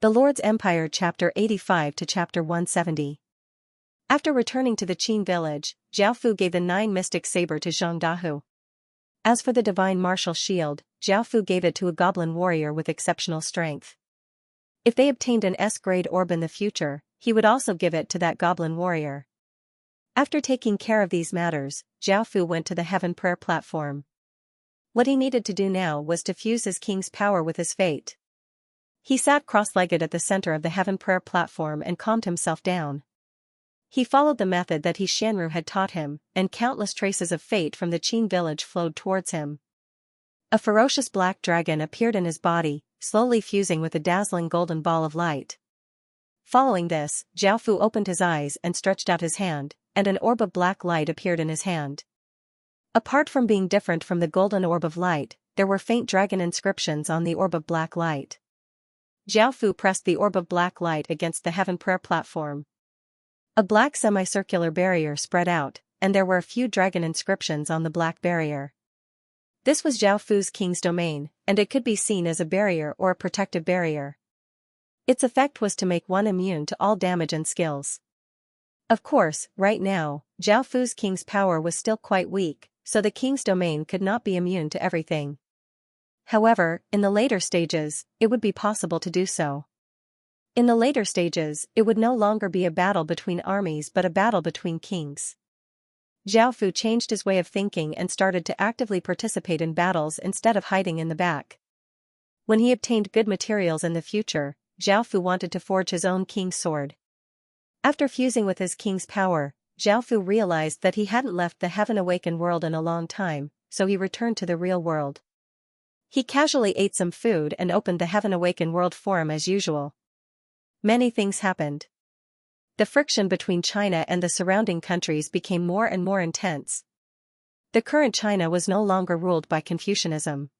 The Lord's Empire Chapter 85 to Chapter 170. After returning to the Qin village, Zhaofu gave the 9 mystic saber to Zhang Dahu. As for the divine martial shield, Zhaofu gave it to a goblin warrior with exceptional strength. If they obtained an S-grade orb in the future, he would also give it to that goblin warrior. After taking care of these matters, Zhaofu went to the heaven prayer platform. What he needed to do now was to fuse his king's power with his fate. He sat cross-legged at the center of the heaven prayer platform and calmed himself down. He followed the method that Xianxia had taught him, and countless traces of fate from the Qin village flowed towards him. A ferocious black dragon appeared in his body, slowly fusing with a dazzling golden ball of light. Following this, Zhaofu opened his eyes and stretched out his hand, and an orb of black light appeared in his hand. Apart from being different from the golden orb of light, there were faint dragon inscriptions on the orb of black light. Zhaofu pressed the orb of black light against the heaven prayer platform. A black semicircular barrier spread out, and there were a few dragon inscriptions on the black barrier. This was Zhaofu's king's domain, and it could be seen as a barrier or a protective barrier. Its effect was to make one immune to all damage and skills. Of course, right now, Zhaofu's king's power was still quite weak, so the king's domain could not be immune to everything. However, in the later stages, it would be possible to do so. In the later stages, it would no longer be a battle between armies but a battle between kings. Zhaofu changed his way of thinking and started to actively participate in battles instead of hiding in the back. When he obtained good materials in the future, Zhaofu wanted to forge his own king's sword. After fusing with his king's power, Zhaofu realized that he hadn't left the heaven-awakened world in a long time, so he returned to the real world. He casually ate some food and opened the heaven-awakened world forum as usual. Many things happened. The friction between China and the surrounding countries became more and more intense. The current China was no longer ruled by Confucianism.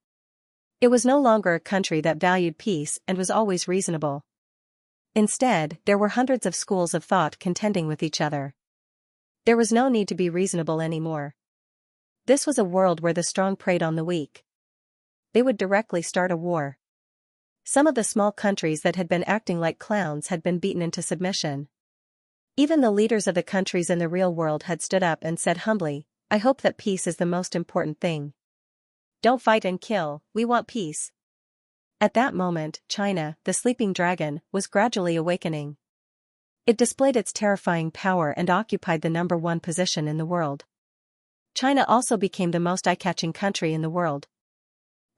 It was no longer a country that valued peace and was always reasonable. Instead, there were hundreds of schools of thought contending with each other. There was no need to be reasonable anymore. This was a world where the strong preyed on the weak. They would directly start a war. Some of the small countries that had been acting like clowns had been beaten into submission. Even the leaders of the countries in the real world had stood up and said humbly, "I hope that peace is the most important thing. Don't fight and kill, we want peace." At that moment, China, the sleeping dragon, was gradually awakening. It displayed its terrifying power and occupied the #1 position in the world. China also became the most eye-catching country in the world.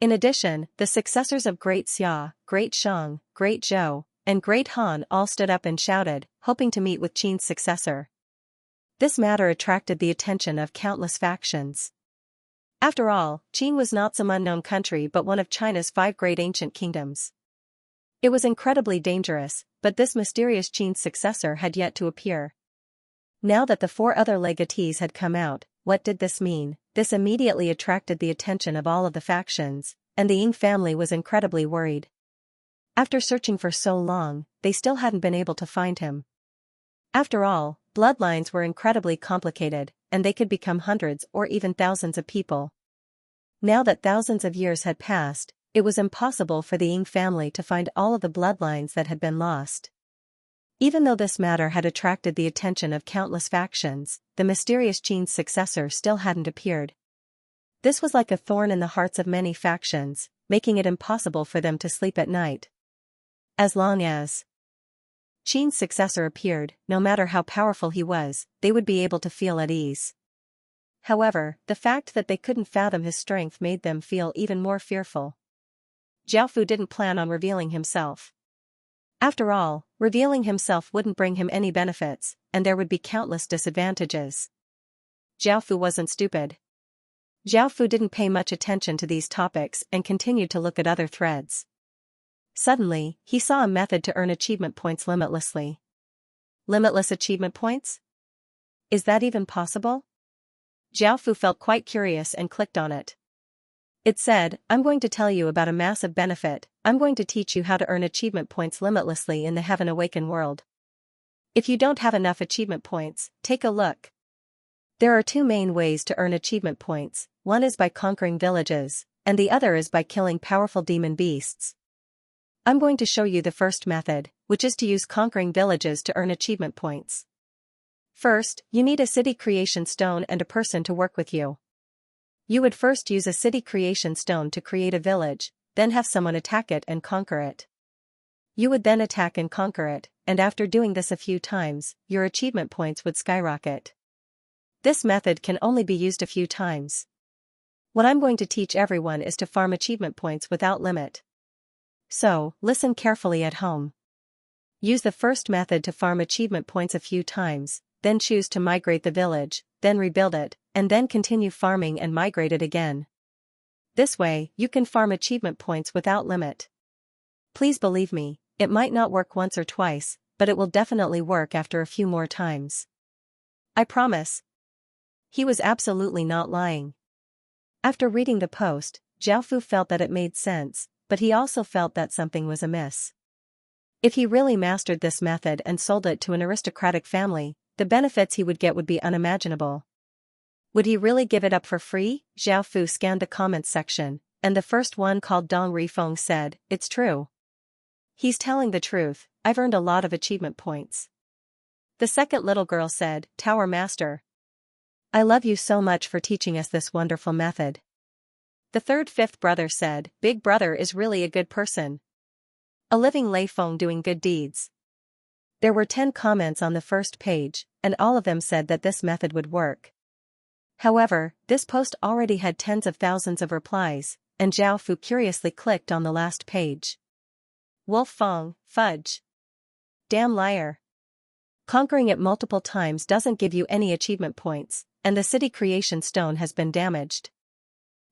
In addition, the successors of Great Xia, Great Shang, Great Zhou, and Great Han all stood up and shouted, hoping to meet with Qin's successor. This matter attracted the attention of countless factions. After all, Qin was not some unknown country but one of China's 5 great ancient kingdoms. It was incredibly dangerous, but this mysterious Qin's successor had yet to appear. Now that the 4 other legatees had come out, what did this mean? This immediately attracted the attention of all of the factions, and the Ying family was incredibly worried. After searching for so long, they still hadn't been able to find him. After all, bloodlines were incredibly complicated, and they could become hundreds or even thousands of people. Now that thousands of years had passed, it was impossible for the Ying family to find all of the bloodlines that had been lost. Even though this matter had attracted the attention of countless factions, the mysterious Qin's successor still hadn't appeared. This was like a thorn in the hearts of many factions, making it impossible for them to sleep at night. As long as Qin's successor appeared, no matter how powerful he was, they would be able to feel at ease. However, the fact that they couldn't fathom his strength made them feel even more fearful. Zhaofu didn't plan on revealing himself. After all, revealing himself wouldn't bring him any benefits, and there would be countless disadvantages. Zhaofu wasn't stupid. Zhaofu didn't pay much attention to these topics and continued to look at other threads. Suddenly, he saw a method to earn achievement points limitlessly. Limitless achievement points? Is that even possible? Zhaofu felt quite curious and clicked on it. It said, "I'm going to tell you about a massive benefit. I'm going to teach you how to earn achievement points limitlessly in the Heaven Awakened world. If you don't have enough achievement points, take a look. There are 2 main ways to earn achievement points. One is by conquering villages, and the other is by killing powerful demon beasts. I'm going to show you the first method, which is to use conquering villages to earn achievement points. First, you need a city creation stone and a person to work with you. You would first use a city creation stone to create a village, then have someone attack it and conquer it. You would then attack and conquer it, and after doing this a few times, your achievement points would skyrocket. This method can only be used a few times. What I'm going to teach everyone is to farm achievement points without limit. So, listen carefully at home. Use the first method to farm achievement points a few times, then choose to migrate the village, then rebuild it, and then continue farming and migrate it again. This way, you can farm achievement points without limit. Please believe me, it might not work once or twice, but it will definitely work after a few more times. I promise. He was absolutely not lying. After reading the post, Xiaofu felt that it made sense, but he also felt that something was amiss. If he really mastered this method and sold it to an aristocratic family, the benefits he would get would be unimaginable. Would he really give it up for free? Xiaofu scanned the comments section, and the first one called Dong Rifeng said, "It's true. He's telling the truth, I've earned a lot of achievement points." The second little girl said, "Tower Master, I love you so much for teaching us this wonderful method." The fifth brother said, "Big brother is really a good person. A living Lei Feng doing good deeds." There were 10 comments on the first page, and all of them said that this method would work. However, this post already had tens of thousands of replies, and Zhao Fu curiously clicked on the last page. Wolf Feng, fudge. Damn liar. Conquering it multiple times doesn't give you any achievement points, and the city creation stone has been damaged.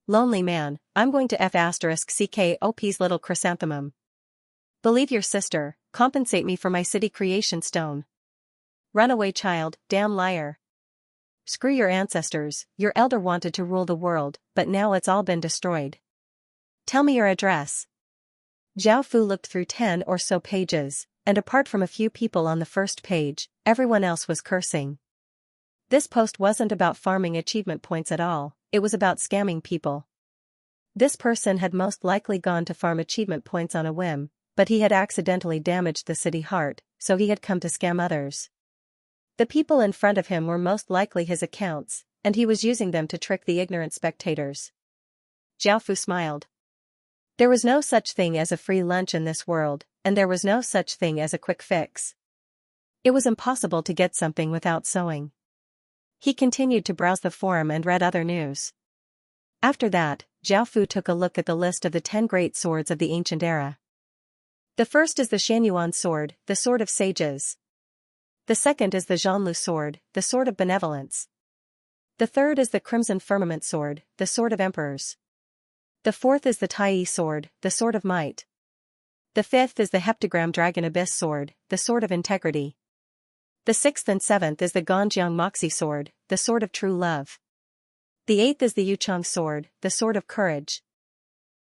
Lonely man, I'm going to *CKOP's little chrysanthemum. Believe your sister, compensate me for my city creation stone. Runaway child, damn liar. Screw your ancestors, your elder wanted to rule the world, but now it's all been destroyed. Tell me your address. Zhao Fu looked through 10 or so pages, and apart from a few people on the first page, everyone else was cursing. This post wasn't about farming achievement points at all, it was about scamming people. This person had most likely gone to farm achievement points on a whim, but he had accidentally damaged the city heart, so he had come to scam others. The people in front of him were most likely his accounts, and he was using them to trick the ignorant spectators. Zhao Fu smiled. There was no such thing as a free lunch in this world, and there was no such thing as a quick fix. It was impossible to get something without sewing. He continued to browse the forum and read other news. After that, Zhao Fu took a look at the list of the 10 great swords of the ancient era. The first is the Shangyuan sword, the sword of sages. The second is the Zhanlu sword, the sword of benevolence. The third is the crimson firmament sword, the sword of emperors. The fourth is the Tai sword, the sword of might. The fifth is the heptagram dragon abyss sword, the sword of integrity. The sixth and seventh is the Ganjiang Moxie sword, the sword of true love. The eighth is the Yuchang sword, the sword of courage.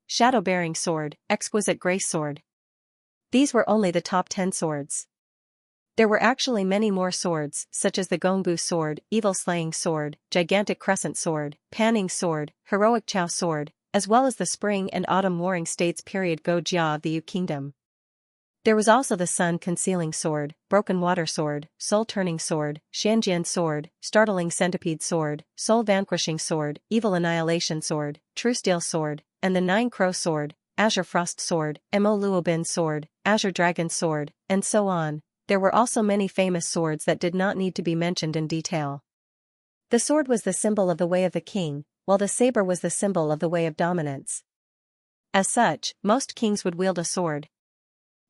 Shadow-bearing sword, exquisite grace sword. These were only the top 10 swords. There were actually many more swords, such as the Gongbu sword, evil-slaying sword, gigantic crescent sword, panning sword, heroic Chao sword, as well as the spring and autumn warring states period Go Jia of the Yu kingdom. There was also the sun-concealing sword, broken water sword, soul-turning sword, Shanjian sword, startling centipede sword, soul-vanquishing sword, evil annihilation sword, true steel sword, and the nine-crow sword, azure frost sword, Mo Luobin sword, azure dragon sword, and so on. There were also many famous swords that did not need to be mentioned in detail. The sword was the symbol of the way of the king, while the saber was the symbol of the way of dominance. As such, most kings would wield a sword.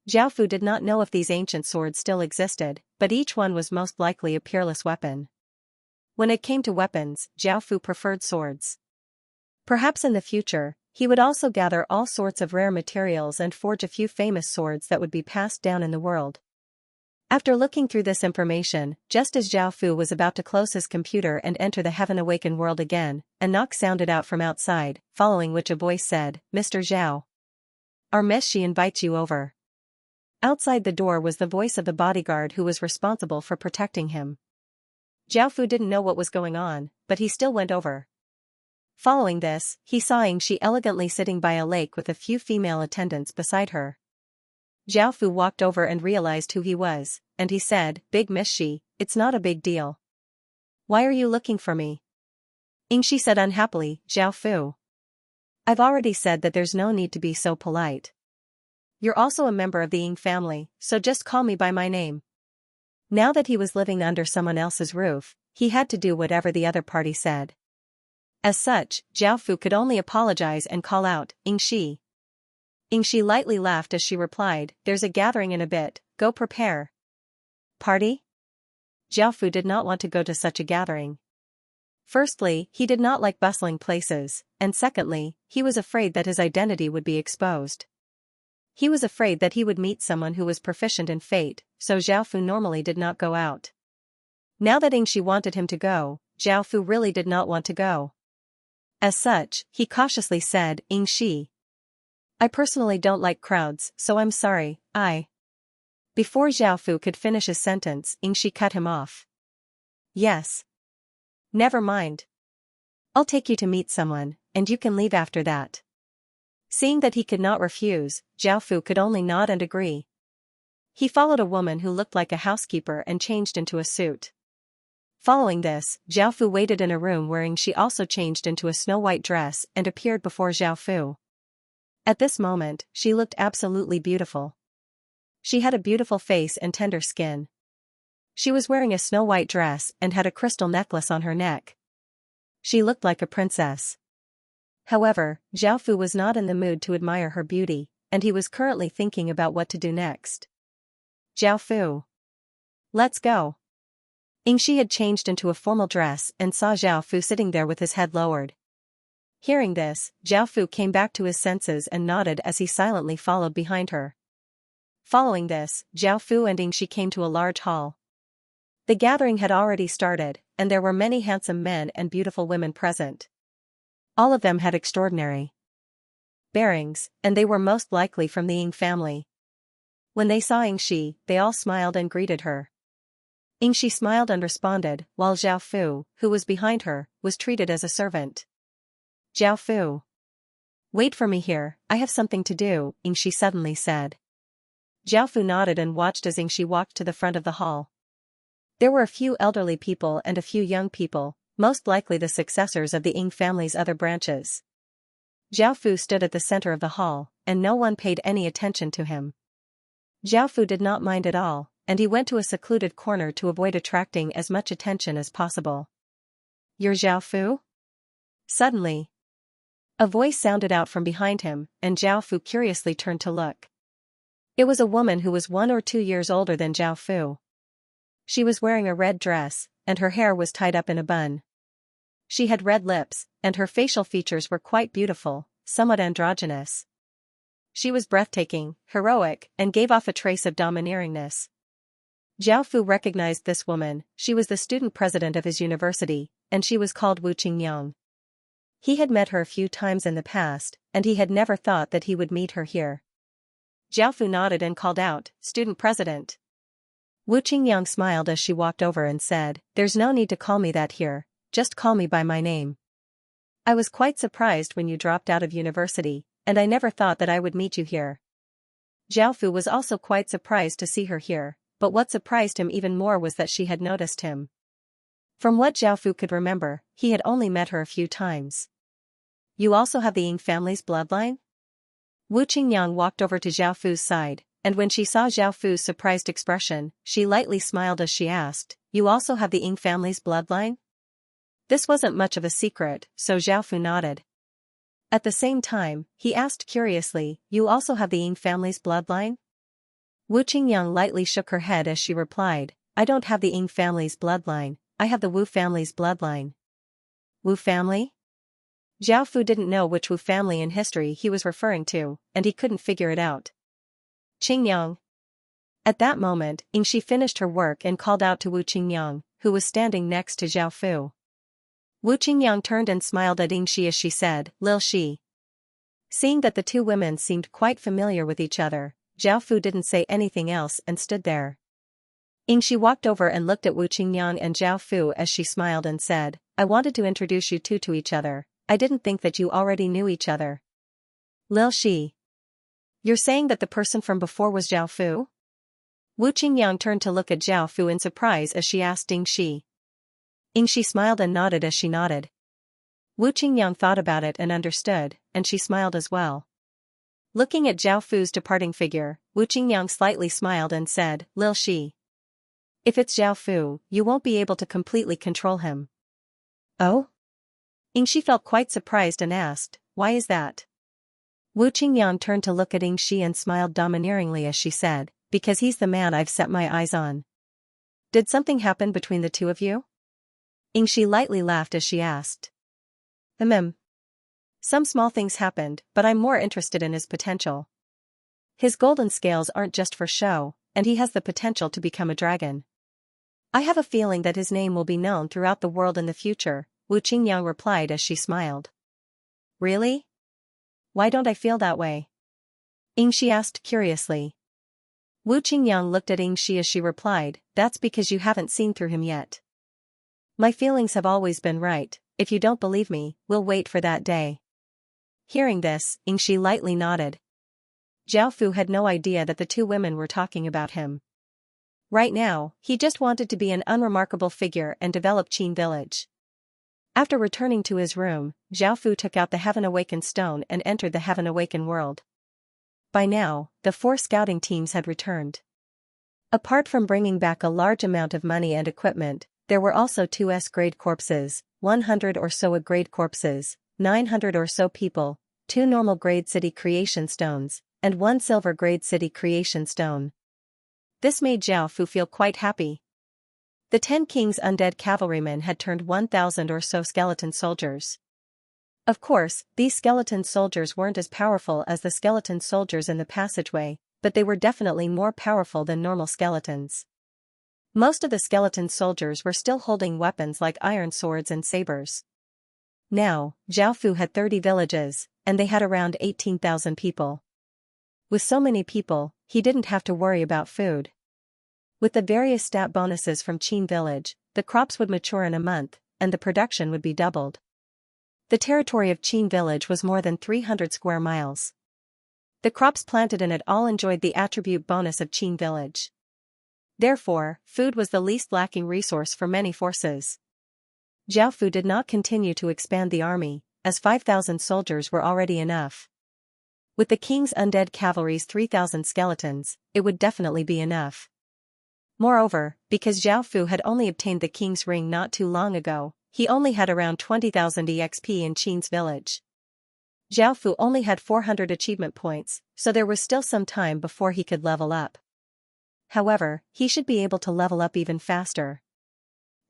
Zhao Fu did not know if these ancient swords still existed, but each one was most likely a peerless weapon. When it came to weapons, Zhao Fu preferred swords. Perhaps in the future, he would also gather all sorts of rare materials and forge a few famous swords that would be passed down in the world. After looking through this information, just as Zhao Fu was about to close his computer and enter the heaven-awakened world again, a knock sounded out from outside, following which a voice said, "Mr. Zhao. Our Miss Shi invites you over." Outside the door was the voice of the bodyguard who was responsible for protecting him. Zhao Fu didn't know what was going on, but he still went over. Following this, he saw Xianxia elegantly sitting by a lake with a few female attendants beside her. Zhao Fu walked over and realized who he was, and he said, "Big Miss Shi, it's not a big deal. Why are you looking for me?" Yingxi said unhappily, "Zhao Fu. I've already said that there's no need to be so polite. You're also a member of the Ying family, so just call me by my name." Now that he was living under someone else's roof, he had to do whatever the other party said. As such, Zhao Fu could only apologize and call out, "Yingxi." Yingxi lightly laughed as she replied, "There's a gathering in a bit, go prepare." Party? Zhao Fu did not want to go to such a gathering. Firstly, he did not like bustling places, and secondly, he was afraid that his identity would be exposed. He was afraid that he would meet someone who was proficient in fate, so Zhao Fu normally did not go out. Now that Yingxi wanted him to go, Zhao Fu really did not want to go. As such, he cautiously said, "Yingxi. I personally don't like crowds, so I'm sorry, Before Zhao Fu could finish his sentence, Yingxi cut him off. "Yes. Never mind. I'll take you to meet someone, and you can leave after that." Seeing that he could not refuse, Zhao Fu could only nod and agree. He followed a woman who looked like a housekeeper and changed into a suit. Following this, Zhao Fu waited in a room wherein she also changed into a snow-white dress and appeared before Zhao Fu. At this moment, she looked absolutely beautiful. She had a beautiful face and tender skin. She was wearing a snow-white dress and had a crystal necklace on her neck. She looked like a princess. However, Zhao Fu was not in the mood to admire her beauty, and he was currently thinking about what to do next. "Zhao Fu. Let's go." Yingxi had changed into a formal dress and saw Zhao Fu sitting there with his head lowered. Hearing this, Zhao Fu came back to his senses and nodded as he silently followed behind her. Following this, Zhao Fu and Yingxi came to a large hall. The gathering had already started, and there were many handsome men and beautiful women present. All of them had extraordinary bearings, and they were most likely from the Ying family. When they saw Yingxi, they all smiled and greeted her. Yingxi smiled and responded, while Zhao Fu, who was behind her, was treated as a servant. "Zhao Fu. Wait for me here, I have something to do," Yingxi suddenly said. Zhao Fu nodded and watched as Yingxi walked to the front of the hall. There were a few elderly people and a few young people, most likely the successors of the Ying family's other branches. Zhao Fu stood at the center of the hall, and no one paid any attention to him. Zhao Fu did not mind at all, and he went to a secluded corner to avoid attracting as much attention as possible. "You're Zhao Fu?" Suddenly, a voice sounded out from behind him, and Zhao Fu curiously turned to look. It was a woman who was 1 or 2 years older than Zhao Fu. She was wearing a red dress, and her hair was tied up in a bun. She had red lips, and her facial features were quite beautiful, somewhat androgynous. She was breathtaking, heroic, and gave off a trace of domineeringness. Zhao Fu recognized this woman. She was the student president of his university, and she was called Wu Qingyang. He had met her a few times in the past, and he had never thought that he would meet her here. Zhao Fu nodded and called out, "Student president." Wu Qingyang smiled as she walked over and said, "There's no need to call me that here, just call me by my name. I was quite surprised when you dropped out of university, and I never thought that I would meet you here." Zhao Fu was also quite surprised to see her here, but what surprised him even more was that she had noticed him. From what Zhao Fu could remember, he had only met her a few times. "You also have the Ying family's bloodline?" Wu Qingyang walked over to Zhao Fu's side, and when she saw Zhao Fu's surprised expression, she lightly smiled as she asked, "You also have the Ying family's bloodline?" This wasn't much of a secret, so Zhao Fu nodded. At the same time, he asked curiously, "You also have the Ying family's bloodline?" Wu Qingyang lightly shook her head as she replied, "I don't have the Ying family's bloodline, I have the Wu family's bloodline." Wu family? Zhao Fu didn't know which Wu family in history he was referring to, and he couldn't figure it out. "Qingyang." At that moment, Yingxi finished her work and called out to Wu Qingyang, who was standing next to Zhao Fu. Wu Qingyang turned and smiled at Yingxi as she said, "Lil Shi." Seeing that the two women seemed quite familiar with each other, Zhao Fu didn't say anything else and stood there. Yingxi walked over and looked at Wu Qingyang and Zhao Fu as she smiled and said, "I wanted to introduce you two to each other, I didn't think that you already knew each other." "Lil Shi." You're saying that the person from before was Zhao Fu? Wu Qingyang turned to look at Zhao Fu in surprise as she asked Ying Shi. Ying Shi smiled and nodded as she nodded. Wu Qingyang thought about it and understood, and she smiled as well. Looking at Zhao Fu's departing figure, Wu Qingyang slightly smiled and said, Lil Shi. If it's Zhao Fu, you won't be able to completely control him. Oh? Ying Shi felt quite surprised and asked, why is that? Wu Qingyang turned to look at Ying Shi and smiled domineeringly as she said, because he's the man I've set my eyes on. Did something happen between the two of you? Ying Shi lightly laughed as she asked. Some small things happened, but I'm more interested in his potential. His golden scales aren't just for show, and he has the potential to become a dragon. I have a feeling that his name will be known throughout the world in the future, Wu Qingyang replied as she smiled. Really? Why don't I feel that way? Ying Shi asked curiously. Wu Qingyang looked at Ying Shi as she replied, that's because you haven't seen through him yet. My feelings have always been right. If you don't believe me, we'll wait for that day. Hearing this, Ying Shi lightly nodded. Zhao Fu had no idea that the two women were talking about him. Right now, he just wanted to be an unremarkable figure and develop Qin village. After returning to his room, Zhao Fu took out the Heaven Awakened stone and entered the Heaven Awakened world. By now, the 4 scouting teams had returned. Apart from bringing back a large amount of money and equipment, there were also 2 S-grade corpses, 100 or so A-grade corpses, 900 or so people, 2 normal grade city creation stones, and 1 silver grade city creation stone. This made Zhao Fu feel quite happy. The 10 king's undead cavalrymen had turned 1,000 or so skeleton soldiers. Of course, these skeleton soldiers weren't as powerful as the skeleton soldiers in the passageway, but they were definitely more powerful than normal skeletons. Most of the skeleton soldiers were still holding weapons like iron swords and sabers. Now, Zhao Fu had 30 villages, and they had around 18,000 people. With so many people, he didn't have to worry about food. With the various stat bonuses from Qin Village, the crops would mature in a month, and the production would be doubled. The territory of Qin Village was more than 300 square miles. The crops planted in it all enjoyed the attribute bonus of Qin Village. Therefore, food was the least lacking resource for many forces. Zhao Fu did not continue to expand the army, as 5,000 soldiers were already enough. With the king's undead cavalry's 3,000 skeletons, it would definitely be enough. Moreover, because Zhao Fu had only obtained the king's ring not too long ago, he only had around 20,000 EXP in Qin's village. Zhao Fu only had 400 achievement points, so there was still some time before he could level up. However, he should be able to level up even faster.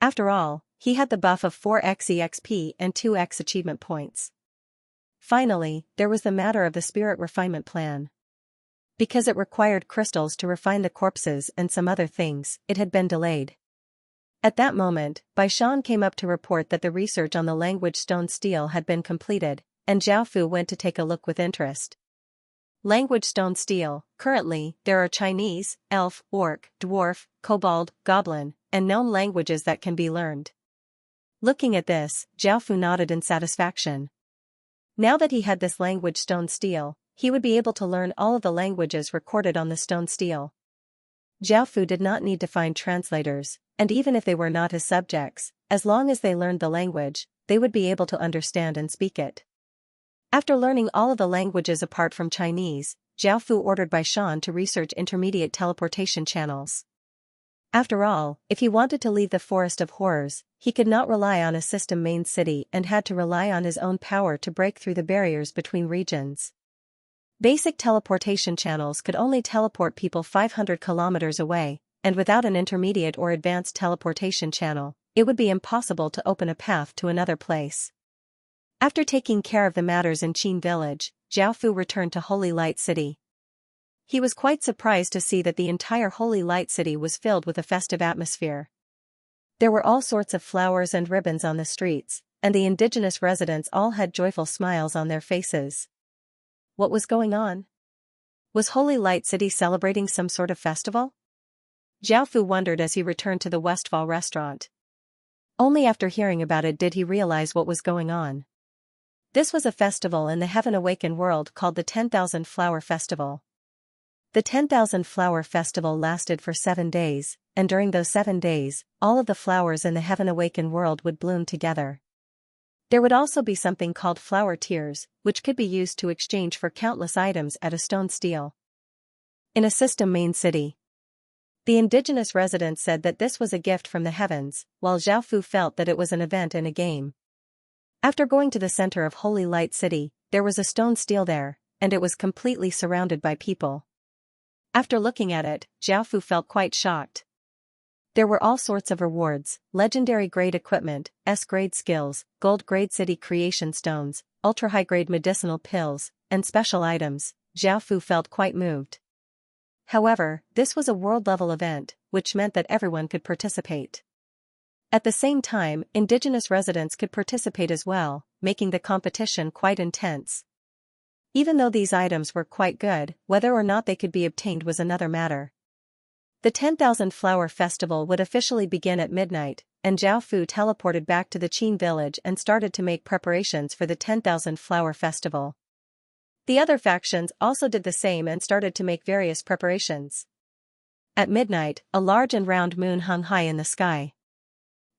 After all, he had the buff of 4x EXP and 2x achievement points. Finally, there was the matter of the spirit refinement plan. Because it required crystals to refine the corpses and some other things, it had been delayed. At that moment, Bai Shan came up to report that the research on the language stone steel had been completed, and Zhao Fu went to take a look with interest. Language stone steel. Currently, there are Chinese, Elf, Orc, Dwarf, Kobold, Goblin, and Gnome languages that can be learned. Looking at this, Zhao Fu nodded in satisfaction. Now that he had this language stone steel, he would be able to learn all of the languages recorded on the stone steel. Zhao Fu did not need to find translators, and even if they were not his subjects, as long as they learned the language, they would be able to understand and speak it. After learning all of the languages apart from Chinese, Zhao Fu ordered Bai Shan to research intermediate teleportation channels. After all, if he wanted to leave the Forest of Horrors, he could not rely on a system main city and had to rely on his own power to break through the barriers between regions. Basic teleportation channels could only teleport people 500 kilometers away, and without an intermediate or advanced teleportation channel, it would be impossible to open a path to another place. After taking care of the matters in Qin Village, Zhao Fu returned to Holy Light City. He was quite surprised to see that the entire Holy Light City was filled with a festive atmosphere. There were all sorts of flowers and ribbons on the streets, and the indigenous residents all had joyful smiles on their faces. What was going on? Was Holy Light City celebrating some sort of festival? Zhao Fu wondered as he returned to the Westfall restaurant. Only after hearing about it did he realize what was going on. This was a festival in the heaven-awakened world called the 10,000 Flower Festival. The 10,000 Flower Festival lasted for 7 days, and during those 7 days, all of the flowers in the heaven-awakened world would bloom together. There would also be something called flower tears, which could be used to exchange for countless items at a stone steel. In a system main city, the indigenous residents said that this was a gift from the heavens, while Xiaofu felt that it was an event and a game. After going to the center of Holy Light City, there was a stone steel there, and it was completely surrounded by people. After looking at it, Xiaofu felt quite shocked. There were all sorts of rewards: legendary grade equipment, S-grade skills, gold grade city creation stones, ultra-high grade medicinal pills, and special items. Xiaofu felt quite moved. However, this was a world-level event, which meant that everyone could participate. At the same time, indigenous residents could participate as well, making the competition quite intense. Even though these items were quite good, whether or not they could be obtained was another matter. The 10,000 Flower Festival would officially begin at midnight, and Xiaofu teleported back to the Qin village and started to make preparations for the 10,000 Flower Festival. The other factions also did the same and started to make various preparations. At midnight, a large and round moon hung high in the sky.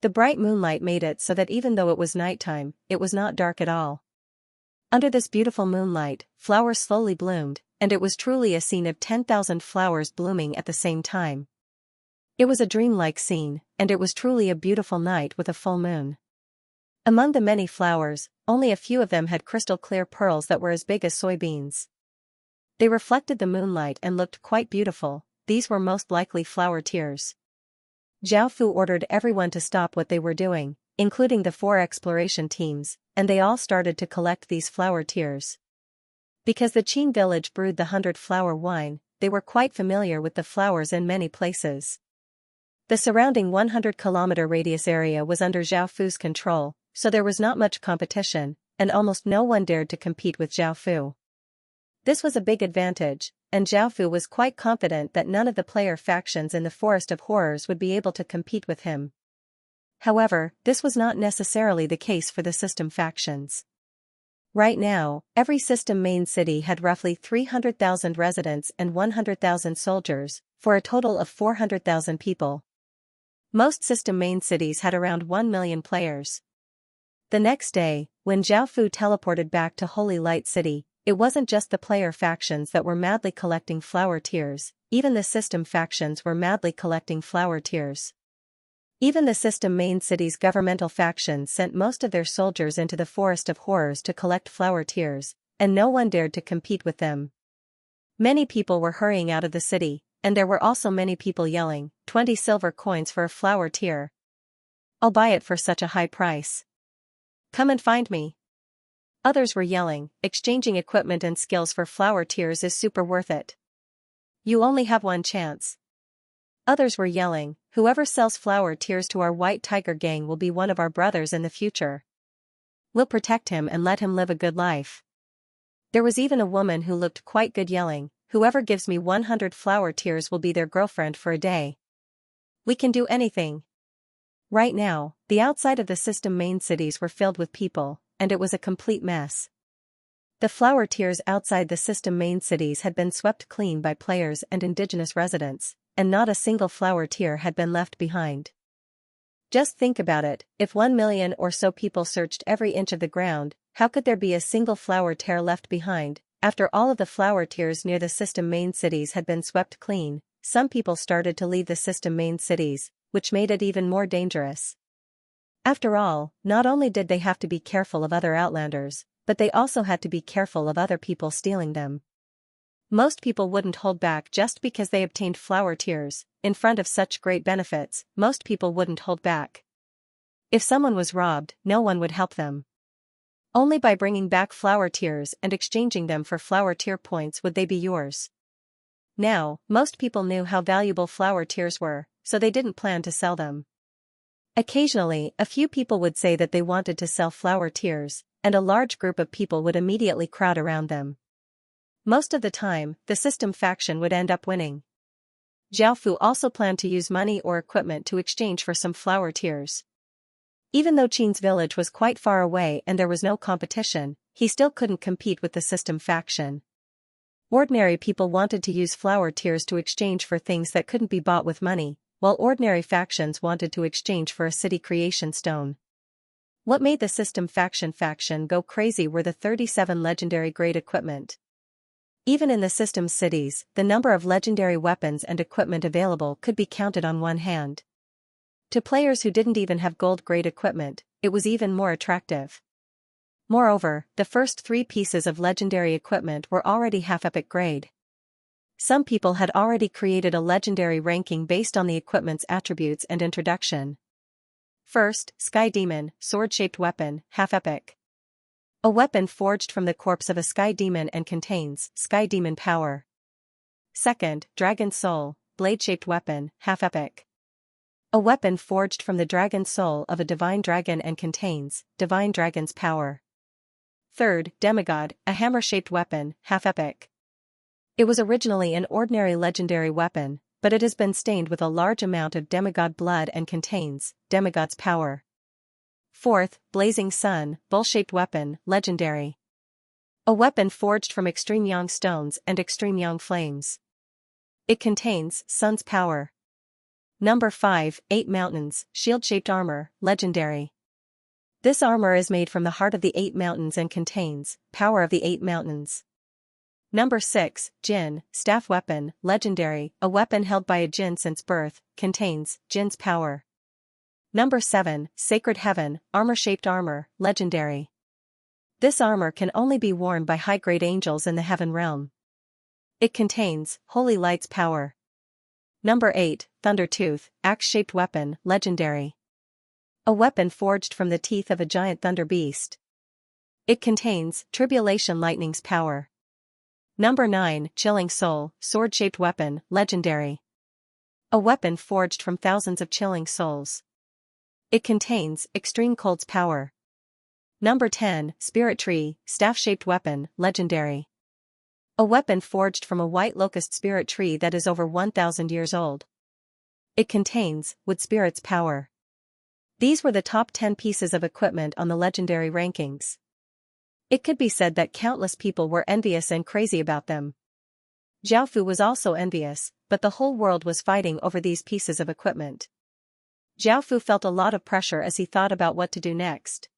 The bright moonlight made it so that even though it was nighttime, it was not dark at all. Under this beautiful moonlight, flowers slowly bloomed, and it was truly a scene of 10,000 flowers blooming at the same time. It was a dreamlike scene, and it was truly a beautiful night with a full moon. Among the many flowers, only a few of them had crystal-clear pearls that were as big as soybeans. They reflected the moonlight and looked quite beautiful. These were most likely flower tears. Xiaofu ordered everyone to stop what they were doing, including the 4 exploration teams, and they all started to collect these flower tears. Because the Qin village brewed the 100-flower wine, they were quite familiar with the flowers in many places. The surrounding 100-kilometer radius area was under Xiaofu's control, so there was not much competition, and almost no one dared to compete with Xiaofu. This was a big advantage, and Xiaofu was quite confident that none of the player factions in the Forest of Horrors would be able to compete with him. However, this was not necessarily the case for the system factions. Right now, every system main city had roughly 300,000 residents and 100,000 soldiers, for a total of 400,000 people. Most system main cities had around 1 million players. The next day, when Xiaofu teleported back to Holy Light City, it wasn't just the player factions that were madly collecting flower tears, even the system factions were madly collecting flower tears. Even the system main city's governmental factions sent most of their soldiers into the Forest of Horrors to collect flower tears, and no one dared to compete with them. Many people were hurrying out of the city, and there were also many people yelling, 20 silver coins for a flower tear. I'll buy it for such a high price. Come and find me. Others were yelling, exchanging equipment and skills for flower tears is super worth it. You only have one chance. Others were yelling, whoever sells flower tears to our White Tiger gang will be one of our brothers in the future. We'll protect him and let him live a good life. There was even a woman who looked quite good yelling, whoever gives me 100 flower tears will be their girlfriend for a day. We can do anything. Right now, the outside of the system main cities were filled with people, and it was a complete mess. The flower tiers outside the system main cities had been swept clean by players and indigenous residents, and not a single flower tier had been left behind. Just think about it, if 1 million or so people searched every inch of the ground, how could there be a single flower tier left behind? After all of the flower tiers near the system main cities had been swept clean, some people started to leave the system main cities, which made it even more dangerous. After all, not only did they have to be careful of other outlanders, but they also had to be careful of other people stealing them. Most people wouldn't hold back just because they obtained flower tears. In front of such great benefits, most people wouldn't hold back. If someone was robbed, no one would help them. Only by bringing back flower tears and exchanging them for flower tear points would they be yours. Now, most people knew how valuable flower tears were, so they didn't plan to sell them. Occasionally, a few people would say that they wanted to sell flower tears, and a large group of people would immediately crowd around them. Most of the time, the system faction would end up winning. Xiaofu also planned to use money or equipment to exchange for some flower tears. Even though Qin's village was quite far away and there was no competition, he still couldn't compete with the system faction. Ordinary people wanted to use flower tears to exchange for things that couldn't be bought with money, while ordinary factions wanted to exchange for a city creation stone. What made the system faction go crazy were the 37 legendary grade equipment. Even in the system's cities, the number of legendary weapons and equipment available could be counted on one hand. To players who didn't even have gold grade equipment, it was even more attractive. Moreover, the first 3 pieces of legendary equipment were already half-epic grade. Some people had already created a legendary ranking based on the equipment's attributes and introduction. First, Sky Demon, sword-shaped weapon, half-epic. A weapon forged from the corpse of a Sky Demon and contains Sky Demon power. Second, Dragon Soul, blade-shaped weapon, half-epic. A weapon forged from the dragon soul of a divine dragon and contains Divine Dragon's power. Third, Demigod, a hammer-shaped weapon, half-epic. It was originally an ordinary legendary weapon, but it has been stained with a large amount of demigod blood and contains Demigod's power. Fourth, Blazing Sun, bull-shaped weapon, legendary. A weapon forged from extreme yang stones and extreme yang flames. It contains Sun's power. Number 5, 8 Mountains, shield-shaped armor, legendary. This armor is made from the heart of the 8 mountains and contains power of the 8 mountains. Number 6, Jinn, staff weapon, legendary, a weapon held by a Jinn since birth, contains Jinn's power. Number 7, Sacred Heaven, armor-shaped armor, legendary. This armor can only be worn by high-grade angels in the heaven realm. It contains Holy Light's power. Number 8, Thundertooth, axe-shaped weapon, legendary. A weapon forged from the teeth of a giant thunder beast. It contains Tribulation Lightning's power. Number 9, Chilling Soul, sword-shaped weapon, legendary. A weapon forged from thousands of chilling souls. It contains Extreme Cold's power. Number 10, Spirit Tree, staff-shaped weapon, legendary. A weapon forged from a white locust spirit tree that is over 1,000 years old. It contains Wood Spirit's power. These were the top 10 pieces of equipment on the legendary rankings. It could be said that countless people were envious and crazy about them. Xiaofu was also envious, but the whole world was fighting over these pieces of equipment. Xiaofu felt a lot of pressure as he thought about what to do next.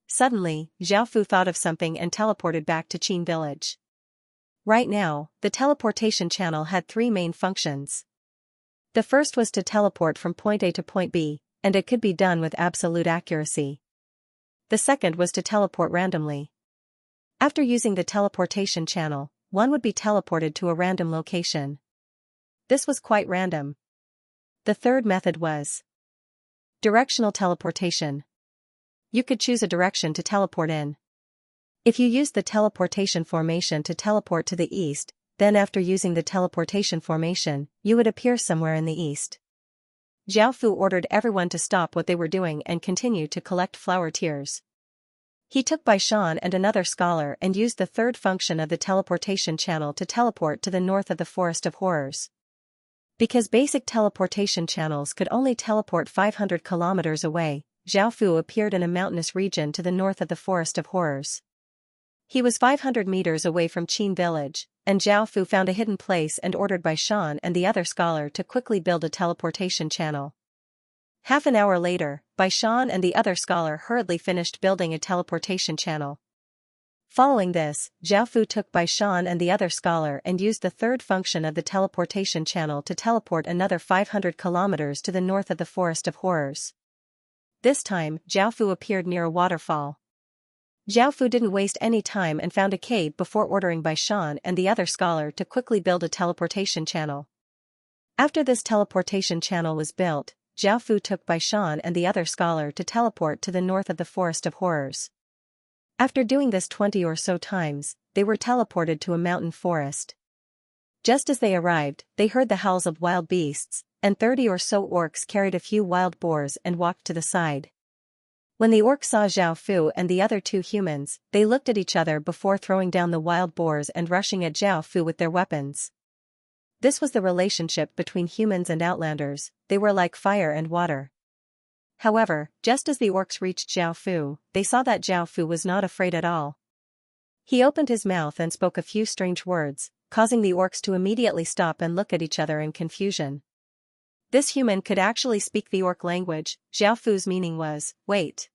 Suddenly, Xiaofu thought of something and teleported back to Qin village. Right now, the teleportation channel had 3 main functions. The first was to teleport from point A to point B, and it could be done with absolute accuracy. The second was to teleport randomly. After using the teleportation channel, one would be teleported to a random location. This was quite random. The third method was directional teleportation. You could choose a direction to teleport in. If you used the teleportation formation to teleport to the east, then after using the teleportation formation, you would appear somewhere in the east. Xiaofu ordered everyone to stop what they were doing and continue to collect flower tears. He took Baishan and another scholar and used the third function of the teleportation channel to teleport to the north of the Forest of Horrors. Because basic teleportation channels could only teleport 500 kilometers away, Xiaofu appeared in a mountainous region to the north of the Forest of Horrors. He was 500 meters away from Qin village, and Xiaofu found a hidden place and ordered Baishan and the other scholar to quickly build a teleportation channel. Half an hour later, Baishan and the other scholar hurriedly finished building a teleportation channel. Following this, Xiaofu took Baishan and the other scholar and used the third function of the teleportation channel to teleport another 500 kilometers to the north of the Forest of Horrors. This time, Xiaofu appeared near a waterfall. Xiaofu didn't waste any time and found a cave before ordering Baishan and the other scholar to quickly build a teleportation channel. After this teleportation channel was built, Xiaofu took Baishan and the other scholar to teleport to the north of the Forest of Horrors. After doing this 20 or so times, they were teleported to a mountain forest. Just as they arrived, they heard the howls of wild beasts, and 30 or so orcs carried a few wild boars and walked to the side. When the orcs saw Xiaofu and the other 2 humans, they looked at each other before throwing down the wild boars and rushing at Xiaofu with their weapons. This was the relationship between humans and outlanders, they were like fire and water. However, just as the orcs reached Xiaofu, they saw that Xiaofu was not afraid at all. He opened his mouth and spoke a few strange words, causing the orcs to immediately stop and look at each other in confusion. This human could actually speak the orc language. Zhao Fu's meaning was, wait.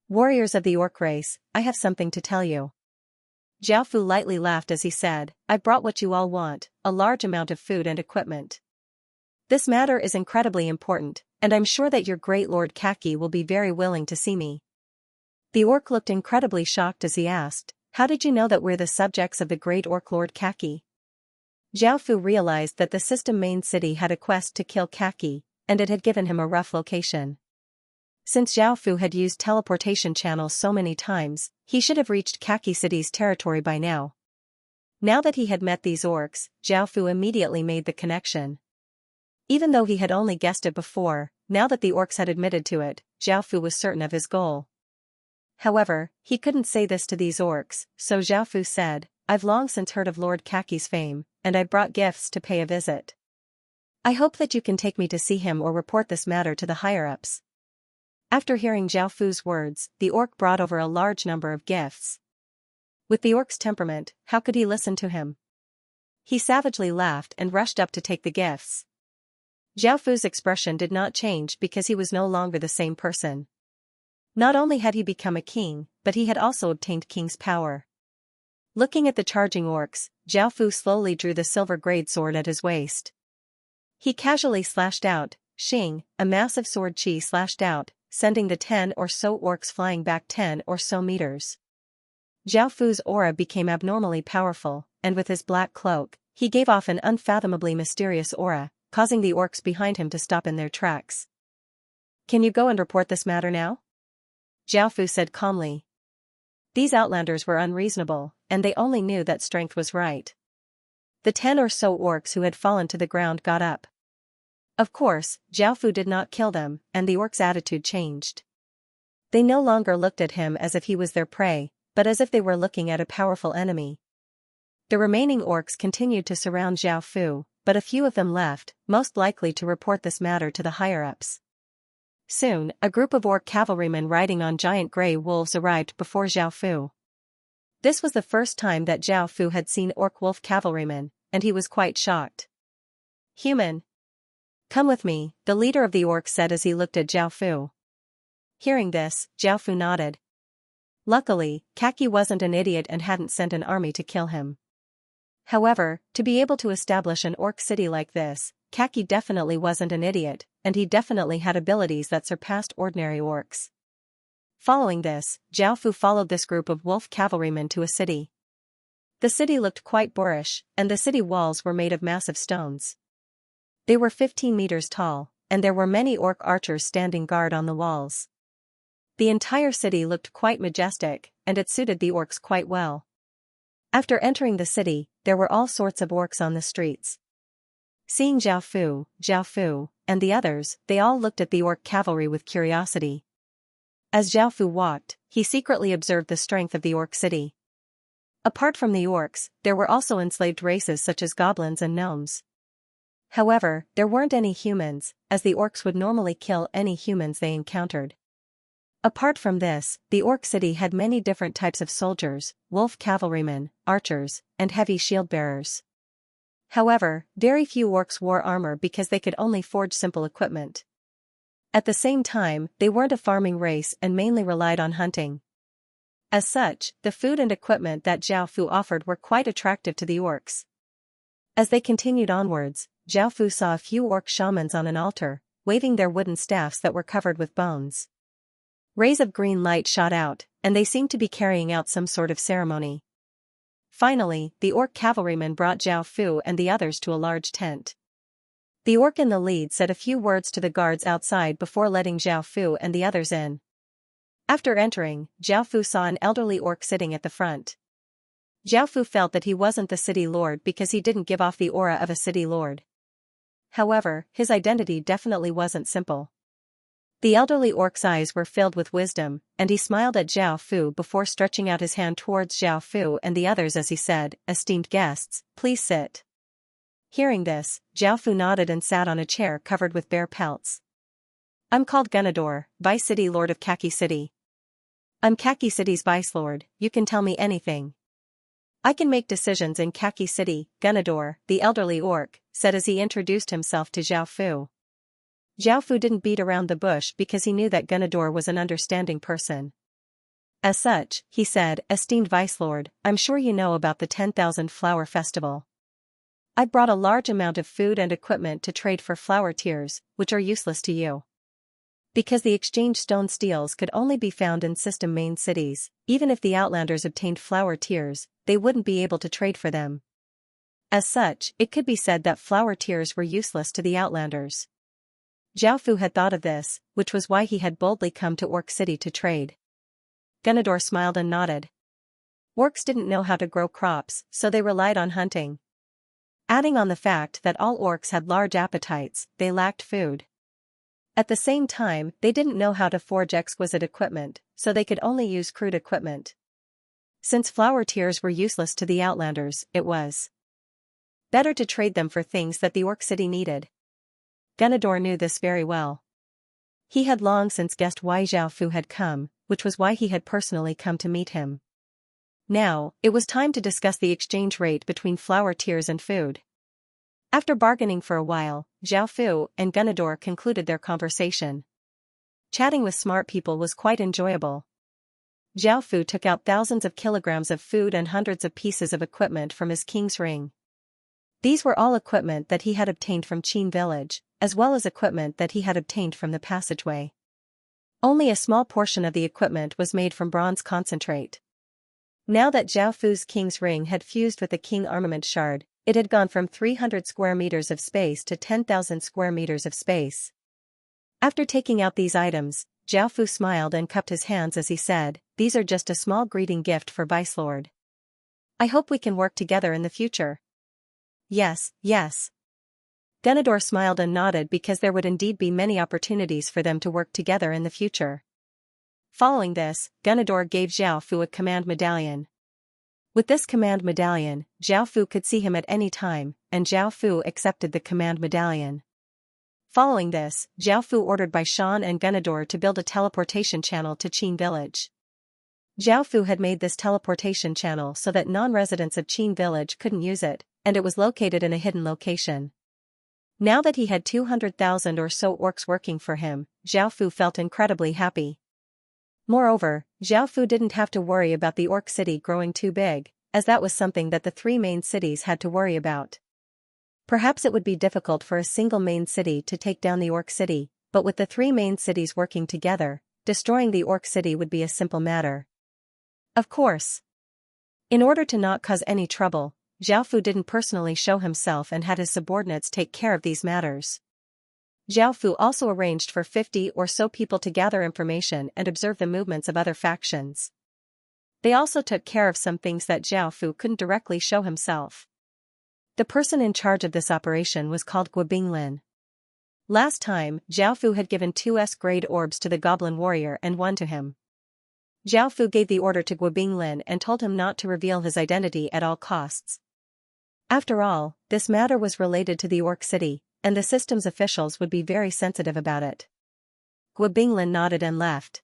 Warriors of the orc race, I have something to tell you. Zhao Fu lightly laughed as he said, I brought what you all want, a large amount of food and equipment. This matter is incredibly important, and I'm sure that your great Lord Kaki will be very willing to see me. The orc looked incredibly shocked as he asked, how did you know that we're the subjects of the great orc Lord Kaki? Zhao Fu realized that the system main city had a quest to kill Kaki, and it had given him a rough location. Since Zhao Fu had used teleportation channels so many times, he should have reached Kaki City's territory by now. Now that he had met these orcs, Zhao Fu immediately made the connection. Even though he had only guessed it before, now that the orcs had admitted to it, Zhao Fu was certain of his goal. However, he couldn't say this to these orcs, so Zhao Fu said, I've long since heard of Lord Kaki's fame, and I brought gifts to pay a visit. I hope that you can take me to see him or report this matter to the higher-ups. After hearing Zhao Fu's words, the orc brought over a large number of gifts. With the orc's temperament, how could he listen to him? He savagely laughed and rushed up to take the gifts. Zhao Fu's expression did not change because he was no longer the same person. Not only had he become a king, but he had also obtained king's power. Looking at the charging orcs, Zhao Fu slowly drew the silver greatsword at his waist. He casually slashed out, Xing, a massive sword chi slashed out, sending the 10 or so orcs flying back 10 or so meters. Zhao Fu's aura became abnormally powerful, and with his black cloak, he gave off an unfathomably mysterious aura, causing the orcs behind him to stop in their tracks. Can you go and report this matter now? Zhao Fu said calmly. These outlanders were unreasonable, and they only knew that strength was right. The 10 or so orcs who had fallen to the ground got up. Of course, Zhao Fu did not kill them, and the orcs' attitude changed. They no longer looked at him as if he was their prey, but as if they were looking at a powerful enemy. The remaining orcs continued to surround Zhao Fu, but a few of them left, most likely to report this matter to the higher-ups. Soon, a group of orc cavalrymen riding on giant grey wolves arrived before Zhao Fu. This was the first time that Zhao Fu had seen orc wolf cavalrymen, and he was quite shocked. Human. Come with me, the leader of the orcs said as he looked at Zhao Fu. Hearing this, Zhao Fu nodded. Luckily, Kaki wasn't an idiot and hadn't sent an army to kill him. However, to be able to establish an orc city like this, Kaki definitely wasn't an idiot, and he definitely had abilities that surpassed ordinary orcs. Following this, Zhao Fu followed this group of wolf cavalrymen to a city. The city looked quite boorish, and the city walls were made of massive stones. They were 15 meters tall, and there were many orc archers standing guard on the walls. The entire city looked quite majestic, and it suited the orcs quite well. After entering the city, there were all sorts of orcs on the streets. Seeing Zhao Fu, and the others, they all looked at the orc cavalry with curiosity. As Zhao Fu walked, he secretly observed the strength of the orc city. Apart from the orcs, there were also enslaved races such as goblins and gnomes. However, there weren't any humans, as the orcs would normally kill any humans they encountered. Apart from this, the orc city had many different types of soldiers, wolf cavalrymen, archers, and heavy shield bearers. However, very few orcs wore armor because they could only forge simple equipment. At the same time, they weren't a farming race and mainly relied on hunting. As such, the food and equipment that Zhao Fu offered were quite attractive to the orcs. As they continued onwards, Zhao Fu saw a few orc shamans on an altar, waving their wooden staffs that were covered with bones. Rays of green light shot out, and they seemed to be carrying out some sort of ceremony. Finally, the orc cavalryman brought Zhao Fu and the others to a large tent. The orc in the lead said a few words to the guards outside before letting Zhao Fu and the others in. After entering, Zhao Fu saw an elderly orc sitting at the front. Zhao Fu felt that he wasn't the city lord because he didn't give off the aura of a city lord. However, his identity definitely wasn't simple. The elderly orc's eyes were filled with wisdom, and he smiled at Zhao Fu before stretching out his hand towards Zhao Fu and the others as he said, "Esteemed guests, please sit." Hearing this, Zhao Fu nodded and sat on a chair covered with bear pelts. "I'm called Gunador, Vice City Lord of Kaki City. I'm Kaki City's Vice Lord, you can tell me anything," I can make decisions in Kaki City, Gunador, the elderly orc, said as he introduced himself to Zhao Fu. Zhao Fu didn't beat around the bush because he knew that Gunador was an understanding person. As such, he said, esteemed Vice Lord, I'm sure you know about the 10,000 Flower Festival. I brought a large amount of food and equipment to trade for flower tiers, which are useless to you. Because the exchange stone steels could only be found in system main cities, even if the Outlanders obtained flower tiers, they wouldn't be able to trade for them. As such, it could be said that flower tiers were useless to the Outlanders. Zhao Fu had thought of this, which was why he had boldly come to Orc City to trade. Gunador smiled and nodded. Orcs didn't know how to grow crops, so they relied on hunting. Adding on the fact that all orcs had large appetites, they lacked food. At the same time, they didn't know how to forge exquisite equipment, so they could only use crude equipment. Since flower tiers were useless to the Outlanders, it was better to trade them for things that the Orc City needed. Gunador knew this very well. He had long since guessed why Zhao Fu had come, which was why he had personally come to meet him. Now, it was time to discuss the exchange rate between flower tiers and food. After bargaining for a while, Zhao Fu and Gunador concluded their conversation. Chatting with smart people was quite enjoyable. Zhao Fu took out thousands of kilograms of food and hundreds of pieces of equipment from his king's ring. These were all equipment that he had obtained from Qin village, as well as equipment that he had obtained from the passageway. Only a small portion of the equipment was made from bronze concentrate. Now that Zhao Fu's king's ring had fused with the king armament shard, it had gone from 300 square meters of space to 10,000 square meters of space. After taking out these items, Zhao Fu smiled and cupped his hands as he said, "These are just a small greeting gift for Vice Lord. I hope we can work together in the future." Yes, yes. Gunador smiled and nodded because there would indeed be many opportunities for them to work together in the future. Following this, Gunador gave Zhao Fu a command medallion. With this command medallion, Zhao Fu could see him at any time, and Zhao Fu accepted the command medallion. Following this, Zhao Fu ordered Bai Shan and Gunador to build a teleportation channel to Qin village. Zhao Fu had made this teleportation channel so that non-residents of Qin village couldn't use it, and it was located in a hidden location. Now that he had 200,000 or so orcs working for him, Zhao Fu felt incredibly happy. Moreover, Zhao Fu didn't have to worry about the Orc City growing too big, as that was something that the three main cities had to worry about. Perhaps it would be difficult for a single main city to take down the Orc City, but with the three main cities working together, destroying the Orc City would be a simple matter. Of course. In order to not cause any trouble, Zhao Fu didn't personally show himself and had his subordinates take care of these matters. Zhao Fu also arranged for 50 or so people to gather information and observe the movements of other factions. They also took care of some things that Zhao Fu couldn't directly show himself. The person in charge of this operation was called Guobinglin. Last time, Zhao Fu had given 2 S-grade orbs to the goblin warrior and 1 to him. Zhao Fu gave the order to Guobinglin and told him not to reveal his identity at all costs. After all, this matter was related to the Orc City, and the system's officials would be very sensitive about it. Guobinglin nodded and left.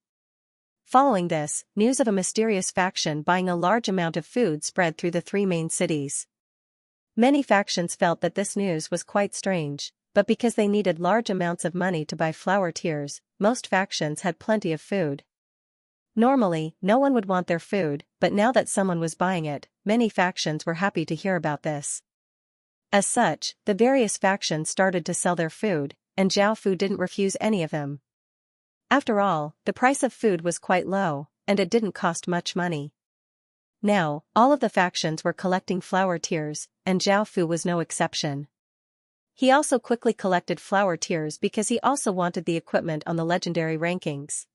Following this, news of a mysterious faction buying a large amount of food spread through the three main cities. Many factions felt that this news was quite strange, but because they needed large amounts of money to buy flower tiers, most factions had plenty of food. Normally, no one would want their food, but now that someone was buying it, many factions were happy to hear about this. As such, the various factions started to sell their food, and Zhao Fu didn't refuse any of them. After all, the price of food was quite low, and it didn't cost much money. Now, all of the factions were collecting flower tiers, and Zhao Fu was no exception. He also quickly collected flower tiers because he also wanted the equipment on the legendary rankings.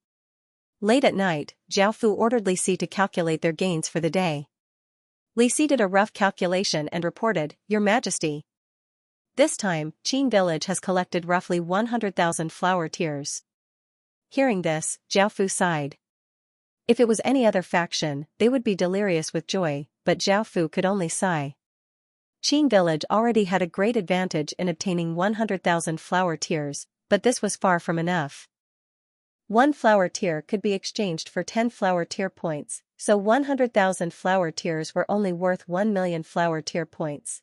Late at night, Zhao Fu ordered Li Si to calculate their gains for the day. Li Si did a rough calculation and reported, "Your Majesty. This time, Qin village has collected roughly 100,000 flower tiers." Hearing this, Zhao Fu sighed. If it was any other faction, they would be delirious with joy, but Zhao Fu could only sigh. Qin village already had a great advantage in obtaining 100,000 flower tiers, but this was far from enough. One flower tier could be exchanged for 10 flower tier points, so 100,000 flower tiers were only worth 1 million flower tier points.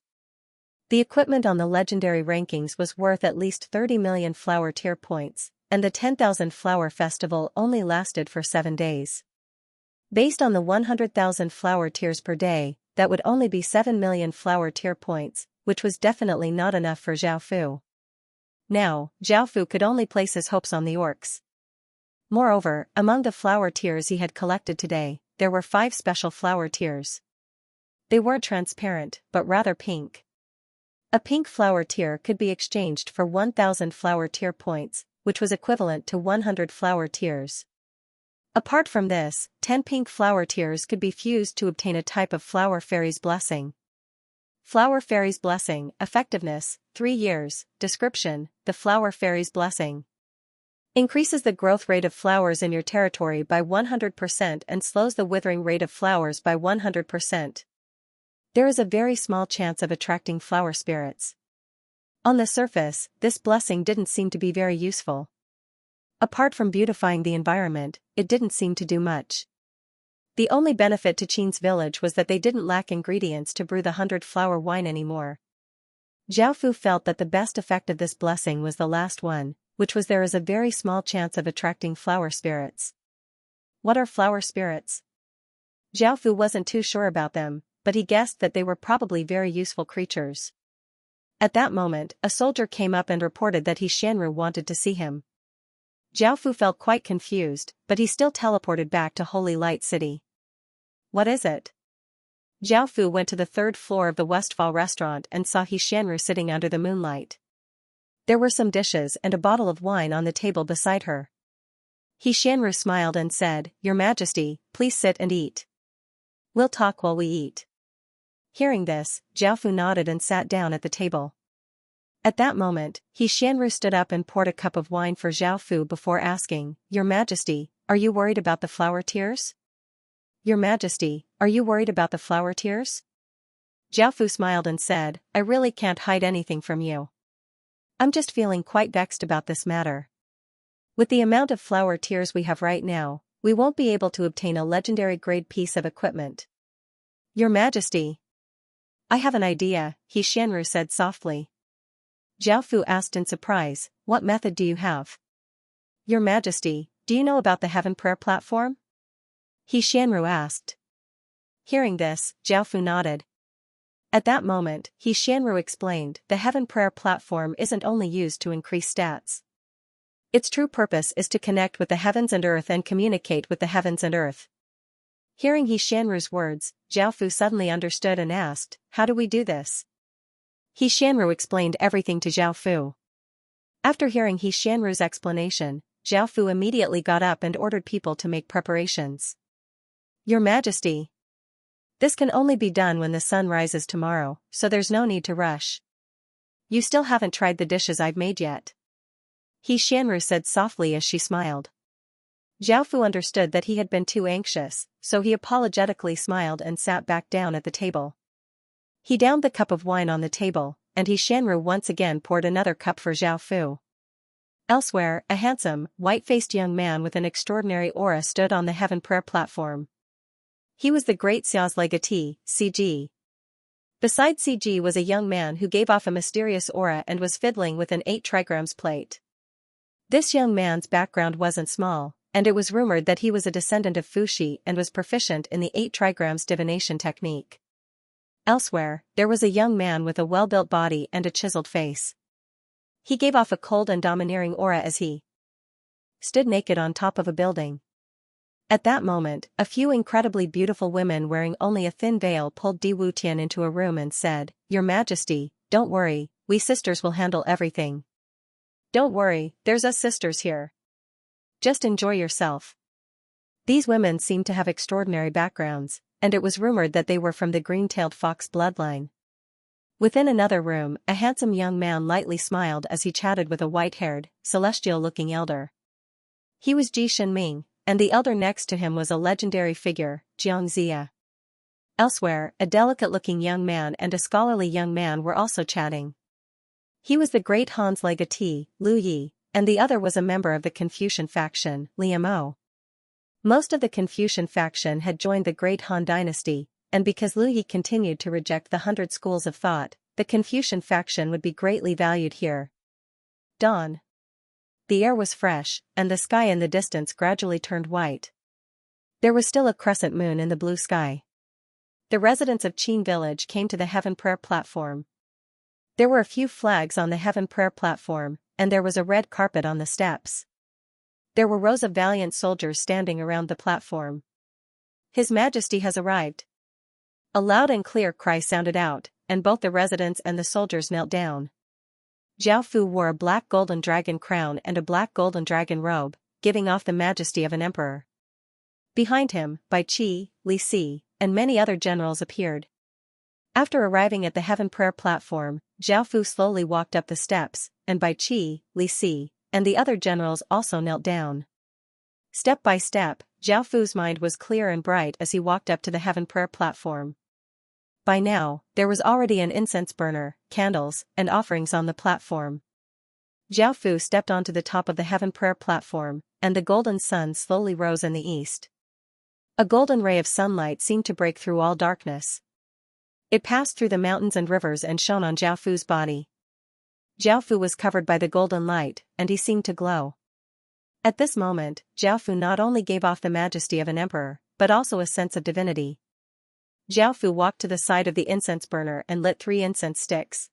The equipment on the legendary rankings was worth at least 30 million flower tier points, and the 10,000 flower festival only lasted for 7 days. Based on the 100,000 flower tiers per day, that would only be 7 million flower tier points, which was definitely not enough for Zhao Fu. Now, Zhao Fu could only place his hopes on the orcs. Moreover, among the flower tiers he had collected today, there were 5 special flower tiers. They weren't transparent, but rather pink. A pink flower tier could be exchanged for 1,000 flower tier points, which was equivalent to 100 flower tiers. Apart from this, 10 pink flower tiers could be fused to obtain a type of Flower Fairy's Blessing. Flower Fairy's Blessing, effectiveness, 3 years, description, the Flower Fairy's Blessing increases the growth rate of flowers in your territory by 100% and slows the withering rate of flowers by 100%. There is a very small chance of attracting flower spirits. On the surface, this blessing didn't seem to be very useful. Apart from beautifying the environment, it didn't seem to do much. The only benefit to Qin's village was that they didn't lack ingredients to brew the 100-flower wine anymore. Zhao Fu felt that the best effect of this blessing was the last one, which was there is a very small chance of attracting flower spirits. What are flower spirits? Zhao Fu wasn't too sure about them, but he guessed that they were probably very useful creatures. At that moment, a soldier came up and reported that Xianru wanted to see him. Zhao Fu felt quite confused, but he still teleported back to Holy Light City. What is it? Zhao Fu went to the 3rd floor of the Westfall restaurant and saw Xianru sitting under the moonlight. There were some dishes and a bottle of wine on the table beside her. Xianru smiled and said, "Your Majesty, please sit and eat. We'll talk while we eat." Hearing this, Zhao Fu nodded and sat down at the table. At that moment, Xianru stood up and poured a cup of wine for Zhao Fu before asking, "Your Majesty, are you worried about the flower tiers?" "Your Majesty, are you worried about the flower tiers?" Zhao Fu smiled and said, "I really can't hide anything from you. I'm just feeling quite vexed about this matter. With the amount of flower tiers we have right now, we won't be able to obtain a legendary grade piece of equipment." "Your Majesty, I have an idea," Xianru said softly. Zhao Fu asked in surprise, "What method do you have?" "Your Majesty, do you know about the Heaven Prayer Platform?" Xianru asked. Hearing this, Zhao Fu nodded. At that moment, Xianru explained, "The Heaven Prayer Platform isn't only used to increase stats. Its true purpose is to connect with the heavens and earth and communicate with the heavens and earth." Hearing Xianru's words, Zhao Fu suddenly understood and asked, "How do we do this?" Xianru explained everything to Zhao Fu. After hearing Xianru's explanation, Zhao Fu immediately got up and ordered people to make preparations. "Your Majesty, this can only be done when the sun rises tomorrow, so there's no need to rush. You still haven't tried the dishes I've made yet." Xianru said softly as she smiled. Zhao Fu understood that he had been too anxious, so he apologetically smiled and sat back down at the table. He downed the cup of wine on the table, and Xianru once again poured another cup for Zhao Fu. Elsewhere, a handsome, white-faced young man with an extraordinary aura stood on the Heaven Prayer Platform. He was the great Xia's legatee, CG. Beside CG was a young man who gave off a mysterious aura and was fiddling with an 8 trigrams plate. This young man's background wasn't small, and it was rumored that he was a descendant of Fuxi and was proficient in the 8 trigrams divination technique. Elsewhere, there was a young man with a well-built body and a chiseled face. He gave off a cold and domineering aura as he stood naked on top of a building. At that moment, a few incredibly beautiful women wearing only a thin veil pulled Di Wutian into a room and said, "Your Majesty, don't worry, we sisters will handle everything. Don't worry, there's us sisters here. Just enjoy yourself." These women seemed to have extraordinary backgrounds, and it was rumored that they were from the green-tailed fox bloodline. Within another room, a handsome young man lightly smiled as he chatted with a white-haired, celestial-looking elder. He was Ji Shenming, and the elder next to him was a legendary figure, Xianxia. Elsewhere, a delicate-looking young man and a scholarly young man were also chatting. He was the great Han's legatee, Lu Yi, and the other was a member of the Confucian faction, Liu. Most of the Confucian faction had joined the Great Han Dynasty, and because Liu Yi continued to reject the 100 schools of thought, the Confucian faction would be greatly valued here. Dawn. The air was fresh, and the sky in the distance gradually turned white. There was still a crescent moon in the blue sky. The residents of Qin village came to the Heaven Prayer platform. There were a few flags on the Heaven Prayer platform, and there was a red carpet on the steps. There were rows of valiant soldiers standing around the platform. His Majesty has arrived. A loud and clear cry sounded out, and both the residents and the soldiers knelt down. Zhao Fu wore a black golden dragon crown and a black golden dragon robe, giving off the majesty of an emperor. Behind him, Bai Qi, Li Si, and many other generals appeared. After arriving at the Heaven Prayer platform, Zhao Fu slowly walked up the steps, and Bai Qi, Li Si, and the other generals also knelt down. Step by step, Zhao Fu's mind was clear and bright as he walked up to the Heaven Prayer platform. By now, there was already an incense burner, candles, and offerings on the platform. Zhao Fu stepped onto the top of the Heaven Prayer platform, and the golden sun slowly rose in the east. A golden ray of sunlight seemed to break through all darkness. It passed through the mountains and rivers and shone on Zhao Fu's body. Zhao Fu was covered by the golden light, and he seemed to glow. At this moment, Zhao Fu not only gave off the majesty of an emperor, but also a sense of divinity. Zhao Fu walked to the side of the incense burner and lit 3 incense sticks.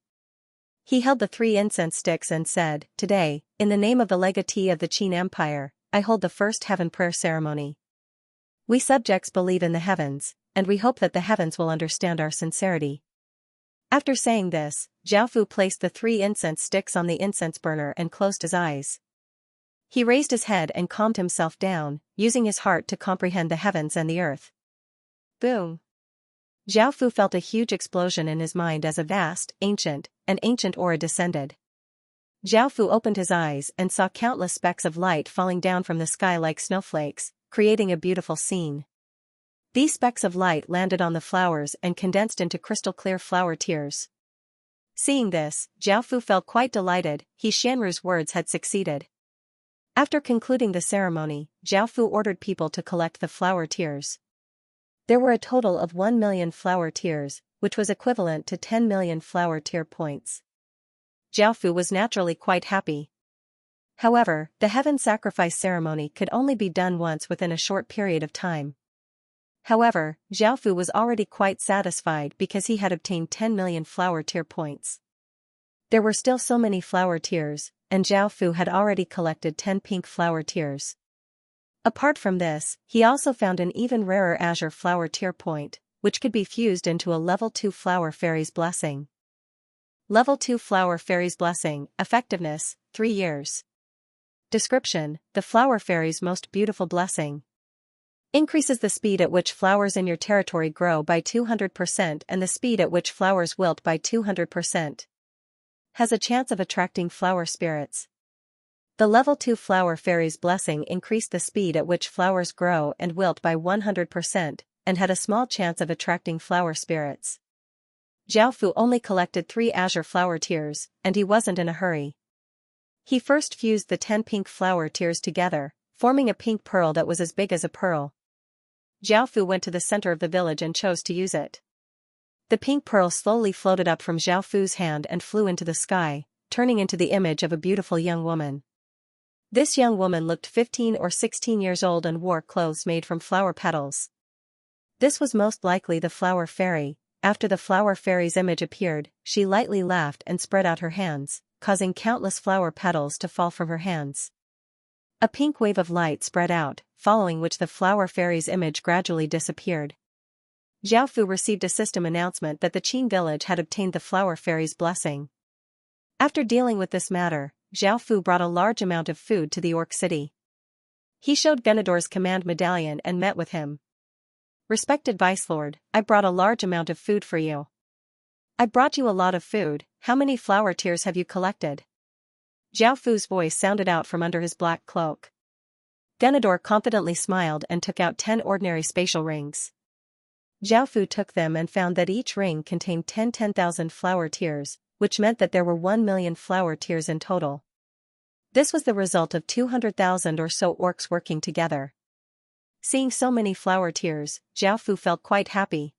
He held the 3 incense sticks and said, "Today, in the name of the legatee of the Qin Empire, I hold the first heaven prayer ceremony. We subjects believe in the heavens, and we hope that the heavens will understand our sincerity." After saying this, Zhao Fu placed the 3 incense sticks on the incense burner and closed his eyes. He raised his head and calmed himself down, using his heart to comprehend the heavens and the earth. Boom! Zhao Fu felt a huge explosion in his mind as a vast, ancient aura descended. Zhao Fu opened his eyes and saw countless specks of light falling down from the sky like snowflakes, creating a beautiful scene. These specks of light landed on the flowers and condensed into crystal-clear flower tears. Seeing this, Zhao Fu felt quite delighted. Xianru's words had succeeded. After concluding the ceremony, Zhao Fu ordered people to collect the flower tears. There were a total of 1 million flower tears, which was equivalent to 10 million flower tear points. Zhao Fu was naturally quite happy. However, the heaven sacrifice ceremony could only be done once within a short period of time. However, Zhao Fu was already quite satisfied because he had obtained 10 million flower tear points. There were still so many flower tears, and Zhao Fu had already collected 10 pink flower tears. Apart from this, he also found an even rarer azure flower tear point, which could be fused into a level 2 flower fairy's blessing. Level 2 flower fairy's blessing, effectiveness, 3 years. Description: the flower fairy's most beautiful blessing. Increases the speed at which flowers in your territory grow by 200% and the speed at which flowers wilt by 200%. Has a chance of attracting flower spirits. The level 2 flower fairy's blessing increased the speed at which flowers grow and wilt by 100%, and had a small chance of attracting flower spirits. Zhao Fu only collected 3 azure flower tears, and he wasn't in a hurry. He first fused the 10 pink flower tears together, forming a pink pearl that was as big as a pearl. Zhao Fu went to the center of the village and chose to use it. The pink pearl slowly floated up from Zhao Fu's hand and flew into the sky, turning into the image of a beautiful young woman. This young woman looked 15 or 16 years old and wore clothes made from flower petals. This was most likely the flower fairy. After the flower fairy's image appeared, she lightly laughed and spread out her hands, causing countless flower petals to fall from her hands. A pink wave of light spread out, following which the flower fairy's image gradually disappeared. Zhao Fu received a system announcement that the Qin village had obtained the flower fairy's blessing. After dealing with this matter, Zhao Fu brought a large amount of food to the Orc city. He showed Gunador's command medallion and met with him. "Respected Vicelord, I brought a large amount of food for you." "I brought you a lot of food. How many flower tears have you collected?" Zhao Fu's voice sounded out from under his black cloak. Gunador confidently smiled and took out 10 ordinary spatial rings. Zhao Fu took them and found that each ring contained 10,000 flower tears, which meant that there were 1 million flower tears in total. This was the result of 200,000 or so orcs working together. Seeing so many flower tears, Zhao Fu felt quite happy.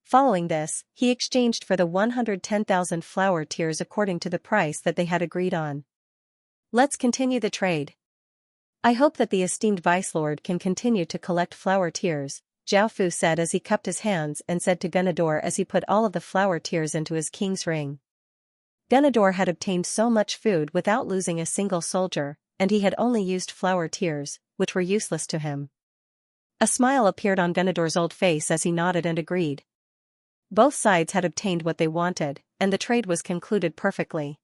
Following this, he exchanged for the 110,000 flower tears according to the price that they had agreed on. Let's continue the trade. I hope that the esteemed vicelord can continue to collect flower tears, Zhao Fu said as he cupped his hands and said to Gunador as he put all of the flower tears into his king's ring. Gunador had obtained so much food without losing a single soldier, and he had only used flower tears, which were useless to him. A smile appeared on Gunador's old face as he nodded and agreed. Both sides had obtained what they wanted, and the trade was concluded perfectly.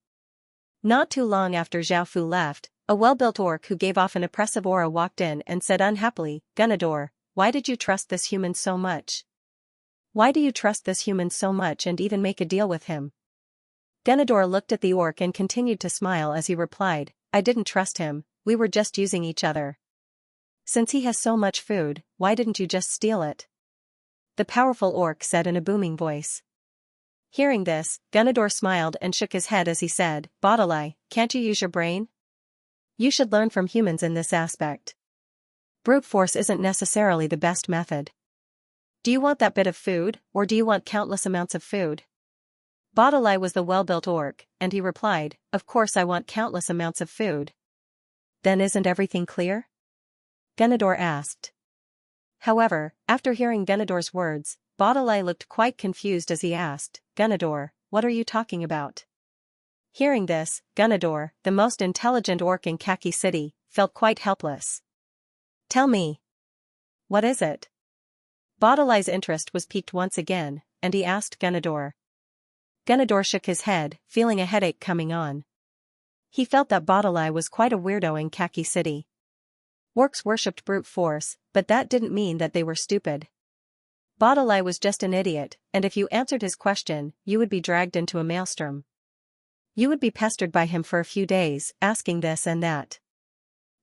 Not too long after Zhao Fu left, a well-built orc who gave off an oppressive aura walked in and said unhappily, Gunador, why did you trust this human so much? Why do you trust this human so much and even make a deal with him? Gunador looked at the orc and continued to smile as he replied, I didn't trust him, we were just using each other. Since he has so much food, why didn't you just steal it? The powerful orc said in a booming voice. Hearing this, Gunador smiled and shook his head as he said, Bodalai, can't you use your brain? You should learn from humans in this aspect. Brute force isn't necessarily the best method. Do you want that bit of food, or do you want countless amounts of food? Bodalai was the well-built orc, and he replied, Of course I want countless amounts of food. Then isn't everything clear? Gunador asked. However, after hearing Gunador's words, Bodalai looked quite confused as he asked, Gunador, what are you talking about? Hearing this, Gunador, the most intelligent orc in Khaki City, felt quite helpless. Tell me. What is it? Bodalai's interest was piqued once again, and he asked Gunador. Gunador shook his head, feeling a headache coming on. He felt that Bodalai was quite a weirdo in Khaki City. Orcs worshipped brute force, but that didn't mean that they were stupid. Bodalai was just an idiot, and if you answered his question, you would be dragged into a maelstrom. You would be pestered by him for a few days, asking this and that.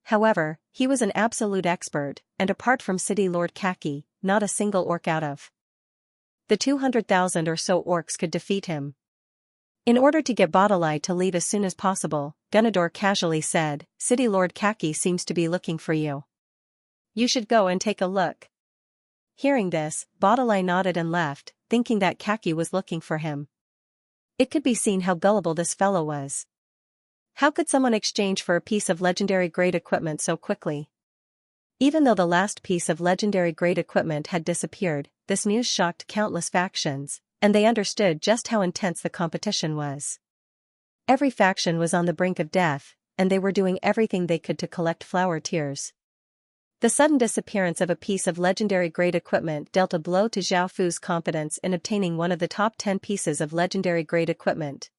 However, he was an absolute expert, and apart from City Lord Khaki, not a single orc out of the 200,000 or so orcs could defeat him. In order to get Bodalai to leave as soon as possible, Gunador casually said, City Lord Khaki seems to be looking for you. You should go and take a look. Hearing this, Bodalai nodded and left, thinking that Khaki was looking for him. It could be seen how gullible this fellow was. How could someone exchange for a piece of legendary grade equipment so quickly? Even though the last piece of legendary grade equipment had disappeared, this news shocked countless factions, and they understood just how intense the competition was. Every faction was on the brink of death, and they were doing everything they could to collect flower tears. The sudden disappearance of a piece of legendary grade equipment dealt a blow to Zhao Fu's confidence in obtaining one of the top 10 pieces of legendary grade equipment.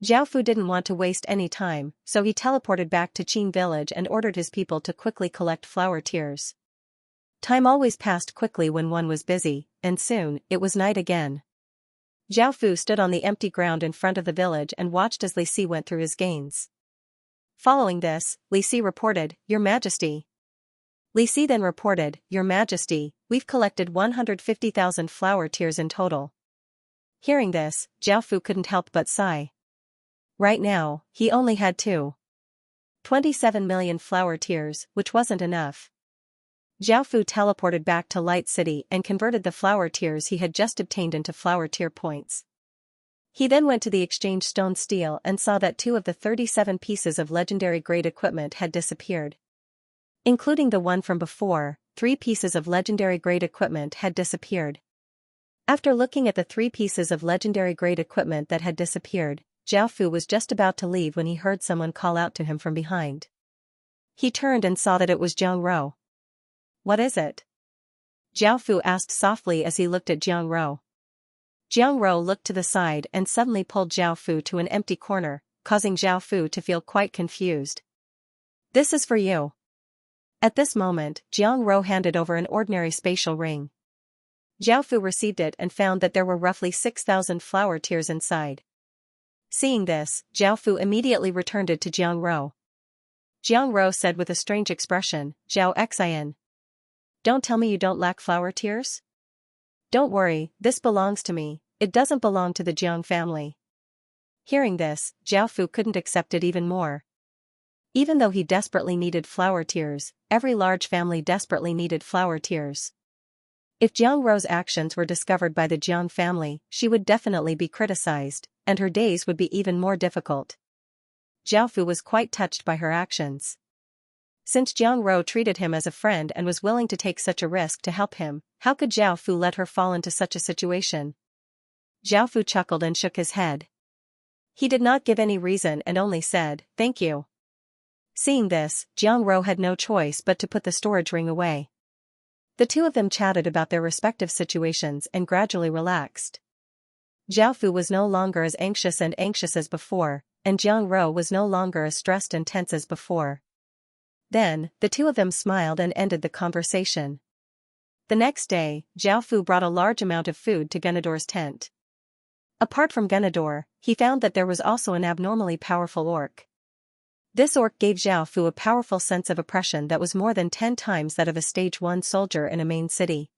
Zhao Fu didn't want to waste any time, so he teleported back to Qin village and ordered his people to quickly collect flower tears. Time always passed quickly when one was busy, and soon, it was night again. Zhao Fu stood on the empty ground in front of the village and watched as Li Si went through his gains. Following this, Li Si reported, Your Majesty. Li Si then reported, Your Majesty, we've collected 150,000 flower tears in total. Hearing this, Zhao Fu couldn't help but sigh. Right now, he only had 27 million flower tears, which wasn't enough. Zhao Fu teleported back to Light City and converted the flower tears he had just obtained into flower tear points. He then went to the exchange stone steel and saw that 2 of the 37 pieces of legendary grade equipment had disappeared. Including the one from before, 3 pieces of legendary grade equipment had disappeared. After looking at the 3 pieces of legendary grade equipment that had disappeared, Zhao Fu was just about to leave when he heard someone call out to him from behind. He turned and saw that it was Jiang Rou. What is it? Zhao Fu asked softly as he looked at Jiang Rou. Jiang Rou looked to the side and suddenly pulled Zhao Fu to an empty corner, causing Zhao Fu to feel quite confused. This is for you. At this moment, Jiang Rou handed over an ordinary spatial ring. Zhao Fu received it and found that there were roughly 6,000 flower tears inside. Seeing this, Zhao Fu immediately returned it to Jiang Rou. Jiang Rou said with a strange expression, Zhao Xian. Don't tell me you don't lack flower tears? Don't worry, this belongs to me, it doesn't belong to the Jiang family. Hearing this, Zhao Fu couldn't accept it even more. Even though he desperately needed flower tears, every large family desperately needed flower tears. If Jiang Rou's actions were discovered by the Jiang family, she would definitely be criticized, and her days would be even more difficult. Zhao Fu was quite touched by her actions. Since Jiang Rou treated him as a friend and was willing to take such a risk to help him, how could Zhao Fu let her fall into such a situation? Zhao Fu chuckled and shook his head. He did not give any reason and only said, "Thank you." Seeing this, Jiang Rou had no choice but to put the storage ring away. The two of them chatted about their respective situations and gradually relaxed. Zhao Fu was no longer as anxious as before, and Jiang Rou was no longer as stressed and tense as before. Then, the two of them smiled and ended the conversation. The next day, Zhao Fu brought a large amount of food to Ganador's tent. Apart from Ganador, he found that there was also an abnormally powerful orc. This orc gave Zhao Fu a powerful sense of oppression that was more than 10 times that of a stage 1 soldier in a main city.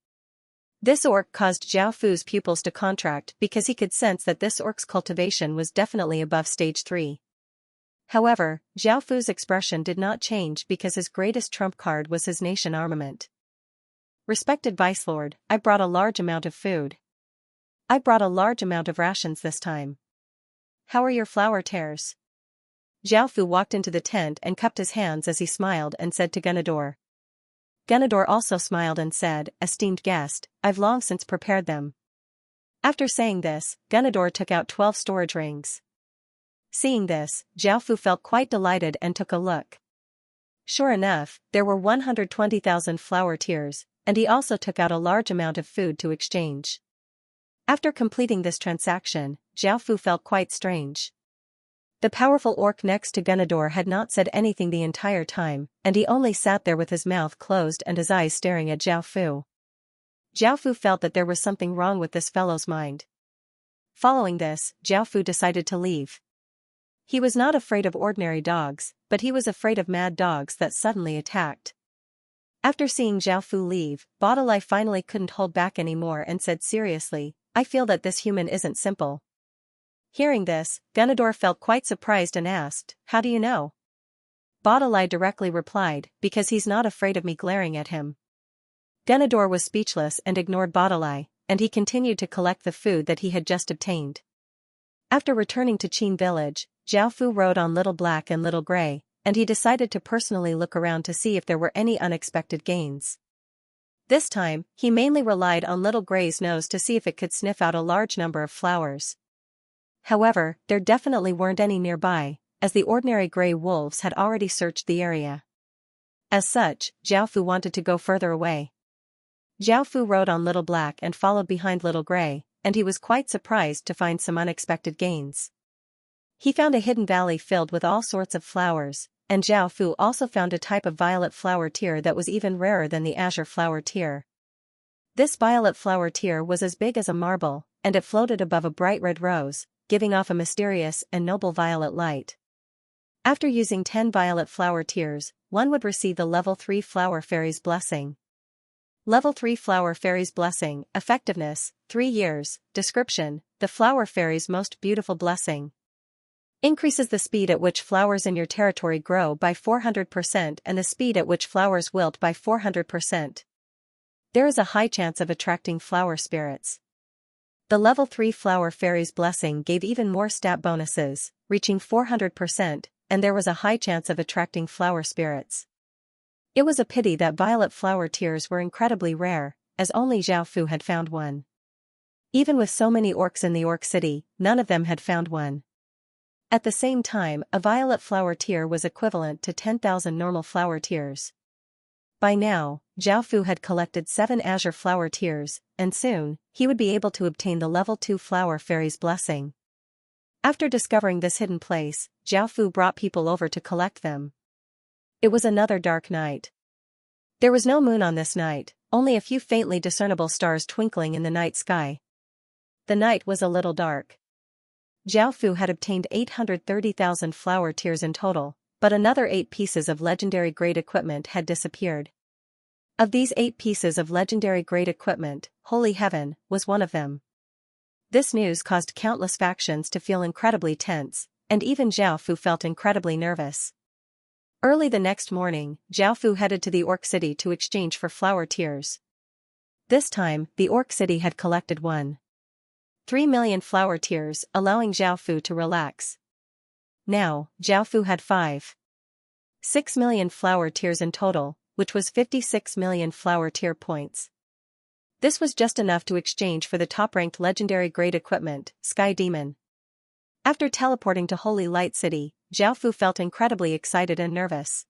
This orc caused Zhao Fu's pupils to contract because he could sense that this orc's cultivation was definitely above stage 3. However, Zhao Fu's expression did not change because his greatest trump card was his nation armament. "Respected Vicelord, I brought a large amount of food. I brought a large amount of rations this time. How are your flower tears?" Zhao Fu walked into the tent and cupped his hands as he smiled and said to Ganador. Ganador also smiled and said, "Esteemed guest, I've long since prepared them." After saying this, Ganador took out 12 storage rings. Seeing this, Zhao Fu felt quite delighted and took a look. Sure enough, there were 120,000 flower tears, and he also took out a large amount of food to exchange. After completing this transaction, Zhao Fu felt quite strange. The powerful orc next to Ganador had not said anything the entire time, and he only sat there with his mouth closed and his eyes staring at Zhao Fu. Zhao Fu felt that there was something wrong with this fellow's mind. Following this, Zhao Fu decided to leave. He was not afraid of ordinary dogs, but he was afraid of mad dogs that suddenly attacked. After seeing Zhao Fu leave, Baudelaire finally couldn't hold back anymore and said seriously, "I feel that this human isn't simple." Hearing this, Ganador felt quite surprised and asked, "How do you know?" Baudelaire directly replied, "Because he's not afraid of me glaring at him." Ganador was speechless and ignored Baudelaire, and he continued to collect the food that he had just obtained. After returning to Qin village, Zhao Fu rode on Little Black and Little Gray, and he decided to personally look around to see if there were any unexpected gains. This time, he mainly relied on Little Gray's nose to see if it could sniff out a large number of flowers. However, there definitely weren't any nearby, as the ordinary gray wolves had already searched the area. As such, Zhao Fu wanted to go further away. Zhao Fu rode on Little Black and followed behind Little Gray, and he was quite surprised to find some unexpected gains. He found a hidden valley filled with all sorts of flowers, and Zhao Fu also found a type of violet flower tear that was even rarer than the azure flower tear. This violet flower tear was as big as a marble, and it floated above a bright red rose, giving off a mysterious and noble violet light. After using 10 violet flower tears, one would receive the Level 3 Flower Fairy's Blessing. Level 3 Flower Fairy's Blessing, Effectiveness, 3 years, Description, the Flower Fairy's most beautiful blessing. Increases the speed at which flowers in your territory grow by 400% and the speed at which flowers wilt by 400%. There is a high chance of attracting flower spirits. The Level 3 Flower Fairy's Blessing gave even more stat bonuses, reaching 400%, and there was a high chance of attracting flower spirits. It was a pity that violet flower tears were incredibly rare, as only Zhao Fu had found one. Even with so many orcs in the Orc City, none of them had found one. At the same time, a violet flower tear was equivalent to 10,000 normal flower tears. By now, Zhao Fu had collected 7 azure flower tears, and soon, he would be able to obtain the Level 2 Flower Fairy's Blessing. After discovering this hidden place, Zhao Fu brought people over to collect them. It was another dark night. There was no moon on this night, only a few faintly discernible stars twinkling in the night sky. The night was a little dark. Zhao Fu had obtained 830,000 flower tears in total, but another 8 pieces of legendary grade equipment had disappeared. Of these 8 pieces of legendary grade equipment, Holy Heaven was one of them. This news caused countless factions to feel incredibly tense, and even Zhao Fu felt incredibly nervous. Early the next morning, Zhao Fu headed to the Orc City to exchange for flower tears. This time, the Orc City had collected 1.3 million flower tears, allowing Zhao Fu to relax. Now, Zhao Fu had 5.6 million flower tears in total, which was 56 million flower tear points. This was just enough to exchange for the top-ranked legendary grade equipment, Sky Demon. After teleporting to Holy Light City, Zhao Fu felt incredibly excited and nervous.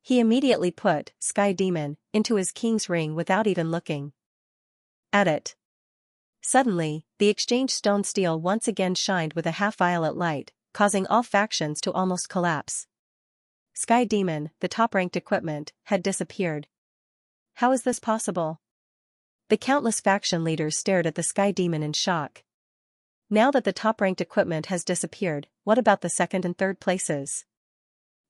He immediately put Sky Demon into his king's ring without even looking at it. Suddenly, the exchange stone steel once again shined with a half-violet light, causing all factions to almost collapse. Sky Demon, the top-ranked equipment, had disappeared. How is this possible? The countless faction leaders stared at the Sky Demon in shock. Now that the top-ranked equipment has disappeared, what about the second and third places?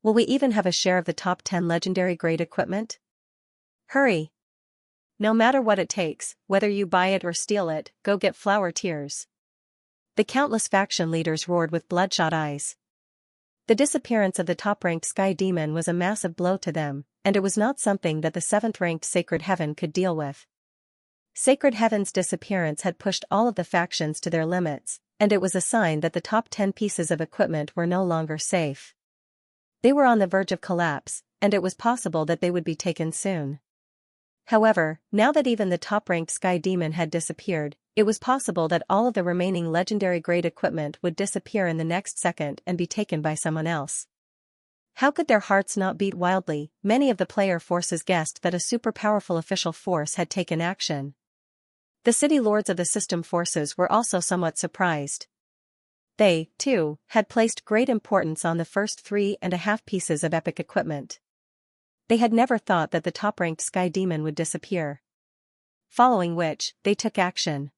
Will we even have a share of the top 10 legendary grade equipment? Hurry! No matter what it takes, whether you buy it or steal it, go get flower tears. The countless faction leaders roared with bloodshot eyes. The disappearance of the top-ranked Sky Demon was a massive blow to them, and it was not something that the 7th-ranked Sacred Heaven could deal with. Sacred Heaven's disappearance had pushed all of the factions to their limits, and it was a sign that the top 10 pieces of equipment were no longer safe. They were on the verge of collapse, and it was possible that they would be taken soon. However, now that even the top-ranked Sky Demon had disappeared, it was possible that all of the remaining legendary grade equipment would disappear in the next second and be taken by someone else. How could their hearts not beat wildly? Many of the player forces guessed that a super powerful official force had taken action. The city lords of the system forces were also somewhat surprised. They, too, had placed great importance on the first 3.5 pieces of epic equipment. They had never thought that the top-ranked Sky Demon would disappear. Following which, they took action.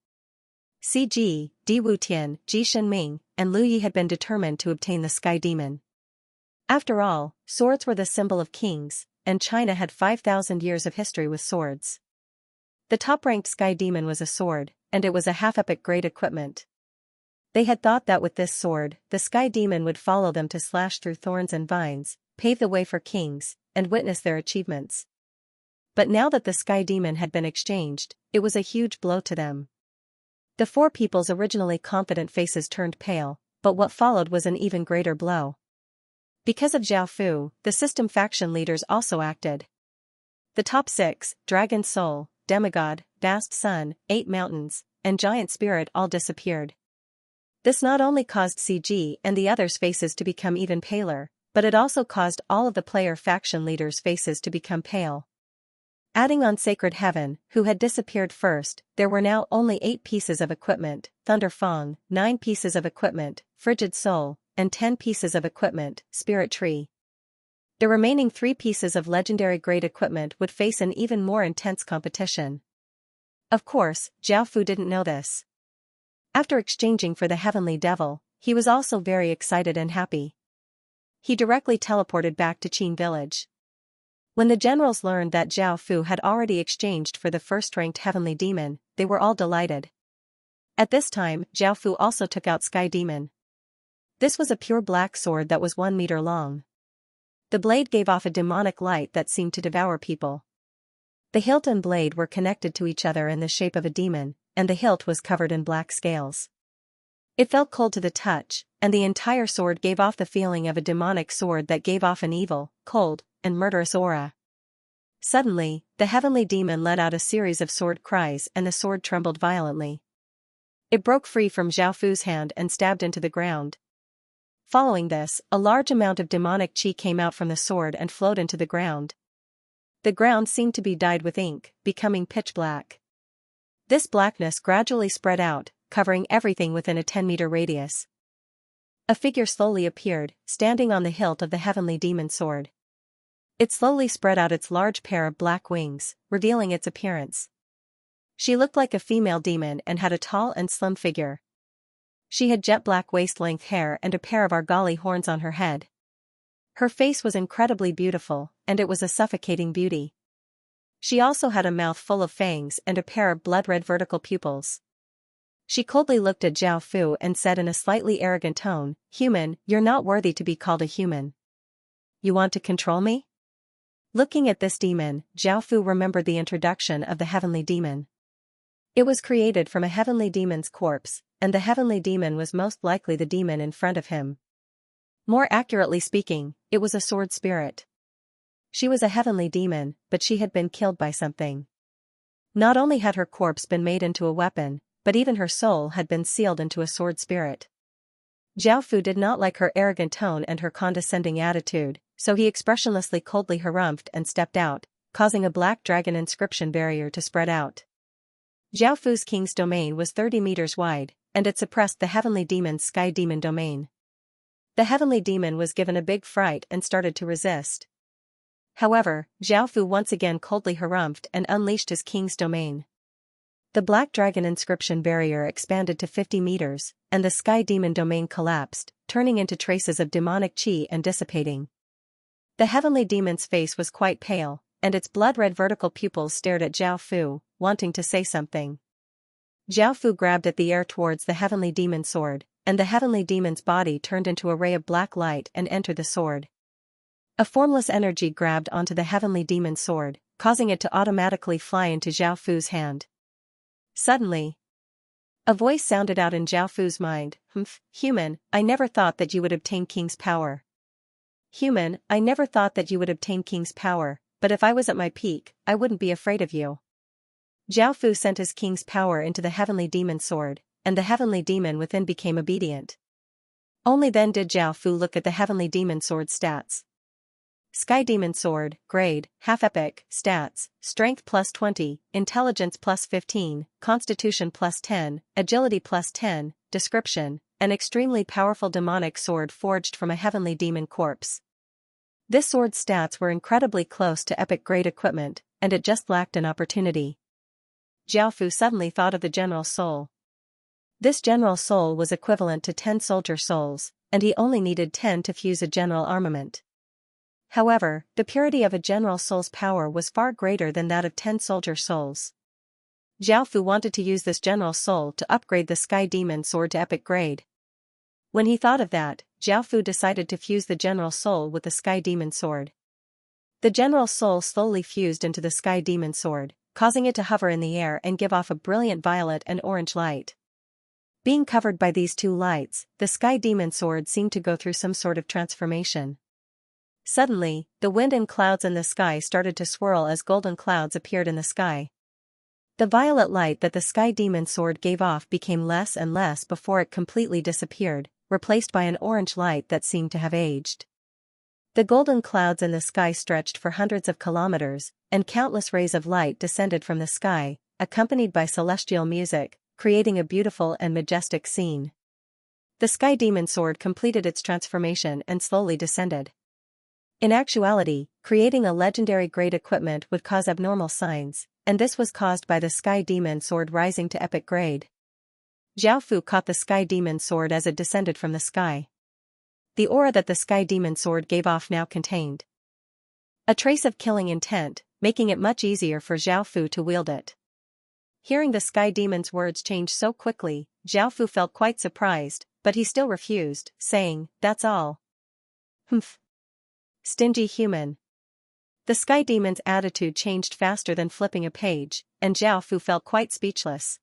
CG, Di Wutian, Ji Shenming, and Lu Yi had been determined to obtain the Sky Demon. After all, swords were the symbol of kings, and China had 5,000 years of history with swords. The top-ranked Sky Demon was a sword, and it was a half-epic grade equipment. They had thought that with this sword, the Sky Demon would follow them to slash through thorns and vines, pave the way for kings, and witness their achievements. But now that the Sky Demon had been exchanged, it was a huge blow to them. The four people's originally confident faces turned pale, but what followed was an even greater blow. Because of Zhao Fu, the system faction leaders also acted. The top 6, Dragon Soul, Demigod, Vast Sun, 8 Mountains, and Giant Spirit all disappeared. This not only caused CG and the others' faces to become even paler, but it also caused all of the player faction leaders' faces to become pale. Adding on Sacred Heaven, who had disappeared first, there were now only 8 pieces of equipment, Thunder Fong, 9 pieces of equipment, Frigid Soul, and 10 pieces of equipment, Spirit Tree. The remaining 3 pieces of legendary grade equipment would face an even more intense competition. Of course, Zhao Fu didn't know this. After exchanging for the Heavenly Devil, he was also very excited and happy. He directly teleported back to Qin Village. When the generals learned that Zhao Fu had already exchanged for the first-ranked Heavenly Demon, they were all delighted. At this time, Zhao Fu also took out Sky Demon. This was a pure black sword that was 1 meter long. The blade gave off a demonic light that seemed to devour people. The hilt and blade were connected to each other in the shape of a demon, and the hilt was covered in black scales. It felt cold to the touch, and the entire sword gave off the feeling of a demonic sword that gave off an evil, cold, and murderous aura. Suddenly, the Heavenly Demon let out a series of sword cries and the sword trembled violently. It broke free from Zhao Fu's hand and stabbed into the ground. Following this, a large amount of demonic qi came out from the sword and flowed into the ground. The ground seemed to be dyed with ink, becoming pitch black. This blackness gradually spread out, covering everything within a 10-meter radius. A figure slowly appeared, standing on the hilt of the Heavenly Demon sword. It slowly spread out its large pair of black wings, revealing its appearance. She looked like a female demon and had a tall and slim figure. She had jet black waist-length hair and a pair of argali horns on her head. Her face was incredibly beautiful, and it was a suffocating beauty. She also had a mouth full of fangs and a pair of blood-red vertical pupils. She coldly looked at Zhao Fu and said in a slightly arrogant tone, "Human, you're not worthy to be called a human." You want to control me? Looking at this demon, Zhao Fu remembered the introduction of the heavenly demon. It was created from a heavenly demon's corpse, and the heavenly demon was most likely the demon in front of him. More accurately speaking, it was a sword spirit. She was a heavenly demon, but she had been killed by something. Not only had her corpse been made into a weapon, but even her soul had been sealed into a sword spirit. Zhao Fu did not like her arrogant tone and her condescending attitude, so he expressionlessly coldly harumphed and stepped out, causing a black dragon inscription barrier to spread out. Zhao Fu's king's domain was 30 meters wide, and it suppressed the heavenly demon's sky demon domain. The heavenly demon was given a big fright and started to resist. However, Zhao Fu once again coldly harumphed and unleashed his king's domain. The black dragon inscription barrier expanded to 50 meters, and the sky demon domain collapsed, turning into traces of demonic qi and dissipating. The heavenly demon's face was quite pale, and its blood-red vertical pupils stared at Zhao Fu, wanting to say something. Zhao Fu grabbed at the air towards the heavenly demon's sword, and the heavenly demon's body turned into a ray of black light and entered the sword. A formless energy grabbed onto the heavenly demon's sword, causing it to automatically fly into Zhao Fu's hand. Suddenly, a voice sounded out in Zhao Fu's mind, "Human, I never thought that you would obtain king's power. Human, I never thought that you would obtain king's power, but if I was at my peak, I wouldn't be afraid of you." Zhao Fu sent his king's power into the heavenly demon's sword, and the heavenly demon within became obedient. Only then did Zhao Fu look at the heavenly demon sword's stats. Sky Demon Sword, Grade, Half Epic, Stats, Strength plus 20, Intelligence plus 15, Constitution plus 10, Agility plus 10, Description, an extremely powerful demonic sword forged from a heavenly demon corpse. This sword's stats were incredibly close to epic grade equipment, and it just lacked an opportunity. Zhao Fu suddenly thought of the general's soul. This general's soul was equivalent to 10 soldier souls, and he only needed 10 to fuse a general armament. However, the purity of a general soul's power was far greater than that of 10 soldier souls. Zhao Fu wanted to use this general soul to upgrade the Sky Demon Sword to epic grade. When he thought of that, Zhao Fu decided to fuse the general soul with the Sky Demon Sword. The general soul slowly fused into the Sky Demon Sword, causing it to hover in the air and give off a brilliant violet and orange light. Being covered by these two lights, the Sky Demon Sword seemed to go through some sort of transformation. Suddenly, the wind and clouds in the sky started to swirl as golden clouds appeared in the sky. The violet light that the Sky Demon Sword gave off became less and less before it completely disappeared, replaced by an orange light that seemed to have aged. The golden clouds in the sky stretched for hundreds of kilometers, and countless rays of light descended from the sky, accompanied by celestial music, creating a beautiful and majestic scene. The Sky Demon Sword completed its transformation and slowly descended. In actuality, creating a legendary grade equipment would cause abnormal signs, and this was caused by the Sky Demon Sword rising to epic grade. Zhao Fu caught the Sky Demon Sword as it descended from the sky. The aura that the Sky Demon Sword gave off now contained a trace of killing intent, making it much easier for Zhao Fu to wield it. Hearing the Sky Demon's words change so quickly, Zhao Fu felt quite surprised, but he still refused, saying, "That's all." "Humph. Stingy human." The Sky Demon's attitude changed faster than flipping a page, and Zhao Fu felt quite speechless.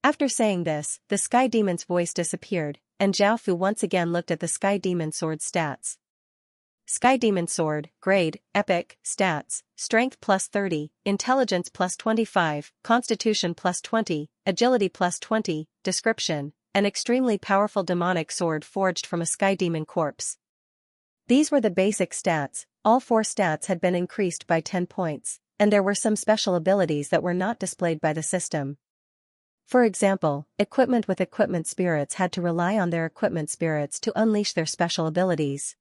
After saying this, the Sky Demon's voice disappeared, and Zhao Fu once again looked at the Sky Demon Sword's stats. Sky Demon Sword, Grade, Epic, Stats, Strength plus 30, Intelligence plus 25, Constitution plus 20, Agility plus 20, Description, an extremely powerful demonic sword forged from a Sky Demon corpse. These were the basic stats. All 4 stats had been increased by 10 points, and there were some special abilities that were not displayed by the system. For example, equipment with equipment spirits had to rely on their equipment spirits to unleash their special abilities.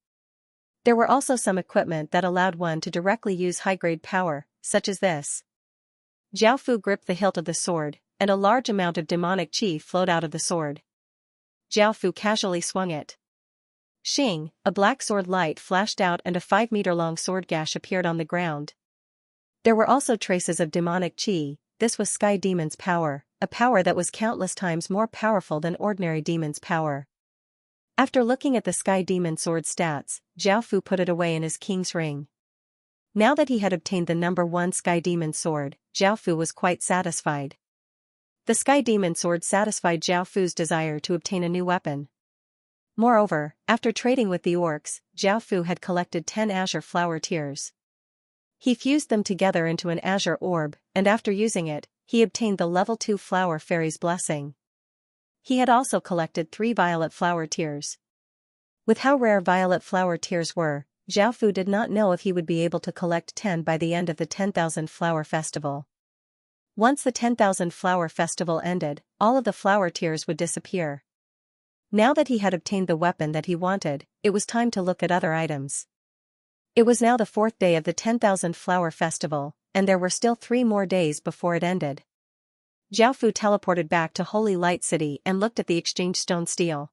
There were also some equipment that allowed one to directly use high-grade power, such as this. Zhao Fu gripped the hilt of the sword, and a large amount of demonic qi flowed out of the sword. Zhao Fu casually swung it. Shing, a black sword light flashed out and a 5-meter-long sword gash appeared on the ground. There were also traces of demonic qi. This was Sky Demon's power, a power that was countless times more powerful than ordinary demon's power. After looking at the Sky Demon Sword stats, Zhao Fu put it away in his king's ring. Now that he had obtained the number 1 Sky Demon Sword, Zhao Fu was quite satisfied. The Sky Demon Sword satisfied Zhao Fu's desire to obtain a new weapon. Moreover, after trading with the orcs, Zhao Fu had collected 10 azure flower tears. He fused them together into an azure orb, and after using it, he obtained the level 2 Flower Fairy's blessing. He had also collected 3 violet flower tears. With how rare violet flower tears were, Zhao Fu did not know if he would be able to collect 10 by the end of the 10,000 Flower Festival. Once the 10,000 Flower Festival ended, all of the flower tears would disappear. Now that he had obtained the weapon that he wanted, it was time to look at other items. It was now the 4th day of the 10,000 Flower Festival, and there were still 3 more days before it ended. Zhao Fu teleported back to Holy Light City and looked at the exchange stone steel.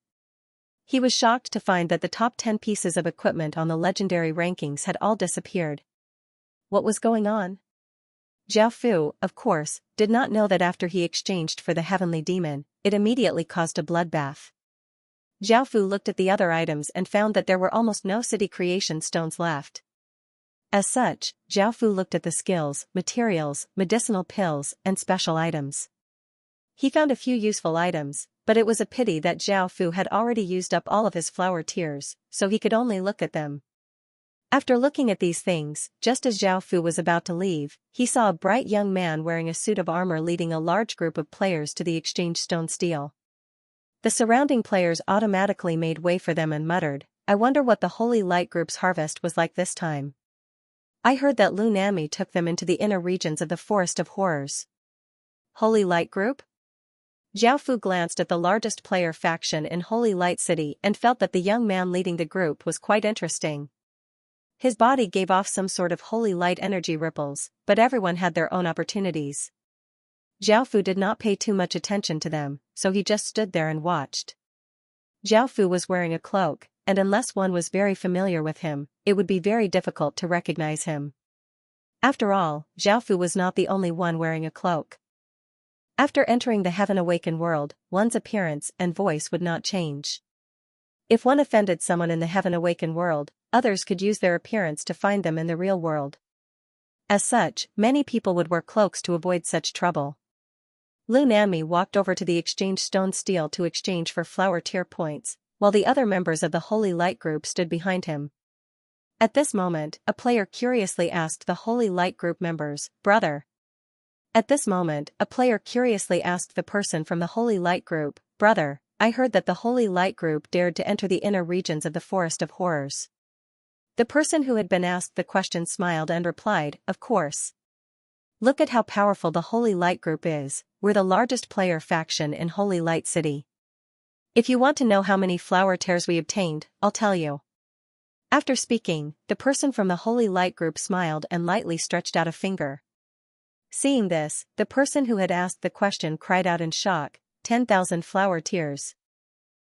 He was shocked to find that the top 10 pieces of equipment on the legendary rankings had all disappeared. What was going on? Zhao Fu, of course, did not know that after he exchanged for the heavenly demon, it immediately caused a bloodbath. Zhao Fu looked at the other items and found that there were almost no city creation stones left. As such, Zhao Fu looked at the skills, materials, medicinal pills, and special items. He found a few useful items, but it was a pity that Zhao Fu had already used up all of his flower tears, so he could only look at them. After looking at these things, just as Zhao Fu was about to leave, he saw a bright young man wearing a suit of armor leading a large group of players to the exchange stone steel. The surrounding players automatically made way for them and muttered, "I wonder what the Holy Light Group's harvest was like this time. I heard that Lu Nami took them into the inner regions of the Forest of Horrors." Holy Light Group? Zhao Fu glanced at the largest player faction in Holy Light City and felt that the young man leading the group was quite interesting. His body gave off some sort of holy light energy ripples, but everyone had their own opportunities. Zhao Fu did not pay too much attention to them, so he just stood there and watched. Zhao Fu was wearing a cloak, and unless one was very familiar with him, it would be very difficult to recognize him. After all, Zhao Fu was not the only one wearing a cloak. After entering the Heaven Awakened world, one's appearance and voice would not change. If one offended someone in the Heaven Awakened world, others could use their appearance to find them in the real world. As such, many people would wear cloaks to avoid such trouble. Lu Nami walked over to the exchange stone steel to exchange for flower tier points, while the other members of the Holy Light Group stood behind him. At this moment, a player curiously asked the Holy Light Group members, "Brother?" At this moment, a player curiously asked the person from the Holy Light Group, "Brother, I heard that the Holy Light Group dared to enter the inner regions of the Forest of Horrors." The person who had been asked the question smiled and replied, "Of course. Look at how powerful the Holy Light Group is, we're the largest player faction in Holy Light City. If you want to know how many flower tears we obtained, I'll tell you." After speaking, the person from the Holy Light Group smiled and lightly stretched out a finger. Seeing this, the person who had asked the question cried out in shock, 10,000 flower tears.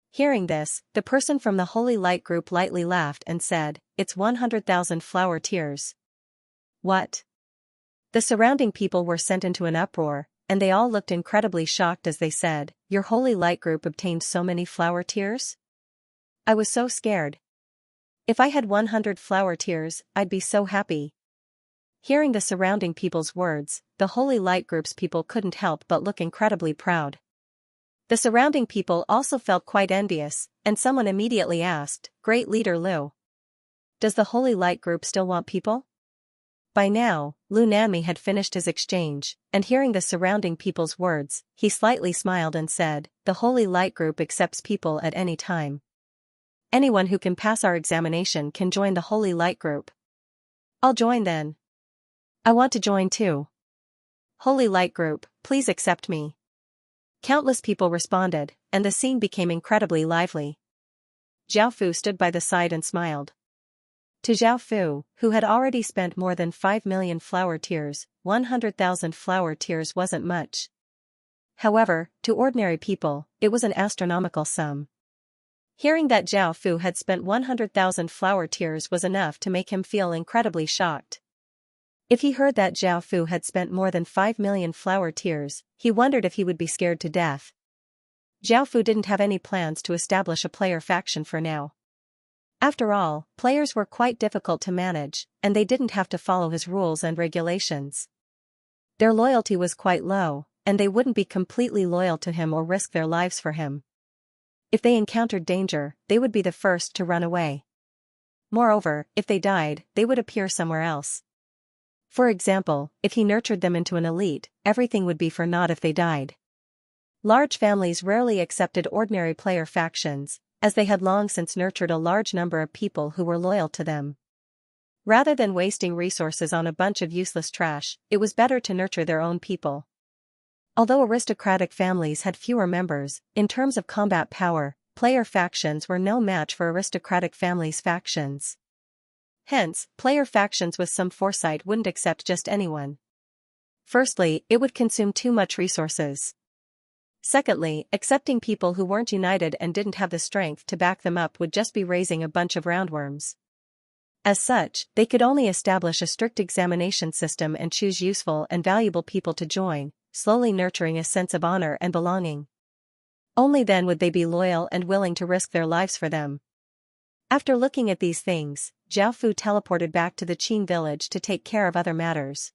Hearing this, the person from the Holy Light Group lightly laughed and said, "It's 100,000 flower tears." What? The surrounding people were sent into an uproar, and they all looked incredibly shocked as they said, "Your Holy Light Group obtained so many flower tears? I was so scared. If I had 100 flower tears, I'd be so happy." Hearing the surrounding people's words, the Holy Light Group's people couldn't help but look incredibly proud. The surrounding people also felt quite envious, and someone immediately asked, "Great Leader Lu, does the Holy Light Group still want people?" By now, Lu Nami had finished his exchange, and hearing the surrounding people's words, he slightly smiled and said, "The Holy Light Group accepts people at any time. Anyone who can pass our examination can join the Holy Light Group." "I'll join then. I want to join too. Holy Light Group, please accept me." Countless people responded, and the scene became incredibly lively. Zhao Fu stood by the side and smiled. To Zhao Fu, who had already spent more than 5 million flower tears, 100,000 flower tears wasn't much. However, to ordinary people, it was an astronomical sum. Hearing that Zhao Fu had spent 100,000 flower tears was enough to make him feel incredibly shocked. If he heard that Zhao Fu had spent more than 5 million flower tears, he wondered if he would be scared to death. Zhao Fu didn't have any plans to establish a player faction for now. After all, players were quite difficult to manage, and they didn't have to follow his rules and regulations. Their loyalty was quite low, and they wouldn't be completely loyal to him or risk their lives for him. If they encountered danger, they would be the first to run away. Moreover, if they died, they would appear somewhere else. For example, if he nurtured them into an elite, everything would be for naught if they died. Large families rarely accepted ordinary player factions, as they had long since nurtured a large number of people who were loyal to them. Rather than wasting resources on a bunch of useless trash, it was better to nurture their own people. Although aristocratic families had fewer members, in terms of combat power, player factions were no match for aristocratic families' factions. Hence, player factions with some foresight wouldn't accept just anyone. Firstly, it would consume too much resources. Secondly, accepting people who weren't united and didn't have the strength to back them up would just be raising a bunch of roundworms. As such, they could only establish a strict examination system and choose useful and valuable people to join, slowly nurturing a sense of honor and belonging. Only then would they be loyal and willing to risk their lives for them. After looking at these things, Zhao Fu teleported back to the Qin village to take care of other matters.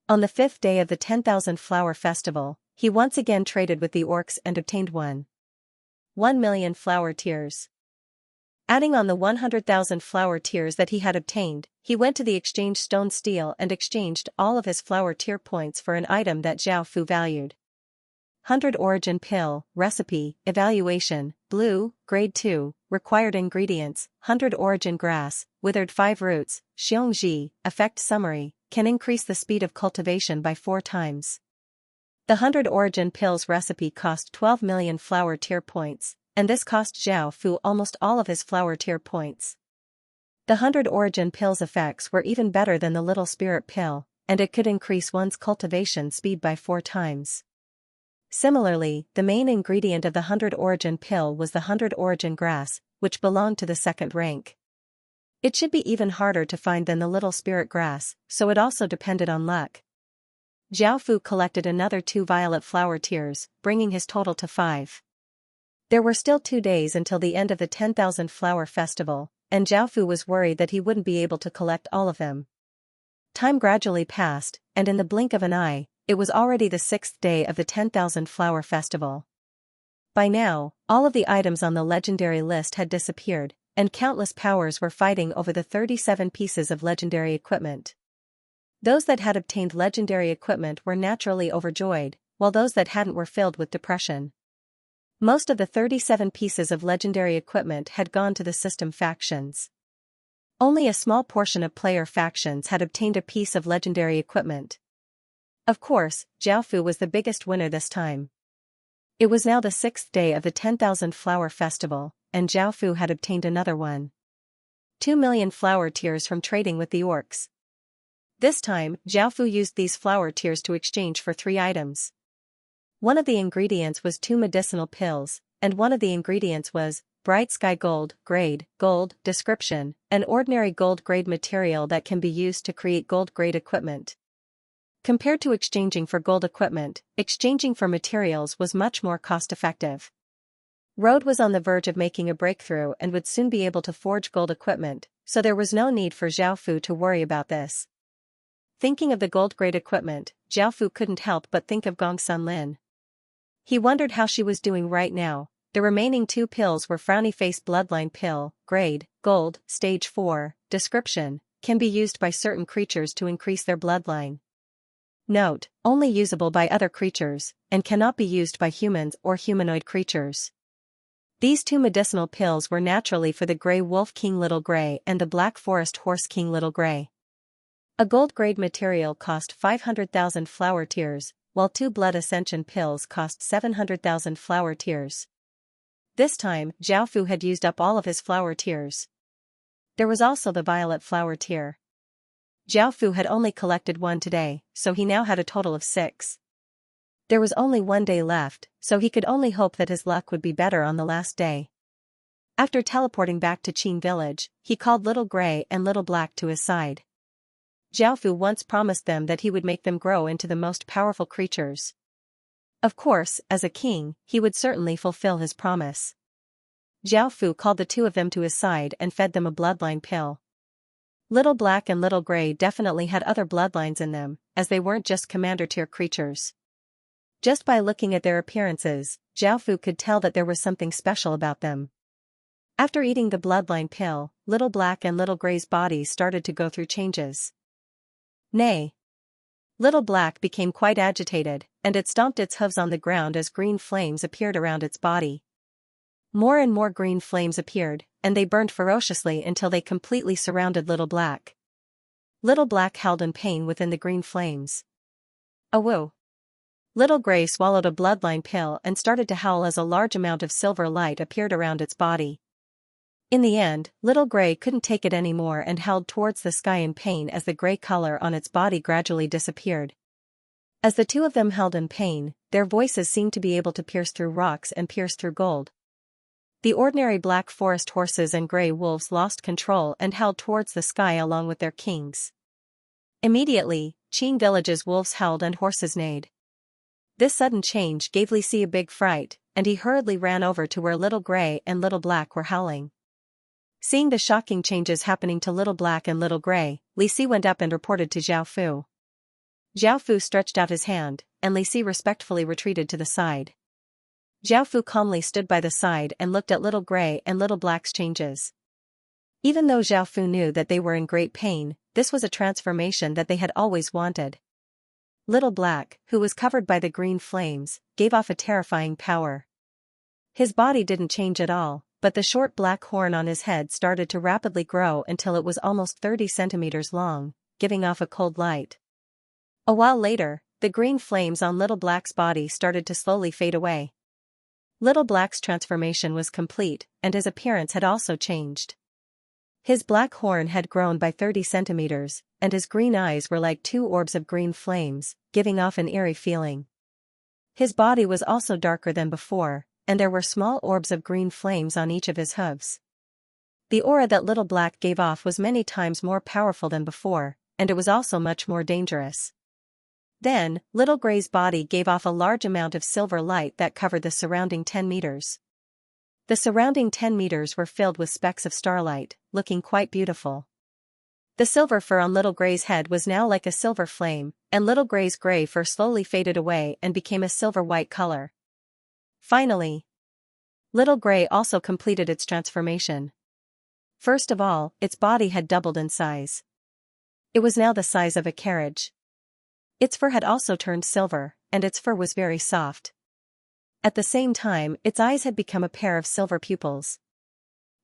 On the 5th day of the 10,000 Flower Festival, he once again traded with the orcs and obtained 1,000,000 flower tears. Adding on the 100,000 flower tears that he had obtained, he went to the exchange stone steel and exchanged all of his flower tear points for an item that Zhao Fu valued. 100 Origin Pill, Recipe, Evaluation, Blue, Grade 2, Required Ingredients, 100 Origin Grass, Withered 5 Roots, Xianxia, Effect Summary, can increase the speed of cultivation by 4 times. The 100 Origin Pills recipe cost 12 million flower tear points, and this cost Zhao Fu almost all of his flower tear points. The 100 Origin Pills effects were even better than the Little Spirit Pill, and it could increase one's cultivation speed by 4 times. Similarly, the main ingredient of the 100 Origin Pill was the 100 Origin Grass, which belonged to the 2nd rank. It should be even harder to find than the Little Spirit Grass, so it also depended on luck. Zhao Fu collected another 2 violet flower tears, bringing his total to 5. There were still 2 days until the end of the 10,000 Flower Festival, and Zhao Fu was worried that he wouldn't be able to collect all of them. Time gradually passed, and in the blink of an eye, it was already the 6th day of the 10,000 Flower Festival. By now, all of the items on the legendary list had disappeared, and countless powers were fighting over the 37 pieces of legendary equipment. Those that had obtained legendary equipment were naturally overjoyed, while those that hadn't were filled with depression. Most of the 37 pieces of legendary equipment had gone to the system factions. Only a small portion of player factions had obtained a piece of legendary equipment. Of course, Zhao Fu was the biggest winner this time. It was now the 6th day of the 10,000 Flower Festival, and Zhao Fu had obtained another 1.2 million flower tears from trading with the orcs. This time, Zhao Fu used these flower tears to exchange for 3 items. One of the ingredients was 2 medicinal pills, and one of the ingredients was Bright Sky Gold, Grade, Gold, Description, an ordinary gold grade material that can be used to create gold grade equipment. Compared to exchanging for gold equipment, exchanging for materials was much more cost-effective. Road was on the verge of making a breakthrough and would soon be able to forge gold equipment, so there was no need for Zhao Fu to worry about this. Thinking of the gold-grade equipment, Zhao Fu couldn't help but think of Gong Sun Lin. He wondered how she was doing right now. The remaining 2 pills were Frowny Face Bloodline Pill, Grade, Gold, Stage 4, Description, can be used by certain creatures to increase their bloodline. Note, only usable by other creatures, and cannot be used by humans or humanoid creatures. These 2 medicinal pills were naturally for the Grey Wolf King Little Grey and the Black Forest Horse King Little Grey. A gold-grade material cost 500,000 flower tears, while 2 Blood Ascension pills cost 700,000 flower tears. This time, Zhao Fu had used up all of his flower tears. There was also the violet flower tear. Zhao Fu had only collected 1 today, so he now had a total of 6. There was only 1 day left, so he could only hope that his luck would be better on the last day. After teleporting back to Qin village, he called Little Grey and Little Black to his side. Zhao Fu once promised them that he would make them grow into the most powerful creatures. Of course, as a king, he would certainly fulfill his promise. Zhao Fu called the two of them to his side and fed them a bloodline pill. Little Black and Little Gray definitely had other bloodlines in them, as they weren't just commander-tier creatures. Just by looking at their appearances, Zhao Fu could tell that there was something special about them. After eating the bloodline pill, Little Black and Little Gray's bodies started to go through changes. Nay. Little Black became quite agitated, and it stomped its hooves on the ground as green flames appeared around its body. More and more green flames appeared, and they burned ferociously until they completely surrounded Little Black. Little Black howled in pain within the green flames. Awoo! Little Gray swallowed a bloodline pill and started to howl as a large amount of silver light appeared around its body. In the end, Little Gray couldn't take it anymore and howled towards the sky in pain as the gray color on its body gradually disappeared. As the two of them howled in pain, their voices seemed to be able to pierce through rocks and pierce through gold. The ordinary black forest horses and gray wolves lost control and howled towards the sky along with their kings. Immediately, Qin village's wolves howled and horses neighed. This sudden change gave Li Si a big fright, and he hurriedly ran over to where Little Gray and Little Black were howling. Seeing the shocking changes happening to Little Black and Little Gray, Li Si went up and reported to Zhao Fu. Zhao Fu stretched out his hand, and Li Si respectfully retreated to the side. Zhao Fu calmly stood by the side and looked at Little Gray and Little Black's changes. Even though Zhao Fu knew that they were in great pain, this was a transformation that they had always wanted. Little Black, who was covered by the green flames, gave off a terrifying power. His body didn't change at all, but the short black horn on his head started to rapidly grow until it was almost 30 centimeters long, giving off a cold light. A while later, the green flames on Little Black's body started to slowly fade away. Little Black's transformation was complete, and his appearance had also changed. His black horn had grown by 30 centimeters, and his green eyes were like two orbs of green flames, giving off an eerie feeling. His body was also darker than before, and there were small orbs of green flames on each of his hooves. The aura that Little Black gave off was many times more powerful than before, and it was also much more dangerous. Then, Little Gray's body gave off a large amount of silver light that covered the surrounding 10 meters. The surrounding 10 meters were filled with specks of starlight, looking quite beautiful. The silver fur on Little Gray's head was now like a silver flame, and Little Gray's gray fur slowly faded away and became a silver-white color. Finally, Little Gray also completed its transformation. First of all, its body had doubled in size. It was now the size of a carriage. Its fur had also turned silver, and its fur was very soft. At the same time, its eyes had become a pair of silver pupils.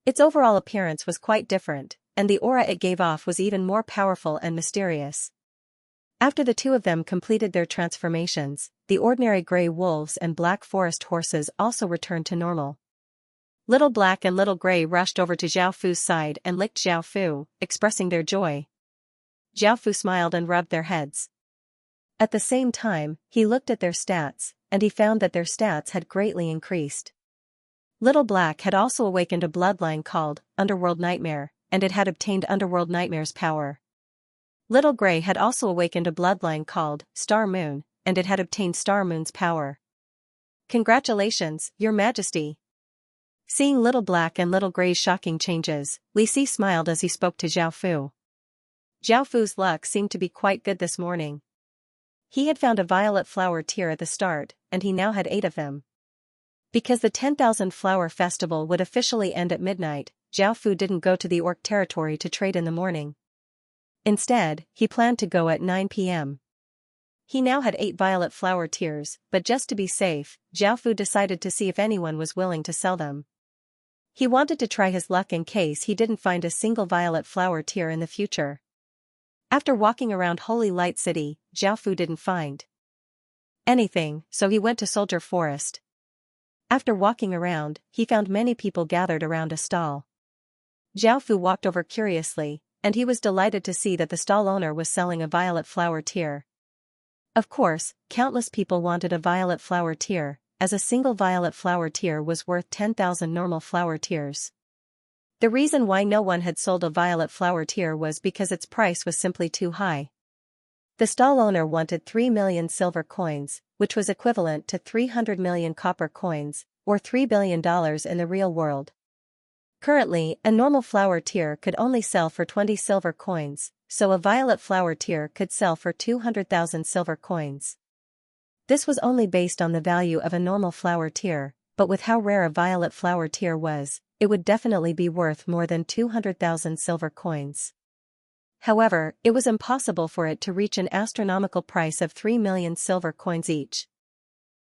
Its overall appearance was quite different, and the aura it gave off was even more powerful and mysterious. After the two of them completed their transformations, the ordinary gray wolves and black forest horses also returned to normal. Little Black and Little Gray rushed over to Zhao Fu's side and licked Zhao Fu, expressing their joy. Zhao Fu smiled and rubbed their heads. At the same time, he looked at their stats, and he found that their stats had greatly increased. Little Black had also awakened a bloodline called Underworld Nightmare, and it had obtained Underworld Nightmare's power. Little Gray had also awakened a bloodline called Star Moon, and it had obtained Star Moon's power. Congratulations, Your Majesty! Seeing Little Black and Little Gray's shocking changes, Li Si smiled as he spoke to Zhao Fu. Zhao Fu's luck seemed to be quite good this morning. He had found a violet flower tear at the start, and he now had 8 of them. Because the 10,000 flower festival would officially end at midnight, Zhao Fu didn't go to the orc territory to trade in the morning. Instead, he planned to go at 9 p.m. He now had 8 violet flower tears, but just to be safe, Zhao Fu decided to see if anyone was willing to sell them. He wanted to try his luck in case he didn't find a single violet flower tear in the future. After walking around Holy Light City, Zhao Fu didn't find anything, so he went to Soldier Forest. After walking around, he found many people gathered around a stall. Zhao Fu walked over curiously, and he was delighted to see that the stall owner was selling a violet flower tear. Of course, countless people wanted a violet flower tear, as a single violet flower tear was worth 10,000 normal flower tears. The reason why no one had sold a violet flower tear was because its price was simply too high. The stall owner wanted 3 million silver coins, which was equivalent to 300 million copper coins, or $3 billion in the real world. Currently, a normal flower tier could only sell for 20 silver coins, so a violet flower tier could sell for 200,000 silver coins. This was only based on the value of a normal flower tier, but with how rare a violet flower tier was, it would definitely be worth more than 200,000 silver coins. However, it was impossible for it to reach an astronomical price of 3 million silver coins each.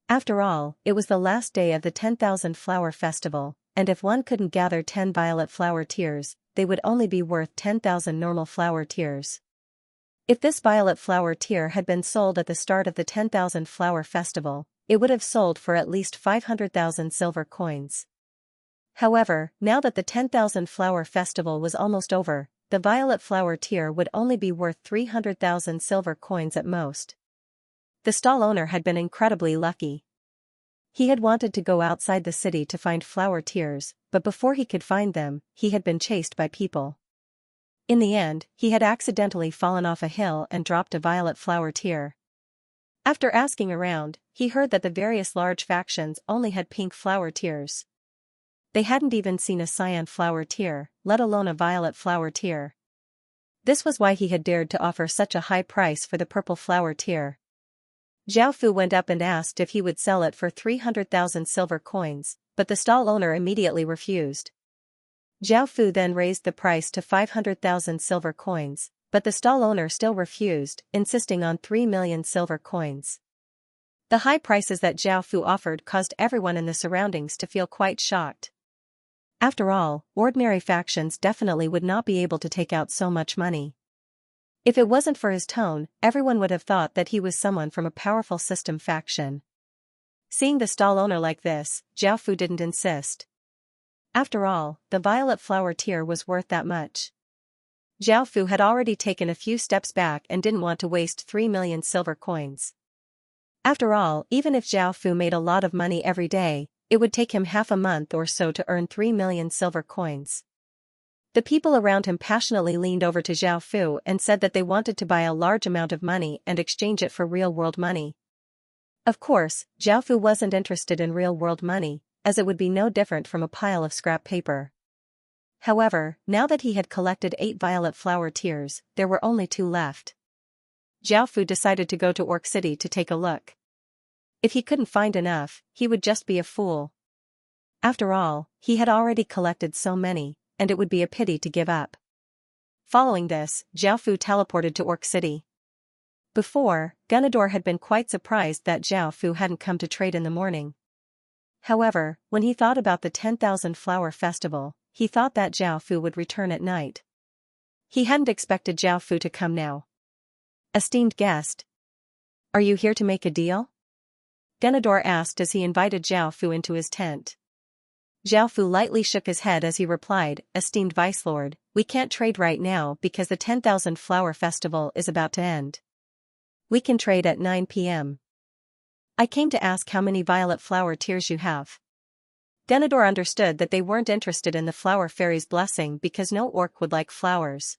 After all, it was the last day of the 10,000 flower festival, and if one couldn't gather 10 violet flower tiers, they would only be worth 10,000 normal flower tiers. If this violet flower tier had been sold at the start of the 10,000 flower festival, it would have sold for at least 500,000 silver coins. However, now that the 10,000 flower festival was almost over, the violet flower tier would only be worth 300,000 silver coins at most. The stall owner had been incredibly lucky. He had wanted to go outside the city to find flower tiers, but before he could find them, he had been chased by people. In the end, he had accidentally fallen off a hill and dropped a violet flower tier. After asking around, he heard that the various large factions only had pink flower tiers. They hadn't even seen a cyan flower tier, let alone a violet flower tier. This was why he had dared to offer such a high price for the purple flower tier. Zhao Fu went up and asked if he would sell it for 300,000 silver coins, but the stall owner immediately refused. Zhao Fu then raised the price to 500,000 silver coins, but the stall owner still refused, insisting on 3 million silver coins. The high prices that Zhao Fu offered caused everyone in the surroundings to feel quite shocked. After all, ordinary factions definitely would not be able to take out so much money. If it wasn't for his tone, everyone would have thought that he was someone from a powerful system faction. Seeing the stall owner like this, Zhao Fu didn't insist. After all, the violet flower tier was worth that much. Zhao Fu had already taken a few steps back and didn't want to waste 3 million silver coins. After all, even if Zhao Fu made a lot of money every day, it would take him half a month or so to earn 3 million silver coins. The people around him passionately leaned over to Zhao Fu and said that they wanted to buy a large amount of money and exchange it for real-world money. Of course, Zhao Fu wasn't interested in real-world money, as it would be no different from a pile of scrap paper. However, now that he had collected 8 violet flower tiers, there were only 2 left. Zhao Fu decided to go to Orc City to take a look. If he couldn't find enough, he would just be a fool. After all, he had already collected so many, and it would be a pity to give up. Following this, Zhao Fu teleported to Orc City. Before, Gunador had been quite surprised that Zhao Fu hadn't come to trade in the morning. However, when he thought about the 10,000 flower festival, he thought that Zhao Fu would return at night. He hadn't expected Zhao Fu to come now. Esteemed guest. Are you here to make a deal? Gunador asked as he invited Zhao Fu into his tent. Zhao Fu lightly shook his head as he replied, Esteemed Vicelord, we can't trade right now because the 10,000 flower festival is about to end. We can trade at 9 p.m. I came to ask how many violet flower tiers you have. Gunador understood that they weren't interested in the flower fairy's blessing because no orc would like flowers.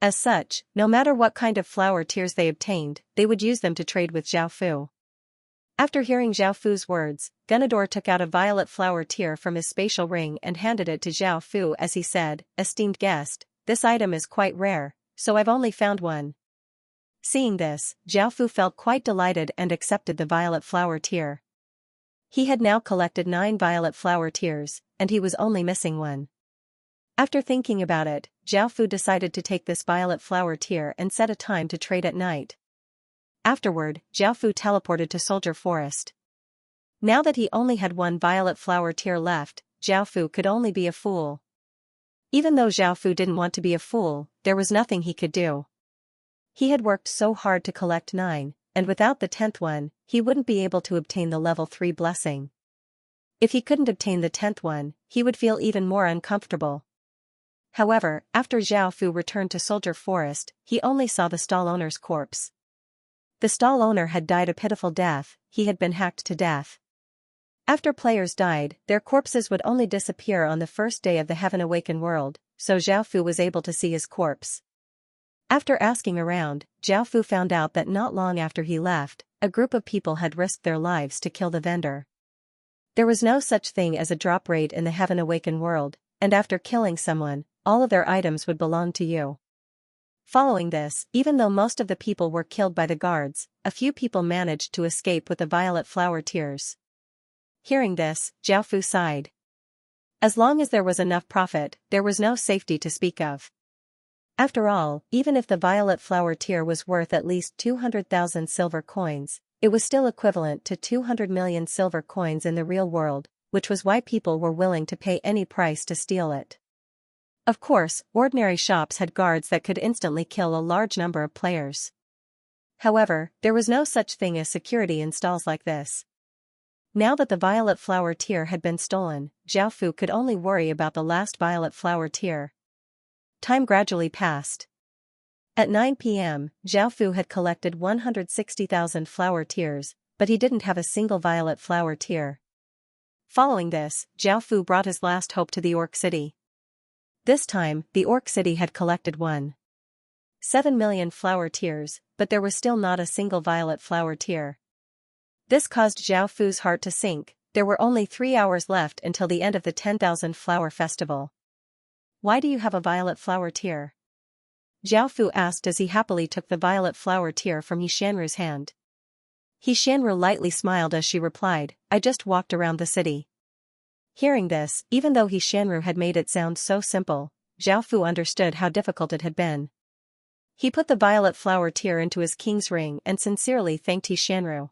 As such, no matter what kind of flower tiers they obtained, they would use them to trade with Zhao Fu. After hearing Zhao Fu's words, Gunador took out a violet flower tier from his spatial ring and handed it to Zhao Fu as he said, Esteemed guest, this item is quite rare, so I've only found one. Seeing this, Zhao Fu felt quite delighted and accepted the violet flower tier. He had now collected 9 violet flower tiers, and he was only missing one. After thinking about it, Zhao Fu decided to take this violet flower tier and set a time to trade at night. Afterward, Zhao Fu teleported to Soldier Forest. Now that he only had 1 violet flower tier left, Zhao Fu could only be a fool. Even though Zhao Fu didn't want to be a fool, there was nothing he could do. He had worked so hard to collect 9, and without the 10th one, he wouldn't be able to obtain the level 3 blessing. If he couldn't obtain the 10th one, he would feel even more uncomfortable. However, after Zhao Fu returned to Soldier Forest, he only saw the stall owner's corpse. The stall owner had died a pitiful death, he had been hacked to death. After players died, their corpses would only disappear on the first day of the Heaven Awaken world, so Zhao Fu was able to see his corpse. After asking around, Zhao Fu found out that not long after he left, a group of people had risked their lives to kill the vendor. There was no such thing as a drop rate in the Heaven Awakened world, and after killing someone, all of their items would belong to you. Following this, even though most of the people were killed by the guards, a few people managed to escape with the violet flower tears. Hearing this, Zhao Fu sighed. As long as there was enough profit, there was no safety to speak of. After all, even if the violet flower tear was worth at least 200,000 silver coins, it was still equivalent to 200 million silver coins in the real world, which was why people were willing to pay any price to steal it. Of course, ordinary shops had guards that could instantly kill a large number of players. However, there was no such thing as security in stalls like this. Now that the violet flower tear had been stolen, Zhao Fu could only worry about the last violet flower tear. Time gradually passed. At 9 p.m., Zhao Fu had collected 160,000 flower tears, but he didn't have a single violet flower tear. Following this, Zhao Fu brought his last hope to the Orc City. This time, the Orc City had collected 1.7 million flower tears, but there was still not a single violet flower tear. This caused Zhao Fu's heart to sink. There were only 3 hours left until the end of the 10,000 flower festival. Why do you have a violet flower tear? Zhao Fu asked as he happily took the violet flower tear from Xianru's hand. Xianru lightly smiled as she replied, I just walked around the city. Hearing this, even though Xianru had made it sound so simple, Zhao Fu understood how difficult it had been. He put the violet flower tear into his king's ring and sincerely thanked Xianru.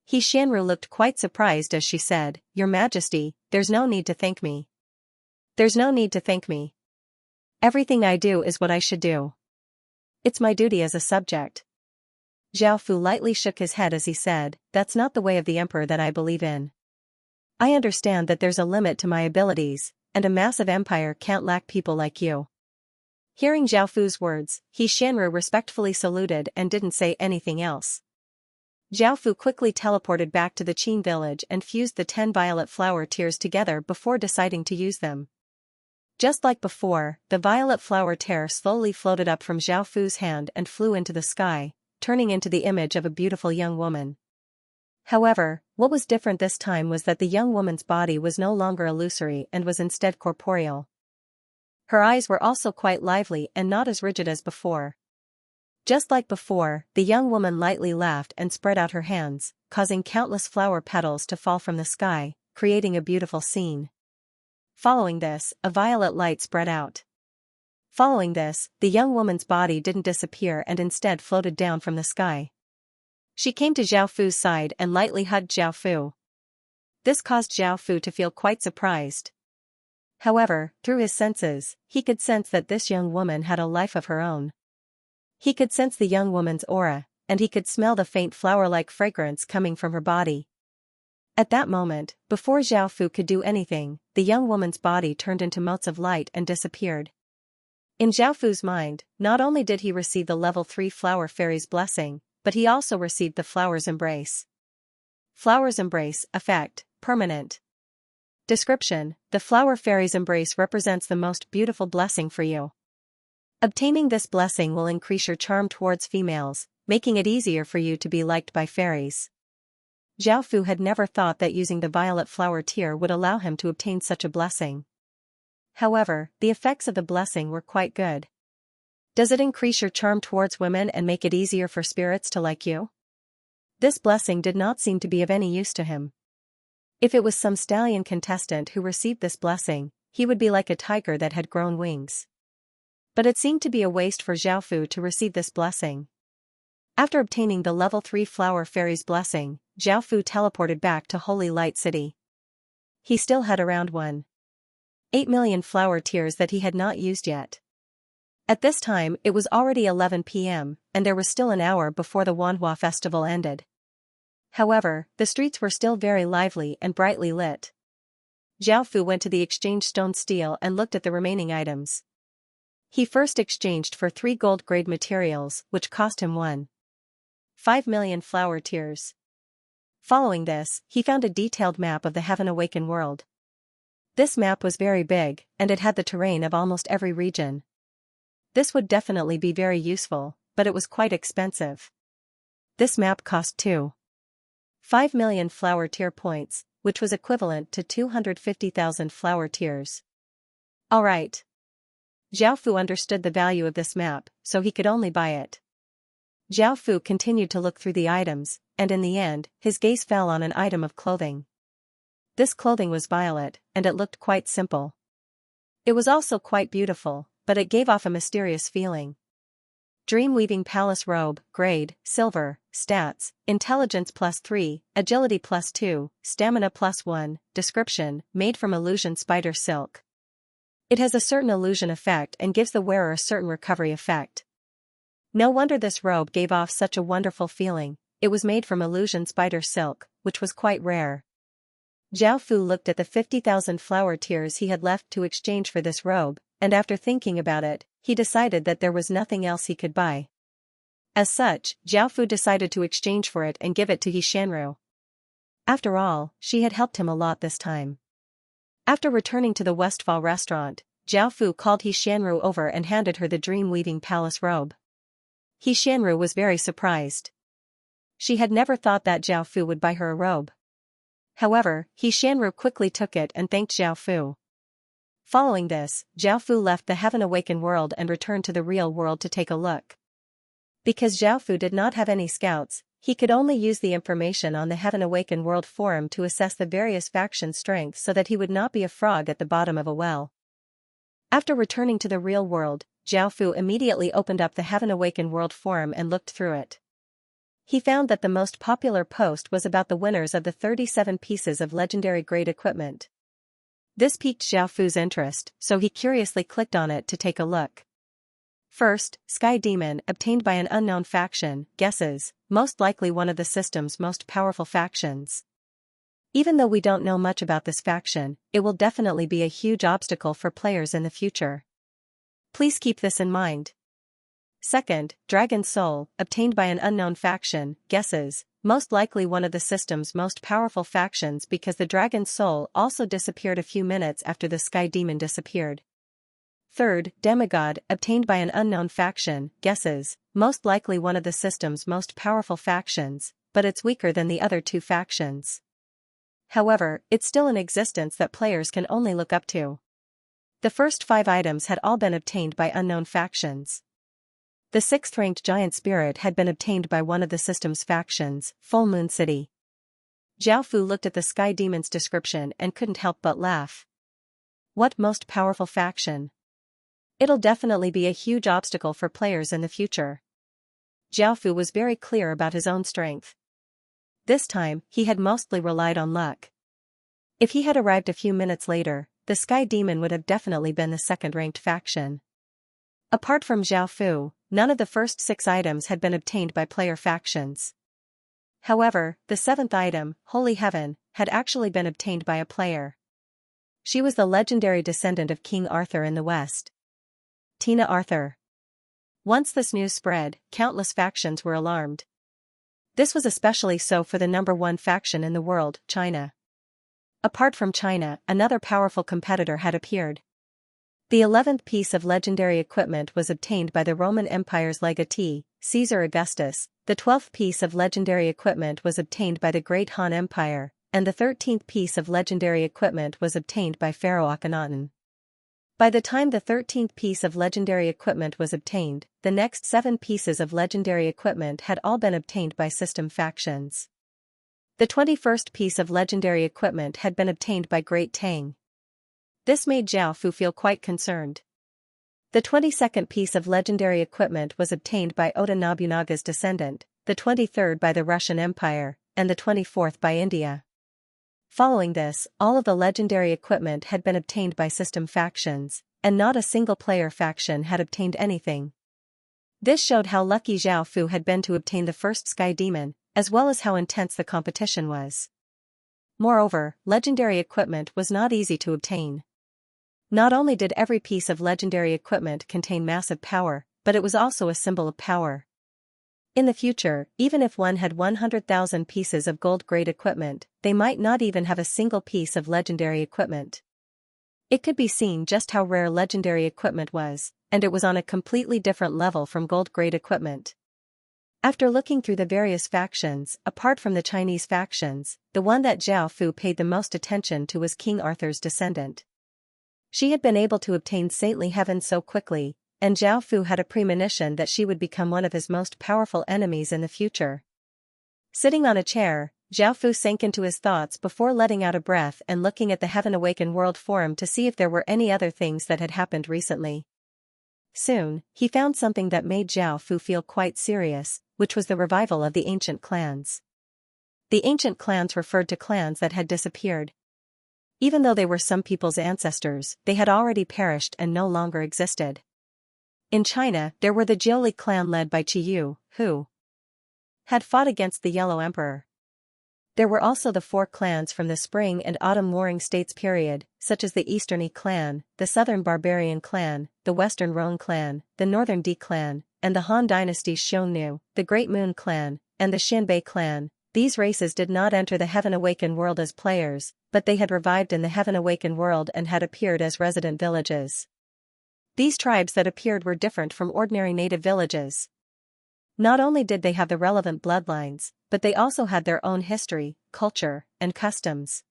Xianru looked quite surprised as she said, Your Majesty, there's no need to thank me. There's no need to thank me. Everything I do is what I should do. It's my duty as a subject. Zhao Fu lightly shook his head as he said, That's not the way of the emperor that I believe in. I understand that there's a limit to my abilities, and a massive empire can't lack people like you. Hearing Zhao Fu's words, Xianru respectfully saluted and didn't say anything else. Zhao Fu quickly teleported back to the Qin village and fused the 10 violet flower tears together before deciding to use them. Just like before, the violet flower tear slowly floated up from Zhao Fu's hand and flew into the sky, turning into the image of a beautiful young woman. However, what was different this time was that the young woman's body was no longer illusory and was instead corporeal. Her eyes were also quite lively and not as rigid as before. Just like before, the young woman lightly laughed and spread out her hands, causing countless flower petals to fall from the sky, creating a beautiful scene. Following this, a violet light spread out. Following this, the young woman's body didn't disappear and instead floated down from the sky. She came to Zhao Fu's side and lightly hugged Zhao Fu. This caused Zhao Fu to feel quite surprised. However, through his senses, he could sense that this young woman had a life of her own. He could sense the young woman's aura, and he could smell the faint flower-like fragrance coming from her body. At that moment, before Zhao Fu could do anything, the young woman's body turned into motes of light and disappeared. In Zhao Fu's mind, not only did he receive the level 3 flower fairy's blessing, but he also received the flower's embrace. Flower's embrace, effect, permanent. Description: the flower fairy's embrace represents the most beautiful blessing for you. Obtaining this blessing will increase your charm towards females, making it easier for you to be liked by fairies. Zhao Fu had never thought that using the violet flower tear would allow him to obtain such a blessing. However, the effects of the blessing were quite good. Does it increase your charm towards women and make it easier for spirits to like you? This blessing did not seem to be of any use to him. If it was some stallion contestant who received this blessing, he would be like a tiger that had grown wings. But it seemed to be a waste for Zhao Fu to receive this blessing. After obtaining the level 3 flower fairy's blessing, Zhao Fu teleported back to Holy Light City. He still had around 1.8 million flower tears that he had not used yet. At this time it was already 11 p.m., and there was still an hour before the Wanhua festival ended. However, the streets were still very lively and brightly lit. Zhao Fu went to the exchange stone steel and looked at the remaining items. He first exchanged for 3 gold-grade materials, which cost him 1.5 million flower tears. Following this, he found a detailed map of the Heaven Awakened world. This map was very big, and it had the terrain of almost every region. This would definitely be very useful, but it was quite expensive. This map cost 2.5 million flower tier points, which was equivalent to 250,000 flower tiers. Alright. Zhao Fu understood the value of this map, so he could only buy it. Zhao Fu continued to look through the items, and in the end, his gaze fell on an item of clothing. This clothing was violet, and it looked quite simple. It was also quite beautiful, but it gave off a mysterious feeling. Dream-weaving palace robe, grade, silver, stats, intelligence +3, agility +2, stamina +1, description, made from illusion spider silk. It has a certain illusion effect and gives the wearer a certain recovery effect. No wonder this robe gave off such a wonderful feeling. It was made from illusion spider silk, which was quite rare. Zhao Fu looked at the 50,000 flower tiers he had left to exchange for this robe, and after thinking about it, he decided that there was nothing else he could buy. As such, Zhao Fu decided to exchange for it and give it to Xianxia. After all, she had helped him a lot this time. After returning to the Westfall restaurant, Zhao Fu called Xianxia over and handed her the dream-weaving palace robe. Xianxia was very surprised. She had never thought that Zhao Fu would buy her a robe. However, Xianxia quickly took it and thanked Zhao Fu. Following this, Zhao Fu left the Heaven Awakened world and returned to the real world to take a look. Because Zhao Fu did not have any scouts, he could only use the information on the Heaven Awakened world forum to assess the various faction strengths so that he would not be a frog at the bottom of a well. After returning to the real world, Zhao Fu immediately opened up the Heaven Awakened world forum and looked through it. He found that the most popular post was about the winners of the 37 pieces of legendary grade equipment. This piqued Zhao Fu's interest, so he curiously clicked on it to take a look. First, Sky Demon, obtained by an unknown faction, guesses, most likely one of the system's most powerful factions. Even though we don't know much about this faction, it will definitely be a huge obstacle for players in the future. Please keep this in mind. Second, Dragon Soul, obtained by an unknown faction, guesses, most likely one of the system's most powerful factions because the Dragon Soul also disappeared a few minutes after the Sky Demon disappeared. Third, Demigod, obtained by an unknown faction, guesses, most likely one of the system's most powerful factions, but it's weaker than the other two factions. However, it's still in existence that players can only look up to. The first 5 items had all been obtained by unknown factions. The 6th-ranked Giant Spirit had been obtained by one of the system's factions, Full Moon City. Zhao Fu looked at the Sky Demon's description and couldn't help but laugh. What most powerful faction? It'll definitely be a huge obstacle for players in the future. Zhao Fu was very clear about his own strength. This time, he had mostly relied on luck. If he had arrived a few minutes later, the Sky Demon would have definitely been the 2nd-ranked faction. Apart from Zhao Fu, none of the first 6 items had been obtained by player factions. However, the 7th item, Holy Heaven, had actually been obtained by a player. She was the legendary descendant of King Arthur in the West. Tina Arthur. Once this news spread, countless factions were alarmed. This was especially so for the number 1 faction in the world, China. Apart from China, another powerful competitor had appeared. The 11th piece of legendary equipment was obtained by the Roman Empire's legatee, Caesar Augustus, the 12th piece of legendary equipment was obtained by the Great Han Empire, and the 13th piece of legendary equipment was obtained by Pharaoh Akhenaten. By the time the 13th piece of legendary equipment was obtained, the next 7 pieces of legendary equipment had all been obtained by system factions. The 21st piece of legendary equipment had been obtained by Great Tang. This made Zhao Fu feel quite concerned. The 22nd piece of legendary equipment was obtained by Oda Nobunaga's descendant, the 23rd by the Russian Empire, and the 24th by India. Following this, all of the legendary equipment had been obtained by system factions, and not a single player faction had obtained anything. This showed how lucky Zhao Fu had been to obtain the first Sky Demon, as well as how intense the competition was. Moreover, legendary equipment was not easy to obtain. Not only did every piece of legendary equipment contain massive power, but it was also a symbol of power. In the future, even if one had 100,000 pieces of gold-grade equipment, they might not even have a single piece of legendary equipment. It could be seen just how rare legendary equipment was, and it was on a completely different level from gold-grade equipment. After looking through the various factions, apart from the Chinese factions, the one that Zhao Fu paid the most attention to was King Arthur's descendant. She had been able to obtain saintly heaven so quickly, and Zhao Fu had a premonition that she would become one of his most powerful enemies in the future. Sitting on a chair, Zhao Fu sank into his thoughts before letting out a breath and looking at the Heaven Awaken World Forum to see if there were any other things that had happened recently. Soon, he found something that made Zhao Fu feel quite serious, which was the revival of the ancient clans. The ancient clans referred to clans that had disappeared. Even though they were some people's ancestors, they had already perished and no longer existed. In China, there were the Jiuli clan led by Qi Yu, who had fought against the Yellow Emperor. There were also the 4 clans from the Spring and Autumn Warring States period, such as the Eastern Yi clan, the Southern Barbarian clan, the Western Rong clan, the Northern Di clan, and the Han dynasty's Xiongnu, the Great Moon clan, and the Xianbei clan. These races did not enter the Heaven Awaken world as players, but they had revived in the Heaven Awaken world and had appeared as resident villages. These tribes that appeared were different from ordinary native villages. Not only did they have the relevant bloodlines, but they also had their own history, culture, and customs.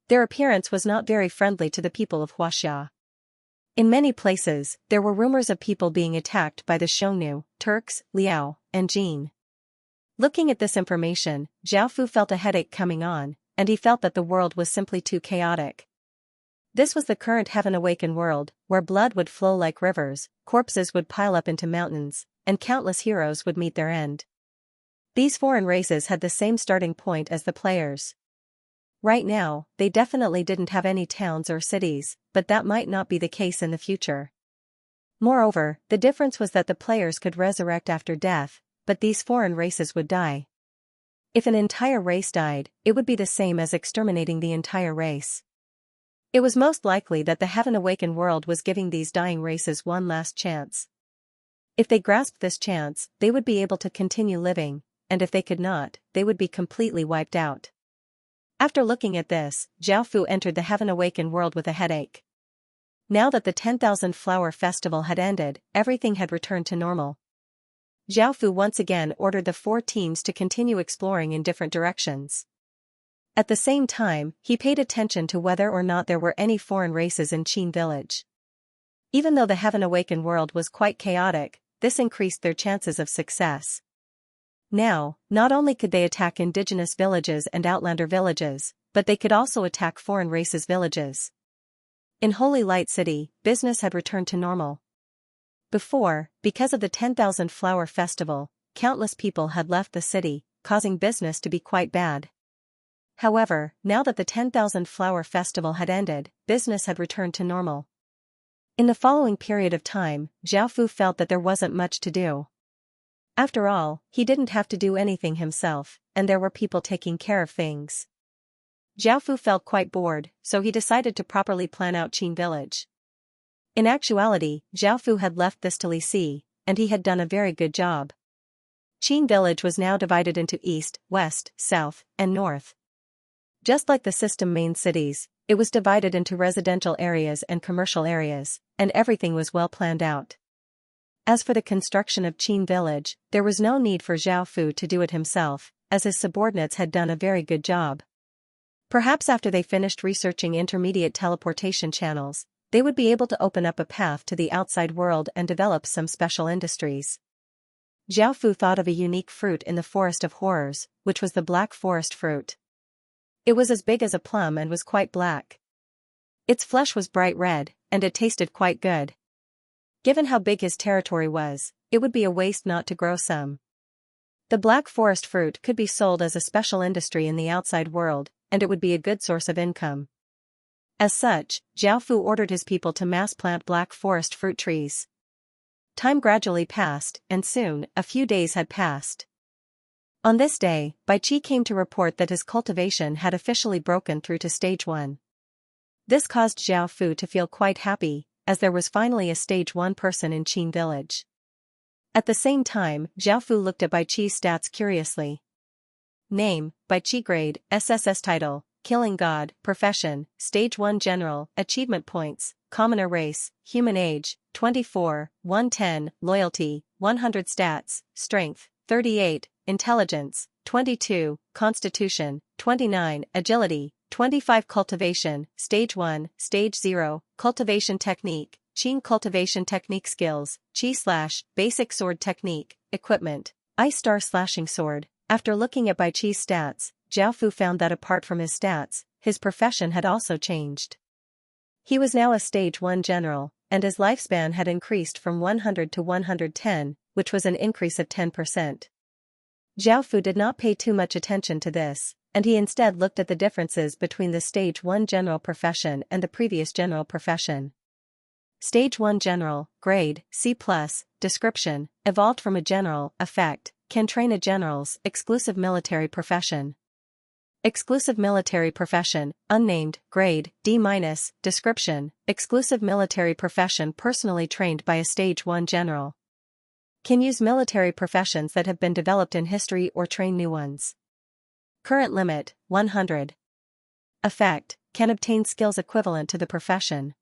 Their appearance was not very friendly to the people of Huaxia. In many places, there were rumors of people being attacked by the Xiongnu, Turks, Liao, and Jin. Looking at this information, Zhao Fu felt a headache coming on, and he felt that the world was simply too chaotic. This was the current Heaven Awaken world, where blood would flow like rivers, corpses would pile up into mountains, and countless heroes would meet their end. These foreign races had the same starting point as the players. Right now, they definitely didn't have any towns or cities, but that might not be the case in the future. Moreover, the difference was that the players could resurrect after death, but these foreign races would die. If an entire race died, it would be the same as exterminating the entire race. It was most likely that the Heaven Awaken world was giving these dying races one last chance. If they grasped this chance, they would be able to continue living, and if they could not, they would be completely wiped out. After looking at this, Zhao Fu entered the Heaven Awaken world with a headache. Now that the 10,000 Flower Festival had ended, everything had returned to normal. Zhao Fu once again ordered the 4 teams to continue exploring in different directions. At the same time, he paid attention to whether or not there were any foreign races in Qin village. Even though the Heaven Awaken world was quite chaotic, this increased their chances of success. Now, not only could they attack indigenous villages and outlander villages, but they could also attack foreign races' villages. In Holy Light City, business had returned to normal. Before, because of the 10,000 Flower Festival, countless people had left the city, causing business to be quite bad. However, now that the 10,000 Flower Festival had ended, business had returned to normal. In the following period of time, Zhao Fu felt that there wasn't much to do. After all, he didn't have to do anything himself, and there were people taking care of things. Zhao Fu felt quite bored, so he decided to properly plan out Qin village. In actuality, Zhao Fu had left this to Li Si, and he had done a very good job. Qin village was now divided into east, west, south, and north. Just like the system main cities, it was divided into residential areas and commercial areas, and everything was well planned out. As for the construction of Qin village, there was no need for Zhao Fu to do it himself, as his subordinates had done a very good job. Perhaps after they finished researching intermediate teleportation channels, they would be able to open up a path to the outside world and develop some special industries. Zhao Fu thought of a unique fruit in the Forest of Horrors, which was the black forest fruit. It was as big as a plum and was quite black. Its flesh was bright red, and it tasted quite good. Given how big his territory was, it would be a waste not to grow some. The black forest fruit could be sold as a special industry in the outside world, and it would be a good source of income. As such, Zhao Fu ordered his people to mass plant black forest fruit trees. Time gradually passed, and soon, a few days had passed. On this day, Bai Qi came to report that his cultivation had officially broken through to stage 1. This caused Zhao Fu to feel quite happy, as there was finally a stage 1 person in Qin village. At the same time, Zhao Fu looked at Bai Qi's stats curiously. Name, Bai Qi grade, SSS title, Killing God, profession, stage 1 general, achievement points, commoner race, human age, 24, 110, loyalty, 100 stats, strength, 38, intelligence, 22, constitution, 29, agility, 25 cultivation, stage 1, stage 0, cultivation technique, Qing cultivation technique skills, Qi/basic sword technique, equipment, Ice Star slashing sword. After looking at Bai Qi's stats, Zhao Fu found that apart from his stats, his profession had also changed. He was now a stage 1 general, and his lifespan had increased from 100 to 110, which was an increase of 10%. Zhao Fu did not pay too much attention to this, and he instead looked at the differences between the stage 1 general profession and the previous general profession. Stage 1 general, grade, C+, description, evolved from a general, effect, can train a general's exclusive military profession. Exclusive military profession, unnamed, grade, D-, description, exclusive military profession personally trained by a stage 1 general. Can use military professions that have been developed in history or train new ones. Current limit, 100. Effect, can obtain skills equivalent to the profession.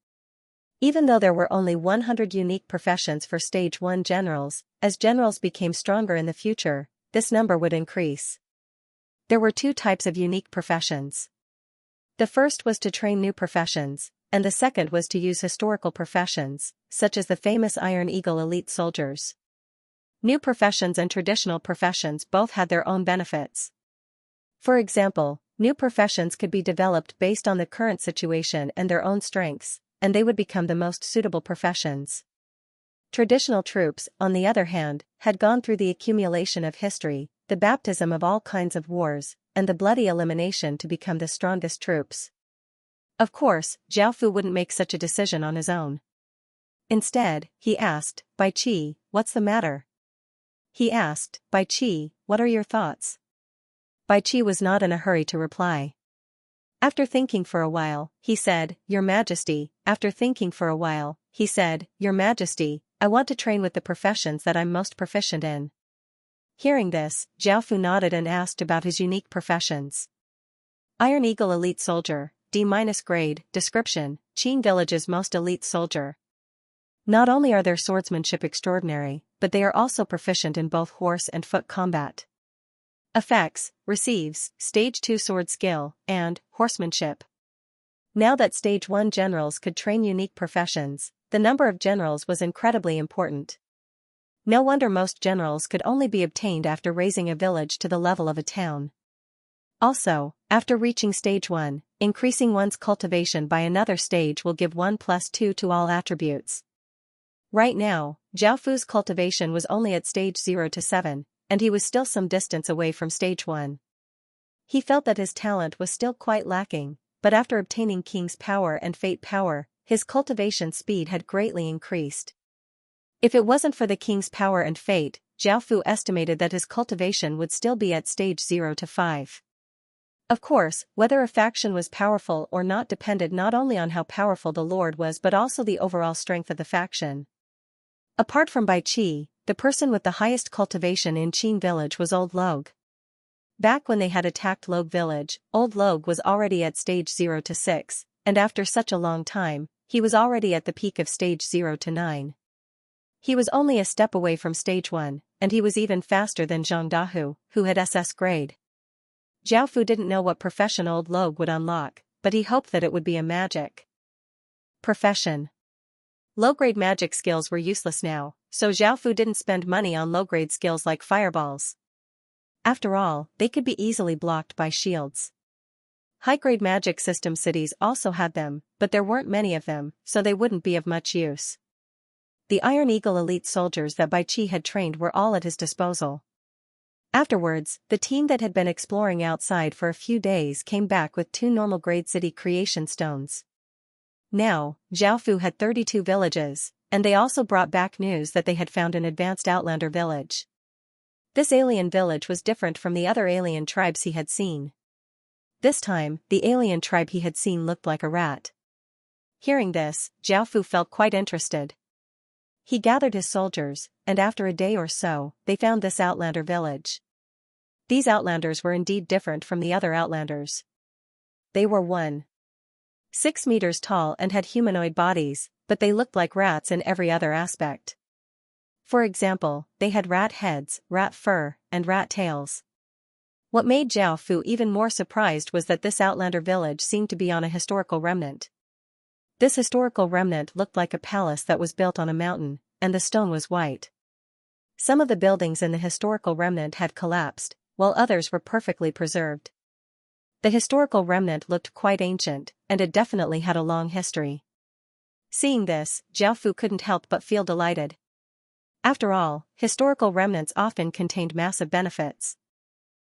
Even though there were only 100 unique professions for stage 1 generals, as generals became stronger in the future, this number would increase. There were 2 types of unique professions. The first was to train new professions, and the second was to use historical professions, such as the famous Iron Eagle elite soldiers. New professions and traditional professions both had their own benefits. For example, new professions could be developed based on the current situation and their own strengths, and they would become the most suitable professions. Traditional troops, on the other hand, had gone through the accumulation of history, the baptism of all kinds of wars, and the bloody elimination to become the strongest troops. Of course, Zhao Fu wouldn't make such a decision on his own. Instead, he asked, Bai Qi, what's the matter? He asked, Bai Qi, what are your thoughts? Bai Qi was not in a hurry to reply. After thinking for a while, he said, Your Majesty. After thinking for a while, he said, Your Majesty, I want to train with the professions that I'm most proficient in. Hearing this, Zhao Fu nodded and asked about his unique professions. Iron Eagle elite soldier, D- grade, description, Qing village's most elite soldier. Not only are their swordsmanship extraordinary, but they are also proficient in both horse and foot combat. Effects, receives, stage 2 sword skill, and horsemanship. Now that stage 1 generals could train unique professions, the number of generals was incredibly important. No wonder most generals could only be obtained after raising a village to the level of a town. Also, after reaching stage 1, increasing one's cultivation by another stage will give 1 + 2 to all attributes. Right now, Zhao Fu's cultivation was only at stage 0 to 7, and he was still some distance away from stage 1. He felt that his talent was still quite lacking, but after obtaining King's power and Fate power, his cultivation speed had greatly increased. If it wasn't for the King's power and Fate, Zhao Fu estimated that his cultivation would still be at stage 0 to 5. Of course, whether a faction was powerful or not depended not only on how powerful the lord was but also the overall strength of the faction. Apart from Bai Qi, the person with the highest cultivation in Qing village was Old Log. Back when they had attacked Log village, Old Log was already at stage 0 to 6, and after such a long time, he was already at the peak of stage 0 to 9. He was only a step away from stage 1, and he was even faster than Zhang Dahu, who had SS grade. Zhao Fu didn't know what profession Old Log would unlock, but he hoped that it would be a magic profession. Low-grade magic skills were useless now, so Zhao Fu didn't spend money on low-grade skills like fireballs. After all, they could be easily blocked by shields. High-grade magic system cities also had them, but there weren't many of them, so they wouldn't be of much use. The Iron Eagle elite soldiers that Bai Qi had trained were all at his disposal. Afterwards, the team that had been exploring outside for a few days came back with 2 normal grade city creation stones. Now, Zhao Fu had 32 villages, and they also brought back news that they had found an advanced outlander village. This alien village was different from the other alien tribes he had seen. This time, the alien tribe he had seen looked like a rat. Hearing this, Zhao Fu felt quite interested. He gathered his soldiers, and after a day or so, they found this outlander village. These outlanders were indeed different from the other outlanders. They were 1. 6 meters tall and had humanoid bodies, but they looked like rats in every other aspect. For example, they had rat heads, rat fur, and rat tails. What made Zhao Fu even more surprised was that this outlander village seemed to be on a historical remnant. This historical remnant looked like a palace that was built on a mountain, and the stone was white. Some of the buildings in the historical remnant had collapsed, while others were perfectly preserved. The historical remnant looked quite ancient, and it definitely had a long history. Seeing this, Zhao Fu couldn't help but feel delighted. After all, historical remnants often contained massive benefits.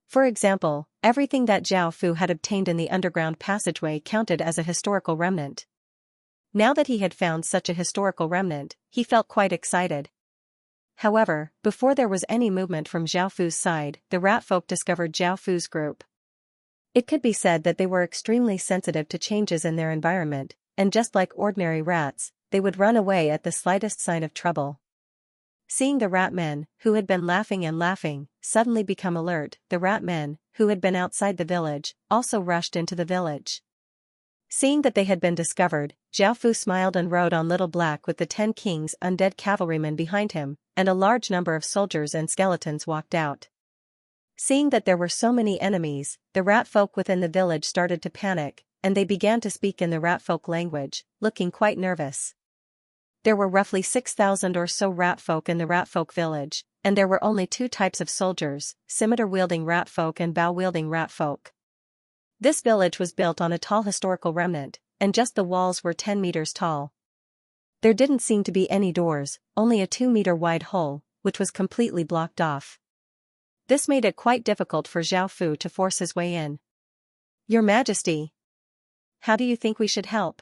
For example, everything that Zhao Fu had obtained in the underground passageway counted as a historical remnant. Now that he had found such a historical remnant, he felt quite excited. However, before there was any movement from Zhao Fu's side, the rat folk discovered Zhao Fu's group. It could be said that they were extremely sensitive to changes in their environment, and just like ordinary rats, they would run away at the slightest sign of trouble. Seeing the rat men, who had been laughing, suddenly become alert, the rat men, who had been outside the village, also rushed into the village. Seeing that they had been discovered, Zhao Fu smiled and rode on Little Black with the 10 kings' undead cavalrymen behind him, and a large number of soldiers and skeletons walked out. Seeing that there were so many enemies, the rat folk within the village started to panic, and they began to speak in the rat folk language, looking quite nervous. There were roughly 6,000 or so rat folk in the rat folk village, and there were only 2 types of soldiers, scimitar-wielding rat folk and bow-wielding rat folk. This village was built on a tall historical remnant, and just the walls were 10 meters tall. There didn't seem to be any doors, only a 2-meter-wide hole, which was completely blocked off. This made it quite difficult for Zhao Fu to force his way in. "Your Majesty, how do you think we should help?"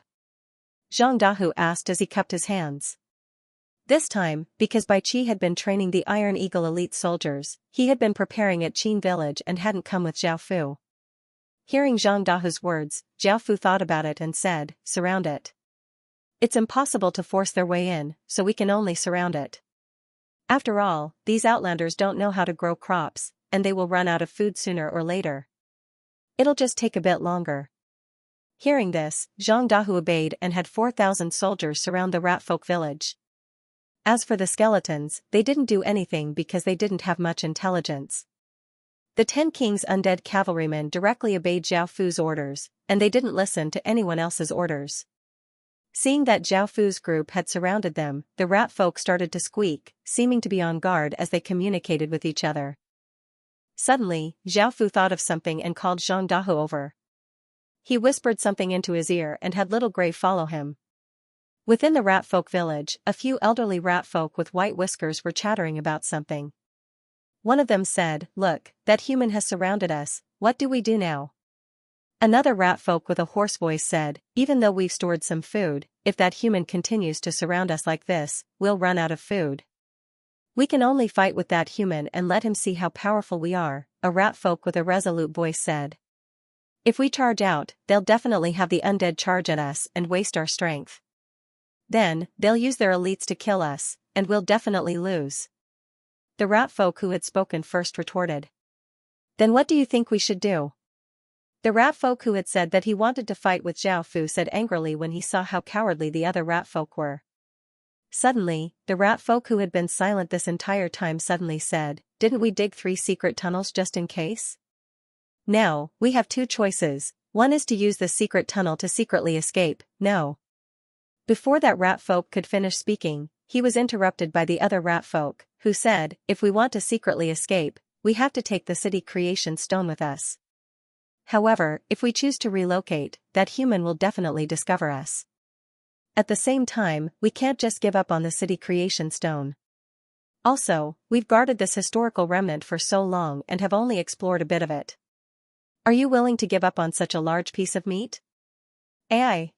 Zhang Dahu asked as he cupped his hands. This time, because Bai Qi had been training the Iron Eagle elite soldiers, he had been preparing at Qin village and hadn't come with Zhao Fu. Hearing Zhang Dahu's words, Zhao Fu thought about it and said, "Surround it. It's impossible to force their way in, so we can only surround it. After all, these outlanders don't know how to grow crops, and they will run out of food sooner or later. It'll just take a bit longer." Hearing this, Zhang Dahu obeyed and had 4,000 soldiers surround the rat folk village. As for the skeletons, they didn't do anything because they didn't have much intelligence. The 10 kings' undead cavalrymen directly obeyed Zhao Fu's orders, and they didn't listen to anyone else's orders. Seeing that Zhao Fu's group had surrounded them, the rat folk started to squeak, seeming to be on guard as they communicated with each other. Suddenly, Zhao Fu thought of something and called Zhang Dahu over. He whispered something into his ear and had Little Gray follow him. Within the rat folk village, a few elderly rat folk with white whiskers were chattering about something. One of them said, "Look, that human has surrounded us, what do we do now?" Another rat folk with a hoarse voice said, "Even though we've stored some food, if that human continues to surround us like this, we'll run out of food. We can only fight with that human and let him see how powerful we are," a rat folk with a resolute voice said. "If we charge out, they'll definitely have the undead charge at us and waste our strength. Then, they'll use their elites to kill us, and we'll definitely lose." The rat folk who had spoken first retorted. "Then what do you think we should do?" The rat folk who had said that he wanted to fight with Zhao Fu said angrily when he saw how cowardly the other rat folk were. Suddenly, the rat folk who had been silent this entire time suddenly said, "Didn't we dig 3 secret tunnels just in case? Now, we have 2 choices, one is to use the secret tunnel to secretly escape, no." Before that rat folk could finish speaking, he was interrupted by the other rat folk, who said, "If we want to secretly escape, we have to take the city creation stone with us. However, if we choose to relocate, that human will definitely discover us. At the same time, we can't just give up on the city creation stone. Also, we've guarded this historical remnant for so long and have only explored a bit of it. Are you willing to give up on such a large piece of meat?" "Aye."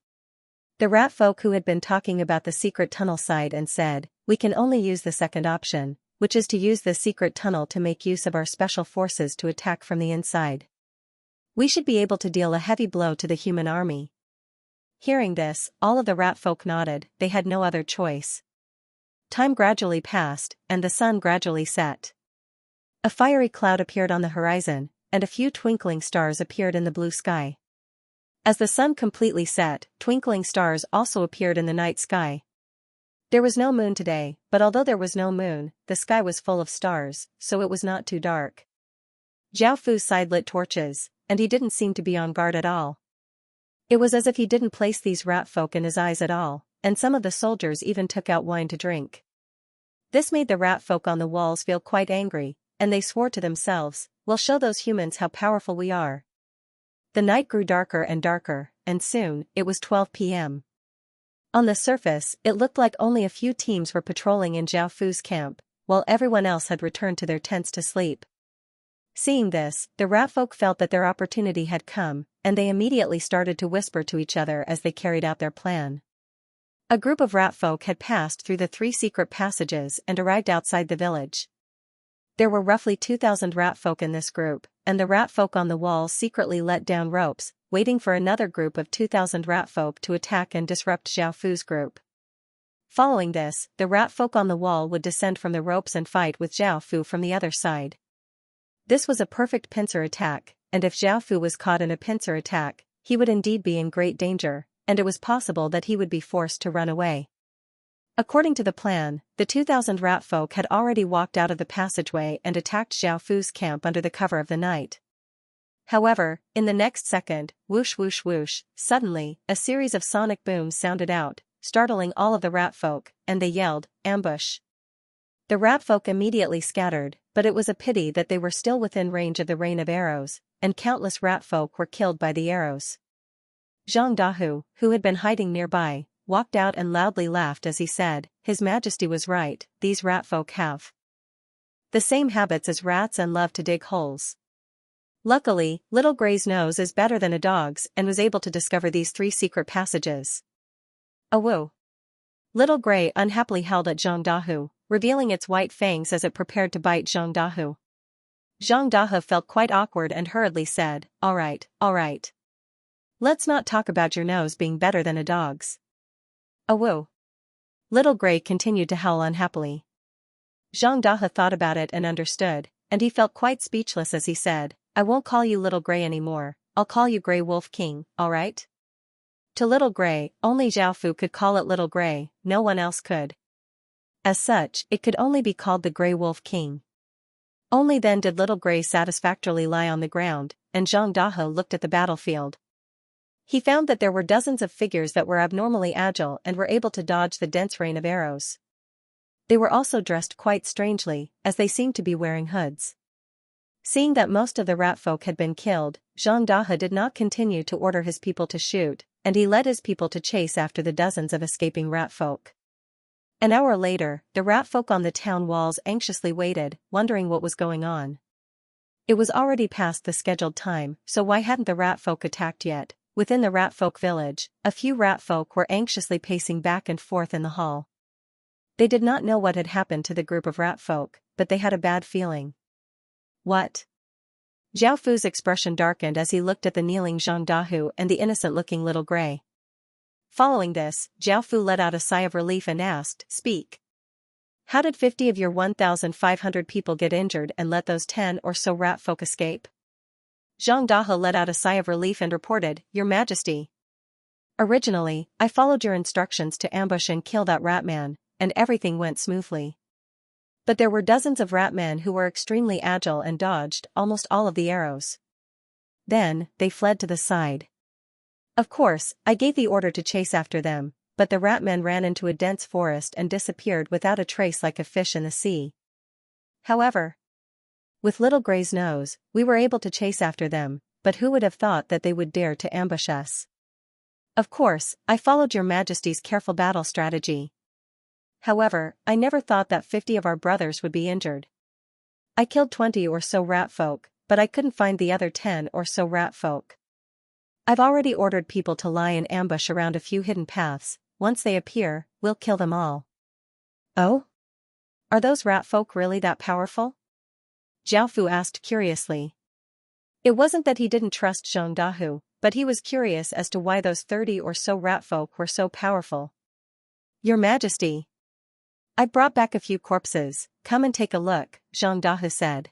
The rat folk who had been talking about the secret tunnel sighed and said, "We can only use the second option, which is to use the secret tunnel to make use of our special forces to attack from the inside. We should be able to deal a heavy blow to the human army." Hearing this, all of the rat folk nodded, they had no other choice. Time gradually passed, and the sun gradually set. A fiery cloud appeared on the horizon, and a few twinkling stars appeared in the blue sky. As the sun completely set, twinkling stars also appeared in the night sky. There was no moon today, but although there was no moon, the sky was full of stars, so it was not too dark. Zhao Fu's side lit torches, and he didn't seem to be on guard at all. It was as if he didn't place these rat folk in his eyes at all, and some of the soldiers even took out wine to drink. This made the rat folk on the walls feel quite angry, and they swore to themselves, "We'll show those humans how powerful we are." The night grew darker and darker, and soon, it was 12 p.m. On the surface, it looked like only a few teams were patrolling in Zhao Fu's camp, while everyone else had returned to their tents to sleep. Seeing this, the rat folk felt that their opportunity had come, and they immediately started to whisper to each other as they carried out their plan. A group of rat folk had passed through the 3 secret passages and arrived outside the village. There were roughly 2,000 rat folk in this group, and the rat folk on the walls secretly let down ropes, waiting for another group of 2,000 rat folk to attack and disrupt Zhao Fu's group. Following this, the rat folk on the wall would descend from the ropes and fight with Zhao Fu from the other side. This was a perfect pincer attack, and if Zhao Fu was caught in a pincer attack, he would indeed be in great danger, and it was possible that he would be forced to run away. According to the plan, the 2,000 rat folk had already walked out of the passageway and attacked Zhao Fu's camp under the cover of the night. However, in the next second, whoosh whoosh whoosh, suddenly, a series of sonic booms sounded out, startling all of the rat folk, and they yelled, "Ambush!" The rat folk immediately scattered, but it was a pity that they were still within range of the rain of arrows, and countless rat folk were killed by the arrows. Zhang Dahu, who had been hiding nearby, walked out and loudly laughed as he said, "His Majesty was right, these rat folk have the same habits as rats and love to dig holes." Luckily, Little Grey's nose is better than a dog's and was able to discover these 3 secret passages. Awoo! Little Grey unhappily held at Zhang Dahu, revealing its white fangs as it prepared to bite Zhang Dahu. Zhang Dahu felt quite awkward and hurriedly said, all right. Let's not talk about your nose being better than a dog's." Awoo! Little Grey continued to howl unhappily. Zhang Dahu thought about it and understood, and he felt quite speechless as he said, "I won't call you Little Grey anymore, I'll call you Grey Wolf King, alright?" To Little Grey, only Zhao Fu could call it Little Grey, no one else could. As such, it could only be called the Grey Wolf King. Only then did Little Grey satisfactorily lie on the ground, and Zhang Dahe looked at the battlefield. He found that there were dozens of figures that were abnormally agile and were able to dodge the dense rain of arrows. They were also dressed quite strangely, as they seemed to be wearing hoods. Seeing that most of the rat folk had been killed, Zhang Dahe did not continue to order his people to shoot, and he led his people to chase after the dozens of escaping rat folk. An hour later, the rat folk on the town walls anxiously waited, wondering what was going on. It was already past the scheduled time, so why hadn't the rat folk attacked yet? Within the rat folk village, a few rat folk were anxiously pacing back and forth in the hall. They did not know what had happened to the group of rat folk, but they had a bad feeling. What? Zhao Fu's expression darkened as he looked at the kneeling Zhang Dahu and the innocent-looking Little Grey. Following this, Zhao Fu let out a sigh of relief and asked, "Speak. How did 50 of your 1,500 people get injured and let those 10 or so rat folk escape?" Zhang Dahe let out a sigh of relief and reported, "Your Majesty. Originally, I followed your instructions to ambush and kill that rat man, and everything went smoothly. But there were dozens of rat men who were extremely agile and dodged almost all of the arrows. Then, they fled to the side. Of course, I gave the order to chase after them, but the rat men ran into a dense forest and disappeared without a trace like a fish in the sea. However, with Little Grey's nose, we were able to chase after them, but who would have thought that they would dare to ambush us? Of course, I followed your Majesty's careful battle strategy. However, I never thought that 50 of our brothers would be injured. I killed 20 or so rat folk, but I couldn't find the other 10 or so rat folk. I've already ordered people to lie in ambush around a few hidden paths. Once they appear, we'll kill them all." "Oh? Are those rat folk really that powerful?" Zhao Fu asked curiously. It wasn't that he didn't trust Zhang Dahu, but he was curious as to why those 30 or so rat folk were so powerful. "Your Majesty, I brought back a few corpses, come and take a look," Zhang Dahu said.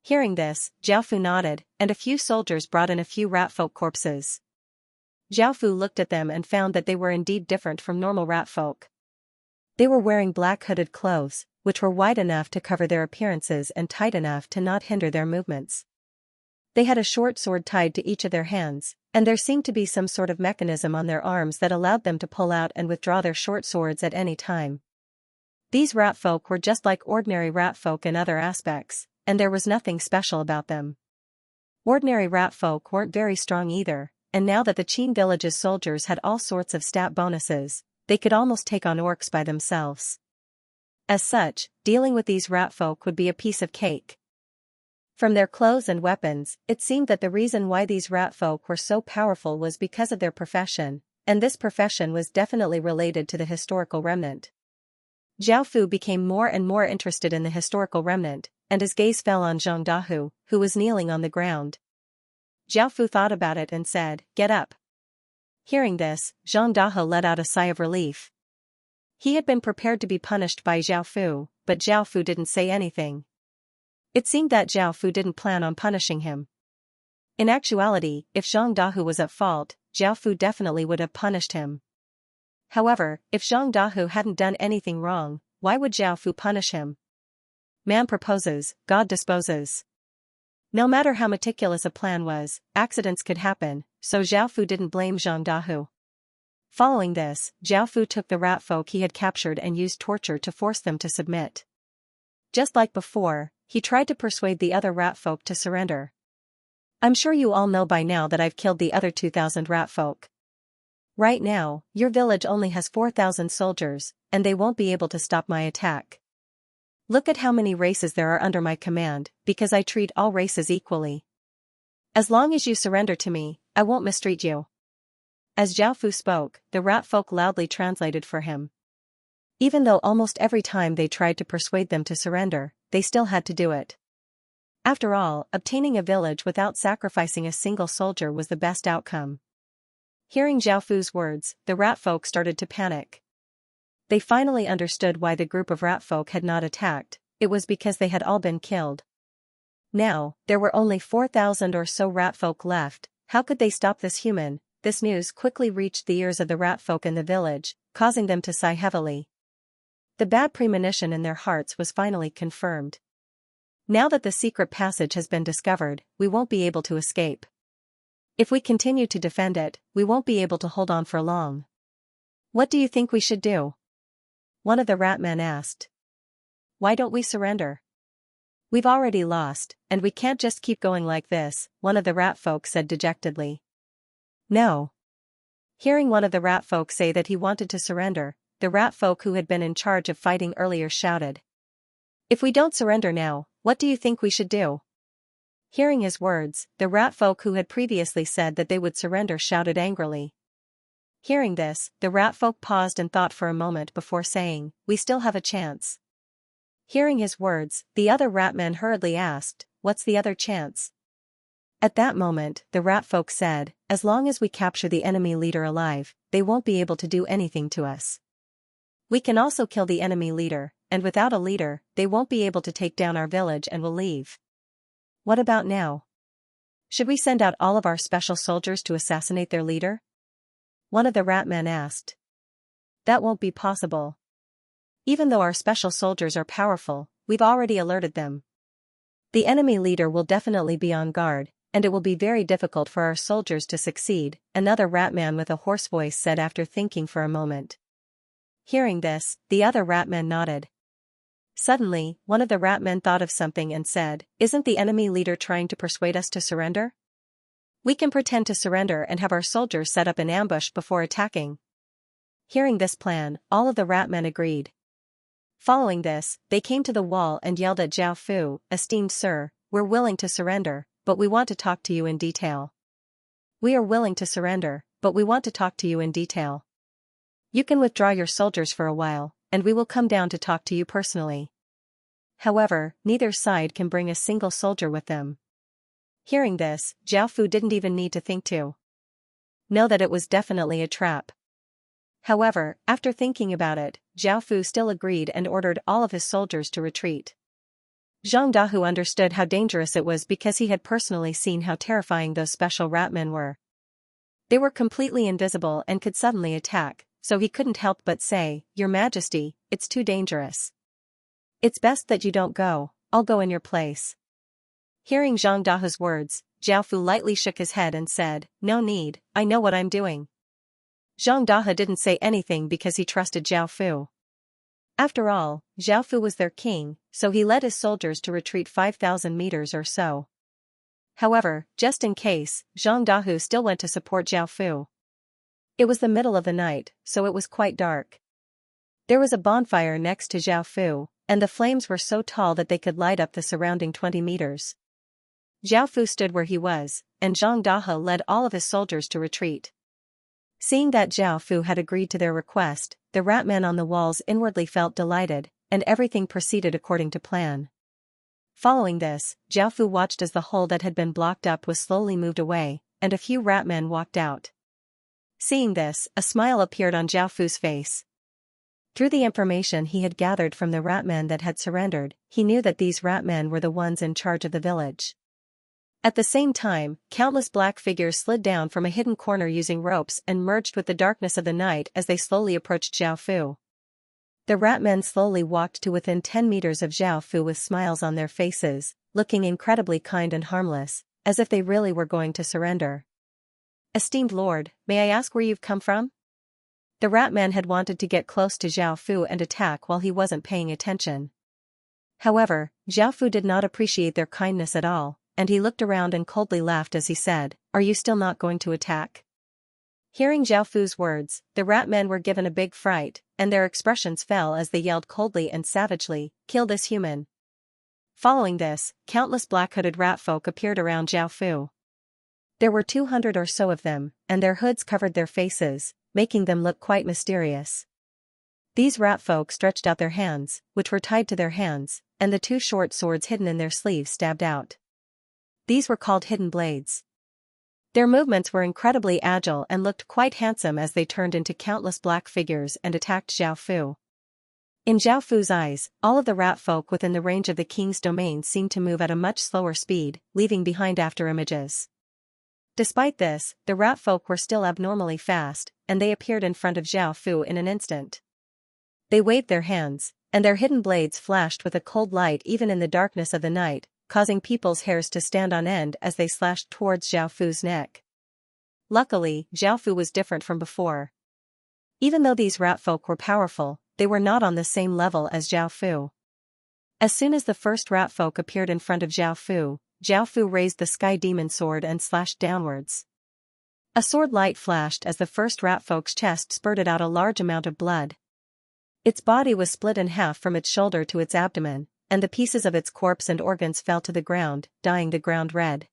Hearing this, Zhao Fu nodded, and a few soldiers brought in a few rat folk corpses. Zhao Fu looked at them and found that they were indeed different from normal rat folk. They were wearing black hooded clothes, which were wide enough to cover their appearances and tight enough to not hinder their movements. They had a short sword tied to each of their hands, and there seemed to be some sort of mechanism on their arms that allowed them to pull out and withdraw their short swords at any time. These rat folk were just like ordinary rat folk in other aspects, and there was nothing special about them. Ordinary rat folk weren't very strong either, and now that the Qin village's soldiers had all sorts of stat bonuses, they could almost take on orcs by themselves. As such, dealing with these rat folk would be a piece of cake. From their clothes and weapons, it seemed that the reason why these rat folk were so powerful was because of their profession, and this profession was definitely related to the historical remnant. Zhao Fu became more and more interested in the historical remnant, and his gaze fell on Zhang Dahu, who was kneeling on the ground. Zhao Fu thought about it and said, "Get up." Hearing this, Zhang Dahu let out a sigh of relief. He had been prepared to be punished by Zhao Fu, but Zhao Fu didn't say anything. It seemed that Zhao Fu didn't plan on punishing him. In actuality, if Zhang Dahu was at fault, Zhao Fu definitely would have punished him. However, if Zhang Dahu hadn't done anything wrong, why would Zhao Fu punish him? Man proposes, God disposes. No matter how meticulous a plan was, accidents could happen, so Zhao Fu didn't blame Zhang Dahu. Following this, Zhao Fu took the rat folk he had captured and used torture to force them to submit. Just like before, he tried to persuade the other rat folk to surrender. "I'm sure you all know by now that I've killed the other 2,000 rat folk. Right now, your village only has 4,000 soldiers, and they won't be able to stop my attack. Look at how many races there are under my command, because I treat all races equally. As long as you surrender to me, I won't mistreat you." As Zhao Fu spoke, the rat folk loudly translated for him. Even though almost every time they tried to persuade them to surrender, they still had to do it. After all, obtaining a village without sacrificing a single soldier was the best outcome. Hearing Zhao Fu's words, the rat folk started to panic. They finally understood why the group of rat folk had not attacked. It was because they had all been killed. Now, there were only 4,000 or so rat folk left. How could they stop this human? This news quickly reached the ears of the rat folk in the village, causing them to sigh heavily. The bad premonition in their hearts was finally confirmed. Now that the secret passage has been discovered, we won't be able to escape. If we continue to defend it, we won't be able to hold on for long. What do you think we should do? One of the rat men asked. Why don't we surrender? We've already lost, and we can't just keep going like this, one of the rat folk said dejectedly. No. Hearing one of the rat folk say that he wanted to surrender, the rat folk who had been in charge of fighting earlier shouted. If we don't surrender now, what do you think we should do? Hearing his words, the rat folk who had previously said that they would surrender shouted angrily. Hearing this, the rat folk paused and thought for a moment before saying, "We still have a chance." Hearing his words, the other rat man hurriedly asked, "What's the other chance?" At that moment, the rat folk said, "As long as we capture the enemy leader alive, they won't be able to do anything to us. We can also kill the enemy leader, and without a leader, they won't be able to take down our village and will leave. What about now? Should we send out all of our special soldiers to assassinate their leader?" One of the rat men asked. That won't be possible. Even though our special soldiers are powerful, we've already alerted them. The enemy leader will definitely be on guard, and it will be very difficult for our soldiers to succeed, another rat man with a hoarse voice said after thinking for a moment. Hearing this, the other rat man nodded. Suddenly, one of the rat men thought of something and said, "Isn't the enemy leader trying to persuade us to surrender? We can pretend to surrender and have our soldiers set up an ambush before attacking." Hearing this plan, all of the rat men agreed. Following this, they came to the wall and yelled at Zhao Fu, "Esteemed sir, we're willing to surrender, but we want to talk to you in detail. We are willing to surrender, but we want to talk to you in detail. You can withdraw your soldiers for a while, and we will come down to talk to you personally." However, neither side can bring a single soldier with them. Hearing this, Zhao Fu didn't even need to think to know that it was definitely a trap. However, after thinking about it, Zhao Fu still agreed and ordered all of his soldiers to retreat. Zhang Dahu understood how dangerous it was because he had personally seen how terrifying those special rat men were. They were completely invisible and could suddenly attack, so he couldn't help but say, "Your Majesty, it's too dangerous. It's best that you don't go, I'll go in your place." Hearing Zhang Dahe's words, Zhao Fu lightly shook his head and said, "No need, I know what I'm doing." Zhang Dahe didn't say anything because he trusted Zhao Fu. After all, Zhao Fu was their king, so he led his soldiers to retreat 5,000 meters or so. However, just in case, Zhang Dahe still went to support Zhao Fu. It was the middle of the night, so it was quite dark. There was a bonfire next to Zhao Fu, and the flames were so tall that they could light up the surrounding 20 meters. Zhao Fu stood where he was, and Zhang Dahe led all of his soldiers to retreat. Seeing that Zhao Fu had agreed to their request, the ratmen on the walls inwardly felt delighted, and everything proceeded according to plan. Following this, Zhao Fu watched as the hole that had been blocked up was slowly moved away, and a few ratmen walked out. Seeing this, a smile appeared on Zhao Fu's face. Through the information he had gathered from the ratmen that had surrendered, he knew that these ratmen were the ones in charge of the village. At the same time, countless black figures slid down from a hidden corner using ropes and merged with the darkness of the night as they slowly approached Zhao Fu. The ratmen slowly walked to within 10 meters of Zhao Fu with smiles on their faces, looking incredibly kind and harmless, as if they really were going to surrender. "Esteemed lord, may I ask where you've come from?" The ratman had wanted to get close to Zhao Fu and attack while he wasn't paying attention. However, Zhao Fu did not appreciate their kindness at all, and he looked around and coldly laughed as he said, "Are you still not going to attack?" Hearing Zhao Fu's words, the ratmen were given a big fright, and their expressions fell as they yelled coldly and savagely, "Kill this human." Following this, countless black-hooded rat folk appeared around Zhao Fu. There were 200 or so of them, and their hoods covered their faces, making them look quite mysterious. These rat folk stretched out their hands, which were tied to their hands, and the two short swords hidden in their sleeves stabbed out. These were called hidden blades. Their movements were incredibly agile and looked quite handsome as they turned into countless black figures and attacked Zhao Fu. In Zhao Fu's eyes, all of the rat folk within the range of the king's domain seemed to move at a much slower speed, leaving behind afterimages. Despite this, the rat folk were still abnormally fast, and they appeared in front of Zhao Fu in an instant. They waved their hands, and their hidden blades flashed with a cold light even in the darkness of the night, causing people's hairs to stand on end as they slashed towards Zhao Fu's neck. Luckily, Zhao Fu was different from before. Even though these rat folk were powerful, they were not on the same level as Zhao Fu. As soon as the first rat folk appeared in front of Zhao Fu raised the sky demon sword and slashed downwards. A sword light flashed as the first rat folk's chest spurted out a large amount of blood. Its body was split in half from its shoulder to its abdomen, and the pieces of its corpse and organs fell to the ground, dyeing the ground red.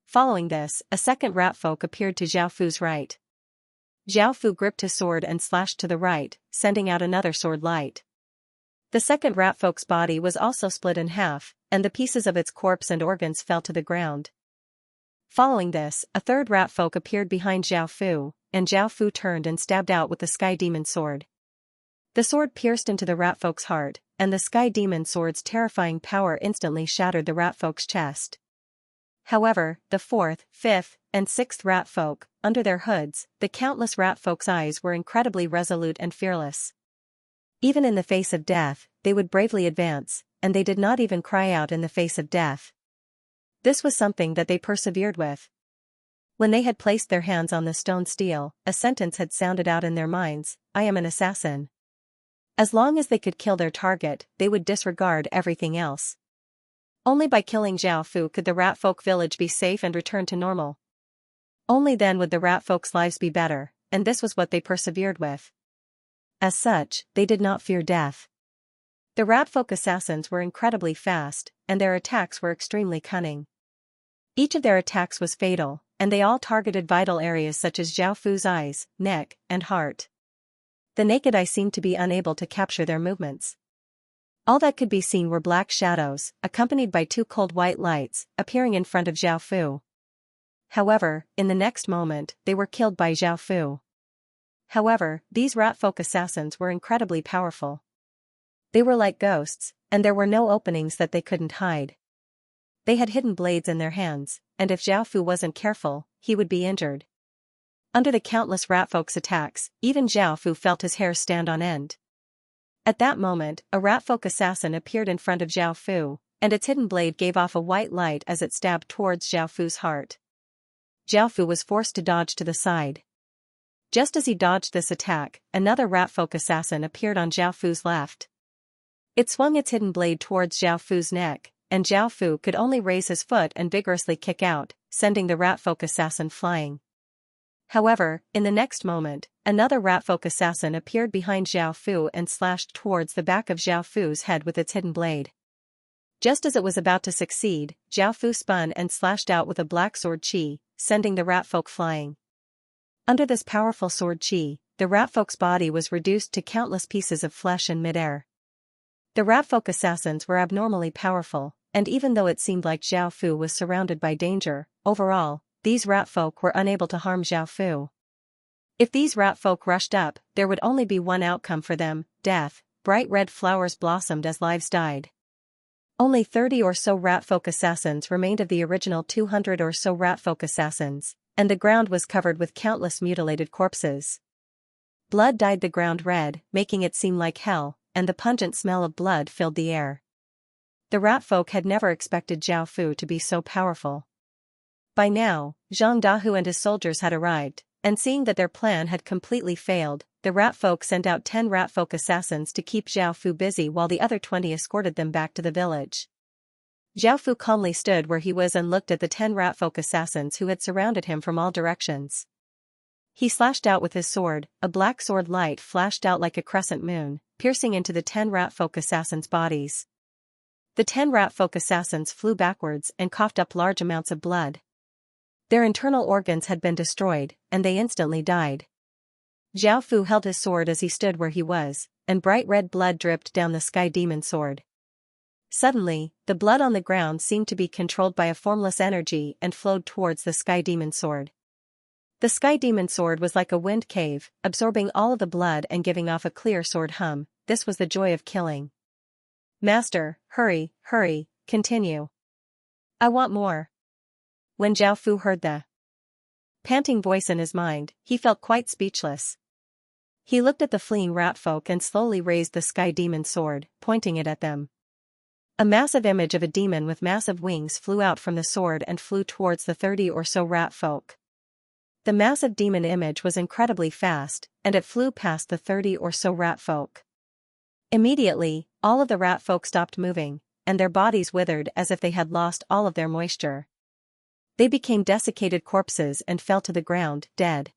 Following this, a second rat folk appeared to Zhao Fu's right. Zhao Fu gripped his sword and slashed to the right, sending out another sword light. The second rat folk's body was also split in half, and the pieces of its corpse and organs fell to the ground. Following this, a third rat folk appeared behind Zhao Fu, and Zhao Fu turned and stabbed out with the sky demon sword. The sword pierced into the rat folk's heart, and the sky demon sword's terrifying power instantly shattered the rat folk's chest. However, the fourth, fifth, and sixth rat folk, under their hoods, the countless rat folk's eyes were incredibly resolute and fearless. Even in the face of death, they would bravely advance, and they did not even cry out in the face of death. This was something that they persevered with. When they had placed their hands on the stone steel, a sentence had sounded out in their minds, "I am an assassin." As long as they could kill their target, they would disregard everything else. Only by killing Zhao Fu could the rat folk village be safe and return to normal. Only then would the rat folk's lives be better, and this was what they persevered with. As such, they did not fear death. The rat folk assassins were incredibly fast, and their attacks were extremely cunning. Each of their attacks was fatal, and they all targeted vital areas such as Zhao Fu's eyes, neck, and heart. The naked eye seemed to be unable to capture their movements. All that could be seen were black shadows, accompanied by two cold white lights, appearing in front of Zhao Fu. However, in the next moment, they were killed by Zhao Fu. However, these rat folk assassins were incredibly powerful. They were like ghosts, and there were no openings that they couldn't hide. They had hidden blades in their hands, and if Zhao Fu wasn't careful, he would be injured. Under the countless ratfolk's attacks, even Zhao Fu felt his hair stand on end. At that moment, a ratfolk assassin appeared in front of Zhao Fu, and its hidden blade gave off a white light as it stabbed towards Zhao Fu's heart. Zhao Fu was forced to dodge to the side. Just as he dodged this attack, another ratfolk assassin appeared on Zhao Fu's left. It swung its hidden blade towards Zhao Fu's neck, and Zhao Fu could only raise his foot and vigorously kick out, sending the ratfolk assassin flying. However, in the next moment, another ratfolk assassin appeared behind Zhao Fu and slashed towards the back of Zhao Fu's head with its hidden blade. Just as it was about to succeed, Zhao Fu spun and slashed out with a black sword chi, sending the ratfolk flying. Under this powerful sword chi, the ratfolk's body was reduced to countless pieces of flesh in midair. The ratfolk assassins were abnormally powerful, and even though it seemed like Zhao Fu was surrounded by danger, overall, these ratfolk were unable to harm Zhao Fu. If these ratfolk rushed up, there would only be one outcome for them: death. Bright red flowers blossomed as lives died. Only 30 or so ratfolk assassins remained of the original 200 or so ratfolk assassins, and the ground was covered with countless mutilated corpses. Blood dyed the ground red, making it seem like hell, and the pungent smell of blood filled the air. The ratfolk had never expected Zhao Fu to be so powerful. By now, Zhang Dahu and his soldiers had arrived, and seeing that their plan had completely failed, the ratfolk sent out 10 ratfolk assassins to keep Zhao Fu busy while the other 20 escorted them back to the village. Zhao Fu calmly stood where he was and looked at the 10 ratfolk assassins who had surrounded him from all directions. He slashed out with his sword, a black sword light flashed out like a crescent moon, piercing into the 10 ratfolk assassins' bodies. The 10 ratfolk assassins flew backwards and coughed up large amounts of blood. Their internal organs had been destroyed, and they instantly died. Zhao Fu held his sword as he stood where he was, and bright red blood dripped down the sky demon sword. Suddenly, the blood on the ground seemed to be controlled by a formless energy and flowed towards the sky demon sword. The sky demon sword was like a wind cave, absorbing all of the blood and giving off a clear sword hum. This was the joy of killing. Master, hurry, hurry, continue. I want more. When Zhao Fu heard the panting voice in his mind, he felt quite speechless. He looked at the fleeing ratfolk and slowly raised the sky demon sword, pointing it at them. A massive image of a demon with massive wings flew out from the sword and flew towards the 30 or so ratfolk. The massive demon image was incredibly fast, and it flew past the 30 or so ratfolk. Immediately, all of the ratfolk stopped moving, and their bodies withered as if they had lost all of their moisture. They became desiccated corpses and fell to the ground, dead.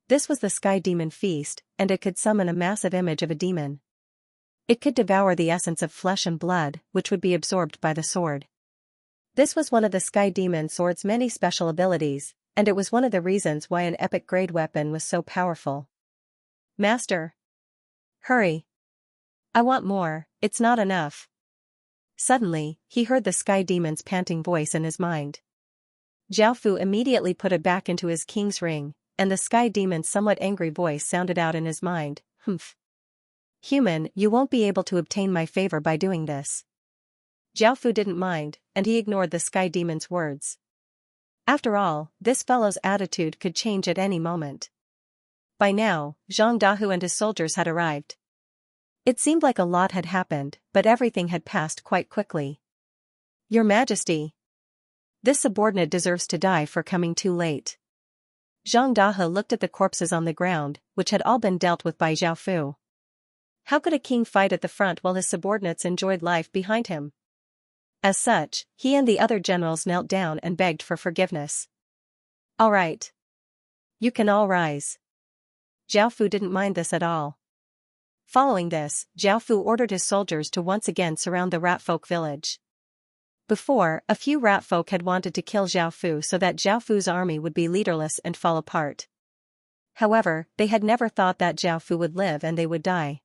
This was the sky demon feast, and it could summon a massive image of a demon. It could devour the essence of flesh and blood, which would be absorbed by the sword. This was one of the sky demon sword's many special abilities, and it was one of the reasons why an epic grade weapon was so powerful. Master! Hurry! I want more, it's not enough. Suddenly, he heard the sky demon's panting voice in his mind. Zhao Fu immediately put it back into his king's ring, and the sky demon's somewhat angry voice sounded out in his mind. Humph. Human, you won't be able to obtain my favor by doing this. Zhao Fu didn't mind, and he ignored the sky demon's words. After all, this fellow's attitude could change at any moment. By now, Zhang Dahu and his soldiers had arrived. It seemed like a lot had happened, but everything had passed quite quickly. Your Majesty! This subordinate deserves to die for coming too late. Zhang Dahe looked at the corpses on the ground, which had all been dealt with by Zhao Fu. How could a king fight at the front while his subordinates enjoyed life behind him? As such, he and the other generals knelt down and begged for forgiveness. All right. You can all rise. Zhao Fu didn't mind this at all. Following this, Zhao Fu ordered his soldiers to once again surround the ratfolk village. Before, a few ratfolk had wanted to kill Zhao Fu so that Zhao Fu's army would be leaderless and fall apart. However, they had never thought that Zhao Fu would live and they would die.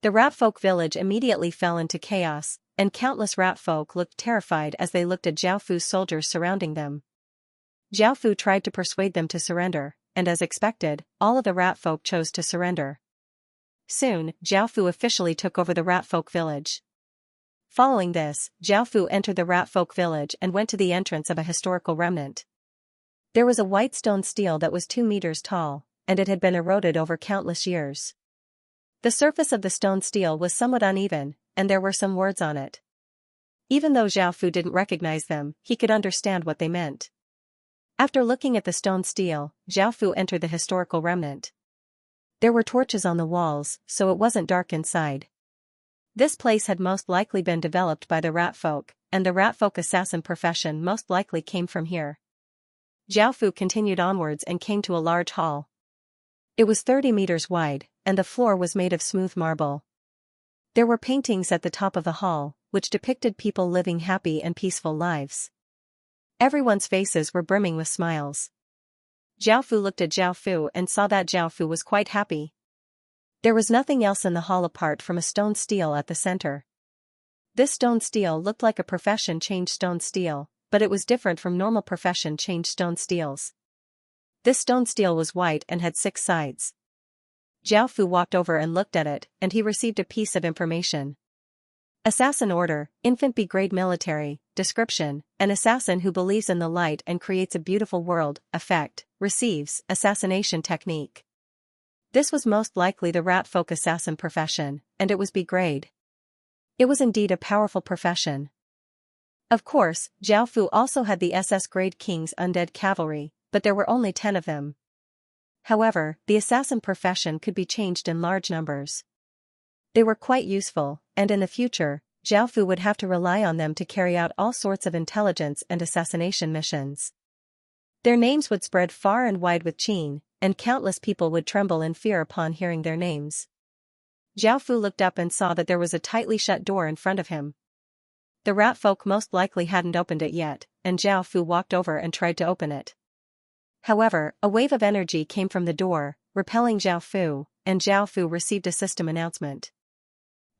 The ratfolk village immediately fell into chaos, and countless ratfolk looked terrified as they looked at Zhao Fu's soldiers surrounding them. Zhao Fu tried to persuade them to surrender, and as expected, all of the ratfolk chose to surrender. Soon, Zhao Fu officially took over the ratfolk village. Following this, Zhao Fu entered the ratfolk village and went to the entrance of a historical remnant. There was a white stone stele that was 2 meters tall, and it had been eroded over countless years. The surface of the stone stele was somewhat uneven, and there were some words on it. Even though Zhao Fu didn't recognize them, he could understand what they meant. After looking at the stone stele, Zhao Fu entered the historical remnant. There were torches on the walls, so it wasn't dark inside. This place had most likely been developed by the rat folk, and the rat folk assassin profession most likely came from here. Zhao Fu continued onwards and came to a large hall. It was 30 meters wide, and the floor was made of smooth marble. There were paintings at the top of the hall, which depicted people living happy and peaceful lives. Everyone's faces were brimming with smiles. Zhao Fu looked at Zhao Fu and saw that Zhao Fu was quite happy. There was nothing else in the hall apart from a stone stele at the center. This stone stele looked like a profession changed stone stele, but it was different from normal profession changed stone steles. This stone stele was white and had 6 sides. Zhao Fu walked over and looked at it, and he received a piece of information. Assassin order, infant B-grade military, description, an assassin who believes in the light and creates a beautiful world, effect, receives, assassination technique. This was most likely the rat folk assassin profession, and it was B-grade. It was indeed a powerful profession. Of course, Zhao Fu also had the SS-grade King's undead cavalry, but there were only 10 of them. However, the assassin profession could be changed in large numbers. They were quite useful, and in the future, Zhao Fu would have to rely on them to carry out all sorts of intelligence and assassination missions. Their names would spread far and wide with Qin, and countless people would tremble in fear upon hearing their names. Zhao Fu looked up and saw that there was a tightly shut door in front of him. The rat folk most likely hadn't opened it yet, and Zhao Fu walked over and tried to open it. However, a wave of energy came from the door, repelling Zhao Fu, and Zhao Fu received a system announcement.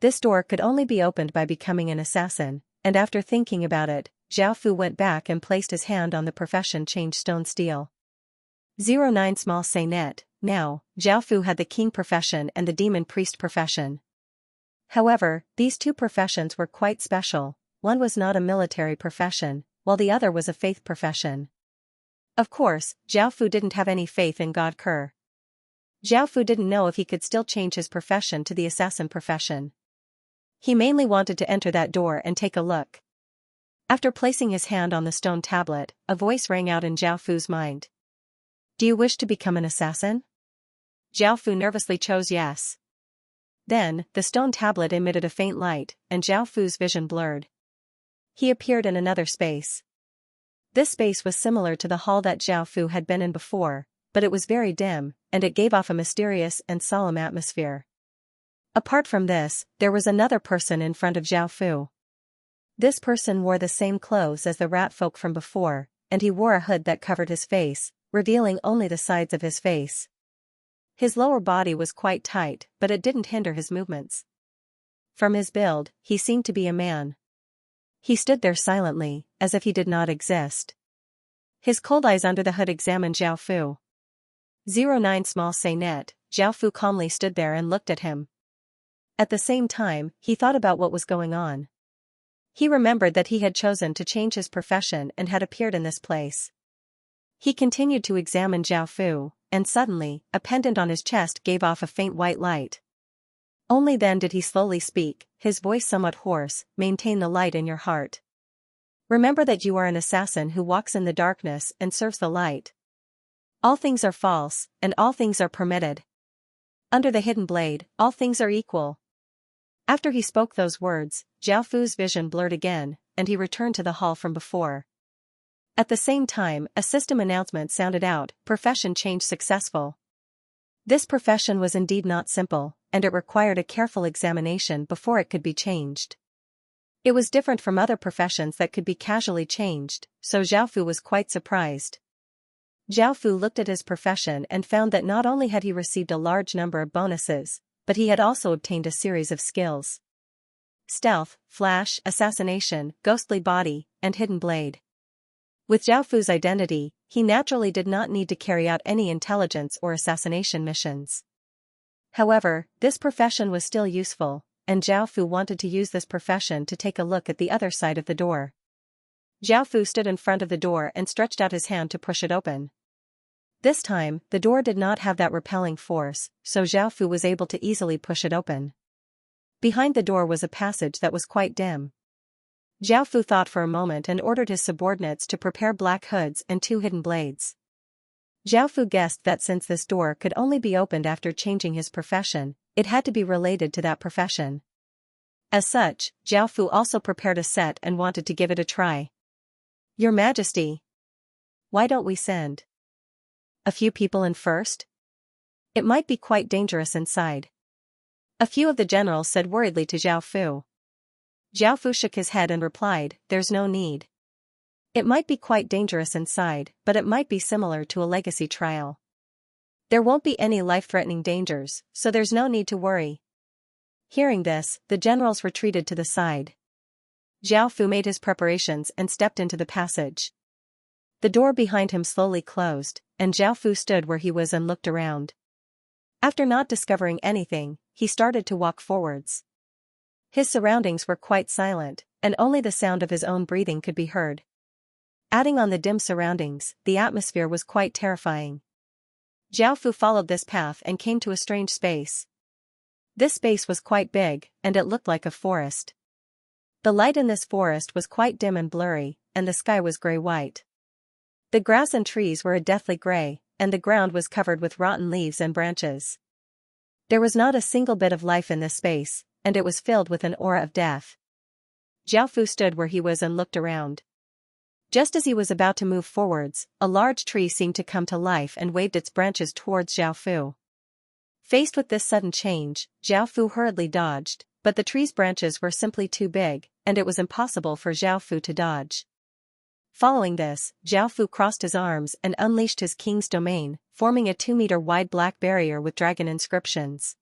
This door could only be opened by becoming an assassin, and after thinking about it, Zhao Fu went back and placed his hand on the profession changed stone stele. 09 Small Say Net. Now, Zhao Fu had the king profession and the demon priest profession. However, these 2 professions were quite special. One was not a military profession, while the other was a faith profession. Of course, Zhao Fu didn't have any faith in God Kerr. Zhao Fu didn't know if he could still change his profession to the assassin profession. He mainly wanted to enter that door and take a look. After placing his hand on the stone tablet, a voice rang out in Zhao Fu's mind. Do you wish to become an assassin? Zhao Fu nervously chose yes. Then, the stone tablet emitted a faint light, and Zhao Fu's vision blurred. He appeared in another space. This space was similar to the hall that Zhao Fu had been in before, but it was very dim, and it gave off a mysterious and solemn atmosphere. Apart from this, there was another person in front of Zhao Fu. This person wore the same clothes as the rat folk from before, and he wore a hood that covered his face, revealing only the sides of his face. His lower body was quite tight, but it didn't hinder his movements. From his build, he seemed to be a man. He stood there silently, as if he did not exist. His cold eyes under the hood examined Zhao Fu. 09 Small Say Net. Zhao Fu calmly stood there and looked at him. At the same time, he thought about what was going on. He remembered that he had chosen to change his profession and had appeared in this place. He continued to examine Zhao Fu, and suddenly, a pendant on his chest gave off a faint white light. Only then did he slowly speak, his voice somewhat hoarse, maintain the light in your heart. Remember that you are an assassin who walks in the darkness and serves the light. All things are false, and all things are permitted. Under the hidden blade, all things are equal. After he spoke those words, Zhao Fu's vision blurred again, and he returned to the hall from before. At the same time, a system announcement sounded out, profession change successful. This profession was indeed not simple, and it required a careful examination before it could be changed. It was different from other professions that could be casually changed, so Zhao Fu was quite surprised. Zhao Fu looked at his profession and found that not only had he received a large number of bonuses, but he had also obtained a series of skills. Stealth, flash, assassination, ghostly body, and hidden blade. With Zhao Fu's identity, he naturally did not need to carry out any intelligence or assassination missions. However, this profession was still useful, and Zhao Fu wanted to use this profession to take a look at the other side of the door. Zhao Fu stood in front of the door and stretched out his hand to push it open. This time, the door did not have that repelling force, so Xiao Fu was able to easily push it open. Behind the door was a passage that was quite dim. Xiao Fu thought for a moment and ordered his subordinates to prepare black hoods and 2 hidden blades. Xiao Fu guessed that since this door could only be opened after changing his profession, it had to be related to that profession. As such, Xiao Fu also prepared a set and wanted to give it a try. "Your Majesty, why don't we send a few people in first? It might be quite dangerous inside," a few of the generals said worriedly to Xiao Fu. Xiao Fu shook his head and replied, "There's no need. It might be quite dangerous inside, but it might be similar to a legacy trial. There won't be any life-threatening dangers, so there's no need to worry." Hearing this, the generals retreated to the side. Xiao Fu made his preparations and stepped into the passage. The door behind him slowly closed, and Xiao Fu stood where he was and looked around. After not discovering anything, he started to walk forwards. His surroundings were quite silent, and only the sound of his own breathing could be heard. Adding on the dim surroundings, the atmosphere was quite terrifying. Xiao Fu followed this path and came to a strange space. This space was quite big, and it looked like a forest. The light in this forest was quite dim and blurry, and the sky was gray-white. The grass and trees were a deathly gray, and the ground was covered with rotten leaves and branches. There was not a single bit of life in this space, and it was filled with an aura of death. Xiao Fu stood where he was and looked around. Just as he was about to move forwards, a large tree seemed to come to life and waved its branches towards Xiao Fu. Faced with this sudden change, Xiao Fu hurriedly dodged, but the tree's branches were simply too big, and it was impossible for Xiao Fu to dodge. Following this, Xiao Fu crossed his arms and unleashed his king's domain, forming a 2-meter-wide black barrier with dragon inscriptions.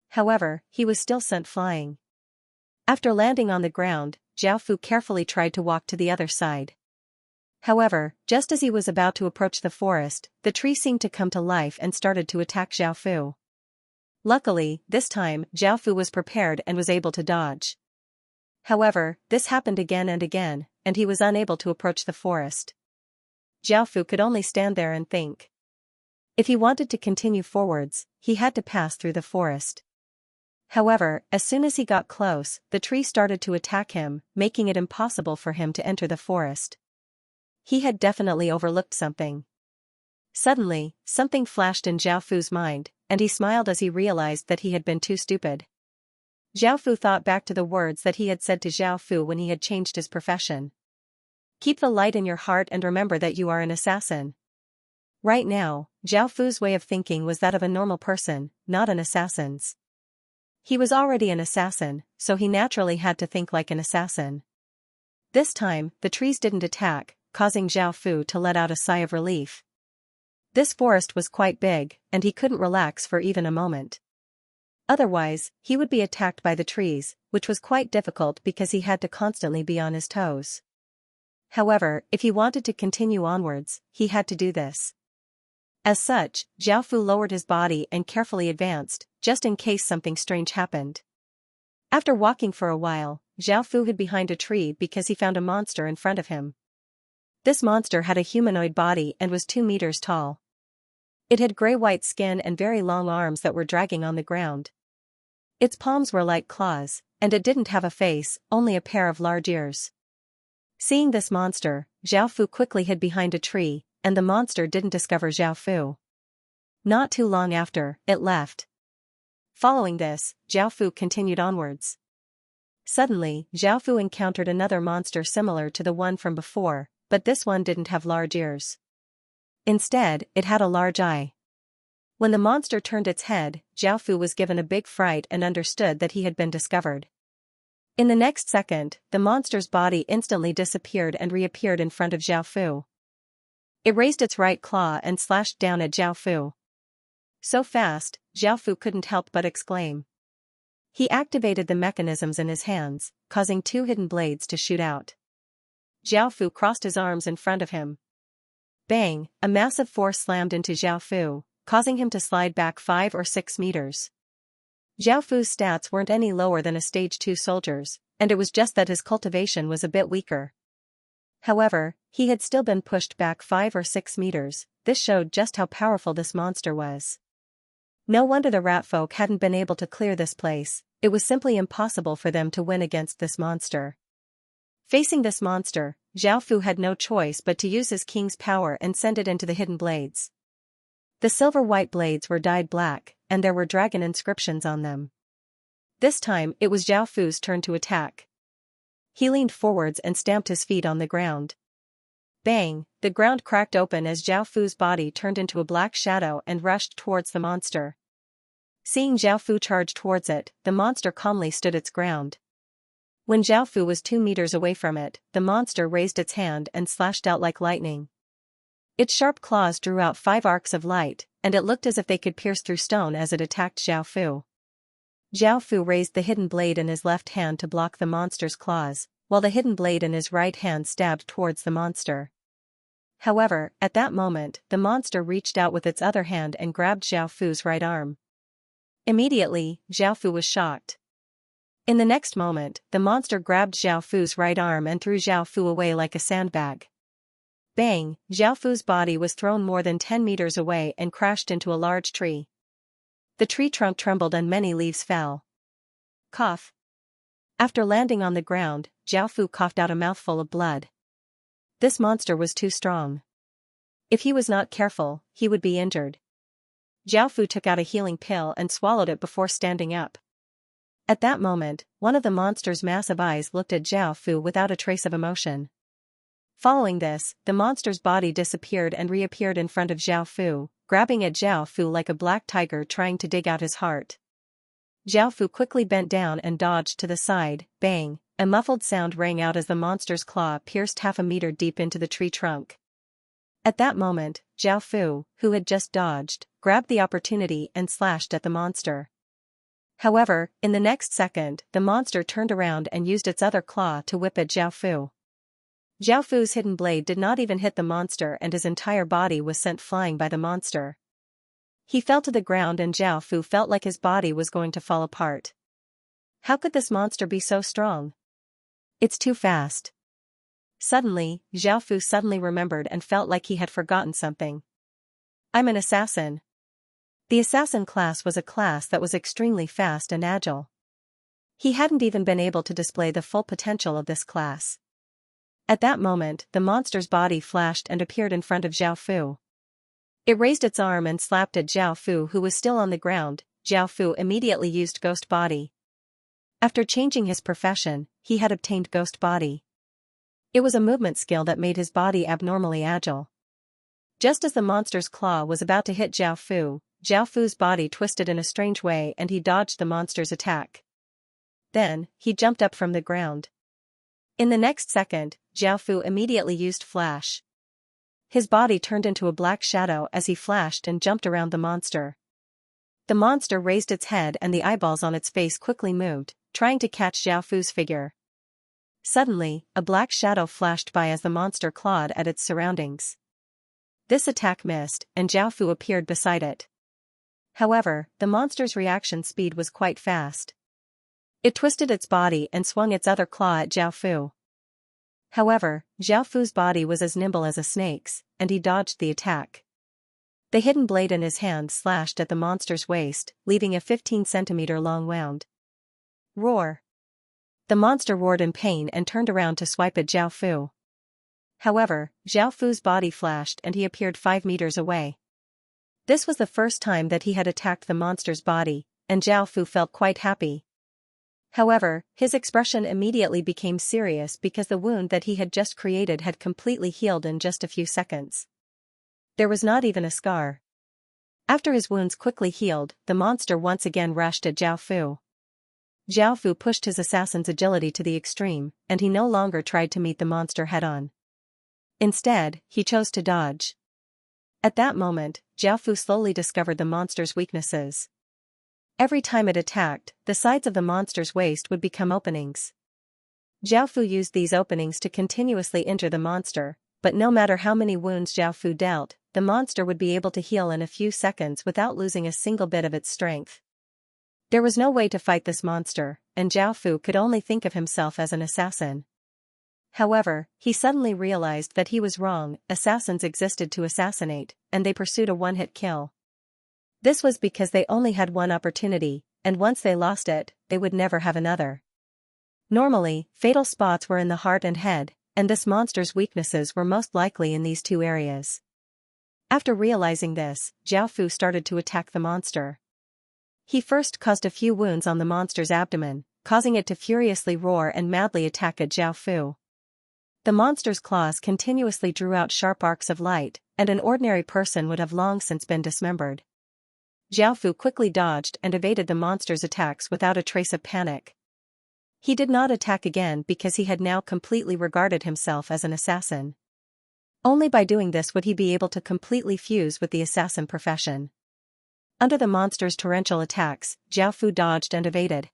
However, he was still sent flying. After landing on the ground, Xiao Fu carefully tried to walk to the other side. However, just as he was about to approach the forest, the tree seemed to come to life and started to attack Xiao Fu. Luckily, this time, Xiao Fu was prepared and was able to dodge. However, this happened again and again, and he was unable to approach the forest. Xiao Fu could only stand there and think. If he wanted to continue forwards, he had to pass through the forest. However, as soon as he got close, the tree started to attack him, making it impossible for him to enter the forest. He had definitely overlooked something. Suddenly, something flashed in Xiao Fu's mind, and he smiled as he realized that he had been too stupid. Xiao Fu thought back to the words that he had said to Xiao Fu when he had changed his profession. "Keep the light in your heart and remember that you are an assassin." Right now, Xiao Fu's way of thinking was that of a normal person, not an assassin's. He was already an assassin, so he naturally had to think like an assassin. This time, the trees didn't attack, causing Xiao Fu to let out a sigh of relief. This forest was quite big, and he couldn't relax for even a moment. Otherwise, he would be attacked by the trees, which was quite difficult because he had to constantly be on his toes. However, if he wanted to continue onwards, he had to do this. As such, Xiao Fu lowered his body and carefully advanced, just in case something strange happened. After walking for a while, Xiao Fu hid behind a tree because he found a monster in front of him. This monster had a humanoid body and was 2 meters tall. It had gray-white skin and very long arms that were dragging on the ground. Its palms were like claws, and it didn't have a face, only a pair of large ears. Seeing this monster, Xiao Fu quickly hid behind a tree, and the monster didn't discover Xiao Fu. Not too long after, it left. Following this, Xiao Fu continued onwards. Suddenly, Xiao Fu encountered another monster similar to the one from before, but this one didn't have large ears. Instead, it had a large eye. When the monster turned its head, Xiao Fu was given a big fright and understood that he had been discovered. In the next second, the monster's body instantly disappeared and reappeared in front of Xiao Fu. It raised its right claw and slashed down at Xiao Fu. So fast, Xiao Fu couldn't help but exclaim. He activated the mechanisms in his hands, causing 2 hidden blades to shoot out. Xiao Fu crossed his arms in front of him. Bang! A massive force slammed into Xiao Fu, causing him to slide back 5 or 6 meters. Xiao Fu's stats weren't any lower than a stage 2 soldier's, and it was just that his cultivation was a bit weaker. However, he had still been pushed back 5 or 6 meters, this showed just how powerful this monster was. No wonder the rat folk hadn't been able to clear this place, it was simply impossible for them to win against this monster. Facing this monster, Zhao Fu had no choice but to use his king's power and send it into the hidden blades. The silver-white blades were dyed black, and there were dragon inscriptions on them. This time it was Zhao Fu's turn to attack. He leaned forwards and stamped his feet on the ground. Bang! The ground cracked open as Zhao Fu's body turned into a black shadow and rushed towards the monster. Seeing Zhao Fu charge towards it, the monster calmly stood its ground. When Zhao Fu was 2 meters away from it, the monster raised its hand and slashed out like lightning. Its sharp claws drew out 5 arcs of light, and it looked as if they could pierce through stone as it attacked Zhao Fu. Zhao Fu raised the hidden blade in his left hand to block the monster's claws, while the hidden blade in his right hand stabbed towards the monster. However, at that moment, the monster reached out with its other hand and grabbed Zhao Fu's right arm. Immediately, Zhao Fu was shocked. In the next moment, the monster grabbed Zhao Fu's right arm and threw Zhao Fu away like a sandbag. Bang! Zhao Fu's body was thrown more than 10 meters away and crashed into a large tree. The tree trunk trembled and many leaves fell. Cough. After landing on the ground, Zhao Fu coughed out a mouthful of blood. This monster was too strong. If he was not careful, he would be injured. Zhao Fu took out a healing pill and swallowed it before standing up. At that moment, one of the monster's massive eyes looked at Zhao Fu without a trace of emotion. Following this, the monster's body disappeared and reappeared in front of Zhao Fu, grabbing at Zhao Fu like a black tiger trying to dig out his heart. Zhao Fu quickly bent down and dodged to the side. Bang! A muffled sound rang out as the monster's claw pierced half a meter deep into the tree trunk. At that moment, Zhao Fu, who had just dodged, grabbed the opportunity and slashed at the monster. However, in the next second, the monster turned around and used its other claw to whip at Zhao Fu. Zhao Fu's hidden blade did not even hit the monster and his entire body was sent flying by the monster. He fell to the ground and Zhao Fu felt like his body was going to fall apart. How could this monster be so strong? It's too fast. Suddenly, Zhao Fu suddenly remembered and felt like he had forgotten something. I'm an assassin. The assassin class was a class that was extremely fast and agile. He hadn't even been able to display the full potential of this class. At that moment, the monster's body flashed and appeared in front of Zhao Fu. It raised its arm and slapped at Zhao Fu, who was still on the ground. Zhao Fu immediately used Ghost Body. After changing his profession, he had obtained Ghost Body. It was a movement skill that made his body abnormally agile. Just as the monster's claw was about to hit Zhao Fu's body twisted in a strange way and he dodged the monster's attack. Then, he jumped up from the ground. In the next second, Zhao Fu immediately used Flash. His body turned into a black shadow as he flashed and jumped around the monster. The monster raised its head and the eyeballs on its face quickly moved, trying to catch Zhao Fu's figure. Suddenly, a black shadow flashed by as the monster clawed at its surroundings. This attack missed, and Zhao Fu appeared beside it. However, the monster's reaction speed was quite fast. It twisted its body and swung its other claw at Zhao Fu. However, Zhao Fu's body was as nimble as a snake's, and he dodged the attack. The hidden blade in his hand slashed at the monster's waist, leaving a 15-centimeter long wound. Roar! The monster roared in pain and turned around to swipe at Zhao Fu. However, Zhao Fu's body flashed and he appeared 5 meters away. This was the first time that he had attacked the monster's body, and Zhao Fu felt quite happy. However, his expression immediately became serious because the wound that he had just created had completely healed in just a few seconds. There was not even a scar. After his wounds quickly healed, the monster once again rushed at Zhao Fu. Zhao Fu pushed his assassin's agility to the extreme, and he no longer tried to meet the monster head-on. Instead, he chose to dodge. At that moment, Zhao Fu slowly discovered the monster's weaknesses. Every time it attacked, the sides of the monster's waist would become openings. Zhao Fu used these openings to continuously injure the monster, but no matter how many wounds Zhao Fu dealt, the monster would be able to heal in a few seconds without losing a single bit of its strength. There was no way to fight this monster, and Zhao Fu could only think of himself as an assassin. However, he suddenly realized that he was wrong. Assassins existed to assassinate, and they pursued a one-hit kill. This was because they only had one opportunity, and once they lost it, they would never have another. Normally, fatal spots were in the heart and head, and this monster's weaknesses were most likely in these two areas. After realizing this, Zhao Fu started to attack the monster. He first caused a few wounds on the monster's abdomen, causing it to furiously roar and madly attack at Zhao Fu. The monster's claws continuously drew out sharp arcs of light, and an ordinary person would have long since been dismembered. Zhao Fu quickly dodged and evaded the monster's attacks without a trace of panic. He did not attack again because he had now completely regarded himself as an assassin. Only by doing this would he be able to completely fuse with the assassin profession. Under the monster's torrential attacks, Zhao Fu dodged and evaded.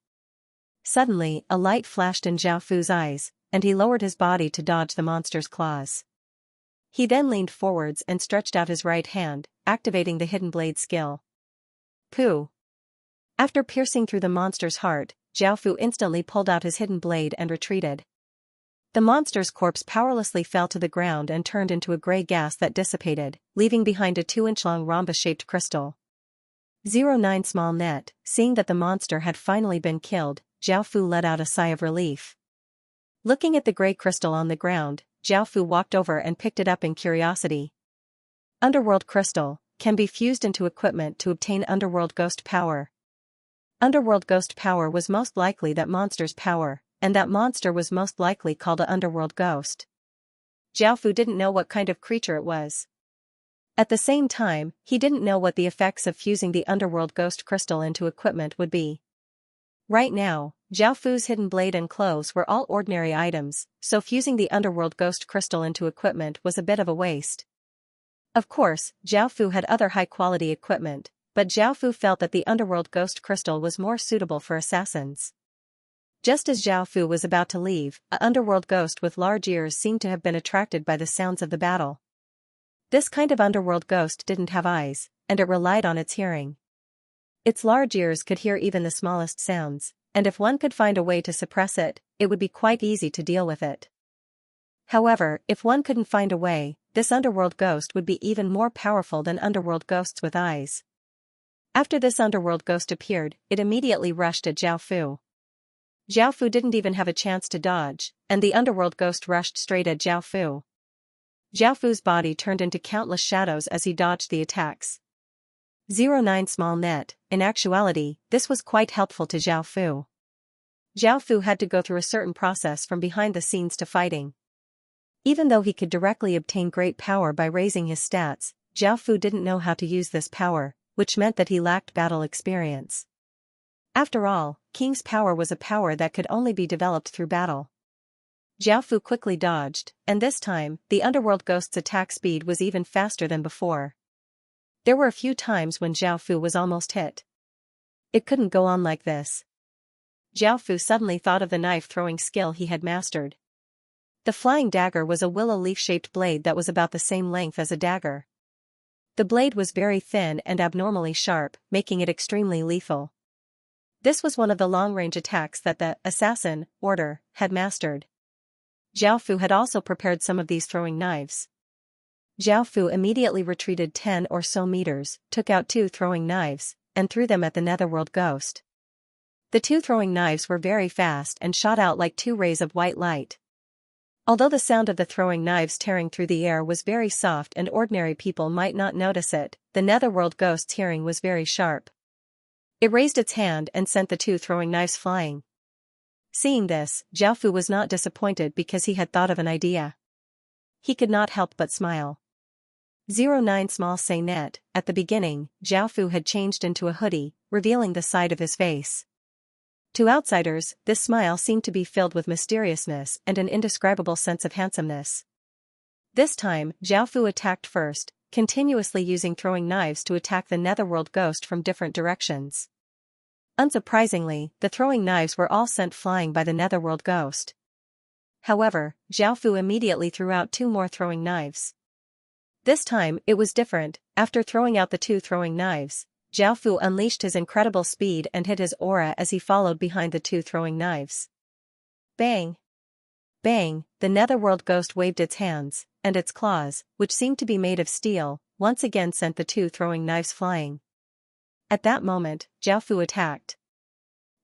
Suddenly, a light flashed in Zhao Fu's eyes, and he lowered his body to dodge the monster's claws. He then leaned forwards and stretched out his right hand, activating the hidden blade skill. Pooh! After piercing through the monster's heart, Zhao Fu instantly pulled out his hidden blade and retreated. The monster's corpse powerlessly fell to the ground and turned into a gray gas that dissipated, leaving behind a 2-inch-long rhombus-shaped crystal. 09 Small net. Seeing that the monster had finally been killed, Zhao Fu let out a sigh of relief. Looking at the gray crystal on the ground, Zhao Fu walked over and picked it up in curiosity. Underworld crystal can be fused into equipment to obtain underworld ghost power. Underworld ghost power was most likely that monster's power, and that monster was most likely called a underworld ghost. Zhao Fu didn't know what kind of creature it was. At the same time, he didn't know what the effects of fusing the underworld ghost crystal into equipment would be. Right now, Zhao Fu's hidden blade and clothes were all ordinary items, so fusing the underworld ghost crystal into equipment was a bit of a waste. Of course, Zhao Fu had other high-quality equipment, but Zhao Fu felt that the underworld ghost crystal was more suitable for assassins. Just as Zhao Fu was about to leave, an underworld ghost with large ears seemed to have been attracted by the sounds of the battle. This kind of underworld ghost didn't have eyes, and it relied on its hearing. Its large ears could hear even the smallest sounds, and if one could find a way to suppress it, it would be quite easy to deal with it. However, if one couldn't find a way, this underworld ghost would be even more powerful than underworld ghosts with eyes. After this underworld ghost appeared, it immediately rushed at Zhao Fu. Zhao Fu didn't even have a chance to dodge, and the underworld ghost rushed straight at Zhao Fu. Zhao Fu's body turned into countless shadows as he dodged the attacks. 09 Small net. In actuality, this was quite helpful to Zhao Fu. Zhao Fu had to go through a certain process from behind the scenes to fighting. Even though he could directly obtain great power by raising his stats, Zhao Fu didn't know how to use this power, which meant that he lacked battle experience. After all, King's power was a power that could only be developed through battle. Zhao Fu quickly dodged, and this time, the underworld ghost's attack speed was even faster than before. There were a few times when Zhao Fu was almost hit. It couldn't go on like this. Zhao Fu suddenly thought of the knife-throwing skill he had mastered. The flying dagger was a willow leaf-shaped blade that was about the same length as a dagger. The blade was very thin and abnormally sharp, making it extremely lethal. This was one of the long-range attacks that the assassin order had mastered. Zhao Fu had also prepared some of these throwing knives. Zhao Fu immediately retreated 10 or so meters, took out 2 throwing knives, and threw them at the netherworld ghost. The 2 throwing knives were very fast and shot out like 2 rays of white light. Although the sound of the throwing knives tearing through the air was very soft and ordinary people might not notice it, the netherworld ghost's hearing was very sharp. It raised its hand and sent the 2 throwing knives flying. Seeing this, Zhao Fu was not disappointed because he had thought of an idea. He could not help but smile. 09 Small say net. At the beginning, Zhao Fu had changed into a hoodie, revealing the side of his face. To outsiders, this smile seemed to be filled with mysteriousness and an indescribable sense of handsomeness. This time, Zhao Fu attacked first, continuously using throwing knives to attack the netherworld ghost from different directions. Unsurprisingly, the throwing knives were all sent flying by the netherworld ghost. However, Zhao Fu immediately threw out 2 more throwing knives. This time, it was different. After throwing out the 2 throwing knives, Zhao Fu unleashed his incredible speed and hit his aura as he followed behind the 2 throwing knives. Bang! Bang, the netherworld ghost waved its hands, and its claws, which seemed to be made of steel, once again sent the two throwing knives flying. At that moment, Xiaofu attacked.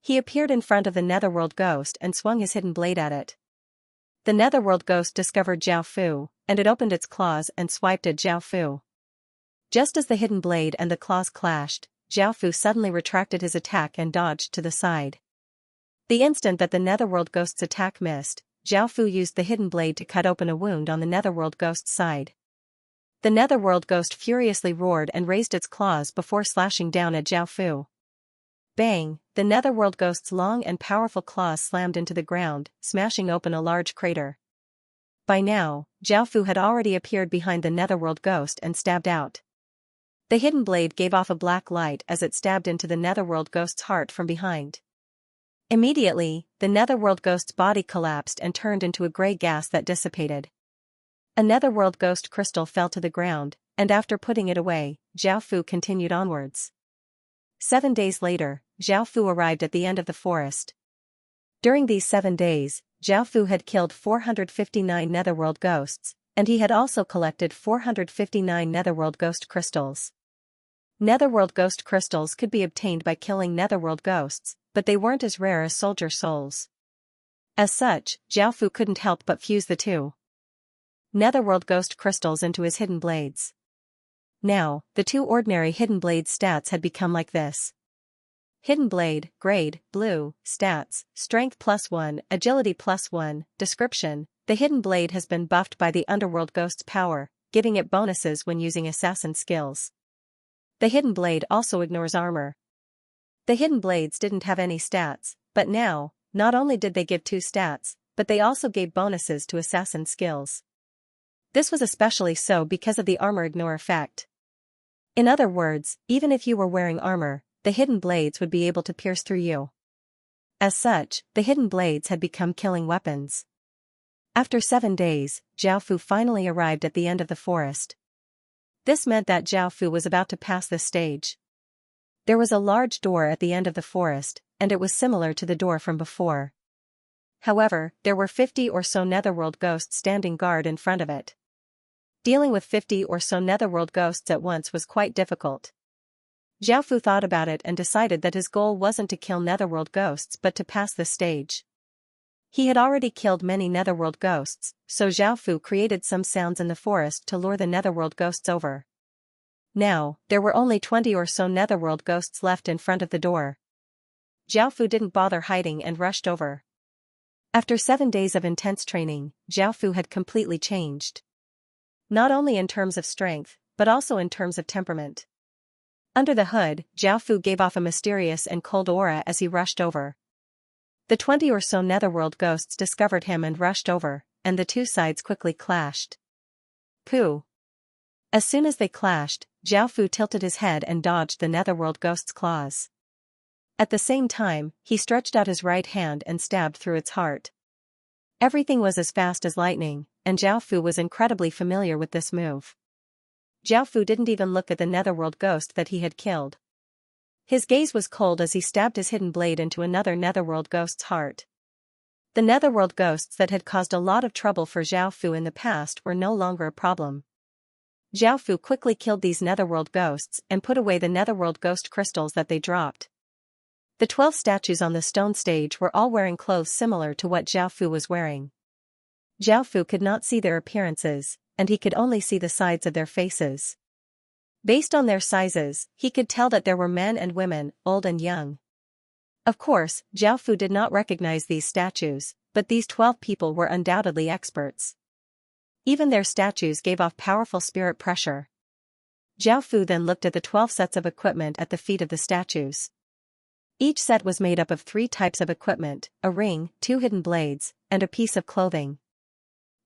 He appeared in front of the netherworld ghost and swung his hidden blade at it. The netherworld ghost discovered Xiaofu, and it opened its claws and swiped at Xiaofu. Just as the hidden blade and the claws clashed, Xiaofu suddenly retracted his attack and dodged to the side. The instant that the netherworld ghost's attack missed, Xiaofu used the hidden blade to cut open a wound on the netherworld ghost's side. The netherworld ghost furiously roared and raised its claws before slashing down at Xiaofu. Bang, the netherworld ghost's long and powerful claws slammed into the ground, smashing open a large crater. By now, Xiaofu had already appeared behind the netherworld ghost and stabbed out. The hidden blade gave off a black light as it stabbed into the netherworld ghost's heart from behind. Immediately, the netherworld ghost's body collapsed and turned into a gray gas that dissipated. A netherworld ghost crystal fell to the ground, and after putting it away, Xiaofu continued onwards. 7 days later, Xiaofu arrived at the end of the forest. During these 7 days, Xiaofu had killed 459 netherworld ghosts, and he had also collected 459 netherworld ghost crystals. Netherworld ghost crystals could be obtained by killing netherworld ghosts, but they weren't as rare as soldier souls. As such, Xiaofu couldn't help but fuse the two netherworld ghost crystals into his hidden blades. Now, the two ordinary hidden blade stats had become like this. Hidden blade, grade, blue, stats, strength +1, agility +1, description. The hidden blade has been buffed by the underworld ghost's power, giving it bonuses when using assassin skills. The hidden blade also ignores armor. The hidden blades didn't have any stats, but now, not only did they give 2 stats, but they also gave bonuses to assassin skills. This was especially so because of the armor ignore effect. In other words, even if you were wearing armor, the hidden blades would be able to pierce through you. As such, the hidden blades had become killing weapons. After 7 days, Xiaofu finally arrived at the end of the forest. This meant that Xiaofu was about to pass this stage. There was a large door at the end of the forest, and it was similar to the door from before. However, there were 50 or so netherworld ghosts standing guard in front of it. Dealing with 50 or so netherworld ghosts at once was quite difficult. Xiaofu thought about it and decided that his goal wasn't to kill netherworld ghosts but to pass this stage. He had already killed many netherworld ghosts, so Xiaofu created some sounds in the forest to lure the netherworld ghosts over. Now, there were only 20 or so netherworld ghosts left in front of the door. Xiaofu didn't bother hiding and rushed over. After 7 days of intense training, Xiaofu had completely changed. Not only in terms of strength, but also in terms of temperament. Under the hood, Xiaofu gave off a mysterious and cold aura as he rushed over. The 20 or so netherworld ghosts discovered him and rushed over, and the two sides quickly clashed. Pooh! As soon as they clashed, Xiaofu tilted his head and dodged the netherworld ghost's claws. At the same time, he stretched out his right hand and stabbed through its heart. Everything was as fast as lightning, and Xiaofu was incredibly familiar with this move. Xiaofu didn't even look at the netherworld ghost that he had killed. His gaze was cold as he stabbed his hidden blade into another netherworld ghost's heart. The netherworld ghosts that had caused a lot of trouble for Xiaofu in the past were no longer a problem. Xiaofu quickly killed these netherworld ghosts and put away the netherworld ghost crystals that they dropped. The 12 statues on the stone stage were all wearing clothes similar to what Xiaofu was wearing. Xiaofu could not see their appearances, and he could only see the sides of their faces. Based on their sizes, he could tell that there were men and women, old and young. Of course, Xiaofu did not recognize these statues, but these 12 people were undoubtedly experts. Even their statues gave off powerful spirit pressure. Xiaofu then looked at the 12 sets of equipment at the feet of the statues. Each set was made up of 3 types of equipment, a ring, 2 hidden blades, and a piece of clothing.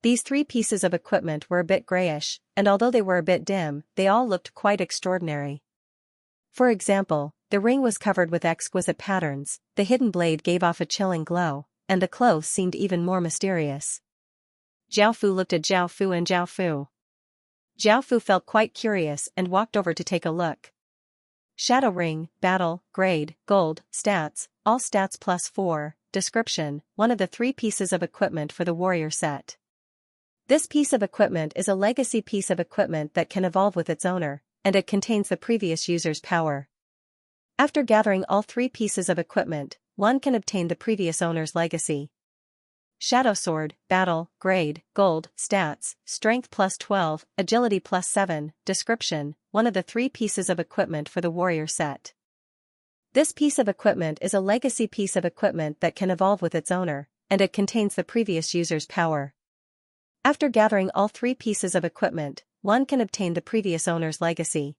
These 3 pieces of equipment were a bit grayish, and although they were a bit dim, they all looked quite extraordinary. For example, the ring was covered with exquisite patterns, the hidden blade gave off a chilling glow, and the clothes seemed even more mysterious. Xiaofu looked at Xiaofu and Xiaofu. Xiaofu felt quite curious and walked over to take a look. Shadow ring, battle, grade, gold, stats, all stats +4, Description: one of the 3 pieces of equipment for the warrior set. This piece of equipment is a legacy piece of equipment that can evolve with its owner, and it contains the previous user's power. After gathering all 3 pieces of equipment, one can obtain the previous owner's legacy. Shadow Sword, Battle, Grade, Gold, Stats, Strength +12, Agility +7, Description: one of the 3 pieces of equipment for the warrior set. This piece of equipment is a legacy piece of equipment that can evolve with its owner, and it contains the previous user's power. After gathering all 3 pieces of equipment, one can obtain the previous owner's legacy.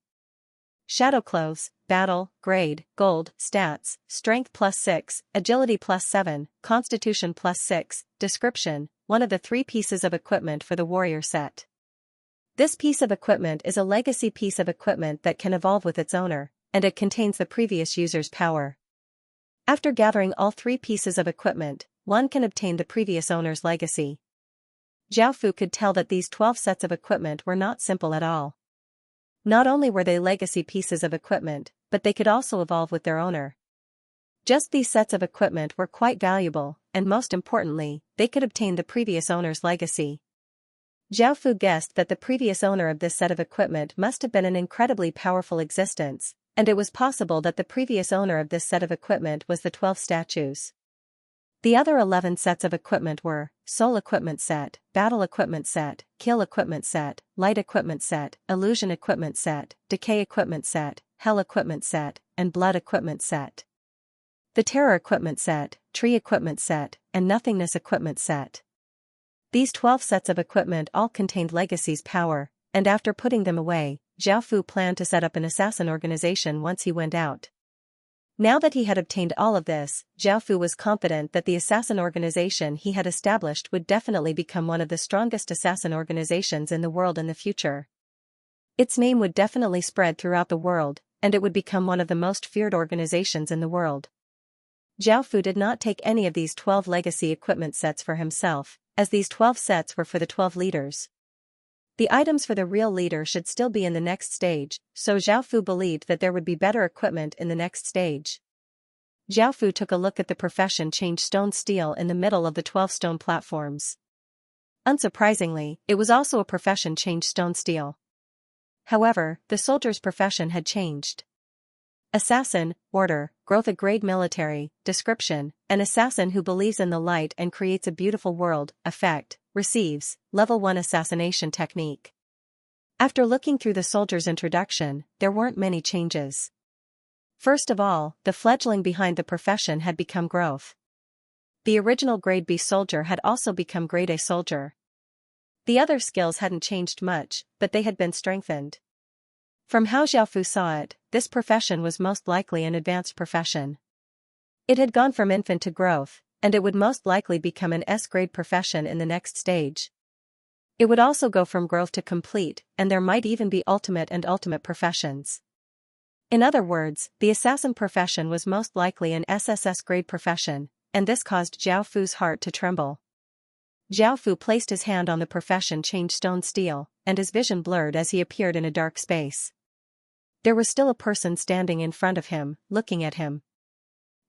Shadow Clothes, Battle, Grade, Gold, Stats, Strength +6, Agility +7, Constitution +6, Description: one of the 3 pieces of equipment for the warrior set. This piece of equipment is a legacy piece of equipment that can evolve with its owner, and it contains the previous user's power. After gathering all 3 pieces of equipment, one can obtain the previous owner's legacy. Xiaofu could tell that these 12 sets of equipment were not simple at all. Not only were they legacy pieces of equipment, but they could also evolve with their owner. Just these sets of equipment were quite valuable, and most importantly, they could obtain the previous owner's legacy. Xiaofu guessed that the previous owner of this set of equipment must have been an incredibly powerful existence, and it was possible that the previous owner of this set of equipment was the 12 statues. The other 11 sets of equipment were Soul Equipment Set, Battle Equipment Set, Kill Equipment Set, Light Equipment Set, Illusion Equipment Set, Decay Equipment Set, Hell Equipment Set, and Blood Equipment Set. The Terror Equipment Set, Tree Equipment Set, and Nothingness Equipment Set. These 12 sets of equipment all contained Legacy's power, and after putting them away, Xiaofu planned to set up an assassin organization once he went out. Now that he had obtained all of this, Xiaofu was confident that the assassin organization he had established would definitely become one of the strongest assassin organizations in the world in the future. Its name would definitely spread throughout the world, and it would become one of the most feared organizations in the world. Xiaofu did not take any of these 12 legacy equipment sets for himself, as these 12 sets were for the 12 leaders. The items for the real leader should still be in the next stage, so Xiaofu believed that there would be better equipment in the next stage. Xiaofu took a look at the profession change stone steel in the middle of the 12 stone platforms. Unsurprisingly, it was also a profession change stone steel. However, the soldier's profession had changed. Assassin, Order, Growth a grade military, Description: an assassin who believes in the light and creates a beautiful world, Effect: receives, Level 1 assassination technique. After looking through the soldier's introduction, there weren't many changes. First of all, the fledgling behind the profession had become Growth. The original Grade B soldier had also become Grade A soldier. The other skills hadn't changed much, but they had been strengthened. From how Xiaofu saw it, this profession was most likely an advanced profession. It had gone from infant to growth, and it would most likely become an S-grade profession in the next stage. It would also go from growth to complete, and there might even be ultimate and ultimate professions. In other words, the assassin profession was most likely an SSS grade profession, and this caused Xiaofu's heart to tremble. Xiaofu placed his hand on the profession change stone steel, and his vision blurred as he appeared in a dark space. There was still a person standing in front of him, looking at him.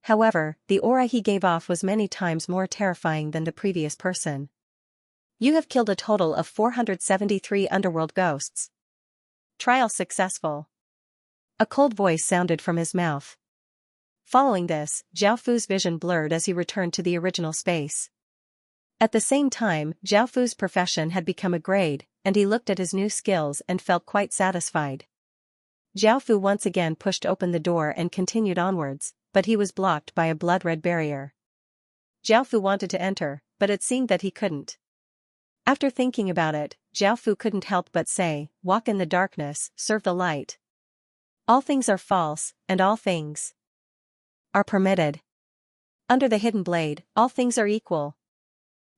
However, the aura he gave off was many times more terrifying than the previous person. You have killed a total of 473 underworld ghosts. Trial successful. A cold voice sounded from his mouth. Following this, Xiaofu's vision blurred as he returned to the original space. At the same time, Xiaofu's profession had become a grade, and he looked at his new skills and felt quite satisfied. Xiaofu once again pushed open the door and continued onwards, but he was blocked by a blood-red barrier. Xiaofu wanted to enter, but it seemed that he couldn't. After thinking about it, Xiaofu couldn't help but say, "Walk in the darkness, serve the light. All things are false, and all things are permitted. Under the hidden blade, all things are equal."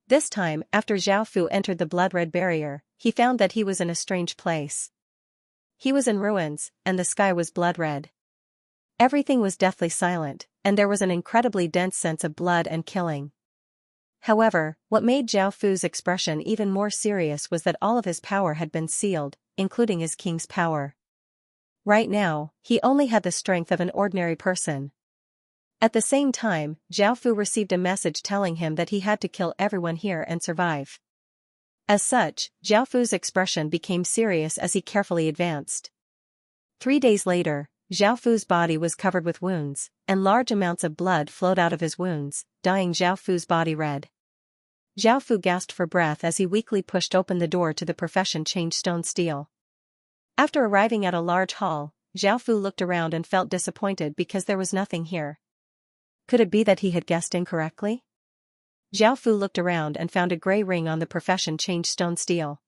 This time, after Xiaofu entered the blood-red barrier, he found that he was in a strange place. He was in ruins, and the sky was blood-red. Everything was deathly silent, and there was an incredibly dense sense of blood and killing. However, what made Xiaofu's expression even more serious was that all of his power had been sealed, including his king's power. Right now, he only had the strength of an ordinary person. At the same time, Zhao Fu received a message telling him that he had to kill everyone here and survive. As such, Zhao Fu's expression became serious as he carefully advanced. 3 days later, Zhao Fu's body was covered with wounds, and large amounts of blood flowed out of his wounds, dyeing Zhao Fu's body red. Zhao Fu gasped for breath as he weakly pushed open the door to the profession change stone steel. After arriving at a large hall, Zhao Fu looked around and felt disappointed because there was nothing here. Could it be that he had guessed incorrectly? Zhao Fu looked around and found a gray ring on the profession change stone steel.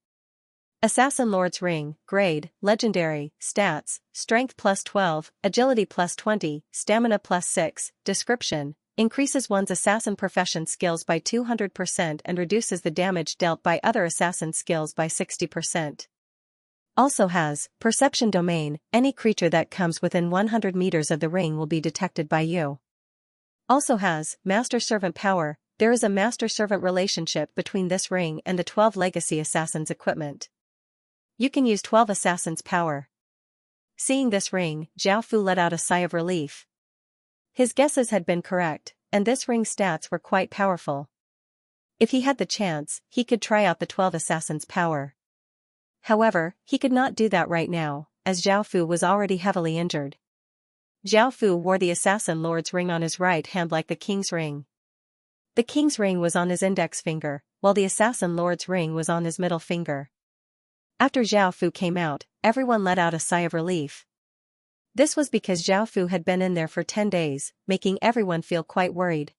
Assassin Lord's Ring, Grade, Legendary, Stats, Strength +12, Agility +20, Stamina +6, Description, increases one's assassin profession skills by 200% and reduces the damage dealt by other assassin skills by 60%. Also has, Perception Domain, any creature that comes within 100 meters of the ring will be detected by you. Also has, Master-Servant Power, there is a master-servant relationship between this ring and the 12 Legacy Assassins equipment. You can use 12 Assassins' power. Seeing this ring, Zhao Fu let out a sigh of relief. His guesses had been correct, and this ring's stats were quite powerful. If he had the chance, he could try out the 12 Assassins' power. However, he could not do that right now, as Zhao Fu was already heavily injured. Zhao Fu wore the Assassin Lord's ring on his right hand like the King's ring. The King's ring was on his index finger, while the Assassin Lord's ring was on his middle finger. After Zhao Fu came out, everyone let out a sigh of relief. This was because Zhao Fu had been in there for 10 days, making everyone feel quite worried.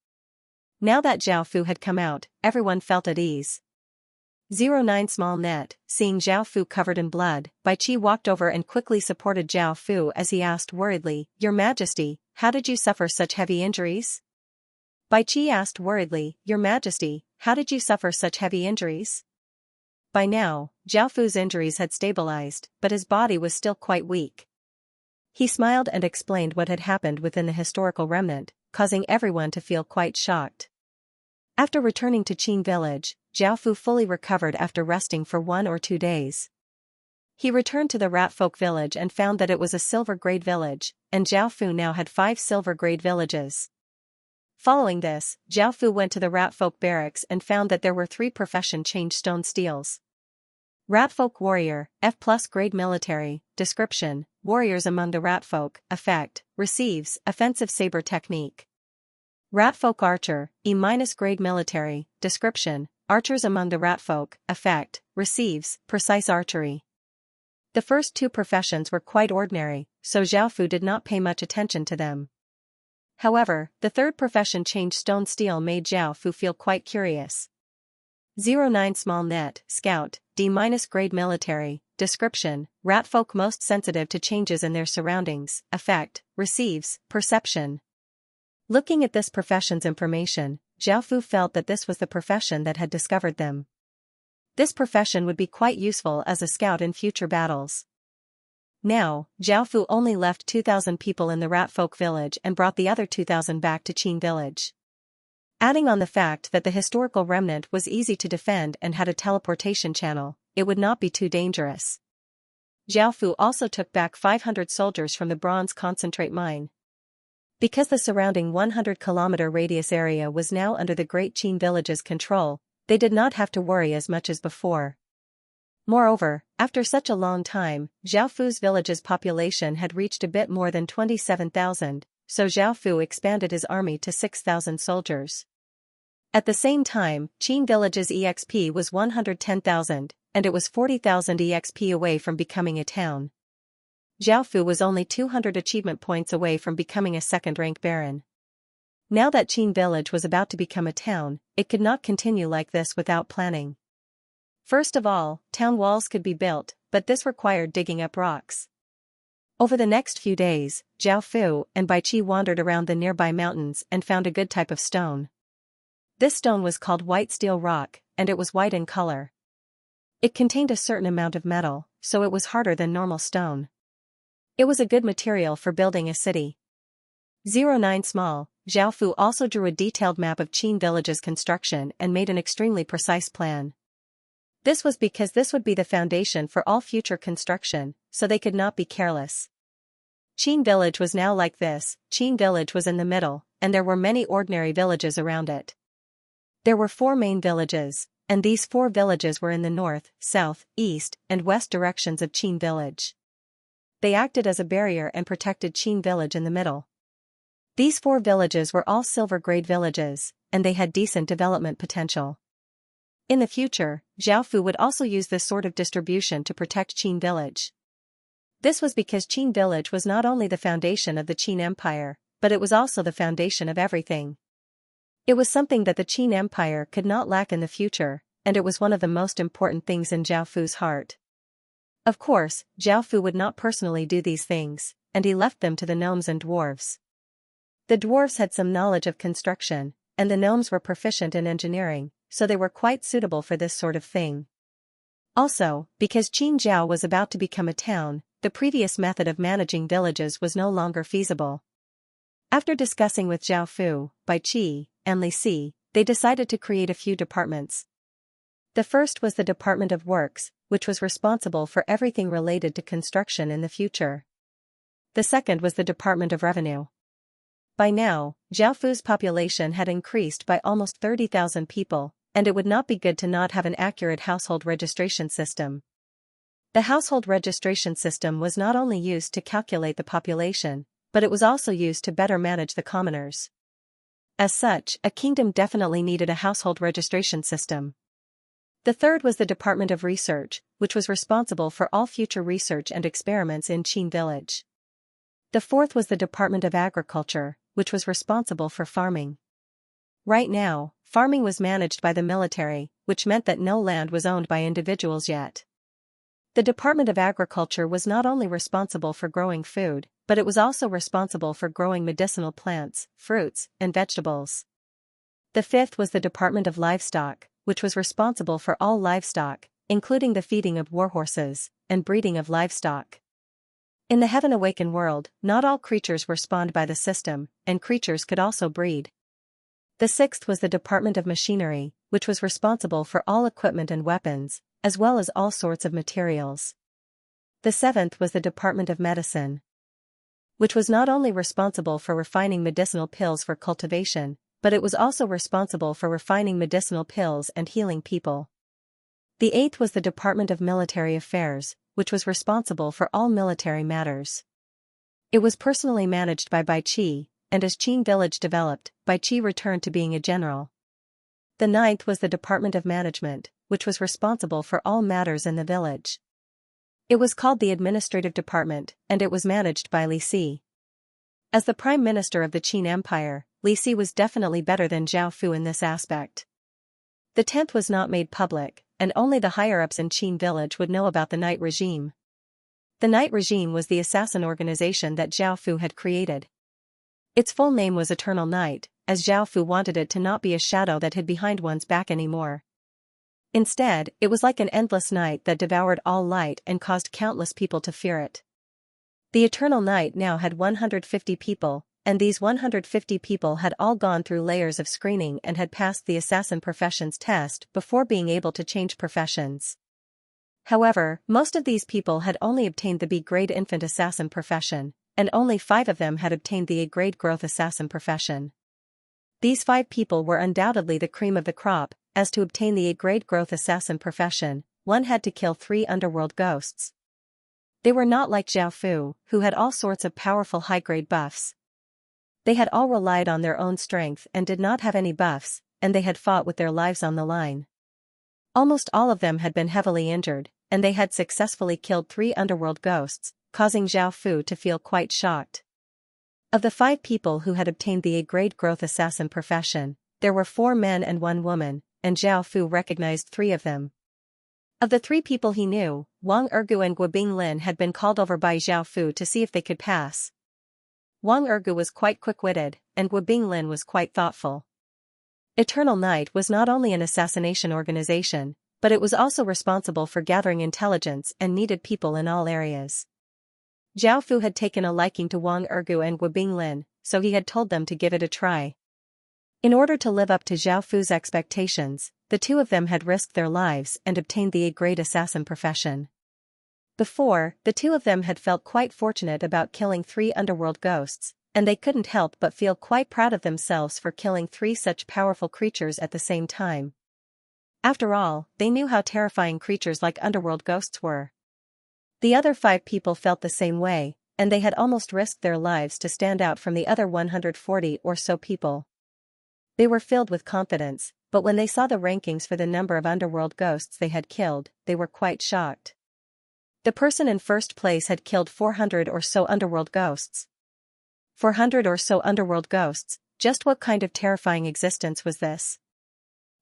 Now that Zhao Fu had come out, everyone felt at ease. 09 Small Net, seeing Zhao Fu covered in blood, Bai Qi walked over and quickly supported Zhao Fu as he asked worriedly, "Your Majesty, how did you suffer such heavy injuries?" Bai Qi asked worriedly, "Your Majesty, how did you suffer such heavy injuries?" By now, Zhao Fu's injuries had stabilized, but his body was still quite weak. He smiled and explained what had happened within the historical remnant, causing everyone to feel quite shocked. After returning to Qin village, Zhao Fu fully recovered after resting for 1 or 2 days. He returned to the rat folk village and found that it was a silver grade village, and Zhao Fu now had 5 silver grade villages. Following this, Zhao Fu went to the rat folk barracks and found that there were 3 profession change stone steels. Rat folk warrior, F+ grade military, description, warriors among the rat folk, effect, receives, offensive saber technique. Rat folk archer, E- grade military, description, archers among the rat folk, effect, receives, precise archery. The first 2 professions were quite ordinary, so Zhao Fu did not pay much attention to them. However, the 3rd profession change stone steel made Zhao Fu feel quite curious. 09 Small Net, Scout, D- grade military, description, rat folk most sensitive to changes in their surroundings, effect, receives, perception. Looking at this profession's information, Zhao Fu felt that this was the profession that had discovered them. This profession would be quite useful as a scout in future battles. Now, Zhao Fu only left 2,000 people in the rat folk village and brought the other 2,000 back to Qin village. Adding on the fact that the historical remnant was easy to defend and had a teleportation channel, it would not be too dangerous. Zhao Fu also took back 500 soldiers from the bronze concentrate mine. Because the surrounding 100-kilometer radius area was now under the Great Qin village's control, they did not have to worry as much as before. Moreover, after such a long time, Zhao Fu's village's population had reached a bit more than 27,000, so Zhao Fu expanded his army to 6,000 soldiers. At the same time, Qin village's EXP was 110,000, and it was 40,000 EXP away from becoming a town. Zhao Fu was only 200 achievement points away from becoming a second-rank baron. Now that Qin village was about to become a town, it could not continue like this without planning. First of all, town walls could be built, but this required digging up rocks. Over the next few days, Zhao Fu and Bai Qi wandered around the nearby mountains and found a good type of stone. This stone was called white steel rock, and it was white in color. It contained a certain amount of metal, so it was harder than normal stone. It was a good material for building a city. 09 Small, Zhao Fu also drew a detailed map of Qin village's construction and made an extremely precise plan. This was because this would be the foundation for all future construction, so they could not be careless. Qin village was now like this. Qin village was in the middle, and there were many ordinary villages around it. There were 4 main villages, and these 4 villages were in the north, south, east, and west directions of Qin village. They acted as a barrier and protected Qin village in the middle. These 4 villages were all silver-grade villages, and they had decent development potential. In the future, Zhaofu would also use this sort of distribution to protect Qin village. This was because Qin village was not only the foundation of the Qin Empire, but it was also the foundation of everything. It was something that the Qin Empire could not lack in the future, and it was one of the most important things in Zhaofu's heart. Of course, Zhaofu would not personally do these things, and he left them to the gnomes and dwarves. The dwarves had some knowledge of construction, and the gnomes were proficient in engineering, so they were quite suitable for this sort of thing. Also, because Qinzhou was about to become a town, the previous method of managing villages was no longer feasible. After discussing with Zhaofu, Bai Qi, and Li Si, they decided to create a few departments. The first was the Department of Works, which was responsible for everything related to construction in the future. The second was the Department of Revenue. By now, Zhaofu's population had increased by almost 30,000 people, and it would not be good to not have an accurate household registration system. The household registration system was not only used to calculate the population, but it was also used to better manage the commoners. As such, a kingdom definitely needed a household registration system. The third was the Department of Research, which was responsible for all future research and experiments in Qin village. The fourth was the Department of Agriculture, which was responsible for farming. Right now, farming was managed by the military, which meant that no land was owned by individuals yet. The Department of Agriculture was not only responsible for growing food, but it was also responsible for growing medicinal plants, fruits, and vegetables. The fifth was the Department of Livestock, which was responsible for all livestock, including the feeding of warhorses, and breeding of livestock. In the Heaven Awakened world, not all creatures were spawned by the system, and creatures could also breed. The sixth was the Department of Machinery, which was responsible for all equipment and weapons, as well as all sorts of materials. The seventh was the Department of Medicine, which was not only responsible for refining medicinal pills for cultivation, but it was also responsible for refining medicinal pills and healing people. The eighth was the Department of Military Affairs, which was responsible for all military matters. It was personally managed by Bai Qi, and as Qin village developed, Bai Qi returned to being a general. The ninth was the Department of Management, which was responsible for all matters in the village. It was called the Administrative Department, and it was managed by Li Si. As the Prime Minister of the Qin Empire, Li Si was definitely better than Zhaofu in this aspect. The 10th was not made public, and only the higher-ups in Qin village would know about the Night Regime. The Night Regime was the assassin organization that Zhaofu had created. Its full name was Eternal Night, as Zhaofu wanted it to not be a shadow that hid behind one's back anymore. Instead, it was like an endless night that devoured all light and caused countless people to fear it. The Eternal Night now had 150 people, and these 150 people had all gone through layers of screening and had passed the assassin professions test before being able to change professions. However, most of these people had only obtained the B-grade infant assassin profession, and only 5 of them had obtained the A-grade growth assassin profession. These 5 people were undoubtedly the cream of the crop. As to obtain the A-grade growth assassin profession, one had to kill 3 underworld ghosts. They were not like Zhaofu, who had all sorts of powerful high-grade buffs. They had all relied on their own strength and did not have any buffs, and they had fought with their lives on the line. Almost all of them had been heavily injured, and they had successfully killed 3 underworld ghosts, causing Zhaofu to feel quite shocked. Of the 5 people who had obtained the A-grade growth assassin profession, there were 4 men and 1 woman, and Zhaofu recognized 3 of them. Of the 3 people he knew, Wang Ergu and Guobing Lin had been called over by Zhaofu to see if they could pass. Wang Ergu was quite quick-witted, and Guobing Lin was quite thoughtful. Eternal Night was not only an assassination organization, but it was also responsible for gathering intelligence and needed people in all areas. Zhaofu had taken a liking to Wang Ergu and Guobing Lin, so he had told them to give it a try. In order to live up to Zhaofu's expectations, the 2 of them had risked their lives and obtained the A-grade assassin profession. Before, the two of them had felt quite fortunate about killing 3 underworld ghosts, and they couldn't help but feel quite proud of themselves for killing 3 such powerful creatures at the same time. After all, they knew how terrifying creatures like underworld ghosts were. The other 5 people felt the same way, and they had almost risked their lives to stand out from the other 140 or so people. They were filled with confidence, but when they saw the rankings for the number of underworld ghosts they had killed, they were quite shocked. The person in first place had killed 400 or so underworld ghosts. 400 or so underworld ghosts, just what kind of terrifying existence was this?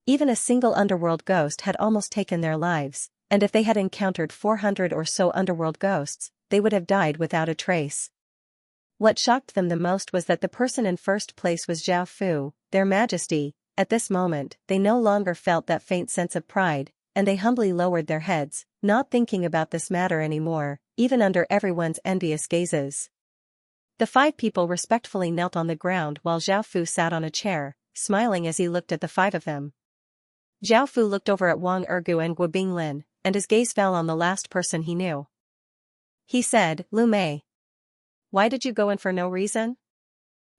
Even a single underworld ghost had almost taken their lives, and if they had encountered 400 or so underworld ghosts, they would have died without a trace. What shocked them the most was that the person in first place was Zhao Fu, their majesty. At this moment, they no longer felt that faint sense of pride, and they humbly lowered their heads, not thinking about this matter anymore, even under everyone's envious gazes. The 5 people respectfully knelt on the ground while Zhao Fu sat on a chair, smiling as he looked at the 5 of them. Zhao Fu looked over at Wang Ergu and Guo Binglin, and his gaze fell on the last person he knew. He said, "Lu Mei. Why did you go in for no reason?"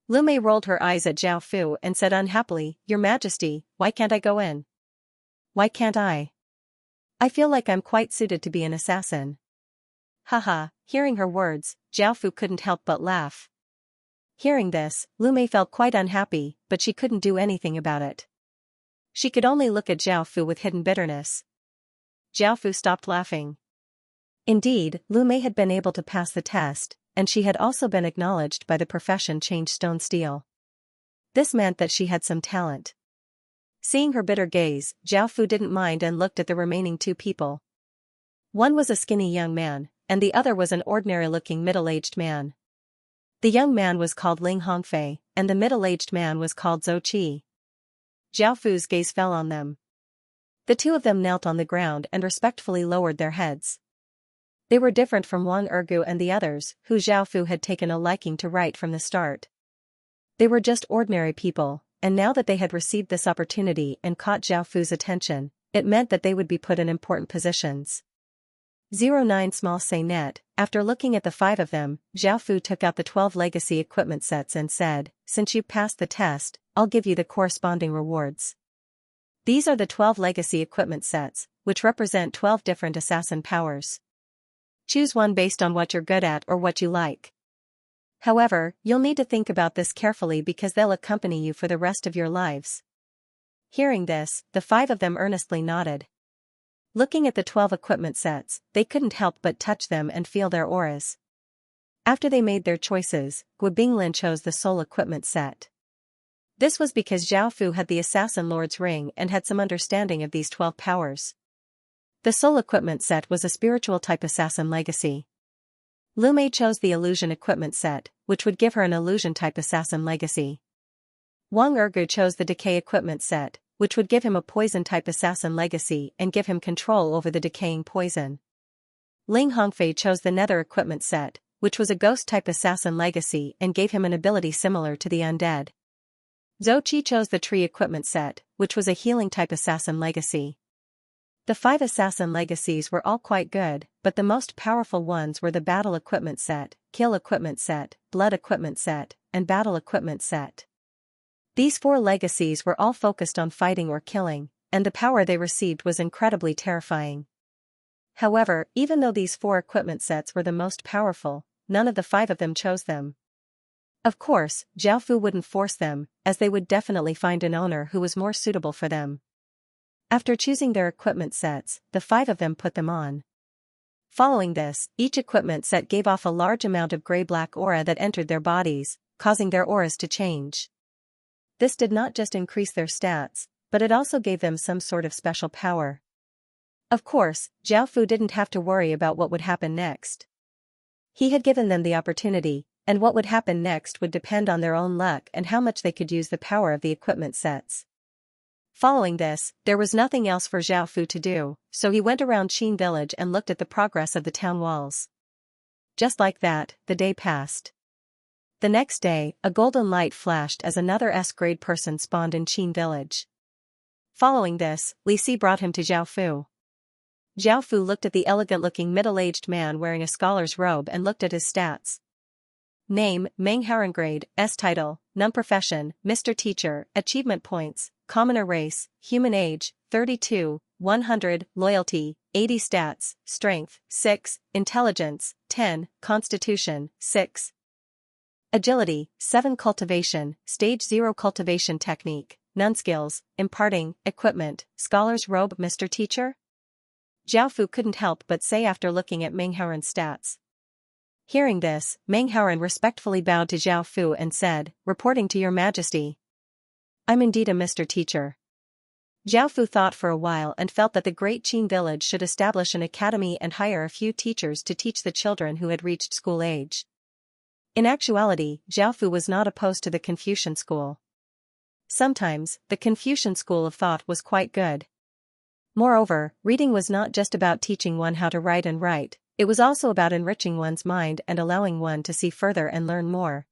Lu Mei rolled her eyes at Zhao Fu and said unhappily, "Your Majesty, why can't I go in? Why can't I? I feel like I'm quite suited to be an assassin." Haha, hearing her words, Zhao Fu couldn't help but laugh. Hearing this, Lu Mei felt quite unhappy, but she couldn't do anything about it. She could only look at Zhao Fu with hidden bitterness. Zhao Fu stopped laughing. Indeed, Lu Mei had been able to pass the test, and she had also been acknowledged by the profession Change Stone Steel. This meant that she had some talent. Seeing her bitter gaze, Zhao Fu didn't mind and looked at the remaining 2 people. One was a skinny young man, and the other was an ordinary-looking middle-aged man. The young man was called Ling Hongfei, and the middle-aged man was called Zhou Qi. Zhao Fu's gaze fell on them. The 2 of them knelt on the ground and respectfully lowered their heads. They were different from Wang Ergu and the others, who Zhao Fu had taken a liking to right from the start. They were just ordinary people, and now that they had received this opportunity and caught Zhao Fu's attention, it meant that they would be put in important positions. 09 Small Say Net, after looking at the 5 of them, Zhao Fu took out the 12 legacy equipment sets and said, "Since you passed the test, I'll give you the corresponding rewards." These are the 12 legacy equipment sets, which represent 12 different assassin powers. Choose one based on what you're good at or what you like. However, you'll need to think about this carefully because they'll accompany you for the rest of your lives. Hearing this, the 5 of them earnestly nodded. Looking at the 12 equipment sets, they couldn't help but touch them and feel their auras. After they made their choices, Guo Binglin chose the soul equipment set. This was because Zhao Fu had the Assassin Lord's ring and had some understanding of these 12 powers. The soul equipment set was a spiritual type assassin legacy. Lu Mei chose the illusion equipment set, which would give her an illusion type assassin legacy. Wang Ergu chose the decay equipment set, which would give him a poison type assassin legacy and give him control over the decaying poison. Ling Hongfei chose the nether equipment set, which was a ghost type assassin legacy and gave him an ability similar to the undead. Zhou Qi chose the tree equipment set, which was a healing type assassin legacy. The 5 assassin legacies were all quite good, but the most powerful ones were the battle equipment set, kill equipment set, blood equipment set, and battle equipment set. These 4 legacies were all focused on fighting or killing, and the power they received was incredibly terrifying. However, even though these 4 equipment sets were the most powerful, none of the 5 of them chose them. Of course, Zhao Fu wouldn't force them, as they would definitely find an owner who was more suitable for them. After choosing their equipment sets, the 5 of them put them on. Following this, each equipment set gave off a large amount of gray-black aura that entered their bodies, causing their auras to change. This did not just increase their stats, but it also gave them some sort of special power. Of course, Zhao Fu didn't have to worry about what would happen next. He had given them the opportunity, and what would happen next would depend on their own luck and how much they could use the power of the equipment sets. Following this, there was nothing else for Zhao Fu to do, so he went around Qin village and looked at the progress of the town walls. Just like that, the day passed. The next day, a golden light flashed as another S-grade person spawned in Qin village. Following this, Li Si brought him to Zhao Fu. Zhao Fu looked at the elegant-looking middle-aged man wearing a scholar's robe and looked at his stats. Name, Meng Haoran grade, S title, Num profession, Mr. Teacher, achievement points, commoner race, human age, 32, 100, loyalty, 80 stats, strength, 6, intelligence, 10, constitution, 6. Agility, 7 cultivation, stage 0 cultivation technique, none skills, imparting, equipment, scholar's robe Mr. Teacher? Zhao Fu couldn't help but say after looking at Meng Haoran's stats. Hearing this, Meng Haoran respectfully bowed to Zhao Fu and said, reporting to your majesty. I'm indeed a Mr. Teacher. Zhao Fu thought for a while and felt that the great Qin village should establish an academy and hire a few teachers to teach the children who had reached school age. In actuality, Zhao Fu was not opposed to the Confucian school. Sometimes, the Confucian school of thought was quite good. Moreover, reading was not just about teaching one how to write and write, it was also about enriching one's mind and allowing one to see further and learn more.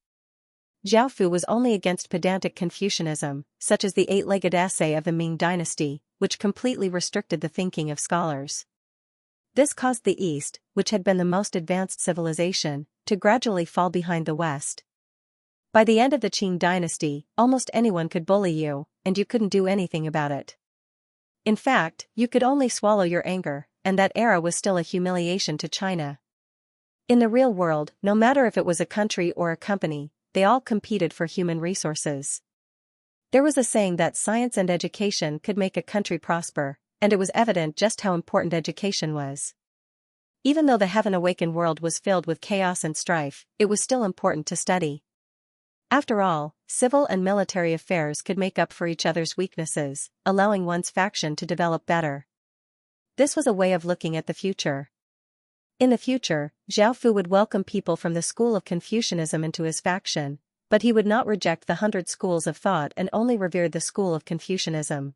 Zhao Fu was only against pedantic Confucianism, such as the eight-legged essay of the Ming dynasty, which completely restricted the thinking of scholars. This caused the East, which had been the most advanced civilization, to gradually fall behind the West. By the end of the Qing dynasty, almost anyone could bully you, and you couldn't do anything about it. In fact, you could only swallow your anger, and that era was still a humiliation to China. In the real world, no matter if it was a country or a company, they all competed for human resources. There was a saying that science and education could make a country prosper, and it was evident just how important education was. Even though the heaven-awakened world was filled with chaos and strife, it was still important to study. After all, civil and military affairs could make up for each other's weaknesses, allowing one's faction to develop better. This was a way of looking at the future. In the future, Zhao Fu would welcome people from the school of Confucianism into his faction, but he would not reject the 100 schools of thought and only revered the school of Confucianism.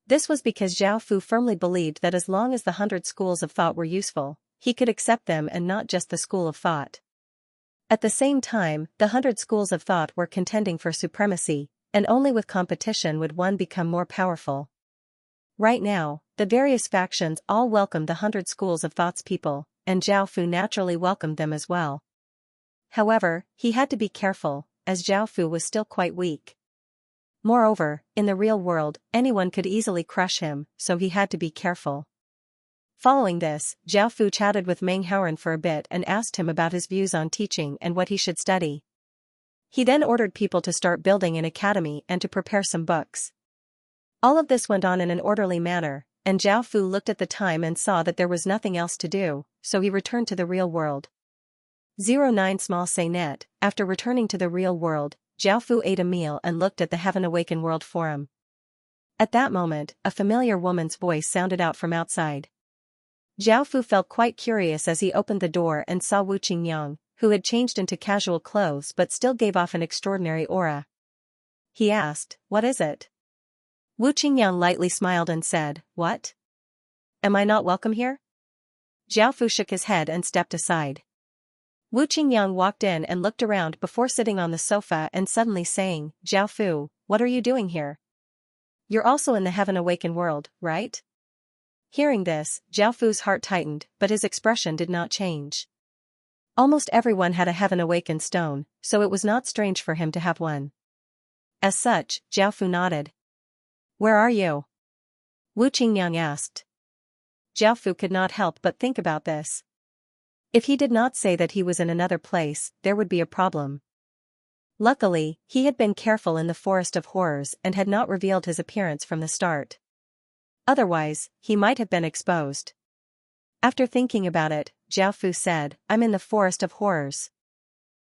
This was because Zhao Fu firmly believed that as long as the 100 schools of thought were useful, he could accept them and not just the school of thought. At the same time, the 100 schools of thought were contending for supremacy, and only with competition would one become more powerful. Right now, the various factions all welcomed the 100 schools of thought's people, and Zhao Fu naturally welcomed them as well. However, he had to be careful, as Zhao Fu was still quite weak. Moreover, in the real world, anyone could easily crush him, so he had to be careful. Following this, Zhao Fu chatted with Meng Haoran for a bit and asked him about his views on teaching and what he should study. He then ordered people to start building an academy and to prepare some books. All of this went on in an orderly manner, and Zhao Fu looked at the time and saw that there was nothing else to do, so he returned to the real world. 09 Small Say Net. After returning to the real world, Zhao Fu ate a meal and looked at the Heaven Awaken World Forum. At that moment, a familiar woman's voice sounded out from outside. Zhao Fu felt quite curious as he opened the door and saw Wu Qingyang, who had changed into casual clothes but still gave off an extraordinary aura. He asked, "What is it?" Wu Qingyang lightly smiled and said, "What? Am I not welcome here?" Zhao Fu shook his head and stepped aside. Wu Qingyang walked in and looked around before sitting on the sofa and suddenly saying, "Zhao Fu, what are you doing here? You're also in the Heaven Awaken world, right?" Hearing this, Zhao Fu's heart tightened, but his expression did not change. Almost everyone had a Heaven Awakened stone, so it was not strange for him to have one. As such, Zhao Fu nodded. "Where are you?" Wu Qingyang asked. Zhao Fu could not help but think about this. If he did not say that he was in another place, there would be a problem. Luckily, he had been careful in the Forest of Horrors and had not revealed his appearance from the start. Otherwise, he might have been exposed. After thinking about it, Zhao Fu said, "I'm in the Forest of Horrors."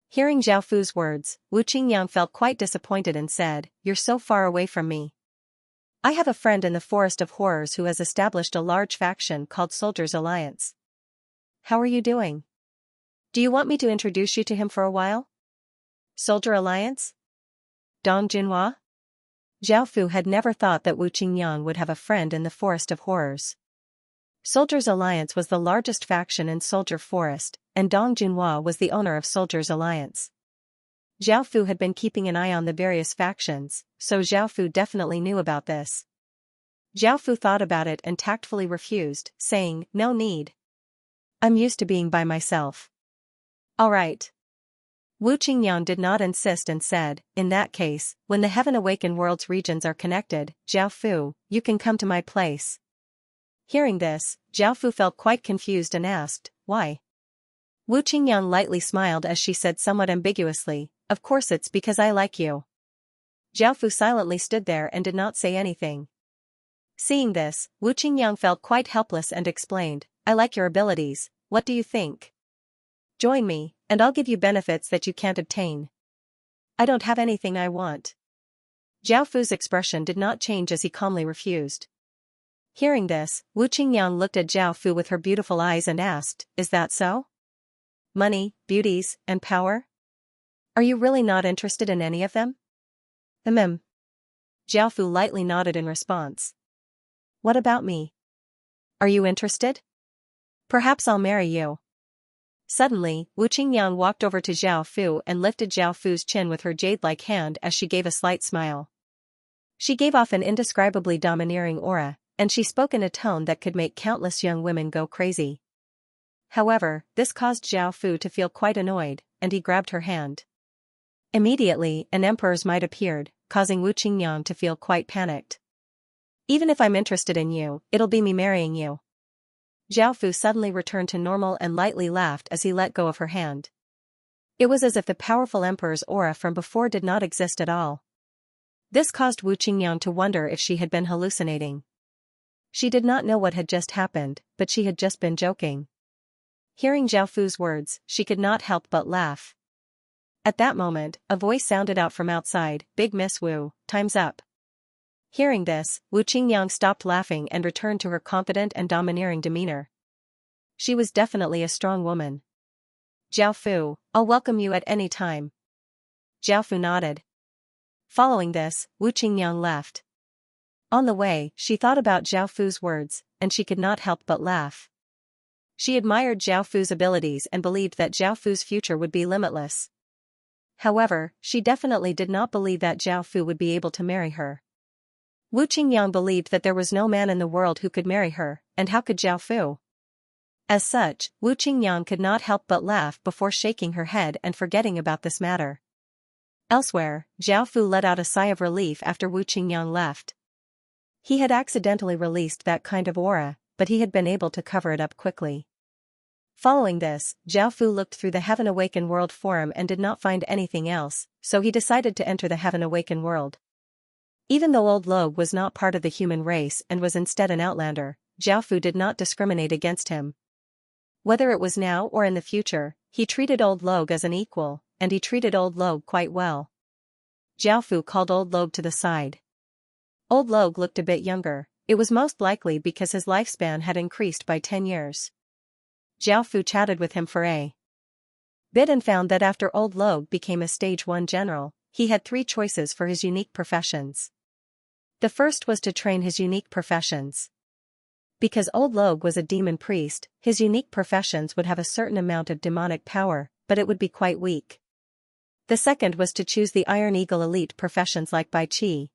Hearing Zhao Fu's words, Wu Qingyang felt quite disappointed and said, "You're so far away from me. I have a friend in the Forest of Horrors who has established a large faction called Soldiers' Alliance. How are you doing? Do you want me to introduce you to him for a while?" Soldier Alliance? Dong Junhua? Zhao Fu had never thought that Wu Qingyang would have a friend in the Forest of Horrors. Soldiers' Alliance was the largest faction in Soldier Forest, and Dong Junhua was the owner of Soldiers' Alliance. Zhao Fu had been keeping an eye on the various factions, so Zhao Fu definitely knew about this. Zhao Fu thought about it and tactfully refused, saying, "No need. I'm used to being by myself." "All right." Wu Qingyan did not insist and said, "In that case, when the Heaven Awakened World's regions are connected, Zhao Fu, you can come to my place." Hearing this, Zhao Fu felt quite confused and asked, "Why?" Wu Qingyan lightly smiled as she said somewhat ambiguously, "Of course it's because I like you." Zhao Fu silently stood there and did not say anything. Seeing this, Wu Qingyang felt quite helpless and explained, "I like your abilities, what do you think? Join me, and I'll give you benefits that you can't obtain." "I don't have anything I want." Zhao Fu's expression did not change as he calmly refused. Hearing this, Wu Qingyang looked at Zhao Fu with her beautiful eyes and asked, "Is that so? Money, beauties, and power? Are you really not interested in any of them?" Zhao Fu lightly nodded in response. "What about me? Are you interested? Perhaps I'll marry you." Suddenly, Wu Qingyang walked over to Zhao Fu and lifted Zhao Fu's chin with her jade-like hand as she gave a slight smile. She gave off an indescribably domineering aura, and she spoke in a tone that could make countless young women go crazy. However, this caused Zhao Fu to feel quite annoyed, and he grabbed her hand. Immediately, an emperor's might appeared, causing Wu Qingyang to feel quite panicked. "Even if I'm interested in you, it'll be me marrying you." Zhao Fu suddenly returned to normal and lightly laughed as he let go of her hand. It was as if the powerful emperor's aura from before did not exist at all. This caused Wu Qingyang to wonder if she had been hallucinating. She did not know what had just happened, but she had just been joking. Hearing Zhao Fu's words, she could not help but laugh. At that moment, a voice sounded out from outside, "Big Miss Wu, time's up." Hearing this, Wu Qingyang stopped laughing and returned to her confident and domineering demeanor. She was definitely a strong woman. "Zhao Fu, I'll welcome you at any time." Zhao Fu nodded. Following this, Wu Qingyang left. On the way, she thought about Zhao Fu's words, and she could not help but laugh. She admired Zhao Fu's abilities and believed that Zhao Fu's future would be limitless. However, she definitely did not believe that Zhao Fu would be able to marry her. Wu Qingyang believed that there was no man in the world who could marry her, and how could Zhao Fu? As such, Wu Qingyang could not help but laugh before shaking her head and forgetting about this matter. Elsewhere, Zhao Fu let out a sigh of relief after Wu Qingyang left. He had accidentally released that kind of aura, but he had been able to cover it up quickly. Following this, Zhao Fu looked through the Heaven Awakened World forum and did not find anything else, so he decided to enter the Heaven Awakened World. Even though Old Logue was not part of the human race and was instead an outlander, Zhao Fu did not discriminate against him. Whether it was now or in the future, he treated Old Logue as an equal, and he treated Old Logue quite well. Zhao Fu called Old Logue to the side. Old Logue looked a bit younger, it was most likely because his lifespan had increased by 10 years. Zhao Fu chatted with him for a bit and found that after Old Logue became a Stage 1 general, he had 3 choices for his unique professions. The first was to train his unique professions. Because Old Logue was a demon priest, his unique professions would have a certain amount of demonic power, but it would be quite weak. The second was to choose the Iron Eagle elite professions like Bai Qi.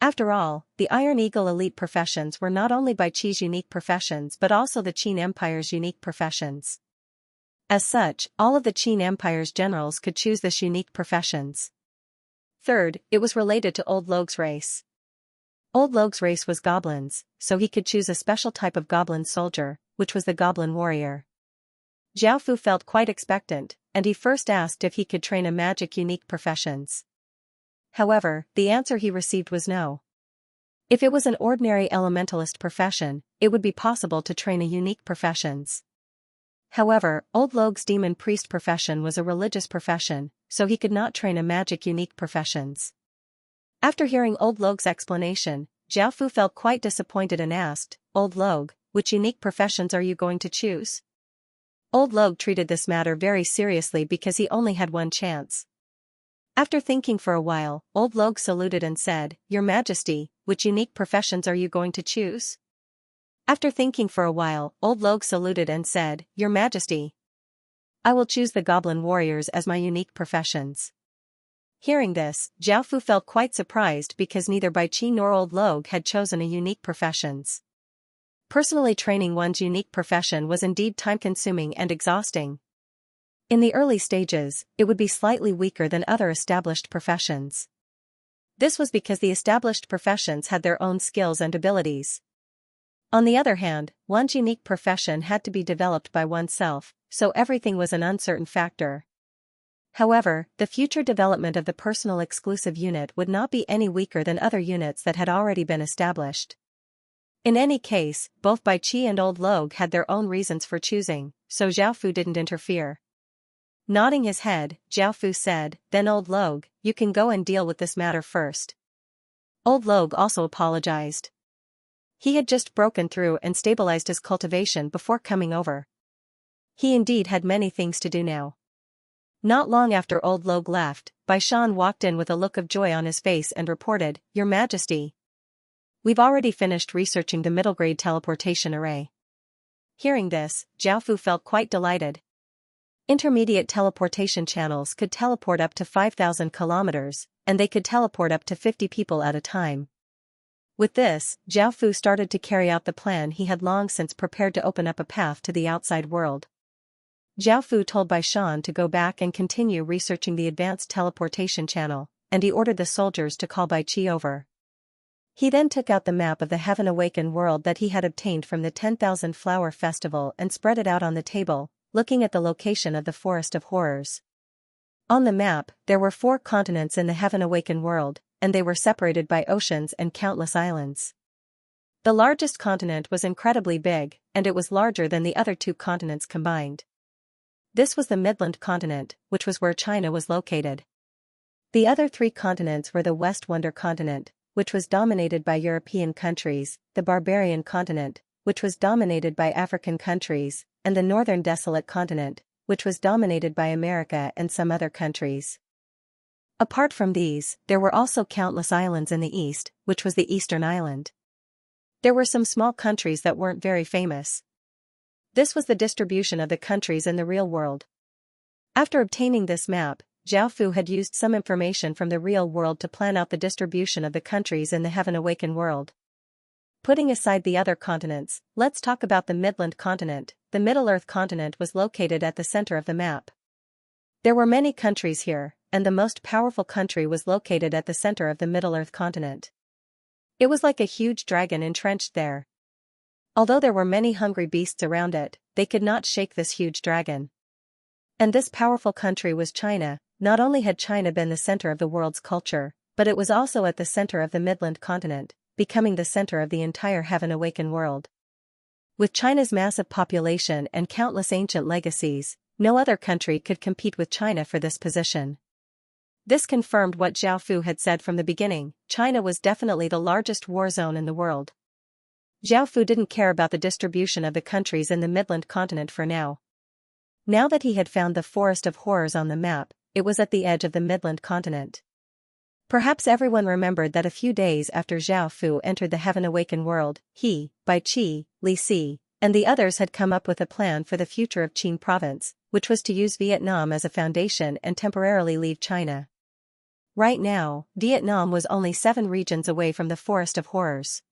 After all, the Iron Eagle elite professions were not only Bai Qi's unique professions but also the Qin Empire's unique professions. As such, all of the Qin Empire's generals could choose this unique professions. Third, it was related to Old Logue's race. Old Logue's race was goblins, so he could choose a special type of goblin soldier, which was the goblin warrior. Zhao Fu felt quite expectant, and he first asked if he could train a magic unique professions. However, the answer he received was no. If it was an ordinary elementalist profession, it would be possible to train a unique professions. However, Old Logue's demon priest profession was a religious profession, so he could not train a magic unique professions. After hearing Old Logue's explanation, Zhao Fu felt quite disappointed and asked, "Old Logue, which unique professions are you going to choose?" Old Logue treated this matter very seriously because he only had one chance. After thinking for a while, Old Logue saluted and said, "Your Majesty, which unique professions are you going to choose?" After thinking for a while, Old Logue saluted and said, "Your Majesty, I will choose the Goblin Warriors as my unique professions." Hearing this, Zhao Fu felt quite surprised because neither Bai Qi nor Old Logue had chosen a unique professions. Personally training one's unique profession was indeed time-consuming and exhausting. In the early stages, it would be slightly weaker than other established professions. This was because the established professions had their own skills and abilities. On the other hand, one's unique profession had to be developed by oneself, so everything was an uncertain factor. However, the future development of the personal exclusive unit would not be any weaker than other units that had already been established. In any case, both Bai Qi and Old Logue had their own reasons for choosing, so Zhao Fu didn't interfere. Nodding his head, Zhao Fu said, "Then Old Logue, you can go and deal with this matter first." Old Logue also apologized. He had just broken through and stabilized his cultivation before coming over. He indeed had many things to do now. Not long after Old Logue left, Bai Shan walked in with a look of joy on his face and reported, "Your Majesty. We've already finished researching the middle-grade teleportation array." Hearing this, Zhao Fu felt quite delighted. Intermediate teleportation channels could teleport up to 5,000 kilometers, and they could teleport up to 50 people at a time. With this, Zhao Fu started to carry out the plan he had long since prepared to open up a path to the outside world. Zhao Fu told Bai Shan to go back and continue researching the advanced teleportation channel, and he ordered the soldiers to call Bai Qi over. He then took out the map of the Heaven Awakened world that he had obtained from the 10,000 Flower Festival and spread it out on the table, looking at the location of the Forest of Horrors. On the map, there were 4 continents in the Heaven Awakened world, and they were separated by oceans and countless islands. The largest continent was incredibly big, and it was larger than the other 2 continents combined. This was the Midland continent, which was where China was located. The other 3 continents were the West Wonder continent, which was dominated by European countries, the Barbarian continent, which was dominated by African countries, and the Northern Desolate continent, which was dominated by America and some other countries. Apart from these, there were also countless islands in the east, which was the Eastern Island. There were some small countries that weren't very famous. This was the distribution of the countries in the real world. After obtaining this map, Zhao Fu had used some information from the real world to plan out the distribution of the countries in the Heaven Awakened world. Putting aside the other continents, let's talk about the Midland continent. The Middle-earth continent was located at the center of the map. There were many countries here, and the most powerful country was located at the center of the Middle-earth continent. It was like a huge dragon entrenched there. Although there were many hungry beasts around it, they could not shake this huge dragon. And this powerful country was China. Not only had China been the center of the world's culture, but it was also at the center of the Midland continent, becoming the center of the entire Heaven Awakened world. With China's massive population and countless ancient legacies, no other country could compete with China for this position. This confirmed what Zhao Fu had said from the beginning: China was definitely the largest war zone in the world. Zhao Fu didn't care about the distribution of the countries in the Midland continent for now. Now that he had found the Forest of Horrors on the map, it was at the edge of the Midland continent. Perhaps everyone remembered that a few days after Zhao Fu entered the Heaven Awakened world, he, Bai Qi, Li Si, and the others had come up with a plan for the future of Qin province, which was to use Vietnam as a foundation and temporarily leave China. Right now, Vietnam was only 7 regions away from the Forest of Horrors.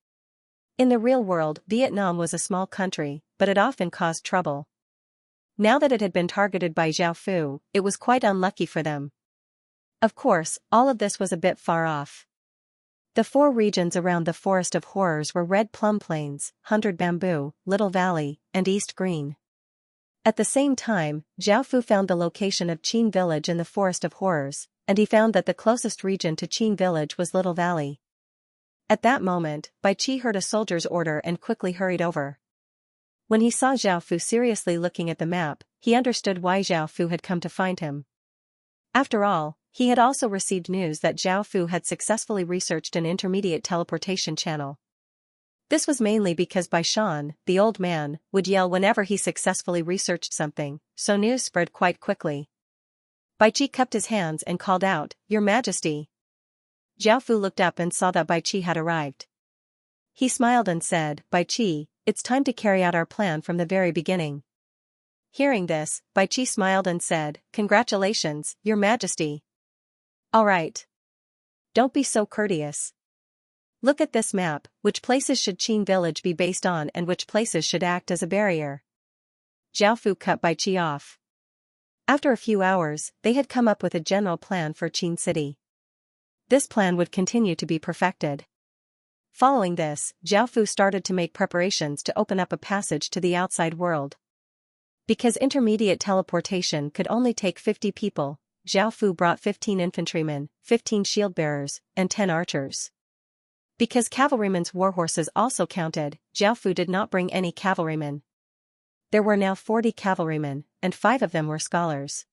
In the real world, Vietnam was a small country, but it often caused trouble. Now that it had been targeted by Zhao Fu, it was quite unlucky for them. Of course, all of this was a bit far off. The 4 regions around the Forest of Horrors were Red Plum Plains, 100 Bamboo, Little Valley, and East Green. At the same time, Zhao Fu found the location of Qin Village in the Forest of Horrors, and he found that the closest region to Qin Village was Little Valley. At that moment, Bai Qi heard a soldier's order and quickly hurried over. When he saw Zhao Fu seriously looking at the map, he understood why Zhao Fu had come to find him. After all, he had also received news that Zhao Fu had successfully researched an intermediate teleportation channel. This was mainly because Bai Shan, the old man, would yell whenever he successfully researched something, so news spread quite quickly. Bai Qi cupped his hands and called out, "Your Majesty." Zhao Fu looked up and saw that Bai Qi had arrived. He smiled and said, "Bai Qi, it's time to carry out our plan from the very beginning." Hearing this, Bai Qi smiled and said, "Congratulations, Your Majesty. Alright. Don't be so courteous. Look at this map, which places should Qin village be based on and which places should act as a barrier? Zhao cut Bai Qi off. After a few hours, they had come up with a general plan for Qin City. This plan would continue to be perfected. Following this, Zhao started to make preparations to open up a passage to the outside world. Because intermediate teleportation could only take 50 people, Zhao brought 15 infantrymen, 15 shield-bearers, and 10 archers. Because cavalrymen's warhorses also counted, Zhao did not bring any cavalrymen. There were now 40 cavalrymen, and 5 of them were scholars.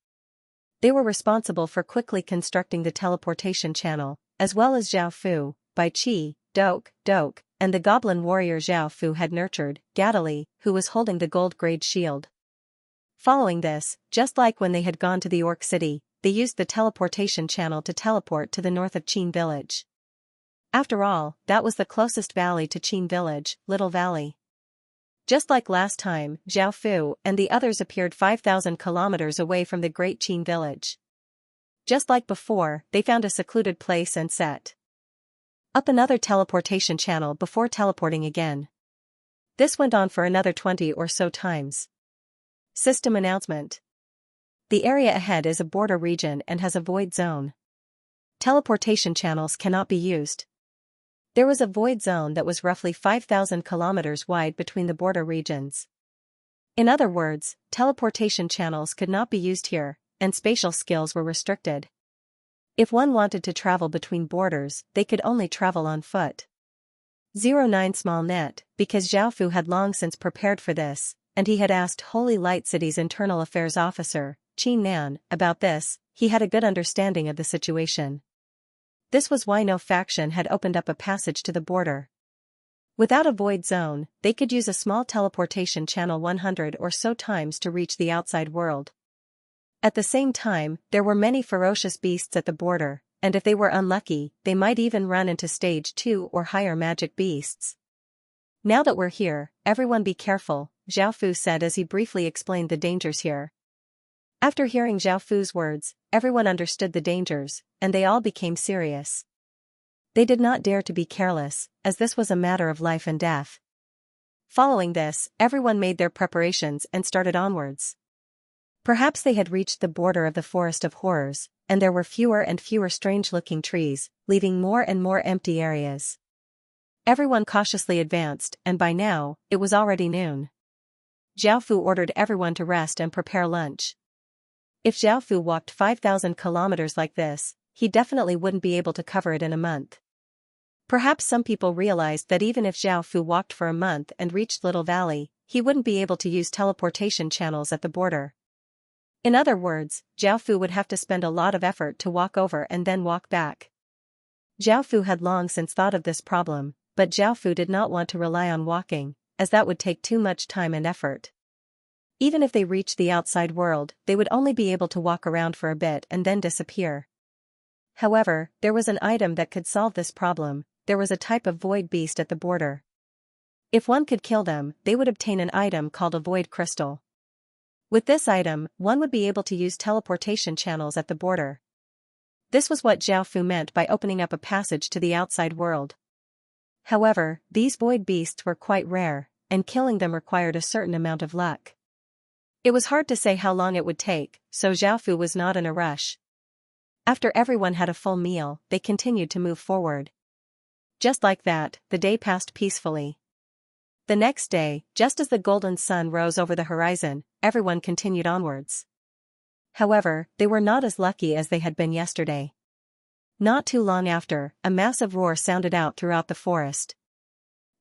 They were responsible for quickly constructing the teleportation channel, as well as Zhao Bai Qi, Dok, and the goblin warrior Zhao had nurtured, Gadali, who was holding the gold-grade shield. Following this, just like when they had gone to the Orc City, they used the teleportation channel to teleport to the north of Qin village. After all, that was the closest valley to Qin village, Little Valley. Just like last time, Zhao and the others appeared 5,000 kilometers away from the great Qin village. Just like before, they found a secluded place and set up another teleportation channel before teleporting again. This went on for another 20 or so times. System announcement. The area ahead is a border region and has a void zone. Teleportation channels cannot be used. There was a void zone that was roughly 5,000 kilometers wide between the border regions. In other words, teleportation channels could not be used here, and spatial skills were restricted. If one wanted to travel between borders, they could only travel on foot. 09 Small Net, because Zhao had long since prepared for this, and he had asked Holy Light City's internal affairs officer, Qin Nan, about this, he had a good understanding of the situation. This was why no faction had opened up a passage to the border. Without a void zone, they could use a small teleportation channel 100 or so times to reach the outside world. At the same time, there were many ferocious beasts at the border, and if they were unlucky, they might even run into stage 2 or higher magic beasts. Now that we're here, everyone be careful, Zhao said as he briefly explained the dangers here. After hearing Zhao words, everyone understood the dangers, and they all became serious. They did not dare to be careless, as this was a matter of life and death. Following this, everyone made their preparations and started onwards. Perhaps they had reached the border of the Forest of Horrors, and there were fewer and fewer strange-looking trees, leaving more and more empty areas. Everyone cautiously advanced, and by now, it was already noon. Zhao ordered everyone to rest and prepare lunch. If Zhao walked 5,000 kilometers like this, he definitely wouldn't be able to cover it in a month. Perhaps some people realized that even if Zhao walked for a month and reached Little Valley, he wouldn't be able to use teleportation channels at the border. In other words, Zhao would have to spend a lot of effort to walk over and then walk back. Zhao had long since thought of this problem, but Zhao did not want to rely on walking, as that would take too much time and effort. Even if they reached the outside world, they would only be able to walk around for a bit and then disappear. However, there was an item that could solve this problem. There was a type of void beast at the border. If one could kill them, they would obtain an item called a void crystal. With this item, one would be able to use teleportation channels at the border. This was what Zhao meant by opening up a passage to the outside world. However, these void beasts were quite rare, and killing them required a certain amount of luck. It was hard to say how long it would take, so Zhao was not in a rush. After everyone had a full meal, they continued to move forward. Just like that, the day passed peacefully. The next day, just as the golden sun rose over the horizon, everyone continued onwards. However, they were not as lucky as they had been yesterday. Not too long after, a massive roar sounded out throughout the forest.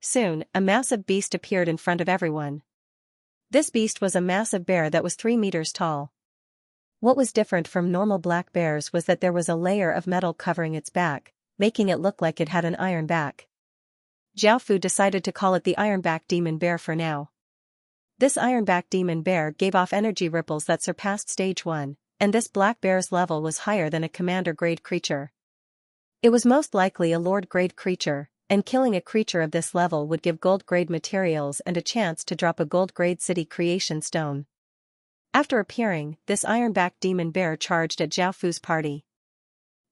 Soon, a massive beast appeared in front of everyone. This beast was a massive bear that was 3 meters tall. What was different from normal black bears was that there was a layer of metal covering its back, making it look like it had an iron back. Zhao decided to call it the Ironback Demon Bear for now. This Ironback Demon Bear gave off energy ripples that surpassed stage 1, and this black bear's level was higher than a commander-grade creature. It was most likely a lord-grade creature, and killing a creature of this level would give gold-grade materials and a chance to drop a gold-grade city creation stone. After appearing, this Ironback Demon Bear charged at Zhao party.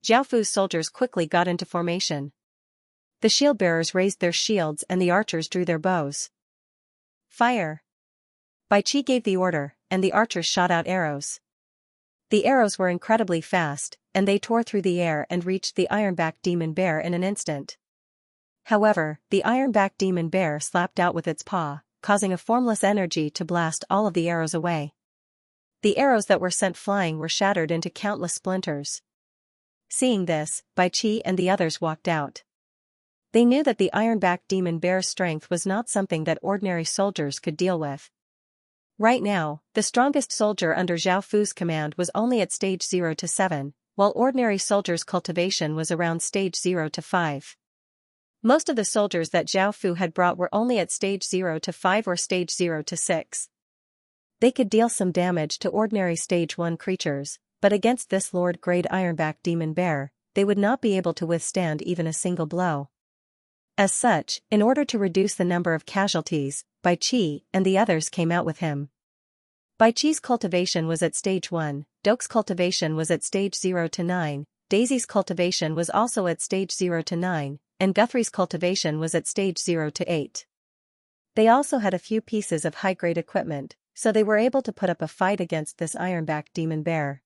Zhao Fu's soldiers quickly got into formation. The shield-bearers raised their shields and the archers drew their bows. Fire! Bai Qi gave the order, and the archers shot out arrows. The arrows were incredibly fast, and they tore through the air and reached the iron-backed demon bear in an instant. However, the iron-backed demon bear slapped out with its paw, causing a formless energy to blast all of the arrows away. The arrows that were sent flying were shattered into countless splinters. Seeing this, Bai Qi and the others walked out. They knew that the iron-backed demon bear's strength was not something that ordinary soldiers could deal with. Right now, the strongest soldier under Zhao Fu's command was only at stage 0 to 7, while ordinary soldiers' cultivation was around stage 0 to 5. Most of the soldiers that Zhao Fu had brought were only at stage 0 to 5 or stage 0 to 6. They could deal some damage to ordinary stage 1 creatures, but against this Lord-grade ironback demon bear, they would not be able to withstand even a single blow. As such, in order to reduce the number of casualties, Bai Qi and the others came out with him. Bai Qi's cultivation was at stage 1, Dok's cultivation was at stage 0 to 9, Daisy's cultivation was also at stage 0 to 9, and Guthrie's cultivation was at stage 0 to 8. They also had a few pieces of high-grade equipment, so they were able to put up a fight against this ironback demon bear.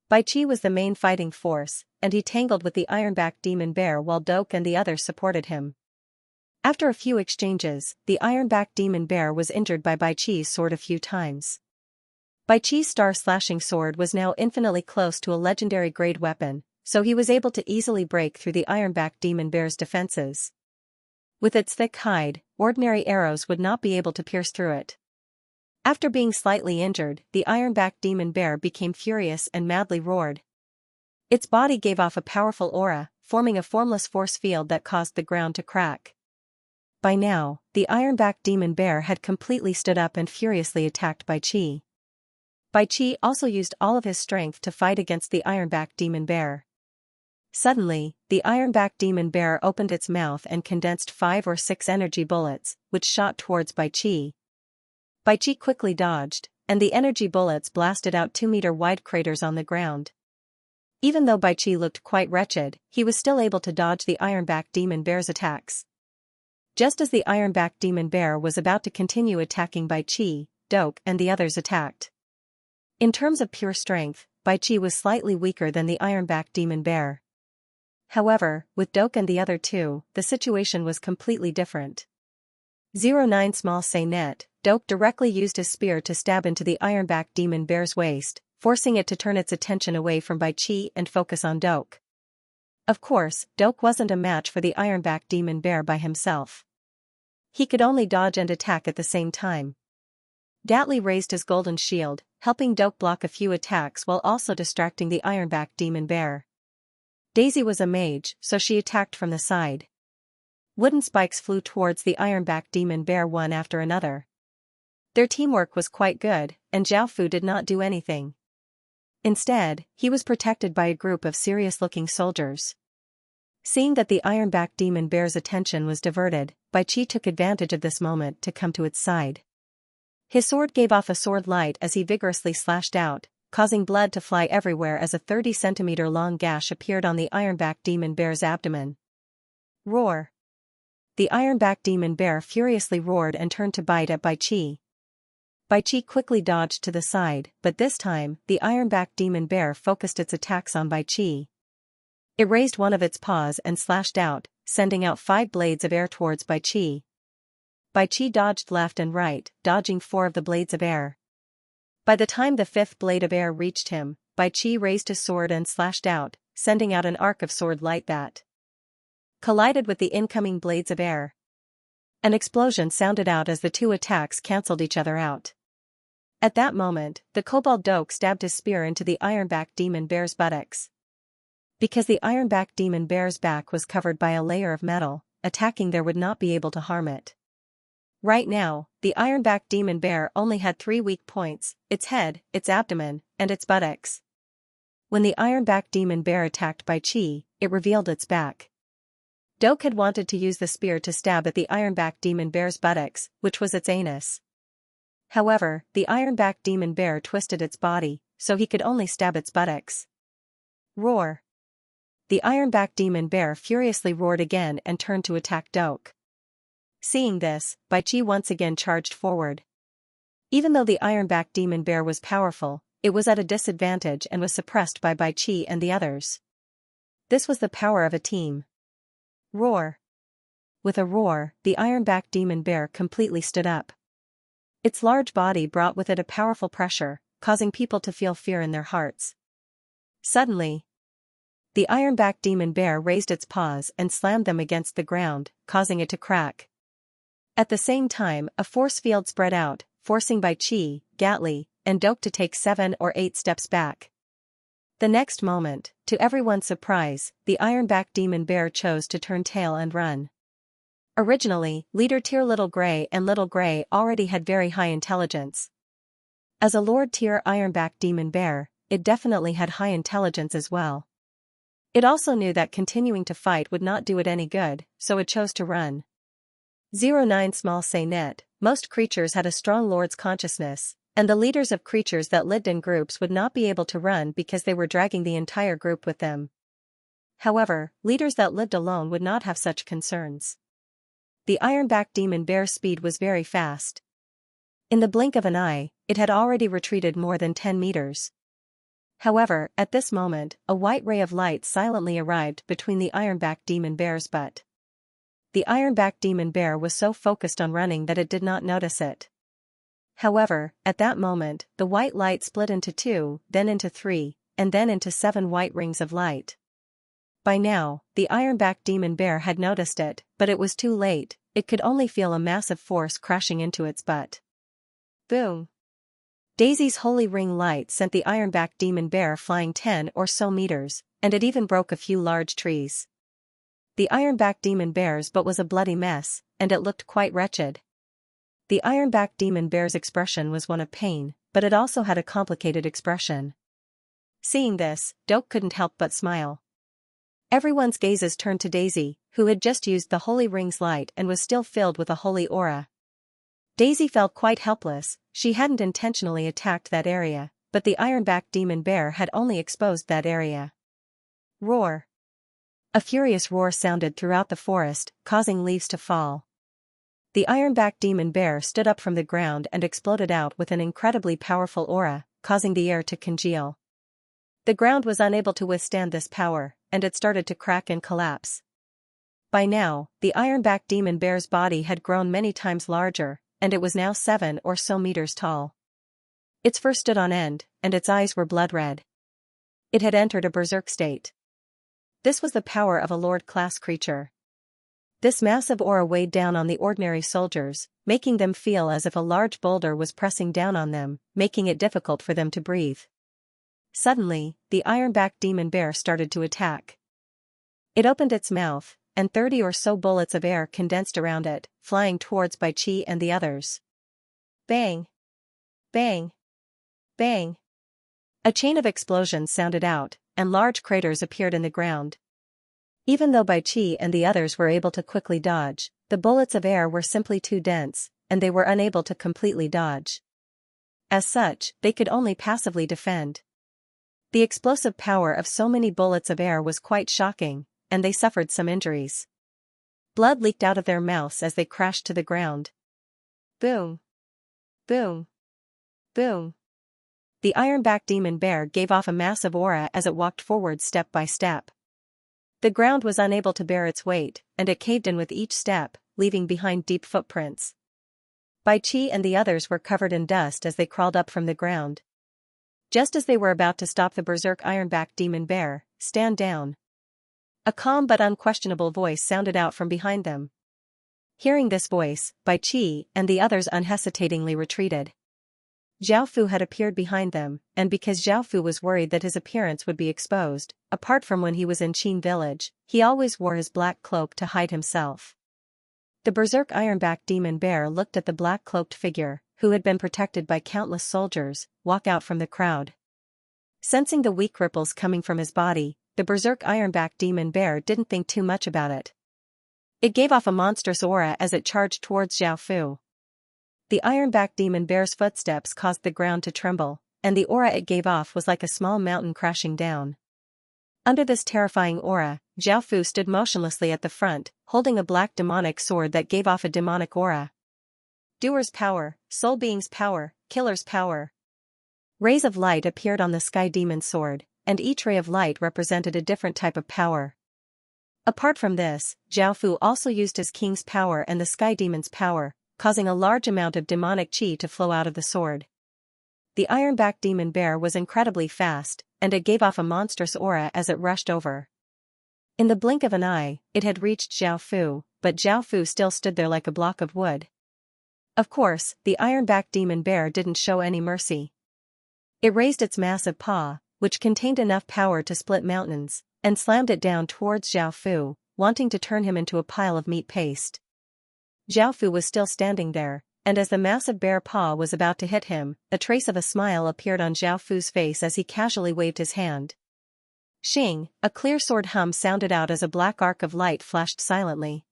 Bai Qi was the main fighting force, and he tangled with the ironback demon bear while Dok and the others supported him. After a few exchanges, the ironback demon bear was injured by Bai Qi's sword a few times. Bai Qi's star-slashing sword was now infinitely close to a legendary grade weapon, so he was able to easily break through the ironback demon bear's defenses. With its thick hide, ordinary arrows would not be able to pierce through it. After being slightly injured, the ironback demon bear became furious and madly roared. Its body gave off a powerful aura, forming a formless force field that caused the ground to crack. By now, the ironback demon bear had completely stood up and furiously attacked Bai Qi. Bai Qi also used all of his strength to fight against the ironback demon bear. Suddenly, the ironback demon bear opened its mouth and condensed 5 or 6 energy bullets, which shot towards Bai Qi. Bai Qi quickly dodged, and the energy bullets blasted out 2-meter-wide craters on the ground. Even though Bai Qi looked quite wretched, he was still able to dodge the ironback demon bear's attacks. Just as the ironback demon bear was about to continue attacking Bai Qi, Dok and the others attacked. In terms of pure strength, Bai Qi was slightly weaker than the ironback demon bear. However, with Dok and the other two, the situation was completely different. 09 Small Say Net, Dok directly used his spear to stab into the ironback demon bear's waist, forcing it to turn its attention away from Bai Qi and focus on Dok. Of course, Dok wasn't a match for the ironback demon bear by himself. He could only dodge and attack at the same time. Datley raised his golden shield, helping Dok block a few attacks while also distracting the ironback demon bear. Daisy was a mage, so she attacked from the side. Wooden spikes flew towards the ironback demon bear one after another. Their teamwork was quite good, and Zhao Fu did not do anything. Instead, he was protected by a group of serious-looking soldiers. Seeing that the ironback demon bear's attention was diverted, Bai Qi took advantage of this moment to come to its side. His sword gave off a sword light as he vigorously slashed out, causing blood to fly everywhere as a 30-centimeter-long gash appeared on the ironback demon bear's abdomen. Roar! The ironback demon bear furiously roared and turned to bite at Bai Qi. Bai Qi quickly dodged to the side, but this time, the ironback demon bear focused its attacks on Bai Qi. It raised one of its paws and slashed out, sending out 5 blades of air towards Bai Qi. Bai Qi dodged left and right, dodging 4 of the blades of air. By the time the 5th blade of air reached him, Bai Qi raised his sword and slashed out, sending out an arc of sword light that collided with the incoming blades of air. An explosion sounded out as the two attacks cancelled each other out. At that moment, the kobold Dok stabbed his spear into the ironback demon bear's buttocks. Because the ironback demon bear's back was covered by a layer of metal, attacking there would not be able to harm it. Right now, the ironback demon bear only had 3 weak points: its head, its abdomen, and its buttocks. When the ironback demon bear attacked Bai Qi, it revealed its back. Dok had wanted to use the spear to stab at the ironback demon bear's buttocks, which was its anus. However, the ironback demon bear twisted its body, so he could only stab its buttocks. Roar! the ironback demon bear furiously roared again and turned to attack Doke. Seeing this, Bai Qi once again charged forward. Even though the ironback demon bear was powerful, it was at a disadvantage and was suppressed by Bai Qi and the others. This was the power of a team. Roar. With a roar, the ironback demon bear completely stood up. Its large body brought with it a powerful pressure, causing people to feel fear in their hearts. Suddenly, the ironback demon bear raised its paws and slammed them against the ground, causing it to crack. At the same time, a force field spread out, forcing Bai Qi, Gatli, and Doke to take 7 or 8 steps back. The next moment, to everyone's surprise, the ironback demon bear chose to turn tail and run. Originally, Leader Tier Little Grey and Little Grey already had very high intelligence. As a Lord Tier ironback demon bear, it definitely had high intelligence as well. It also knew that continuing to fight would not do it any good, so it chose to run. 09 Small Say Net, most creatures had a strong lord's consciousness, and the leaders of creatures that lived in groups would not be able to run because they were dragging the entire group with them. However, leaders that lived alone would not have such concerns. The ironback demon bear's speed was very fast. In the blink of an eye, it had already retreated more than 10 meters. However, at this moment, a white ray of light silently arrived between the ironback demon bear's butt. The ironback demon bear was so focused on running that it did not notice it. However, at that moment, the white light split into 2, then into 3, and then into 7 white rings of light. By now, the ironback demon bear had noticed it, but it was too late. It could only feel a massive force crashing into its butt. Boom! Daisy's holy ring light sent the ironback demon bear flying 10 or so meters, and it even broke a few large trees. The ironback demon bear's butt was a bloody mess, and it looked quite wretched. The ironback demon bear's expression was one of pain, but it also had a complicated expression. Seeing this, Doke couldn't help but smile. Everyone's gazes turned to Daisy, who had just used the holy ring's light and was still filled with a holy aura. Daisy felt quite helpless. She hadn't intentionally attacked that area, but the ironback demon bear had only exposed that area. Roar! A furious roar sounded throughout the forest, causing leaves to fall. The ironback demon bear stood up from the ground and exploded out with an incredibly powerful aura, causing the air to congeal. The ground was unable to withstand this power, and it started to crack and collapse. By now, the ironback demon bear's body had grown many times larger, and it was now 7 or so meters tall. Its fur stood on end, and its eyes were blood red. It had entered a berserk state. This was the power of a lord-class creature. This massive aura weighed down on the ordinary soldiers, making them feel as if a large boulder was pressing down on them, making it difficult for them to breathe. Suddenly, the ironback demon bear started to attack. It opened its mouth, and 30 or so bullets of air condensed around it, flying towards Bai Qi and the others. Bang! Bang! Bang! A chain of explosions sounded out, and large craters appeared in the ground. Even though Bai Qi and the others were able to quickly dodge, the bullets of air were simply too dense, and they were unable to completely dodge. As such, they could only passively defend. The explosive power of so many bullets of air was quite shocking, and they suffered some injuries. Blood leaked out of their mouths as they crashed to the ground. Boom! Boom! Boom! The ironback demon bear gave off a massive aura as it walked forward step by step. The ground was unable to bear its weight, and it caved in with each step, leaving behind deep footprints. Bai Qi and the others were covered in dust as they crawled up from the ground. Just as they were about to stop the berserk ironback demon bear, stand down. A calm but unquestionable voice sounded out from behind them. Hearing this voice, Bai Qi and the others unhesitatingly retreated. Zhao Fu had appeared behind them, and because Zhao Fu was worried that his appearance would be exposed, apart from when he was in Qin village, he always wore his black cloak to hide himself. The berserk ironback demon bear looked at the black-cloaked figure, who had been protected by countless soldiers, walk out from the crowd. Sensing the weak ripples coming from his body, the berserk ironback demon bear didn't think too much about it. It gave off a monstrous aura as it charged towards Zhao Fu. The ironback demon bear's footsteps caused the ground to tremble, and the aura it gave off was like a small mountain crashing down. Under this terrifying aura, Zhao Fu stood motionlessly at the front, holding a black demonic sword that gave off a demonic aura. Doer's power, soul being's power, killer's power. Rays of light appeared on the sky demon's sword, and each ray of light represented a different type of power. Apart from this, Zhao Fu also used his king's power and the sky demon's power, causing a large amount of demonic qi to flow out of the sword. The iron-backed demon bear was incredibly fast, and it gave off a monstrous aura as it rushed over. In the blink of an eye, it had reached Zhao Fu, but Zhao Fu still stood there like a block of wood. Of course, the iron-backed demon bear didn't show any mercy. It raised its massive paw, which contained enough power to split mountains, and slammed it down towards Zhao Fu, wanting to turn him into a pile of meat paste. Zhao Fu was still standing there, and as the massive bear paw was about to hit him, a trace of a smile appeared on Zhao Fu's face as he casually waved his hand. Xing, a clear sword hum sounded out as a black arc of light flashed silently.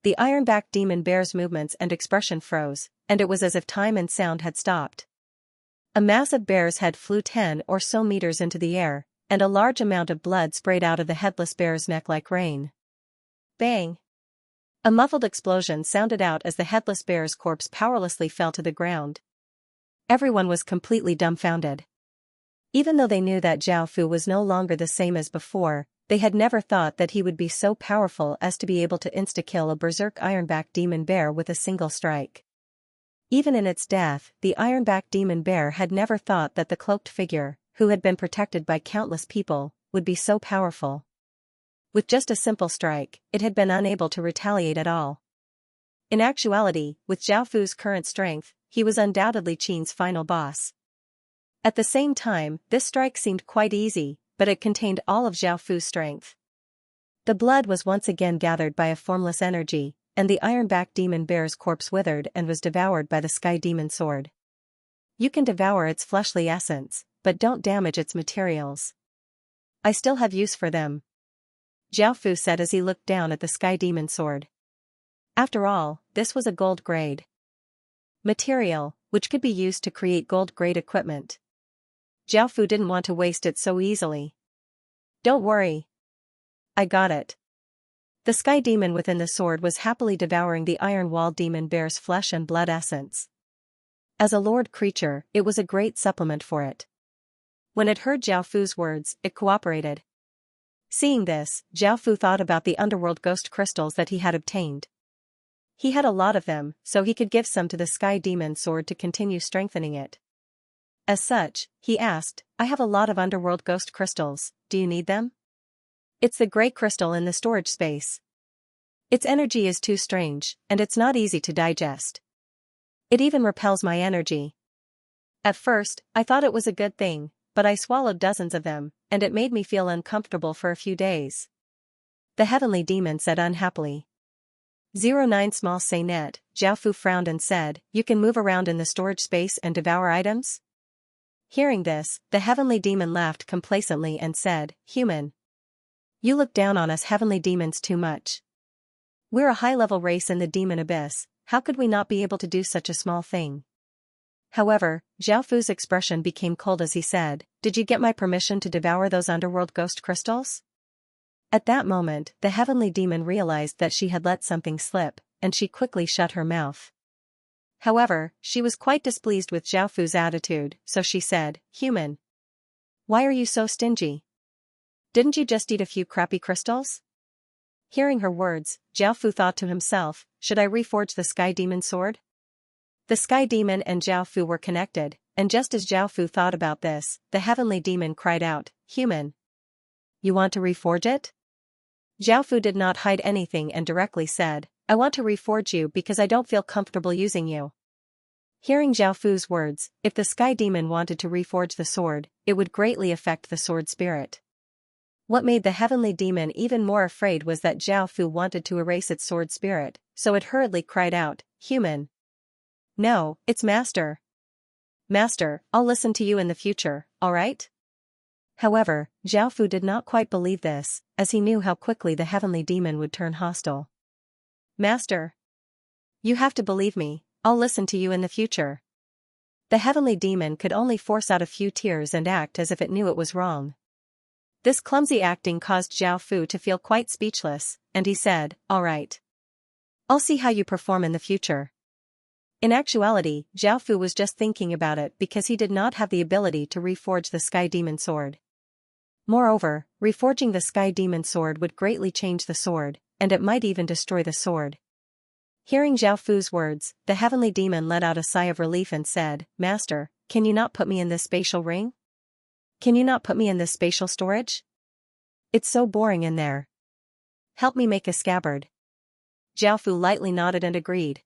The iron-backed demon bear's movements and expression froze, and it was as if time and sound had stopped. A massive bear's head flew 10 or so meters into the air, and a large amount of blood sprayed out of the headless bear's neck like rain. Bang! A muffled explosion sounded out as the headless bear's corpse powerlessly fell to the ground. Everyone was completely dumbfounded. Even though they knew that Zhao Fu was no longer the same as before, they had never thought that he would be so powerful as to be able to insta-kill a berserk iron-backed demon bear with a single strike. Even in its death, the iron-backed demon bear had never thought that the cloaked figure, who had been protected by countless people, would be so powerful. With just a simple strike, it had been unable to retaliate at all. In actuality, with Zhao Fu's current strength, he was undoubtedly Qin's final boss. At the same time, this strike seemed quite easy, but it contained all of Zhao Fu's strength. The blood was once again gathered by a formless energy, and the iron-backed demon bear's corpse withered and was devoured by the sky demon sword. You can devour its fleshly essence, but don't damage its materials. I still have use for them, Zhao Fu said as he looked down at the sky demon sword. After all, this was a gold-grade material, which could be used to create gold-grade equipment. Zhao Fu didn't want to waste it so easily. Don't worry. I got it. The sky demon within the sword was happily devouring the iron-walled demon bear's flesh and blood essence. As a lord creature, it was a great supplement for it. When it heard Zhao Fu's words, it cooperated. Seeing this, Zhao Fu thought about the underworld ghost crystals that he had obtained. He had a lot of them, so he could give some to the sky demon sword to continue strengthening it. As such, he asked, I have a lot of underworld ghost crystals, do you need them? It's the gray crystal in the storage space. Its energy is too strange, and it's not easy to digest. It even repels my energy. At first, I thought it was a good thing, but I swallowed dozens of them, and it made me feel uncomfortable for a few days. The heavenly demon said unhappily. 09 Small Say Net, Zhao Fu frowned and said, you can move around in the storage space and devour items? Hearing this, the heavenly demon laughed complacently and said, human. You look down on us heavenly demons too much. We're a high-level race in the demon abyss, how could we not be able to do such a small thing? However, Zhao Fu's expression became cold as he said, did you get my permission to devour those underworld ghost crystals? At that moment, the heavenly demon realized that she had let something slip, and she quickly shut her mouth. However, she was quite displeased with Zhao Fu's attitude, so she said, human. Why are you so stingy? Didn't you just eat a few crappy crystals? Hearing her words, Zhao Fu thought to himself, should I reforge the sky demon sword? The sky demon and Zhao Fu were connected, and just as Zhao Fu thought about this, the heavenly demon cried out, human. You want to reforge it? Zhao Fu did not hide anything and directly said, I want to reforge you because I don't feel comfortable using you. Hearing Zhao Fu's words, if the sky demon wanted to reforge the sword, it would greatly affect the sword spirit. What made the heavenly demon even more afraid was that Zhao Fu wanted to erase its sword spirit, so it hurriedly cried out, human. No, it's Master. Master, I'll listen to you in the future, alright? However, Zhao Fu did not quite believe this, as he knew how quickly the heavenly demon would turn hostile. Master. You have to believe me, I'll listen to you in the future. The heavenly demon could only force out a few tears and act as if it knew it was wrong. This clumsy acting caused Zhao Fu to feel quite speechless, and he said, "All right. I'll see how you perform in the future." In actuality, Zhao Fu was just thinking about it because he did not have the ability to reforge the Sky Demon Sword. Moreover, reforging the Sky Demon Sword would greatly change the sword, and it might even destroy the sword. Hearing Zhao Fu's words, the heavenly demon let out a sigh of relief and said, "Master, can you not put me in this spatial ring? Can you not put me in this spatial storage? It's so boring in there. Help me make a scabbard." Zhao Fu lightly nodded and agreed.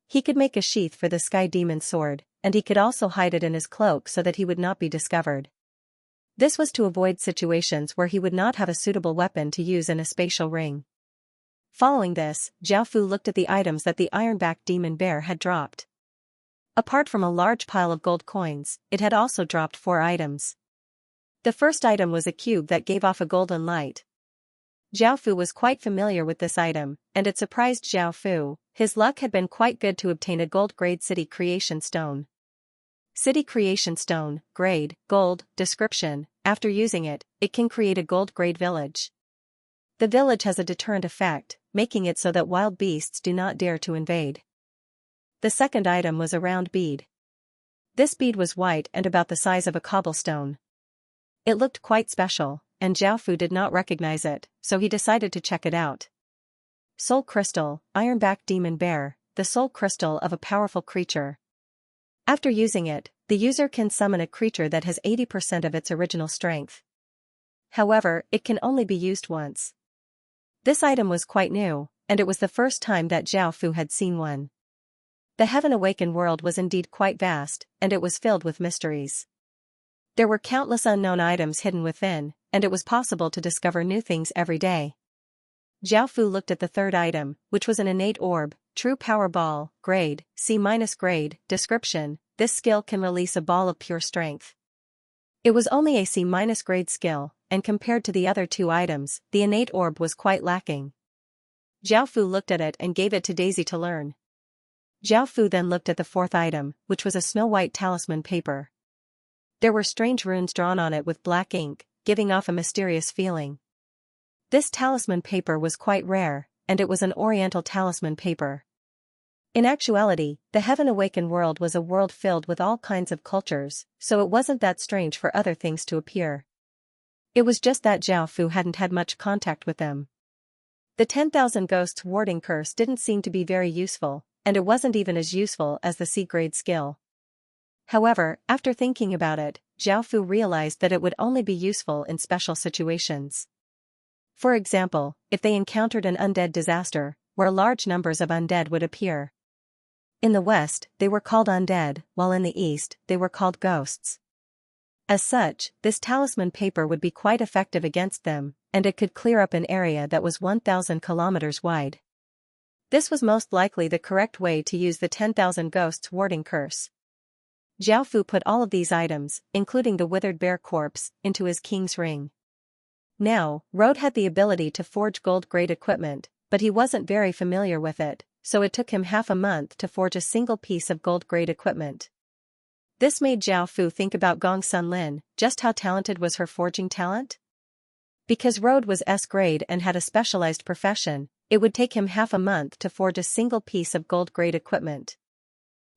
He could make a sheath for the Sky Demon Sword, and he could also hide it in his cloak so that he would not be discovered. This was to avoid situations where he would not have a suitable weapon to use in a spatial ring. Following this, Zhao Fu looked at the items that the Ironback Demon Bear had dropped. Apart from a large pile of gold coins, it had also dropped 4 items. The first item was a cube that gave off a golden light. Zhao Fu was quite familiar with this item, and it surprised Zhao Fu. His luck had been quite good to obtain a gold-grade City Creation Stone. City Creation Stone, grade, gold, description. After using it, it can create a gold-grade village. The village has a deterrent effect, making it so that wild beasts do not dare to invade. The second item was a round bead. This bead was white and about the size of a cobblestone. It looked quite special, and Zhao Fu did not recognize it, so he decided to check it out. Soul Crystal, Ironback Demon Bear, the soul crystal of a powerful creature. After using it, the user can summon a creature that has 80% of its original strength. However, it can only be used once. This item was quite new, and it was the first time that Zhao Fu had seen one. The Heaven Awakened world was indeed quite vast, and it was filled with mysteries. There were countless unknown items hidden within, and it was possible to discover new things every day. Zhao Fu looked at the third item, which was an innate orb, true power ball, grade, C- grade, description. This skill can release a ball of pure strength. It was only a C- grade skill, and compared to the other 2 items, the innate orb was quite lacking. Zhao Fu looked at it and gave it to Daisy to learn. Zhao Fu then looked at the fourth item, which was a snow-white talisman paper. There were strange runes drawn on it with black ink, giving off a mysterious feeling. This talisman paper was quite rare, and it was an oriental talisman paper. In actuality, the Heaven Awakened world was a world filled with all kinds of cultures, so it wasn't that strange for other things to appear. It was just that Zhao Fu hadn't had much contact with them. The 10,000 Ghosts warding curse didn't seem to be very useful, and it wasn't even as useful as the C-grade skill. However, after thinking about it, Zhao Fu realized that it would only be useful in special situations. For example, if they encountered an undead disaster, where large numbers of undead would appear. In the West, they were called undead, while in the East, they were called ghosts. As such, this talisman paper would be quite effective against them, and it could clear up an area that was 1,000 kilometers wide. This was most likely the correct way to use the 10,000 Ghosts warding curse. Zhao Fu put all of these items, including the withered bear corpse, into his king's ring. Now, Road had the ability to forge gold-grade equipment, but he wasn't very familiar with it, so it took him half a month to forge a single piece of gold-grade equipment. This made Zhao Fu think about Gong Sun Lin. Just how talented was her forging talent? Because Road was S-grade and had a specialized profession, it would take him half a month to forge a single piece of gold-grade equipment.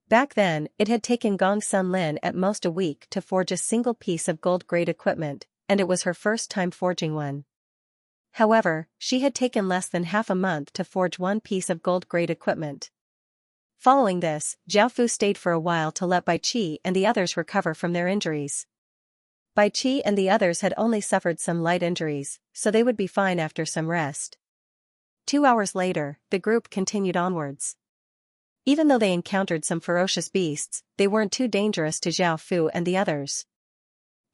Back then, it had taken Gong Sun Lin at most a week to forge a single piece of gold-grade equipment, and it was her first time forging one. However, she had taken less than half a month to forge one piece of gold-grade equipment. Following this, Zhao Fu stayed for a while to let Bai Qi and the others recover from their injuries. Bai Qi and the others had only suffered some light injuries, so they would be fine after some rest. 2 hours later, the group continued onwards. Even though they encountered some ferocious beasts, they weren't too dangerous to Zhao Fu and the others.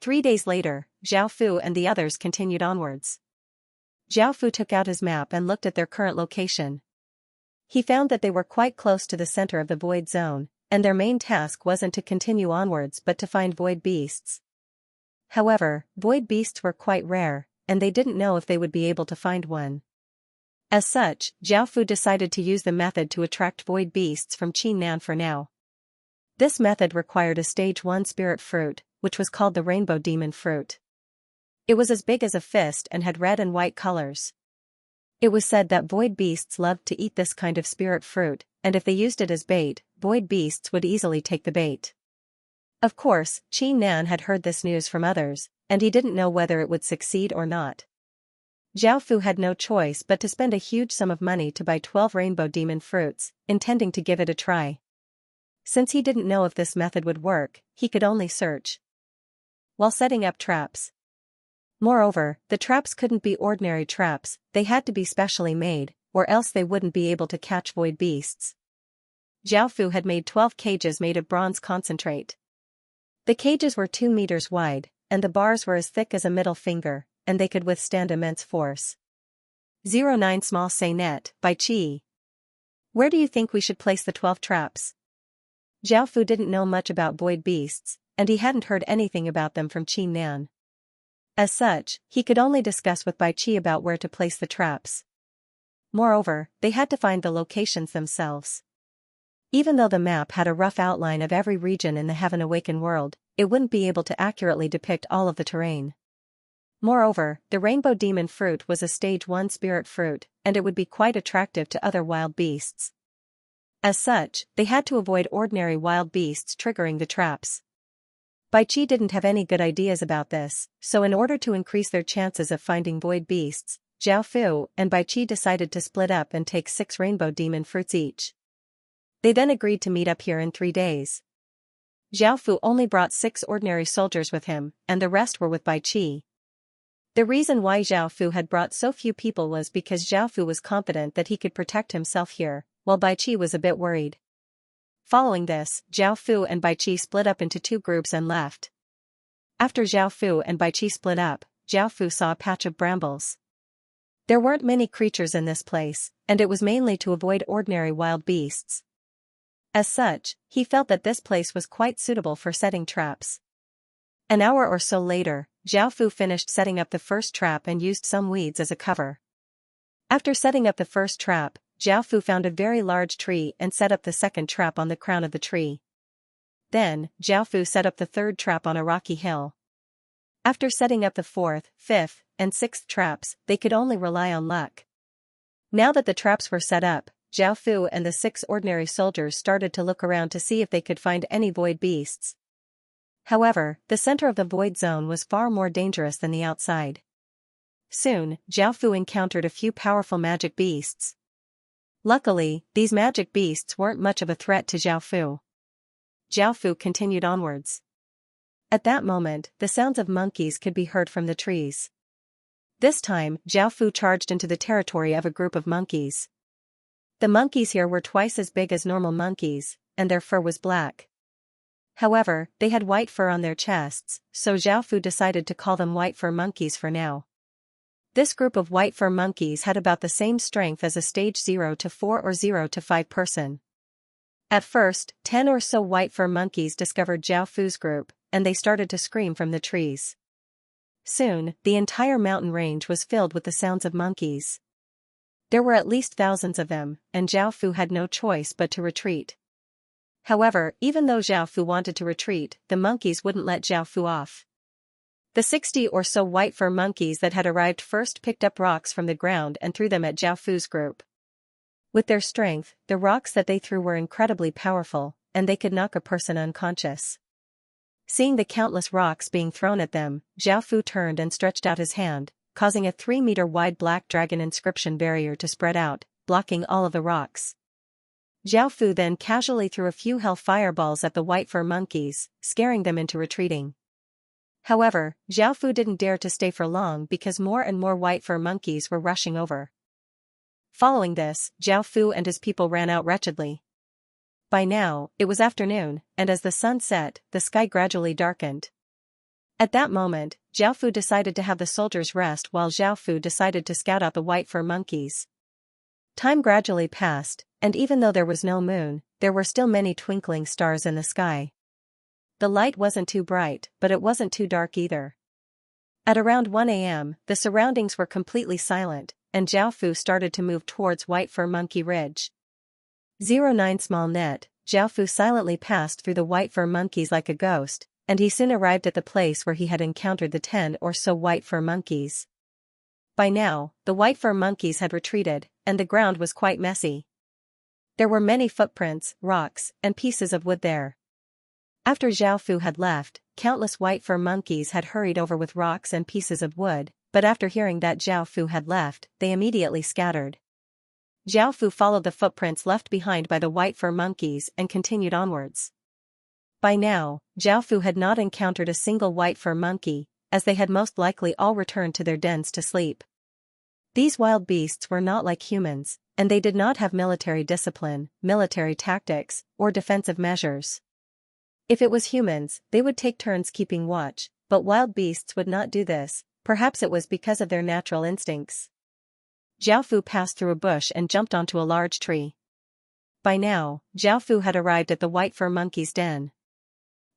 3 days later, Zhao Fu and the others continued onwards. Zhao Fu took out his map and looked at their current location. He found that they were quite close to the center of the void zone, and their main task wasn't to continue onwards but to find void beasts. However, void beasts were quite rare, and they didn't know if they would be able to find one. As such, Zhao Fu decided to use the method to attract void beasts from Qinnan for now. This method required a stage 1 spirit fruit, which was called the Rainbow Demon Fruit. It was as big as a fist and had red and white colors. It was said that void beasts loved to eat this kind of spirit fruit, and if they used it as bait, void beasts would easily take the bait. Of course, Qi Nan had heard this news from others, and he didn't know whether it would succeed or not. Zhao Fu had no choice but to spend a huge sum of money to buy 12 rainbow demon fruits, intending to give it a try. Since he didn't know if this method would work, he could only search while setting up traps. Moreover, the traps couldn't be ordinary traps, they had to be specially made, or else they wouldn't be able to catch void beasts. Zhao Fu had made 12 cages made of bronze concentrate. The cages were 2 meters wide, and the bars were as thick as a middle finger, and they could withstand immense force. 09 Small Say Net, by Qi. Where do you think we should place the 12 traps? Zhao Fu didn't know much about void beasts, and he hadn't heard anything about them from Qi Nan. As such, he could only discuss with Bai Qi about where to place the traps. Moreover, they had to find the locations themselves. Even though the map had a rough outline of every region in the Heaven Awakened world, it wouldn't be able to accurately depict all of the terrain. Moreover, the rainbow demon fruit was a stage 1 spirit fruit, and it would be quite attractive to other wild beasts. As such, they had to avoid ordinary wild beasts triggering the traps. Bai Qi didn't have any good ideas about this, so in order to increase their chances of finding void beasts, Zhao Fu and Bai Qi decided to split up and take 6 rainbow demon fruits each. They then agreed to meet up here in 3 days. Zhao Fu only brought 6 ordinary soldiers with him, and the rest were with Bai Qi. The reason why Zhao Fu had brought so few people was because Zhao Fu was confident that he could protect himself here, while Bai Qi was a bit worried. Following this, Zhao Fu and Bai Qi split up into 2 groups and left. After Zhao Fu and Bai Qi split up, Zhao Fu saw a patch of brambles. There weren't many creatures in this place, and it was mainly to avoid ordinary wild beasts. As such, he felt that this place was quite suitable for setting traps. An hour or so later, Zhao Fu finished setting up the first trap and used some weeds as a cover. After setting up the first trap, Zhao Fu found a very large tree and set up the second trap on the crown of the tree. Then, Zhao Fu set up the third trap on a rocky hill. After setting up the 4th, 5th, and 6th traps, they could only rely on luck. Now that the traps were set up, Zhao Fu and the 6 ordinary soldiers started to look around to see if they could find any void beasts. However, the center of the void zone was far more dangerous than the outside. Soon, Zhao Fu encountered a few powerful magic beasts. Luckily, these magic beasts weren't much of a threat to Zhao Fu. Zhao Fu continued onwards. At that moment, the sounds of monkeys could be heard from the trees. This time, Zhao Fu charged into the territory of a group of monkeys. The monkeys here were twice as big as normal monkeys, and their fur was black. However, they had white fur on their chests, so Zhao Fu decided to call them white fur monkeys for now. This group of white fur monkeys had about the same strength as a stage 0 to 4 or 0 to 5 person. At first, 10 or so white fur monkeys discovered Zhao Fu's group, and they started to scream from the trees. Soon, the entire mountain range was filled with the sounds of monkeys. There were at least thousands of them, and Zhao Fu had no choice but to retreat. However, even though Zhao Fu wanted to retreat, the monkeys wouldn't let Zhao Fu off. The 60 or so white fur monkeys that had arrived first picked up rocks from the ground and threw them at Zhao Fu's group. With their strength, the rocks that they threw were incredibly powerful, and they could knock a person unconscious. Seeing the countless rocks being thrown at them, Zhao Fu turned and stretched out his hand, causing a 3-meter-wide black dragon inscription barrier to spread out, blocking all of the rocks. Zhao Fu then casually threw a few hell fireballs at the white fur monkeys, scaring them into retreating. However, Zhao Fu didn't dare to stay for long because more and more white fur monkeys were rushing over. Following this, Zhao Fu and his people ran out wretchedly. By now, it was afternoon, and as the sun set, the sky gradually darkened. At that moment, Zhao Fu decided to have the soldiers rest while Zhao Fu decided to scout out the white fur monkeys. Time gradually passed, and even though there was no moon, there were still many twinkling stars in the sky. The light wasn't too bright, but it wasn't too dark either. At around 1 a.m., the surroundings were completely silent, and Zhao Fu started to move towards White Fur Monkey Ridge. 09 Small Net, Zhao Fu silently passed through the white fur monkeys like a ghost, and he soon arrived at the place where he had encountered the 10 or so white fur monkeys. By now, the white fur monkeys had retreated, and the ground was quite messy. There were many footprints, rocks, and pieces of wood there. After Zhao Fu had left, countless white fur monkeys had hurried over with rocks and pieces of wood, but after hearing that Zhao Fu had left, they immediately scattered. Zhao Fu followed the footprints left behind by the white fur monkeys and continued onwards. By now, Zhao Fu had not encountered a single white fur monkey, as they had most likely all returned to their dens to sleep. These wild beasts were not like humans, and they did not have military discipline, military tactics, or defensive measures. If it was humans, they would take turns keeping watch, but wild beasts would not do this. Perhaps it was because of their natural instincts. Zhao Fu passed through a bush and jumped onto a large tree. By now, Zhao Fu had arrived at the white fur monkey's den.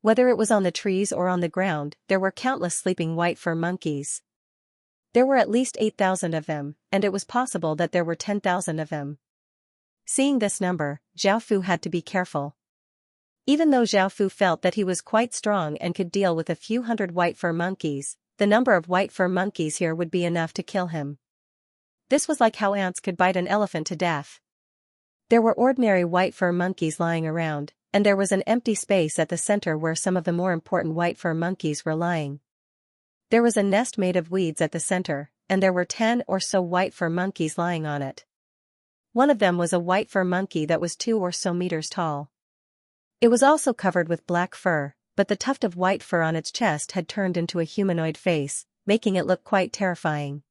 Whether it was on the trees or on the ground, there were countless sleeping white fur monkeys. There were at least 8,000 of them, and it was possible that there were 10,000 of them. Seeing this number, Zhao Fu had to be careful. Even though Zhao Fu felt that he was quite strong and could deal with a few hundred white fur monkeys, the number of white fur monkeys here would be enough to kill him. This was like how ants could bite an elephant to death. There were ordinary white fur monkeys lying around, and there was an empty space at the center where some of the more important white fur monkeys were lying. There was a nest made of weeds at the center, and there were 10 or so white fur monkeys lying on it. One of them was a white fur monkey that was 2 or so meters tall. It was also covered with black fur, but the tuft of white fur on its chest had turned into a humanoid face, making it look quite terrifying.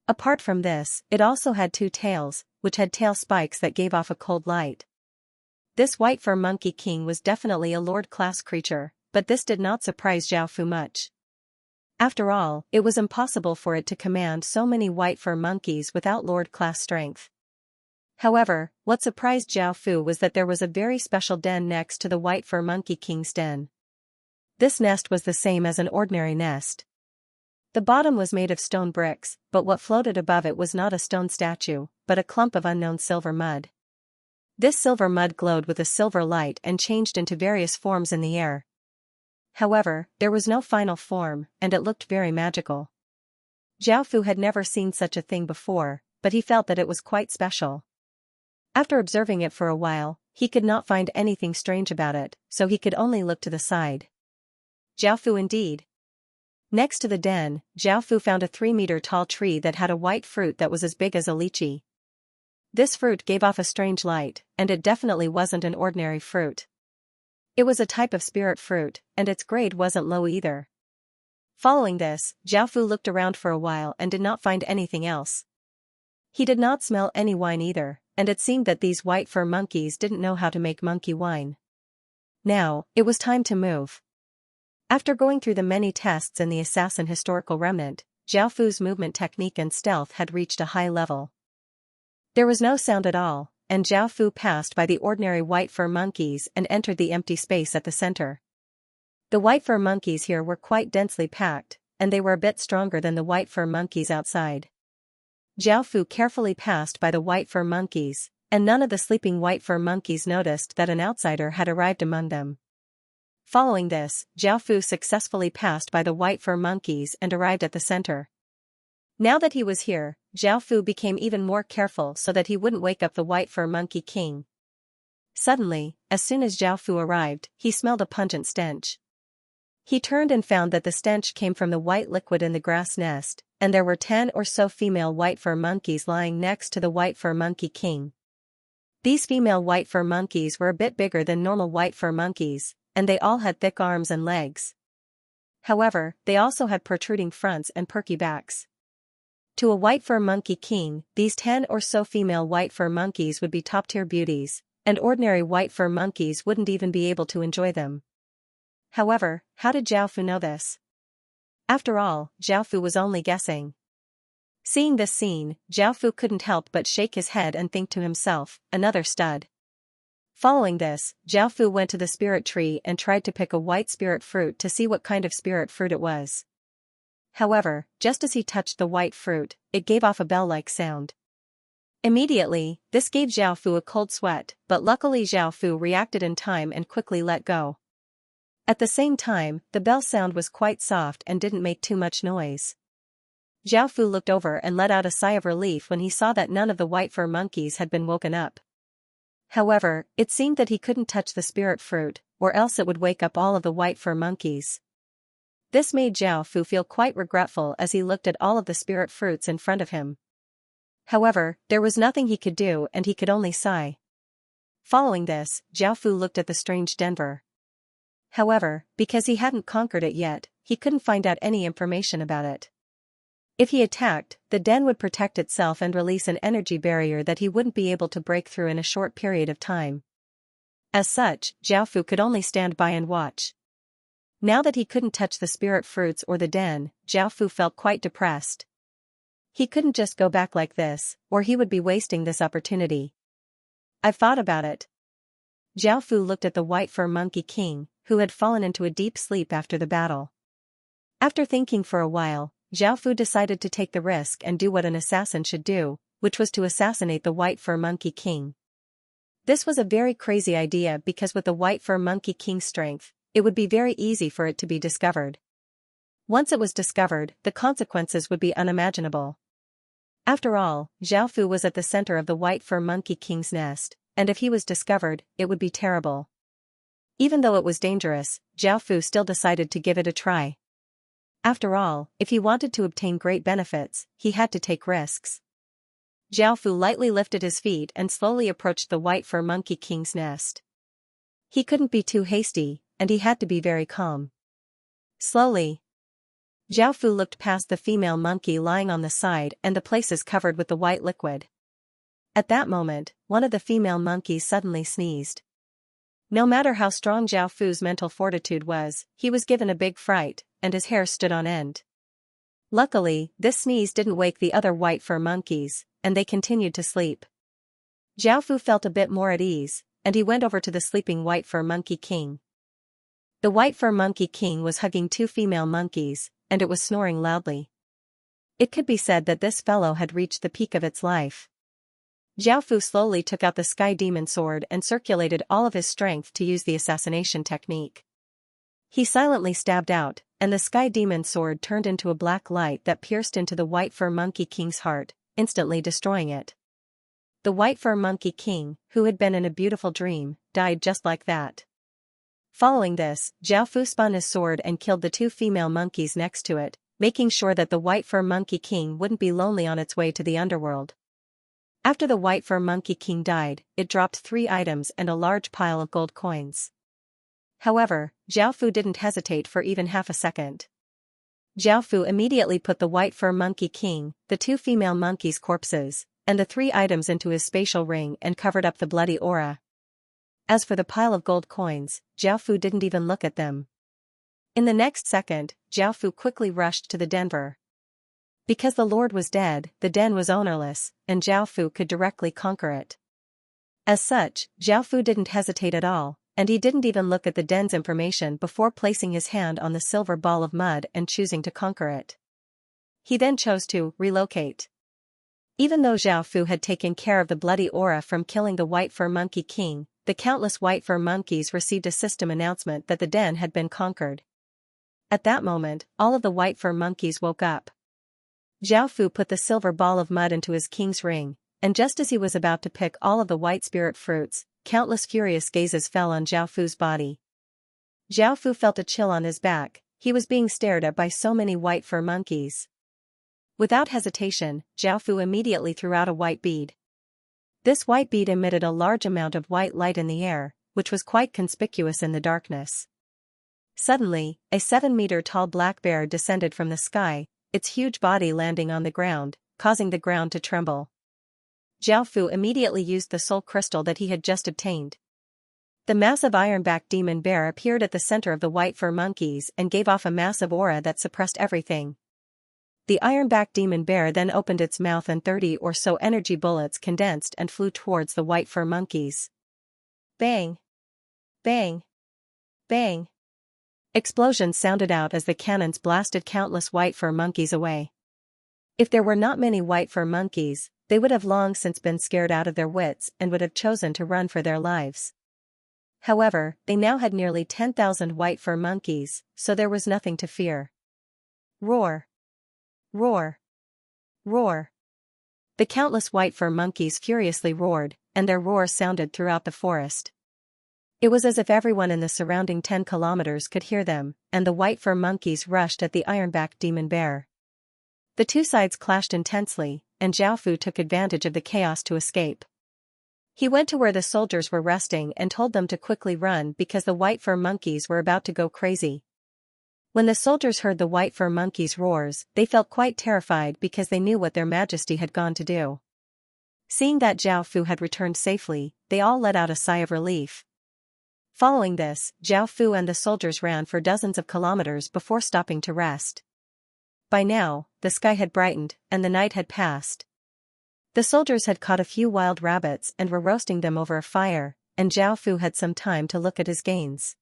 Apart from this, it also had 2 tails, which had tail spikes that gave off a cold light. This white fur monkey king was definitely a lord-class creature, but this did not surprise Zhao Fu much. After all, it was impossible for it to command so many white fur monkeys without lord-class strength. However, what surprised Zhao Fu was that there was a very special den next to the white fur monkey king's den. This nest was the same as an ordinary nest. The bottom was made of stone bricks, but what floated above it was not a stone statue, but a clump of unknown silver mud. This silver mud glowed with a silver light and changed into various forms in the air. However, there was no final form, and it looked very magical. Zhao Fu had never seen such a thing before, but he felt that it was quite special. After observing it for a while, he could not find anything strange about it, so he could only look to the side. Zhao Fu indeed. Next to the den, Zhao Fu found a 3-meter-tall tree that had a white fruit that was as big as a lychee. This fruit gave off a strange light, and it definitely wasn't an ordinary fruit. It was a type of spirit fruit, and its grade wasn't low either. Following this, Zhao Fu looked around for a while and did not find anything else. He did not smell any wine either, and it seemed that these white fur monkeys didn't know how to make monkey wine. Now, it was time to move. After going through the many tests in the assassin historical remnant, Zhao Fu's movement technique and stealth had reached a high level. There was no sound at all, and Zhao Fu passed by the ordinary white fur monkeys and entered the empty space at the center. The white fur monkeys here were quite densely packed, and they were a bit stronger than the white fur monkeys outside. Zhao Fu carefully passed by the white fur monkeys, and none of the sleeping white fur monkeys noticed that an outsider had arrived among them. Following this, Zhao Fu successfully passed by the white fur monkeys and arrived at the center. Now that he was here, Zhao Fu became even more careful so that he wouldn't wake up the white fur monkey king. Suddenly, as soon as Zhao Fu arrived, he smelled a pungent stench. He turned and found that the stench came from the white liquid in the grass nest, and there were 10 or so female white fur monkeys lying next to the white fur monkey king. These female white fur monkeys were a bit bigger than normal white fur monkeys, and they all had thick arms and legs. However, they also had protruding fronts and perky backs. To a white fur monkey king, these 10 or so female white fur monkeys would be top-tier beauties, and ordinary white fur monkeys wouldn't even be able to enjoy them. However, how did Zhao Fu know this? After all, Zhao Fu was only guessing. Seeing this scene, Zhao Fu couldn't help but shake his head and think to himself, another stud. Following this, Zhao Fu went to the spirit tree and tried to pick a white spirit fruit to see what kind of spirit fruit it was. However, just as he touched the white fruit, it gave off a bell-like sound. Immediately, this gave Zhao Fu a cold sweat, but luckily Zhao Fu reacted in time and quickly let go. At the same time, the bell sound was quite soft and didn't make too much noise. Zhao Fu looked over and let out a sigh of relief when he saw that none of the white fur monkeys had been woken up. However, it seemed that he couldn't touch the spirit fruit, or else it would wake up all of the white fur monkeys. This made Zhao Fu feel quite regretful as he looked at all of the spirit fruits in front of him. However, there was nothing he could do and he could only sigh. Following this, Zhao Fu looked at the strange Denver. However, because he hadn't conquered it yet, he couldn't find out any information about it. If he attacked, the den would protect itself and release an energy barrier that he wouldn't be able to break through in a short period of time. As such, Zhao Fu could only stand by and watch. Now that he couldn't touch the spirit fruits or the den, Zhao Fu felt quite depressed. He couldn't just go back like this, or he would be wasting this opportunity. I've thought about it. Zhao Fu looked at the white fur monkey king, who had fallen into a deep sleep after the battle. After thinking for a while, Zhao Fu decided to take the risk and do what an assassin should do, which was to assassinate the white fur monkey king. This was a very crazy idea because with the white fur monkey king's strength, it would be very easy for it to be discovered. Once it was discovered, the consequences would be unimaginable. After all, Zhao Fu was at the center of the white fur monkey king's nest, and if he was discovered, it would be terrible. Even though it was dangerous, Zhao Fu still decided to give it a try. After all, if he wanted to obtain great benefits, he had to take risks. Zhao Fu lightly lifted his feet and slowly approached the white fur monkey king's nest. He couldn't be too hasty, and he had to be very calm. Slowly, Zhao Fu looked past the female monkey lying on the side and the places covered with the white liquid. At that moment, one of the female monkeys suddenly sneezed. No matter how strong Zhao Fu's mental fortitude was, he was given a big fright, and his hair stood on end. Luckily, this sneeze didn't wake the other white fur monkeys, and they continued to sleep. Zhao Fu felt a bit more at ease, and he went over to the sleeping white fur monkey king. The white fur monkey king was hugging two female monkeys, and it was snoring loudly. It could be said that this fellow had reached the peak of its life. Zhao Fu slowly took out the sky demon sword and circulated all of his strength to use the assassination technique. He silently stabbed out, and the sky demon sword turned into a black light that pierced into the white fur monkey king's heart, instantly destroying it. The white fur monkey king, who had been in a beautiful dream, died just like that. Following this, Zhao Fu spun his sword and killed the two female monkeys next to it, making sure that the white fur monkey king wouldn't be lonely on its way to the underworld. After the white fur monkey king died, it dropped 3 items and a large pile of gold coins. However, Zhao Fu didn't hesitate for even half a second. Zhao Fu immediately put the white fur monkey king, the 2 female monkeys' corpses, and the 3 items into his spatial ring and covered up the bloody aura. As for the pile of gold coins, Zhao Fu didn't even look at them. In the next second, Zhao Fu quickly rushed to the Denver. Because the Lord was dead, the den was ownerless, and Zhao Fu could directly conquer it. As such, Zhao Fu didn't hesitate at all, and he didn't even look at the den's information before placing his hand on the silver ball of mud and choosing to conquer it. He then chose to relocate. Even though Zhao Fu had taken care of the bloody aura from killing the white fur monkey king, the countless white fur monkeys received a system announcement that the den had been conquered. At that moment, all of the white fur monkeys woke up. Zhao Fu put the silver ball of mud into his king's ring, and just as he was about to pick all of the white spirit fruits, countless furious gazes fell on Zhao Fu's body. Zhao Fu felt a chill on his back, he was being stared at by so many white fur monkeys. Without hesitation, Zhao Fu immediately threw out a white bead. This white bead emitted a large amount of white light in the air, which was quite conspicuous in the darkness. Suddenly, a 7-meter-tall black bear descended from the sky, its huge body landing on the ground, causing the ground to tremble. Zhao Fu immediately used the soul crystal that he had just obtained. The massive ironback demon bear appeared at the center of the white fur monkeys and gave off a massive aura that suppressed everything. The ironback demon bear then opened its mouth and 30 or so energy bullets condensed and flew towards the white fur monkeys. Bang! Bang! Bang! Explosions sounded out as the cannons blasted countless white fur monkeys away. If there were not many white fur monkeys, they would have long since been scared out of their wits and would have chosen to run for their lives. However, they now had nearly 10,000 white fur monkeys, so there was nothing to fear. Roar! Roar! Roar! The countless white fur monkeys furiously roared, and their roar sounded throughout the forest. It was as if everyone in the surrounding 10 kilometers could hear them, and the white fur monkeys rushed at the ironback demon bear. The two sides clashed intensely, and Xiaofu took advantage of the chaos to escape. He went to where the soldiers were resting and told them to quickly run because the white fur monkeys were about to go crazy. When the soldiers heard the white fur monkeys' roars, they felt quite terrified because they knew what their majesty had gone to do. Seeing that Xiaofu had returned safely, they all let out a sigh of relief. Following this, Xiaofu and the soldiers ran for dozens of kilometers before stopping to rest. By now, the sky had brightened, and the night had passed. The soldiers had caught a few wild rabbits and were roasting them over a fire, and Xiaofu had some time to look at his gains.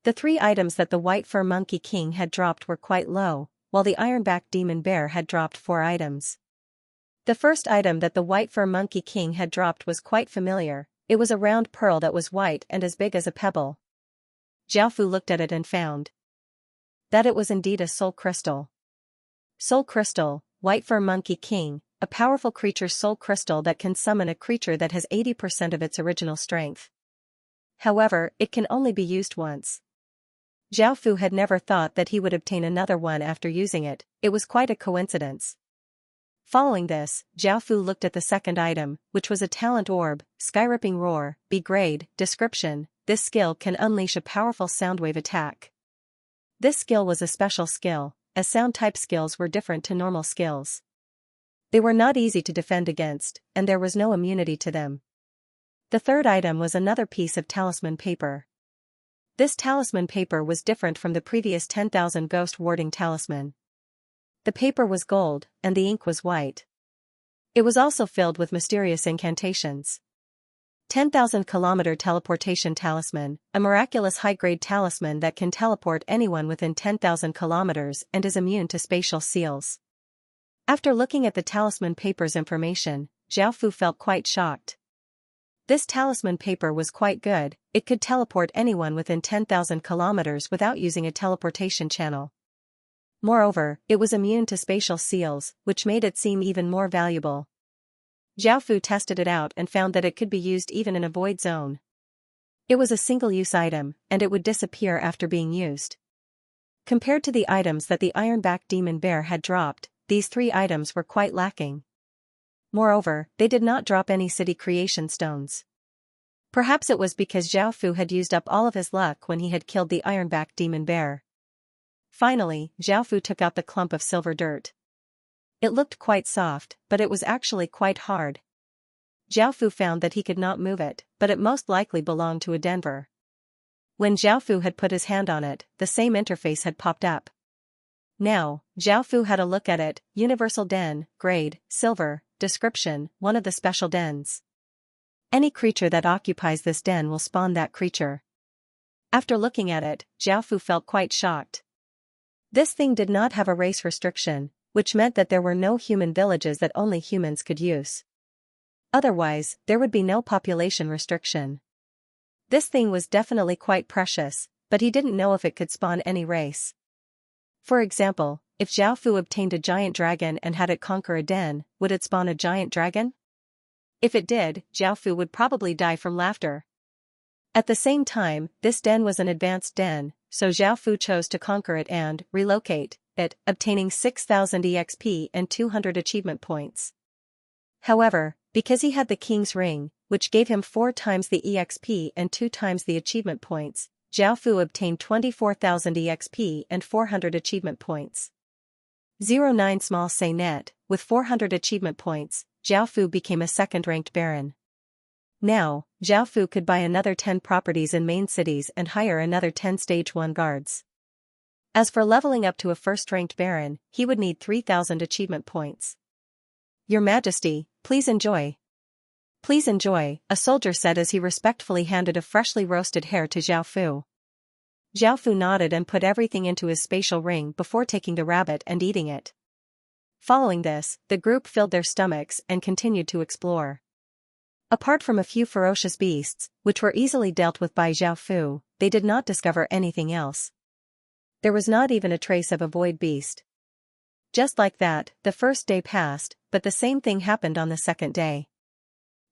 The 3 items that the white fur monkey king had dropped were quite low, while the ironback demon bear had dropped 4 items. The first item that the white fur monkey king had dropped was quite familiar. It was a round pearl that was white and as big as a pebble. Xiaofu looked at it and found that it was indeed a soul crystal. Soul crystal, white fur monkey king, a powerful creature soul crystal that can summon a creature that has 80% of its original strength. However, it can only be used once. Xiaofu had never thought that he would obtain another one after using it. It was quite a coincidence. Following this, Xiaofu looked at the second item, which was a talent orb, Skyripping Roar, B grade. Description: this skill can unleash a powerful soundwave attack. This skill was a special skill, as sound-type skills were different to normal skills. They were not easy to defend against, and there was no immunity to them. The third item was another piece of talisman paper. This talisman paper was different from the previous 10,000 ghost warding talisman. The paper was gold, and the ink was white. It was also filled with mysterious incantations. 10,000 kilometer teleportation talisman, a miraculous high-grade talisman that can teleport anyone within 10,000 kilometers and is immune to spatial seals. After looking at the talisman paper's information, Xiaofu felt quite shocked. This talisman paper was quite good. It could teleport anyone within 10,000 kilometers without using a teleportation channel. Moreover, it was immune to spatial seals, which made it seem even more valuable. Xiaofu tested it out and found that it could be used even in a void zone. It was a single-use item, and it would disappear after being used. Compared to the items that the ironback demon bear had dropped, these 3 items were quite lacking. Moreover, they did not drop any city creation stones. Perhaps it was because Xiaofu had used up all of his luck when he had killed the ironback demon bear. Finally, Xiaofu took out the clump of silver dirt. It looked quite soft, but it was actually quite hard. Xiaofu found that he could not move it, but it most likely belonged to a Denver. When Xiaofu had put his hand on it, the same interface had popped up. Now, Xiaofu had a look at it. Universal Den, grade, silver, description, one of the special dens. Any creature that occupies this den will spawn that creature. After looking at it, Xiaofu felt quite shocked. This thing did not have a race restriction, which meant that there were no human villages that only humans could use. Otherwise, there would be no population restriction. This thing was definitely quite precious, but he didn't know if it could spawn any race. For example, if Xiaofu obtained a giant dragon and had it conquer a den, would it spawn a giant dragon? If it did, Xiaofu would probably die from laughter. At the same time, this den was an advanced den, so Xiaofu chose to conquer it and relocate it, obtaining 6,000 EXP and 200 achievement points. However, because he had the King's Ring, which gave him 4 times the EXP and 2 times the achievement points, Xiaofu obtained 24,000 EXP and 400 achievement points. 09 Small Say Net, with 400 achievement points, Xiaofu became a second-ranked baron. Now, Xiaofu could buy another 10 properties in main cities and hire another 10 Stage 1 guards. As for leveling up to a first-ranked baron, he would need 3,000 achievement points. Your Majesty, please enjoy. Please enjoy, a soldier said as he respectfully handed a freshly roasted hare to Xiaofu. Xiaofu nodded and put everything into his spatial ring before taking the rabbit and eating it. Following this, the group filled their stomachs and continued to explore. Apart from a few ferocious beasts, which were easily dealt with by Zhao Fu, they did not discover anything else. There was not even a trace of a void beast. Just like that, the first day passed, but the same thing happened on the second day.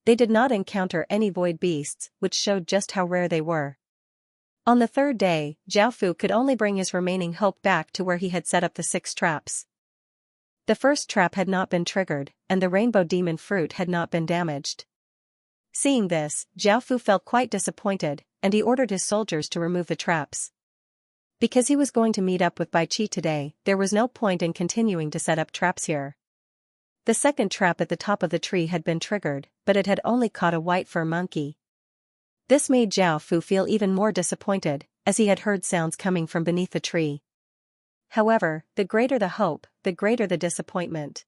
They did not encounter any void beasts, which showed just how rare they were. On the third day, Zhao Fu could only bring his remaining hope back to where he had set up the 6 traps. The first trap had not been triggered, and the rainbow demon fruit had not been damaged. Seeing this, Zhao Fu felt quite disappointed, and he ordered his soldiers to remove the traps. Because he was going to meet up with Bai Qi today, there was no point in continuing to set up traps here. The second trap at the top of the tree had been triggered, but it had only caught a white fur monkey. This made Zhao Fu feel even more disappointed, as he had heard sounds coming from beneath the tree. However, the greater the hope, the greater the disappointment.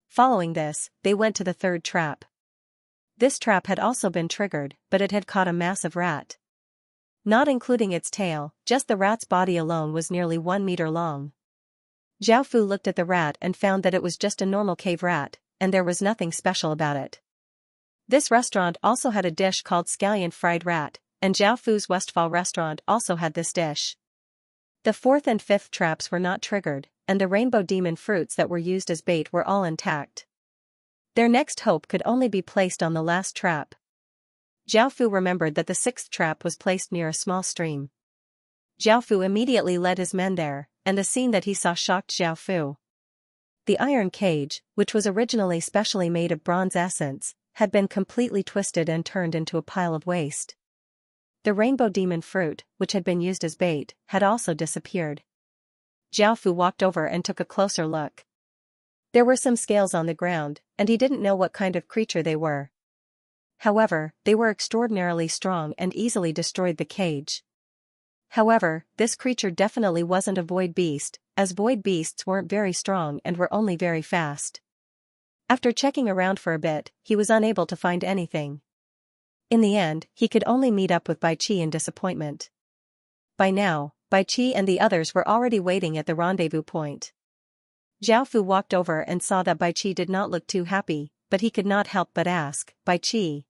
Following this, they went to the third trap. This trap had also been triggered, but it had caught a massive rat. Not including its tail, just the rat's body alone was nearly 1 meter long. Zhao Fu looked at the rat and found that it was just a normal cave rat, and there was nothing special about it. This restaurant also had a dish called scallion fried rat, and Zhao Fu's Westfall restaurant also had this dish. The fourth and fifth traps were not triggered, and the rainbow demon fruits that were used as bait were all intact. Their next hope could only be placed on the last trap. Zhao Fu remembered that the 6th trap was placed near a small stream. Zhao Fu immediately led his men there, and the scene that he saw shocked Zhao Fu. The iron cage, which was originally specially made of bronze essence, had been completely twisted and turned into a pile of waste. The rainbow demon fruit, which had been used as bait, had also disappeared. Zhao Fu walked over and took a closer look. There were some scales on the ground, and he didn't know what kind of creature they were. However, they were extraordinarily strong and easily destroyed the cage. However, this creature definitely wasn't a void beast, as void beasts weren't very strong and were only very fast. After checking around for a bit, he was unable to find anything. In the end, he could only meet up with Bai Qi in disappointment. By now, Bai Qi and the others were already waiting at the rendezvous point. Zhao Fu walked over and saw that Bai Qi did not look too happy, but he could not help but ask, "Bai Qi,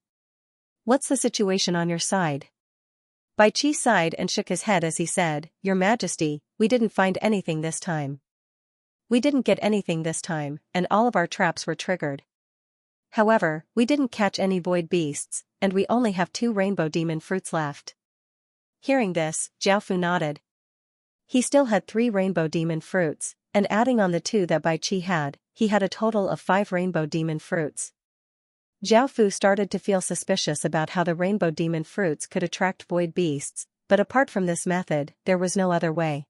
what's the situation on your side?" Bai Qi sighed and shook his head as he said, "Your Majesty, we didn't find anything this time. We didn't get anything this time, and all of our traps were triggered. However, we didn't catch any void beasts, and we only have 2 rainbow demon fruits left." Hearing this, Zhao Fu nodded. He still had 3 rainbow demon fruits, and adding on the 2 that Bai Qi had, he had a total of 5 rainbow demon fruits. Zhao Fu started to feel suspicious about how the rainbow demon fruits could attract void beasts, but apart from this method, there was no other way.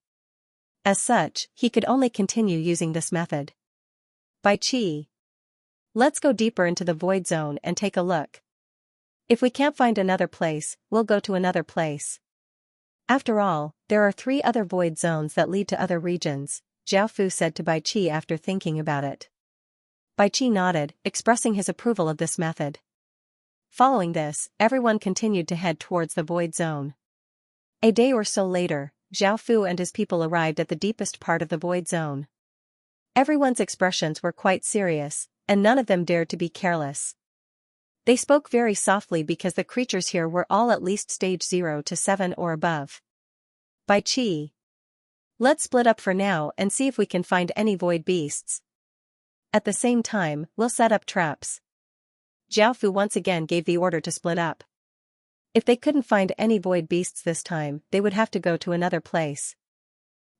As such, he could only continue using this method. "Bai Qi, let's go deeper into the void zone and take a look. If we can't find another place, we'll go to another place. After all, there are 3 other void zones that lead to other regions," Zhao Fu said to Bai Qi after thinking about it. Bai Qi nodded, expressing his approval of this method. Following this, everyone continued to head towards the void zone. A day or so later, Zhao Fu and his people arrived at the deepest part of the void zone. Everyone's expressions were quite serious, and none of them dared to be careless. They spoke very softly because the creatures here were all at least stage 0 to 7 or above. "Bai Qi, let's split up for now and see if we can find any void beasts. At the same time, we'll set up traps." Zhao Fu once again gave the order to split up. If they couldn't find any void beasts this time, they would have to go to another place.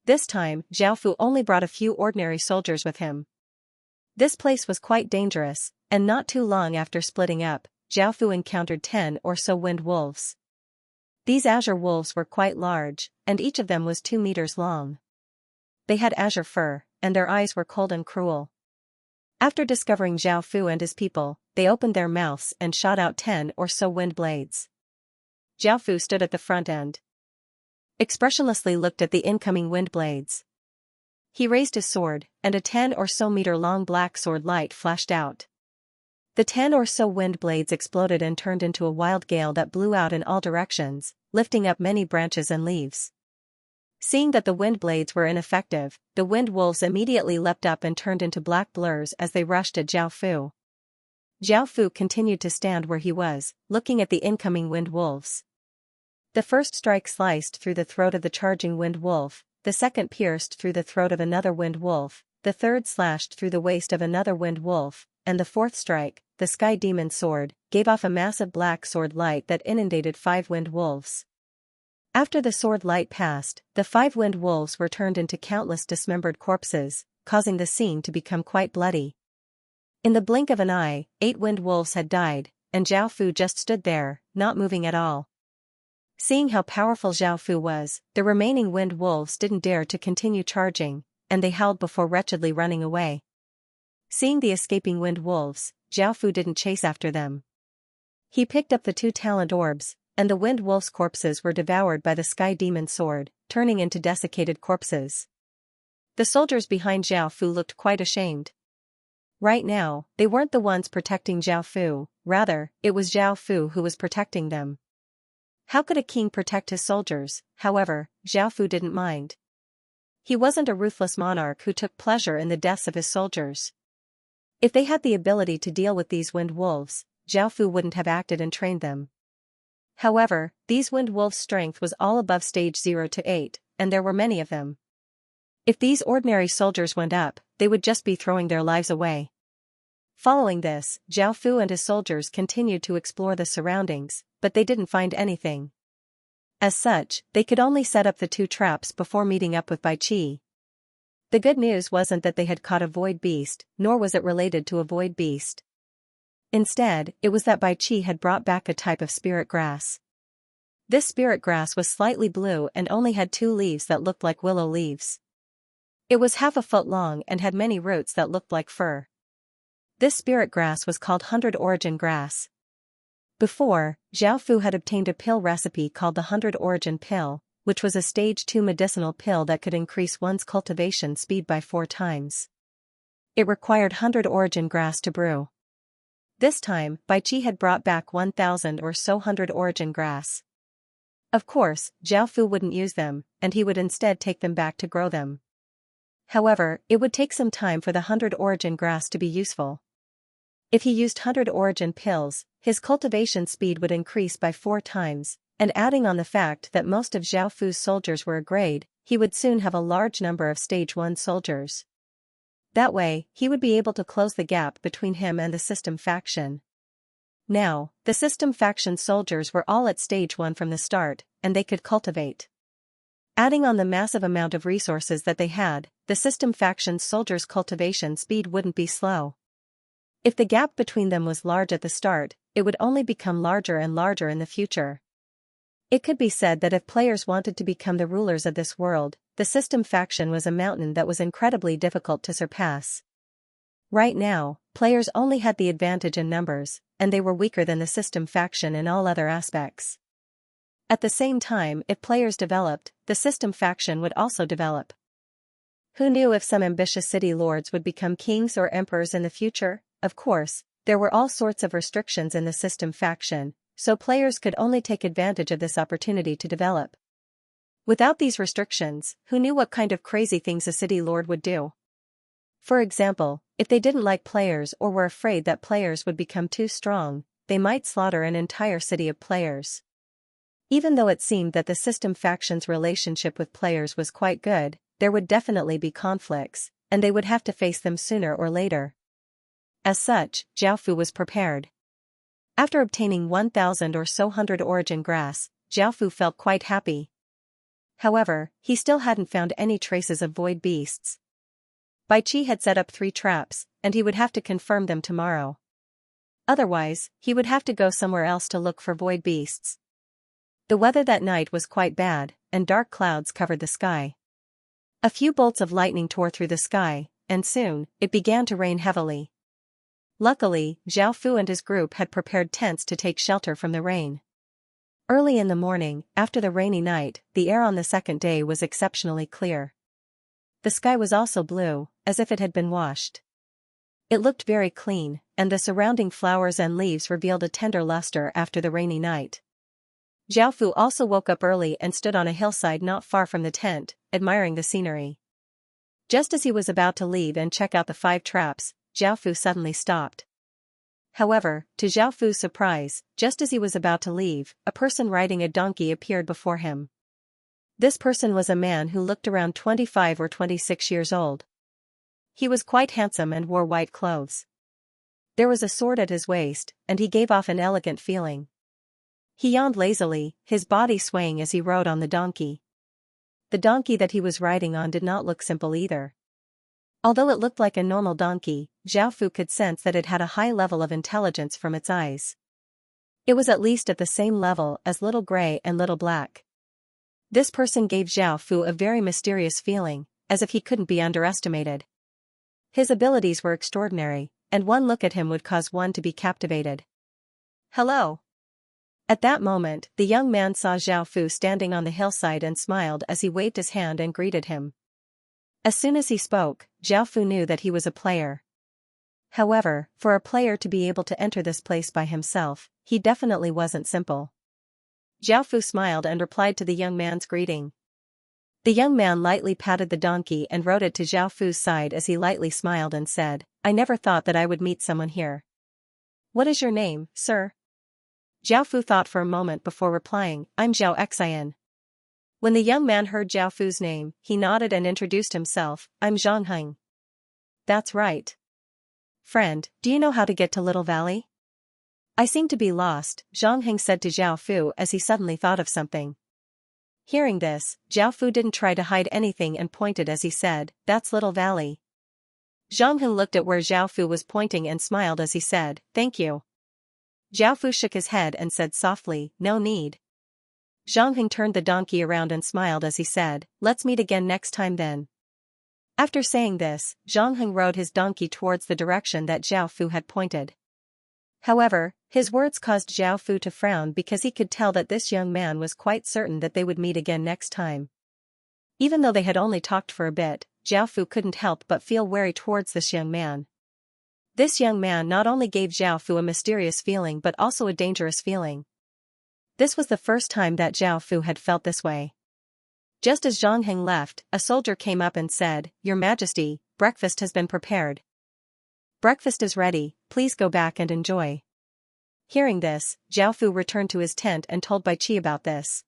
This time, Zhao Fu only brought a few ordinary soldiers with him. This place was quite dangerous, and not too long after splitting up, Zhao Fu encountered 10 or so wind wolves. These azure wolves were quite large, and each of them was 2 meters long. They had azure fur, and their eyes were cold and cruel. After discovering Zhao Fu and his people, they opened their mouths and shot out 10 or so wind blades. Zhao Fu stood at the front end. Expressionlessly looked at the incoming wind blades. He raised his sword, and a 10 or so meter long black sword light flashed out. The 10 or so wind blades exploded and turned into a wild gale that blew out in all directions, lifting up many branches and leaves. Seeing that the wind blades were ineffective, the wind wolves immediately leapt up and turned into black blurs as they rushed at Zhao Fu. Zhao Fu continued to stand where he was, looking at the incoming wind wolves. The first strike sliced through the throat of the charging wind wolf, the second pierced through the throat of another wind wolf, the third slashed through the waist of another wind wolf, and the fourth strike, the sky demon sword, gave off a massive black sword light that inundated 5 wind wolves. After the sword light passed, the 5 wind wolves were turned into countless dismembered corpses, causing the scene to become quite bloody. In the blink of an eye, 8 wind wolves had died, and Zhao Fu just stood there, not moving at all. Seeing how powerful Zhao Fu was, the remaining wind wolves didn't dare to continue charging, and they howled before wretchedly running away. Seeing the escaping wind wolves, Zhao Fu didn't chase after them. He picked up the 2 talent orbs, and the wind wolves' corpses were devoured by the sky demon sword, turning into desiccated corpses. The soldiers behind Zhao Fu looked quite ashamed. Right now, they weren't the ones protecting Zhao Fu, rather, it was Zhao Fu who was protecting them. How could a king protect his soldiers? However, Zhao Fu didn't mind. He wasn't a ruthless monarch who took pleasure in the deaths of his soldiers. If they had the ability to deal with these wind wolves, Zhao Fu wouldn't have acted and trained them. However, these wind wolves' strength was all above stage 0 to 8, and there were many of them. If these ordinary soldiers went up, they would just be throwing their lives away. Following this, Zhao Fu and his soldiers continued to explore the surroundings, but they didn't find anything. As such, they could only set up the 2 traps before meeting up with Bai Qi. The good news wasn't that they had caught a void beast, nor was it related to a void beast. Instead, it was that Bai Qi had brought back a type of spirit grass. This spirit grass was slightly blue and only had 2 leaves that looked like willow leaves. It was half a foot long and had many roots that looked like fur. This spirit grass was called 100 Origin Grass. Before, Zhao Fu had obtained a pill recipe called the 100 Origin Pill, which was a stage 2 medicinal pill that could increase one's cultivation speed by 4 times. It required 100 Origin Grass to brew. This time, Bai Qi had brought back 1,000 or so 100 Origin Grass. Of course, Zhao Fu wouldn't use them, and he would instead take them back to grow them. However, it would take some time for the 100 Origin Grass to be useful. If he used 100 Origin Pills, his cultivation speed would increase by 4 times, and adding on the fact that most of Zhao Fu's soldiers were a grade, he would soon have a large number of stage 1 soldiers. That way, he would be able to close the gap between him and the system faction. Now, the system faction soldiers were all at stage 1 from the start, and they could cultivate. Adding on the massive amount of resources that they had, the system faction's soldiers' cultivation speed wouldn't be slow. If the gap between them was large at the start, it would only become larger and larger in the future. It could be said that if players wanted to become the rulers of this world, the system faction was a mountain that was incredibly difficult to surpass. Right now, players only had the advantage in numbers, and they were weaker than the system faction in all other aspects. At the same time, if players developed, the system faction would also develop. Who knew if some ambitious city lords would become kings or emperors in the future? Of course, there were all sorts of restrictions in the system faction, so players could only take advantage of this opportunity to develop. Without these restrictions, who knew what kind of crazy things a city lord would do? For example, if they didn't like players or were afraid that players would become too strong, they might slaughter an entire city of players. Even though it seemed that the system faction's relationship with players was quite good, there would definitely be conflicts, and they would have to face them sooner or later. As such, Zhao Fu was prepared. After obtaining 1,000 or so 100 Origin Grass, Zhao Fu felt quite happy. However, he still hadn't found any traces of void beasts. Bai Qi had set up 3 traps, and he would have to confirm them tomorrow. Otherwise, he would have to go somewhere else to look for void beasts. The weather that night was quite bad, and dark clouds covered the sky. A few bolts of lightning tore through the sky, and soon, it began to rain heavily. Luckily, Zhao Fu and his group had prepared tents to take shelter from the rain. Early in the morning, after the rainy night, the air on the second day was exceptionally clear. The sky was also blue, as if it had been washed. It looked very clean, and the surrounding flowers and leaves revealed a tender luster after the rainy night. Zhao Fu also woke up early and stood on a hillside not far from the tent, admiring the scenery. Just as he was about to leave and check out the 5 traps, Zhao Fu suddenly stopped. However, to Zhao Fu's surprise, just as he was about to leave, a person riding a donkey appeared before him. This person was a man who looked around 25 or 26 years old. He was quite handsome and wore white clothes. There was a sword at his waist, and he gave off an elegant feeling. He yawned lazily, his body swaying as he rode on the donkey. The donkey that he was riding on did not look simple either. Although it looked like a normal donkey, Zhao Fu could sense that it had a high level of intelligence from its eyes. It was at least at the same level as Little Gray and Little Black. This person gave Zhao Fu a very mysterious feeling, as if he couldn't be underestimated. His abilities were extraordinary, and one look at him would cause one to be captivated. "Hello." At that moment, the young man saw Zhao Fu standing on the hillside and smiled as he waved his hand and greeted him. As soon as he spoke, Zhao Fu knew that he was a player. However, for a player to be able to enter this place by himself, he definitely wasn't simple. Zhao Fu smiled and replied to the young man's greeting. The young man lightly patted the donkey and rode it to Zhao Fu's side as he lightly smiled and said, "I never thought that I would meet someone here. What is your name, sir?" Zhao Fu thought for a moment before replying, "I'm Xianxia." When the young man heard Zhao Fu's name, he nodded and introduced himself, "I'm Zhang. "That's right. Friend, do you know how to get to Little Valley?" "I seem to be lost," Zhang said to Zhao Fu as he suddenly thought of something. Hearing this, Zhao Fu didn't try to hide anything and pointed as he said, "That's Little Valley." Zhang looked at where Zhao Fu was pointing and smiled as he said, "Thank you." Zhao Fu shook his head and said softly, "No need." Zhang turned the donkey around and smiled as he said, "Let's meet again next time then." After saying this, Zhang rode his donkey towards the direction that Zhao Fu had pointed. However, his words caused Zhao Fu to frown because he could tell that this young man was quite certain that they would meet again next time. Even though they had only talked for a bit, Zhao Fu couldn't help but feel wary towards this young man. This young man not only gave Zhao Fu a mysterious feeling but also a dangerous feeling. This was the first time that Zhao Fu had felt this way. Just as Zhang left, a soldier came up and said, "Your Majesty, breakfast has been prepared. Breakfast is ready, please go back and enjoy." Hearing this, Zhao Fu returned to his tent and told Bai Qi about this.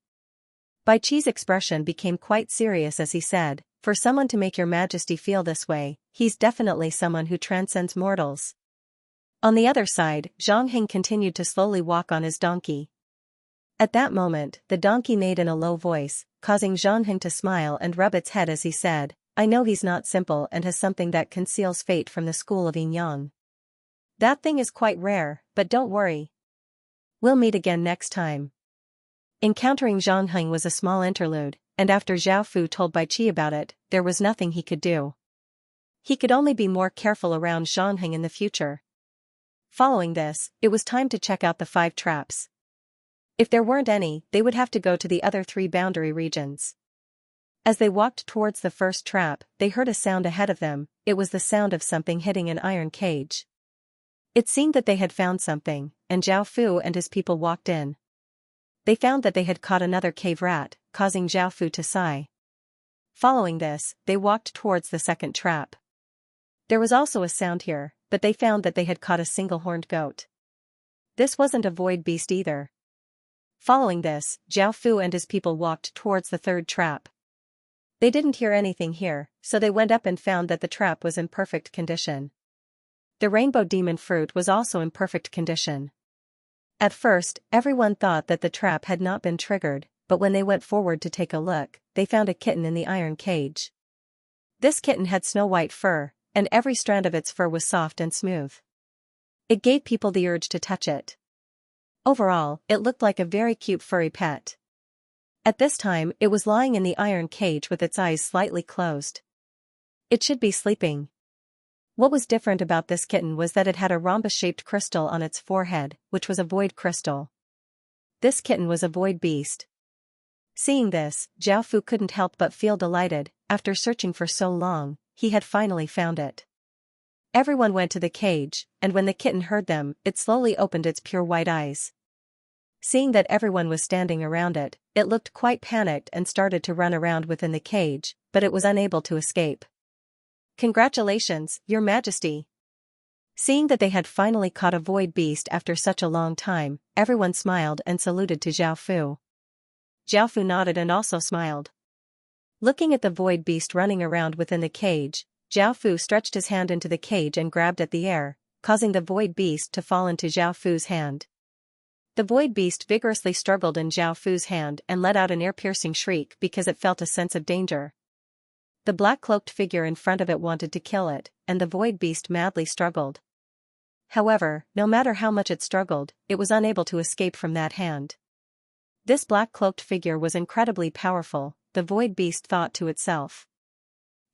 Bai Qi's expression became quite serious as he said, "For someone to make your Majesty feel this way, he's definitely someone who transcends mortals." On the other side, Zhang continued to slowly walk on his donkey. At that moment, the donkey neighed in a low voice, causing Zhang to smile and rub its head as he said, "I know he's not simple and has something that conceals fate from the school of Yin Yang. That thing is quite rare, but don't worry. We'll meet again next time." Encountering Zhang was a small interlude, and after Zhao Fu told Bai Qi about it, there was nothing he could do. He could only be more careful around Zhang in the future. Following this, it was time to check out the 5 traps. If there weren't any, they would have to go to the other 3 boundary regions. As they walked towards the first trap, they heard a sound ahead of them. It was the sound of something hitting an iron cage. It seemed that they had found something, and Zhao Fu and his people walked in. They found that they had caught another cave rat, causing Zhao Fu to sigh. Following this, they walked towards the second trap. There was also a sound here, but they found that they had caught a single-horned goat. This wasn't a void beast either. Following this, Zhao Fu and his people walked towards the third trap. They didn't hear anything here, so they went up and found that the trap was in perfect condition. The rainbow demon fruit was also in perfect condition. At first, everyone thought that the trap had not been triggered, but when they went forward to take a look, they found a kitten in the iron cage. This kitten had snow-white fur, and every strand of its fur was soft and smooth. It gave people the urge to touch it. Overall, it looked like a very cute furry pet. At this time, it was lying in the iron cage with its eyes slightly closed. It should be sleeping. What was different about this kitten was that it had a rhombus-shaped crystal on its forehead, which was a void crystal. This kitten was a void beast. Seeing this, Zhao Fu couldn't help but feel delighted. After searching for so long, he had finally found it. Everyone went to the cage, and when the kitten heard them, it slowly opened its pure white eyes. Seeing that everyone was standing around it, it looked quite panicked and started to run around within the cage, but it was unable to escape. "Congratulations, Your Majesty. Seeing that they had finally caught a void beast after such a long time, everyone smiled and saluted to Zhao Fu. Zhao Fu nodded and also smiled. Looking at the void beast running around within the cage, Zhao Fu stretched his hand into the cage and grabbed at the air, causing the void beast to fall into Zhao Fu's hand. The void beast vigorously struggled in Zhao Fu's hand and let out an ear-piercing shriek because it felt a sense of danger. The black-cloaked figure in front of it wanted to kill it, and the void beast madly struggled. However, no matter how much it struggled, it was unable to escape from that hand. This black-cloaked figure was incredibly powerful, the void beast thought to itself.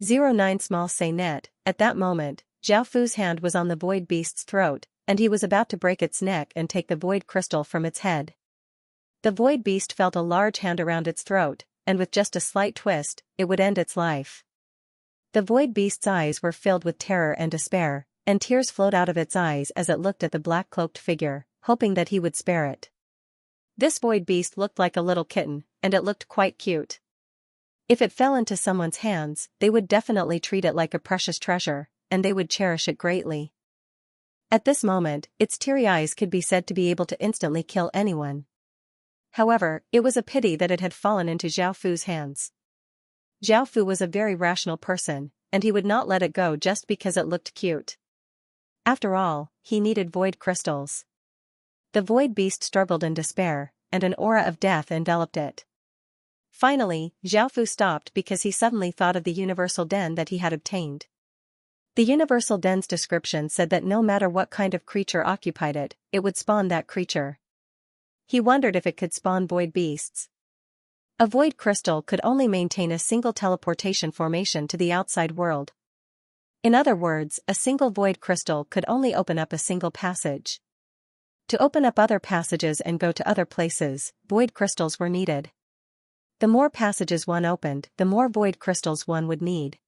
09 Small Say Net. At that moment, Zhao Fu's hand was on the void beast's throat, and he was about to break its neck and take the void crystal from its head. The void beast felt a large hand around its throat, and with just a slight twist, it would end its life. The void beast's eyes were filled with terror and despair, and tears flowed out of its eyes as it looked at the black-cloaked figure, hoping that he would spare it. This void beast looked like a little kitten, and it looked quite cute. If it fell into someone's hands, they would definitely treat it like a precious treasure, and they would cherish it greatly. At this moment, its teary eyes could be said to be able to instantly kill anyone. However, it was a pity that it had fallen into Zhao Fu's hands. Zhao Fu was a very rational person, and he would not let it go just because it looked cute. After all, he needed void crystals. The void beast struggled in despair, and an aura of death enveloped it. Finally, Zhao Fu stopped because he suddenly thought of the universal den that he had obtained. The universal den's description said that no matter what kind of creature occupied it, it would spawn that creature. He wondered if it could spawn void beasts. A void crystal could only maintain a single teleportation formation to the outside world. In other words, a single void crystal could only open up a single passage. To open up other passages and go to other places, void crystals were needed. The more passages one opened, the more void crystals one would need.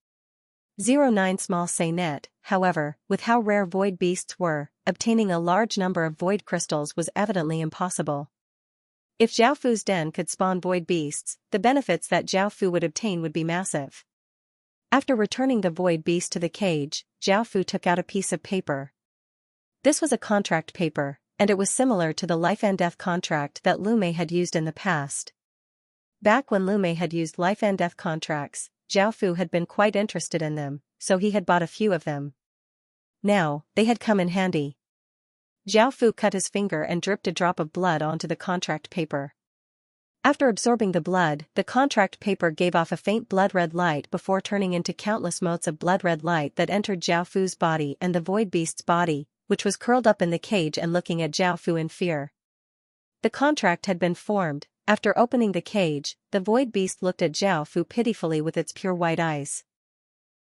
09 Small Say Net. However, with how rare void beasts were, obtaining a large number of void crystals was evidently impossible. If Zhao Fu's den could spawn void beasts, the benefits that Zhao Fu would obtain would be massive. After returning the void beast to the cage, Zhao Fu took out a piece of paper. This was a contract paper, and it was similar to the life and death contract that Lu Mei had used in the past. Back when Lu Mei had used life and death contracts, Zhao Fu had been quite interested in them, so he had bought a few of them. Now, they had come in handy. Zhao Fu cut his finger and dripped a drop of blood onto the contract paper. After absorbing the blood, the contract paper gave off a faint blood-red light before turning into countless motes of blood-red light that entered Zhao Fu's body and the void beast's body, which was curled up in the cage and looking at Zhao Fu in fear. The contract had been formed. After opening the cage, the void beast looked at Zhao Fu pitifully with its pure white eyes.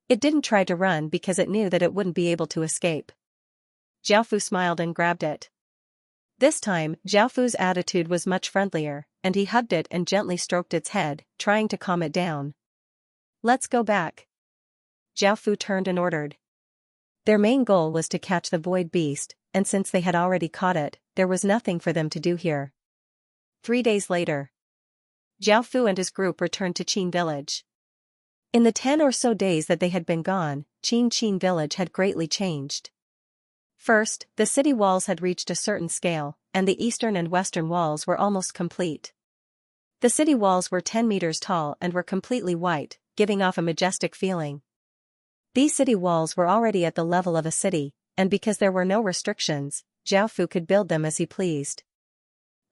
It didn't try to run because it knew that it wouldn't be able to escape. Zhao Fu smiled and grabbed it. This time, Zhao Fu's attitude was much friendlier, and he hugged it and gently stroked its head, trying to calm it down. Let's go back. Zhao Fu turned and ordered. Their main goal was to catch the void beast, and since they had already caught it, there was nothing for them to do here. 3 days later, Zhao Fu and his group returned to Qin village. In the 10 or so days that they had been gone, Qin village had greatly changed. First, the city walls had reached a certain scale, and the eastern and western walls were almost complete. The city walls were 10 meters tall and were completely white, giving off a majestic feeling. These city walls were already at the level of a city, and because there were no restrictions, Zhao Fu could build them as he pleased.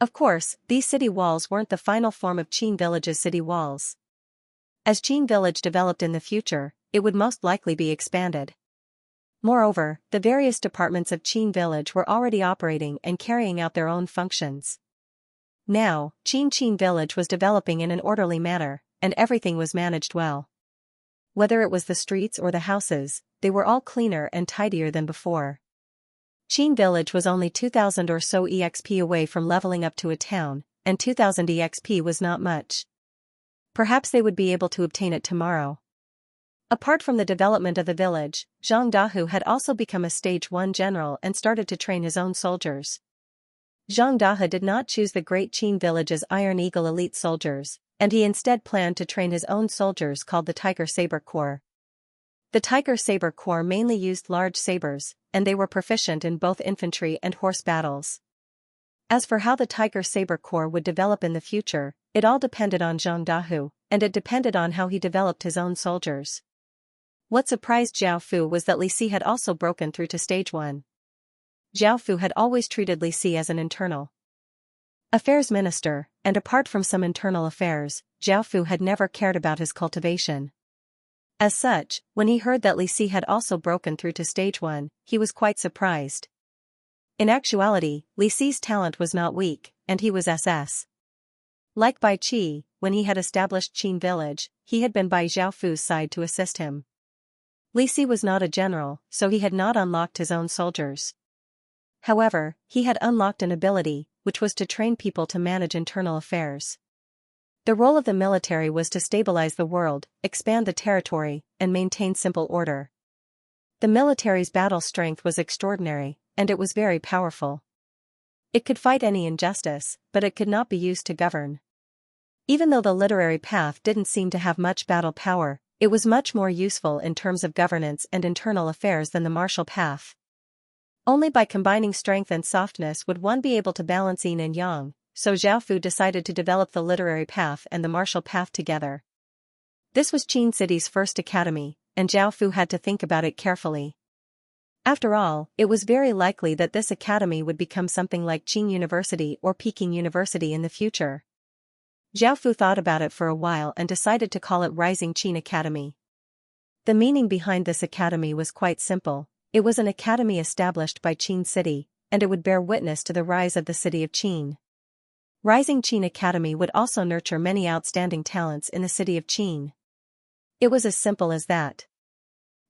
Of course, these city walls weren't the final form of Qin village's city walls. As Qin village developed in the future, it would most likely be expanded. Moreover, the various departments of Qin village were already operating and carrying out their own functions. Now, Qin village was developing in an orderly manner, and everything was managed well. Whether it was the streets or the houses, they were all cleaner and tidier than before. Qin village was only 2,000 or so EXP away from leveling up to a town, and 2,000 EXP was not much. Perhaps they would be able to obtain it tomorrow. Apart from the development of the village, Zhang Dahu had also become a stage 1 general and started to train his own soldiers. Zhang Dahu did not choose the Great Qin village's Iron Eagle elite soldiers, and he instead planned to train his own soldiers called the Tiger Saber Corps. The Tiger Saber Corps mainly used large sabers, and they were proficient in both infantry and horse battles. As for how the Tiger Saber Corps would develop in the future, it all depended on Zhang Dahu, and it depended on how he developed his own soldiers. What surprised Zhao Fu was that Li Si had also broken through to stage 1. Zhao Fu had always treated Li Si as an internal affairs minister, and apart from some internal affairs, Zhao Fu had never cared about his cultivation. As such, when he heard that Li Si had also broken through to stage 1, he was quite surprised. In actuality, Li Si's talent was not weak, and he was SS. Like Bai Qi, when he had established Qin village, he had been by Zhao Fu's side to assist him. Li Si was not a general, so he had not unlocked his own soldiers. However, he had unlocked an ability, which was to train people to manage internal affairs. The role of the military was to stabilize the world, expand the territory, and maintain simple order. The military's battle strength was extraordinary, and it was very powerful. It could fight any injustice, but it could not be used to govern. Even though the literary path didn't seem to have much battle power, it was much more useful in terms of governance and internal affairs than the martial path. Only by combining strength and softness would one be able to balance yin and yang, so Zhao Fu decided to develop the literary path and the martial path together. This was Qin City's first academy, and Zhao Fu had to think about it carefully. After all, it was very likely that this academy would become something like Qin University or Peking University in the future. Zhao Fu thought about it for a while and decided to call it Rising Qin Academy. The meaning behind this academy was quite simple. It was an academy established by Qin City, and it would bear witness to the rise of the city of Qin. Rising Qin Academy would also nurture many outstanding talents in the city of Qin. It was as simple as that.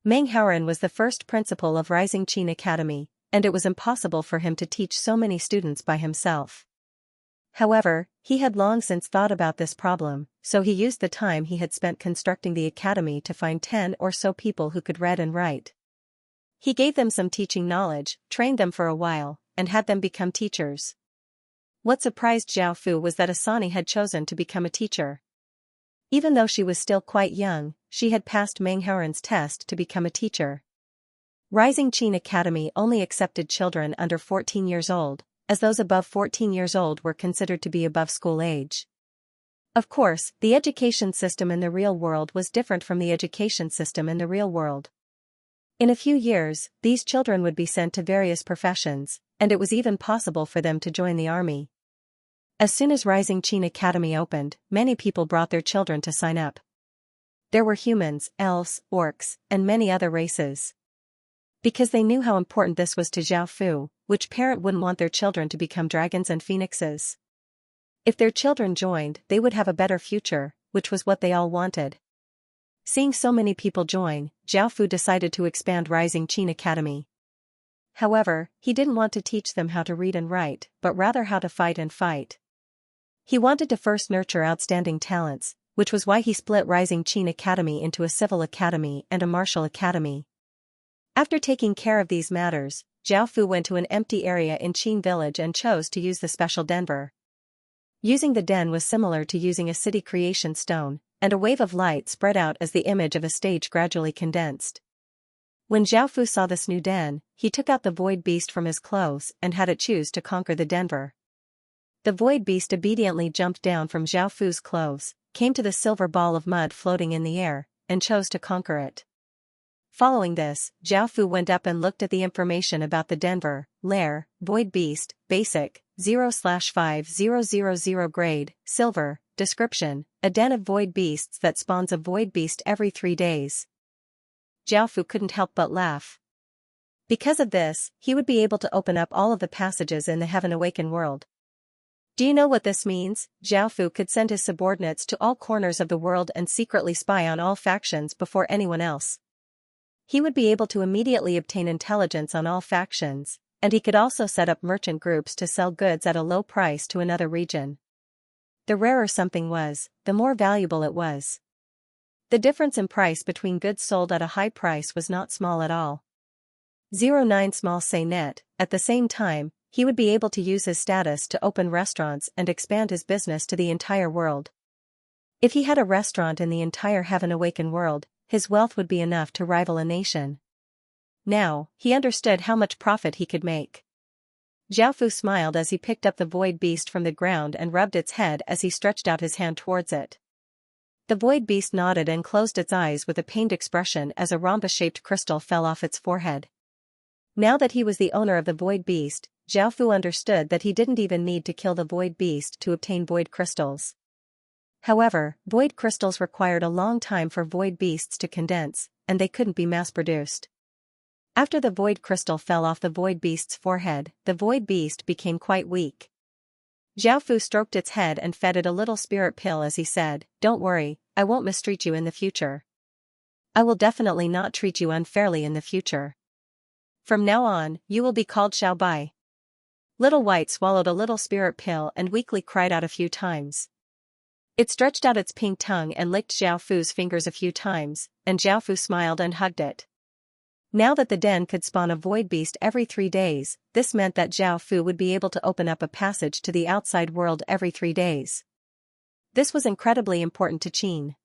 Meng Haoren was the first principal of Rising Qin Academy, and it was impossible for him to teach so many students by himself. However, he had long since thought about this problem, so he used the time he had spent constructing the academy to find 10 or so people who could read and write. He gave them some teaching knowledge, trained them for a while, and had them become teachers. What surprised Zhao Fu was that Asani had chosen to become a teacher. Even though she was still quite young, she had passed Meng Haoren's test to become a teacher. Rising Qin Academy only accepted children under 14 years old, as those above 14 years old were considered to be above school age. Of course, the education system in the real world was different from the education system in the real world. In a few years, these children would be sent to various professions, and it was even possible for them to join the army. As soon as Rising Qin Academy opened, many people brought their children to sign up. There were humans, elves, orcs, and many other races. Because they knew how important this was to Zhao Fu, which parent wouldn't want their children to become dragons and phoenixes? If their children joined, they would have a better future, which was what they all wanted. Seeing so many people join, Zhao Fu decided to expand Rising Qin Academy. However, he didn't want to teach them how to read and write, but rather how to fight and fight. He wanted to first nurture outstanding talents, which was why he split Rising Qin Academy into a civil academy and a martial academy. After taking care of these matters, Zhao Fu went to an empty area in Qin village and chose to use the special denver. Using the den was similar to using a city creation stone, and a wave of light spread out as the image of a stage gradually condensed. When Zhao Fu saw this new den, he took out the void beast from his clothes and had it choose to conquer the denver. The void beast obediently jumped down from Zhao Fu's clothes, came to the silver ball of mud floating in the air, and chose to conquer it. Following this, Zhao Fu went up and looked at the information about the denver, lair, void beast, basic, 0/5000 grade, silver, description, a den of void beasts that spawns a void beast every 3 days. Zhao Fu couldn't help but laugh. Because of this, he would be able to open up all of the passages in the Heaven Awakened world. Do you know what this means? Zhao Fu could send his subordinates to all corners of the world and secretly spy on all factions before anyone else. He would be able to immediately obtain intelligence on all factions, and he could also set up merchant groups to sell goods at a low price to another region. The rarer something was, the more valuable it was. The difference in price between goods sold at a high price was not small at all. 09 small say net. At the same time, he would be able to use his status to open restaurants and expand his business to the entire world. If he had a restaurant in the entire Heaven Awakened world, his wealth would be enough to rival a nation. Now, he understood how much profit he could make. Xiaofu smiled as he picked up the void beast from the ground and rubbed its head as he stretched out his hand towards it. The void beast nodded and closed its eyes with a pained expression as a rhombus-shaped crystal fell off its forehead. Now that he was the owner of the void beast, Xiaofu understood that he didn't even need to kill the void beast to obtain void crystals. However, void crystals required a long time for void beasts to condense, and they couldn't be mass-produced. After the void crystal fell off the void beast's forehead, the void beast became quite weak. Xiaofu stroked its head and fed it a little spirit pill as he said, "Don't worry, I won't mistreat you in the future. I will definitely not treat you unfairly in the future. From now on, you will be called Xiaobai." Little White swallowed a little spirit pill and weakly cried out a few times. It stretched out its pink tongue and licked Xiaofu's fingers a few times, and Xiaofu smiled and hugged it. Now that the den could spawn a void beast every 3 days, this meant that Xiaofu would be able to open up a passage to the outside world every 3 days. This was incredibly important to Qin.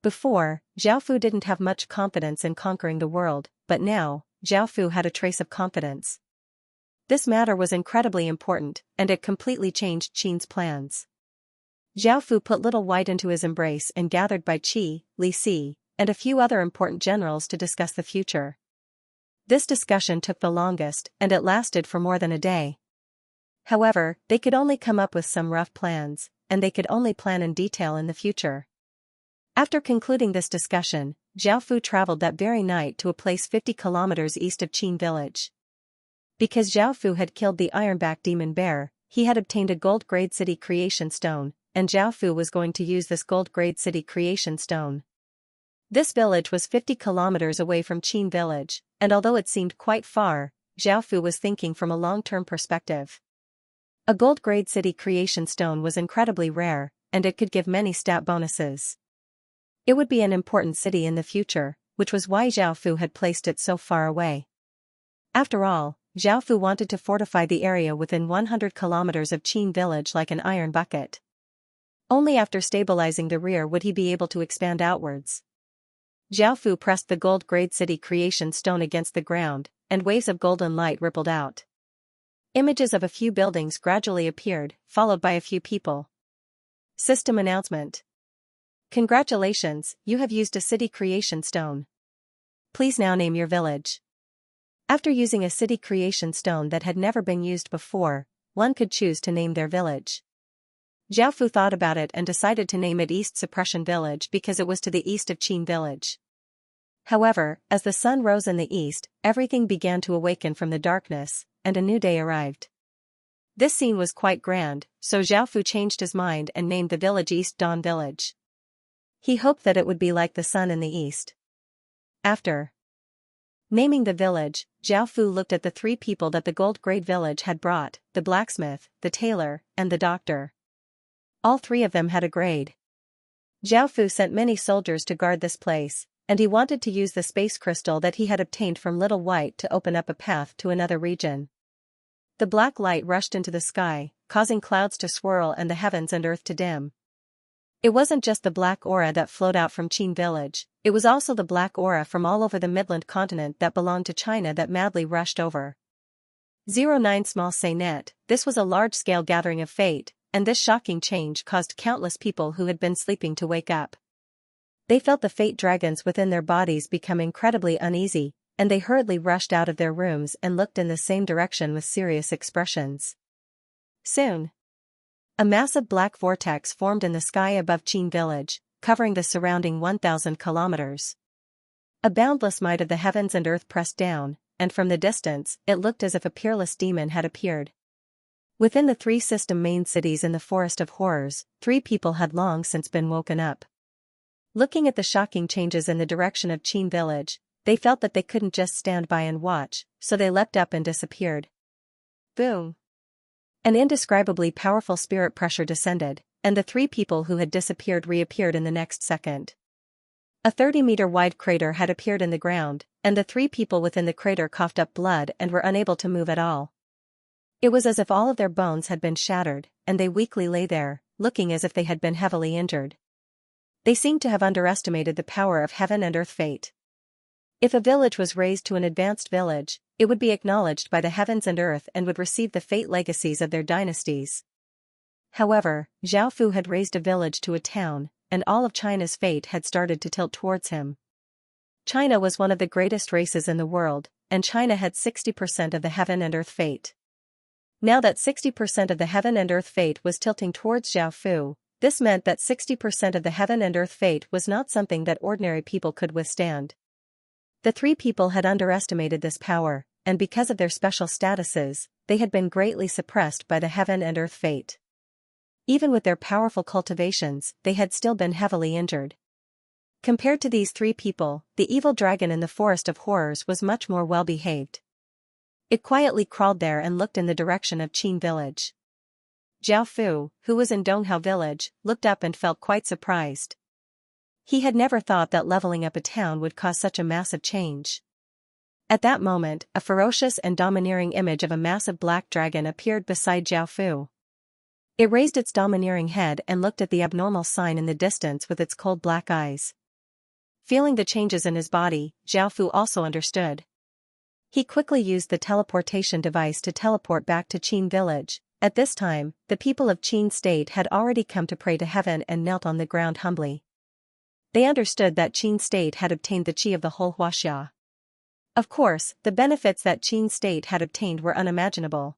Before, Xiaofu didn't have much confidence in conquering the world, but now, Xiaofu had a trace of confidence. This matter was incredibly important, and it completely changed Qin's plans. Xiaofu put Little White into his embrace and gathered Bai Qi, Li Si, and a few other important generals to discuss the future. This discussion took the longest, and it lasted for more than a day. However, they could only come up with some rough plans, and they could only plan in detail in the future. After concluding this discussion, Xiaofu traveled that very night to a place 50 kilometers east of Qin village. Because Xiaofu had killed the ironback demon bear, he had obtained a gold-grade city creation stone, and Xiaofu was going to use this gold-grade city creation stone. This village was 50 kilometers away from Qin village, and although it seemed quite far, Xiaofu was thinking from a long-term perspective. A gold-grade city creation stone was incredibly rare, and it could give many stat bonuses. It would be an important city in the future, which was why Xiaofu had placed it so far away. After all, Xiaofu wanted to fortify the area within 100 kilometers of Qin village like an iron bucket. Only after stabilizing the rear would he be able to expand outwards. Xiaofu pressed the gold-grade city creation stone against the ground, and waves of golden light rippled out. Images of a few buildings gradually appeared, followed by a few people. System announcement. Congratulations, you have used a city creation stone. Please now name your village. After using a city creation stone that had never been used before, one could choose to name their village. Xiaofu thought about it and decided to name it East Suppression Village because it was to the east of Qin village. However, as the sun rose in the east, everything began to awaken from the darkness, and a new day arrived. This scene was quite grand, so Xiaofu changed his mind and named the village East Dawn Village. He hoped that it would be like the sun in the east. After naming the village, Xiaofu looked at the 3 people that the gold-grade village had brought, the blacksmith, the tailor, and the doctor. All 3 of them had a grade. Xiaofu sent many soldiers to guard this place, and he wanted to use the space crystal that he had obtained from Little White to open up a path to another region. The black light rushed into the sky, causing clouds to swirl and the heavens and earth to dim. It wasn't just the black aura that flowed out from Qin village, it was also the black aura from all over the Midland continent that belonged to China that madly rushed over. 09 Small Say Net, this was a large-scale gathering of fate, and this shocking change caused countless people who had been sleeping to wake up. They felt the fate dragons within their bodies become incredibly uneasy, and they hurriedly rushed out of their rooms and looked in the same direction with serious expressions. Soon, a massive black vortex formed in the sky above Qin village, covering the surrounding 1,000 kilometers. A boundless might of the heavens and earth pressed down, and from the distance, it looked as if a peerless demon had appeared. Within the 3 system main cities in the Forest of Horrors, 3 people had long since been woken up. Looking at the shocking changes in the direction of Qin village, they felt that they couldn't just stand by and watch, so they leapt up and disappeared. Boom! An indescribably powerful spirit pressure descended, and the 3 people who had disappeared reappeared in the next second. A 30-meter-wide crater had appeared in the ground, and the 3 people within the crater coughed up blood and were unable to move at all. It was as if all of their bones had been shattered, and they weakly lay there, looking as if they had been heavily injured. They seemed to have underestimated the power of heaven and earth fate. If a village was raised to an advanced village, it would be acknowledged by the heavens and earth and would receive the fate legacies of their dynasties. However, Zhao Fu had raised a village to a town, and all of China's fate had started to tilt towards him. China was one of the greatest races in the world, and China had 60% of the heaven and earth fate. Now that 60% of the heaven and earth fate was tilting towards Zhao Fu, this meant that 60% of the heaven and earth fate was not something that ordinary people could withstand. The three people had underestimated this power, and because of their special statuses, they had been greatly suppressed by the heaven and earth fate. Even with their powerful cultivations, they had still been heavily injured. Compared to these three people, the evil dragon in the Forest of Horrors was much more well-behaved. It quietly crawled there and looked in the direction of Qin village. Zhao Fu, who was in Donghao village, looked up and felt quite surprised. He had never thought that leveling up a town would cause such a massive change. At that moment, a ferocious and domineering image of a massive black dragon appeared beside Zhao Fu. It raised its domineering head and looked at the abnormal sign in the distance with its cold black eyes. Feeling the changes in his body, Zhao Fu also understood. He quickly used the teleportation device to teleport back to Qin village. At this time, the people of Qin state had already come to pray to heaven and knelt on the ground humbly. They understood that Qin state had obtained the qi of the whole Huaxia. Of course, the benefits that Qin state had obtained were unimaginable.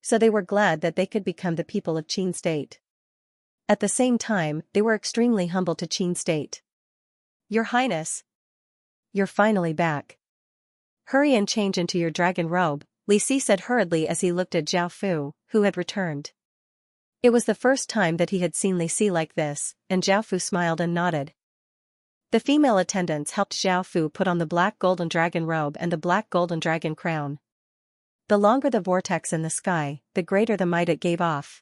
So they were glad that they could become the people of Qin state. At the same time, they were extremely humble to Qin state. Your Highness, you're finally back. Hurry and change into your dragon robe, Li Si said hurriedly as he looked at Zhao Fu, who had returned. It was the first time that he had seen Li Si like this, and Zhao Fu smiled and nodded. The female attendants helped Zhao Fu put on the black golden dragon robe and the black golden dragon crown. The longer the vortex in the sky, the greater the might it gave off.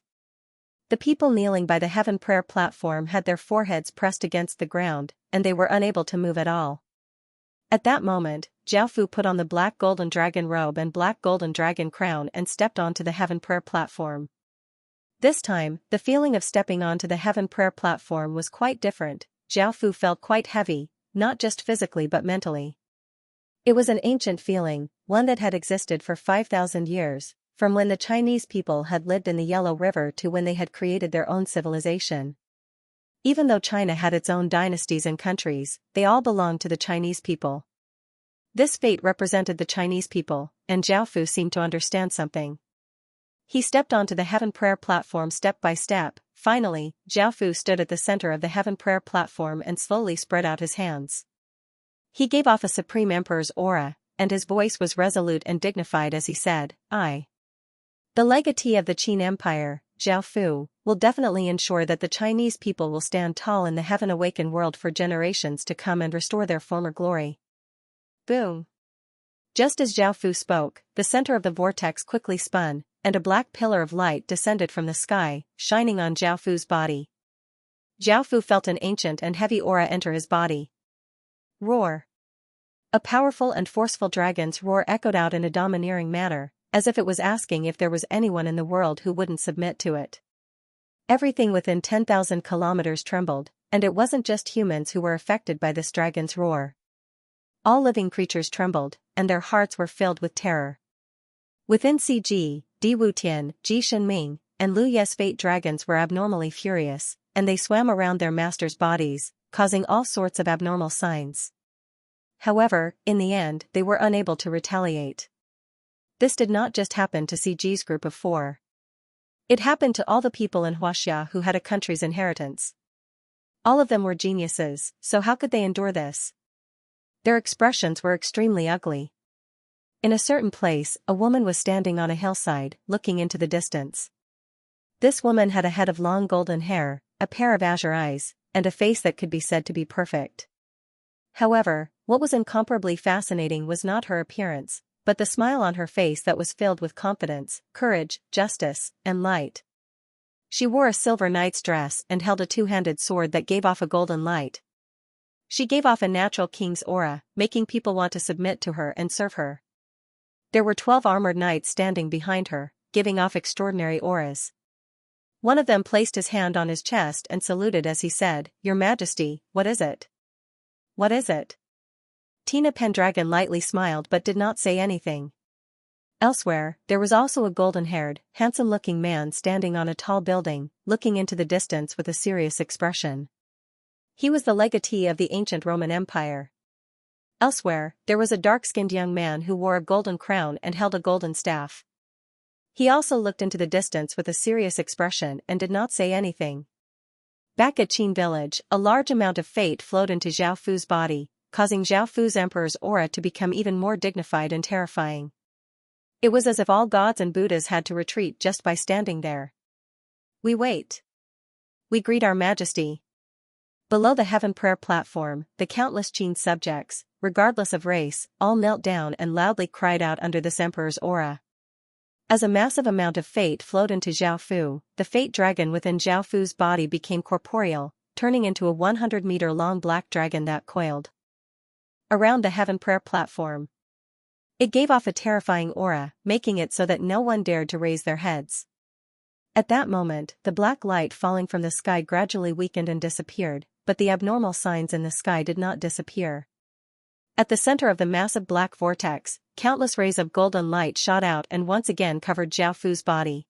The people kneeling by the heaven prayer platform had their foreheads pressed against the ground, and they were unable to move at all. At that moment, Zhao Fu put on the black golden dragon robe and black golden dragon crown and stepped onto the heaven prayer platform. This time, the feeling of stepping onto the heaven prayer platform was quite different. Zhao Fu felt quite heavy, not just physically but mentally. It was an ancient feeling, one that had existed for 5,000 years, from when the Chinese people had lived in the Yellow River to when they had created their own civilization. Even though China had its own dynasties and countries, they all belonged to the Chinese people. This fate represented the Chinese people, and Zhao Fu seemed to understand something. He stepped onto the heaven prayer platform step by step. Finally, Zhao Fu stood at the center of the heaven prayer platform and slowly spread out his hands. He gave off a supreme emperor's aura, and his voice was resolute and dignified as he said, "I, the legatee of the Qin Empire, Zhao Fu, will definitely ensure that the Chinese people will stand tall in the heaven-awakened world for generations to come and restore their former glory." Boom! Just as Zhao Fu spoke, the center of the vortex quickly spun, and a black pillar of light descended from the sky, shining on Zhao Fu's body. Zhao Fu felt an ancient and heavy aura enter his body. Roar! A powerful and forceful dragon's roar echoed out in a domineering manner, as if it was asking if there was anyone in the world who wouldn't submit to it. Everything within 10,000 kilometers trembled, and it wasn't just humans who were affected by this dragon's roar. All living creatures trembled, and their hearts were filled with terror. Within CG, Di Wutian, Ji Shenming, and Lu Ye's fate dragons were abnormally furious, and they swam around their masters' bodies, causing all sorts of abnormal signs. However, in the end, they were unable to retaliate. This did not just happen to CG's group of 4. It happened to all the people in Huaxia who had a country's inheritance. All of them were geniuses, so how could they endure this? Their expressions were extremely ugly. In a certain place, a woman was standing on a hillside, looking into the distance. This woman had a head of long golden hair, a pair of azure eyes, and a face that could be said to be perfect. However, what was incomparably fascinating was not her appearance, but the smile on her face that was filled with confidence, courage, justice, and light. She wore a silver knight's dress and held a two-handed sword that gave off a golden light. She gave off a natural king's aura, making people want to submit to her and serve her. There were 12 armored knights standing behind her, giving off extraordinary auras. One of them placed his hand on his chest and saluted as he said, "Your Majesty, what is it? What is it?" Tina Pendragon lightly smiled but did not say anything. Elsewhere, there was also a golden-haired, handsome-looking man standing on a tall building, looking into the distance with a serious expression. He was the legatee of the ancient Roman Empire. Elsewhere, there was a dark-skinned young man who wore a golden crown and held a golden staff. He also looked into the distance with a serious expression and did not say anything. Back at Qin village, a large amount of fate flowed into Zhao Fu's body, causing Zhao Fu's emperor's aura to become even more dignified and terrifying. It was as if all gods and Buddhas had to retreat just by standing there. We wait. We greet our Majesty. Below the heaven prayer platform, the countless Qin subjects, regardless of race, all knelt down and loudly cried out under this emperor's aura. As a massive amount of fate flowed into Zhao Fu, the fate dragon within Zhao Fu's body became corporeal, turning into a 100-meter-long black dragon that coiled around the heaven prayer platform. It gave off a terrifying aura, making it so that no one dared to raise their heads. At that moment, the black light falling from the sky gradually weakened and disappeared, but the abnormal signs in the sky did not disappear. At the center of the massive black vortex, countless rays of golden light shot out and once again covered Zhao Fu's body.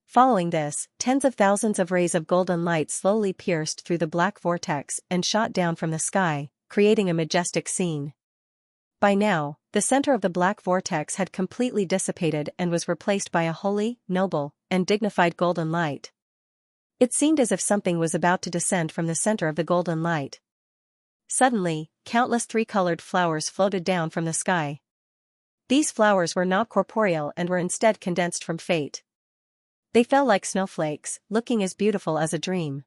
Following this, tens of thousands of rays of golden light slowly pierced through the black vortex and shot down from the sky, creating a majestic scene. By now, the center of the black vortex had completely dissipated and was replaced by a holy, noble, and dignified golden light. It seemed as if something was about to descend from the center of the golden light. Suddenly, countless three-colored flowers floated down from the sky. These flowers were not corporeal and were instead condensed from fate. They fell like snowflakes, looking as beautiful as a dream.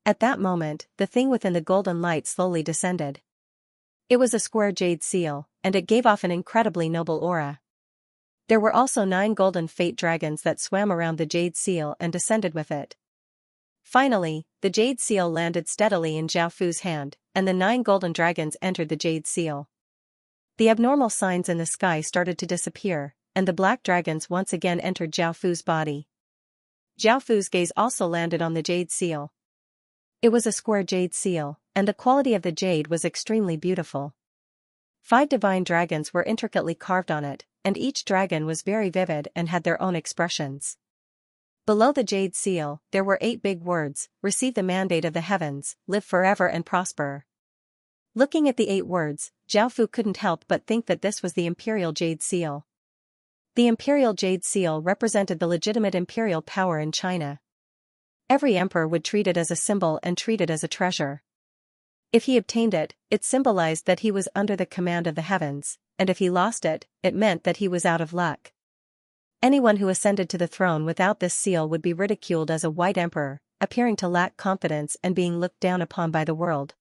At that moment, the thing within the golden light slowly descended. It was a square jade seal, and it gave off an incredibly noble aura. There were also 9 golden fate dragons that swam around the jade seal and descended with it. Finally, the jade seal landed steadily in Zhao Fu's hand, and the 9 golden dragons entered the jade seal. The abnormal signs in the sky started to disappear, and the black dragons once again entered Zhao Fu's body. Zhao Fu's gaze also landed on the jade seal. It was a square jade seal, and the quality of the jade was extremely beautiful. 5 divine dragons were intricately carved on it, and each dragon was very vivid and had their own expressions. Below the jade seal, there were 8 big words: "Receive the mandate of the heavens, live forever and prosper." Looking at the 8 words, Zhao Fu couldn't help but think that this was the imperial jade seal. The imperial jade seal represented the legitimate imperial power in China. Every emperor would treat it as a symbol and treat it as a treasure. If he obtained it, it symbolized that he was under the command of the heavens, and if he lost it, it meant that he was out of luck. Anyone who ascended to the throne without this seal would be ridiculed as a white emperor, appearing to lack confidence and being looked down upon by the world.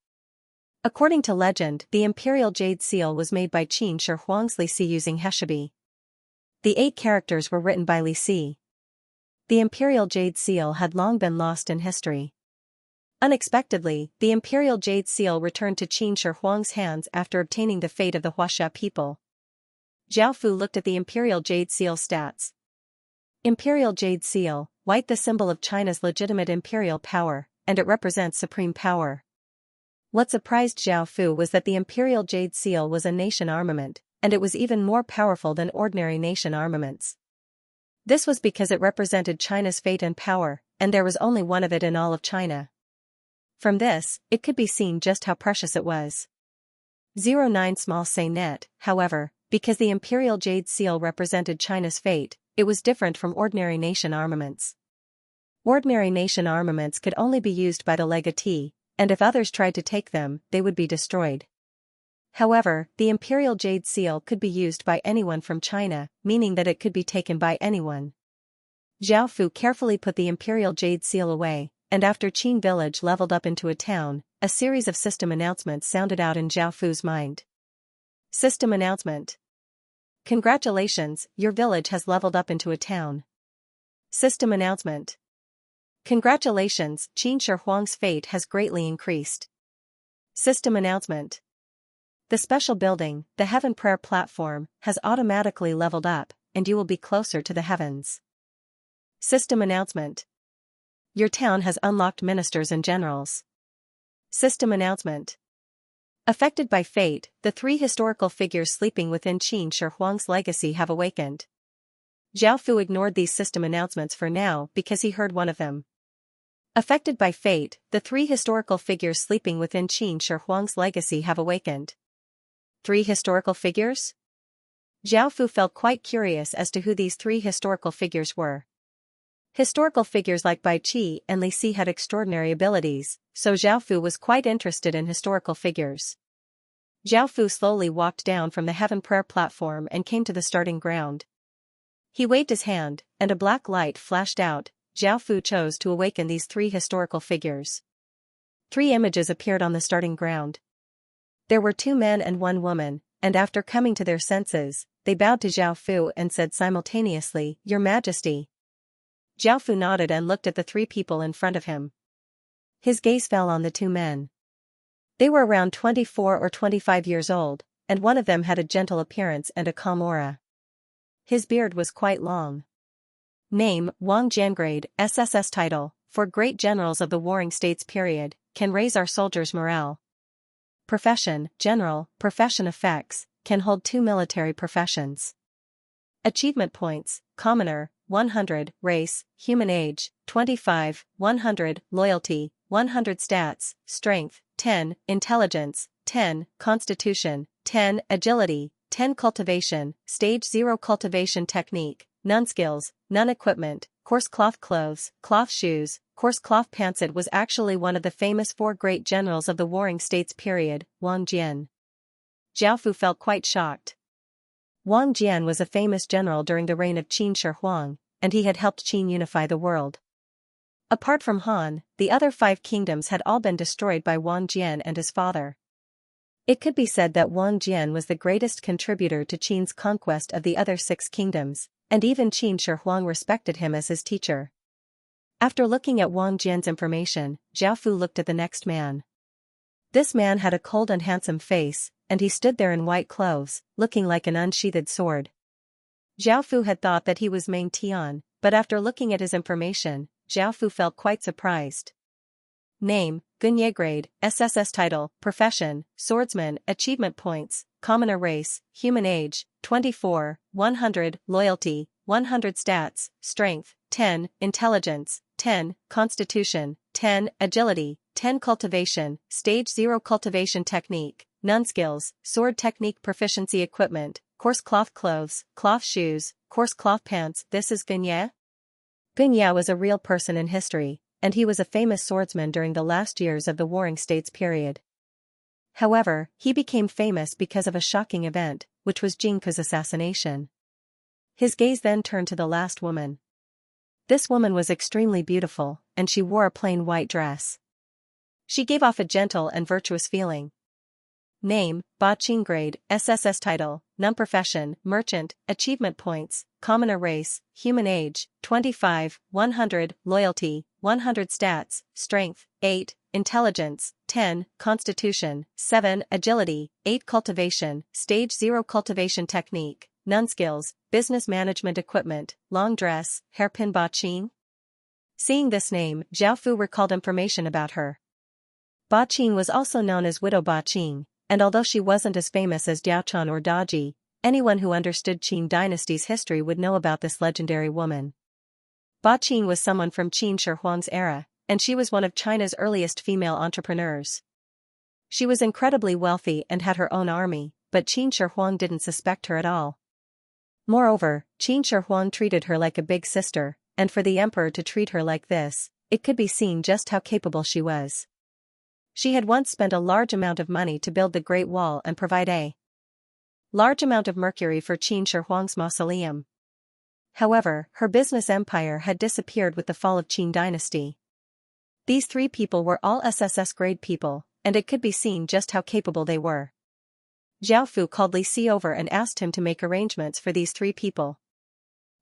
According to legend, the imperial jade seal was made by Qin Shi Huang's Li Si using Heshibi. The 8 characters were written by Li Si. The imperial jade seal had long been lost in history. Unexpectedly, the imperial jade seal returned to Qin Shi Huang's hands after obtaining the fate of the Huaxia people. Zhao Fu looked at the imperial jade seal stats. Imperial jade seal, white, the symbol of China's legitimate imperial power, and it represents supreme power. What surprised Zhao Fu was that the imperial jade seal was a nation armament, and it was even more powerful than ordinary nation armaments. This was because it represented China's fate and power, and there was only one of it in all of China. From this, it could be seen just how precious it was. 09 Small Say Net, however, because the imperial jade seal represented China's fate, it was different from ordinary nation armaments. Ordinary nation armaments could only be used by the legatee, and if others tried to take them, they would be destroyed. However, the imperial jade seal could be used by anyone from China, meaning that it could be taken by anyone. Zhao Fu carefully put the imperial jade seal away, and after Qin village leveled up into a town, a series of system announcements sounded out in Zhao Fu's mind. System announcement. Congratulations, your village has leveled up into a town. System announcement. Congratulations, Qin Shi Huang's fate has greatly increased. System announcement. The special building, the Heaven Prayer Platform, has automatically leveled up, and you will be closer to the heavens. System announcement. Your town has unlocked ministers and generals. System announcement. Affected by fate, the three historical figures sleeping within Qin Shi Huang's legacy have awakened. Zhao Fu ignored these system announcements for now because he heard one of them. Affected by fate, the three historical figures sleeping within Qin Shi Huang's legacy have awakened. Three historical figures? Zhao Fu felt quite curious as to who these three historical figures were. Historical figures like Bai Qi and Li Si had extraordinary abilities, so Zhao Fu was quite interested in historical figures. Zhao Fu slowly walked down from the heaven prayer platform and came to the starting ground. He waved his hand, and a black light flashed out. Zhao Fu chose to awaken these three historical figures. Three images appeared on the starting ground. There were 2 men and 1 woman, and after coming to their senses, they bowed to Zhao Fu and said simultaneously, "Your Majesty." Zhao Fu nodded and looked at the 3 people in front of him. His gaze fell on the 2 men. They were around 24 or 25 years old, and one of them had a gentle appearance and a calm aura. His beard was quite long. Name: Wang Jiangrade, SSS title, for great generals of the Warring States period, can raise our soldiers' morale. Profession: General, profession effects, can hold 2 military professions. Achievement points: Commoner, 100, Race, Human Age, 25, 100, Loyalty, 100 Stats, Strength, 10, Intelligence, 10, Constitution, 10, Agility, 10 Cultivation, Stage 0 Cultivation Technique, none skills, none equipment, coarse cloth clothes, cloth shoes, coarse cloth pants. It was actually one of the famous 4 great generals of the Warring States period, Wang Jian. Zhao Fu felt quite shocked. Wang Jian was a famous general during the reign of Qin Shi Huang, and he had helped Qin unify the world. Apart from Han, the other 5 kingdoms had all been destroyed by Wang Jian and his father. It could be said that Wang Jian was the greatest contributor to Qin's conquest of the other 6 kingdoms, and even Qin Shi Huang respected him as his teacher. After looking at Wang Jian's information, Zhao Fu looked at the next man. This man had a cold and handsome face, and he stood there in white clothes, looking like an unsheathed sword. Zhao Fu had thought that he was Meng Tian, but after looking at his information, Zhao Fu felt quite surprised. Name: Gunyegrade, SSS title, profession, swordsman, achievement points, commoner race, human age, 24, 100, loyalty, 100 stats, strength, 10, intelligence, 10, constitution, 10, agility, 10 cultivation, stage 0 cultivation technique, none skills, sword technique proficiency equipment, coarse cloth clothes, cloth shoes, coarse cloth pants. This is Gunye? Gunye was a real person in history, and he was a famous swordsman during the last years of the Warring States period. However, he became famous because of a shocking event, which was Jingke's assassination. His gaze then turned to the last woman. This woman was extremely beautiful, and she wore a plain white dress. She gave off a gentle and virtuous feeling. Name: Ba Qingrade, SSS title, non-profession, merchant, achievement points, commoner race, human age, 25, 100, loyalty, 100 stats, strength, 8, intelligence, 10, constitution, 7, agility, 8 cultivation, stage 0 cultivation technique, none skills, business management equipment, long dress, hairpin. Ba Qing? Seeing this name, Zhao Fu recalled information about her. Ba Qing was also known as Widow Ba Qing, and although she wasn't as famous as Diaochan or Daji, anyone who understood Qin dynasty's history would know about this legendary woman. Ba Qing was someone from Qin Shi Huang's era, and she was one of China's earliest female entrepreneurs. She was incredibly wealthy and had her own army, but Qin Shi Huang didn't suspect her at all. Moreover, Qin Shi Huang treated her like a big sister, and for the emperor to treat her like this, it could be seen just how capable she was. She had once spent a large amount of money to build the Great Wall and provide a large amount of mercury for Qin Shi Huang's mausoleum. However, her business empire had disappeared with the fall of Qin dynasty. These 3 people were all SSS grade people, and it could be seen just how capable they were. Zhao Fu called Li Si over and asked him to make arrangements for these 3 people.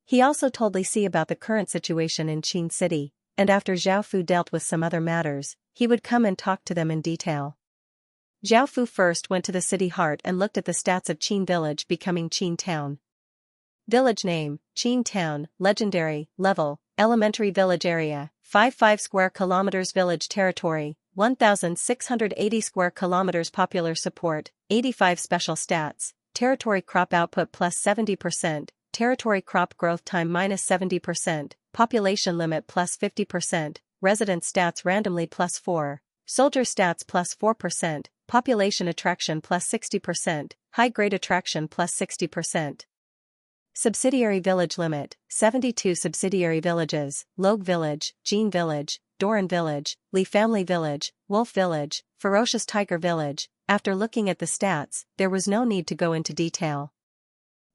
He also told Li Si about the current situation in Qin City, and after Zhao Fu dealt with some other matters, he would come and talk to them in detail. Zhao Fu first went to the city heart and looked at the stats of Qin Village becoming Qin Town. Village name: Qin Town, legendary, level, elementary village area, 55 square kilometers village territory, 1,680 square kilometers popular support, 85 special stats, territory crop output plus 70%, territory crop growth time minus 70%, population limit plus 50%, resident stats randomly plus 4, soldier stats plus 4%, population attraction plus 60%, high-grade attraction plus 60%. Subsidiary village limit, 72 subsidiary villages, Logue Village, Jean Village, Doran Village, Lee Family Village, Wolf Village, Ferocious Tiger Village. After looking at the stats, there was no need to go into detail.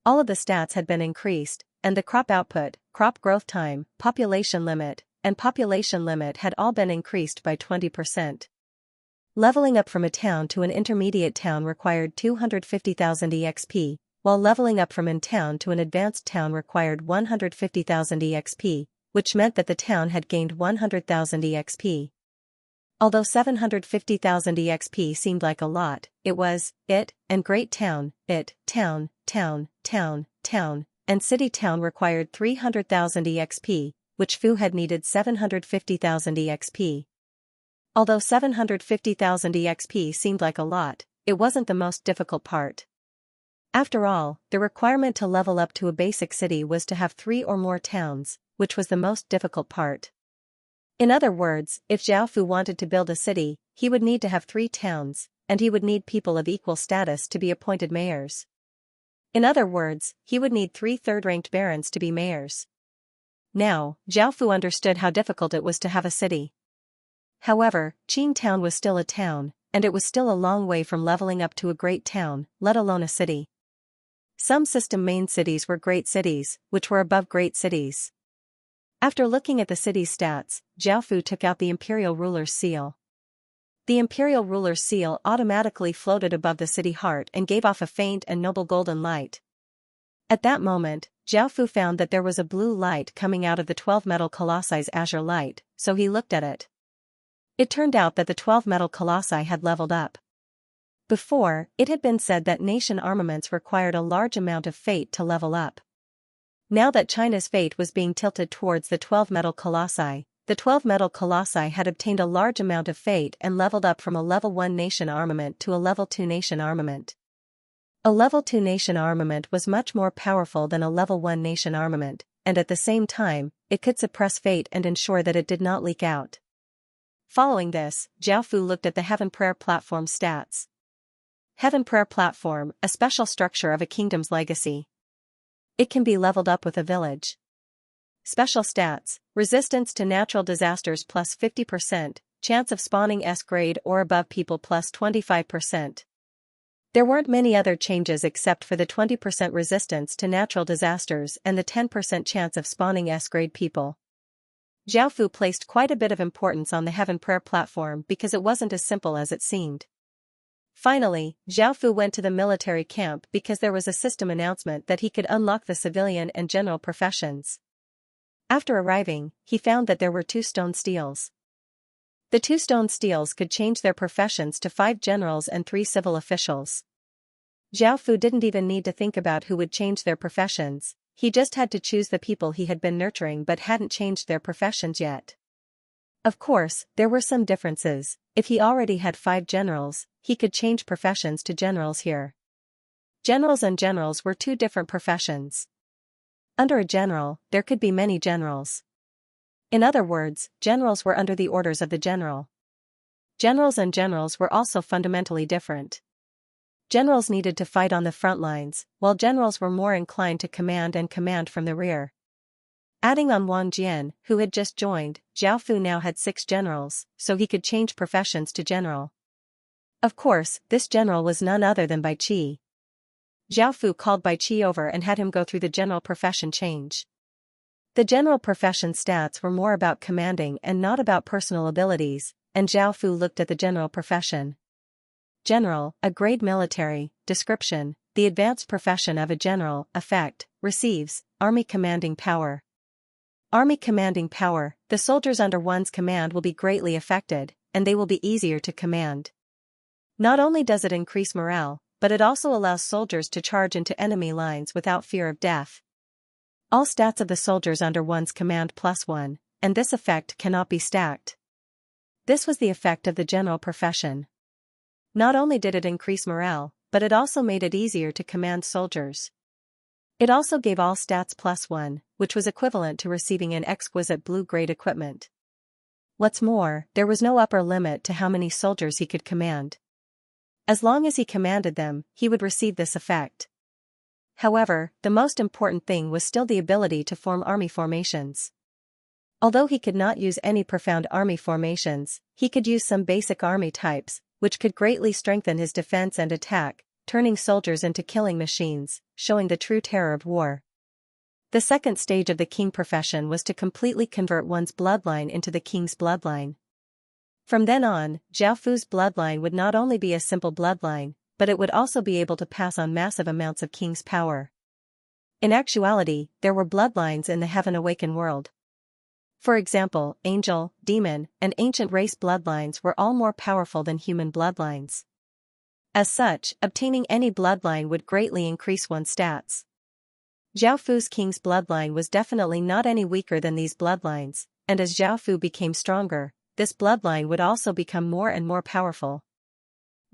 All of the stats had been increased, and the crop output, crop growth time, population limit, and population limit had all been increased by 20%. Leveling up from a town to an intermediate town required 250,000 EXP, while leveling up from a town to an advanced town required 150,000 EXP, which meant that the town had gained 100,000 EXP. Although 750,000 EXP seemed like a lot, it was, and great town, town, and city town required 300,000 EXP, which Fu had needed 750,000 EXP. Although 750,000 EXP seemed like a lot, it wasn't the most difficult part. After all, the requirement to level up to a basic city was to have 3 or more towns, which was the most difficult part. In other words, if Zhao Fu wanted to build a city, he would need to have 3 towns, and he would need people of equal status to be appointed mayors. In other words, he would need 3 third-ranked barons to be mayors. Now, Zhao Fu understood how difficult it was to have a city. However, Qing Town was still a town, and it was still a long way from leveling up to a great town, let alone a city. Some system main cities were great cities, which were above great cities. After looking at the city's stats, Zhao Fu took out the imperial ruler's seal. The imperial ruler's seal automatically floated above the city heart and gave off a faint and noble golden light. At that moment, Zhao Fu found that there was a blue light coming out of the 12 metal colossi's azure light, so he looked at it. It turned out that the 12 metal colossi had leveled up. Before, it had been said that nation armaments required a large amount of fate to level up. Now that China's fate was being tilted towards the 12 metal colossi, the 12 metal colossi had obtained a large amount of fate and leveled up from a level 1 nation armament to a level 2 nation armament. A level 2 nation armament was much more powerful than a level 1 nation armament, and at the same time, it could suppress fate and ensure that it did not leak out. Following this, Zhao Fu looked at the Heaven Prayer Platform stats. Heaven Prayer Platform, a special structure of a kingdom's legacy. It can be leveled up with a village. Special stats, resistance to natural disasters plus 50%, chance of spawning S grade or above people plus 25%. There weren't many other changes except for the 20% resistance to natural disasters and the 10% chance of spawning S grade people. Zhao Fu placed quite a bit of importance on the Heaven Prayer Platform because it wasn't as simple as it seemed. Finally, Zhao Fu went to the military camp because there was a system announcement that he could unlock the civilian and general professions. After arriving, he found that there were 2 stone steels. The 2 stone steels could change their professions to 5 generals and 3 civil officials. Zhao Fu didn't even need to think about who would change their professions, he just had to choose the people he had been nurturing but hadn't changed their professions yet. Of course, there were some differences. If he already had 5 generals, he could change professions to generals here. Generals and generals were 2 different professions. Under a general, there could be many generals. In other words, generals were under the orders of the general. Generals and generals were also fundamentally different. Generals needed to fight on the front lines, while generals were more inclined to command and command from the rear. Adding on Wang Jian, who had just joined, Zhao Fu now had 6 generals, so he could change professions to general. Of course, this general was none other than Bai Qi. Zhao Fu called Bai Qi over and had him go through the general profession change. The general profession stats were more about commanding and not about personal abilities, and Zhao Fu looked at the general profession. General, a grade military, description, the advanced profession of a general, effect, receives, army commanding power. Army commanding power, the soldiers under one's command will be greatly affected, and they will be easier to command. Not only does it increase morale, but it also allows soldiers to charge into enemy lines without fear of death. All stats of the soldiers under one's command +1, and this effect cannot be stacked. This was the effect of the general profession. Not only did it increase morale, but it also made it easier to command soldiers. It also gave all stats +1, which was equivalent to receiving an exquisite blue-grade equipment. What's more, there was no upper limit to how many soldiers he could command. As long as he commanded them, he would receive this effect. However, the most important thing was still the ability to form army formations. Although he could not use any profound army formations, he could use some basic army types, which could greatly strengthen his defense and attack, turning soldiers into killing machines, showing the true terror of war. The second stage of the king profession was to completely convert one's bloodline into the king's bloodline. From then on, Zhao Fu's bloodline would not only be a simple bloodline, but it would also be able to pass on massive amounts of king's power. In actuality, there were bloodlines in the Heaven Awakened world. For example, angel, demon, and ancient race bloodlines were all more powerful than human bloodlines. As such, obtaining any bloodline would greatly increase one's stats. Zhao Fu's king's bloodline was definitely not any weaker than these bloodlines, and as Zhao Fu became stronger, this bloodline would also become more and more powerful.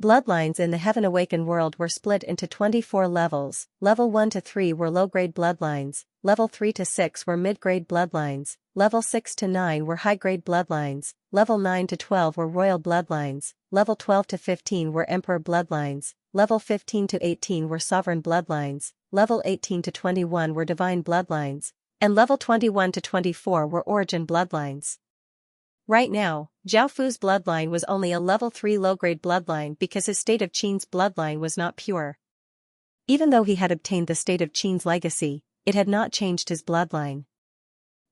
Bloodlines in the Heaven Awakened world were split into 24 levels. Level 1 to 3 were low-grade bloodlines, level 3 to 6 were mid-grade bloodlines, level 6 to 9 were high-grade bloodlines, level 9 to 12 were royal bloodlines, level 12 to 15 were emperor bloodlines, level 15 to 18 were sovereign bloodlines, level 18 to 21 were divine bloodlines, and level 21 to 24 were origin bloodlines. Right now, Zhao Fu's bloodline was only a level 3 low-grade bloodline because his state of Qin's bloodline was not pure. Even though he had obtained the state of Qin's legacy, it had not changed his bloodline.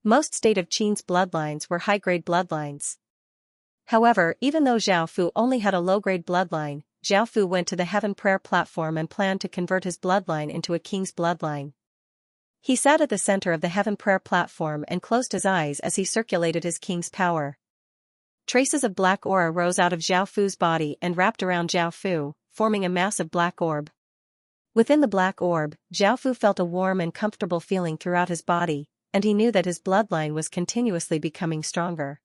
Most state of Qin's bloodlines were high-grade bloodlines. However, even though Zhao Fu only had a low-grade bloodline, Zhao Fu went to the Heaven Prayer platform and planned to convert his bloodline into a king's bloodline. He sat at the center of the Heaven Prayer platform and closed his eyes as he circulated his king's power. Traces of black aura rose out of Zhao Fu's body and wrapped around Zhao Fu, forming a massive black orb. Within the black orb, Zhao Fu felt a warm and comfortable feeling throughout his body, and he knew that his bloodline was continuously becoming stronger.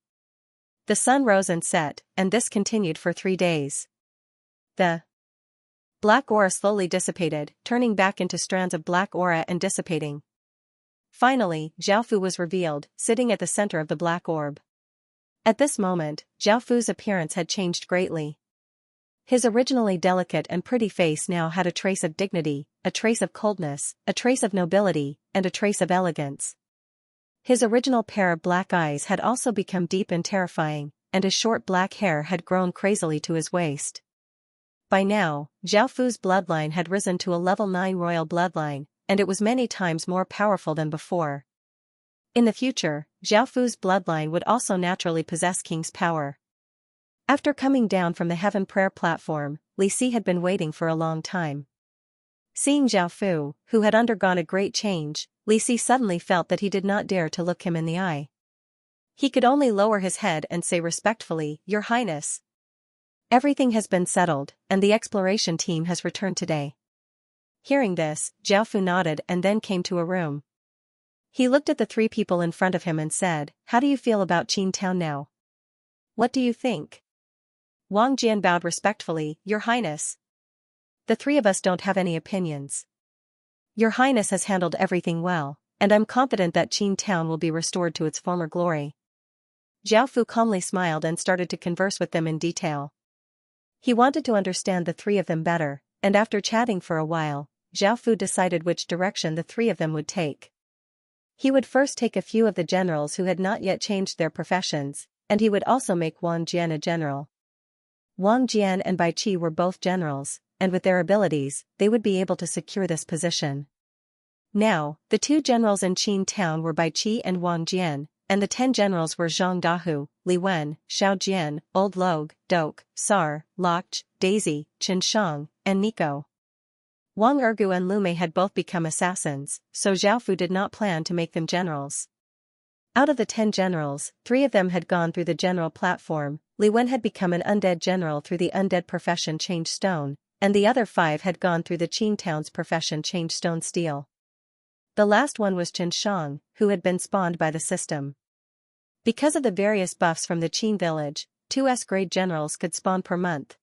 The sun rose and set, and this continued for 3 days. The black aura slowly dissipated, turning back into strands of black aura and dissipating. Finally, Zhao Fu was revealed, sitting at the center of the black orb. At this moment, Zhao Fu's appearance had changed greatly. His originally delicate and pretty face now had a trace of dignity, a trace of coldness, a trace of nobility, and a trace of elegance. His original pair of black eyes had also become deep and terrifying, and his short black hair had grown crazily to his waist. By now, Zhao Fu's bloodline had risen to a level 9 royal bloodline, and it was many times more powerful than before. In the future, Zhao Fu's bloodline would also naturally possess king's power. After coming down from the Heaven Prayer platform, Li Si had been waiting for a long time. Seeing Zhao Fu, who had undergone a great change, Li Si suddenly felt that he did not dare to look him in the eye. He could only lower his head and say respectfully, "Your Highness. Everything has been settled, and the exploration team has returned today." Hearing this, Zhao Fu nodded and then came to a room. He looked at the 3 people in front of him and said, "How do you feel about Qin Town now? What do you think?" Wang Jian bowed respectfully, "Your Highness. The 3 of us don't have any opinions. Your Highness has handled everything well, and I'm confident that Qin Town will be restored to its former glory." Zhao Fu calmly smiled and started to converse with them in detail. He wanted to understand the 3 of them better, and after chatting for a while, Zhao Fu decided which direction the 3 of them would take. He would first take a few of the generals who had not yet changed their professions, and he would also make Wang Jian a general. Wang Jian and Bai Qi were both generals, and with their abilities, they would be able to secure this position. Now, the 2 generals in Qin Town were Bai Qi and Wang Jian, and the 10 generals were Zhang Dahu, Li Wen, Xiao Jian, Old Log, Dok, Sar, Loch, Daisy, Chen Shang, and Nico. Wang Ergu and Lu Mei had both become assassins, so Zhao Fu did not plan to make them generals. Out of the 10 generals, 3 of them had gone through the general platform. Li Wen had become an undead general through the undead profession Change Stone, and the other 5 had gone through the Qin Town's profession Change Stone Steel. The last one was Chen Shang, who had been spawned by the system. Because of the various buffs from the Qin village, 2 S-grade generals could spawn per month.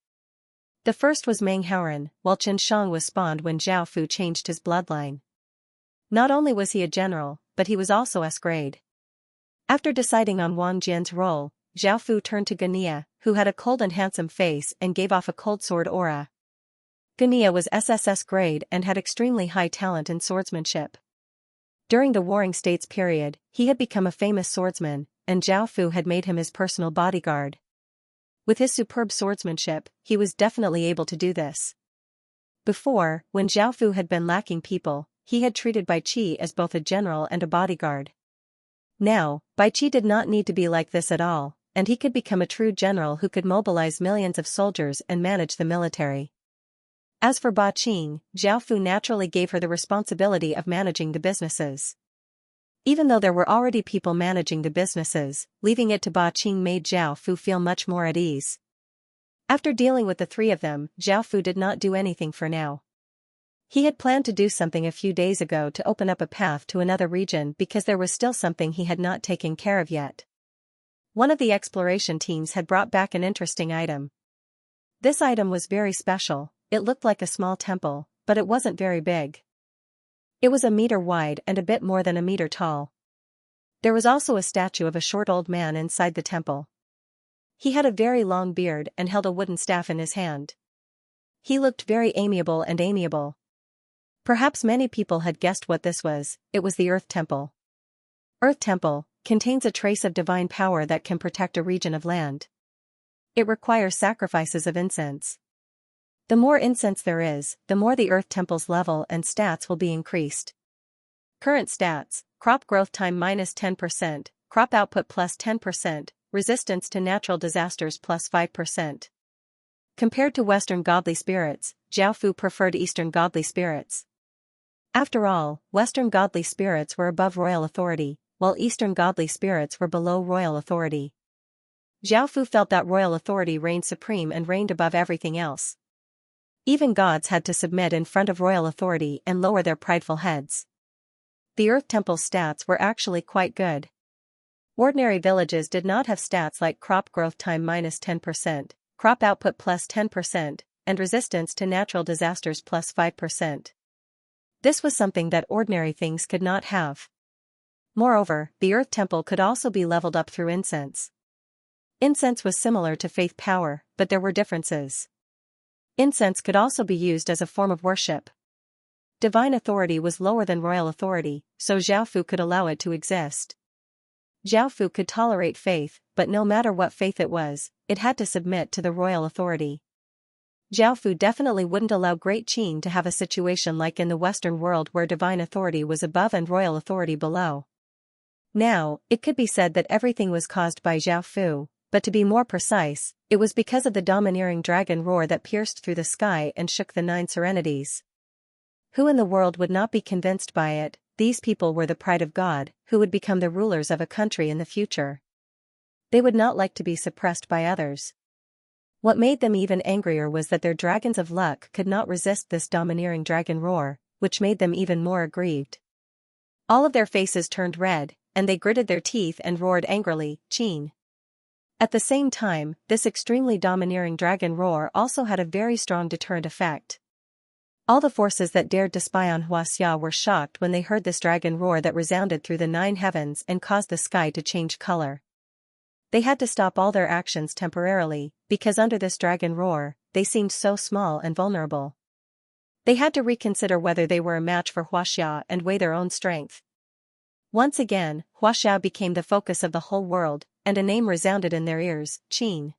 The first was Meng Haoran, while Chen Shang was spawned when Zhao Fu changed his bloodline. Not only was he a general, but he was also S-grade. After deciding on Wang Jian's role, Zhao Fu turned to Gania, who had a cold and handsome face and gave off a cold sword aura. Gania was SSS grade and had extremely high talent in swordsmanship. During the Warring States period, he had become a famous swordsman, and Zhao Fu had made him his personal bodyguard. With his superb swordsmanship, he was definitely able to do this. Before, when Zhao Fu had been lacking people, he had treated Bai Qi as both a general and a bodyguard. Now, Bai Qi did not need to be like this at all, and he could become a true general who could mobilize millions of soldiers and manage the military. As for Ba Qing, Zhao Fu naturally gave her the responsibility of managing the businesses. Even though there were already people managing the businesses, leaving it to Ba Qing made Zhao Fu feel much more at ease. After dealing with the 3 of them, Zhao Fu did not do anything for now. He had planned to do something a few days ago to open up a path to another region because there was still something he had not taken care of yet. One of the exploration teams had brought back an interesting item. This item was very special. It looked like a small temple, but it wasn't very big. It was a meter wide and a bit more than a meter tall. There was also a statue of a short old man inside the temple. He had a very long beard and held a wooden staff in his hand. He looked very amiable. Perhaps many people had guessed what this was. It was the Earth Temple. Earth Temple contains a trace of divine power that can protect a region of land. It requires sacrifices of incense. The more incense there is, the more the Earth Temple's level and stats will be increased. Current stats: crop growth time -10%, crop output +10%, resistance to natural disasters +5%. Compared to Western godly spirits, Zhao Fu preferred Eastern godly spirits. After all, Western godly spirits were above royal authority, while Eastern godly spirits were below royal authority. Zhao Fu felt that royal authority reigned supreme and reigned above everything else. Even gods had to submit in front of royal authority and lower their prideful heads. The Earth Temple's stats were actually quite good. Ordinary villages did not have stats like crop growth time -10%, crop output +10%, and resistance to natural disasters +5%. This was something that ordinary things could not have. Moreover, the Earth Temple could also be leveled up through incense. Incense was similar to faith power, but there were differences. Incense could also be used as a form of worship. Divine authority was lower than royal authority, so Zhao Fu could allow it to exist. Zhao Fu could tolerate faith, but no matter what faith it was, it had to submit to the royal authority. Zhao Fu definitely wouldn't allow Great Qin to have a situation like in the Western world where divine authority was above and royal authority below. Now, it could be said that everything was caused by Zhao Fu, but to be more precise, it was because of the domineering dragon roar that pierced through the sky and shook the 9 serenities. Who in the world would not be convinced by it? These people were the pride of God, who would become the rulers of a country in the future. They would not like to be suppressed by others. What made them even angrier was that their dragons of luck could not resist this domineering dragon roar, which made them even more aggrieved. All of their faces turned red, and they gritted their teeth and roared angrily, "Qin." At the same time, this extremely domineering dragon roar also had a very strong deterrent effect. All the forces that dared to spy on Xianxia were shocked when they heard this dragon roar that resounded through the 9 heavens and caused the sky to change color. They had to stop all their actions temporarily, because under this dragon roar, they seemed so small and vulnerable. They had to reconsider whether they were a match for Xianxia and weigh their own strength. Once again, Xianxia became the focus of the whole world, and a name resounded in their ears, Qin.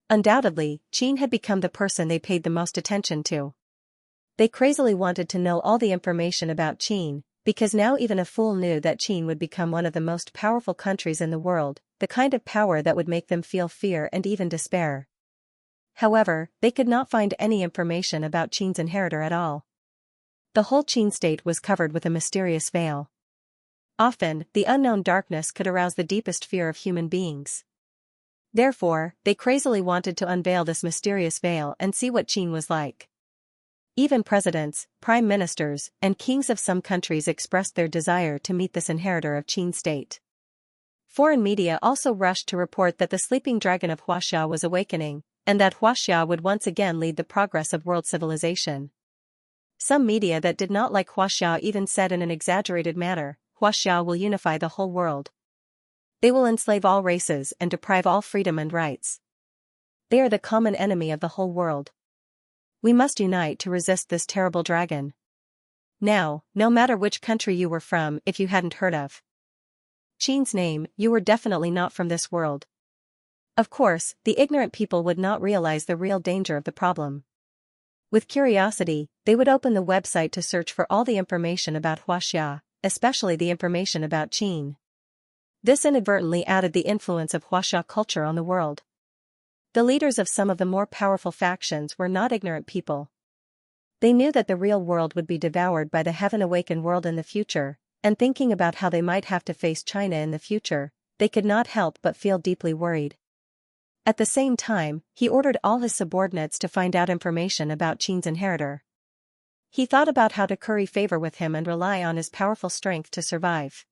Undoubtedly, Qin had become the person they paid the most attention to. They crazily wanted to know all the information about Qin, because now even a fool knew that Qin would become one of the most powerful countries in the world, the kind of power that would make them feel fear and even despair. However, they could not find any information about Qin's inheritor at all. The whole Qin state was covered with a mysterious veil. Often, the unknown darkness could arouse the deepest fear of human beings. Therefore, they crazily wanted to unveil this mysterious veil and see what Qin was like. Even presidents, prime ministers, and kings of some countries expressed their desire to meet this inheritor of Qin state. Foreign media also rushed to report that the sleeping dragon of Huaxia was awakening, and that Huaxia would once again lead the progress of world civilization. Some media that did not like Huaxia even said in an exaggerated manner, Huaxia will unify the whole world. They will enslave all races and deprive all freedom and rights. They are the common enemy of the whole world. We must unite to resist this terrible dragon. Now, no matter which country you were from, if you hadn't heard of Qin's name, you were definitely not from this world. Of course, the ignorant people would not realize the real danger of the problem. With curiosity, they would open the website to search for all the information about Huaxia, especially the information about Qin. This inadvertently added the influence of Huaxia culture on the world. The leaders of some of the more powerful factions were not ignorant people. They knew that the real world would be devoured by the heaven-awakened world in the future, and thinking about how they might have to face China in the future, they could not help but feel deeply worried. At the same time, he ordered all his subordinates to find out information about Qin's inheritor. He thought about how to curry favor with him and rely on his powerful strength to survive.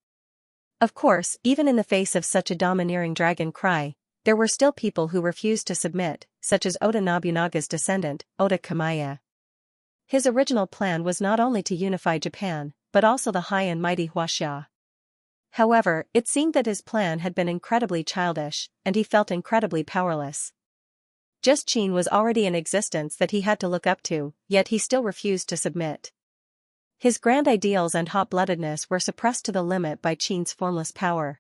Of course, even in the face of such a domineering dragon cry, there were still people who refused to submit, such as Oda Nobunaga's descendant, Oda Kamiya. His original plan was not only to unify Japan, but also the high and mighty Huaxia. However, it seemed that his plan had been incredibly childish, and he felt incredibly powerless. Just Qin was already in existence that he had to look up to, yet he still refused to submit. His grand ideals and hot-bloodedness were suppressed to the limit by Qin's formless power.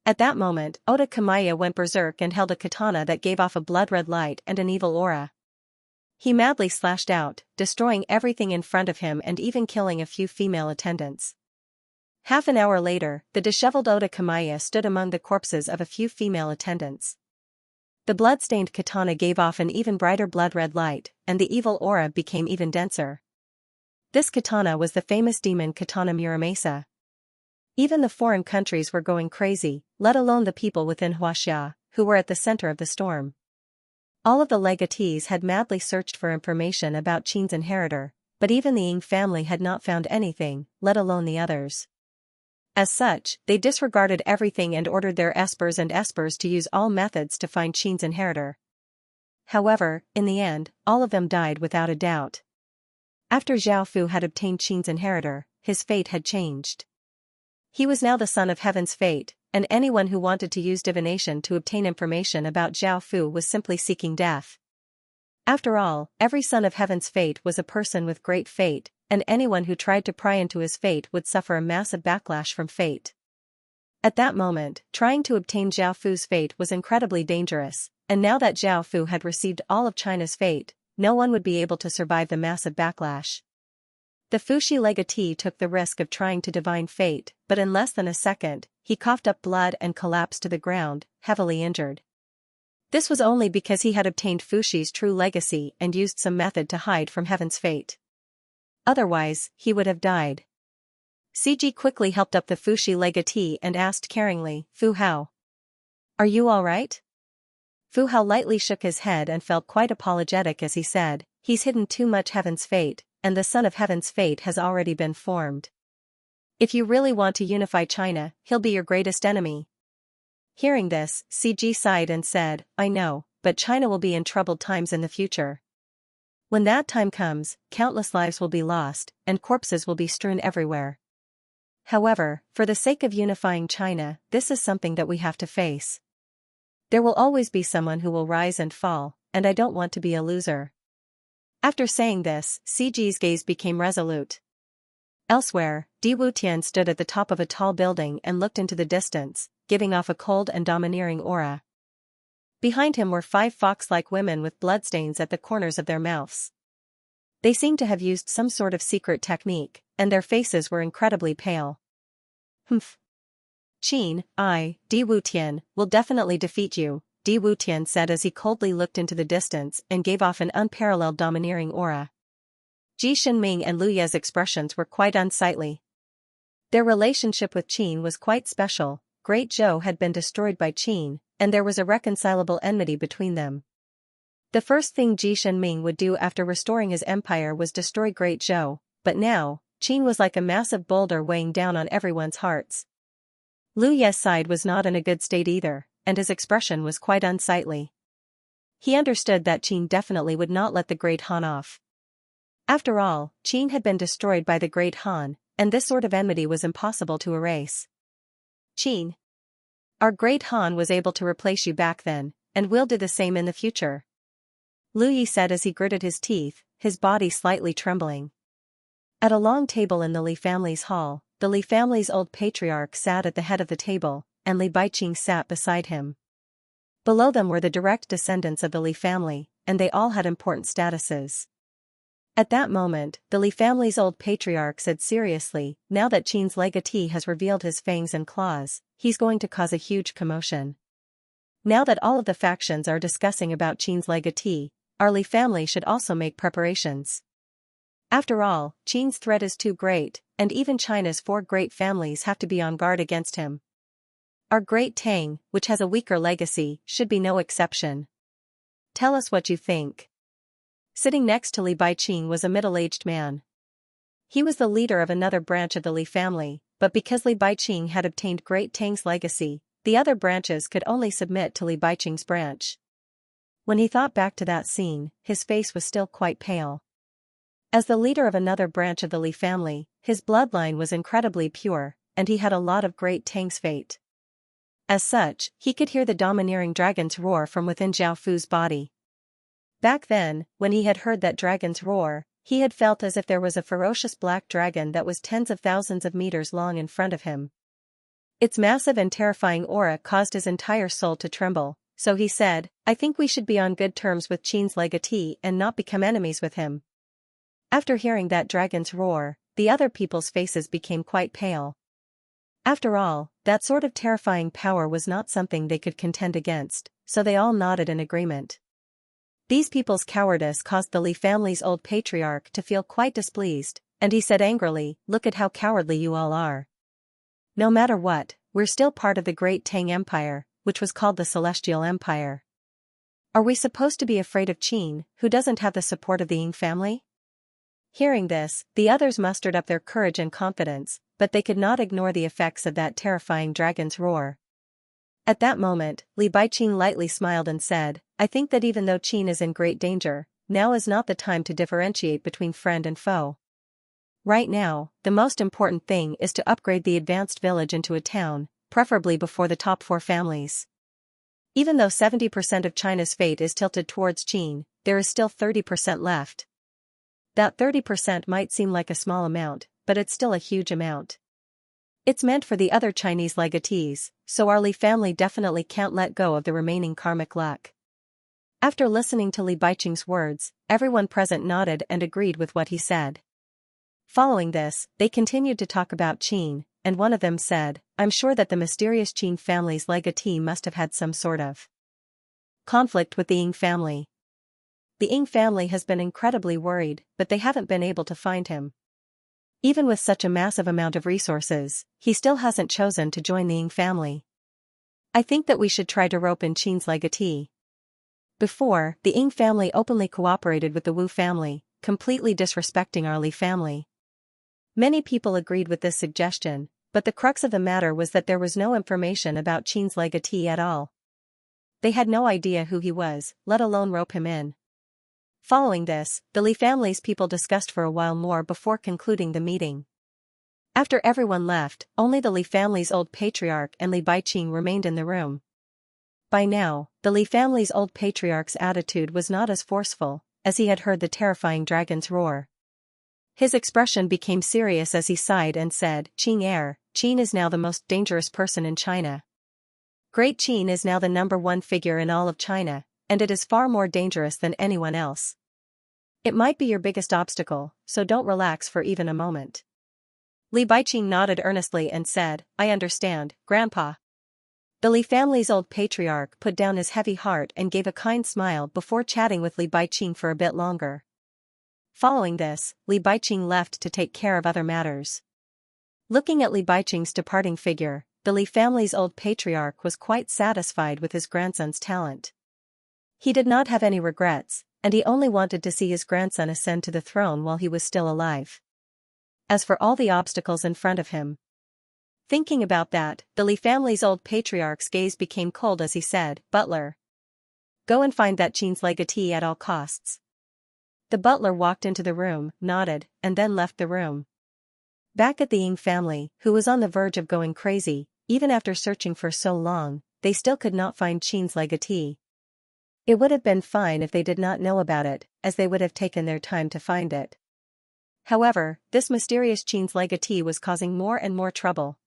At that moment, Oda Kamiya went berserk and held a katana that gave off a blood-red light and an evil aura. He madly slashed out, destroying everything in front of him and even killing a few female attendants. Half an hour later, the disheveled Oda Kamiya stood among the corpses of a few female attendants. The blood-stained katana gave off an even brighter blood-red light, and the evil aura became even denser. This katana was the famous demon Katana Muramasa. Even the foreign countries were going crazy, let alone the people within Huaxia, who were at the center of the storm. All of the legatees had madly searched for information about Qin's inheritor, but even the Ying family had not found anything, let alone the others. As such, they disregarded everything and ordered their espers and espers to use all methods to find Qin's inheritor. However, in the end, all of them died without a doubt. After Zhao Fu had obtained Qin's inheritor, his fate had changed. He was now the son of heaven's fate, and anyone who wanted to use divination to obtain information about Zhao Fu was simply seeking death. After all, every son of heaven's fate was a person with great fate, and anyone who tried to pry into his fate would suffer a massive backlash from fate. At that moment, trying to obtain Zhao Fu's fate was incredibly dangerous, and now that Zhao Fu had received all of China's fate, no one would be able to survive the massive backlash. The Fuxi legatee took the risk of trying to divine fate, but in less than a second, he coughed up blood and collapsed to the ground, heavily injured. This was only because he had obtained Fuxi's true legacy and used some method to hide from heaven's fate. Otherwise, he would have died. CG quickly helped up the Fuxi legatee and asked caringly, "Fu Hao, are you all right?" Fu Hao lightly shook his head and felt quite apologetic as he said, "He's hidden too much heaven's fate, and the son of heaven's fate has already been formed. If you really want to unify China, he'll be your greatest enemy." Hearing this, CG sighed and said, "I know, but China will be in troubled times in the future. When that time comes, countless lives will be lost, and corpses will be strewn everywhere. However, for the sake of unifying China, this is something that we have to face. There will always be someone who will rise and fall, and I don't want to be a loser." After saying this, CG's gaze became resolute. Elsewhere, Di Wutian stood at the top of a tall building and looked into the distance, giving off a cold and domineering aura. Behind him were 5 fox-like women with bloodstains at the corners of their mouths. They seemed to have used some sort of secret technique, and their faces were incredibly pale. "Humph. Qin, Di Wutian, will definitely defeat you," Di Wutian said as he coldly looked into the distance and gave off an unparalleled domineering aura. Ji Shenming and Lu Ye's expressions were quite unsightly. Their relationship with Qin was quite special. Great Zhou had been destroyed by Qin, and there was irreconcilable enmity between them. The first thing Ji Shenming would do after restoring his empire was destroy Great Zhou, but now, Qin was like a massive boulder weighing down on everyone's hearts. Lu Ye's side was not in a good state either, and his expression was quite unsightly. He understood that Qin definitely would not let the Great Han off. After all, Qin had been destroyed by the Great Han, and this sort of enmity was impossible to erase. Qin, our Great Han was able to replace you back then, and will do the same in the future. Lu Yi said as he gritted his teeth, his body slightly trembling. At a long table in the Li family's hall, the Li family's old patriarch sat at the head of the table, and Li Baiqing sat beside him. Below them were the direct descendants of the Li family, and they all had important statuses. At that moment, the Li family's old patriarch said seriously, now that Qin's legatee has revealed his fangs and claws, he's going to cause a huge commotion. Now that all of the factions are discussing about Qin's legatee, our Li family should also make preparations. After all, Qin's threat is too great, and even China's 4 great families have to be on guard against him. Our great Tang, which has a weaker legacy, should be no exception. Tell us what you think. Sitting next to Li Baiqing was a middle-aged man. He was the leader of another branch of the Li family, but because Li Baiqing had obtained Great Tang's legacy, the other branches could only submit to Li Baiqing's branch. When he thought back to that scene, his face was still quite pale. As the leader of another branch of the Li family, his bloodline was incredibly pure, and he had a lot of Great Tang's fate. As such, he could hear the domineering dragon's roar from within Zhao Fu's body. Back then, when he had heard that dragon's roar, he had felt as if there was a ferocious black dragon that was tens of thousands of meters long in front of him. Its massive and terrifying aura caused his entire soul to tremble, so he said, I think we should be on good terms with Qin's legatee and not become enemies with him. After hearing that dragon's roar, the other people's faces became quite pale. After all, that sort of terrifying power was not something they could contend against, so they all nodded in agreement. These people's cowardice caused the Li family's old patriarch to feel quite displeased, and he said angrily, look at how cowardly you all are. No matter what, we're still part of the Great Tang Empire, which was called the Celestial Empire. Are we supposed to be afraid of Qin, who doesn't have the support of the Ying family? Hearing this, the others mustered up their courage and confidence, but they could not ignore the effects of that terrifying dragon's roar. At that moment, Li Baiqing lightly smiled and said, I think that even though Qin is in great danger, now is not the time to differentiate between friend and foe. Right now, the most important thing is to upgrade the advanced village into a town, preferably before the top 4 families. Even though 70% of China's fate is tilted towards Qin, there is still 30% left. That 30% might seem like a small amount, but it's still a huge amount. It's meant for the other Chinese legatees, so our Li family definitely can't let go of the remaining karmic luck. After listening to Li Baiqing's words, everyone present nodded and agreed with what he said. Following this, they continued to talk about Qin, and one of them said, I'm sure that the mysterious Qin family's legatee must have had some sort of conflict with the Ying family. The Ying family has been incredibly worried, but they haven't been able to find him. Even with such a massive amount of resources, he still hasn't chosen to join the Ying family. I think that we should try to rope in Qin's legatee. Before, the Ying family openly cooperated with the Wu family, completely disrespecting our Li family. Many people agreed with this suggestion, but the crux of the matter was that there was no information about Qin's legatee at all. They had no idea who he was, let alone rope him in. Following this, the Li family's people discussed for a while more before concluding the meeting. After everyone left, only the Li family's old patriarch and Li Baiqing remained in the room. By now, the Li family's old patriarch's attitude was not as forceful, as he had heard the terrifying dragon's roar. His expression became serious as he sighed and said, Qin is now the most dangerous person in China. Great Qin is now the #1 figure in all of China, and it is far more dangerous than anyone else. It might be your biggest obstacle, so don't relax for even a moment. Li Baiqing nodded earnestly and said, I understand, Grandpa. The Li family's old patriarch put down his heavy heart and gave a kind smile before chatting with Li Baiqing for a bit longer. Following this, Li Baiqing left to take care of other matters. Looking at Li Baiqing's departing figure, the Li family's old patriarch was quite satisfied with his grandson's talent. He did not have any regrets, and he only wanted to see his grandson ascend to the throne while he was still alive. As for all the obstacles in front of him, Thinking about that, the Li family's old patriarch's gaze became cold as he said, "Butler, go and find that Qin's legatee at all costs." The butler walked into the room, nodded, and then left the room. Back at the Ying family, who was on the verge of going crazy, even after searching for so long, they still could not find Qin's legatee. It would have been fine if they did not know about it, as they would have taken their time to find it. However, this mysterious Qin's legatee was causing more and more trouble.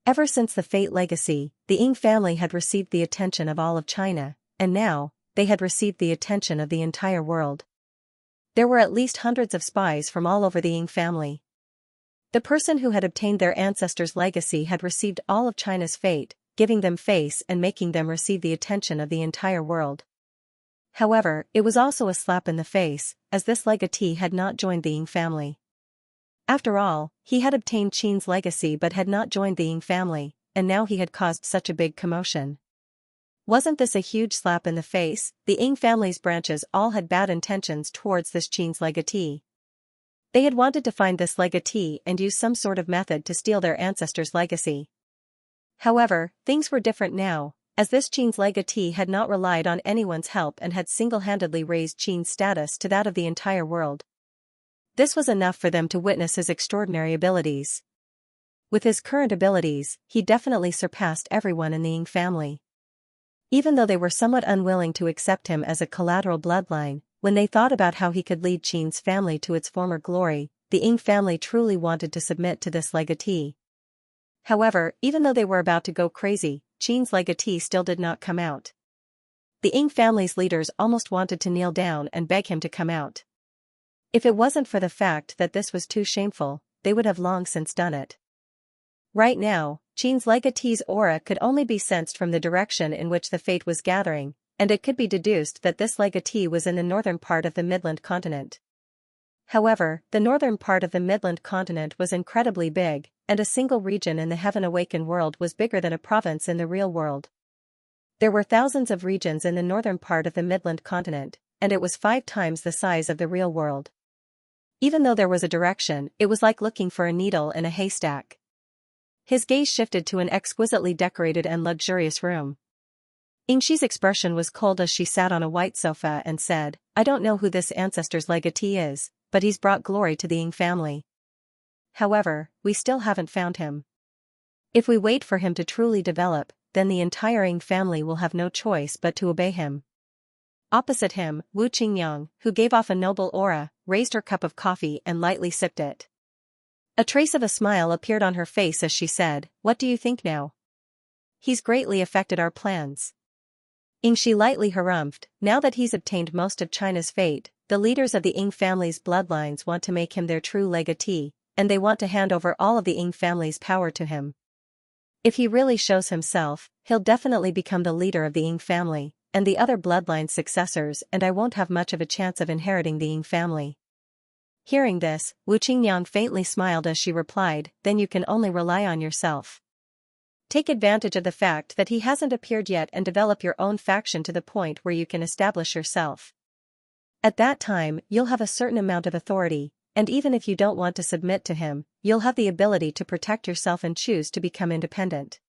Ever since the Fate legacy, the Ying family had received the attention of all of China, and now, they had received the attention of the entire world. There were at least hundreds of spies from all over the Ying family. The person who had obtained their ancestors' legacy had received all of China's fate, giving them face and making them receive the attention of the entire world. However, it was also a slap in the face, as this legatee had not joined the Ying family. After all, he had obtained Qin's legacy but had not joined the Ying family, and now he had caused such a big commotion. Wasn't this a huge slap in the face? The Ying family's branches all had bad intentions towards this Qin's legatee. They had wanted to find this legatee and use some sort of method to steal their ancestors' legacy. However, things were different now, as this Qin's legatee had not relied on anyone's help and had single-handedly raised Qin's status to that of the entire world. This was enough for them to witness his extraordinary abilities. With his current abilities, he definitely surpassed everyone in the Ying family. Even though they were somewhat unwilling to accept him as a collateral bloodline, when they thought about how he could lead Qin's family to its former glory, the Ying family truly wanted to submit to this legatee. However, even though they were about to go crazy, Qin's legatee still did not come out. The Ying family's leaders almost wanted to kneel down and beg him to come out. If it wasn't for the fact that this was too shameful, they would have long since done it. Right now, Qin's legatee's aura could only be sensed from the direction in which the fate was gathering, and it could be deduced that this legatee was in the northern part of the Midland continent. However, the northern part of the Midland continent was incredibly big, and a single region in the Heaven Awakened world was bigger than a province in the real world. There were thousands of regions in the northern part of the Midland continent, and it was 5 times the size of the real world. Even though there was a direction, it was like looking for a needle in a haystack. His gaze shifted to an exquisitely decorated and luxurious room. Xianxia's expression was cold as she sat on a white sofa and said, "I don't know who this ancestor's legatee is, but he's brought glory to the Ying family. However, we still haven't found him. If we wait for him to truly develop, then the entire Ying family will have no choice but to obey him." Opposite him, Wu Qingyang, who gave off a noble aura, raised her cup of coffee and lightly sipped it. A trace of a smile appeared on her face as she said, "What do you think now? He's greatly affected our plans." Xianxia lightly harumphed. Now that he's obtained most of China's fate, the leaders of the Ying family's bloodlines want to make him their true legatee, and they want to hand over all of the Ying family's power to him. If he really shows himself, he'll definitely become the leader of the Ying family, and the other bloodline successors, and I won't have much of a chance of inheriting the Ying family. Hearing this, Wu Qingyang faintly smiled as she replied, "Then you can only rely on yourself. Take advantage of the fact that he hasn't appeared yet and develop your own faction to the point where you can establish yourself. At that time, you'll have a certain amount of authority, and even if you don't want to submit to him, you'll have the ability to protect yourself and choose to become independent."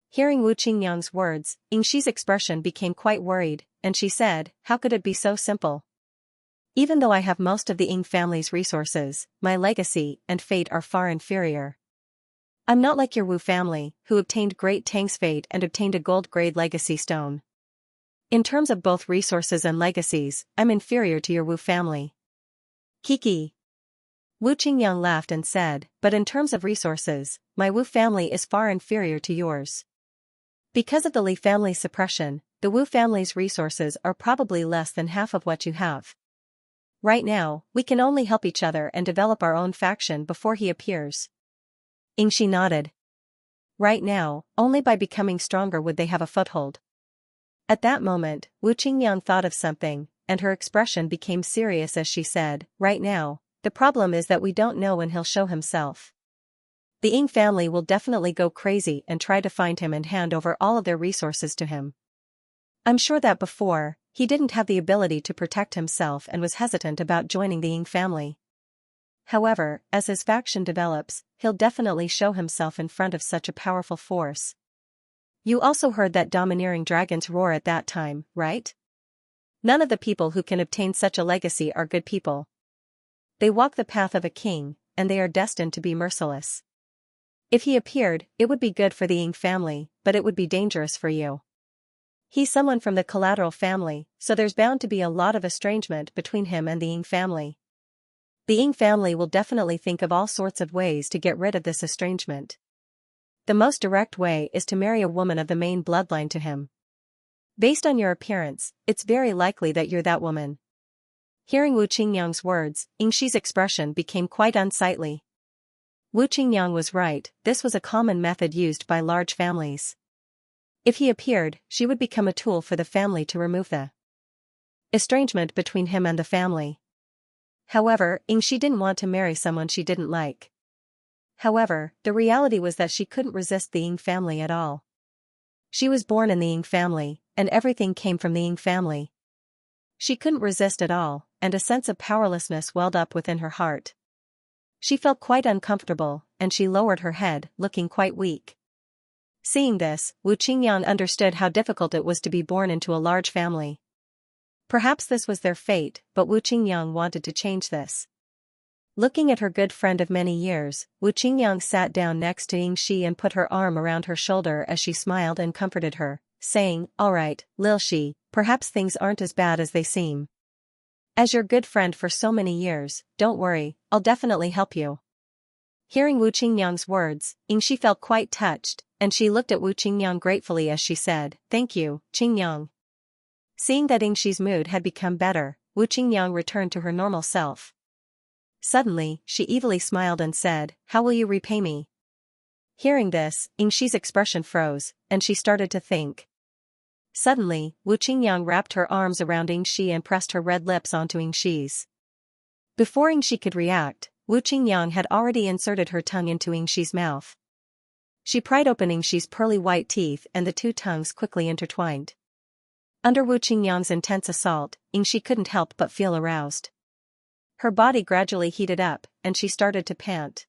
Hearing Wu Qingyang's words, Xianxia's expression became quite worried, and she said, "How could it be so simple? Even though I have most of the Ying family's resources, my legacy and fate are far inferior. I'm not like your Wu family, who obtained Great Tang's fate and obtained a gold-grade legacy stone. In terms of both resources and legacies, I'm inferior to your Wu family." Kiki. Wu Qingyang laughed and said, "But in terms of resources, my Wu family is far inferior to yours. Because of the Li family's suppression, the Wu family's resources are probably less than half of what you have. Right now, we can only help each other and develop our own faction before he appears." Xianxia nodded. Right now, only by becoming stronger would they have a foothold. At that moment, Wu Qingyang thought of something, and her expression became serious as she said, "Right now, the problem is that we don't know when he'll show himself. The Ying family will definitely go crazy and try to find him and hand over all of their resources to him. I'm sure that before, he didn't have the ability to protect himself and was hesitant about joining the Ying family. However, as his faction develops, he'll definitely show himself in front of such a powerful force. You also heard that domineering dragons roar at that time, right? None of the people who can obtain such a legacy are good people. They walk the path of a king, and they are destined to be merciless. If he appeared, it would be good for the Ying family, but it would be dangerous for you. He's someone from the collateral family, so there's bound to be a lot of estrangement between him and the Ying family. The Ying family will definitely think of all sorts of ways to get rid of this estrangement. The most direct way is to marry a woman of the main bloodline to him. Based on your appearance, it's very likely that you're that woman. Hearing Wu Qingyang's words, Yingxi's expression became quite unsightly. Wu Qingyang was right, this was a common method used by large families. If he appeared, she would become a tool for the family to remove the estrangement between him and the family. However, Yingxi didn't want to marry someone she didn't like. However, the reality was that she couldn't resist the Ying family at all. She was born in the Ying family, and everything came from the Ying family. She couldn't resist at all, and a sense of powerlessness welled up within her heart. She felt quite uncomfortable, and she lowered her head, looking quite weak. Seeing this, Wu Qingyang understood how difficult it was to be born into a large family. Perhaps this was their fate, but Wu Qingyang wanted to change this. Looking at her good friend of many years, Wu Qingyang sat down next to Yingxi and put her arm around her shoulder as she smiled and comforted her, saying, "All right, Lil Shi, perhaps things aren't as bad as they seem. As your good friend for so many years, don't worry, I'll definitely help you." Hearing Wu Qingyang's words, Yingxi felt quite touched, and she looked at Wu Qingyang gratefully as she said, "Thank you, Qingyang." Seeing that Yingxi's mood had become better, Wu Qingyang returned to her normal self. Suddenly, she evilly smiled and said, "How will you repay me?" Hearing this, Yingxi's expression froze, and she started to think. Suddenly, Wu Qingyang wrapped her arms around Yingxi and pressed her red lips onto Yingxi's. Before Yingxi could react, Wu Qingyang had already inserted her tongue into Yingxi's mouth. She pried open Yingxi's pearly white teeth and the two tongues quickly intertwined. Under Wu Qingyang's intense assault, Yingxi couldn't help but feel aroused. Her body gradually heated up, and she started to pant.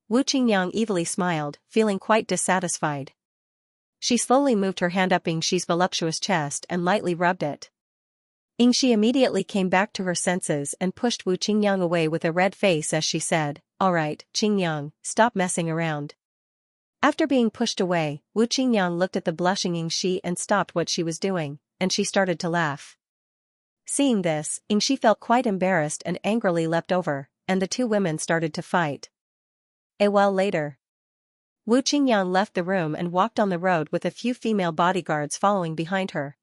Wu Qingyang evilly smiled, feeling quite dissatisfied. She slowly moved her hand up Yingxi's voluptuous chest and lightly rubbed it. Yingxi immediately came back to her senses and pushed Wu Qingyang away with a red face as she said, "All right, Qingyang, stop messing around." After being pushed away, Wu Qingyang looked at the blushing Yingxi and stopped what she was doing, and she started to laugh. Seeing this, Yingxi felt quite embarrassed and angrily leapt over, and the two women started to fight. A while later, Wu Qingyang left the room and walked on the road with a few female bodyguards following behind her.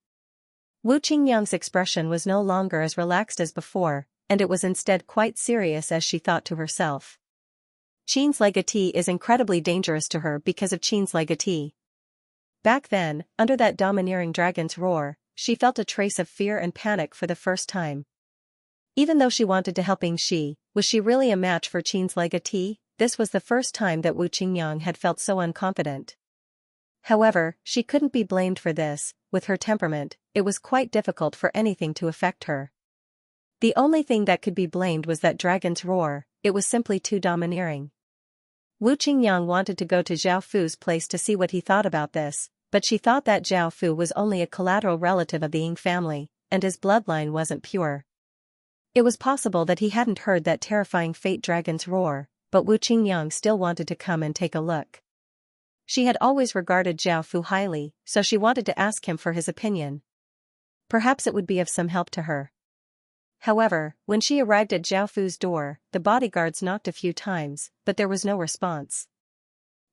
Wu Qingyang's expression was no longer as relaxed as before, and it was instead quite serious as she thought to herself. Qin's legatee is incredibly dangerous to her because of Qin's legatee. Back then, under that domineering dragon's roar, she felt a trace of fear and panic for the first time. Even though she wanted to help Yingxi, was she really a match for Qin's legatee? This was the first time that Wu Qingyang had felt so unconfident. However, she couldn't be blamed for this. With her temperament, it was quite difficult for anything to affect her. The only thing that could be blamed was that dragon's roar, it was simply too domineering. Wu Qingyang wanted to go to Zhao Fu's place to see what he thought about this, but she thought that Zhao Fu was only a collateral relative of the Ying family, and his bloodline wasn't pure. It was possible that he hadn't heard that terrifying fate dragon's roar, but Wu Qingyang still wanted to come and take a look. She had always regarded Zhao Fu highly, so she wanted to ask him for his opinion. Perhaps it would be of some help to her. However, when she arrived at Zhao Fu's door, the bodyguards knocked a few times, but there was no response.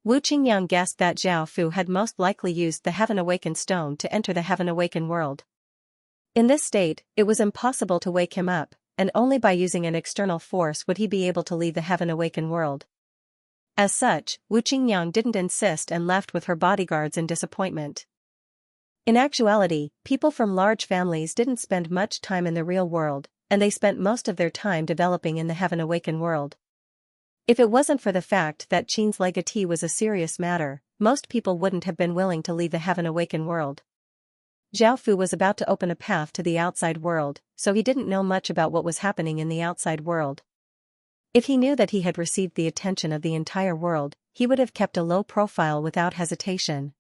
Wu Qingyang guessed that Zhao Fu had most likely used the Heaven Awakened stone to enter the Heaven Awakened world. In this state, it was impossible to wake him up, and only by using an external force would he be able to leave the Heaven Awakened world. As such, Wu Qingyang didn't insist and left with her bodyguards in disappointment. In actuality, people from large families didn't spend much time in the real world, and they spent most of their time developing in the Heaven Awakened world. If it wasn't for the fact that Qin's legatee was a serious matter, most people wouldn't have been willing to leave the Heaven Awakened world. Zhao Fu was about to open a path to the outside world, so he didn't know much about what was happening in the outside world. If he knew that he had received the attention of the entire world, he would have kept a low profile without hesitation.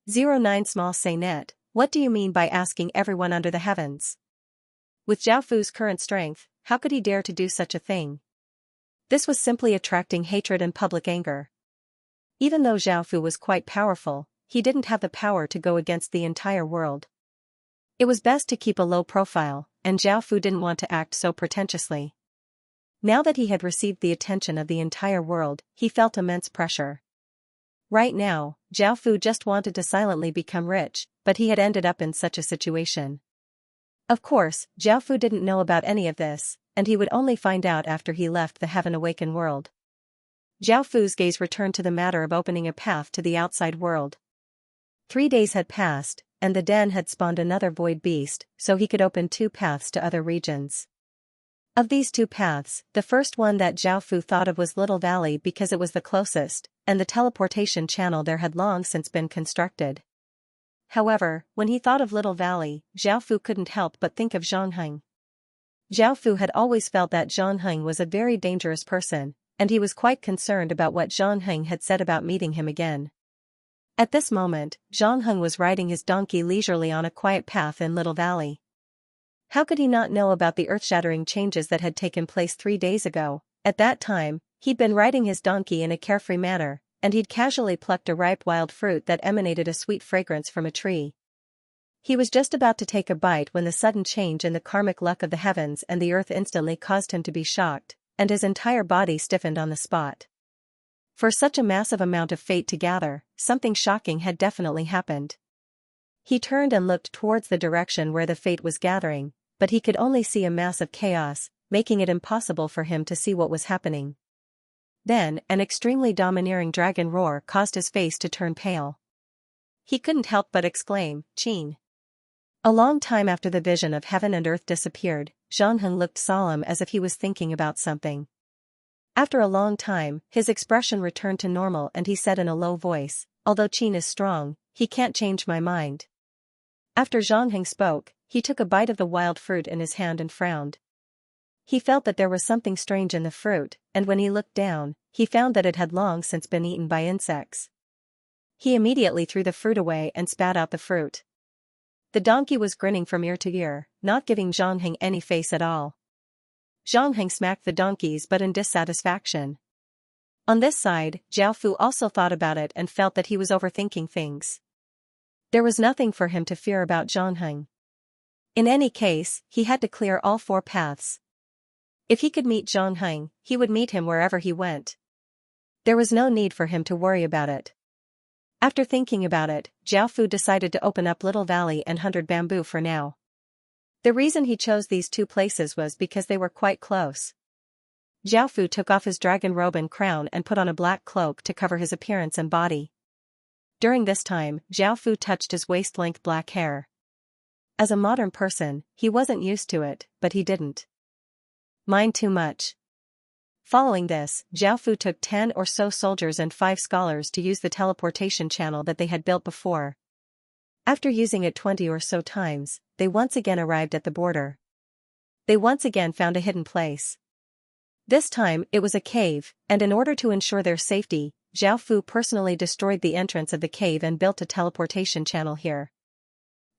09 Small say net, what do you mean by asking everyone under the heavens? With Zhao Fu's current strength, how could he dare to do such a thing? This was simply attracting hatred and public anger. Even though Zhao Fu was quite powerful, he didn't have the power to go against the entire world. It was best to keep a low profile, and Zhao Fu didn't want to act so pretentiously. Now that he had received the attention of the entire world, he felt immense pressure. Right now, Zhao Fu just wanted to silently become rich, but he had ended up in such a situation. Of course, Zhao Fu didn't know about any of this, and he would only find out after he left the Heaven-Awakened world. Zhao Fu's gaze returned to the matter of opening a path to the outside world. 3 days had passed, and the den had spawned another void beast, so he could open 2 paths to other regions. Of these 2 paths, the first one that Zhao Fu thought of was Little Valley because it was the closest, and the teleportation channel there had long since been constructed. However, when he thought of Little Valley, Zhao Fu couldn't help but think of Zhongheng. Zhao Fu had always felt that Zhongheng was a very dangerous person, and he was quite concerned about what Zhongheng had said about meeting him again. At this moment, Zhongheng was riding his donkey leisurely on a quiet path in Little Valley. How could he not know about the earth-shattering changes that had taken place 3 days ago? At that time, he'd been riding his donkey in a carefree manner, and he'd casually plucked a ripe wild fruit that emanated a sweet fragrance from a tree. He was just about to take a bite when the sudden change in the karmic luck of the heavens and the earth instantly caused him to be shocked, and his entire body stiffened on the spot. For such a massive amount of fate to gather, something shocking had definitely happened. He turned and looked towards the direction where the fate was gathering, but he could only see a mass of chaos, making it impossible for him to see what was happening. Then, an extremely domineering dragon roar caused his face to turn pale. He couldn't help but exclaim, "Qin." A long time after the vision of heaven and earth disappeared, Zhongheng looked solemn as if he was thinking about something. After a long time, his expression returned to normal and he said in a low voice, "Although Qin is strong, he can't change my mind." After Zhongheng spoke, he took a bite of the wild fruit in his hand and frowned. He felt that there was something strange in the fruit, and when he looked down, he found that it had long since been eaten by insects. He immediately threw the fruit away and spat out the fruit. The donkey was grinning from ear to ear, not giving Zhongheng any face at all. Zhongheng smacked the donkey's butt in dissatisfaction. On this side, Zhao Fu also thought about it and felt that he was overthinking things. There was nothing for him to fear about Zhongheng. In any case, he had to clear all 4 paths. If he could meet Zhongheng, he would meet him wherever he went. There was no need for him to worry about it. After thinking about it, Zhao Fu decided to open up Little Valley and 100 Bamboo for now. The reason he chose these 2 places was because they were quite close. Zhao Fu took off his dragon robe and crown and put on a black cloak to cover his appearance and body. During this time, Zhao Fu touched his waist-length black hair. As a modern person, he wasn't used to it, but he didn't mind too much. Following this, Zhao Fu took 10 or so soldiers and 5 scholars to use the teleportation channel that they had built before. After using it 20 or so times, they once again arrived at the border. They once again found a hidden place. This time, it was a cave, and in order to ensure their safety, Zhao Fu personally destroyed the entrance of the cave and built a teleportation channel here.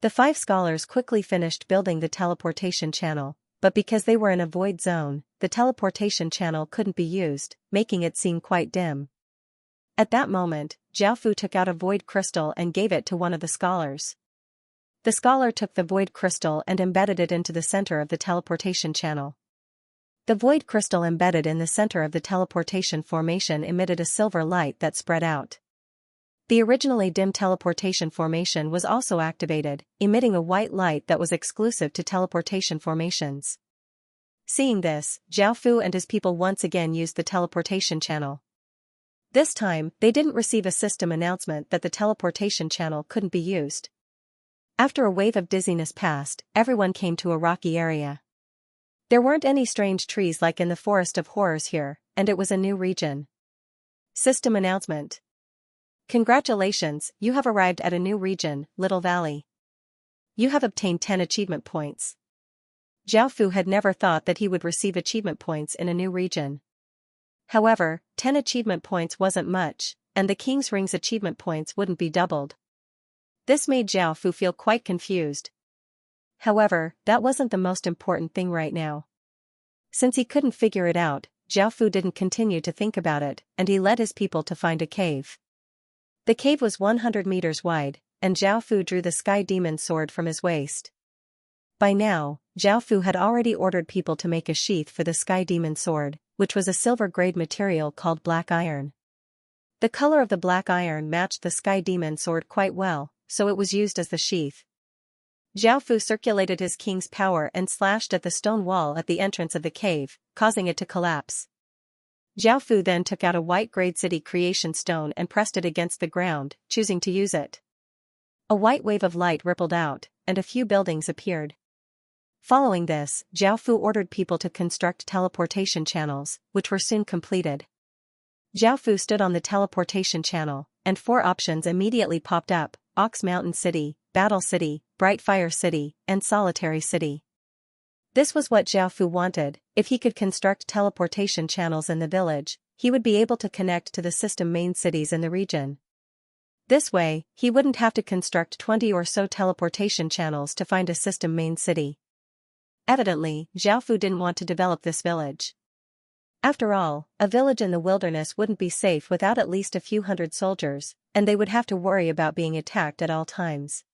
The 5 scholars quickly finished building the teleportation channel, but because they were in a void zone, the teleportation channel couldn't be used, making it seem quite dim. At that moment, Zhao Fu took out a void crystal and gave it to one of the scholars. The scholar took the void crystal and embedded it into the center of the teleportation channel. The void crystal embedded in the center of the teleportation formation emitted a silver light that spread out. The originally dim teleportation formation was also activated, emitting a white light that was exclusive to teleportation formations. Seeing this, Zhao Fu and his people once again used the teleportation channel. This time, they didn't receive a system announcement that the teleportation channel couldn't be used. After a wave of dizziness passed, everyone came to a rocky area. There weren't any strange trees like in the Forest of Horrors here, and it was a new region. System announcement. Congratulations, you have arrived at a new region, Little Valley. You have obtained 10 achievement points. Zhao Fu had never thought that he would receive achievement points in a new region. However, 10 achievement points wasn't much, and the King's Ring's achievement points wouldn't be doubled. This made Zhao Fu feel quite confused. However, that wasn't the most important thing right now. Since he couldn't figure it out, Zhao Fu didn't continue to think about it, and he led his people to find a cave. The cave was 100 meters wide, and Zhao Fu drew the Sky Demon sword from his waist. By now, Zhao Fu had already ordered people to make a sheath for the Sky Demon sword, which was a silver-grade material called black iron. The color of the black iron matched the Sky Demon sword quite well, so it was used as the sheath. Zhao Fu circulated his king's power and slashed at the stone wall at the entrance of the cave, causing it to collapse. Zhao Fu then took out a white grade city creation stone and pressed it against the ground, choosing to use it. A white wave of light rippled out, and a few buildings appeared. Following this, Zhao Fu ordered people to construct teleportation channels, which were soon completed. Zhao Fu stood on the teleportation channel, and 4 options immediately popped up: Ox Mountain City, Battle City, Bright Fire City, and Solitary City. This was what Zhao Fu wanted. If he could construct teleportation channels in the village, he would be able to connect to the system main cities in the region. This way, he wouldn't have to construct 20 or so teleportation channels to find a system main city. Evidently, Zhao Fu didn't want to develop this village. After all, a village in the wilderness wouldn't be safe without at least a few hundred soldiers, and they would have to worry about being attacked at all times.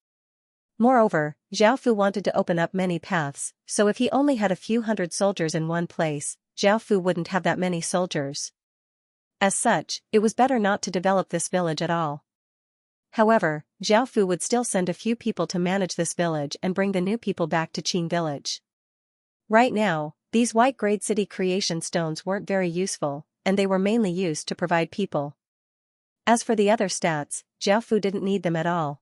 Moreover, Zhao Fu wanted to open up many paths, so if he only had a few hundred soldiers in one place, Zhao Fu wouldn't have that many soldiers. As such, it was better not to develop this village at all. However, Zhao Fu would still send a few people to manage this village and bring the new people back to Qin village. Right now, these white grade city creation stones weren't very useful, and they were mainly used to provide people. As for the other stats, Zhao Fu didn't need them at all.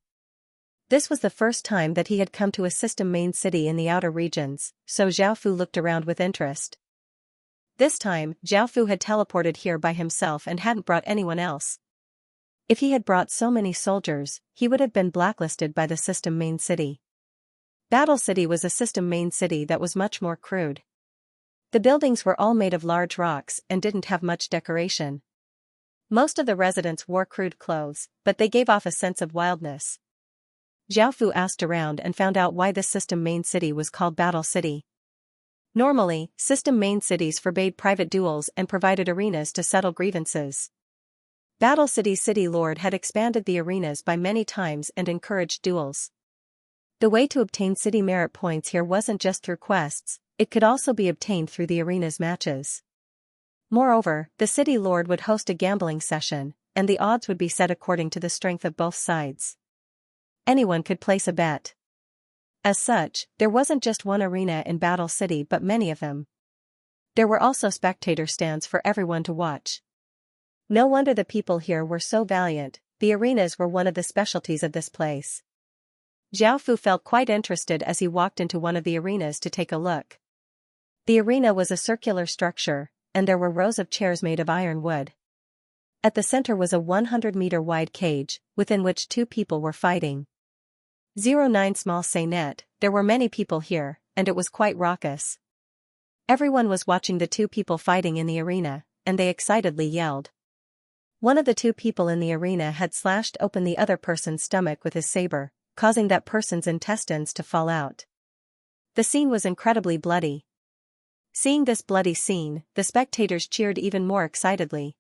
This was the first time that he had come to a system main city in the outer regions, so Zhao Fu looked around with interest. This time, Zhao Fu had teleported here by himself and hadn't brought anyone else. If he had brought so many soldiers, he would have been blacklisted by the system main city. Battle City was a system main city that was much more crude. The buildings were all made of large rocks and didn't have much decoration. Most of the residents wore crude clothes, but they gave off a sense of wildness. Zhao Fu asked around and found out why this system main city was called Battle City. Normally, system main cities forbade private duels and provided arenas to settle grievances. Battle City's city lord had expanded the arenas by many times and encouraged duels. The way to obtain city merit points here wasn't just through quests, it could also be obtained through the arena's matches. Moreover, the city lord would host a gambling session, and the odds would be set according to the strength of both sides. Anyone could place a bet. As such, there wasn't just one arena in Battle City but many of them. There were also spectator stands for everyone to watch. No wonder the people here were so valiant. The arenas were one of the specialties of this place. Zhao Fu felt quite interested as he walked into one of the arenas to take a look. The arena was a circular structure, and there were rows of chairs made of iron wood. At the center was a 100-meter wide cage, within which 2 people were fighting. 09 Small Say Net, there were many people here, and it was quite raucous. Everyone was watching the 2 people fighting in the arena, and they excitedly yelled. One of the 2 people in the arena had slashed open the other person's stomach with his saber, causing that person's intestines to fall out. The scene was incredibly bloody. Seeing this bloody scene, the spectators cheered even more excitedly.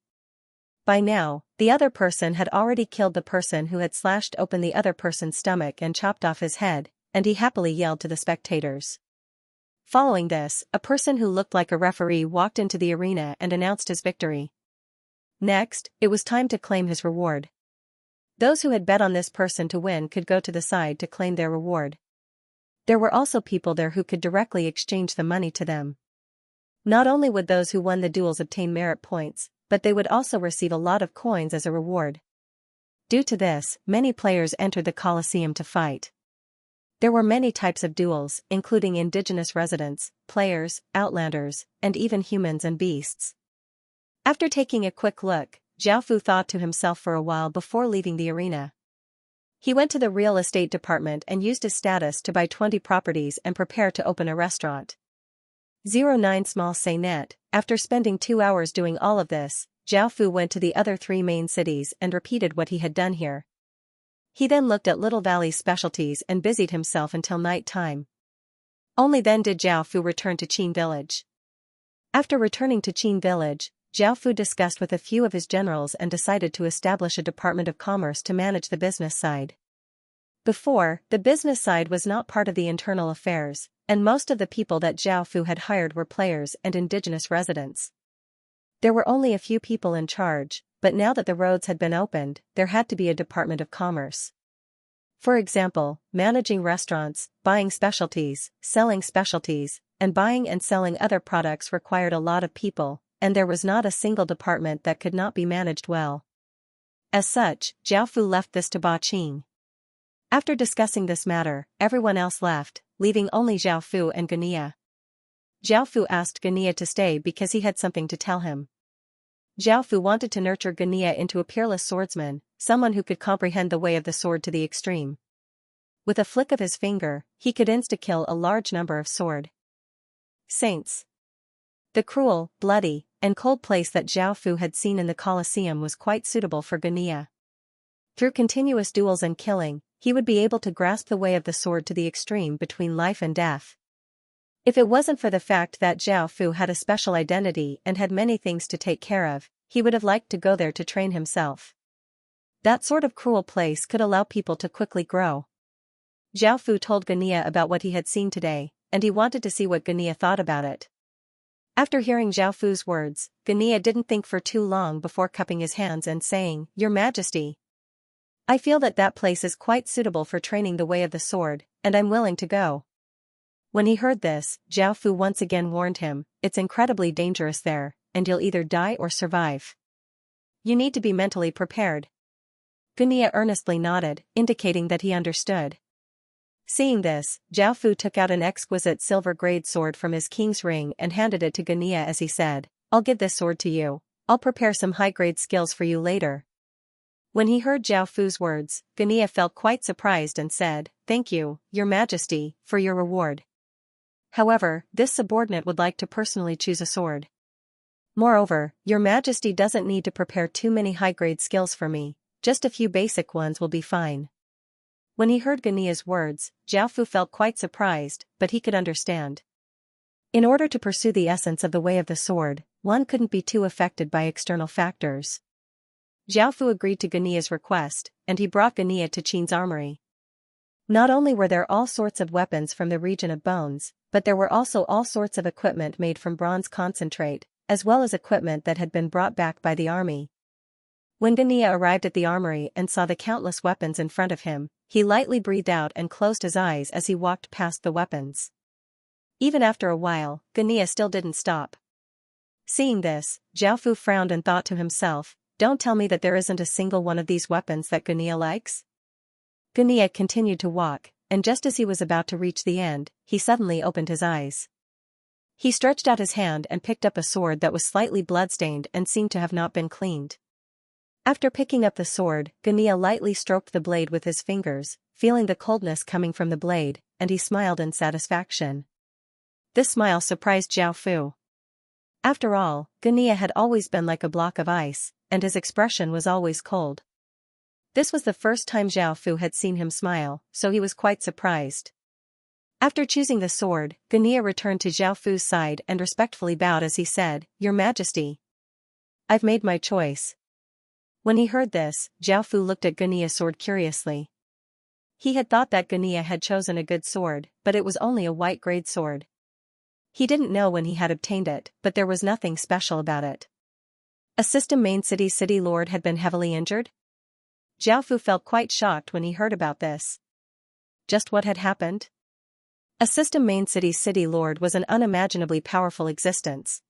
By now, the other person had already killed the person who had slashed open the other person's stomach and chopped off his head, and he happily yelled to the spectators. Following this, a person who looked like a referee walked into the arena and announced his victory. Next, it was time to claim his reward. Those who had bet on this person to win could go to the side to claim their reward. There were also people there who could directly exchange the money to them. Not only would those who won the duels obtain merit points, but they would also receive a lot of coins as a reward. Due to this, many players entered the Colosseum to fight. There were many types of duels, including indigenous residents, players, outlanders, and even humans and beasts. After taking a quick look, Zhao Fu thought to himself for a while before leaving the arena. He went to the real estate department and used his status to buy 20 properties and prepare to open a restaurant. 09 Small Say Net. After spending 2 hours doing all of this, Zhao Fu went to the other 3 main cities and repeated what he had done here. He then looked at Little Valley's specialties and busied himself until night time. Only then did Zhao Fu return to Qin village. After returning to Qin village, Zhao Fu discussed with a few of his generals and decided to establish a department of commerce to manage the business side. Before, the business side was not part of the internal affairs, and most of the people that Zhao Fu had hired were players and indigenous residents. There were only a few people in charge, but now that the roads had been opened, there had to be a department of commerce. For example, managing restaurants, buying specialties, selling specialties, and buying and selling other products required a lot of people, and there was not a single department that could not be managed well. As such, Zhao Fu left this to Ba Qing. After discussing this matter, everyone else left, leaving only Zhao Fu and Xianxia. Zhao Fu asked Xianxia to stay because he had something to tell him. Zhao Fu wanted to nurture Xianxia into a peerless swordsman, someone who could comprehend the way of the sword to the extreme. With a flick of his finger, he could insta-kill a large number of sword saints. The cruel, bloody, and cold place that Zhao Fu had seen in the Colosseum was quite suitable for Xianxia. Through continuous duels and killing, he would be able to grasp the way of the sword to the extreme between life and death. If it wasn't for the fact that Zhao Fu had a special identity and had many things to take care of, he would have liked to go there to train himself. That sort of cruel place could allow people to quickly grow. Zhao Fu told Xianxia about what he had seen today, and he wanted to see what Xianxia thought about it. After hearing Zhao Fu's words, Xianxia didn't think for too long before cupping his hands and saying, "Your Majesty, I feel that place is quite suitable for training the way of the sword, and I'm willing to go." When he heard this, Zhao Fu once again warned him, "It's incredibly dangerous there, and you'll either die or survive. You need to be mentally prepared." Xianxia earnestly nodded, indicating that he understood. Seeing this, Zhao Fu took out an exquisite silver-grade sword from his king's ring and handed it to Xianxia as he said, "I'll give this sword to you. I'll prepare some high-grade skills for you later." When he heard Zhao Fu's words, Xianxia felt quite surprised and said, "Thank you, Your Majesty, for your reward. However, this subordinate would like to personally choose a sword. Moreover, Your Majesty doesn't need to prepare too many high-grade skills for me, just a few basic ones will be fine." When he heard Xianxia's words, Zhao Fu felt quite surprised, but he could understand. In order to pursue the essence of the way of the sword, one couldn't be too affected by external factors. Zhao Fu agreed to Xianxia's request, and he brought Xianxia to Qin's armory. Not only were there all sorts of weapons from the region of bones, but there were also all sorts of equipment made from bronze concentrate, as well as equipment that had been brought back by the army. When Xianxia arrived at the armory and saw the countless weapons in front of him, he lightly breathed out and closed his eyes as he walked past the weapons. Even after a while, Xianxia still didn't stop. Seeing this, Zhao Fu frowned and thought to himself, "Don't tell me that there isn't a single one of these weapons that Xianxia likes?" Xianxia continued to walk, and just as he was about to reach the end, he suddenly opened his eyes. He stretched out his hand and picked up a sword that was slightly bloodstained and seemed to have not been cleaned. After picking up the sword, Xianxia lightly stroked the blade with his fingers, feeling the coldness coming from the blade, and he smiled in satisfaction. This smile surprised Zhao Fu. After all, Xianxia had always been like a block of ice, and his expression was always cold. This was the first time Zhao Fu had seen him smile, so he was quite surprised. After choosing the sword, Xianxia returned to Zhao Fu's side and respectfully bowed as he said, "Your Majesty, I've made my choice." When he heard this, Zhao Fu looked at Xianxia's sword curiously. He had thought that Xianxia had chosen a good sword, but it was only a white-grade sword. He didn't know when he had obtained it, but there was nothing special about it. A system main city lord had been heavily injured? Zhao Fu felt quite shocked when he heard about this. Just what had happened? A system main city lord was an unimaginably powerful existence.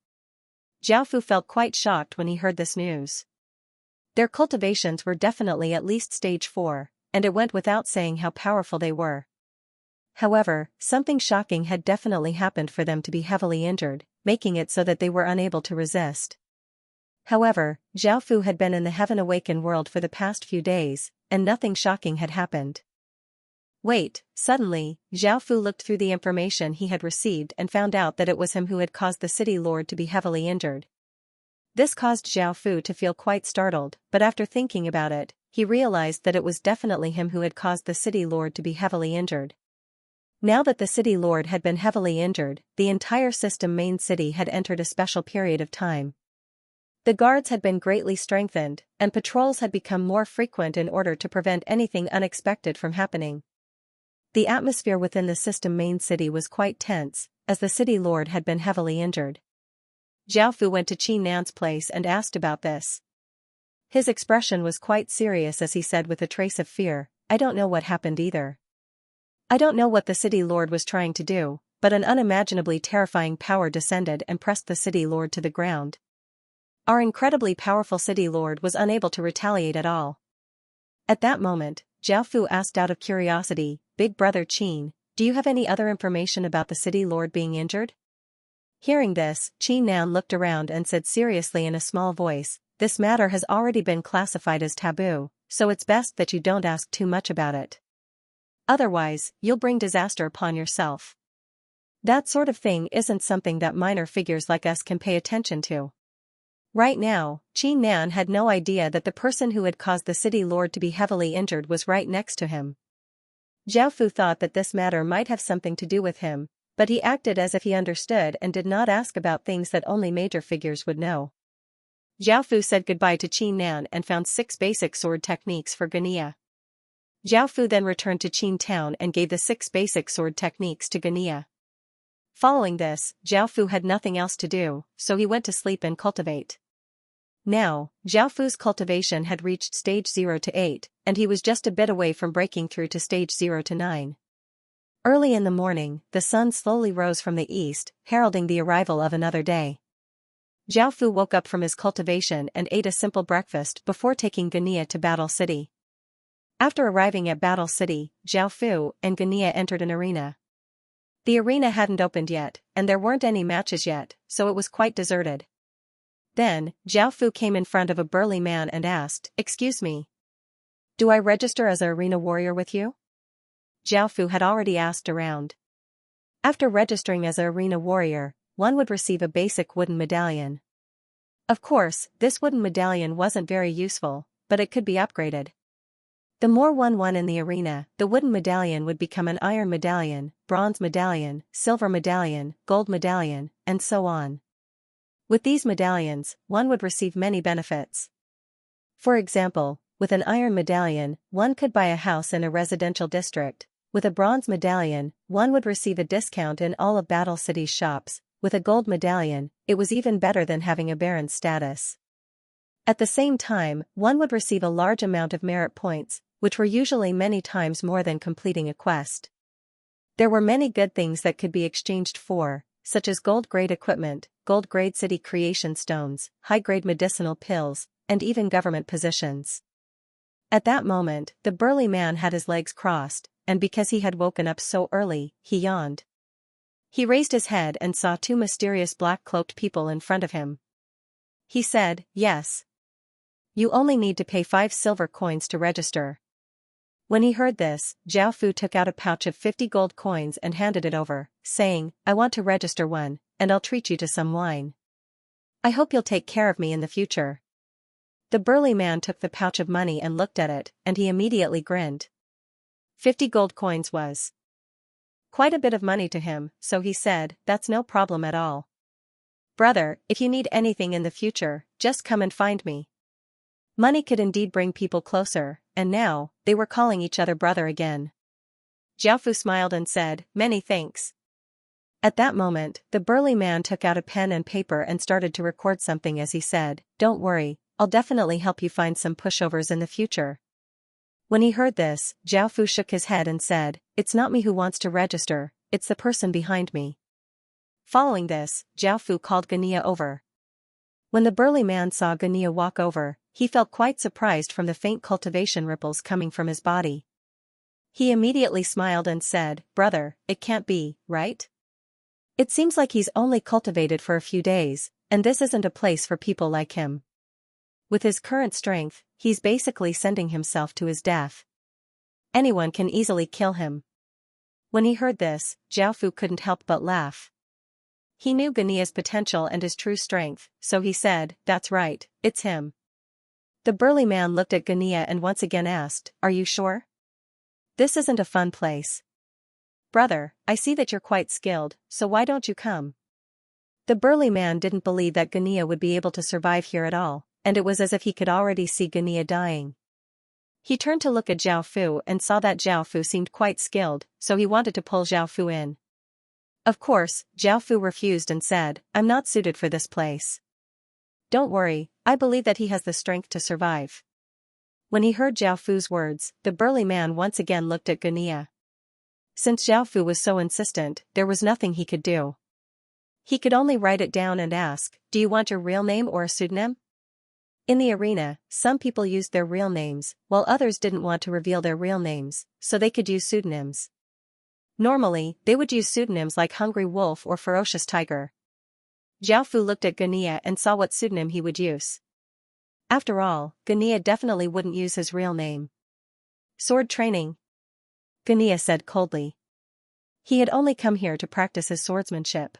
Zhao Fu felt quite shocked when he heard this news. Their cultivations were definitely at least stage 4, and it went without saying how powerful they were. However, something shocking had definitely happened for them to be heavily injured, making it so that they were unable to resist. However, Zhao Fu had been in the Heaven Awakened world for the past few days, and nothing shocking had happened. Wait, suddenly, Zhao Fu looked through the information he had received and found out that it was him who had caused the city lord to be heavily injured. This caused Zhao Fu to feel quite startled, but after thinking about it, he realized that it was definitely him who had caused the city lord to be heavily injured. Now that the city lord had been heavily injured, the entire system main city had entered a special period of time. The guards had been greatly strengthened, and patrols had become more frequent in order to prevent anything unexpected from happening. The atmosphere within the system main city was quite tense, as the city lord had been heavily injured. Zhao Fu went to Qin Nan's place and asked about this. His expression was quite serious as he said with a trace of fear, "I don't know what happened either. I don't know what the city lord was trying to do, but an unimaginably terrifying power descended and pressed the city lord to the ground. Our incredibly powerful city lord was unable to retaliate at all." At that moment, Zhao Fu asked out of curiosity, "Big brother Qin, do you have any other information about the city lord being injured?" Hearing this, Qin Nan looked around and said seriously in a small voice, "This matter has already been classified as taboo, so it's best that you don't ask too much about it. Otherwise, you'll bring disaster upon yourself. That sort of thing isn't something that minor figures like us can pay attention to." Right now, Qin Nan had no idea that the person who had caused the city lord to be heavily injured was right next to him. Zhao Fu thought that this matter might have something to do with him, but he acted as if he understood and did not ask about things that only major figures would know. Zhao Fu said goodbye to Qin Nan and found 6 basic sword techniques for Xianxia. Zhao Fu then returned to Qin Town and gave the 6 basic sword techniques to Xianxia. Following this, Zhao Fu had nothing else to do, so he went to sleep and cultivate. Now, Zhao Fu's cultivation had reached stage 0 to 8, and he was just a bit away from breaking through to stage 0 to 9. Early in the morning, the sun slowly rose from the east, heralding the arrival of another day. Zhao Fu woke up from his cultivation and ate a simple breakfast before taking Xianxia to Battle City. After arriving at Battle City, Zhao Fu and Xianxia entered an arena. The arena hadn't opened yet, and there weren't any matches yet, so it was quite deserted. Then, Zhao Fu came in front of a burly man and asked, "Excuse me. Do I register as an arena warrior with you?" Zhao Fu had already asked around. After registering as an arena warrior, one would receive a basic wooden medallion. Of course, this wooden medallion wasn't very useful, but it could be upgraded. The more one won in the arena, the wooden medallion would become an iron medallion, bronze medallion, silver medallion, gold medallion, and so on. With these medallions, one would receive many benefits. For example, with an iron medallion, one could buy a house in a residential district. With a bronze medallion, one would receive a discount in all of Battle City's shops. With a gold medallion, it was even better than having a baron's status. At the same time, one would receive a large amount of merit points, which were usually many times more than completing a quest. There were many good things that could be exchanged for, such as gold-grade equipment, gold-grade city creation stones, high-grade medicinal pills, and even government positions. At that moment, the burly man had his legs crossed, and because he had woken up so early, he yawned. He raised his head and saw 2 mysterious black-cloaked people in front of him. He said, "Yes. You only need to pay 5 silver coins to register." When he heard this, Zhao Fu took out a pouch of 50 gold coins and handed it over, saying, "I want to register one, and I'll treat you to some wine. I hope you'll take care of me in the future." The burly man took the pouch of money and looked at it, and he immediately grinned. 50 gold coins was quite a bit of money to him, so he said, "That's no problem at all. Brother, if you need anything in the future, just come and find me." Money could indeed bring people closer, and now, they were calling each other brother again. Zhao Fu smiled and said, "Many thanks." At that moment, the burly man took out a pen and paper and started to record something as he said, "Don't worry, I'll definitely help you find some pushovers in the future." When he heard this, Zhao Fu shook his head and said, "It's not me who wants to register, it's the person behind me." Following this, Zhao Fu called Xianxia over. When the burly man saw Xianxia walk over, he felt quite surprised from the faint cultivation ripples coming from his body. He immediately smiled and said, "Brother, it can't be, right? It seems like he's only cultivated for a few days, and this isn't a place for people like him. With his current strength, he's basically sending himself to his death." Anyone can easily kill him. When he heard this, Zhao couldn't help but laugh. He knew Gania's potential and his true strength, so he said, "That's right, it's him." The burly man looked at Gania and once again asked, "Are you sure? This isn't a fun place." "Brother, I see that you're quite skilled, so why don't you come?" The burly man didn't believe that Gania would be able to survive here at all, and it was as if he could already see Gania dying. He turned to look at Zhao and saw that Zhao seemed quite skilled, so he wanted to pull Zhao in. Of course, Zhao refused and said, "I'm not suited for this place." "Don't worry, I believe that he has the strength to survive." When he heard Zhao words, the burly man once again looked at Gania. Since Zhao was so insistent, there was nothing he could do. He could only write it down and ask, "Do you want your real name or a pseudonym?" In the arena, some people used their real names, while others didn't want to reveal their real names, so they could use pseudonyms. Normally, they would use pseudonyms like Hungry Wolf or Ferocious Tiger. Zhao looked at Gania and saw what pseudonym he would use. After all, Gania definitely wouldn't use his real name. "Sword training," Gania said coldly. He had only come here to practice his swordsmanship.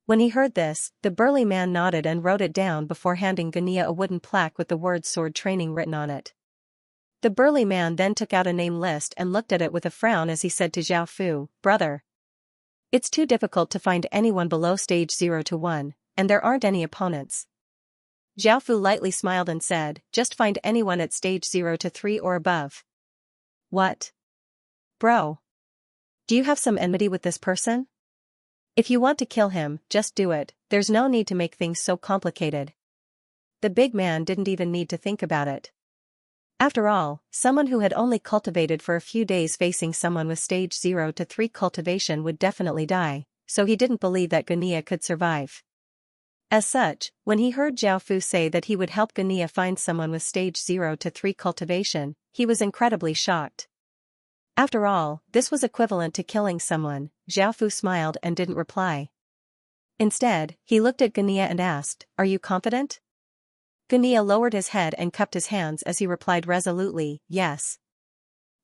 When he heard this, the burly man nodded and wrote it down before handing Gania a wooden plaque with the words "sword training" written on it. The burly man then took out a name list and looked at it with a frown as he said to Zhao, "Brother, it's too difficult to find anyone below stage 0 to 1, and there aren't any opponents." Zhao lightly smiled and said, "Just find anyone at stage 0 to 3 or above." "What? Bro. Do you have some enmity with this person? If you want to kill him, just do it, there's no need to make things so complicated." The big man didn't even need to think about it. After all, someone who had only cultivated for a few days facing someone with stage 0 to 3 cultivation would definitely die, so he didn't believe that Gania could survive. As such, when he heard Zhao say that he would help Gania find someone with stage 0 to 3 cultivation, he was incredibly shocked. After all, this was equivalent to killing someone. Zhao smiled and didn't reply. Instead, he looked at Gania and asked, "Are you confident?" Gania lowered his head and cupped his hands as he replied resolutely, "Yes.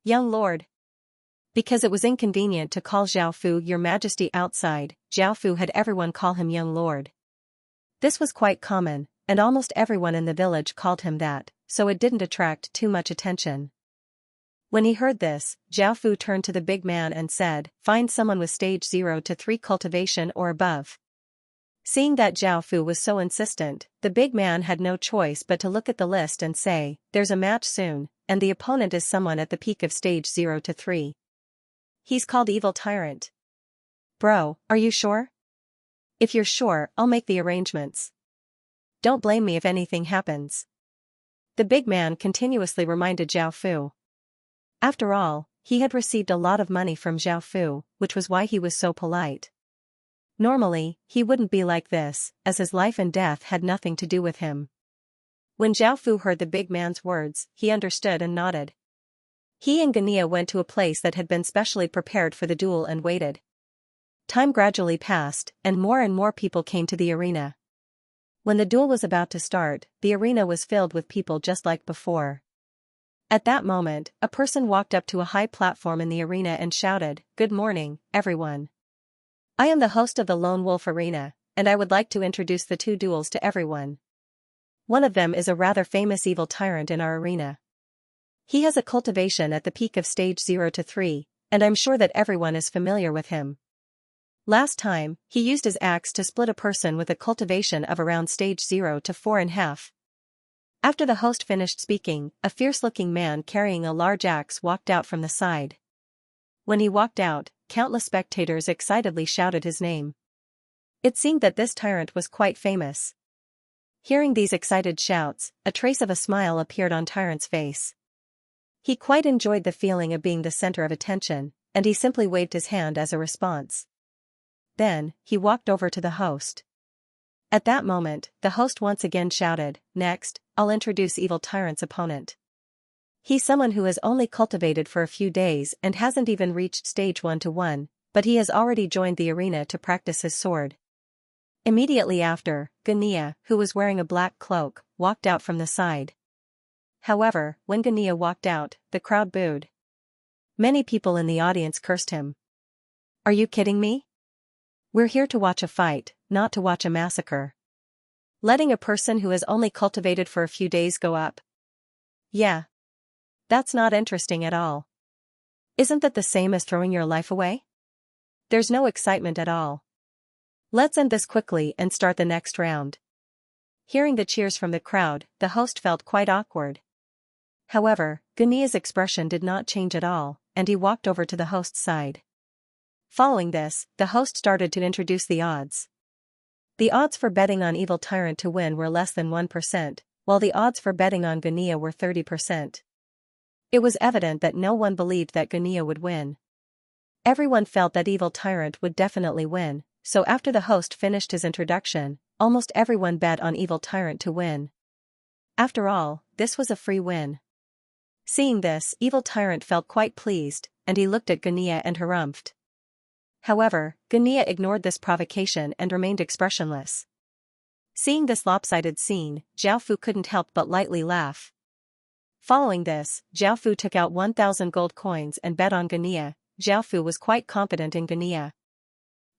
Young lord." Because it was inconvenient to call Zhao Your Majesty outside, Zhao had everyone call him young lord. This was quite common, and almost everyone in the village called him that, so it didn't attract too much attention. When he heard this, Zhao turned to the big man and said, "Find someone with stage 0 to 3 cultivation or above." Seeing that Zhao was so insistent, the big man had no choice but to look at the list and say, "There's a match soon, and the opponent is someone at the peak of stage 0 to 3. He's called Evil Tyrant." "Bro, are you sure?" "If you're sure, I'll make the arrangements. Don't blame me if anything happens." The big man continuously reminded Zhao. After all, he had received a lot of money from Zhao, which was why he was so polite. Normally, he wouldn't be like this, as his life and death had nothing to do with him. When Zhao heard the big man's words, he understood and nodded. He and Gania went to a place that had been specially prepared for the duel and waited. Time gradually passed, and more people came to the arena. When the duel was about to start, the arena was filled with people just like before. At that moment, a person walked up to a high platform in the arena and shouted, "Good morning, everyone. I am the host of the Lone Wolf Arena, and I would like to introduce the 2 duels to everyone. One of them is a rather famous evil tyrant in our arena. He has a cultivation at the peak of stage 0 to 3, and I'm sure that everyone is familiar with him. Last time, he used his axe to split a person with a cultivation of around stage 0 to 4 in half." After the host finished speaking, a fierce-looking man carrying a large axe walked out from the side. When he walked out, countless spectators excitedly shouted his name. It seemed that this tyrant was quite famous. Hearing these excited shouts, a trace of a smile appeared on Tyrant's face. He quite enjoyed the feeling of being the center of attention, and he simply waved his hand as a response. Then, he walked over to the host. At that moment, the host once again shouted, "Next, I'll introduce Evil Tyrant's opponent. He's someone who has only cultivated for a few days and hasn't even reached stage 1 to 1, but he has already joined the arena to practice his sword." Immediately after, Gania, who was wearing a black cloak, walked out from the side. However, when Gania walked out, the crowd booed. Many people in the audience cursed him. Are you kidding me? We're here to watch a fight, not to watch a massacre. Letting a person who has only cultivated for a few days go up? Yeah. That's not interesting at all. Isn't that the same as throwing your life away? There's no excitement at all. Let's end this quickly and start the next round. Hearing the cheers from the crowd, the host felt quite awkward. However, Xianxia's expression did not change at all, and he walked over to the host's side. Following this, the host started to introduce the odds. The odds for betting on Evil Tyrant to win were less than 1%, while the odds for betting on Xianxia were 30%. It was evident that no one believed that Xianxia would win. Everyone felt that Evil Tyrant would definitely win, so after the host finished his introduction, almost everyone bet on Evil Tyrant to win. After all, this was a free win. Seeing this, Evil Tyrant felt quite pleased, and he looked at Xianxia and harumphed. However, Xianxia ignored this provocation and remained expressionless. Seeing this lopsided scene, Xiaofu couldn't help but lightly laugh. Following this, Xiaofu took out 1,000 gold coins and bet on Xianxia. Xiaofu was quite confident in Xianxia.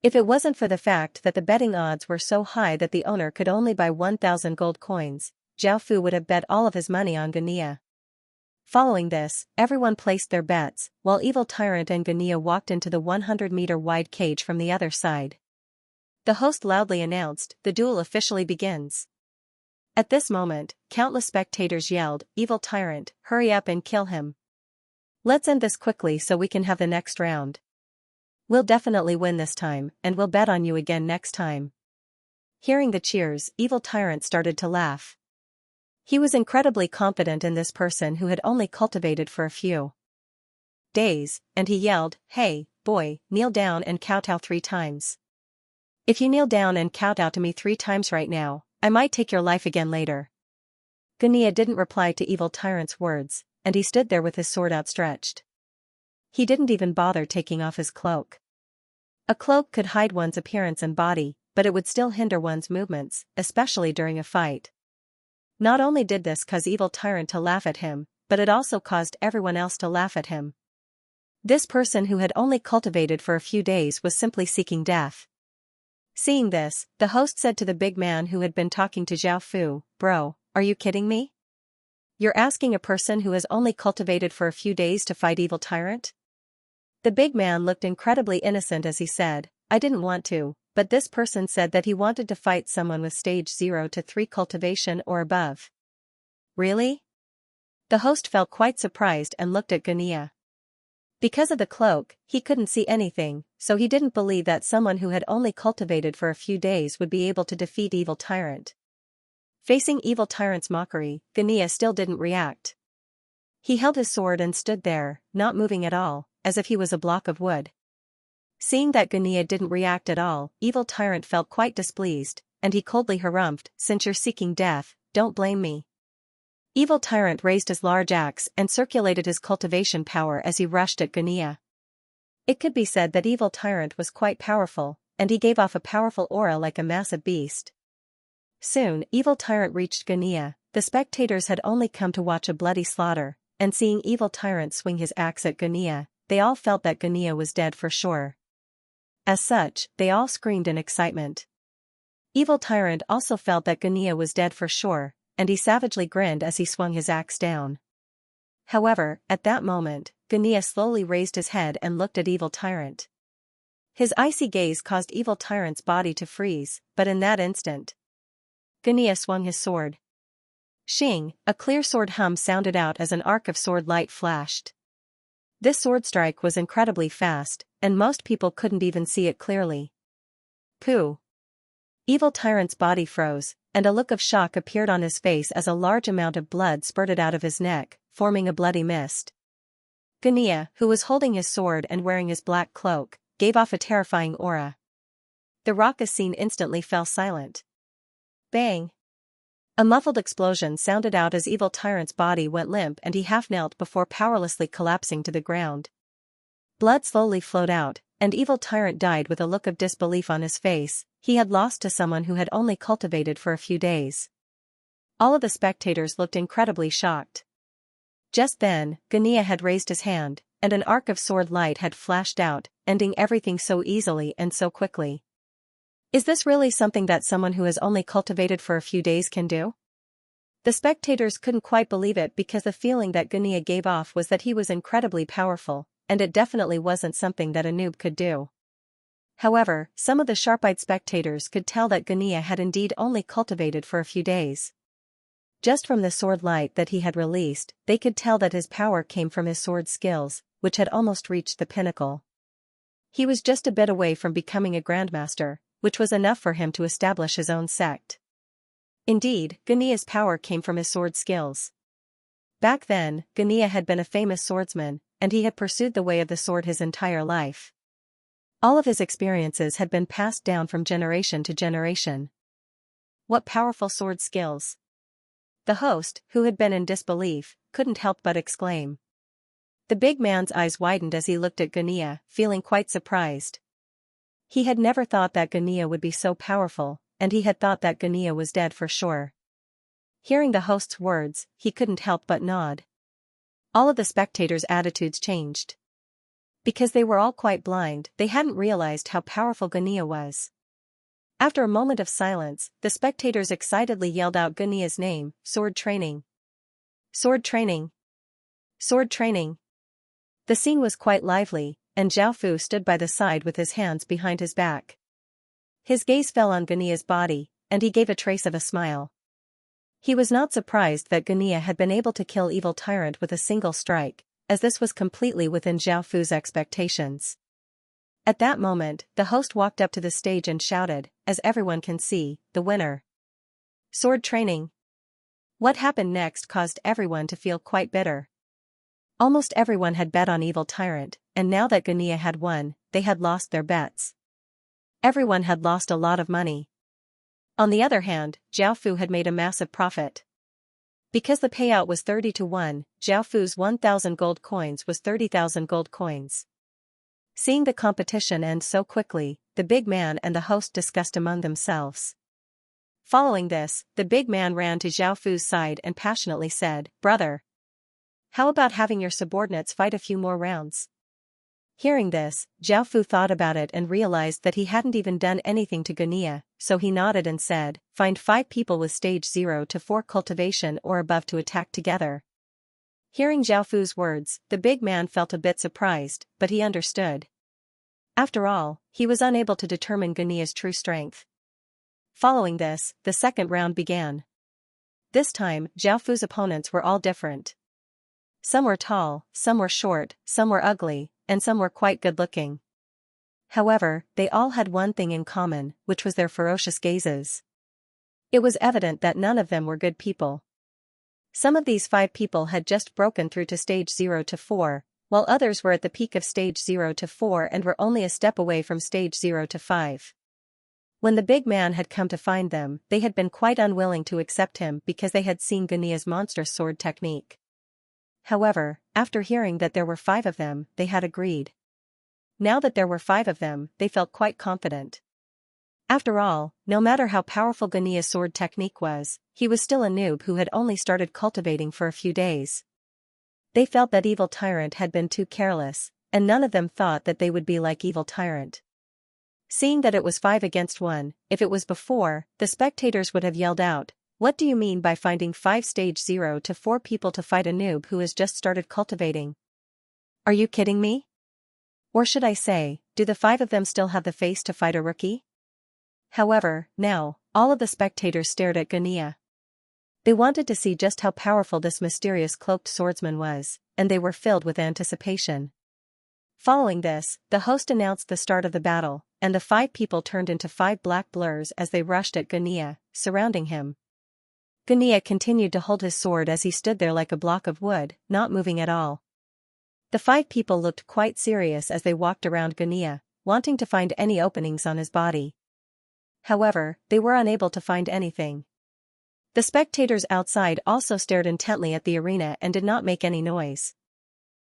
If it wasn't for the fact that the betting odds were so high that the owner could only buy 1,000 gold coins, Xiaofu would have bet all of his money on Xianxia. Following this, everyone placed their bets, while Evil Tyrant and Xianxia walked into the 100-meter wide cage from the other side. The host loudly announced, "The duel officially begins." At this moment, countless spectators yelled, "Evil Tyrant, hurry up and kill him. Let's end this quickly so we can have the next round. We'll definitely win this time, and we'll bet on you again next time." Hearing the cheers, Evil Tyrant started to laugh. He was incredibly confident in this person who had only cultivated for a few days, and he yelled, "Hey, boy, kneel down and kowtow 3 times. If you kneel down and kowtow to me 3 times right now, I might take your life again later." Xianxia didn't reply to Evil Tyrant's words, and he stood there with his sword outstretched. He didn't even bother taking off his cloak. A cloak could hide one's appearance and body, but it would still hinder one's movements, especially during a fight. Not only did this cause Evil Tyrant to laugh at him, but it also caused everyone else to laugh at him. This person who had only cultivated for a few days was simply seeking death. Seeing this, the host said to the big man who had been talking to Xiaofu, "Bro, are you kidding me? You're asking a person who has only cultivated for a few days to fight Evil Tyrant?" The big man looked incredibly innocent as he said, "I didn't want to, but this person said that he wanted to fight someone with stage 0 to 3 cultivation or above." Really? The host felt quite surprised and looked at Xianxia. Because of the cloak, he couldn't see anything, so he didn't believe that someone who had only cultivated for a few days would be able to defeat Evil Tyrant. Facing Evil Tyrant's mockery, Xianxia still didn't react. He held his sword and stood there, not moving at all, as if he was a block of wood. Seeing that Xianxia didn't react at all, Evil Tyrant felt quite displeased, and he coldly harumphed, "Since you're seeking death, don't blame me." Evil Tyrant raised his large axe and circulated his cultivation power as he rushed at Xianxia. It could be said that Evil Tyrant was quite powerful, and he gave off a powerful aura like a massive beast. Soon, Evil Tyrant reached Xianxia. The spectators had only come to watch a bloody slaughter, and seeing Evil Tyrant swing his axe at Xianxia, they all felt that Xianxia was dead for sure. As such, they all screamed in excitement. Evil Tyrant also felt that Xianxia was dead for sure, and he savagely grinned as he swung his axe down. However, at that moment, Xianxia slowly raised his head and looked at Evil Tyrant. His icy gaze caused Evil Tyrant's body to freeze, but in that instant, Xianxia swung his sword. Shing, a clear sword hum sounded out as an arc of sword light flashed. This sword strike was incredibly fast, and most people couldn't even see it clearly. Pooh! Evil Tyrant's body froze, and a look of shock appeared on his face as a large amount of blood spurted out of his neck, forming a bloody mist. Xianxia, who was holding his sword and wearing his black cloak, gave off a terrifying aura. The raucous scene instantly fell silent. Bang! A muffled explosion sounded out as Evil Tyrant's body went limp and he half knelt before powerlessly collapsing to the ground. Blood slowly flowed out, and Evil Tyrant died with a look of disbelief on his face. He had lost to someone who had only cultivated for a few days. All of the spectators looked incredibly shocked. Just then, Xianxia had raised his hand, and an arc of sword light had flashed out, ending everything so easily and so quickly. Is this really something that someone who has only cultivated for a few days can do? The spectators couldn't quite believe it because the feeling that Xianxia gave off was that he was incredibly powerful, and it definitely wasn't something that a noob could do. However, some of the sharp-eyed spectators could tell that Xianxia had indeed only cultivated for a few days. Just from the sword light that he had released, they could tell that his power came from his sword skills, which had almost reached the pinnacle. He was just a bit away from becoming a grandmaster, which was enough for him to establish his own sect. Indeed, Xianxia's power came from his sword skills. Back then, Xianxia had been a famous swordsman, and he had pursued the way of the sword his entire life. All of his experiences had been passed down from generation to generation. What powerful sword skills! The host, who had been in disbelief, couldn't help but exclaim. The big man's eyes widened as he looked at Xianxia, feeling quite surprised. He had never thought that Xianxia would be so powerful, and he had thought that Xianxia was dead for sure. Hearing the host's words, he couldn't help but nod. All of the spectators' attitudes changed. Because they were all quite blind, they hadn't realized how powerful Xianxia was. After a moment of silence, the spectators excitedly yelled out Xianxia's name: sword training. Sword training. Sword training. The scene was quite lively, and Xiaofu stood by the side with his hands behind his back. His gaze fell on Xianxia's body, and he gave a trace of a smile. He was not surprised that Xianxia had been able to kill Evil Tyrant with a single strike, as this was completely within Xiaofu's expectations. At that moment, the host walked up to the stage and shouted, as everyone can see, the winner. Sword training. What happened next caused everyone to feel quite bitter. Almost everyone had bet on Evil Tyrant, and now that Xianxia had won, they had lost their bets. Everyone had lost a lot of money. On the other hand, Xiaofu had made a massive profit. Because the payout was 30-1, Xiaofu's 1,000 gold coins was 30,000 gold coins. Seeing the competition end so quickly, the big man and the host discussed among themselves. Following this, the big man ran to Xiaofu's side and passionately said, "Brother, how about having your subordinates fight a few more rounds?" Hearing this, Xiaofu thought about it and realized that he hadn't even done anything to Xianxia, so he nodded and said, "Find 5 people with stage 0 to 4 cultivation or above to attack together." Hearing Xiaofu's words, the big man felt a bit surprised, but he understood. After all, he was unable to determine Xianxia's true strength. Following this, the second round began. This time, Xiaofu's opponents were all different. Some were tall, some were short, some were ugly, and some were quite good-looking. However, they all had one thing in common, which was their ferocious gazes. It was evident that none of them were good people. Some of these 5 people had just broken through to stage 0 to 4, while others were at the peak of stage 0 to 4 and were only a step away from stage 0 to 5. When the big man had come to find them, they had been quite unwilling to accept him because they had seen Xianxia's monstrous sword technique. However, after hearing that there were 5 of them, they had agreed. Now that there were 5 of them, they felt quite confident. After all, no matter how powerful Xianxia's sword technique was, he was still a noob who had only started cultivating for a few days. They felt that Evil Tyrant had been too careless, and none of them thought that they would be like Evil Tyrant. Seeing that it was 5 against 1, if it was before, the spectators would have yelled out, "What do you mean by finding 5 stage 0 to 4 people to fight a noob who has just started cultivating? Are you kidding me? Or should I say, do the 5 of them still have the face to fight a rookie?" However, now, all of the spectators stared at Xianxia. They wanted to see just how powerful this mysterious cloaked swordsman was, and they were filled with anticipation. Following this, the host announced the start of the battle, and the 5 people turned into 5 black blurs as they rushed at Xianxia, surrounding him. Xianxia continued to hold his sword as he stood there like a block of wood, not moving at all. The 5 people looked quite serious as they walked around Xianxia, wanting to find any openings on his body. However, they were unable to find anything. The spectators outside also stared intently at the arena and did not make any noise.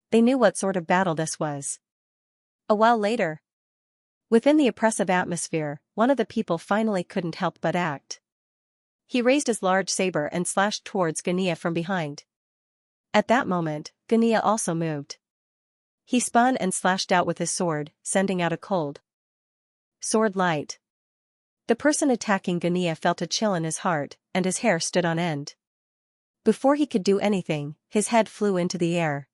They knew what sort of battle this was. A while later, within the oppressive atmosphere, one of the people finally couldn't help but act. He raised his large saber and slashed towards Xianxia from behind. At that moment, Xianxia also moved. He spun and slashed out with his sword, sending out a cold sword light. The person attacking Xianxia felt a chill in his heart, and his hair stood on end. Before he could do anything, his head flew into the air.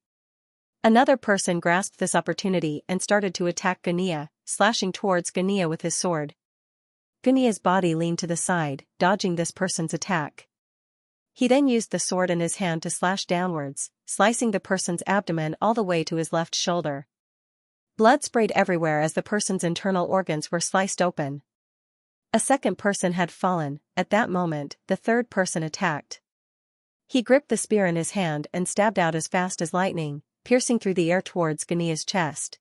Another person grasped this opportunity and started to attack Xianxia, slashing towards Xianxia with his sword. Xianxia's body leaned to the side, dodging this person's attack. He then used the sword in his hand to slash downwards, slicing the person's abdomen all the way to his left shoulder. Blood sprayed everywhere as the person's internal organs were sliced open. A second person had fallen. At that moment, the third person attacked. He gripped the spear in his hand and stabbed out as fast as lightning, piercing through the air towards Xianxia's chest.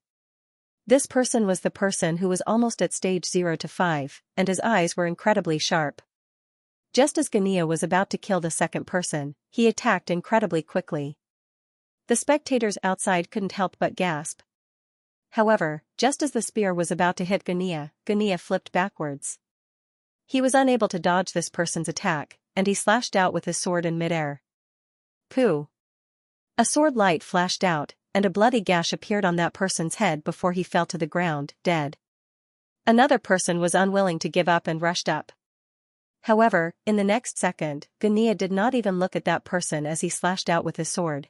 This person was the person who was almost at stage 0 to 5, and his eyes were incredibly sharp. Just as Xianxia was about to kill the second person, he attacked incredibly quickly. The spectators outside couldn't help but gasp. However, just as the spear was about to hit Xianxia, Xianxia flipped backwards. He was unable to dodge this person's attack, and he slashed out with his sword in midair. Pooh! A sword light flashed out, and a bloody gash appeared on that person's head before he fell to the ground, dead. Another person was unwilling to give up and rushed up. However, in the next second, Xianxia did not even look at that person as he slashed out with his sword.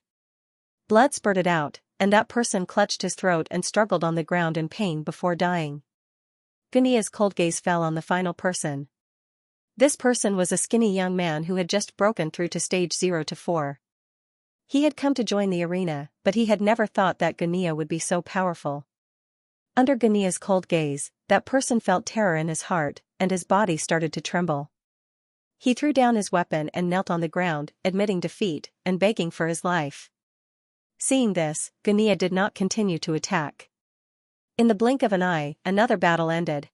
Blood spurted out, and that person clutched his throat and struggled on the ground in pain before dying. Xianxia's cold gaze fell on the final person. This person was a skinny young man who had just broken through to stage 0 to 4. He had come to join the arena, but he had never thought that Xianxia would be so powerful. Under Xianxia's cold gaze, that person felt terror in his heart, and his body started to tremble. He threw down his weapon and knelt on the ground, admitting defeat, and begging for his life. Seeing this, Xianxia did not continue to attack. In the blink of an eye, another battle ended.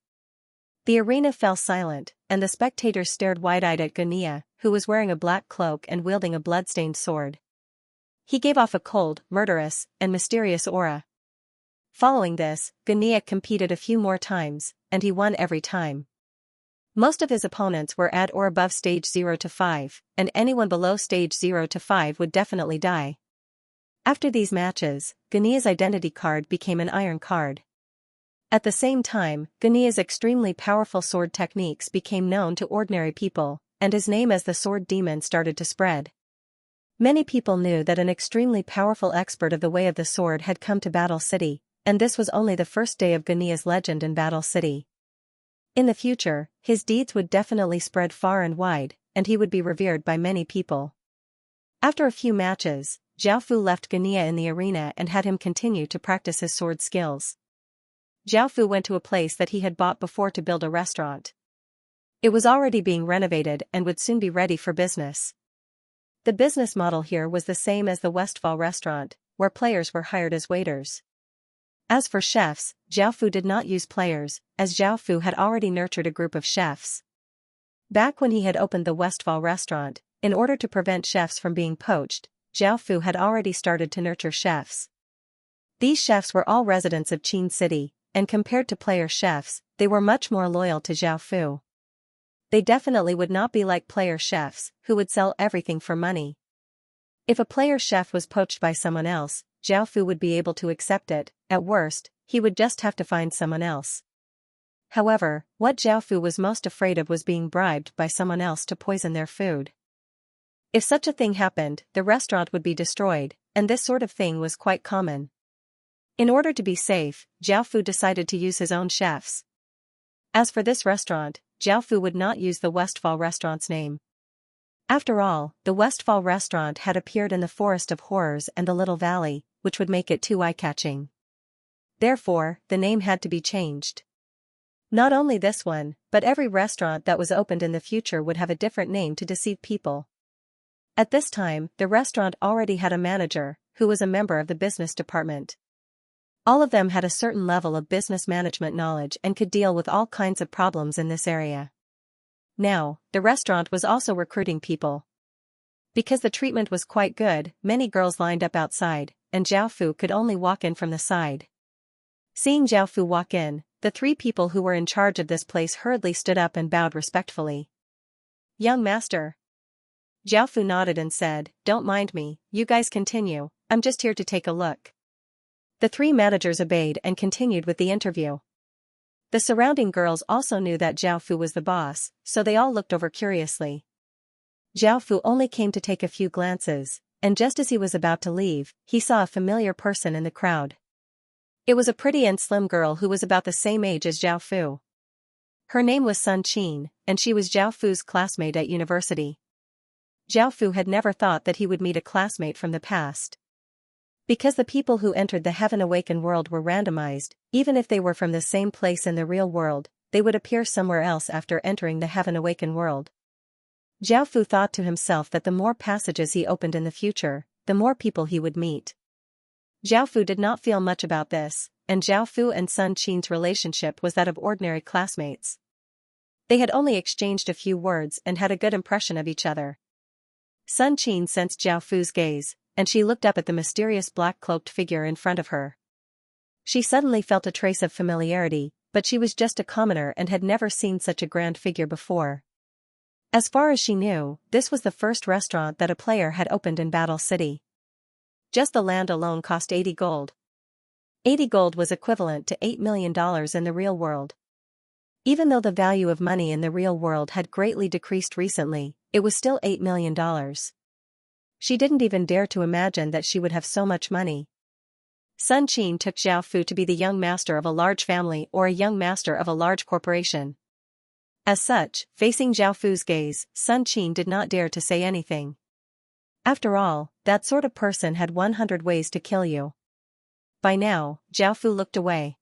The arena fell silent, and the spectators stared wide-eyed at Xianxia, who was wearing a black cloak and wielding a blood-stained sword. He gave off a cold, murderous, and mysterious aura. Following this, Xianxia competed a few more times, and he won every time. Most of his opponents were at or above stage 0 to 5, and anyone below stage 0 to 5 would definitely die. After these matches, Xianxia's identity card became an iron card. At the same time, Xianxia's extremely powerful sword techniques became known to ordinary people, and his name as the Sword Demon started to spread. Many people knew that an extremely powerful expert of the Way of the Sword had come to Battle City, and this was only the first day of Xianxia's legend in Battle City. In the future, his deeds would definitely spread far and wide, and he would be revered by many people. After a few matches, Xiaofu left Xianxia in the arena and had him continue to practice his sword skills. Xiaofu went to a place that he had bought before to build a restaurant. It was already being renovated and would soon be ready for business. The business model here was the same as the Westfall restaurant, where players were hired as waiters. As for chefs, Xiaofu did not use players, as Xiaofu had already nurtured a group of chefs. Back when he had opened the Westfall restaurant, in order to prevent chefs from being poached, Xiaofu had already started to nurture chefs. These chefs were all residents of Qin City, and compared to player chefs, they were much more loyal to Xiaofu. They definitely would not be like player chefs, who would sell everything for money. If a player chef was poached by someone else, Xiaofu would be able to accept it. At worst, he would just have to find someone else. However, what Xiaofu was most afraid of was being bribed by someone else to poison their food. If such a thing happened, the restaurant would be destroyed, and this sort of thing was quite common. In order to be safe, Xiaofu decided to use his own chefs. As for this restaurant, Xiaofu would not use the Westfall restaurant's name. After all, the Westfall restaurant had appeared in the Forest of Horrors and the Little Valley, which would make it too eye-catching. Therefore, the name had to be changed. Not only this one, but every restaurant that was opened in the future would have a different name to deceive people. At this time, the restaurant already had a manager, who was a member of the business department. All of them had a certain level of business management knowledge and could deal with all kinds of problems in this area. Now, the restaurant was also recruiting people. Because the treatment was quite good, many girls lined up outside, and Xiaofu could only walk in from the side. Seeing Xiaofu walk in, the three people who were in charge of this place hurriedly stood up and bowed respectfully. "Young master." Xiaofu nodded and said, "Don't mind me, you guys continue, I'm just here to take a look." The three managers obeyed and continued with the interview. The surrounding girls also knew that Zhao Fu was the boss, so they all looked over curiously. Zhao Fu only came to take a few glances, and just as he was about to leave, he saw a familiar person in the crowd. It was a pretty and slim girl who was about the same age as Zhao Fu. Her name was Sun Qin, and she was Zhao Fu's classmate at university. Zhao Fu had never thought that he would meet a classmate from the past. Because the people who entered the Heaven Awakened world were randomized, even if they were from the same place in the real world, they would appear somewhere else after entering the Heaven Awakened world. Zhao Fu thought to himself that the more passages he opened in the future, the more people he would meet. Zhao Fu did not feel much about this, and Zhao Fu and Sun Qin's relationship was that of ordinary classmates. They had only exchanged a few words and had a good impression of each other. Sun Qin sensed Zhao Fu's gaze, and she looked up at the mysterious black-cloaked figure in front of her. She suddenly felt a trace of familiarity, but she was just a commoner and had never seen such a grand figure before. As far as she knew, this was the first restaurant that a player had opened in Battle City. Just the land alone cost 80 gold. 80 gold was equivalent to $8 million in the real world. Even though the value of money in the real world had greatly decreased recently, it was still $8 million. She didn't even dare to imagine that she would have so much money. Sun Qin took Zhao Fu to be the young master of a large family or a young master of a large corporation. As such, facing Zhao Fu's gaze, Sun Qin did not dare to say anything. After all, that sort of person had 100 ways to kill you. By now, Zhao Fu looked away.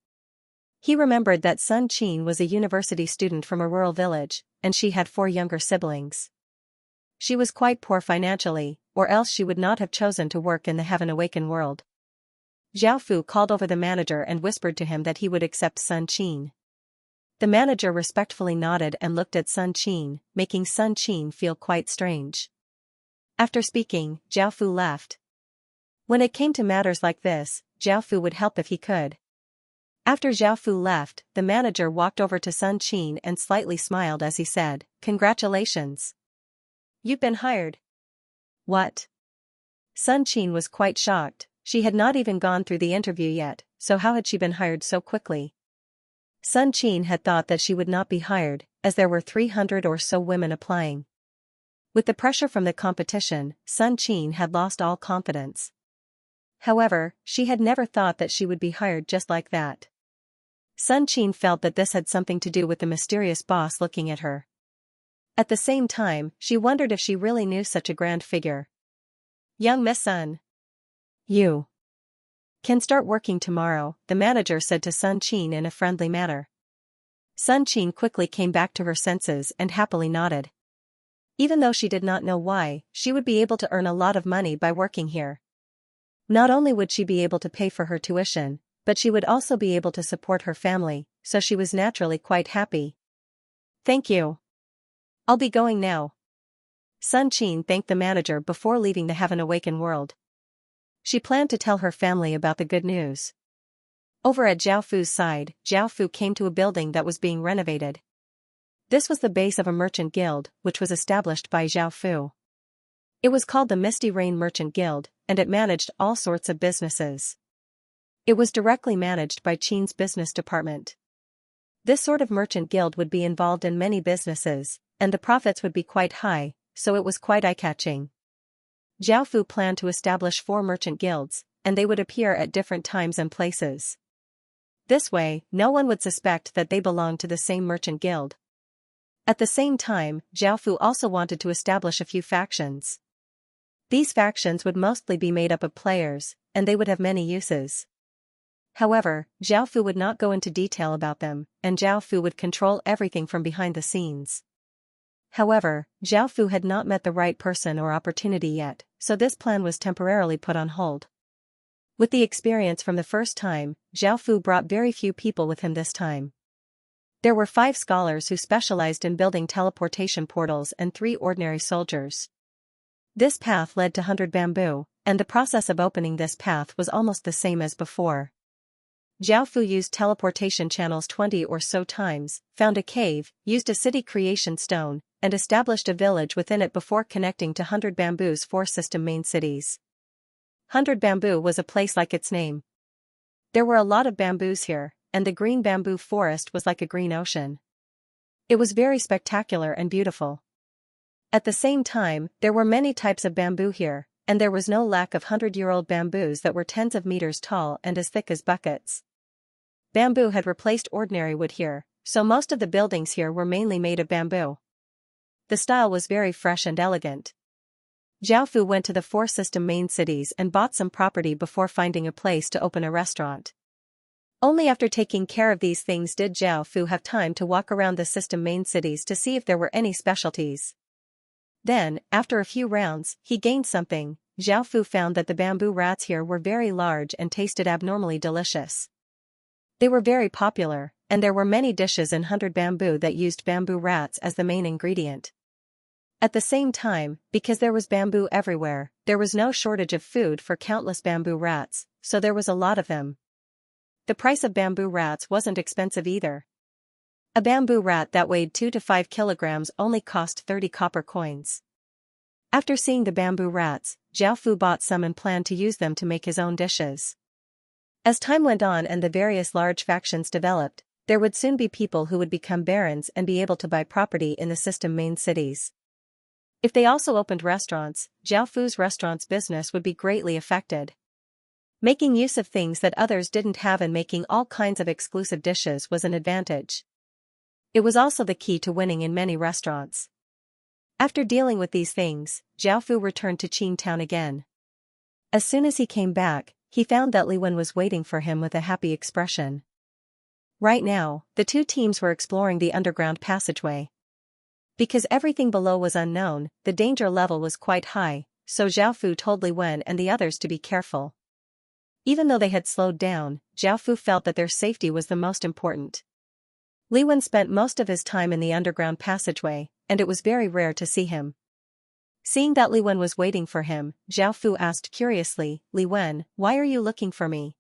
He remembered that Sun Qin was a university student from a rural village, and she had 4 younger siblings. She was quite poor financially, or else she would not have chosen to work in the Heaven Awakened world. Zhao Fu called over the manager and whispered to him that he would accept Sun Qin. The manager respectfully nodded and looked at Sun Qin, making Sun Qin feel quite strange. After speaking, Zhao Fu left. When it came to matters like this, Zhao Fu would help if he could. After Zhao Fu left, the manager walked over to Sun Qin and slightly smiled as he said, "Congratulations. You've been hired." "What?" Sun Qin was quite shocked. She had not even gone through the interview yet, so how had she been hired so quickly? Sun Qin had thought that she would not be hired, as there were 300 or so women applying. With the pressure from the competition, Sun Qin had lost all confidence. However, she had never thought that she would be hired just like that. Sun Qin felt that this had something to do with the mysterious boss looking at her. At the same time, she wondered if she really knew such a grand figure. "Young Miss Sun, you can start working tomorrow," the manager said to Sun Qin in a friendly manner. Sun Qin quickly came back to her senses and happily nodded. Even though she did not know why, she would be able to earn a lot of money by working here. Not only would she be able to pay for her tuition, but she would also be able to support her family, so she was naturally quite happy. "Thank you. I'll be going now." Sun Qin thanked the manager before leaving the Heaven Awakened world. She planned to tell her family about the good news. Over at Zhao Fu's side, Zhao Fu came to a building that was being renovated. This was the base of a merchant guild, which was established by Zhao Fu. It was called the Misty Rain Merchant Guild, and it managed all sorts of businesses. It was directly managed by Qin's business department. This sort of merchant guild would be involved in many businesses, and the profits would be quite high, so it was quite eye-catching. Zhao Fu planned to establish 4 merchant guilds, and they would appear at different times and places. This way, no one would suspect that they belonged to the same merchant guild. At the same time, Zhao Fu also wanted to establish a few factions. These factions would mostly be made up of players, and they would have many uses. However, Zhao Fu would not go into detail about them, and Zhao Fu would control everything from behind the scenes. However, Zhao Fu had not met the right person or opportunity yet, so this plan was temporarily put on hold. With the experience from the first time, Zhao Fu brought very few people with him this time. There were 5 scholars who specialized in building teleportation portals and 3 ordinary soldiers. This path led to 100 bamboo, and the process of opening this path was almost the same as before. Zhao Fu used teleportation channels 20 or so times, found a cave, used a city creation stone, and established a village within it before connecting to 100 Bamboo's 4 system main cities. 100 Bamboo was a place like its name. There were a lot of bamboos here, and the green bamboo forest was like a green ocean. It was very spectacular and beautiful. At the same time, there were many types of bamboo here, and there was no lack of 100-year-old bamboos that were tens of meters tall and as thick as buckets. Bamboo had replaced ordinary wood here, so most of the buildings here were mainly made of bamboo. The style was very fresh and elegant. Zhao went to the four system main cities and bought some property before finding a place to open a restaurant. Only after taking care of these things did Zhao have time to walk around the system main cities to see if there were any specialties. Then, after a few rounds, he gained something. Zhao found that the bamboo rats here were very large and tasted abnormally delicious. They were very popular, and there were many dishes in 100 bamboo that used bamboo rats as the main ingredient. At the same time, because there was bamboo everywhere, there was no shortage of food for countless bamboo rats, so there was a lot of them. The price of bamboo rats wasn't expensive either. A bamboo rat that weighed 2 to 5 kilograms only cost 30 copper coins. After seeing the bamboo rats, Zhao bought some and planned to use them to make his own dishes. As time went on and the various large factions developed, there would soon be people who would become barons and be able to buy property in the system main cities. If they also opened restaurants, Zhao restaurant's business would be greatly affected. Making use of things that others didn't have and making all kinds of exclusive dishes was an advantage. It was also the key to winning in many restaurants. After dealing with these things, Zhao returned to Qin town again. As soon as he came back, he found that Li Wen was waiting for him with a happy expression. Right now, the two teams were exploring the underground passageway. Because everything below was unknown, the danger level was quite high, so Zhao told Li Wen and the others to be careful. Even though they had slowed down, Zhao felt that their safety was the most important. Li Wen spent most of his time in the underground passageway, and it was very rare to see him. Seeing that Li Wen was waiting for him, Zhao asked curiously, "Li Wen, why are you looking for me?"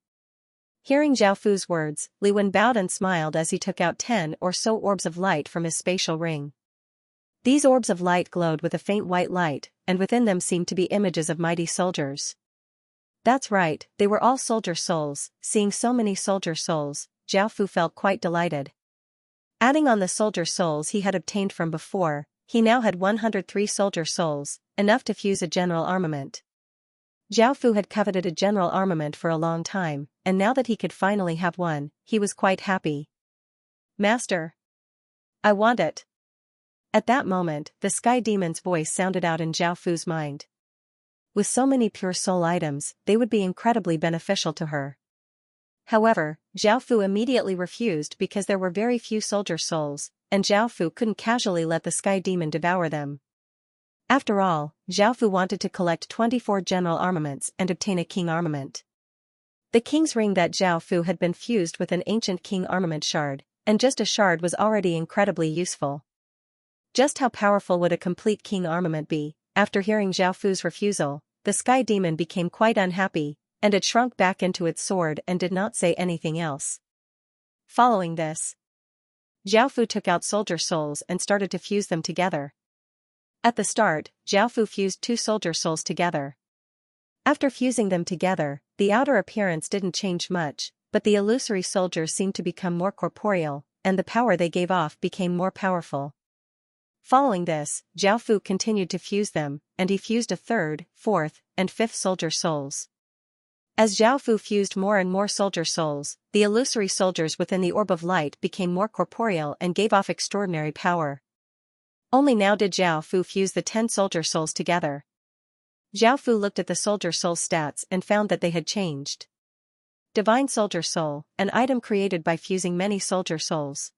Hearing Zhao words, Li Wen bowed and smiled as he took out 10 or so orbs of light from his spatial ring. These orbs of light glowed with a faint white light, and within them seemed to be images of mighty soldiers. That's right, they were all soldier souls. Seeing so many soldier souls, Zhao felt quite delighted. Adding on the soldier souls he had obtained from before, he now had 103 soldier souls, enough to fuse a general armament. Zhao had coveted a general armament for a long time, and now that he could finally have one, he was quite happy. "Master! I want it!" At that moment, the Sky Demon's voice sounded out in Zhao mind. With so many pure soul items, they would be incredibly beneficial to her. However, Zhao immediately refused because there were very few soldier souls, and Zhao couldn't casually let the Sky Demon devour them. After all, Zhao wanted to collect 24 general armaments and obtain a king armament. The king's ring that Zhao had been fused with an ancient king armament shard, and just a shard was already incredibly useful. Just how powerful would a complete king armament be? After hearing Zhao refusal, the Sky Demon became quite unhappy, and it shrunk back into its sword and did not say anything else. Following this, Zhao took out soldier souls and started to fuse them together. At the start, Zhao fused 2 soldier souls together. After fusing them together, the outer appearance didn't change much, but the illusory soldiers seemed to become more corporeal, and the power they gave off became more powerful. Following this, Zhao continued to fuse them, and he fused a 3rd, 4th, and 5th soldier souls. As Zhao fused more and more soldier souls, the illusory soldiers within the orb of light became more corporeal and gave off extraordinary power. Only now did Zhao fuse the 10 soldier souls together. Zhao looked at the soldier soul stats and found that they had changed. Divine Soldier Soul, an item created by fusing many soldier souls.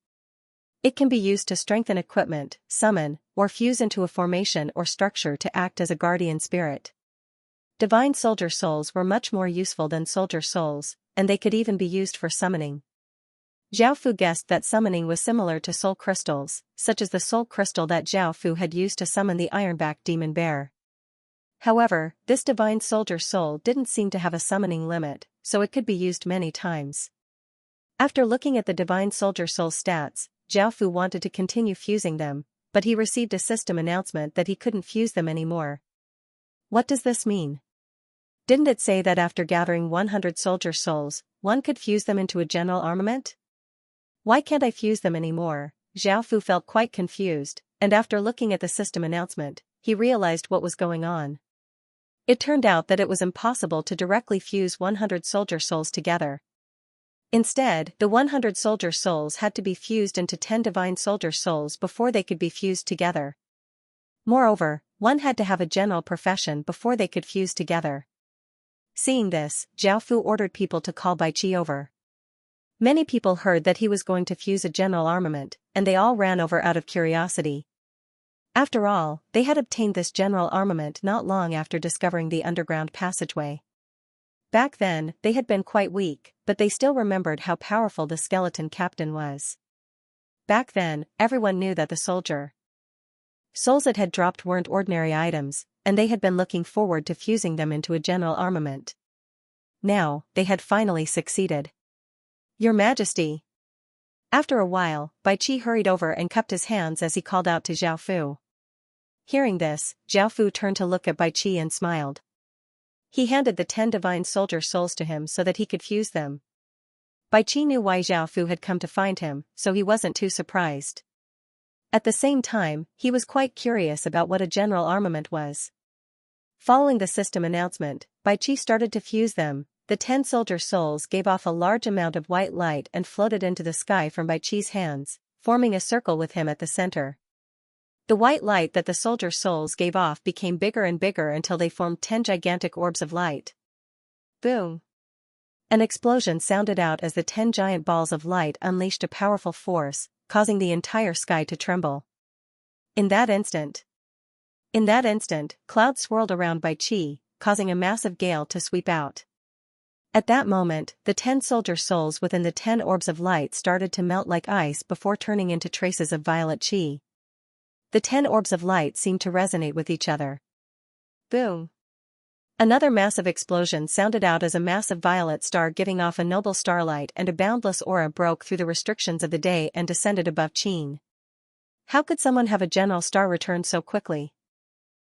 It can be used to strengthen equipment, summon, or fuse into a formation or structure to act as a guardian spirit. Divine soldier souls were much more useful than soldier souls, and they could even be used for summoning. Zhao guessed that summoning was similar to soul crystals, such as the soul crystal that Zhao had used to summon the Ironback Demon Bear. However, this divine soldier soul didn't seem to have a summoning limit, so it could be used many times. After looking at the divine soldier soul stats, Zhao wanted to continue fusing them, but he received a system announcement that he couldn't fuse them anymore. What does this mean? Didn't it say that after gathering 100 soldier souls, one could fuse them into a general armament? Why can't I fuse them anymore? Zhao Fu felt quite confused, and after looking at the system announcement, he realized what was going on. It turned out that it was impossible to directly fuse 100 soldier souls together. Instead, the 100 soldier souls had to be fused into 10 divine soldier souls before they could be fused together. Moreover, one had to have a general profession before they could fuse together. Seeing this, Zhao Fu ordered people to call Bai Qi over. Many people heard that he was going to fuse a general armament, and they all ran over out of curiosity. After all, they had obtained this general armament not long after discovering the underground passageway. Back then, they had been quite weak, but they still remembered how powerful the skeleton captain was. Back then, everyone knew that the soldier souls it had dropped weren't ordinary items, and they had been looking forward to fusing them into a general armament. Now, they had finally succeeded. Your Majesty. After a while, Bai Qi hurried over and cupped his hands as he called out to Zhao Fu. Hearing this, Zhao Fu turned to look at Bai Qi and smiled. He handed the 10 divine soldier souls to him so that he could fuse them. Bai Qi knew why Zhao Fu had come to find him, so he wasn't too surprised. At the same time, he was quite curious about what a general armament was. Following the system announcement, Bai Qi started to fuse them. The 10 soldier souls gave off a large amount of white light and floated into the sky from Bai Qi's hands, forming a circle with him at the center. The white light that the soldier souls gave off became bigger and bigger until they formed 10 gigantic orbs of light. Boom! An explosion sounded out as the 10 giant balls of light unleashed a powerful force, causing the entire sky to tremble. In that instant, clouds swirled around Bai Qi, causing a massive gale to sweep out. At that moment, the 10 soldier souls within the 10 orbs of light started to melt like ice before turning into traces of violet qi. The 10 orbs of light seemed to resonate with each other. Boom! Another massive explosion sounded out as a massive violet star giving off a noble starlight and a boundless aura broke through the restrictions of the day and descended above Qin. How could someone have a general star return so quickly?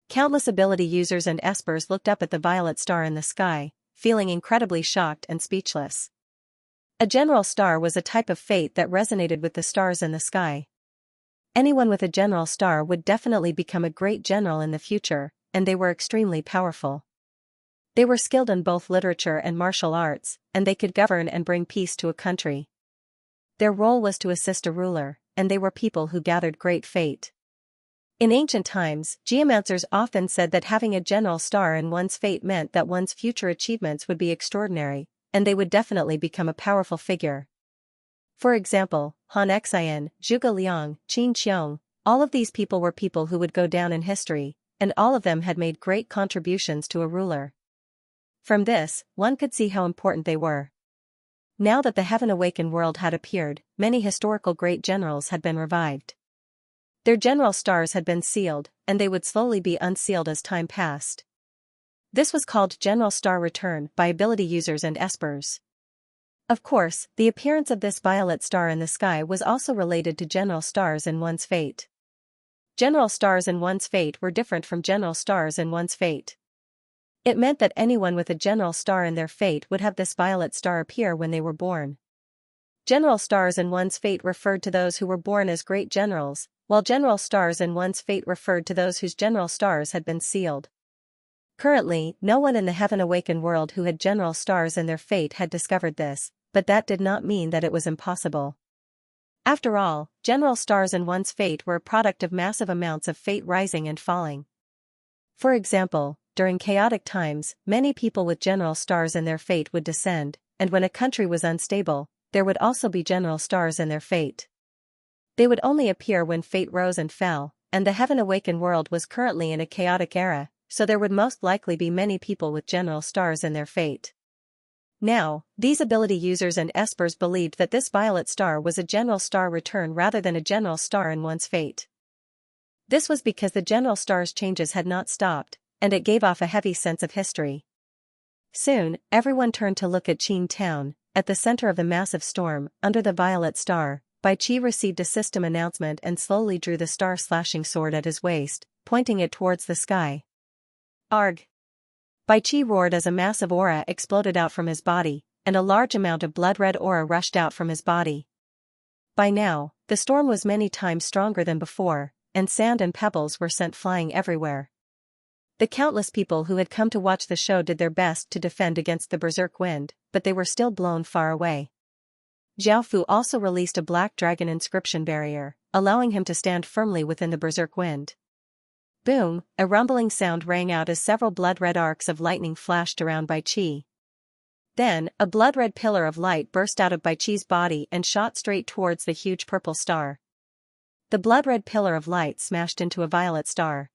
Countless ability users and espers looked up at the violet star in the sky, feeling incredibly shocked and speechless. A general star was a type of fate that resonated with the stars in the sky. Anyone with a general star would definitely become a great general in the future, and they were extremely powerful. They were skilled in both literature and martial arts, and they could govern and bring peace to a country. Their role was to assist a ruler, and they were people who gathered great fate. In ancient times, geomancers often said that having a general star in one's fate meant that one's future achievements would be extraordinary, and they would definitely become a powerful figure. For example, Han Xian, Zhuge Liang, Qin Xiong, all of these people were people who would go down in history, and all of them had made great contributions to a ruler. From this, one could see how important they were. Now that the Heaven Awakened world had appeared, many historical great generals had been revived. Their general stars had been sealed, and they would slowly be unsealed as time passed. This was called General Star Return by ability users and espers. Of course, the appearance of this violet star in the sky was also related to general stars in one's fate. General stars in one's fate were different from general stars in one's fate. It meant that anyone with a general star in their fate would have this violet star appear when they were born. General stars in one's fate referred to those who were born as great generals, while general stars in one's fate referred to those whose general stars had been sealed. Currently, no one in the Heaven Awakened world who had general stars in their fate had discovered this, but that did not mean that it was impossible. After all, general stars in one's fate were a product of massive amounts of fate rising and falling. For example, during chaotic times, many people with general stars in their fate would descend, and when a country was unstable, there would also be general stars in their fate. They would only appear when fate rose and fell, and the Heaven Awakened world was currently in a chaotic era, so there would most likely be many people with general stars in their fate. Now, these ability users and espers believed that this violet star was a general star return rather than a general star in one's fate. This was because the general star's changes had not stopped, and it gave off a heavy sense of history. Soon, everyone turned to look at Qin Town. At the center of the massive storm, under the violet star, Bai Qi received a system announcement and slowly drew the star-slashing sword at his waist, pointing it towards the sky. Arg! Bai Qi roared as a massive aura exploded out from his body, and a large amount of blood-red aura rushed out from his body. By now, the storm was many times stronger than before, and sand and pebbles were sent flying everywhere. The countless people who had come to watch the show did their best to defend against the berserk wind, but they were still blown far away. Xiaofu also released a black dragon inscription barrier, allowing him to stand firmly within the berserk wind. Boom, a rumbling sound rang out as several blood-red arcs of lightning flashed around Bai Qi. Then, a blood-red pillar of light burst out of Bai Qi's body and shot straight towards the huge purple star. The blood-red pillar of light smashed into a violet star.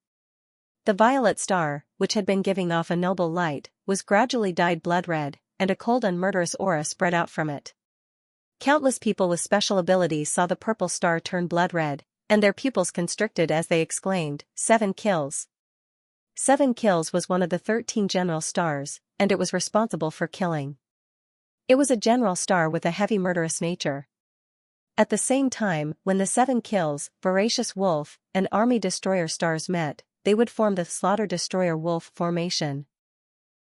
The violet star, which had been giving off a noble light, was gradually dyed blood-red, and a cold and murderous aura spread out from it. Countless people with special abilities saw the purple star turn blood-red, and their pupils constricted as they exclaimed, 7 kills. 7 kills was one of the 13 general stars, and it was responsible for killing. It was a general star with a heavy murderous nature. At the same time, when the 7 kills, Voracious Wolf, and Army Destroyer stars met, they would form the Slaughter Destroyer Wolf formation.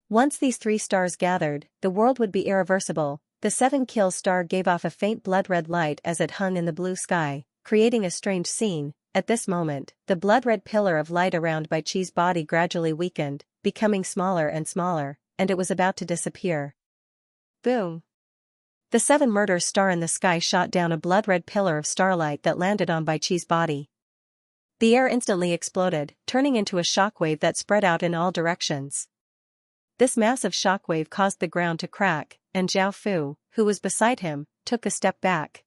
Once these 3 stars gathered, the world would be irreversible. The 7 kills star gave off a faint blood-red light as it hung in the blue sky, creating a strange scene. At this moment, the blood-red pillar of light around Bai Qi's body gradually weakened, becoming smaller and smaller, and it was about to disappear. Boom! The 7 murder star in the sky shot down a blood-red pillar of starlight that landed on Bai Qi's body. The air instantly exploded, turning into a shockwave that spread out in all directions. This massive shockwave caused the ground to crack, and Xiaofu, who was beside him, took a step back.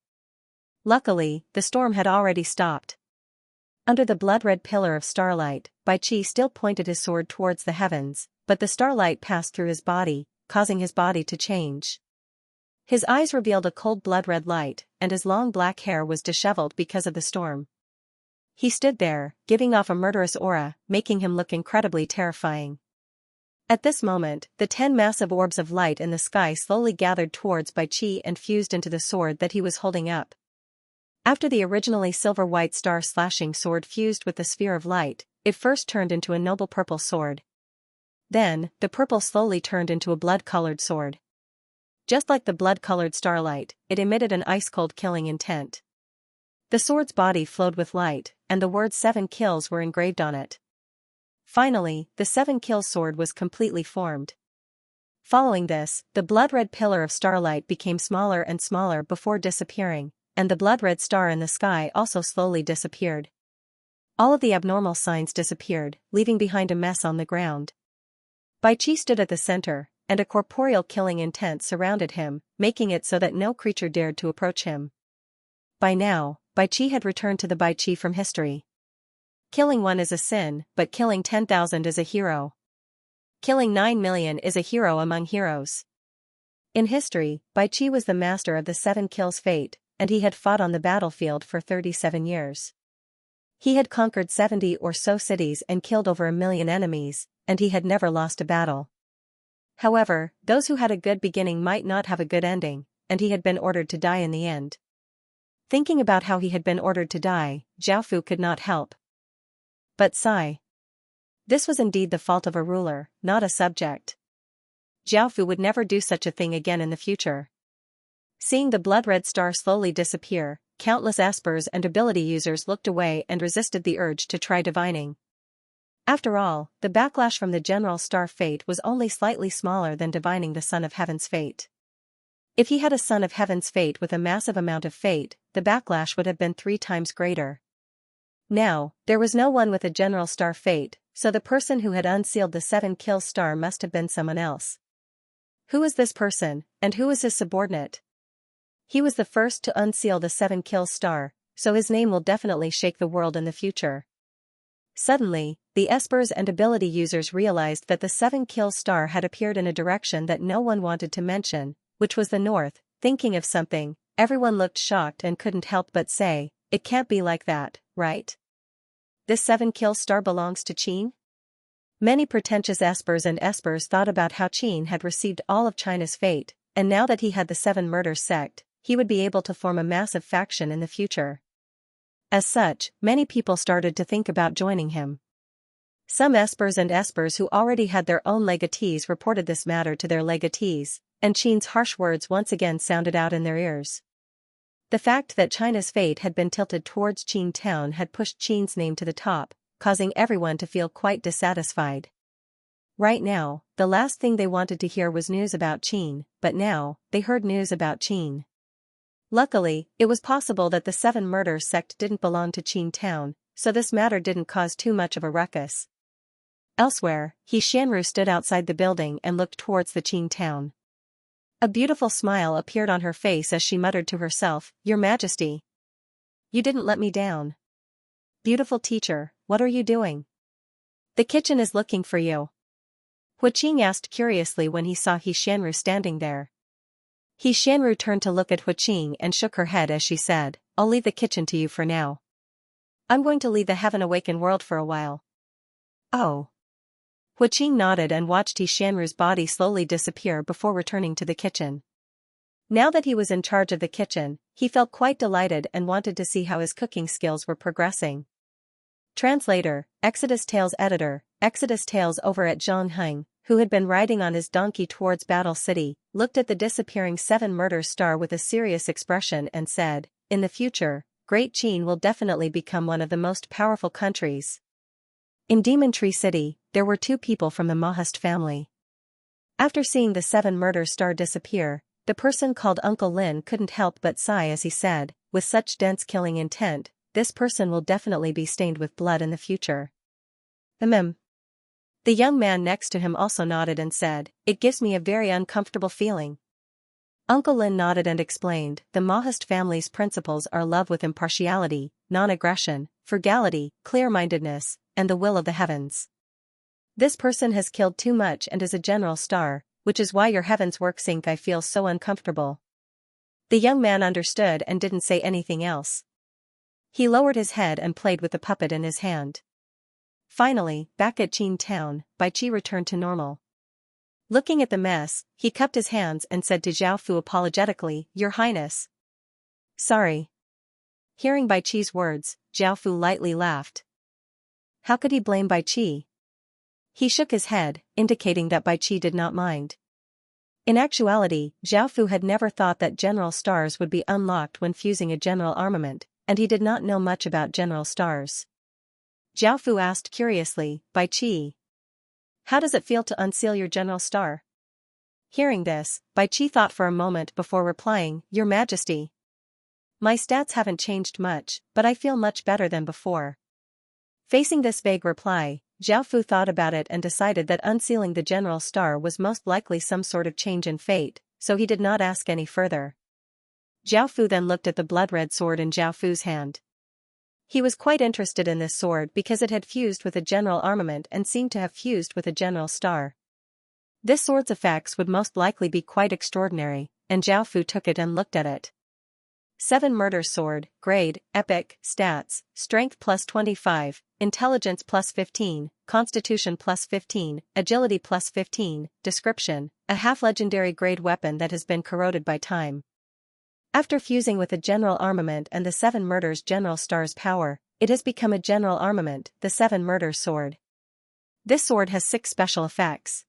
Luckily, the storm had already stopped. Under the blood-red pillar of starlight, Bai Qi still pointed his sword towards the heavens, but the starlight passed through his body, causing his body to change. His eyes revealed a cold blood-red light, and his long black hair was disheveled because of the storm. He stood there, giving off a murderous aura, making him look incredibly terrifying. At this moment, the 10 massive orbs of light in the sky slowly gathered towards Bai Qi and fused into the sword that he was holding up. After the originally silver-white star-slashing sword fused with the sphere of light, it first turned into a noble purple sword. Then, the purple slowly turned into a blood-colored sword. Just like the blood-colored starlight, it emitted an ice-cold killing intent. The sword's body flowed with light, and the words 7 kills were engraved on it. Finally, the 7 kill sword was completely formed. Following this, the blood-red pillar of starlight became smaller and smaller before disappearing, and the blood-red star in the sky also slowly disappeared. All of the abnormal signs disappeared, leaving behind a mess on the ground. Bai Qi stood at the center, and a corporeal killing intent surrounded him, making it so that no creature dared to approach him. By now, Bai Qi had returned to the Bai Qi from history. Killing 1 is a sin, but killing 10,000 is a hero. Killing 9 million is a hero among heroes. In history, Bai Qi was the master of the 7 kills fate, and he had fought on the battlefield for 37 years. He had conquered 70 or so cities and killed over 1 million enemies, and he had never lost a battle. However, those who had a good beginning might not have a good ending, and he had been ordered to die in the end. Thinking about how he had been ordered to die, Xiaofu could not help but sigh. This was indeed the fault of a ruler, not a subject. Xiaofu would never do such a thing again in the future. Seeing the blood-red star slowly disappear, countless espers and ability users looked away and resisted the urge to try divining. After all, the backlash from the general star fate was only slightly smaller than divining the Son of Heaven's fate. If he had a Son of Heaven's fate with a massive amount of fate, the backlash would have been 3 times greater. Now, there was no one with a general star fate, so the person who had unsealed the 7 kills star must have been someone else. Who was this person, and who was his subordinate? He was the first to unseal the 7 kills star, so his name will definitely shake the world in the future. Suddenly, the espers and ability users realized that the 7 kills star had appeared in a direction that no one wanted to mention, which was the north. Thinking of something, everyone looked shocked and couldn't help but say, "It can't be like that, right? This 7 kills star belongs to Qin?" Many pretentious espers and espers thought about how Qin had received all of China's fate, and now that he had the 7 murder sect, he would be able to form a massive faction in the future. As such, many people started to think about joining him. Some espers and espers who already had their own legatees reported this matter to their legatees, and Qin's harsh words once again sounded out in their ears. The fact that China's fate had been tilted towards Qin town had pushed Qin's name to the top, causing everyone to feel quite dissatisfied. Right now, the last thing they wanted to hear was news about Qin, but now, they heard news about Qin. Luckily, it was possible that the Seven Murders sect didn't belong to Qin town, so this matter didn't cause too much of a ruckus. Elsewhere, Xianru stood outside the building and looked towards the Qin town. A beautiful smile appeared on her face as she muttered to herself, "Your Majesty. You didn't let me down. Beautiful teacher, what are you doing? The kitchen is looking for you." Huaqing asked curiously when he saw Xianru standing there. Xianru turned to look at Huaqing and shook her head as she said, "I'll leave the kitchen to you for now. I'm going to leave the heaven-awakened world for a while." "Oh." Huaqing nodded and watched Xianru's body slowly disappear before returning to the kitchen. Now that he was in charge of the kitchen, he felt quite delighted and wanted to see how his cooking skills were progressing. Translator, Exodus Tales Editor, Exodus Tales over at Zhongheng, who had been riding on his donkey towards Battle City, looked at the disappearing Seven Murders star with a serious expression and said, "In the future, Great Qin will definitely become one of the most powerful countries." In Demon Tree City, there were two people from the Mahust family. After seeing the Seven Murders star disappear, the person called Uncle Lin couldn't help but sigh as he said, "With such dense killing intent, this person will definitely be stained with blood in the future." The young man next to him also nodded and said, "It gives me a very uncomfortable feeling." Uncle Lin nodded and explained, "The Mahust family's principles are love with impartiality, non-aggression, frugality, clear-mindedness, and the will of the heavens. This person has killed too much and is a general star, which is why your heavens work sync. I feel so uncomfortable." The young man understood and didn't say anything else. He lowered his head and played with the puppet in his hand. Finally, back at Qin town, Bai Qi returned to normal. Looking at the mess, he cupped his hands and said to Zhao Fu apologetically, "Your Highness." "Sorry." Hearing Bai Qi's words, Zhao Fu lightly laughed. How could he blame Bai Qi? He shook his head, indicating that Bai Qi did not mind. In actuality, Zhao Fu had never thought that general stars would be unlocked when fusing a general armament, and he did not know much about general stars. Zhao Fu asked curiously, "Bai Qi, how does it feel to unseal your general star?" Hearing this, Bai Qi thought for a moment before replying, "Your Majesty. My stats haven't changed much, but I feel much better than before." Facing this vague reply, Zhao Fu thought about it and decided that unsealing the general star was most likely some sort of change in fate, so he did not ask any further. Zhao Fu then looked at the blood-red sword in Zhao Fu's hand. He was quite interested in this sword because it had fused with a general armament and seemed to have fused with a general star. This sword's effects would most likely be quite extraordinary, and Zhao Fu took it and looked at it. Seven Murders Sword, Grade, Epic, Stats, Strength plus 25, Intelligence plus 15, Constitution plus 15, Agility plus 15, Description, a half-legendary grade weapon that has been corroded by time. After fusing with a general armament and the Seven Murders General Star's power, it has become a general armament, the Seven Murders Sword. This sword has 6 special effects.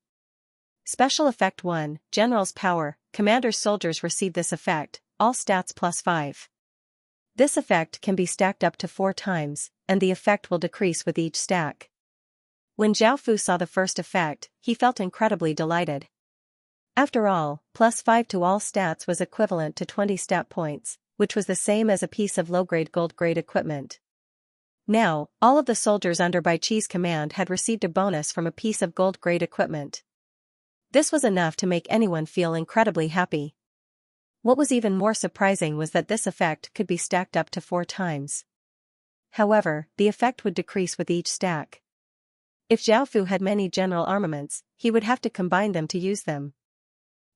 Special Effect 1, General's Power, Commander's soldiers receive this effect, all stats plus 5. This effect can be stacked up to 4 times, and the effect will decrease with each stack. When Zhao Fu saw the first effect, he felt incredibly delighted. After all, plus 5 to all stats was equivalent to 20 stat points, which was the same as a piece of low-grade gold-grade equipment. Now, all of the soldiers under Bai Qi's command had received a bonus from a piece of gold-grade equipment. This was enough to make anyone feel incredibly happy. What was even more surprising was that this effect could be stacked up to 4 times. However, the effect would decrease with each stack. If Zhao Fu had many general armaments, he would have to combine them to use them.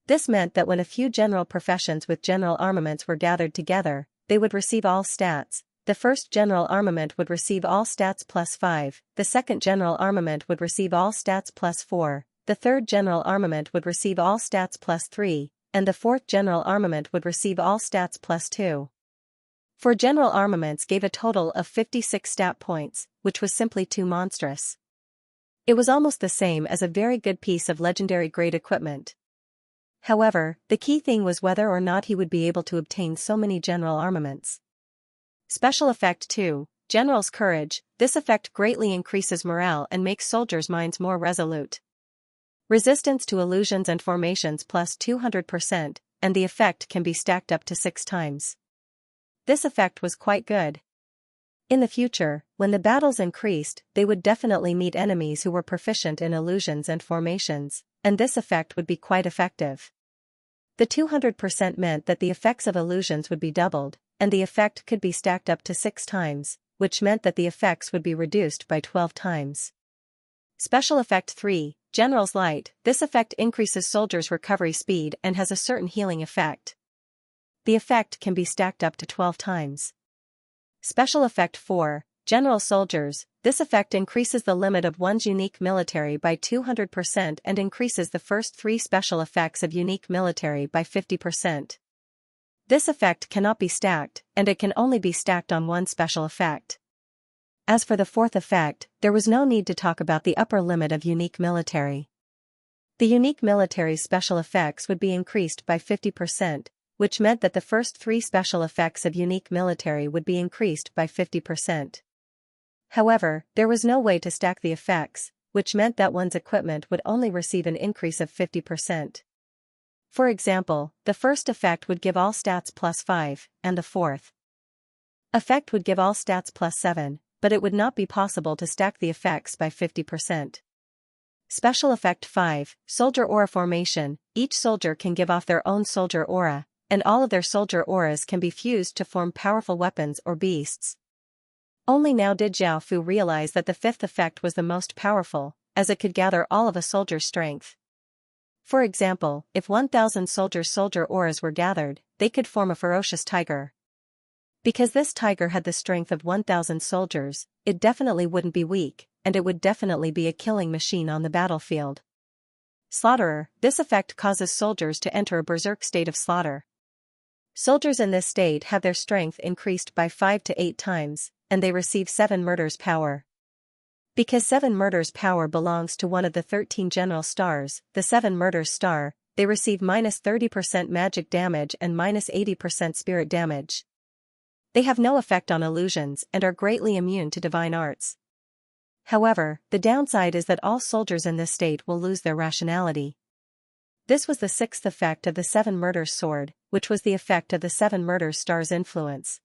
This meant that when a few general professions with general armaments were gathered together, they would receive all stats. The first general armament would receive all stats plus 5, the second general armament would receive all stats plus 4, the third general armament would receive all stats plus 3, and the fourth general armament would receive all stats plus 2. 4 general armaments gave a total of 56 stat points, which was simply too monstrous. It was almost the same as a very good piece of legendary grade equipment. However, the key thing was whether or not he would be able to obtain so many general armaments. Special Effect 2, General's Courage. This effect greatly increases morale and makes soldiers' minds more resolute. Resistance to illusions and formations plus 200%, and the effect can be stacked up to 6 times. This effect was quite good. In the future, when the battles increased, they would definitely meet enemies who were proficient in illusions and formations, and this effect would be quite effective. The 200% meant that the effects of illusions would be doubled, and the effect could be stacked up to 6 times, which meant that the effects would be reduced by 12 times. Special Effect 3, General's Light. This effect increases soldiers' recovery speed and has a certain healing effect. The effect can be stacked up to 12 times. Special Effect 4, General Soldiers. This effect increases the limit of one's unique military by 200% and increases the first 3 special effects of unique military by 50%. This effect cannot be stacked, and it can only be stacked on one special effect. As for the 4th effect, there was no need to talk about the upper limit of unique military. The unique military's special effects would be increased by 50%, which meant that the first 3 special effects of unique military would be increased by 50%. However, there was no way to stack the effects, which meant that one's equipment would only receive an increase of 50%. For example, the first effect would give all stats plus 5, and the 4th effect would give all stats plus 7, but it would not be possible to stack the effects by 50%. Special Effect 5, Soldier Aura Formation. Each soldier can give off their own soldier aura, and all of their soldier auras can be fused to form powerful weapons or beasts. Only now did Zhao Fu realize that the 5th effect was the most powerful, as it could gather all of a soldier's strength. For example, if 1,000 soldiers' soldier auras were gathered, they could form a ferocious tiger. Because this tiger had the strength of 1,000 soldiers, it definitely wouldn't be weak, and it would definitely be a killing machine on the battlefield. Slaughterer. This effect causes soldiers to enter a berserk state of slaughter. Soldiers in this state have their strength increased by 5 to 8 times, and they receive 7 murders power. Because 7 murders power belongs to one of the 13 general stars, the 7 murders star, they receive minus 30% magic damage and minus 80% spirit damage. They have no effect on illusions and are greatly immune to divine arts. However, the downside is that all soldiers in this state will lose their rationality. This was the 6th effect of the 7 murders sword, which was the effect of the 7 murders star's influence.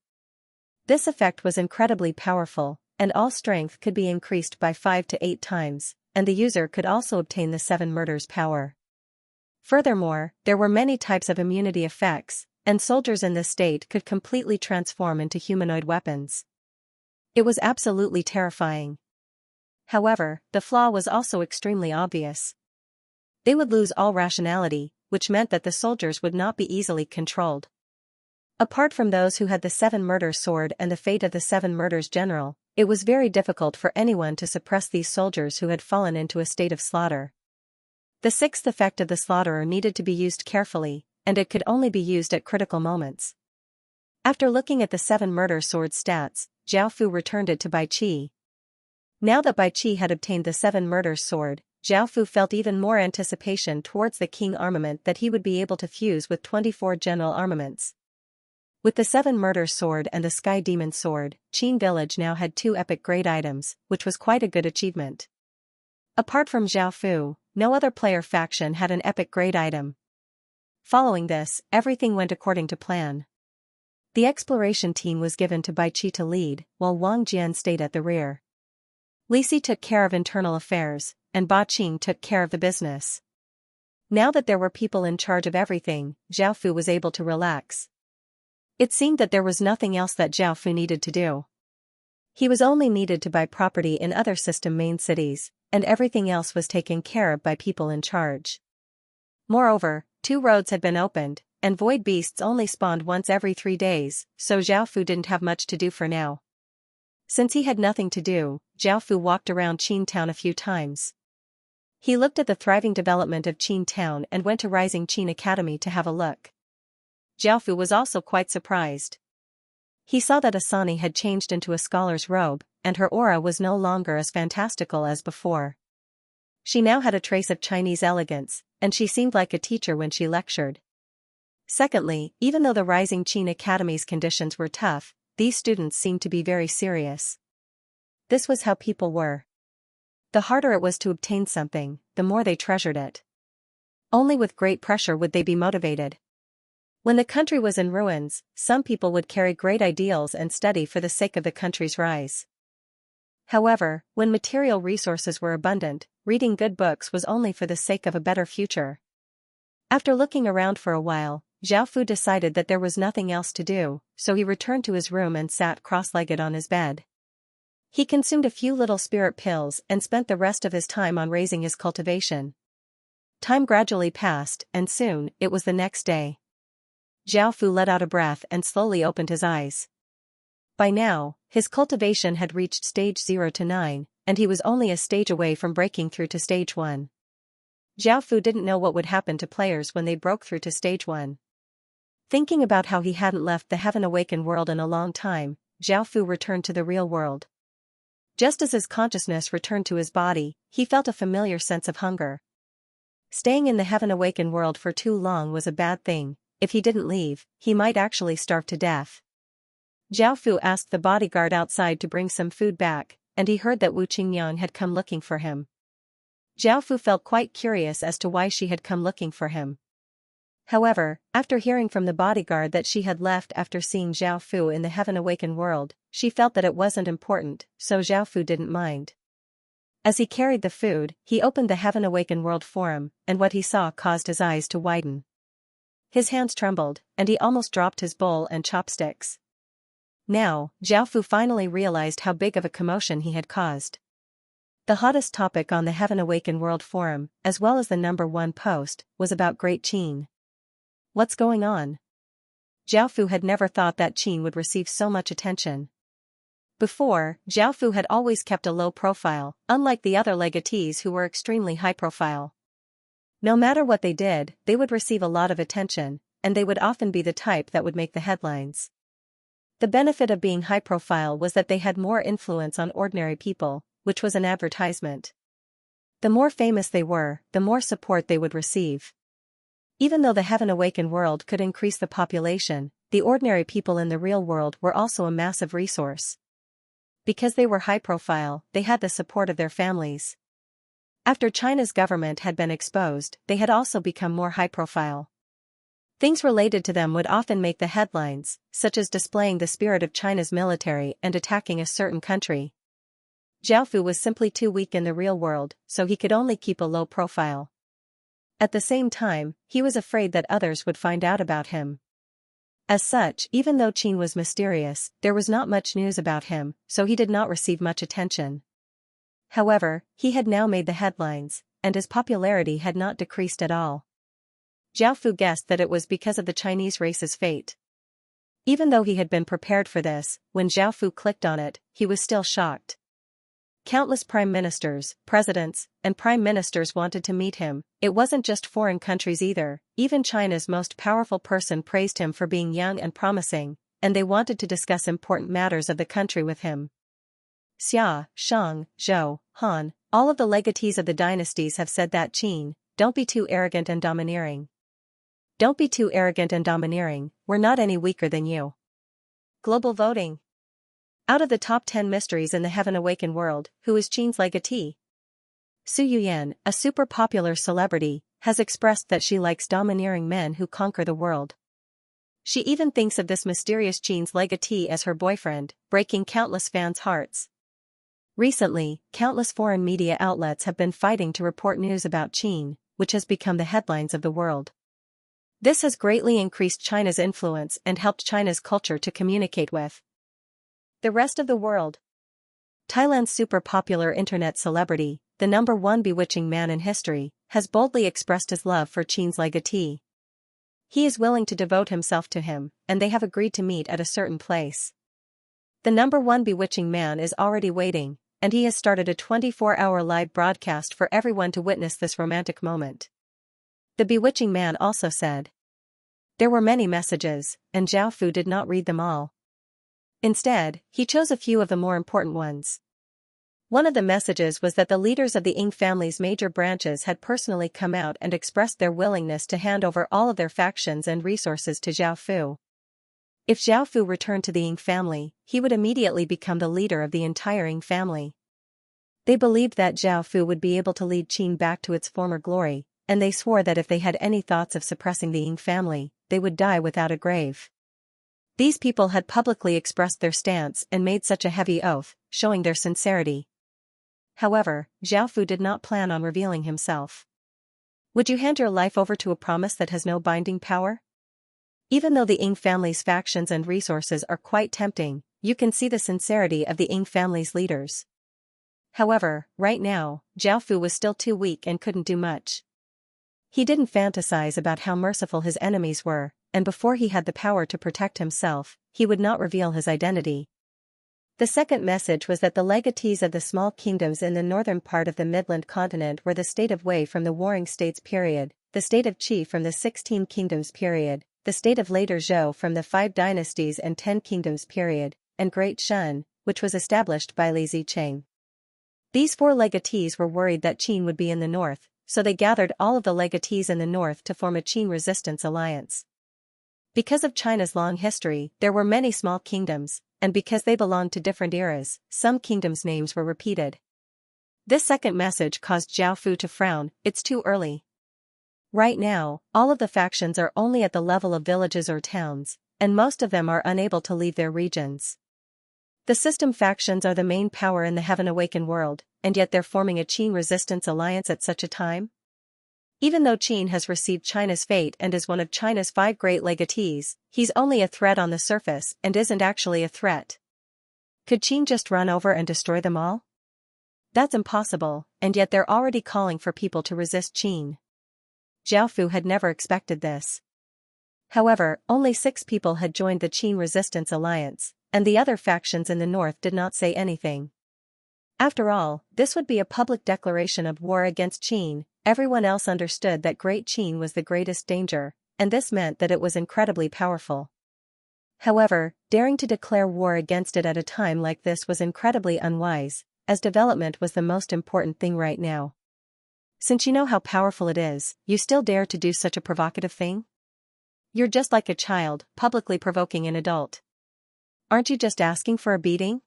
This effect was incredibly powerful, and all strength could be increased by 5 to 8 times, and the user could also obtain the 7 murders power. Furthermore, there were many types of immunity effects, and soldiers in this state could completely transform into humanoid weapons. It was absolutely terrifying. However, the flaw was also extremely obvious. They would lose all rationality, which meant that the soldiers would not be easily controlled. Apart from those who had the 7 murders sword and the fate of the 7 murders general, it was very difficult for anyone to suppress these soldiers who had fallen into a state of slaughter. The 6th effect of the slaughterer needed to be used carefully, and it could only be used at critical moments. After looking at the 7 murder sword stats, Zhao Fu returned it to Bai Qi. Now that Bai Qi had obtained the 7 murders sword, Zhao Fu felt even more anticipation towards the king armament that he would be able to fuse with 24 general armaments. With the 7 murders sword and the Sky Demon sword, Qin village now had 2 epic grade items, which was quite a good achievement. Apart from Zhao Fu, no other player faction had an epic grade item. Following this, everything went according to plan. The exploration team was given to Bai Qi to lead, while Wang Jian stayed at the rear. Li Si took care of internal affairs, and Ba Qing took care of the business. Now that there were people in charge of everything, Zhao Fu was able to relax. It seemed that there was nothing else that Zhao Fu needed to do. He was only needed to buy property in other system main cities, and everything else was taken care of by people in charge. Moreover, 2 roads had been opened, and void beasts only spawned once every 3 days, so Zhao Fu didn't have much to do for now. Since he had nothing to do, Zhao Fu walked around Qin Town a few times. He looked at the thriving development of Qin Town and went to Rising Qin Academy to have a look. Zhao Fu was also quite surprised. He saw that Asani had changed into a scholar's robe, and her aura was no longer as fantastical as before. She now had a trace of Chinese elegance, and she seemed like a teacher when she lectured. Secondly, even though the rising Qin Academy's conditions were tough, these students seemed to be very serious. This was how people were. The harder it was to obtain something, the more they treasured it. Only with great pressure would they be motivated. When the country was in ruins, some people would carry great ideals and study for the sake of the country's rise. However, when material resources were abundant, reading good books was only for the sake of a better future. After looking around for a while, Zhao Fu decided that there was nothing else to do, so he returned to his room and sat cross-legged on his bed. He consumed a few little spirit pills and spent the rest of his time on raising his cultivation. Time gradually passed, and soon, it was the next day. Zhao Fu let out a breath and slowly opened his eyes. By now, his cultivation had reached stage 0 to 9, and he was only a stage away from breaking through to stage 1. Zhao Fu didn't know what would happen to players when they broke through to stage 1. Thinking about how he hadn't left the heaven-awakened world in a long time, Zhao Fu returned to the real world. Just as his consciousness returned to his body, he felt a familiar sense of hunger. Staying in the heaven-awakened world for too long was a bad thing. If he didn't leave, he might actually starve to death. Zhao Fu asked the bodyguard outside to bring some food back, and he heard that Wu Qingyang had come looking for him. Zhao Fu felt quite curious as to why she had come looking for him. However, after hearing from the bodyguard that she had left after seeing Zhao Fu in the heaven-awakened world, she felt that it wasn't important, so Zhao Fu didn't mind. As he carried the food, he opened the heaven-awakened world forum, and what he saw caused his eyes to widen. His hands trembled, and he almost dropped his bowl and chopsticks. Now, Zhao Fu finally realized how big of a commotion he had caused. The hottest topic on the heaven-awakened world forum, as well as the #1 post, was about Great Qin. What's going on? Zhao Fu had never thought that Qin would receive so much attention. Before, Zhao Fu had always kept a low profile, unlike the other legatees who were extremely high profile. No matter what they did, they would receive a lot of attention, and they would often be the type that would make the headlines. The benefit of being high profile was that they had more influence on ordinary people, which was an advertisement. The more famous they were, the more support they would receive. Even though the heaven-awakened world could increase the population, the ordinary people in the real world were also a massive resource. Because they were high profile, they had the support of their families. After China's government had been exposed, they had also become more high profile. Things related to them would often make the headlines, such as displaying the spirit of China's military and attacking a certain country. Zhao Fu was simply too weak in the real world, so he could only keep a low profile. At the same time, he was afraid that others would find out about him. As such, even though Qin was mysterious, there was not much news about him, so he did not receive much attention. However, he had now made the headlines, and his popularity had not decreased at all. Zhao Fu guessed that it was because of the Chinese race's fate. Even though he had been prepared for this, when Zhao Fu clicked on it, he was still shocked. Countless prime ministers, presidents, and prime ministers wanted to meet him. It wasn't just foreign countries either, even China's most powerful person praised him for being young and promising, and they wanted to discuss important matters of the country with him. Xia, Shang, Zhou, Han, all of the legatees of the dynasties have said that Qin, don't be too arrogant and domineering. Don't be too arrogant and domineering, we're not any weaker than you. Global voting. Out of the top 10 mysteries in the heaven-awakened world, who is Qin's legatee? Su Yuyan, a super popular celebrity, has expressed that she likes domineering men who conquer the world. She even thinks of this mysterious Qin's legatee as her boyfriend, breaking countless fans' hearts. Recently, countless foreign media outlets have been fighting to report news about Qin, which has become the headlines of the world. This has greatly increased China's influence and helped China's culture to communicate with the rest of the world. Thailand's super popular internet celebrity, the #1 bewitching man in history, has boldly expressed his love for Qin's legatee. He is willing to devote himself to him, and they have agreed to meet at a certain place. The #1 bewitching man is already waiting, and he has started a 24-hour live broadcast for everyone to witness this romantic moment. The bewitching man also said there were many messages, and Zhao Fu did not read them all. Instead, he chose a few of the more important ones. One of the messages was that the leaders of the Ying family's major branches had personally come out and expressed their willingness to hand over all of their factions and resources to Zhao Fu. If Zhao Fu returned to the Ying family, he would immediately become the leader of the entire Ying family. They believed that Zhao Fu would be able to lead Qin back to its former glory, and they swore that if they had any thoughts of suppressing the Ying family, they would die without a grave. These people had publicly expressed their stance and made such a heavy oath, showing their sincerity. However, Zhao Fu did not plan on revealing himself. Would you hand your life over to a promise that has no binding power? Even though the Ying family's factions and resources are quite tempting, you can see the sincerity of the Ying family's leaders. However, right now, Zhao Fu was still too weak and couldn't do much. He didn't fantasize about how merciful his enemies were, and before he had the power to protect himself, he would not reveal his identity. The second message was that the legatees of the small kingdoms in the northern part of the Midland continent were the state of Wei from the Warring States period, the state of Qi from the 16 Kingdoms period, the state of later Zhou from the 5 Dynasties and 10 Kingdoms period, and Great Shun, which was established by Li Zicheng. These 4 legatees were worried that Qin would be in the north, so they gathered all of the legatees in the north to form a Qin resistance alliance. Because of China's long history, there were many small kingdoms, and because they belonged to different eras, some kingdoms' names were repeated. This second message caused Zhao Fu to frown. It's too early. Right now, all of the factions are only at the level of villages or towns, and most of them are unable to leave their regions. The system factions are the main power in the Heaven Awakened world, and yet they're forming a Qin resistance alliance at such a time? Even though Qin has received China's fate and is one of China's 5 great legatees, he's only a threat on the surface and isn't actually a threat. Could Qin just run over and destroy them all? That's impossible, and yet they're already calling for people to resist Qin. Zhao Fu had never expected this. However, only 6 people had joined the Qin resistance alliance, and the other factions in the north did not say anything. After all, this would be a public declaration of war against Qin. Everyone else understood that Great Qin was the greatest danger, and this meant that it was incredibly powerful. However, daring to declare war against it at a time like this was incredibly unwise, as development was the most important thing right now. Since you know how powerful it is, you still dare to do such a provocative thing? You're just like a child, publicly provoking an adult. Aren't you just asking for a beating?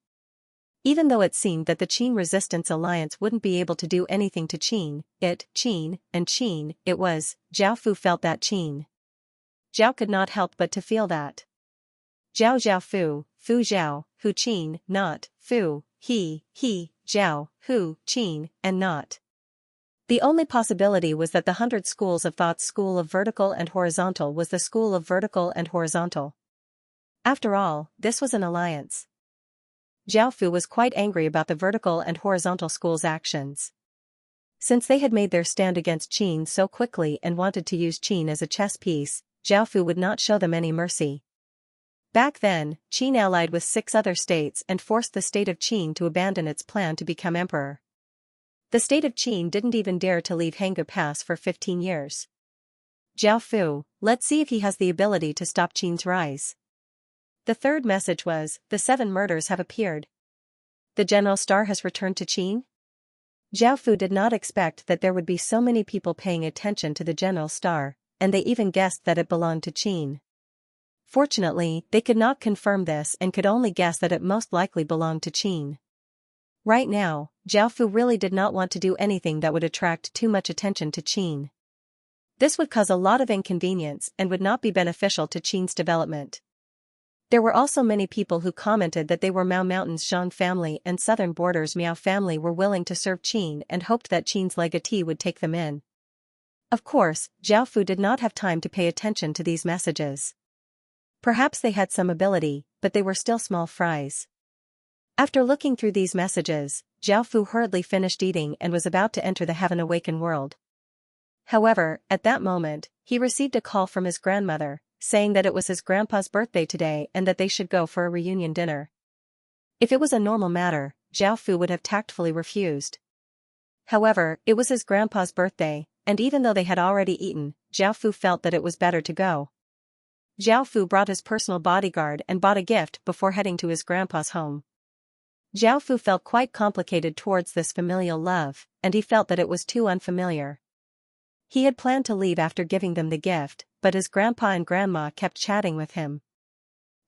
Even though it seemed that the Qin resistance alliance wouldn't be able to do anything to Qin, Zhao Fu felt that Qin. Zhao could not help but to feel that. Zhao Fu, Fu Zhao, Hu Qin, not, Fu, he, Zhao, Hu, Qin, and not. The only possibility was that the 100 schools of thought's school of vertical and horizontal was the school of vertical and horizontal. After all, this was an alliance. Zhao Fu was quite angry about the vertical and horizontal school's actions. Since they had made their stand against Qin so quickly and wanted to use Qin as a chess piece, Zhao Fu would not show them any mercy. Back then, Qin allied with 6 other states and forced the state of Qin to abandon its plan to become emperor. The state of Qin didn't even dare to leave Hanggu Pass for 15 years. Zhao Fu, let's see if he has the ability to stop Qin's rise. The third message was, the 7 murders have appeared. The General Star has returned to Qin? Zhao Fu did not expect that there would be so many people paying attention to the General Star, and they even guessed that it belonged to Qin. Fortunately, they could not confirm this and could only guess that it most likely belonged to Qin. Right now, Zhao Fu really did not want to do anything that would attract too much attention to Qin. This would cause a lot of inconvenience and would not be beneficial to Qin's development. There were also many people who commented that they were Mao Mountain's Zhang family and Southern Border's Miao family were willing to serve Qin and hoped that Qin's legatee would take them in. Of course, Zhao Fu did not have time to pay attention to these messages. Perhaps they had some ability, but they were still small fries. After looking through these messages, Zhao Fu hurriedly finished eating and was about to enter the Heaven Awakened world. However, at that moment, he received a call from his grandmother, saying that it was his grandpa's birthday today and that they should go for a reunion dinner. If it was a normal matter, Zhao Fu would have tactfully refused. However, it was his grandpa's birthday, and even though they had already eaten, Zhao Fu felt that it was better to go. Zhao Fu brought his personal bodyguard and bought a gift before heading to his grandpa's home. Zhao Fu felt quite complicated towards this familial love, and he felt that it was too unfamiliar. He had planned to leave after giving them the gift, but his grandpa and grandma kept chatting with him.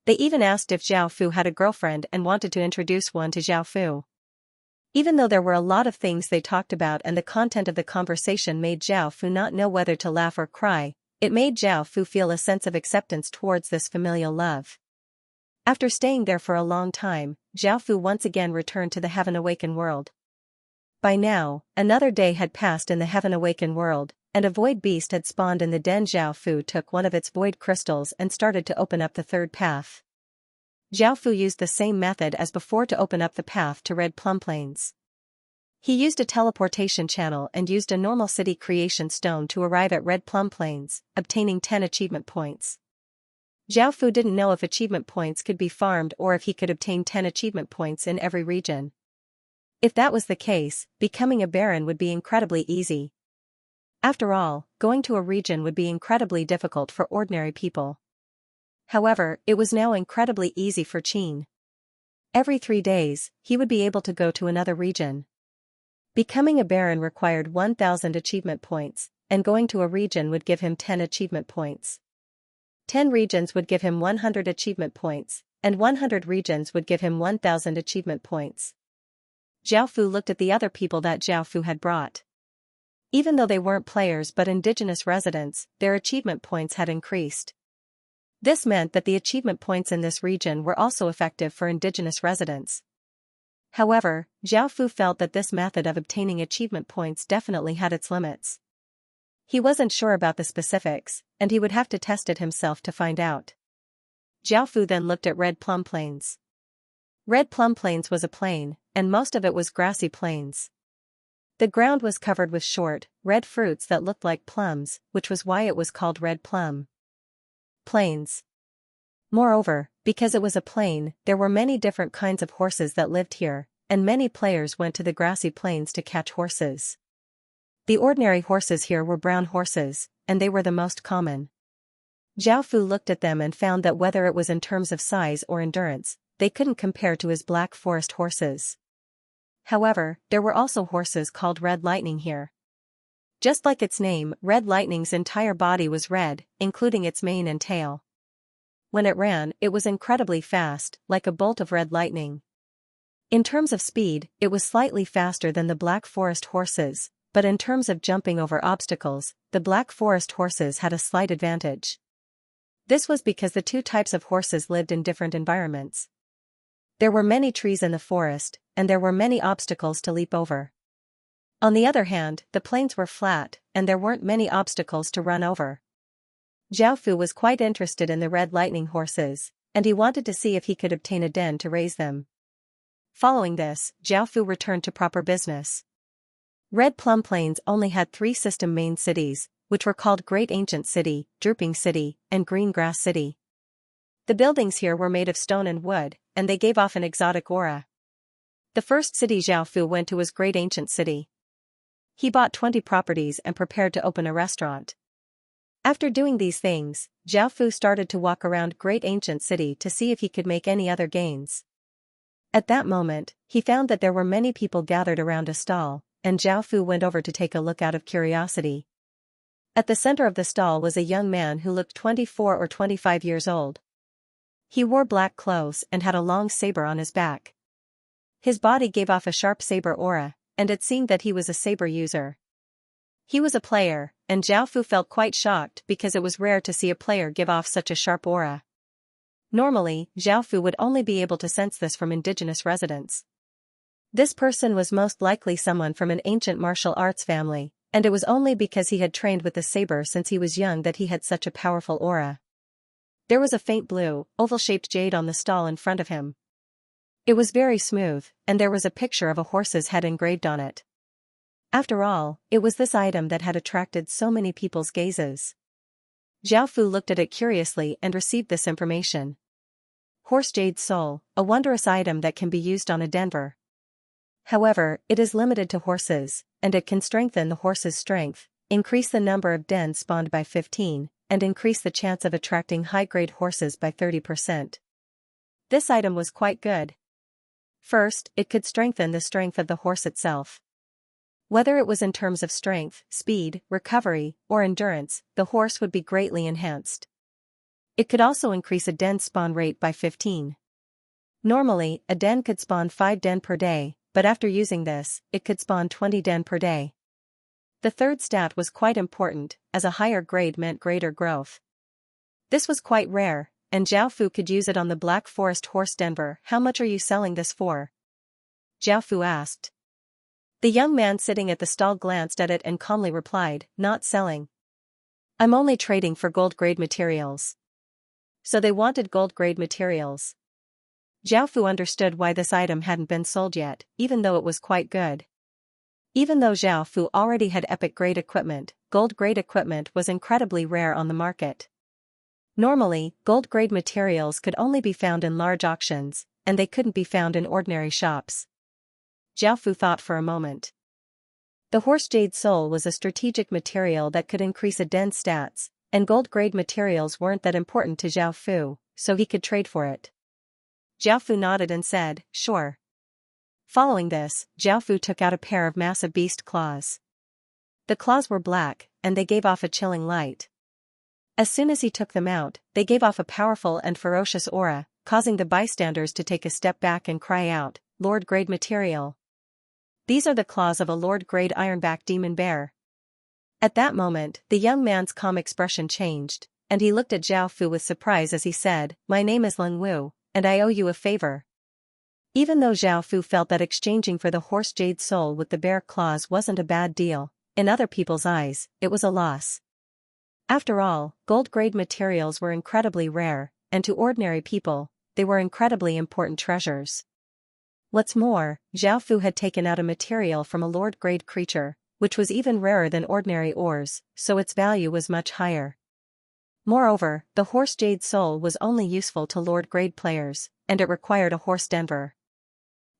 They even asked if Zhao Fu had a girlfriend and wanted to introduce one to Zhao Fu. Even though there were a lot of things they talked about and the content of the conversation made Zhao Fu not know whether to laugh or cry, it made Zhao Fu feel a sense of acceptance towards this familial love. After staying there for a long time, Zhao Fu once again returned to the Heaven Awaken world. By now, another day had passed in the Heaven Awaken world, and a void beast had spawned in the den. Zhao Fu took one of its void crystals and started to open up the third path. Zhao Fu used the same method as before to open up the path to Red Plum Plains. He used a teleportation channel and used a normal city creation stone to arrive at Red Plum Plains, obtaining 10 achievement points. Zhao Fu didn't know if achievement points could be farmed or if he could obtain 10 achievement points in every region. If that was the case, becoming a baron would be incredibly easy. After all, going to a region would be incredibly difficult for ordinary people. However, it was now incredibly easy for Qin. Every 3 days, he would be able to go to another region. Becoming a baron required 1,000 achievement points, and going to a region would give him 10 achievement points. 10 regions would give him 100 achievement points, and 100 regions would give him 1,000 achievement points. Zhao Fu looked at the other people that Zhao Fu had brought. Even though they weren't players but indigenous residents, their achievement points had increased. This meant that the achievement points in this region were also effective for indigenous residents. However, Zhao Fu felt that this method of obtaining achievement points definitely had its limits. He wasn't sure about the specifics, and he would have to test it himself to find out. Zhao Fu then looked at Red Plum Plains. Red Plum Plains was a plain, and most of it was grassy plains. The ground was covered with short, red fruits that looked like plums, which was why it was called Red Plum Plains. Moreover, because it was a plain, there were many different kinds of horses that lived here, and many players went to the grassy plains to catch horses. The ordinary horses here were brown horses, and they were the most common. Zhao Fu looked at them and found that whether it was in terms of size or endurance, they couldn't compare to his black forest horses. However, there were also horses called Red Lightning here. Just like its name, Red Lightning's entire body was red, including its mane and tail. When it ran, it was incredibly fast, like a bolt of red lightning. In terms of speed, it was slightly faster than the Black Forest horses, but in terms of jumping over obstacles, the Black Forest horses had a slight advantage. This was because the two types of horses lived in different environments. There were many trees in the forest, and there were many obstacles to leap over. On the other hand, the plains were flat, and there weren't many obstacles to run over. Zhao Fu was quite interested in the Red Lightning horses, and he wanted to see if he could obtain a den to raise them. Following this, Zhao Fu returned to proper business. Red Plum Plains only had 3 system main cities, which were called Great Ancient City, Drooping City, and Green Grass City. The buildings here were made of stone and wood, and they gave off an exotic aura. The first city Zhao Fu went to was Great Ancient City. He bought 20 properties and prepared to open a restaurant. After doing these things, Zhao Fu started to walk around Great Ancient City to see if he could make any other gains. At that moment, he found that there were many people gathered around a stall, and Zhao Fu went over to take a look out of curiosity. At the center of the stall was a young man who looked 24 or 25 years old. He wore black clothes and had a long saber on his back. His body gave off a sharp saber aura, and it seemed that he was a saber user. He was a player, and Zhao Fu felt quite shocked because it was rare to see a player give off such a sharp aura. Normally, Zhao Fu would only be able to sense this from indigenous residents. This person was most likely someone from an ancient martial arts family, and it was only because he had trained with the saber since he was young that he had such a powerful aura. There was a faint blue, oval-shaped jade on the stall in front of him. It was very smooth, and there was a picture of a horse's head engraved on it. After all, it was this item that had attracted so many people's gazes. Zhao Fu looked at it curiously and received this information. Horse Jade Soul, a wondrous item that can be used on a denver. However, it is limited to horses, and it can strengthen the horse's strength, increase the number of dens spawned by 15, and increase the chance of attracting high-grade horses by 30%. This item was quite good. First, it could strengthen the strength of the horse itself. Whether it was in terms of strength, speed, recovery, or endurance, the horse would be greatly enhanced. It could also increase a den spawn rate by 15. Normally, a den could spawn 5 den per day, but after using this, it could spawn 20 den per day. The third stat was quite important, as a higher grade meant greater growth. This was quite rare, and Zhao Fu could use it on the Black Forest horse Denver. How much are you selling this for? Zhao Fu asked. The young man sitting at the stall glanced at it and calmly replied, not selling. I'm only trading for gold-grade materials. So they wanted gold-grade materials. Zhao Fu understood why this item hadn't been sold yet, even though it was quite good. Even though Zhao Fu already had epic-grade equipment, gold-grade equipment was incredibly rare on the market. Normally, gold-grade materials could only be found in large auctions, and they couldn't be found in ordinary shops. Zhao Fu thought for a moment. The horse jade soul was a strategic material that could increase a den's stats, and gold-grade materials weren't that important to Zhao Fu, so he could trade for it. Zhao Fu nodded and said, sure. Following this, Zhao Fu took out a pair of massive beast claws. The claws were black, and they gave off a chilling light. As soon as he took them out, they gave off a powerful and ferocious aura, causing the bystanders to take a step back and cry out, Lord-grade material. These are the claws of a Lord-grade ironback demon bear. At that moment, the young man's calm expression changed, and he looked at Zhao Fu with surprise as he said, my name is Leng Wu, and I owe you a favor. Even though Zhao Fu felt that exchanging for the horse jade soul with the bear claws wasn't a bad deal, in other people's eyes, it was a loss. After all, gold-grade materials were incredibly rare, and to ordinary people, they were incredibly important treasures. What's more, Zhao Fu had taken out a material from a Lord-grade creature, which was even rarer than ordinary ores, so its value was much higher. Moreover, the horse jade soul was only useful to Lord-grade players, and it required a horse Denver.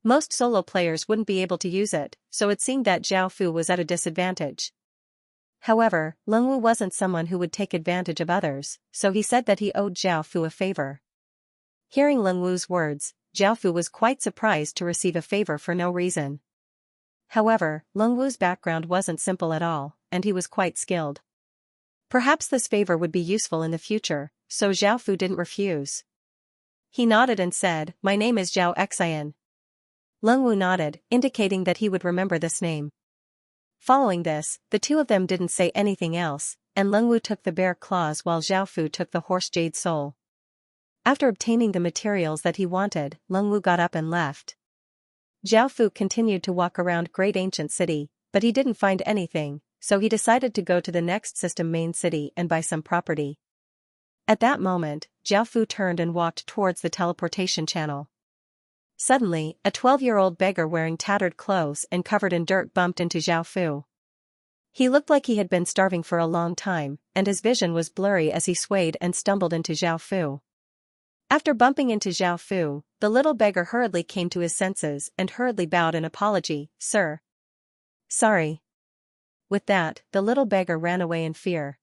Most solo players wouldn't be able to use it, so it seemed that Zhao Fu was at a disadvantage. However, Leng Wu wasn't someone who would take advantage of others, so he said that he owed Zhao Fu a favor. Hearing Leng Wu's words, Zhao Fu was quite surprised to receive a favor for no reason. However, Leng Wu's background wasn't simple at all, and he was quite skilled. Perhaps this favor would be useful in the future, so Zhao Fu didn't refuse. He nodded and said, my name is Zhao Xian. Leng Wu nodded, indicating that he would remember this name. Following this, the two of them didn't say anything else, and Leng Wu took the bear claws while Zhao Fu took the horse jade soul. After obtaining the materials that he wanted, Leng Wu got up and left. Zhao Fu continued to walk around Great Ancient City, but he didn't find anything, so he decided to go to the next system main city and buy some property. At that moment, Zhao Fu turned and walked towards the teleportation channel. Suddenly, a 12-year-old beggar wearing tattered clothes and covered in dirt bumped into Zhao Fu. He looked like he had been starving for a long time, and his vision was blurry as he swayed and stumbled into Zhao Fu. After bumping into Zhao Fu, the little beggar hurriedly came to his senses and hurriedly bowed in apology, sir. Sorry. With that, the little beggar ran away in fear.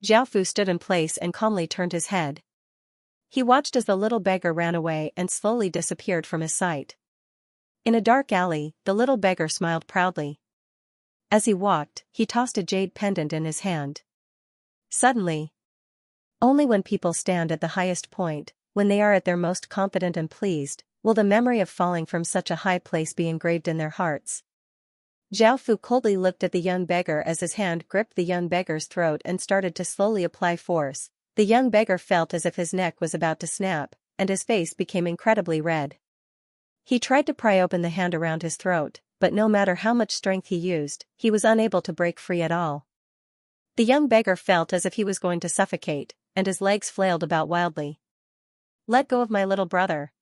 Zhao Fu stood in place and calmly turned his head. He watched as the little beggar ran away and slowly disappeared from his sight. In a dark alley, the little beggar smiled proudly. As he walked, he tossed a jade pendant in his hand. Suddenly, only when people stand at the highest point, when they are at their most confident and pleased, will the memory of falling from such a high place be engraved in their hearts. Zhao Fu coldly looked at the young beggar as his hand gripped the young beggar's throat and started to slowly apply force. The young beggar felt as if his neck was about to snap, and his face became incredibly red. He tried to pry open the hand around his throat, but no matter how much strength he used, he was unable to break free at all. The young beggar felt as if he was going to suffocate, and his legs flailed about wildly. Let go of my little brother.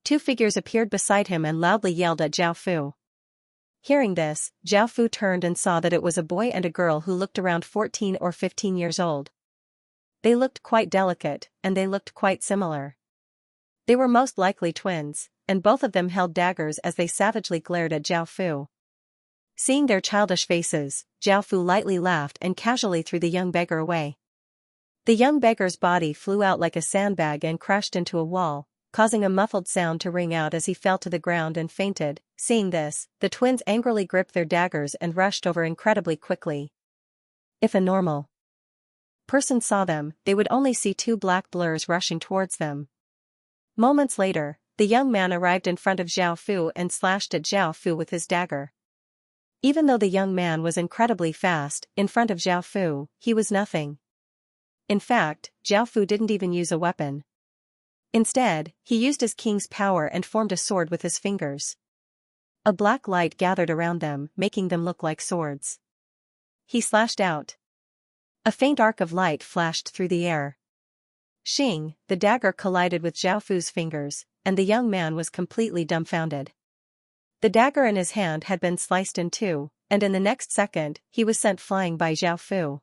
Two figures appeared beside him and loudly yelled at Zhao Fu. Hearing this, Zhao Fu turned and saw that it was a boy and a girl who looked around 14 or 15 years old. They looked quite delicate, and they looked quite similar. They were most likely twins, and both of them held daggers as they savagely glared at Zhao Fu. Seeing their childish faces, Zhao Fu lightly laughed and casually threw the young beggar away. The young beggar's body flew out like a sandbag and crashed into a wall, causing a muffled sound to ring out as he fell to the ground and fainted. Seeing this, the twins angrily gripped their daggers and rushed over incredibly quickly. If a normal person saw them, they would only see two black blurs rushing towards them. Moments later, the young man arrived in front of Xiao Fu and slashed at Xiao Fu with his dagger. Even though the young man was incredibly fast, in front of Xiao Fu, he was nothing. In fact, Xiao Fu didn't even use a weapon. Instead, he used his king's power and formed a sword with his fingers. A black light gathered around them, making them look like swords. He slashed out. A faint arc of light flashed through the air. Shing, the dagger collided with Xiao Fu's fingers, and the young man was completely dumbfounded. The dagger in his hand had been sliced in two, and in the next second, he was sent flying by Xiao Fu.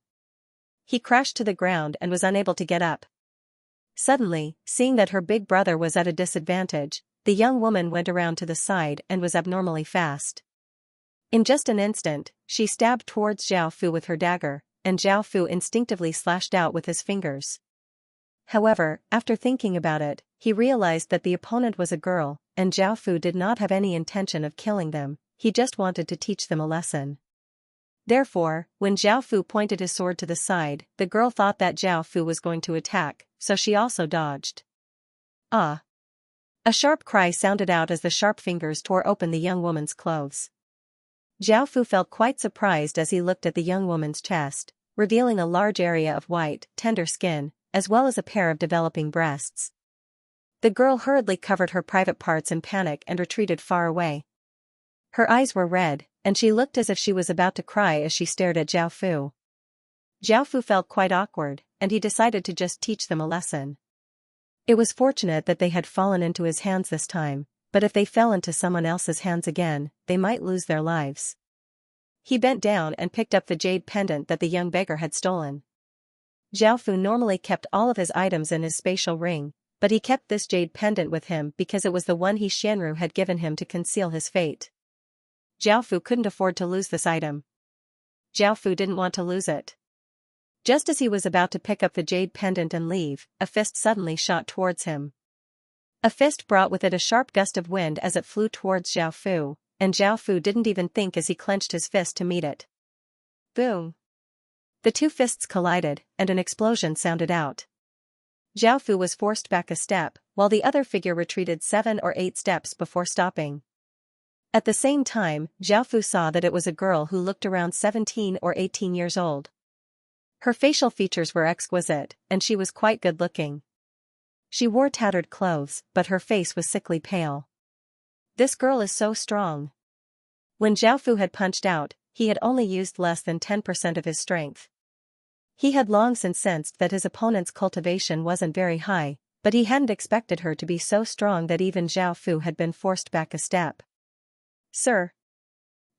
He crashed to the ground and was unable to get up. Suddenly, seeing that her big brother was at a disadvantage, the young woman went around to the side and was abnormally fast. In just an instant, she stabbed towards Xiao Fu with her dagger, and Xiao Fu instinctively slashed out with his fingers. However, after thinking about it, he realized that the opponent was a girl, and Xiao Fu did not have any intention of killing them, he just wanted to teach them a lesson. Therefore, when Xiao Fu pointed his sword to the side, the girl thought that Xiao Fu was going to attack, so she also dodged. Ah! A sharp cry sounded out as the sharp fingers tore open the young woman's clothes. Xiao Fu felt quite surprised as he looked at the young woman's chest, revealing a large area of white, tender skin, as well as a pair of developing breasts. The girl hurriedly covered her private parts in panic and retreated far away. Her eyes were red, and she looked as if she was about to cry as she stared at Xiao Fu. Xiao Fu felt quite awkward, and he decided to just teach them a lesson. It was fortunate that they had fallen into his hands this time, but if they fell into someone else's hands again, they might lose their lives. He bent down and picked up the jade pendant that the young beggar had stolen. Xiao Fu normally kept all of his items in his spatial ring, but he kept this jade pendant with him because it was the one Xianru had given him to conceal his fate. Xiao Fu couldn't afford to lose this item. Xiao Fu didn't want to lose it. Just as he was about to pick up the jade pendant and leave, a fist suddenly shot towards him. A fist brought with it a sharp gust of wind as it flew towards Xiao Fu, and Xiao Fu didn't even think as he clenched his fist to meet it. Boom! The two fists collided, and an explosion sounded out. Xiao Fu was forced back a step, while the other figure retreated 7 or 8 steps before stopping. At the same time, Xiao Fu saw that it was a girl who looked around 17 or 18 years old. Her facial features were exquisite, and she was quite good-looking. She wore tattered clothes, but her face was sickly pale. This girl is so strong. When Xiao Fu had punched out, he had only used less than 10% of his strength. He had long since sensed that his opponent's cultivation wasn't very high, but he hadn't expected her to be so strong that even Xiao Fu had been forced back a step. Sir,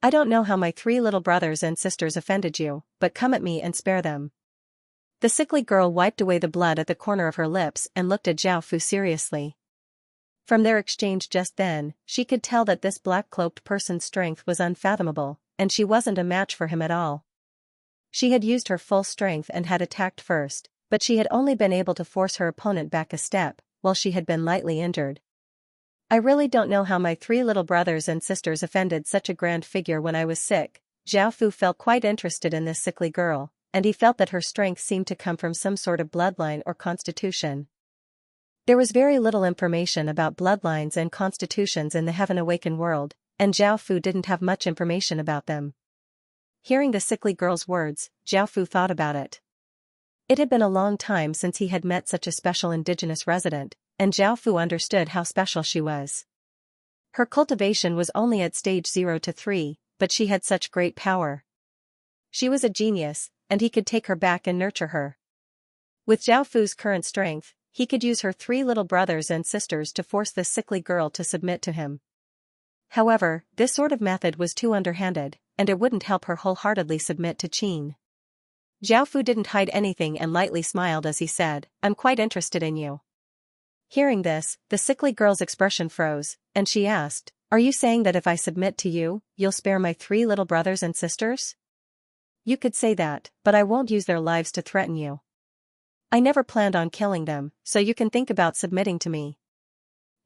I don't know how my 3 little brothers and sisters offended you, but come at me and spare them. The sickly girl wiped away the blood at the corner of her lips and looked at Xiao Fu seriously. From their exchange just then, she could tell that this black-cloaked person's strength was unfathomable, and she wasn't a match for him at all. She had used her full strength and had attacked first, but she had only been able to force her opponent back a step, while she had been lightly injured. I really don't know how my 3 little brothers and sisters offended such a grand figure when I was sick. Xiao Fu felt quite interested in this sickly girl, and he felt that her strength seemed to come from some sort of bloodline or constitution. There was very little information about bloodlines and constitutions in the Heaven-Awakened world, and Xiao Fu didn't have much information about them. Hearing the sickly girl's words, Xiao Fu thought about it. It had been a long time since he had met such a special indigenous resident, and Xiao Fu understood how special she was. Her cultivation was only at stage 0 to 3, but she had such great power. She was a genius, and he could take her back and nurture her. With Xiao Fu's current strength, he could use her 3 little brothers and sisters to force this sickly girl to submit to him. However, this sort of method was too underhanded, and it wouldn't help her wholeheartedly submit to Qin. Xiao Fu didn't hide anything and lightly smiled as he said, "I'm quite interested in you." Hearing this, the sickly girl's expression froze, and she asked, "Are you saying that if I submit to you, you'll spare my 3 little brothers and sisters?" "You could say that, but I won't use their lives to threaten you. I never planned on killing them, so you can think about submitting to me."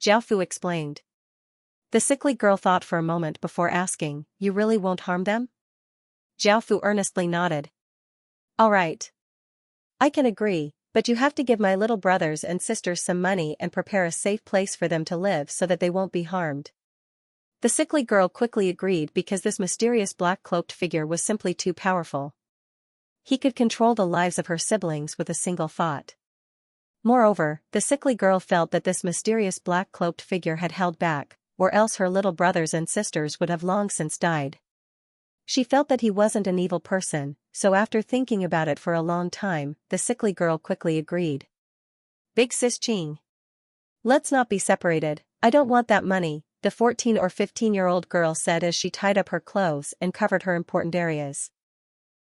Zhao Fu explained. The sickly girl thought for a moment before asking, "You really won't harm them?" Zhao Fu earnestly nodded. "All right. I can agree, but you have to give my little brothers and sisters some money and prepare a safe place for them to live so that they won't be harmed." The sickly girl quickly agreed because this mysterious black-cloaked figure was simply too powerful. He could control the lives of her siblings with a single thought. Moreover, the sickly girl felt that this mysterious black-cloaked figure had held back, or else her little brothers and sisters would have long since died. She felt that he wasn't an evil person, so after thinking about it for a long time, the sickly girl quickly agreed. "Big sis Ching. Let's not be separated, I don't want that money," the 14 or 15-year-old girl said as she tied up her clothes and covered her important areas.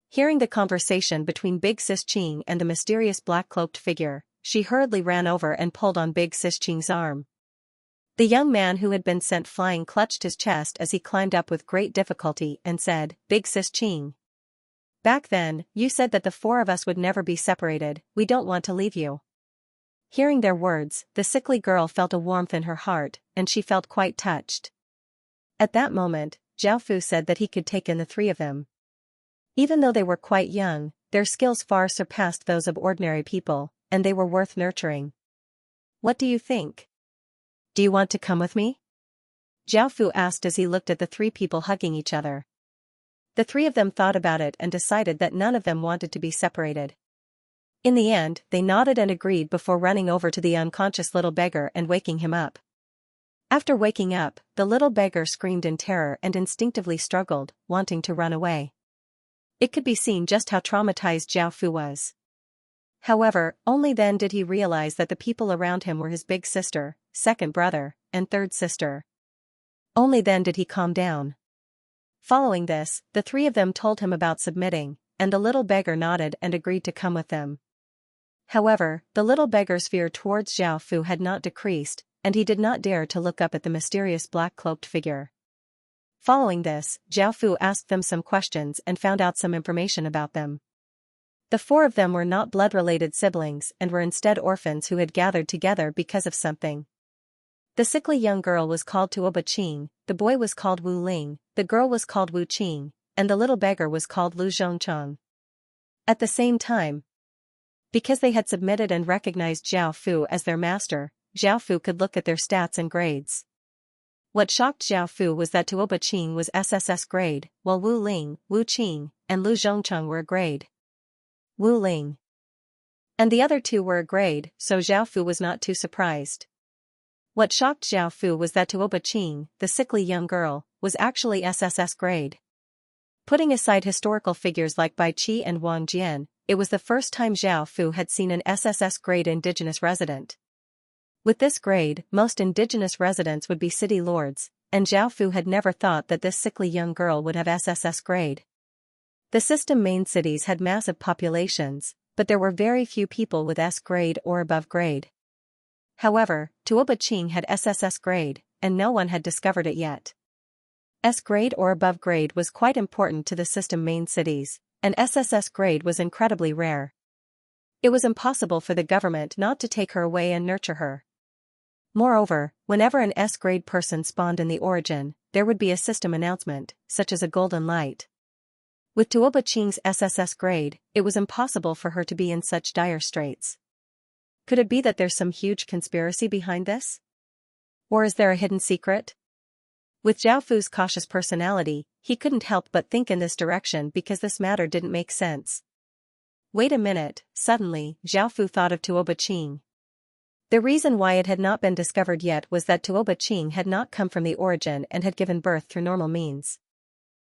Hearing the conversation between Big Sis Ching and the mysterious black-cloaked figure, she hurriedly ran over and pulled on Big Sis Ching's arm. The young man who had been sent flying clutched his chest as he climbed up with great difficulty and said, "Big Sis Ching. Back then, you said that the four of us would never be separated, we don't want to leave you." Hearing their words, the sickly girl felt a warmth in her heart, and she felt quite touched. At that moment, Zhao Fu said that he could take in the three of them. Even though they were quite young, their skills far surpassed those of ordinary people, and they were worth nurturing. "What do you think? Do you want to come with me?" Zhao Fu asked as he looked at the three people hugging each other. The three of them thought about it and decided that none of them wanted to be separated. In the end, they nodded and agreed before running over to the unconscious little beggar and waking him up. After waking up, the little beggar screamed in terror and instinctively struggled, wanting to run away. It could be seen just how traumatized Zhao Fu was. However, only then did he realize that the people around him were his big sister, second brother, and third sister. Only then did he calm down. Following this, the three of them told him about submitting, and the little beggar nodded and agreed to come with them. However, the little beggar's fear towards Zhao Fu had not decreased, and he did not dare to look up at the mysterious black-cloaked figure. Following this, Zhao Fu asked them some questions and found out some information about them. The four of them were not blood-related siblings and were instead orphans who had gathered together because of something. The sickly young girl was called Tuoba Qing, the boy was called Wu Ling, the girl was called Wu Qing, and the little beggar was called Lu Zhongchang. At the same time, because they had submitted and recognized Zhao Fu as their master, Zhao Fu could look at their stats and grades. What shocked Zhao Fu was that Tuoba Qing was SSS grade, while Wu Ling, Wu Qing, and Lu Zhongchang were a grade. Wu Ling and the other two were a grade, so Zhao Fu was not too surprised. What shocked Zhao Fu was that Tuoba Qing, the sickly young girl, was actually SSS grade. Putting aside historical figures like Bai Qi and Wang Jian, it was the first time Zhao Fu had seen an SSS grade indigenous resident. With this grade, most indigenous residents would be city lords, and Zhao Fu had never thought that this sickly young girl would have SSS grade. The system main cities had massive populations, but there were very few people with S grade or above grade. However, Tuoba Qing had SSS grade, and no one had discovered it yet. S grade or above grade was quite important to the system main cities, and SSS grade was incredibly rare. It was impossible for the government not to take her away and nurture her. Moreover, whenever an S-grade person spawned in the origin, there would be a system announcement, such as a golden light. With Tuoba Qing's SSS grade, it was impossible for her to be in such dire straits. Could it be that there's some huge conspiracy behind this? Or is there a hidden secret? With Zhao Fu's cautious personality, he couldn't help but think in this direction because this matter didn't make sense. Wait a minute, suddenly, Zhao Fu thought of Tuoba Qing. The reason why it had not been discovered yet was that Tuoba Qing had not come from the origin and had given birth through normal means.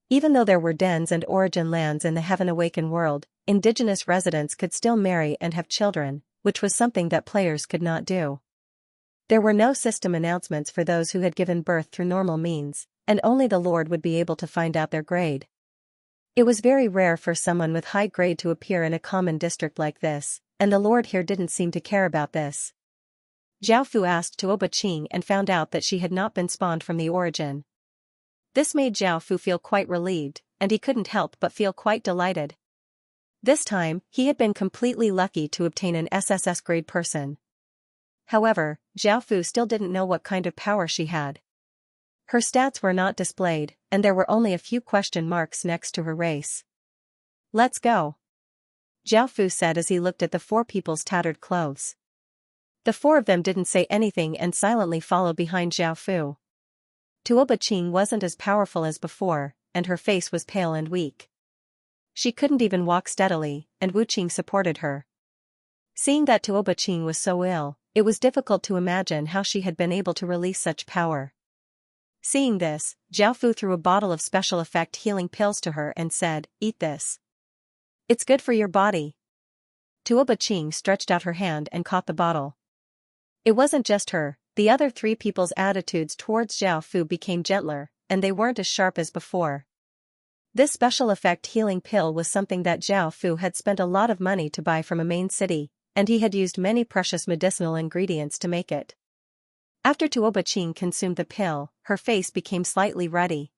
Even though there were dens and origin lands in the Heaven Awaken world, indigenous residents could still marry and have children, which was something that players could not do. There were no system announcements for those who had given birth through normal means, and only the Lord would be able to find out their grade. It was very rare for someone with high grade to appear in a common district like this, and the Lord here didn't seem to care about this. Zhao Fu asked Tuoba Qing and found out that she had not been spawned from the origin. This made Zhao Fu feel quite relieved, and he couldn't help but feel quite delighted. This time, he had been completely lucky to obtain an SSS grade person. However, Zhao Fu still didn't know what kind of power she had. Her stats were not displayed, and there were only a few question marks next to her race. "Let's go," Zhao Fu said as he looked at the four people's tattered clothes. The four of them didn't say anything and silently followed behind Zhao Fu. Tuoba Qing wasn't as powerful as before, and her face was pale and weak. She couldn't even walk steadily, and Wu Qing supported her. Seeing that Tuoba Qing was so ill, it was difficult to imagine how she had been able to release such power. Seeing this, Zhao Fu threw a bottle of special effect healing pills to her and said, "Eat this. It's good for your body." Tuoba Qing stretched out her hand and caught the bottle. It wasn't just her, the other three people's attitudes towards Zhao Fu became gentler, and they weren't as sharp as before. This special effect healing pill was something that Zhao Fu had spent a lot of money to buy from a main city, and he had used many precious medicinal ingredients to make it. After Tuoba Qing consumed the pill, her face became slightly ruddy.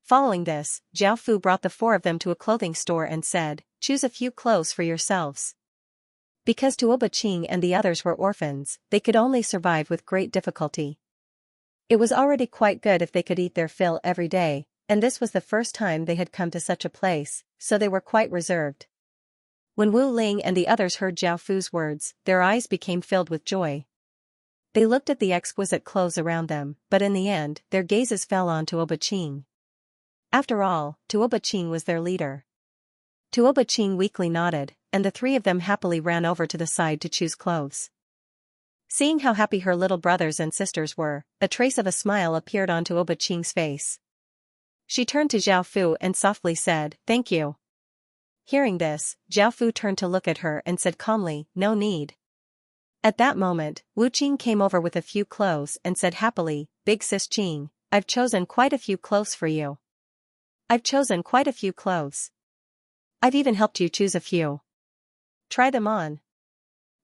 Following this, Zhao Fu brought the four of them to a clothing store and said, "Choose a few clothes for yourselves." Because Tuoba Qing and the others were orphans, they could only survive with great difficulty. It was already quite good if they could eat their fill every day, and this was the first time they had come to such a place, so they were quite reserved. When Wu Ling and the others heard Zhao Fu's words, their eyes became filled with joy. They looked at the exquisite clothes around them, but in the end, their gazes fell on Tuoba Qing. After all, Tuoba Qing was their leader. Tuoba Qing weakly nodded, and the three of them happily ran over to the side to choose clothes. Seeing how happy her little brothers and sisters were, a trace of a smile appeared on Tuoba Qing's face. She turned to Zhao Fu and softly said, "Thank you." Hearing this, Zhao Fu turned to look at her and said calmly, "No need." At that moment, Wu Qing came over with a few clothes and said happily, "Big sis Qing, I've chosen quite a few clothes for you." "I've chosen quite a few clothes. I've even helped you choose a few. Try them on."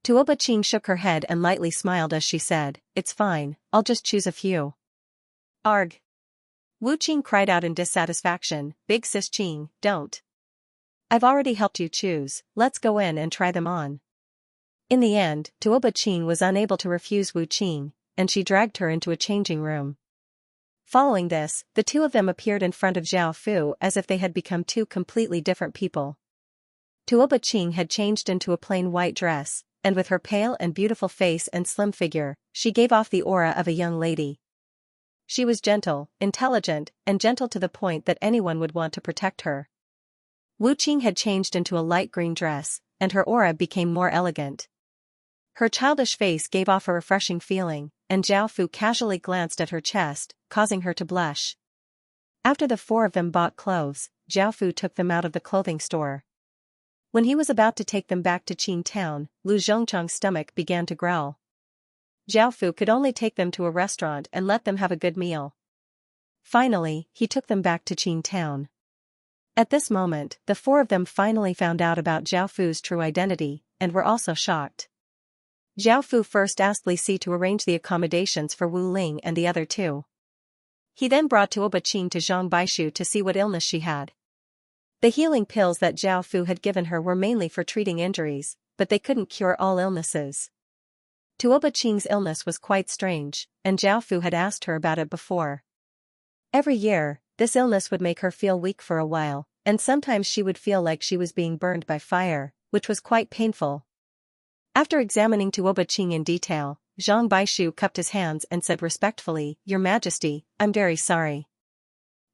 Tuoba Qing shook her head and lightly smiled as she said, "It's fine, I'll just choose a few." "Arg!" Wu Qing cried out in dissatisfaction, "Big sis Qing, don't. I've already helped you choose, let's go in and try them on." In the end, Tuoba Qing was unable to refuse Wu Qing, and she dragged her into a changing room. Following this, the two of them appeared in front of Zhao Fu as if they had become two completely different people. Tuoba Qing had changed into a plain white dress, and with her pale and beautiful face and slim figure, she gave off the aura of a young lady. She was gentle, intelligent, and gentle to the point that anyone would want to protect her. Wu Qing had changed into a light green dress, and her aura became more elegant. Her childish face gave off a refreshing feeling, and Zhao Fu casually glanced at her chest, causing her to blush. After the four of them bought clothes, Zhao Fu took them out of the clothing store. When he was about to take them back to Qin town, Lu Zhongchang's stomach began to growl. Zhao Fu could only take them to a restaurant and let them have a good meal. Finally, he took them back to Qin town. At this moment, the four of them finally found out about Zhao Fu's true identity, and were also shocked. Zhao Fu first asked Li Si to arrange the accommodations for Wu Ling and the other two. He then brought Tuoba Qing to Zhang Baishu to see what illness she had. The healing pills that Zhao Fu had given her were mainly for treating injuries, but they couldn't cure all illnesses. Tuoba Qing's illness was quite strange, and Zhao Fu had asked her about it before. Every year, this illness would make her feel weak for a while, and sometimes she would feel like she was being burned by fire, which was quite painful. After examining Tuoba Qing in detail, Zhang Baishu cupped his hands and said respectfully, "Your Majesty, I'm very sorry.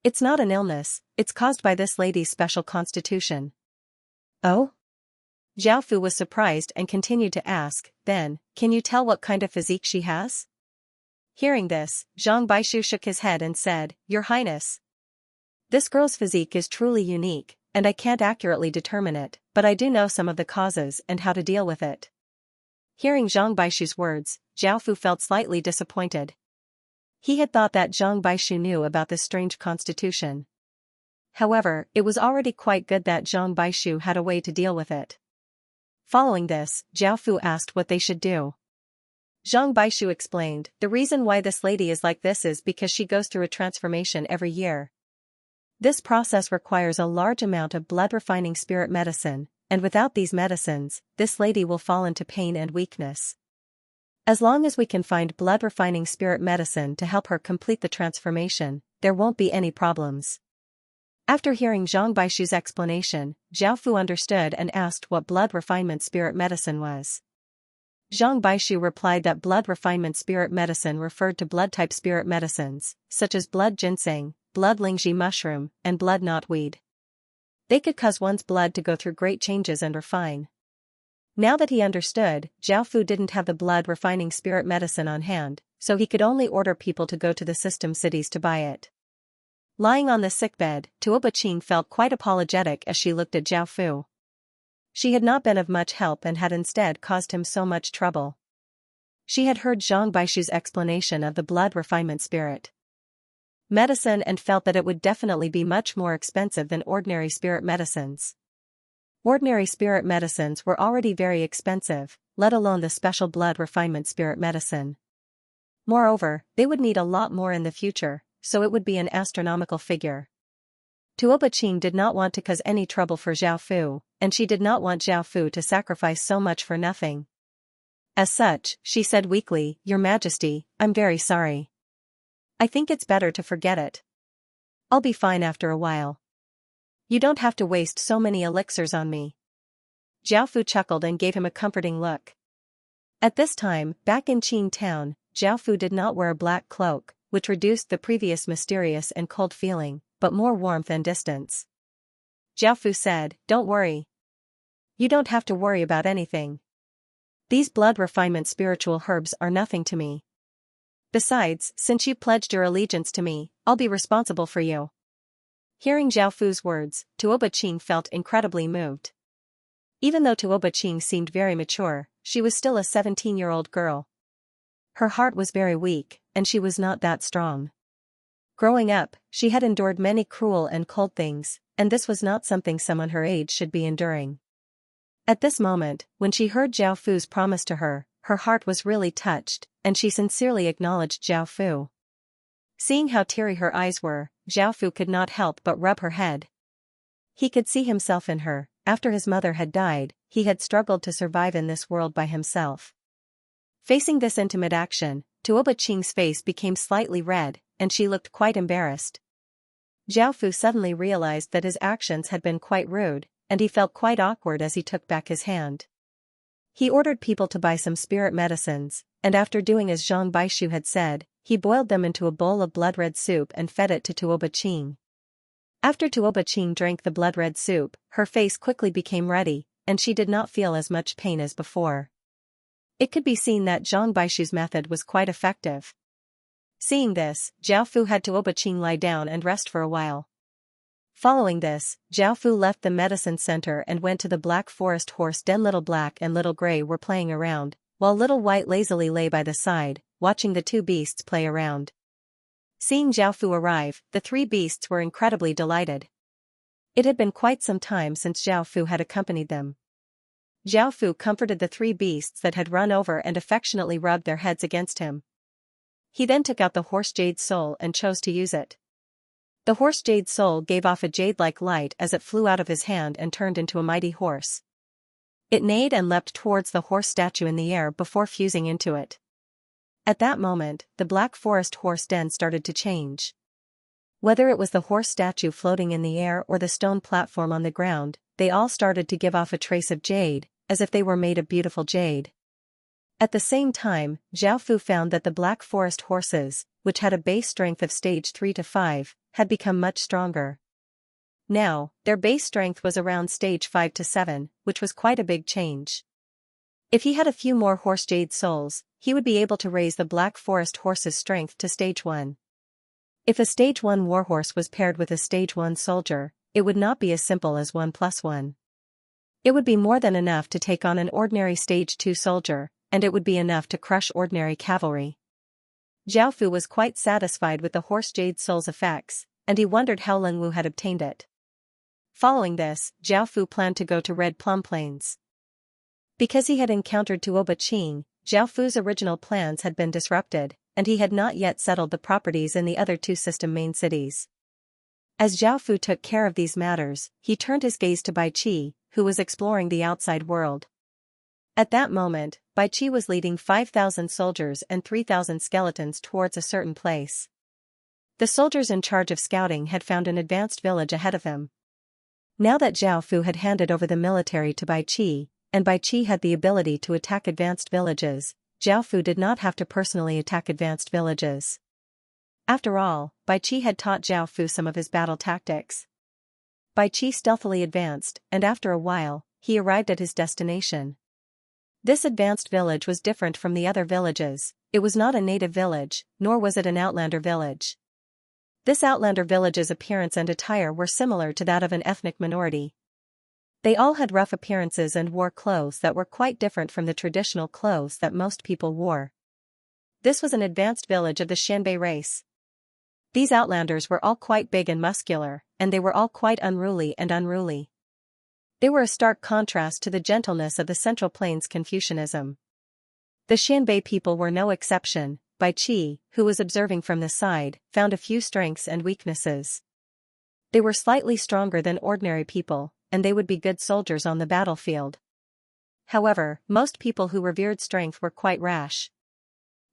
It's not an illness, it's caused by this lady's special constitution." "Oh?" Zhao Fu was surprised and continued to ask, "Then, can you tell what kind of physique she has?" Hearing this, Zhang Baishu shook his head and said, "Your Highness, this girl's physique is truly unique, and I can't accurately determine it, but I do know some of the causes and how to deal with it." Hearing Zhang Baishu's words, Zhao Fu felt slightly disappointed. He had thought that Zhang Baishu knew about this strange constitution. However, it was already quite good that Zhang Baishu had a way to deal with it. Following this, Zhao Fu asked what they should do. Zhang Baishu explained, "The reason why this lady is like this is because she goes through a transformation every year. This process requires a large amount of blood-refining spirit medicine, and without these medicines, this lady will fall into pain and weakness. As long as we can find blood-refining spirit medicine to help her complete the transformation, there won't be any problems. After hearing Zhang Baishu's explanation, Zhao Fu understood and asked what blood refinement spirit medicine was. Zhang Baishu replied that blood refinement spirit medicine referred to blood-type spirit medicines, such as blood ginseng, blood lingzhi mushroom, and blood knotweed. They could cause one's blood to go through great changes and refine. Now that he understood, Zhao Fu didn't have the blood-refining spirit medicine on hand, so he could only order people to go to the system cities to buy it. Lying on the sickbed, Tuoba Qing felt quite apologetic as she looked at Zhao Fu. She had not been of much help and had instead caused him so much trouble. She had heard Zhang Baishu's explanation of the blood refinement spirit medicine and felt that it would definitely be much more expensive than ordinary spirit medicines. Ordinary spirit medicines were already very expensive, let alone the special blood refinement spirit medicine. Moreover, they would need a lot more in the future, so it would be an astronomical figure. Tuoba Qing did not want to cause any trouble for Zhao Fu, and she did not want Zhao Fu to sacrifice so much for nothing. As such, she said weakly, "Your Majesty, I'm very sorry. I think it's better to forget it. I'll be fine after a while. You don't have to waste so many elixirs on me." Zhao Fu chuckled and gave him a comforting look. At this time, back in Qing town, Zhao Fu did not wear a black cloak, which reduced the previous mysterious and cold feeling, but more warmth and distance. Zhao Fu said, "Don't worry. You don't have to worry about anything. These blood refinement spiritual herbs are nothing to me. Besides, since you pledged your allegiance to me, I'll be responsible for you." Hearing Zhao Fu's words, Tuoba Qing felt incredibly moved. Even though Tuoba Qing seemed very mature, she was still a 17-year-old girl. Her heart was very weak, and she was not that strong. Growing up, she had endured many cruel and cold things, and this was not something someone her age should be enduring. At this moment, when she heard Zhao Fu's promise to her, her heart was really touched, and she sincerely acknowledged Zhao Fu. Seeing how teary her eyes were, Zhao Fu could not help but rub her head. He could see himself in her. After his mother had died, he had struggled to survive in this world by himself. Facing this intimate action, Tuoba Qing's face became slightly red, and she looked quite embarrassed. Zhao Fu suddenly realized that his actions had been quite rude, and he felt quite awkward as he took back his hand. He ordered people to buy some spirit medicines, and after doing as Zhang Baishu had said, he boiled them into a bowl of blood-red soup and fed it to Tuoba Qing. After Tuoba Qing drank the blood-red soup, her face quickly became ruddy, and she did not feel as much pain as before. It could be seen that Zhang Baishu's method was quite effective. Seeing this, Zhao Fu had Tuoba Qing lie down and rest for a while. Following this, Zhao Fu left the medicine center and went to the Black Forest horse den. Little Black and Little Gray were playing around, while Little White lazily lay by the side, watching the two beasts play around. Seeing Zhao Fu arrive, the three beasts were incredibly delighted. It had been quite some time since Zhao Fu had accompanied them. Zhao Fu comforted the three beasts that had run over and affectionately rubbed their heads against him. He then took out the horse jade soul and chose to use it. The horse jade soul gave off a jade-like light as it flew out of his hand and turned into a mighty horse. It neighed and leapt towards the horse statue in the air before fusing into it. At that moment, the Black Forest horse den started to change. Whether it was the horse statue floating in the air or the stone platform on the ground, they all started to give off a trace of jade, as if they were made of beautiful jade. At the same time, Zhao Fu found that the Black Forest horses, which had a base strength of stage 3 to 5, had become much stronger. Now, their base strength was around stage 5 to 7, which was quite a big change. If he had a few more horse jade souls, he would be able to raise the Black Forest horse's strength to stage 1. If a stage 1 warhorse was paired with a stage 1 soldier, it would not be as simple as 1 plus 1. It would be more than enough to take on an ordinary stage 2 soldier, and it would be enough to crush ordinary cavalry. Zhao Fu was quite satisfied with the horse jade soul's effects, and he wondered how Ling Wu had obtained it. Following this, Zhao Fu planned to go to Red Plum Plains. Because he had encountered Tuoba Qing, Zhao Fu's original plans had been disrupted, and he had not yet settled the properties in the other two system main cities. As Zhao Fu took care of these matters, he turned his gaze to Bai Qi, who was exploring the outside world. At that moment, Bai Qi was leading 5,000 soldiers and 3,000 skeletons towards a certain place. The soldiers in charge of scouting had found an advanced village ahead of him. Now that Zhao Fu had handed over the military to Bai Qi, and Bai Qi had the ability to attack advanced villages, Zhao Fu did not have to personally attack advanced villages. After all, Bai Qi had taught Zhao Fu some of his battle tactics. Bai Qi stealthily advanced, and after a while, he arrived at his destination. This advanced village was different from the other villages. It was not a native village, nor was it an outlander village. This outlander village's appearance and attire were similar to that of an ethnic minority. They all had rough appearances and wore clothes that were quite different from the traditional clothes that most people wore. This was an advanced village of the Xianbei race. These outlanders were all quite big and muscular, and they were all quite unruly. They were a stark contrast to the gentleness of the Central Plains Confucianism. The Xianbei people were no exception. Bai Qi, who was observing from the side, found a few strengths and weaknesses. They were slightly stronger than ordinary people, and they would be good soldiers on the battlefield. However, most people who revered strength were quite rash.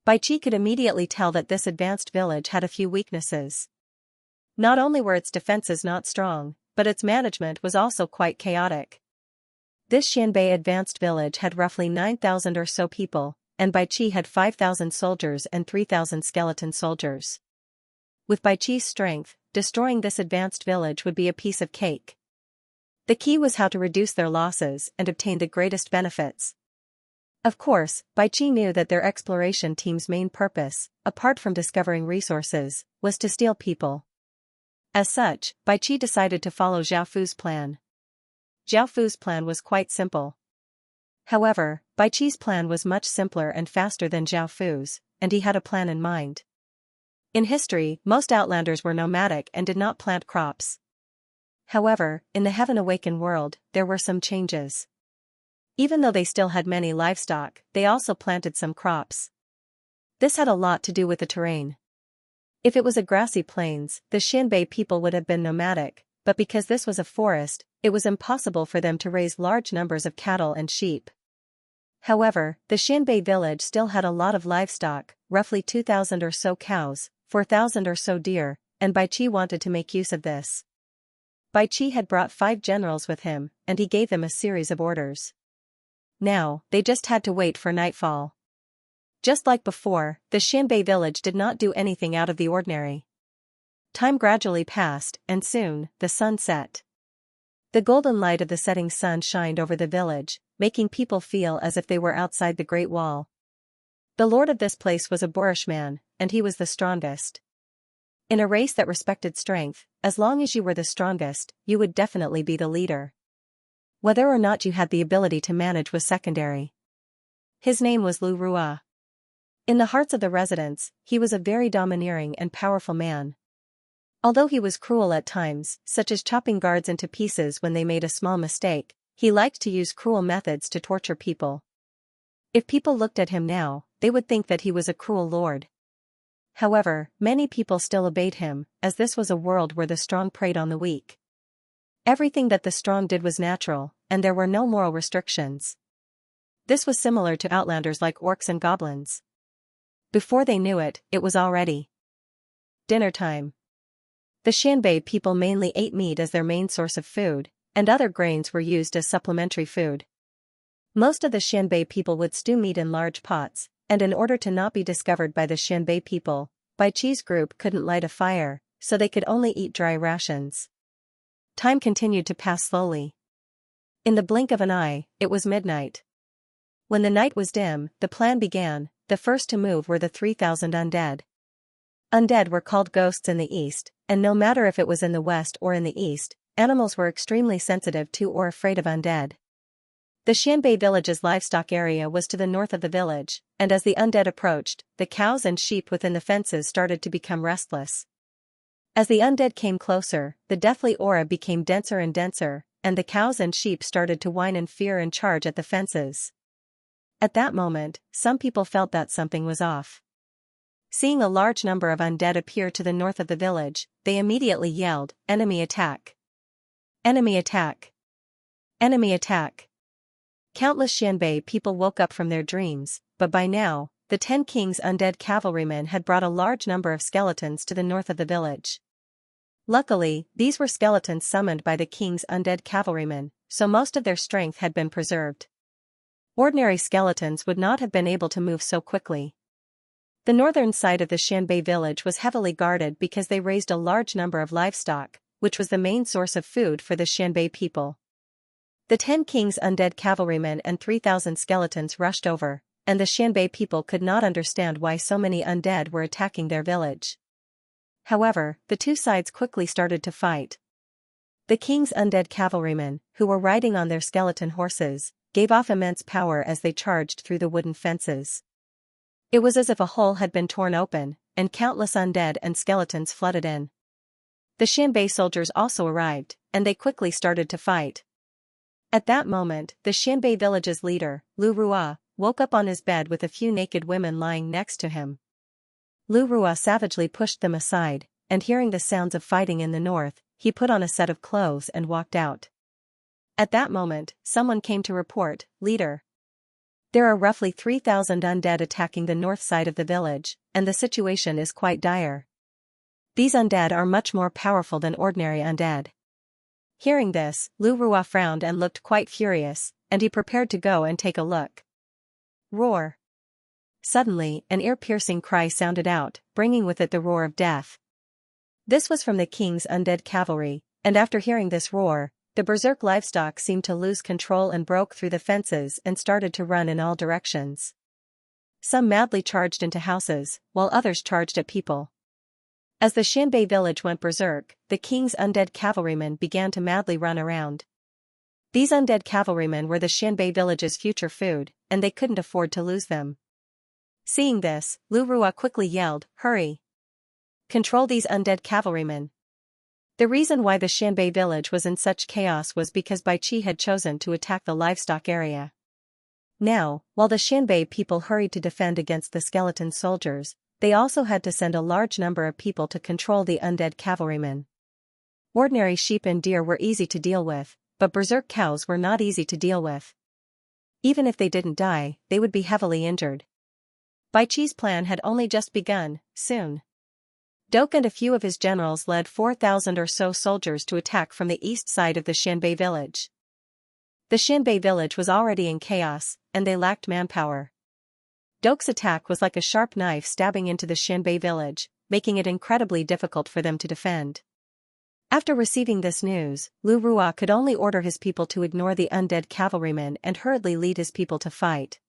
Bai Qi could immediately tell that this advanced village had a few weaknesses. Not only were its defenses not strong, but its management was also quite chaotic. This Xianbei advanced village had roughly 9,000 or so people, and Bai Qi had 5,000 soldiers and 3,000 skeleton soldiers. With Bai Qi's strength, destroying this advanced village would be a piece of cake. The key was how to reduce their losses and obtain the greatest benefits. Of course, Bai Qi knew that their exploration team's main purpose, apart from discovering resources, was to steal people. As such, Bai Qi decided to follow Zhao Fu's plan. Zhao Fu's plan was quite simple. However, Bai Qi's plan was much simpler and faster than Zhao Fu's, and he had a plan in mind. In history, most outlanders were nomadic and did not plant crops. However, in the Heaven Awakened world, there were some changes. Even though they still had many livestock, they also planted some crops. This had a lot to do with the terrain. If it was a grassy plains, the Xianbei people would have been nomadic, but because this was a forest, it was impossible for them to raise large numbers of cattle and sheep. However, the Xianbei village still had a lot of livestock, roughly 2,000 or so cows, 4,000 or so deer, and Bai Qi wanted to make use of this. Bai Qi had brought 5 generals with him, and he gave them a series of orders. Now, they just had to wait for nightfall. Just like before, the Xianbei village did not do anything out of the ordinary. Time gradually passed, and soon, the sun set. The golden light of the setting sun shined over the village, making people feel as if they were outside the Great Wall. The lord of this place was a boorish man, and he was the strongest. In a race that respected strength, as long as you were the strongest, you would definitely be the leader. Whether or not you had the ability to manage was secondary. His name was Lu Rua. In the hearts of the residents, he was a very domineering and powerful man. Although he was cruel at times, such as chopping guards into pieces when they made a small mistake, he liked to use cruel methods to torture people. If people looked at him now, they would think that he was a cruel lord. However, many people still obeyed him, as this was a world where the strong preyed on the weak. Everything that the strong did was natural, and there were no moral restrictions. This was similar to outlanders like orcs and goblins. Before they knew it, it was already dinner time. The Xianbei people mainly ate meat as their main source of food, and other grains were used as supplementary food. Most of the Xianbei people would stew meat in large pots, and in order to not be discovered by the Xianbei people, Bai Qi's group couldn't light a fire, so they could only eat dry rations. Time continued to pass slowly. In the blink of an eye, it was midnight. When the night was dim, the plan began. The first to move were the 3,000 undead. Undead were called ghosts in the east, and no matter if it was in the west or in the east, animals were extremely sensitive to or afraid of undead. The Xianbei village's livestock area was to the north of the village, and as the undead approached, the cows and sheep within the fences started to become restless. As the undead came closer, the deathly aura became denser and denser, and the cows and sheep started to whine in fear and charge at the fences. At that moment, some people felt that something was off. Seeing a large number of undead appear to the north of the village, they immediately yelled, "Enemy attack! Enemy attack! Enemy attack!" Countless Xianbei people woke up from their dreams, but by now, the 10 Kings' undead cavalrymen had brought a large number of skeletons to the north of the village. Luckily, these were skeletons summoned by the King's undead cavalrymen, so most of their strength had been preserved. Ordinary skeletons would not have been able to move so quickly. The northern side of the Xianbei village was heavily guarded because they raised a large number of livestock, which was the main source of food for the Xianbei people. The 10 Kings' undead cavalrymen and 3,000 skeletons rushed over, and the Xianbei people could not understand why so many undead were attacking their village. However, the two sides quickly started to fight. The King's undead cavalrymen, who were riding on their skeleton horses, gave off immense power as they charged through the wooden fences. It was as if a hole had been torn open, and countless undead and skeletons flooded in. The Xianbei soldiers also arrived, and they quickly started to fight. At that moment, the Xianbei village's leader, Lu Rua, woke up on his bed with a few naked women lying next to him. Lu Rua savagely pushed them aside, and hearing the sounds of fighting in the north, he put on a set of clothes and walked out. At that moment, someone came to report, "Leader, there are roughly 3,000 undead attacking the north side of the village, and the situation is quite dire. These undead are much more powerful than ordinary undead." Hearing this, Lu Rua frowned and looked quite furious, and he prepared to go and take a look. Roar! Suddenly, an ear-piercing cry sounded out, bringing with it the roar of death. This was from the King's undead cavalry, and after hearing this roar, the berserk livestock seemed to lose control and broke through the fences and started to run in all directions. Some madly charged into houses, while others charged at people. As the Xianbei village went berserk, the King's undead cavalrymen began to madly run around. These undead cavalrymen were the Xianbei village's future food, and they couldn't afford to lose them. Seeing this, Lu Rua quickly yelled, "Hurry! Control these undead cavalrymen." The reason why the Xianbei village was in such chaos was because Bai Qi had chosen to attack the livestock area. Now, while the Xianbei people hurried to defend against the skeleton soldiers, they also had to send a large number of people to control the undead cavalrymen. Ordinary sheep and deer were easy to deal with, but berserk cows were not easy to deal with. Even if they didn't die, they would be heavily injured. Bai Qi's plan had only just begun. Soon, Dok and a few of his generals led 4,000 or so soldiers to attack from the east side of the Xianbei village. The Xianbei village was already in chaos, and they lacked manpower. Dok's attack was like a sharp knife stabbing into the Xianbei village, making it incredibly difficult for them to defend. After receiving this news, Lu Rua could only order his people to ignore the undead cavalrymen and hurriedly lead his people to fight.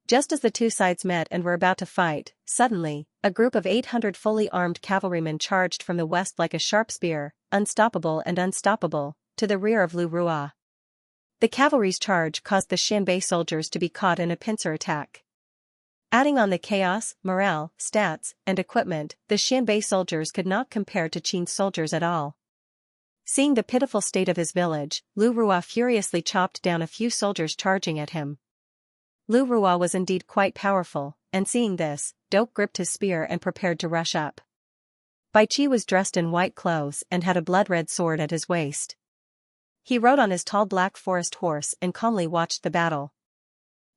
Just as the two sides met and were about to fight, suddenly, a group of 800 fully armed cavalrymen charged from the west like a sharp spear, unstoppable, to the rear of Lu Rua. The cavalry's charge caused the Xianbei soldiers to be caught in a pincer attack. Adding on the chaos, morale, stats, and equipment, the Xianbei soldiers could not compare to Qin's soldiers at all. Seeing the pitiful state of his village, Lu Rua furiously chopped down a few soldiers charging at him. Lu Rua was indeed quite powerful, and seeing this, Dok gripped his spear and prepared to rush up. Bai Qi was dressed in white clothes and had a blood-red sword at his waist. He rode on his tall black forest horse and calmly watched the battle.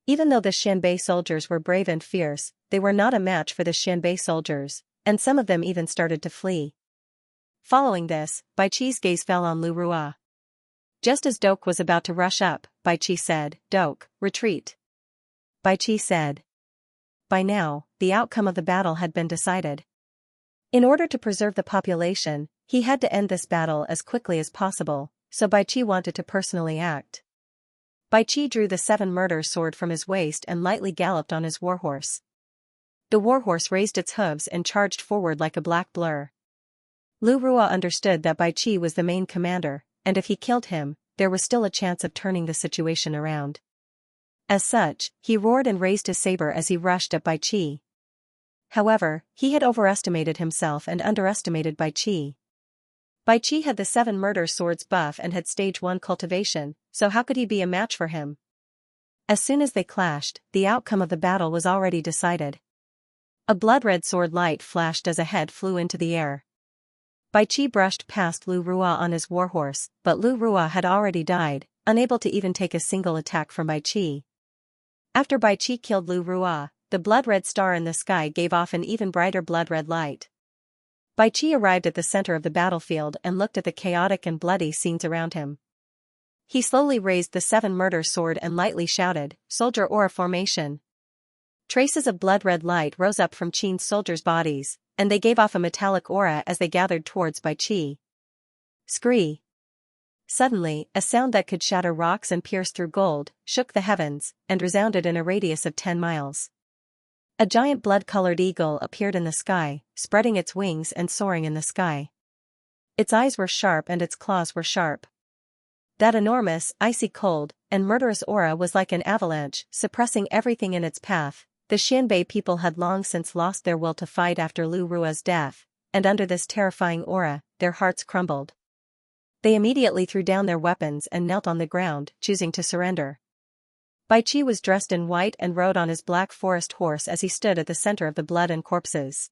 Even though the Xianbei soldiers were brave and fierce, they were not a match for the Xianbei soldiers, and some of them even started to flee. Following this, Bai Qi's gaze fell on Lu Rua. Just as Dok was about to rush up, Bai Qi said, "Dok, retreat." Bai Qi said. By now, the outcome of the battle had been decided. In order to preserve the population, he had to end this battle as quickly as possible, so Bai Qi wanted to personally act. Bai Qi drew the 7-murder sword from his waist and lightly galloped on his warhorse. The warhorse raised its hooves and charged forward like a black blur. Lu Rua understood that Bai Qi was the main commander, and if he killed him, there was still a chance of turning the situation around. As such, he roared and raised his saber as he rushed at Bai Qi. However, he had overestimated himself and underestimated Bai Qi. Bai Qi had the 7-murder sword's buff and had stage 1 cultivation, so how could he be a match for him? As soon as they clashed, the outcome of the battle was already decided. A blood-red sword light flashed as a head flew into the air. Bai Qi brushed past Lu Rua on his warhorse, but Lu Rua had already died, unable to even take a single attack from Bai Qi. After Bai Qi killed Lu Rua, the blood-red star in the sky gave off an even brighter blood-red light. Bai Qi arrived at the center of the battlefield and looked at the chaotic and bloody scenes around him. He slowly raised the 7-murder sword and lightly shouted, "Soldier aura formation." Traces of blood-red light rose up from Qin's soldiers' bodies, and they gave off a metallic aura as they gathered towards Bai Qi. Scree! Suddenly, a sound that could shatter rocks and pierce through gold shook the heavens and resounded in a radius of 10 miles. A giant blood-colored eagle appeared in the sky, spreading its wings and soaring in the sky. Its eyes were sharp and its claws were sharp. That enormous, icy cold, and murderous aura was like an avalanche, suppressing everything in its path. The Xianbei people had long since lost their will to fight after Lu Rua's death, and under this terrifying aura, their hearts crumbled. They immediately threw down their weapons and knelt on the ground, choosing to surrender. Bai Qi was dressed in white and rode on his black forest horse as he stood at the center of the blood and corpses.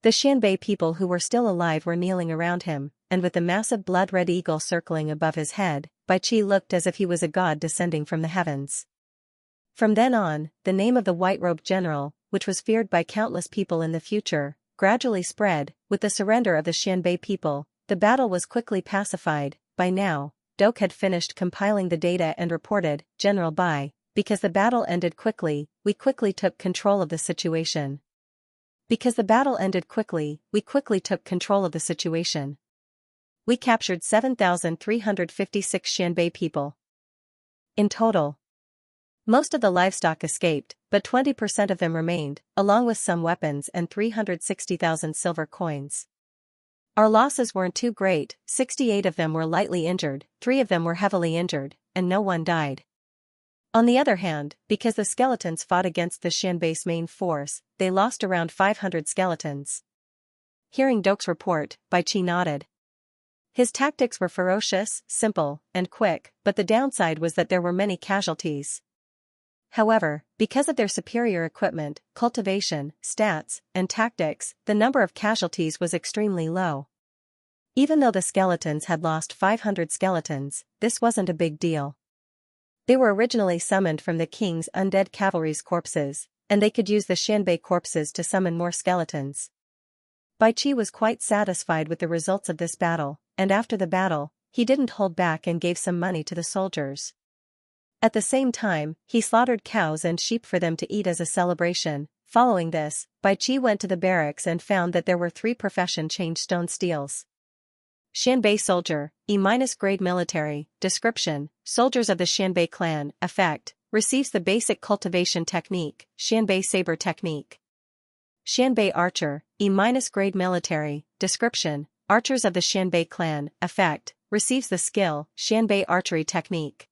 The Xianbei people who were still alive were kneeling around him, and with the massive blood-red eagle circling above his head, Bai Qi looked as if he was a god descending from the heavens. From then on, the name of the white-robed general, which was feared by countless people in the future, gradually spread. With the surrender of the Xianbei people, the battle was quickly pacified. By now, Doke had finished compiling the data and reported, "General Bai, because the battle ended quickly, we quickly took control of the situation. Because the battle ended quickly, we quickly took control of the situation. We captured 7,356 Xianbei people. In total. Most of the livestock escaped, but 20% of them remained, along with some weapons and 360,000 silver coins. Our losses weren't too great, 68 of them were lightly injured, 3 of them were heavily injured, and no one died. On the other hand, because the skeletons fought against the Xianbei's main force, they lost around 500 skeletons." Hearing Doke's report, Bai Qi nodded. His tactics were ferocious, simple, and quick, but the downside was that there were many casualties. However, because of their superior equipment, cultivation, stats, and tactics, the number of casualties was extremely low. Even though the skeletons had lost 500 skeletons, this wasn't a big deal. They were originally summoned from the king's undead cavalry's corpses, and they could use the Xianbei corpses to summon more skeletons. Bai Qi was quite satisfied with the results of this battle, and after the battle, he didn't hold back and gave some money to the soldiers. At the same time, he slaughtered cows and sheep for them to eat as a celebration. Following this, Bai Qi went to the barracks and found that there were 3 profession change stone steels. Xianbei soldier, E-grade military, description, soldiers of the Xianbei clan, effect, receives the basic cultivation technique, Xianbei saber technique. Xianbei archer, E-grade military, description, archers of the Xianbei clan, effect, receives the skill, Xianbei archery technique.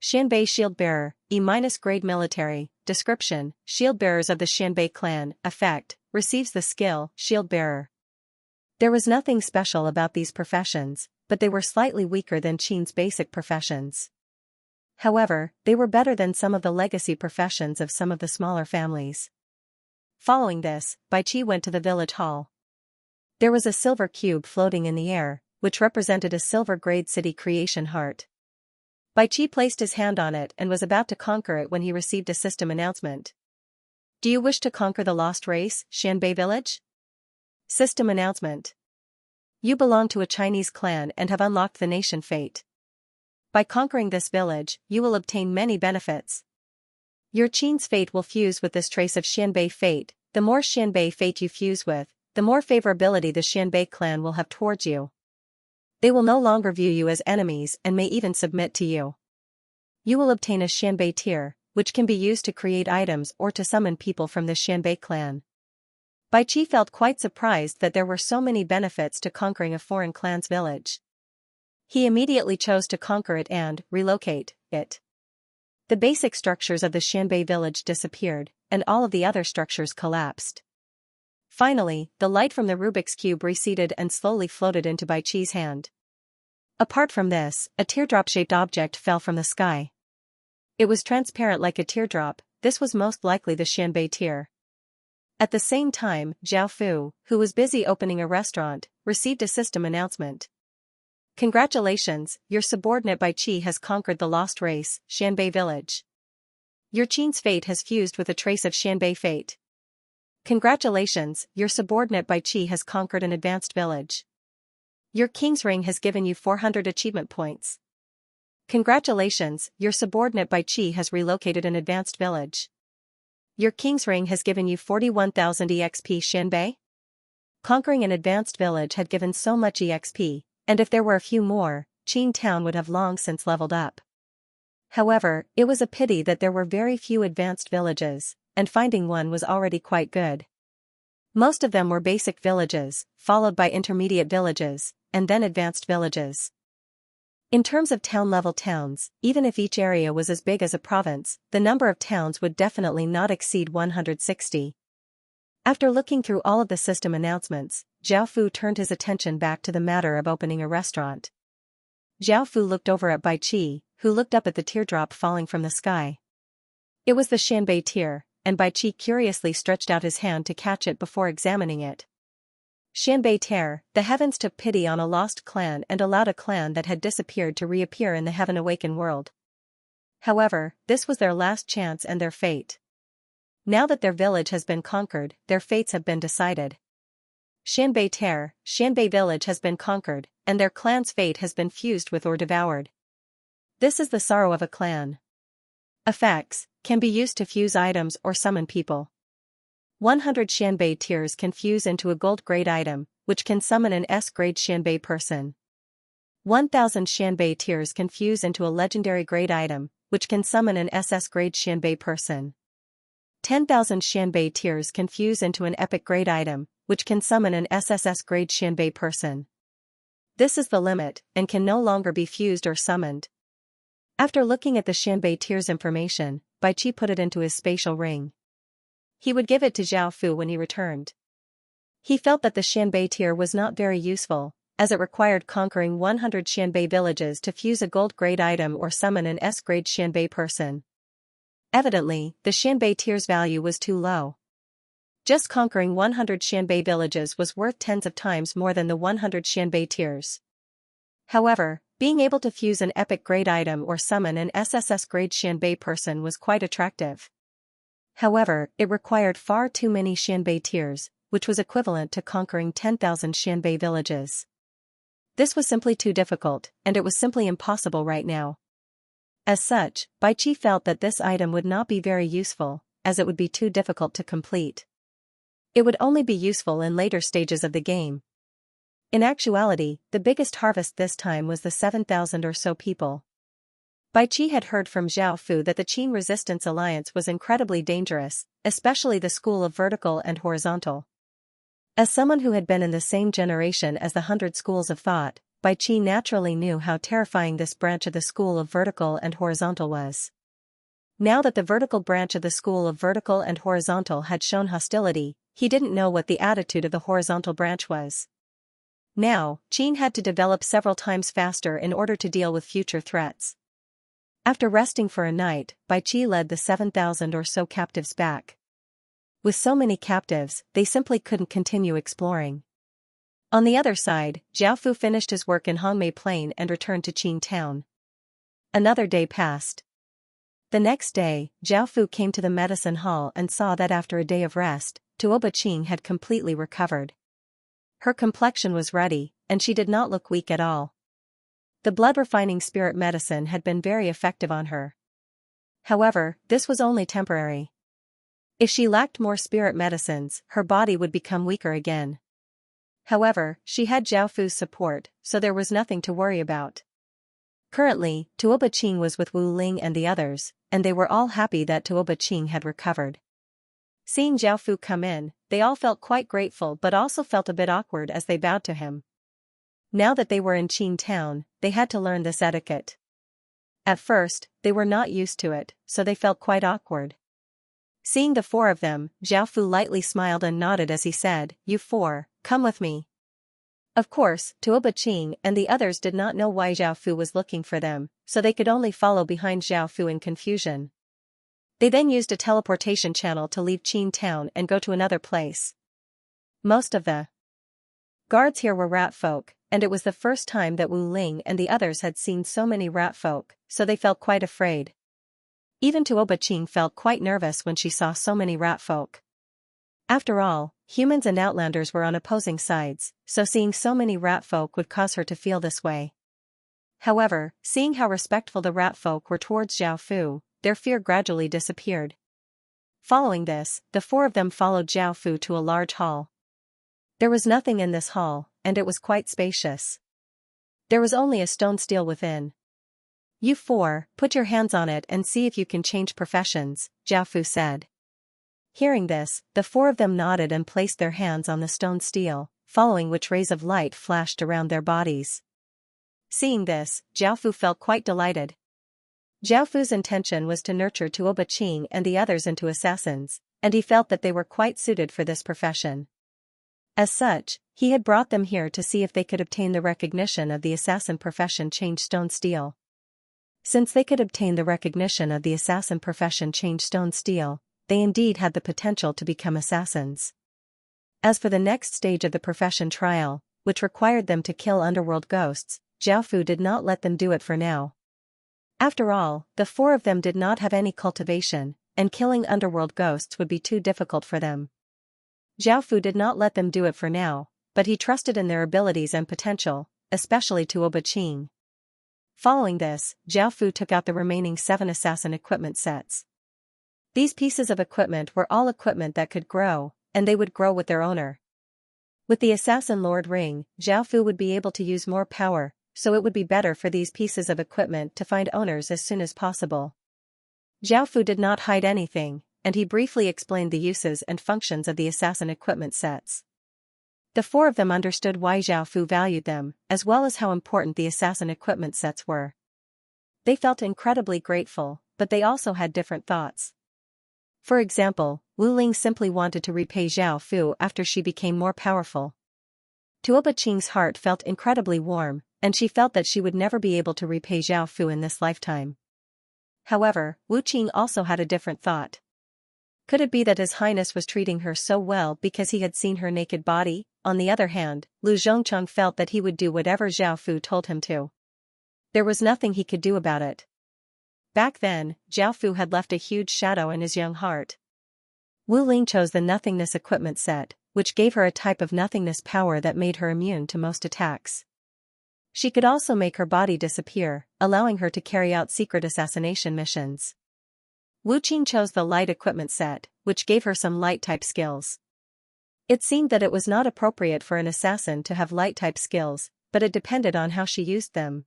Xianbei shield bearer, E-grade military, description, shield bearers of the Xianbei clan, effect, receives the skill, shield bearer. There was nothing special about these professions, but they were slightly weaker than Qin's basic professions. However, they were better than some of the legacy professions of some of the smaller families. Following this, Bai Qi went to the village hall. There was a silver cube floating in the air, which represented a silver-grade city creation heart. Bai Qi placed his hand on it and was about to conquer it when he received a system announcement. "Do you wish to conquer the lost race, Xianbei village?" System announcement. You belong to a Chinese clan and have unlocked the nation fate. By conquering this village, you will obtain many benefits. Your Qin's fate will fuse with this trace of Xianbei fate. The more Xianbei fate you fuse with, the more favorability the Xianbei clan will have towards you. They will no longer view you as enemies and may even submit to you. You will obtain a Xianbei tier, which can be used to create items or to summon people from the Xianbei clan. Bai Qi felt quite surprised that there were so many benefits to conquering a foreign clan's village. He immediately chose to conquer it and relocate it. The basic structures of the Xianbei village disappeared, and all of the other structures collapsed. Finally, the light from the Rubik's Cube receded and slowly floated into Bai Qi's hand. Apart from this, a teardrop-shaped object fell from the sky. It was transparent like a teardrop. This was most likely the Xianbei tear. At the same time, Zhao Fu, who was busy opening a restaurant, received a system announcement. Congratulations, your subordinate Bai Qi has conquered the lost race, Xianbei village. Your Qin's fate has fused with a trace of Xianbei fate. Congratulations, your subordinate Bai Qi has conquered an advanced village. Your king's ring has given you 400 achievement points. Congratulations, your subordinate Bai Qi has relocated an advanced village. Your king's ring has given you 41,000 EXP Xianbei. Conquering an advanced village had given so much EXP, and if there were a few more, Qin Town would have long since leveled up. However, it was a pity that there were very few advanced villages, and finding one was already quite good. Most of them were basic villages, followed by intermediate villages, and then advanced villages. In terms of town-level towns, even if each area was as big as a province, the number of towns would definitely not exceed 160. After looking through all of the system announcements, Zhao Fu turned his attention back to the matter of opening a restaurant. Zhao Fu looked over at Bai Qi, who looked up at the teardrop falling from the sky. It was the Xianbei tear, and Bai Qi curiously stretched out his hand to catch it before examining it. Xianbei tear, the heavens took pity on a lost clan and allowed a clan that had disappeared to reappear in the Heaven-awakened world. However, this was their last chance and their fate. Now that their village has been conquered, their fates have been decided. Xianbei tear, Xianbei village has been conquered, and their clan's fate has been fused with or devoured. This is the sorrow of a clan. Effects can be used to fuse items or summon people. 100 Xianbei tears can fuse into a gold-grade item, which can summon an S-grade Xianbei person. 1000 Xianbei tears can fuse into a legendary grade item, which can summon an SS-grade Xianbei person. 10,000 Xianbei tears can fuse into an epic grade item, which can summon an SSS-grade Xianbei person. This is the limit, and can no longer be fused or summoned. After looking at the Xianbei tears information, Bai Qi put it into his spatial ring. He would give it to Zhao Fu when he returned. He felt that the Xianbei tear was not very useful, as it required conquering 100 Xianbei villages to fuse a gold-grade item or summon an S-grade Xianbei person. Evidently, the Xianbei tear's value was too low. Just conquering 100 Xianbei villages was worth tens of times more than the 100 Xianbei tears. However, being able to fuse an epic grade item or summon an SSS grade Xianbei person was quite attractive. However, it required far too many Xianbei tears, which was equivalent to conquering 10,000 Xianbei villages. This was simply too difficult, and it was simply impossible right now. As such, Bai Qi felt that this item would not be very useful, as it would be too difficult to complete. It would only be useful in later stages of the game. In actuality, the biggest harvest this time was the 7,000 or so people. Bai Qi had heard from Zhao Fu that the Qin Resistance Alliance was incredibly dangerous, especially the school of vertical and horizontal. As someone who had been in the same generation as the 100 schools of thought, Bai Qi naturally knew how terrifying this branch of the school of vertical and horizontal was. Now that the vertical branch of the school of vertical and horizontal had shown hostility, he didn't know what the attitude of the horizontal branch was. Now, Qin had to develop several times faster in order to deal with future threats. After resting for a night, Bai Qi led the 7,000 or so captives back. With so many captives, they simply couldn't continue exploring. On the other side, Zhao Fu finished his work in Hongmei Plain and returned to Qin Town. Another day passed. The next day, Zhao Fu came to the medicine hall and saw that after a day of rest, Tuoba Qing had completely recovered. Her complexion was ruddy, and she did not look weak at all. The blood-refining spirit medicine had been very effective on her. However, this was only temporary. If she lacked more spirit medicines, her body would become weaker again. However, she had Zhao Fu's support, so there was nothing to worry about. Currently, Tuoba Qing was with Wu Ling and the others, and they were all happy that Tuoba Qing had recovered. Seeing Zhao Fu come in, they all felt quite grateful but also felt a bit awkward as they bowed to him. Now that they were in Qin Town, they had to learn this etiquette. At first, they were not used to it, so they felt quite awkward. Seeing the four of them, Zhao Fu lightly smiled and nodded as he said, "You four, come with me." Of course, Tuoba Qing and the others did not know why Zhao Fu was looking for them, so they could only follow behind Zhao Fu in confusion. They then used a teleportation channel to leave Qin Town and go to another place. Most of the Guards here were rat folk, and it was the first time that Wu Ling and the others had seen so many rat folk, so they felt quite afraid. Even Tuo Baqing felt quite nervous when she saw so many rat folk. After all, humans and outlanders were on opposing sides, so seeing so many rat folk would cause her to feel this way. However, seeing how respectful the rat folk were towards Zhao Fu, their fear gradually disappeared. Following this, the four of them followed Zhao Fu to a large hall. There was nothing in this hall, and it was quite spacious. There was only a stone stele within. "You four, put your hands on it and see if you can change professions," Zhao Fu said. Hearing this, the four of them nodded and placed their hands on the stone stele, following which rays of light flashed around their bodies. Seeing this, Zhao Fu felt quite delighted. Zhao Fu's intention was to nurture Tuo Baqing and the others into assassins, and he felt that they were quite suited for this profession. As such, he had brought them here to see if they could obtain the recognition of the assassin profession change stone stele. Since they could obtain the recognition of the assassin profession change stone stele, they indeed had the potential to become assassins. As for the next stage of the profession trial, which required them to kill underworld ghosts, Zhao Fu did not let them do it for now. After all, the four of them did not have any cultivation, and killing underworld ghosts would be too difficult for them. Zhao Fu did not let them do it for now, but he trusted in their abilities and potential, especially Tuo Baqing. Following this, Zhao Fu took out the remaining 7 assassin equipment sets. These pieces of equipment were all equipment that could grow, and they would grow with their owner. With the Assassin Lord Ring, Zhao Fu would be able to use more power, so it would be better for these pieces of equipment to find owners as soon as possible. Zhao Fu did not hide anything, and he briefly explained the uses and functions of the assassin equipment sets. The four of them understood why Zhao Fu valued them, as well as how important the assassin equipment sets were. They felt incredibly grateful, but they also had different thoughts. For example, Wu Ling simply wanted to repay Zhao Fu after she became more powerful. Tuo Baqing's heart felt incredibly warm, and she felt that she would never be able to repay Zhao Fu in this lifetime. However, Wu Qing also had a different thought. Could it be that His Highness was treating her so well because he had seen her naked body? On the other hand, Lu Zhongcheng felt that he would do whatever Zhao Fu told him to. There was nothing he could do about it. Back then, Zhao Fu had left a huge shadow in his young heart. Wu Ling chose the nothingness equipment set, which gave her a type of nothingness power that made her immune to most attacks. She could also make her body disappear, allowing her to carry out secret assassination missions. Wu Qing chose the light equipment set, which gave her some light-type skills. It seemed that it was not appropriate for an assassin to have light-type skills, but it depended on how she used them.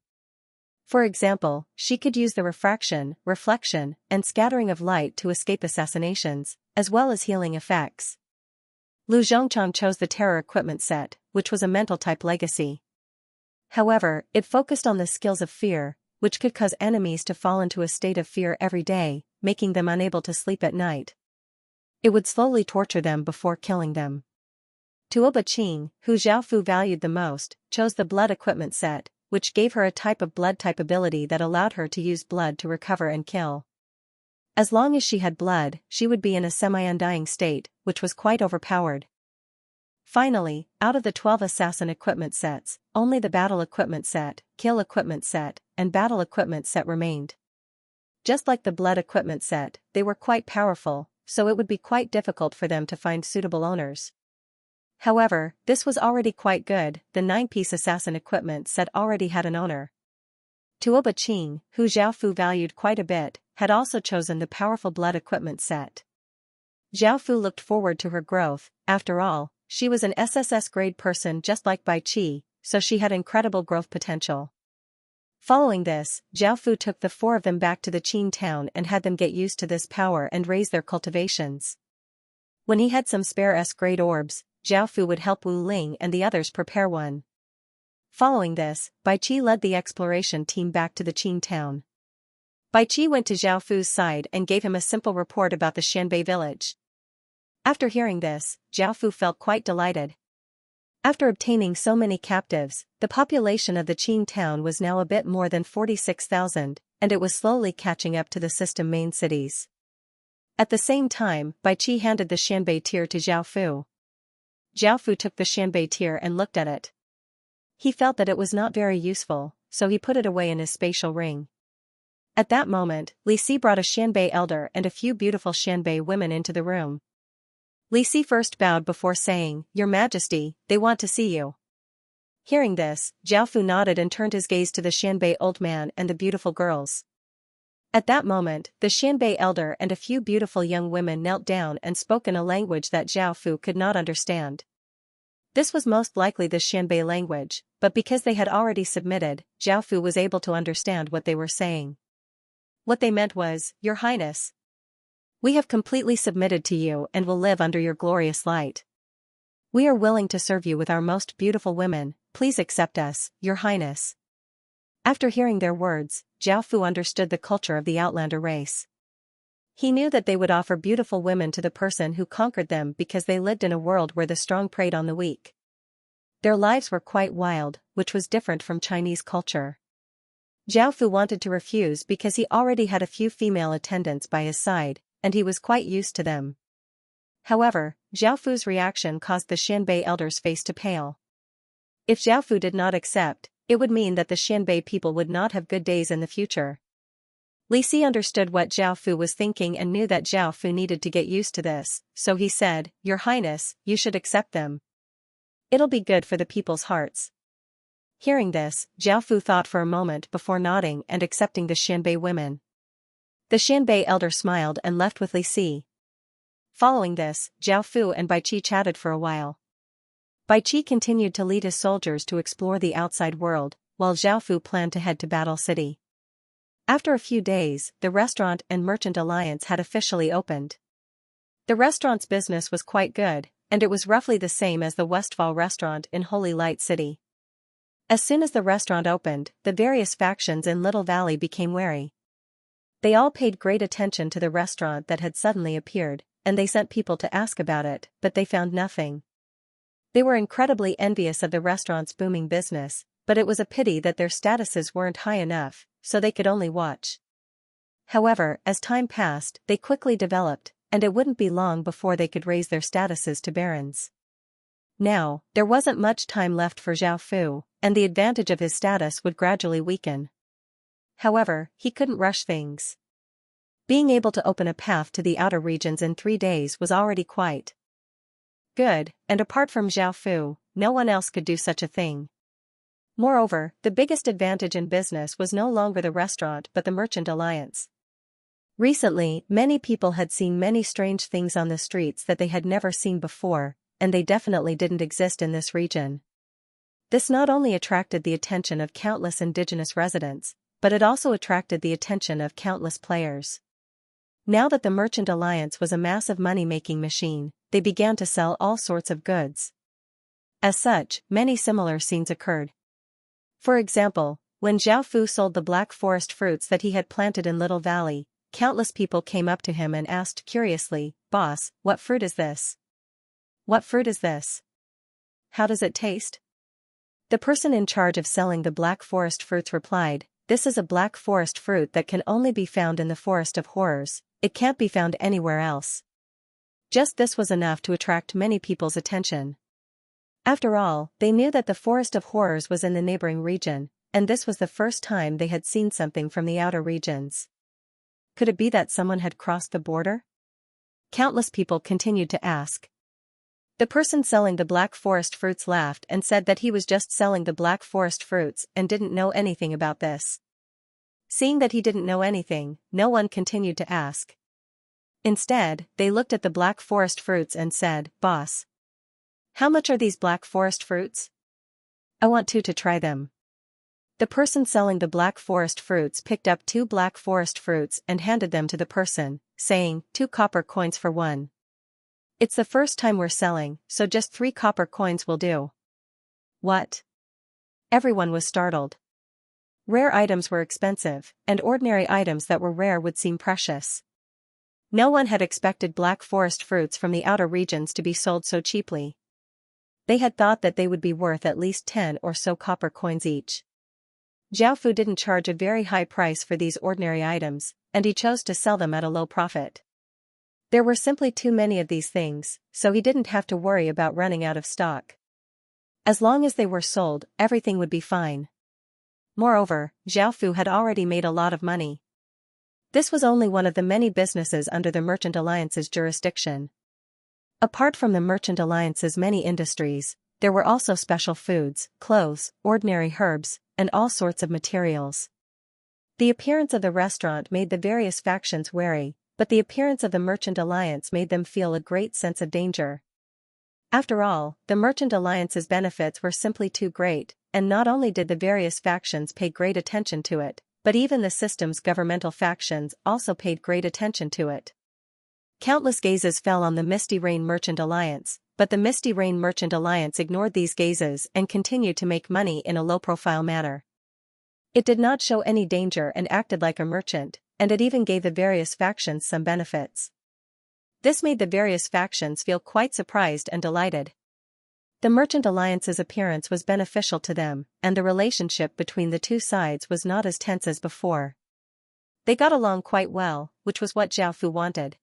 For example, she could use the refraction, reflection, and scattering of light to escape assassinations, as well as healing effects. Lu Zhongchang chose the terror equipment set, which was a mental-type legacy. However, it focused on the skills of fear, which could cause enemies to fall into a state of fear every day, making them unable to sleep at night. It would slowly torture them before killing them. Tuo Baqing, who Zhao Fu valued the most, chose the blood equipment set, which gave her a type of blood-type ability that allowed her to use blood to recover and kill. As long as she had blood, she would be in a semi-undying state, which was quite overpowered. Finally, out of the 12 assassin equipment sets, only the battle equipment set, kill equipment set, and battle equipment set remained. Just like the blood equipment set, they were quite powerful, so it would be quite difficult for them to find suitable owners. However, this was already quite good. The 9-piece assassin equipment set already had an owner. Tuo Baqing, who Zhao Fu valued quite a bit, had also chosen the powerful blood equipment set. Zhao Fu looked forward to her growth. After all, she was an SSS grade person just like Bai Qi, so she had incredible growth potential. Following this, Zhao Fu took the 4 of them back to the Qin town and had them get used to this power and raise their cultivations. When he had some spare S-grade orbs, Zhao Fu would help Wu Ling and the others prepare one. Following this, Bai Qi led the exploration team back to the Qin town. Bai Qi went to Zhao Fu's side and gave him a simple report about the Xianbei village. After hearing this, Zhao Fu felt quite delighted. After obtaining so many captives, the population of the Qin town was now a bit more than 46,000, and it was slowly catching up to the system main cities. At the same time, Bai Qi handed the Xianbei tier to Zhao Fu. Zhao Fu took the Xianbei tear and looked at it. He felt that it was not very useful, so he put it away in his spatial ring. At that moment, Li Si brought a Xianbei elder and a few beautiful Xianbei women into the room. Li Si first bowed before saying, "Your Majesty, they want to see you." Hearing this, Zhao Fu nodded and turned his gaze to the Xianbei old man and the beautiful girls. At that moment, the Xianbei elder and a few beautiful young women knelt down and spoke in a language that Zhao Fu could not understand. This was most likely the Xianbei language, but because they had already submitted, Zhao Fu was able to understand what they were saying. What they meant was, "Your Highness, we have completely submitted to you and will live under your glorious light. We are willing to serve you with our most beautiful women, please accept us, Your Highness." After hearing their words, Zhao Fu understood the culture of the Outlander race. He knew that they would offer beautiful women to the person who conquered them because they lived in a world where the strong preyed on the weak. Their lives were quite wild, which was different from Chinese culture. Zhao Fu wanted to refuse because he already had a few female attendants by his side, and he was quite used to them. However, Zhao Fu's reaction caused the Xianbei elder's face to pale. If Zhao Fu did not accept, it would mean that the Xianbei people would not have good days in the future. Li Si understood what Zhao Fu was thinking and knew that Zhao Fu needed to get used to this, so he said, "Your Highness, you should accept them. It'll be good for the people's hearts." Hearing this, Zhao Fu thought for a moment before nodding and accepting the Xianbei women. The Xianbei elder smiled and left with Li Si. Following this, Zhao Fu and Bai Qi chatted for a while. Bai Qi continued to lead his soldiers to explore the outside world, while Zhao Fu planned to head to Battle City. After a few days, the restaurant and merchant alliance had officially opened. The restaurant's business was quite good, and it was roughly the same as the Westfall restaurant in Holy Light City. As soon as the restaurant opened, the various factions in Little Valley became wary. They all paid great attention to the restaurant that had suddenly appeared, and they sent people to ask about it, but they found nothing. They were incredibly envious of the restaurant's booming business, but it was a pity that their statuses weren't high enough, so they could only watch. However, as time passed, they quickly developed, and it wouldn't be long before they could raise their statuses to barons. Now, there wasn't much time left for Zhao Fu, and the advantage of his status would gradually weaken. However, he couldn't rush things. Being able to open a path to the outer regions in 3 days was already quite good, and apart from Zhao Fu, no one else could do such a thing. Moreover, the biggest advantage in business was no longer the restaurant but the merchant alliance. Recently, many people had seen many strange things on the streets that they had never seen before, and they definitely didn't exist in this region. This not only attracted the attention of countless indigenous residents, but it also attracted the attention of countless players. Now that the Merchant Alliance was a massive money-making machine, they began to sell all sorts of goods. As such, many similar scenes occurred. For example, when Zhao Fu sold the Black Forest fruits that he had planted in Little Valley, countless people came up to him and asked curiously, "Boss, what fruit is this? What fruit is this? How does it taste?" The person in charge of selling the Black Forest fruits replied, "This is a Black Forest fruit that can only be found in the Forest of Horrors, it can't be found anywhere else." Just this was enough to attract many people's attention. After all, they knew that the Forest of Horrors was in the neighboring region, and this was the first time they had seen something from the outer regions. Could it be that someone had crossed the border? Countless people continued to ask. The person selling the Black Forest fruits laughed and said that he was just selling the Black Forest fruits and didn't know anything about this. Seeing that he didn't know anything, no one continued to ask. Instead, they looked at the Black Forest fruits and said, "Boss, how much are these Black Forest fruits? I want to try them." The person selling the Black Forest fruits picked up 2 Black Forest fruits and handed them to the person, saying, 2 copper coins for one. "It's the first time we're selling, so just 3 copper coins will do." What? Everyone was startled. Rare items were expensive, and ordinary items that were rare would seem precious. No one had expected Black Forest fruits from the outer regions to be sold so cheaply. They had thought that they would be worth at least 10 or so copper coins each. Zhao Fu didn't charge a very high price for these ordinary items, and he chose to sell them at a low profit. There were simply too many of these things, so he didn't have to worry about running out of stock. As long as they were sold, everything would be fine. Moreover, Xiaofu had already made a lot of money. This was only one of the many businesses under the Merchant Alliance's jurisdiction. Apart from the Merchant Alliance's many industries, there were also special foods, clothes, ordinary herbs, and all sorts of materials. The appearance of the restaurant made the various factions wary, but the appearance of the Merchant Alliance made them feel a great sense of danger. After all, the Merchant Alliance's benefits were simply too great, and not only did the various factions pay great attention to it, but even the system's governmental factions also paid great attention to it. Countless gazes fell on the Misty Rain Merchant Alliance, but the Misty Rain Merchant Alliance ignored these gazes and continued to make money in a low-profile manner. It did not show any danger and acted like a merchant, and it even gave the various factions some benefits. This made the various factions feel quite surprised and delighted. The Merchant Alliance's appearance was beneficial to them, and the relationship between the two sides was not as tense as before. They got along quite well, which was what Xiaofu wanted.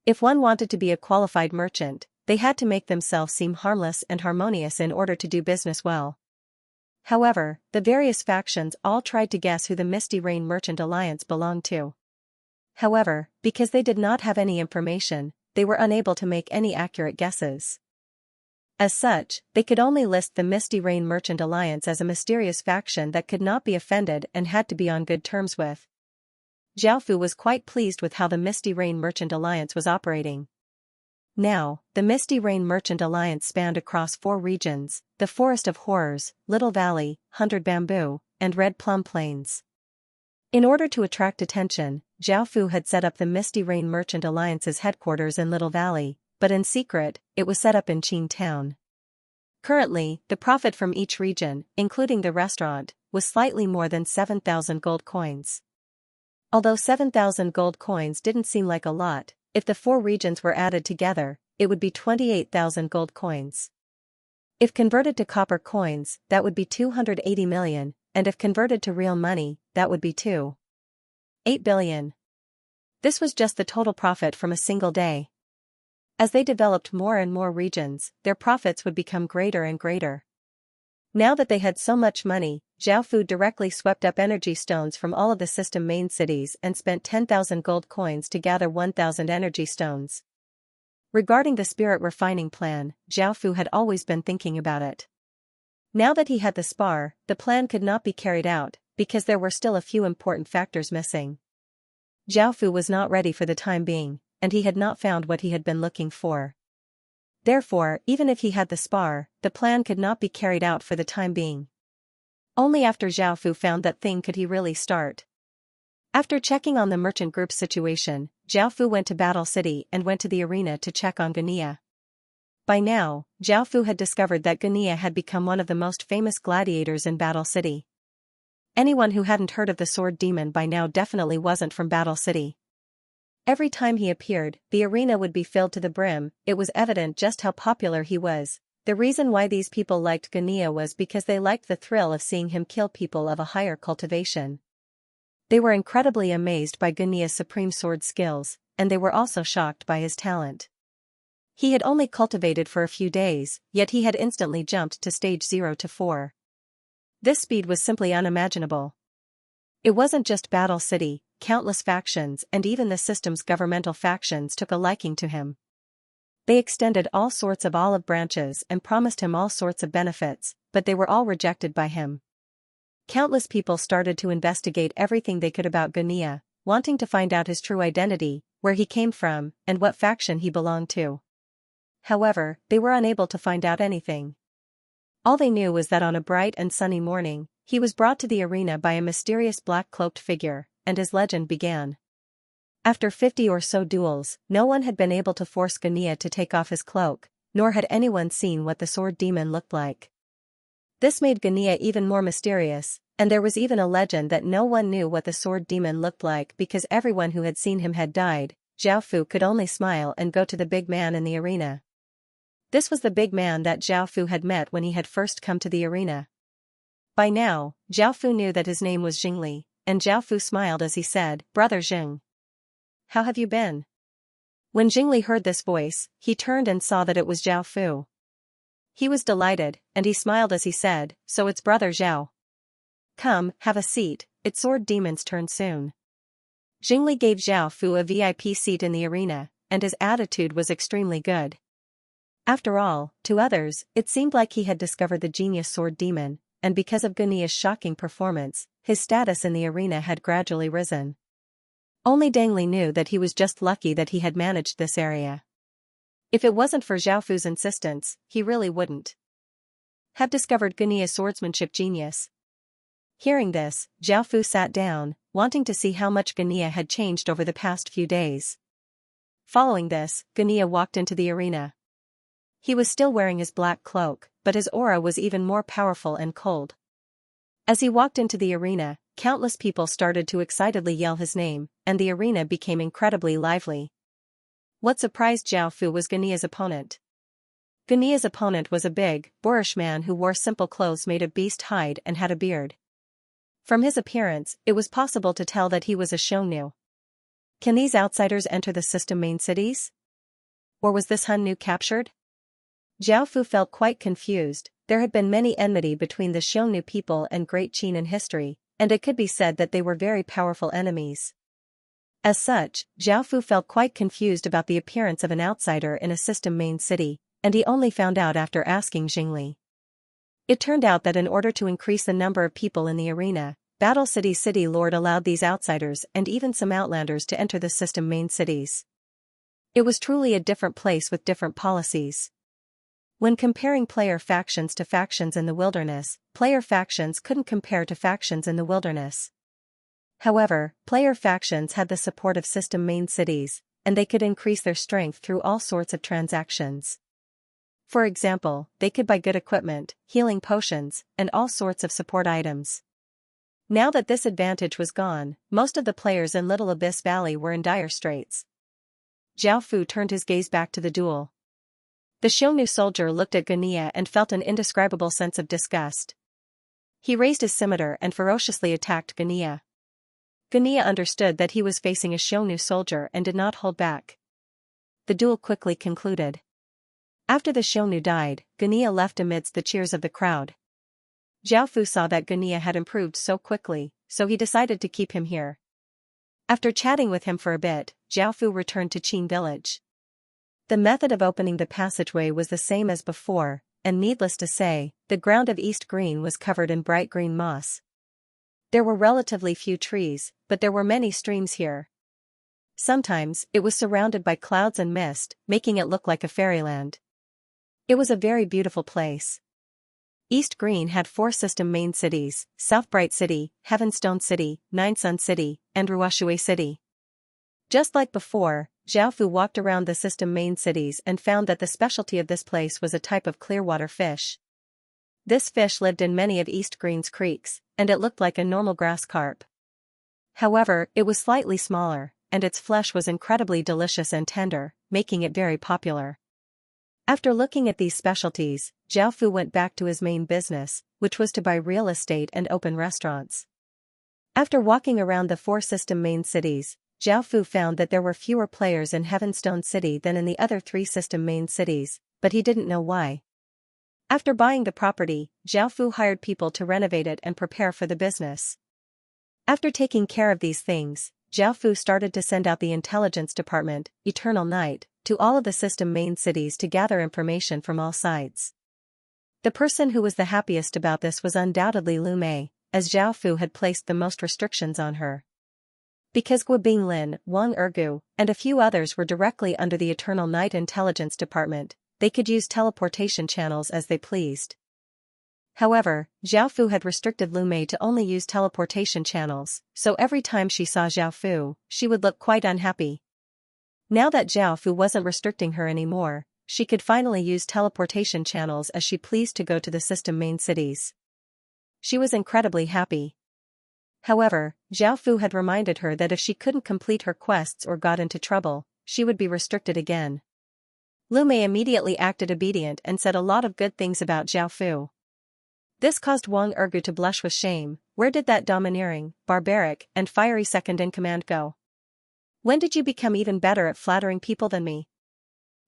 If one wanted to be a qualified merchant, they had to make themselves seem harmless and harmonious in order to do business well. However, the various factions all tried to guess who the Misty Rain Merchant Alliance belonged to. However, because they did not have any information, they were unable to make any accurate guesses. As such, they could only list the Misty Rain Merchant Alliance as a mysterious faction that could not be offended and had to be on good terms with. Xiaofu was quite pleased with how the Misty Rain Merchant Alliance was operating. Now, the Misty Rain Merchant Alliance spanned across 4 regions: the Forest of Horrors, Little Valley, 100 Bamboo, and Red Plum Plains. In order to attract attention, Xiaofu had set up the Misty Rain Merchant Alliance's headquarters in Little Valley, but in secret, it was set up in Qin Town. Currently, the profit from each region, including the restaurant, was slightly more than 7,000 gold coins. Although 7,000 gold coins didn't seem like a lot, if the 4 regions were added together, it would be 28,000 gold coins. If converted to copper coins, that would be 280 million, and if converted to real money, that would be 2.8 billion. This was just the total profit from a single day. As they developed more and more regions, their profits would become greater and greater. Now that they had so much money, Xiaofu directly swept up energy stones from all of the system main cities and spent 10,000 gold coins to gather 1,000 energy stones. Regarding the spirit refining plan, Xiaofu had always been thinking about it. Now that he had the spar, the plan could not be carried out, because there were still a few important factors missing. Xiaofu was not ready for the time being, and he had not found what he had been looking for. Therefore, even if he had the spar, the plan could not be carried out for the time being. Only after Xiaofu found that thing could he really start. After checking on the merchant group's situation, Xiaofu went to Battle City and went to the arena to check on Xianxia. By now, Xiaofu had discovered that Xianxia had become one of the most famous gladiators in Battle City. Anyone who hadn't heard of the Sword Demon by now definitely wasn't from Battle City. Every time he appeared, the arena would be filled to the brim. It was evident just how popular he was. The reason why these people liked Xianxia was because they liked the thrill of seeing him kill people of a higher cultivation. They were incredibly amazed by Xianxia's supreme sword skills, and they were also shocked by his talent. He had only cultivated for a few days, yet he had instantly jumped to stage 0 to 4. This speed was simply unimaginable. It wasn't just Battle City, countless factions and even the system's governmental factions took a liking to him. They extended all sorts of olive branches and promised him all sorts of benefits, but they were all rejected by him. Countless people started to investigate everything they could about Xianxia, wanting to find out his true identity, where he came from, and what faction he belonged to. However, they were unable to find out anything. All they knew was that on a bright and sunny morning, he was brought to the arena by a mysterious black-cloaked figure, and his legend began. After 50 or so duels, no one had been able to force Xianxia to take off his cloak, nor had anyone seen what the sword demon looked like. This made Xianxia even more mysterious, and there was even a legend that no one knew what the sword demon looked like because everyone who had seen him had died. Xiaofu could only smile and go to the big man in the arena. This was the big man that Xiaofu had met when he had first come to the arena. By now, Xiaofu knew that his name was Xingli, and Xiaofu smiled as he said, "Brother Xing. How have you been?" When Jingli heard this voice, he turned and saw that it was Zhao Fu. He was delighted, and he smiled as he said, "So it's brother Zhao. Come, have a seat, it's sword demon's turn soon." Jingli gave Zhao Fu a VIP seat in the arena, and his attitude was extremely good. After all, to others, it seemed like he had discovered the genius sword demon, and because of Gania's shocking performance, his status in the arena had gradually risen. Only Dang Li knew that he was just lucky that he had managed this area. If it wasn't for Zhao Fu's insistence, he really wouldn't have discovered Gania's swordsmanship genius. Hearing this, Zhao Fu sat down, wanting to see how much Gania had changed over the past few days. Following this, Gania walked into the arena. He was still wearing his black cloak, but his aura was even more powerful and cold. As he walked into the arena, countless people started to excitedly yell his name, and the arena became incredibly lively. What surprised Zhao Fu was Gania's opponent. Gania's opponent was a big, boorish man who wore simple clothes made of beast hide and had a beard. From his appearance, it was possible to tell that he was a Xiongnu. Can these outsiders enter the system main cities? Or was this Han Nu captured? Zhao Fu felt quite confused. There had been many enmity between the Xiongnu people and Great Qin in history, and it could be said that they were very powerful enemies. As such, Zhao Fu felt quite confused about the appearance of an outsider in a system main city, and he only found out after asking Jingli. It turned out that in order to increase the number of people in the arena, Battle City's city lord allowed these outsiders and even some outlanders to enter the system main cities. It was truly a different place with different policies. When comparing player factions to factions in the wilderness, player factions couldn't compare to factions in the wilderness. However, player factions had the support of system main cities, and they could increase their strength through all sorts of transactions. For example, they could buy good equipment, healing potions, and all sorts of support items. Now that this advantage was gone, most of the players in Little Abyss Valley were in dire straits. Zhao Fu turned his gaze back to the duel. The Xiongnu soldier looked at Gania and felt an indescribable sense of disgust. He raised his scimitar and ferociously attacked Gania. Gania understood that he was facing a Xiongnu soldier and did not hold back. The duel quickly concluded. After the Xiongnu died, Gania left amidst the cheers of the crowd. Zhao Fu saw that Gania had improved so quickly, so he decided to keep him here. After chatting with him for a bit, Zhao Fu returned to Qin village. The method of opening the passageway was the same as before, and needless to say, the ground of East Green was covered in bright green moss. There were relatively few trees, but there were many streams here. Sometimes, it was surrounded by clouds and mist, making it look like a fairyland. It was a very beautiful place. East Green had 4 system main cities: South Bright City, Heavenstone City, Nine Sun City, and Ruashui City. Just like before, Zhao Fu walked around the system main cities and found that the specialty of this place was a type of clearwater fish. This fish lived in many of East Green's creeks, and it looked like a normal grass carp. However, it was slightly smaller, and its flesh was incredibly delicious and tender, making it very popular. After looking at these specialties, Zhao Fu went back to his main business, which was to buy real estate and open restaurants. After walking around the 4 system main cities, Zhao Fu found that there were fewer players in Heavenstone City than in the other 3 system main cities, but he didn't know why. After buying the property, Zhao Fu hired people to renovate it and prepare for the business. After taking care of these things, Zhao Fu started to send out the intelligence department, Eternal Night, to all of the system main cities to gather information from all sides. The person who was the happiest about this was undoubtedly Lu Mei, as Zhao Fu had placed the most restrictions on her. Because Guo Binglin, Wang Ergu, and a few others were directly under the Eternal Night intelligence department, they could use teleportation channels as they pleased. However, Zhao Fu had restricted Lu Mei to only use teleportation channels, so every time she saw Zhao Fu, she would look quite unhappy. Now that Zhao Fu wasn't restricting her anymore, she could finally use teleportation channels as she pleased to go to the system main cities. She was incredibly happy. However, Zhao Fu had reminded her that if she couldn't complete her quests or got into trouble, she would be restricted again. Lu Mei immediately acted obedient and said a lot of good things about Zhao Fu. This caused Wang Ergu to blush with shame. Where did that domineering, barbaric, and fiery second-in-command go? When did you become even better at flattering people than me?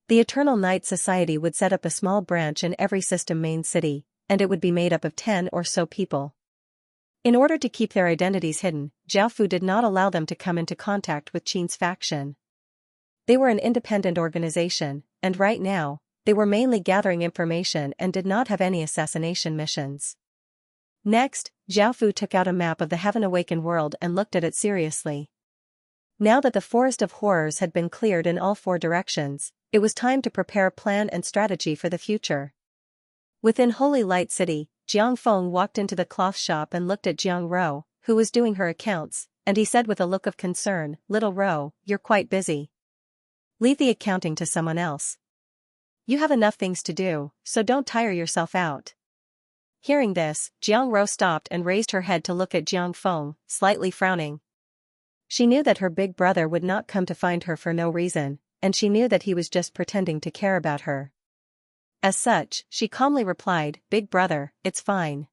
The Eternal Night Society would set up a small branch in every system main city, and it would be made up of 10 or so people. In order to keep their identities hidden, Jiaofu did not allow them to come into contact with Qin's faction. They were an independent organization, and right now, they were mainly gathering information and did not have any assassination missions. Next, Jiaofu took out a map of the Heaven-Awakened world and looked at it seriously. Now that the Forest of Horrors had been cleared in all 4 directions, it was time to prepare a plan and strategy for the future. Within Holy Light City, Jiang Feng walked into the cloth shop and looked at Jiang Rou, who was doing her accounts, and he said with a look of concern, "Little Rou, you're quite busy. Leave the accounting to someone else. You have enough things to do, so don't tire yourself out." Hearing this, Jiang Rou stopped and raised her head to look at Jiang Feng, slightly frowning. She knew that her big brother would not come to find her for no reason, and she knew that he was just pretending to care about her. As such, she calmly replied, "Big brother, it's fine.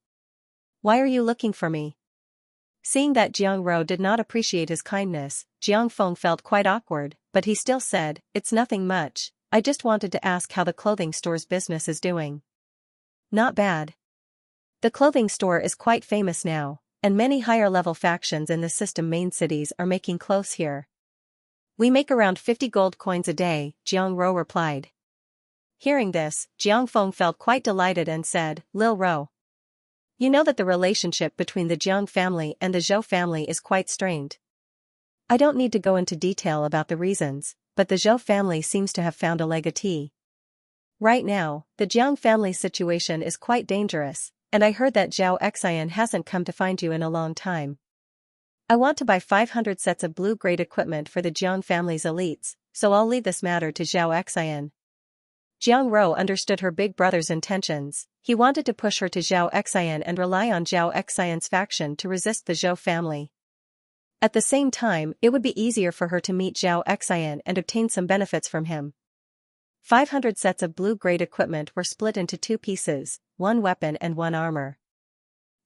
Why are you looking for me?" Seeing that Jiang Rou did not appreciate his kindness, Jiang Feng felt quite awkward, but he still said, "It's nothing much, I just wanted to ask how the clothing store's business is doing." "Not bad. The clothing store is quite famous now, and many higher-level factions in the system main cities are making clothes here. We make around 50 gold coins a day," Jiang Rou replied. Hearing this, Jiang Feng felt quite delighted and said, "Lil Rou, you know that the relationship between the Jiang family and the Zhou family is quite strained. I don't need to go into detail about the reasons, but the Zhou family seems to have found a legatee. Right now, the Jiang family's situation is quite dangerous, and I heard that Zhao Xian hasn't come to find you in a long time. I want to buy 500 sets of blue-grade equipment for the Jiang family's elites, so I'll leave this matter to Zhao Xian." Jiang Rou understood her big brother's intentions. He wanted to push her to Zhao Xian and rely on Zhao Xian's faction to resist the Zhou family. At the same time, it would be easier for her to meet Zhao Xian and obtain some benefits from him. 500 sets of blue-grade equipment were split into 2 pieces, 1 weapon and 1 armor.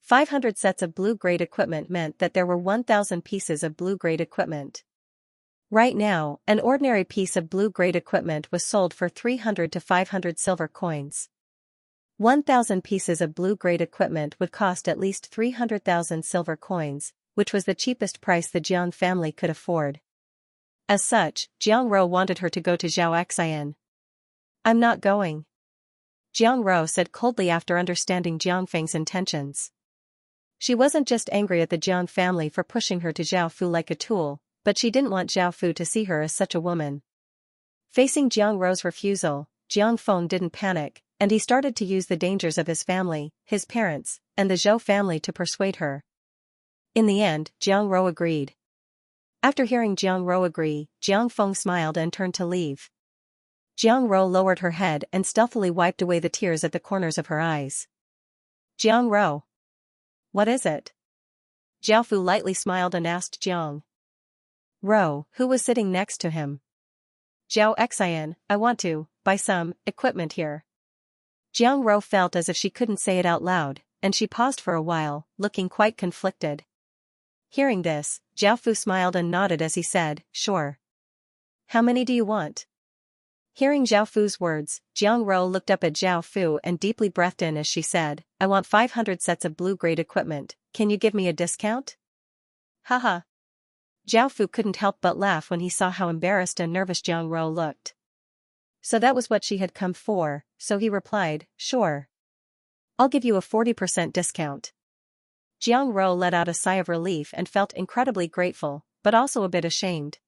500 sets of blue-grade equipment meant that there were 1,000 pieces of blue-grade equipment. Right now, an ordinary piece of blue-grade equipment was sold for 300 to 500 silver coins. 1,000 pieces of blue-grade equipment would cost at least 300,000 silver coins, which was the cheapest price the Jiang family could afford. As such, Jiang Rou wanted her to go to Zhao Xian. "I'm not going," Jiang Rou said coldly after understanding Jiang Feng's intentions. She wasn't just angry at the Jiang family for pushing her to Zhao Fu like a tool, but she didn't want Zhao Fu to see her as such a woman. Facing Jiang Rou's refusal, Jiang Feng didn't panic, and he started to use the dangers of his family, his parents, and the Zhou family to persuade her. In the end, Jiang Rou agreed. After hearing Jiang Rou agree, Jiang Feng smiled and turned to leave. Jiang Rou lowered her head and stealthily wiped away the tears at the corners of her eyes. "Jiang Rou. What is it?" Zhao Fu lightly smiled and asked Jiang Rou, who was sitting next to him. "Zhao Xian, I want to buy some equipment here." Jiang Rou felt as if she couldn't say it out loud, and she paused for a while, looking quite conflicted. Hearing this, Zhao Fu smiled and nodded as he said, "Sure. How many do you want?" Hearing Zhao Fu's words, Jiang Rou looked up at Zhao Fu and deeply breathed in as she said, "I want 500 sets of blue-grade equipment, can you give me a discount?" Haha. Zhao Fu couldn't help but laugh when he saw how embarrassed and nervous Jiang Rou looked. So that was what she had come for, so he replied, "Sure. I'll give you a 40% discount." Jiang Rou let out a sigh of relief and felt incredibly grateful, but also a bit ashamed.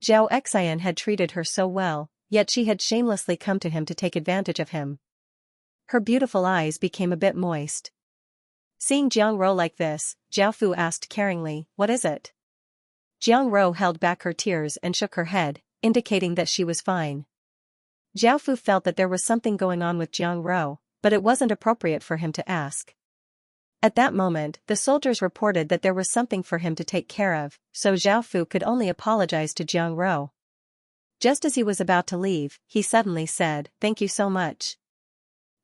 Zhao Xian had treated her so well, yet she had shamelessly come to him to take advantage of him. Her beautiful eyes became a bit moist. Seeing Jiang Rou like this, Zhao Fu asked caringly, "What is it?" Jiang Rou held back her tears and shook her head, indicating that she was fine. Zhao Fu felt that there was something going on with Jiang Rou, but it wasn't appropriate for him to ask. At that moment, the soldiers reported that there was something for him to take care of, so Zhao Fu could only apologize to Jiang Rou. Just as he was about to leave, he suddenly said, "Thank you so much."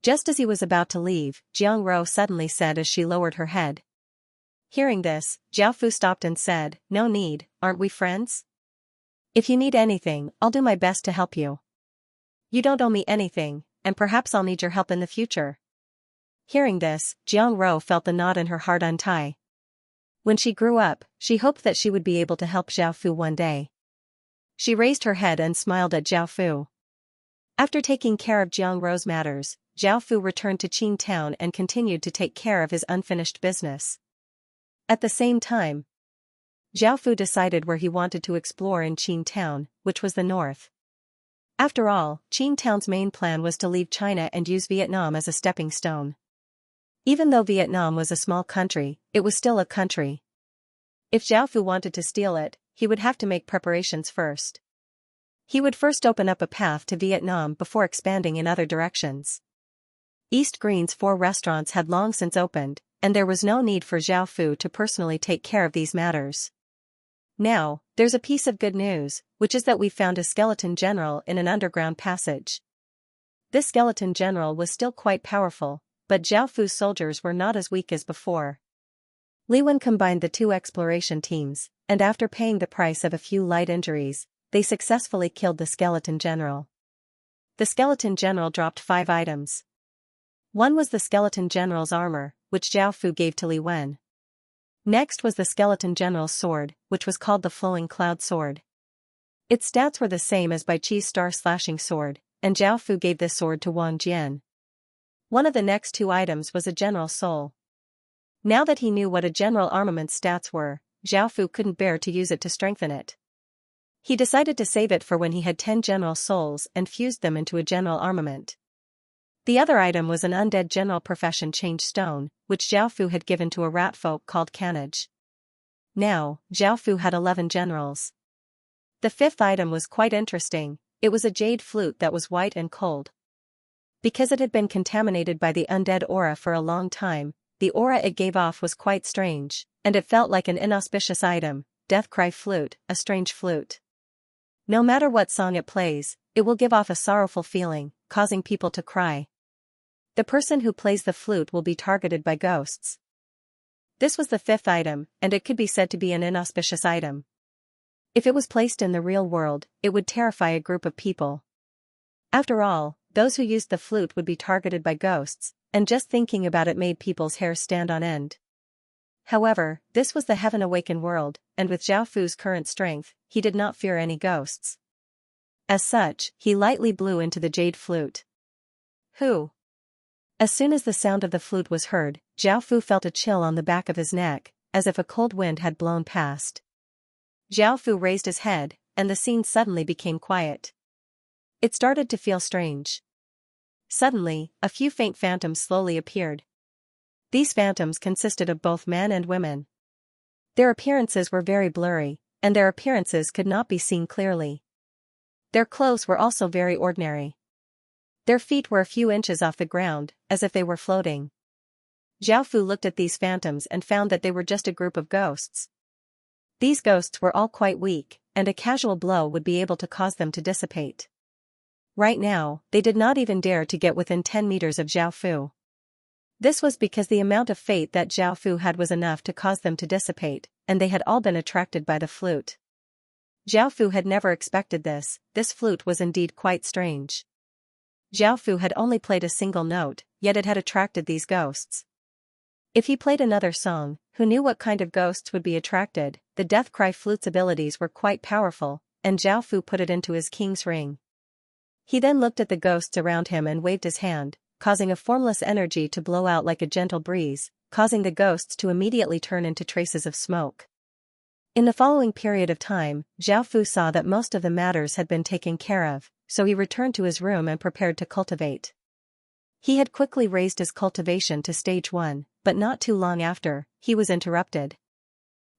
Just as he was about to leave, Jiang Rou suddenly said as she lowered her head. Hearing this, Zhao Fu stopped and said, "No need, aren't we friends?" If you need anything, I'll do my best to help you. You don't owe me anything, and perhaps I'll need your help in the future. Hearing this, Jiang Ro felt the knot in her heart untie. When she grew up, she hoped that she would be able to help Zhao Fu one day. She raised her head and smiled at Zhao Fu. After taking care of Jiang Ro's matters, Zhao Fu returned to Qing town and continued to take care of his unfinished business. At the same time, Zhao Fu decided where he wanted to explore in Qing town, which was the north. After all, Qing town's main plan was to leave China and use Vietnam as a stepping stone. Even though Vietnam was a small country, it was still a country. If Zhao Fu wanted to steal it, he would have to make preparations first. He would first open up a path to Vietnam before expanding in other directions. East Green's 4 restaurants had long since opened, and there was no need for Zhao Fu to personally take care of these matters. Now, there's a piece of good news, which is that we found a skeleton general in an underground passage. This skeleton general was still quite powerful, but Zhao Fu's soldiers were not as weak as before. Li Wen combined the 2 exploration teams, and after paying the price of a few light injuries, they successfully killed the skeleton general. The skeleton general dropped 5 items. One was the skeleton general's armor, which Zhao Fu gave to Li Wen. Next was the skeleton general's sword, which was called the Flowing Cloud Sword. Its stats were the same as Bai Chi's star-slashing sword, and Zhao Fu gave this sword to Wang Jian. One of the next 2 items was a general soul. Now that he knew what a general armament's stats were, Zhao Fu couldn't bear to use it to strengthen it. He decided to save it for when he had 10 general souls and fused them into a general armament. The other item was an undead general profession change stone, which Zhao Fu had given to a rat folk called Canage. Now, Zhao Fu had 11 generals. The 5th item was quite interesting. It was a jade flute that was white and cold. Because it had been contaminated by the undead aura for a long time, the aura it gave off was quite strange, and it felt like an inauspicious item. Death Cry Flute, a strange flute. No matter what song it plays, it will give off a sorrowful feeling, causing people to cry. The person who plays the flute will be targeted by ghosts. This was the 5th item, and it could be said to be an inauspicious item. If it was placed in the real world, it would terrify a group of people. After all, those who used the flute would be targeted by ghosts, and just thinking about it made people's hair stand on end. However, this was the Heaven Awakened world, and with Zhao Fu's current strength, he did not fear any ghosts. As such, he lightly blew into the jade flute. Who? As soon as the sound of the flute was heard, Zhao Fu felt a chill on the back of his neck, as if a cold wind had blown past. Zhao Fu raised his head, and the scene suddenly became quiet. It started to feel strange. Suddenly, a few faint phantoms slowly appeared. These phantoms consisted of both men and women. Their appearances were very blurry, and their appearances could not be seen clearly. Their clothes were also very ordinary. Their feet were a few inches off the ground, as if they were floating. Zhao Fu looked at these phantoms and found that they were just a group of ghosts. These ghosts were all quite weak, and a casual blow would be able to cause them to dissipate. Right now, they did not even dare to get within 10 meters of Zhao Fu. This was because the amount of fate that Zhao Fu had was enough to cause them to dissipate, and they had all been attracted by the flute. Zhao Fu had never expected this. This flute was indeed quite strange. Zhao Fu had only played a single note, yet it had attracted these ghosts. If he played another song, who knew what kind of ghosts would be attracted? The Death Cry Flute's abilities were quite powerful, and Zhao Fu put it into his king's ring. He then looked at the ghosts around him and waved his hand, causing a formless energy to blow out like a gentle breeze, causing the ghosts to immediately turn into traces of smoke. In the following period of time, Zhao Fu saw that most of the matters had been taken care of, so he returned to his room and prepared to cultivate. He had quickly raised his cultivation to stage 1, but not too long after, he was interrupted.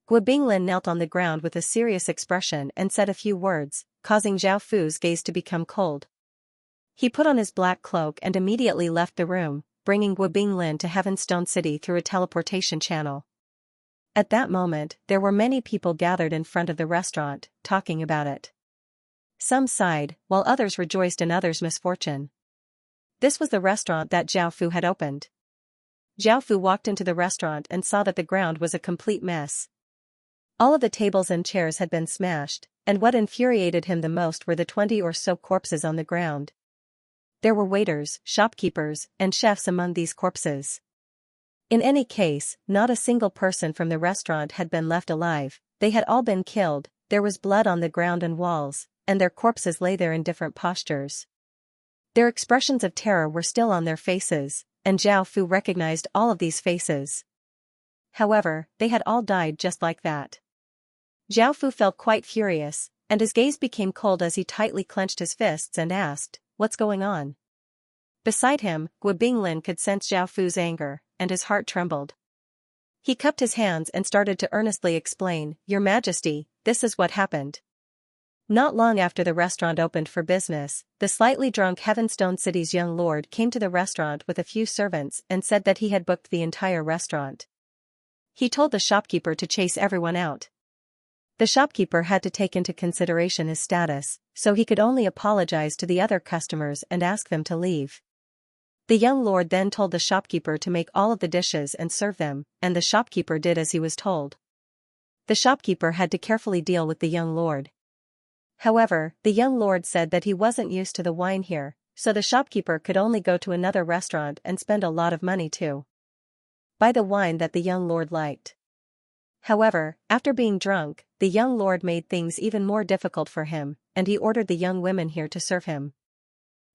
Gua Binglin knelt on the ground with a serious expression and said a few words, causing Zhao Fu's gaze to become cold. He put on his black cloak and immediately left the room, bringing Gua Binglin to Heavenstone City through a teleportation channel. At that moment, there were many people gathered in front of the restaurant, talking about it. Some sighed, while others rejoiced in others' misfortune. This was the restaurant that Zhao Fu had opened. Zhao Fu walked into the restaurant and saw that the ground was a complete mess. All of the tables and chairs had been smashed, and what infuriated him the most were the 20 or so corpses on the ground. There were waiters, shopkeepers, and chefs among these corpses. In any case, not a single person from the restaurant had been left alive, they had all been killed. There was blood on the ground and walls, and their corpses lay there in different postures. Their expressions of terror were still on their faces, and Zhao Fu recognized all of these faces. However, they had all died just like that. Zhao Fu felt quite furious, and his gaze became cold as he tightly clenched his fists and asked, "What's going on?" Beside him, Gu Binglin could sense Zhao Fu's anger, and his heart trembled. He cupped his hands and started to earnestly explain, "Your Majesty, this is what happened." Not long after the restaurant opened for business, the slightly drunk Heavenstone City's young lord came to the restaurant with a few servants and said that he had booked the entire restaurant. He told the shopkeeper to chase everyone out. The shopkeeper had to take into consideration his status, so he could only apologize to the other customers and ask them to leave. The young lord then told the shopkeeper to make all of the dishes and serve them, and the shopkeeper did as he was told. The shopkeeper had to carefully deal with the young lord. However, the young lord said that he wasn't used to the wine here, so the shopkeeper could only go to another restaurant and spend a lot of money to buy the wine that the young lord liked. However, after being drunk, the young lord made things even more difficult for him, and he ordered the young women here to serve him.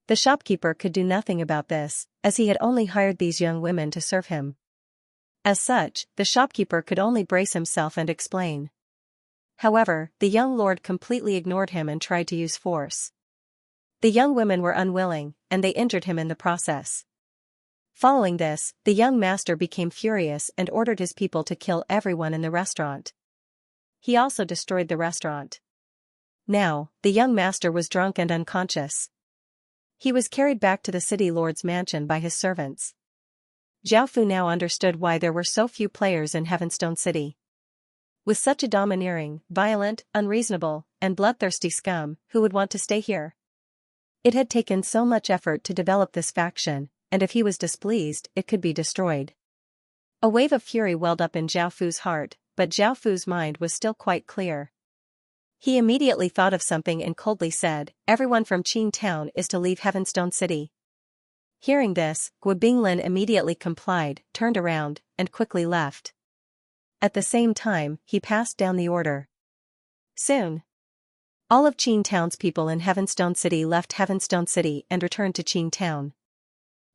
The shopkeeper could do nothing about this, as he had only hired these young women to serve him. As such, the shopkeeper could only brace himself and explain. However, the young lord completely ignored him and tried to use force. The young women were unwilling, and they injured him in the process. Following this, the young master became furious and ordered his people to kill everyone in the restaurant. He also destroyed the restaurant. Now, the young master was drunk and unconscious. He was carried back to the city lord's mansion by his servants. Zhao Fu now understood why there were so few players in Heavenstone City. With such a domineering, violent, unreasonable, and bloodthirsty scum, who would want to stay here? It had taken so much effort to develop this faction, and if he was displeased, it could be destroyed. A wave of fury welled up in Zhao Fu's heart, but Zhao Fu's mind was still quite clear. He immediately thought of something and coldly said, "Everyone from Qing Town is to leave Heavenstone City." Hearing this, Gu Binglin immediately complied, turned around, and quickly left. At the same time, he passed down the order. Soon, all of Qing Town's people in Heavenstone City left Heavenstone City and returned to Qing Town.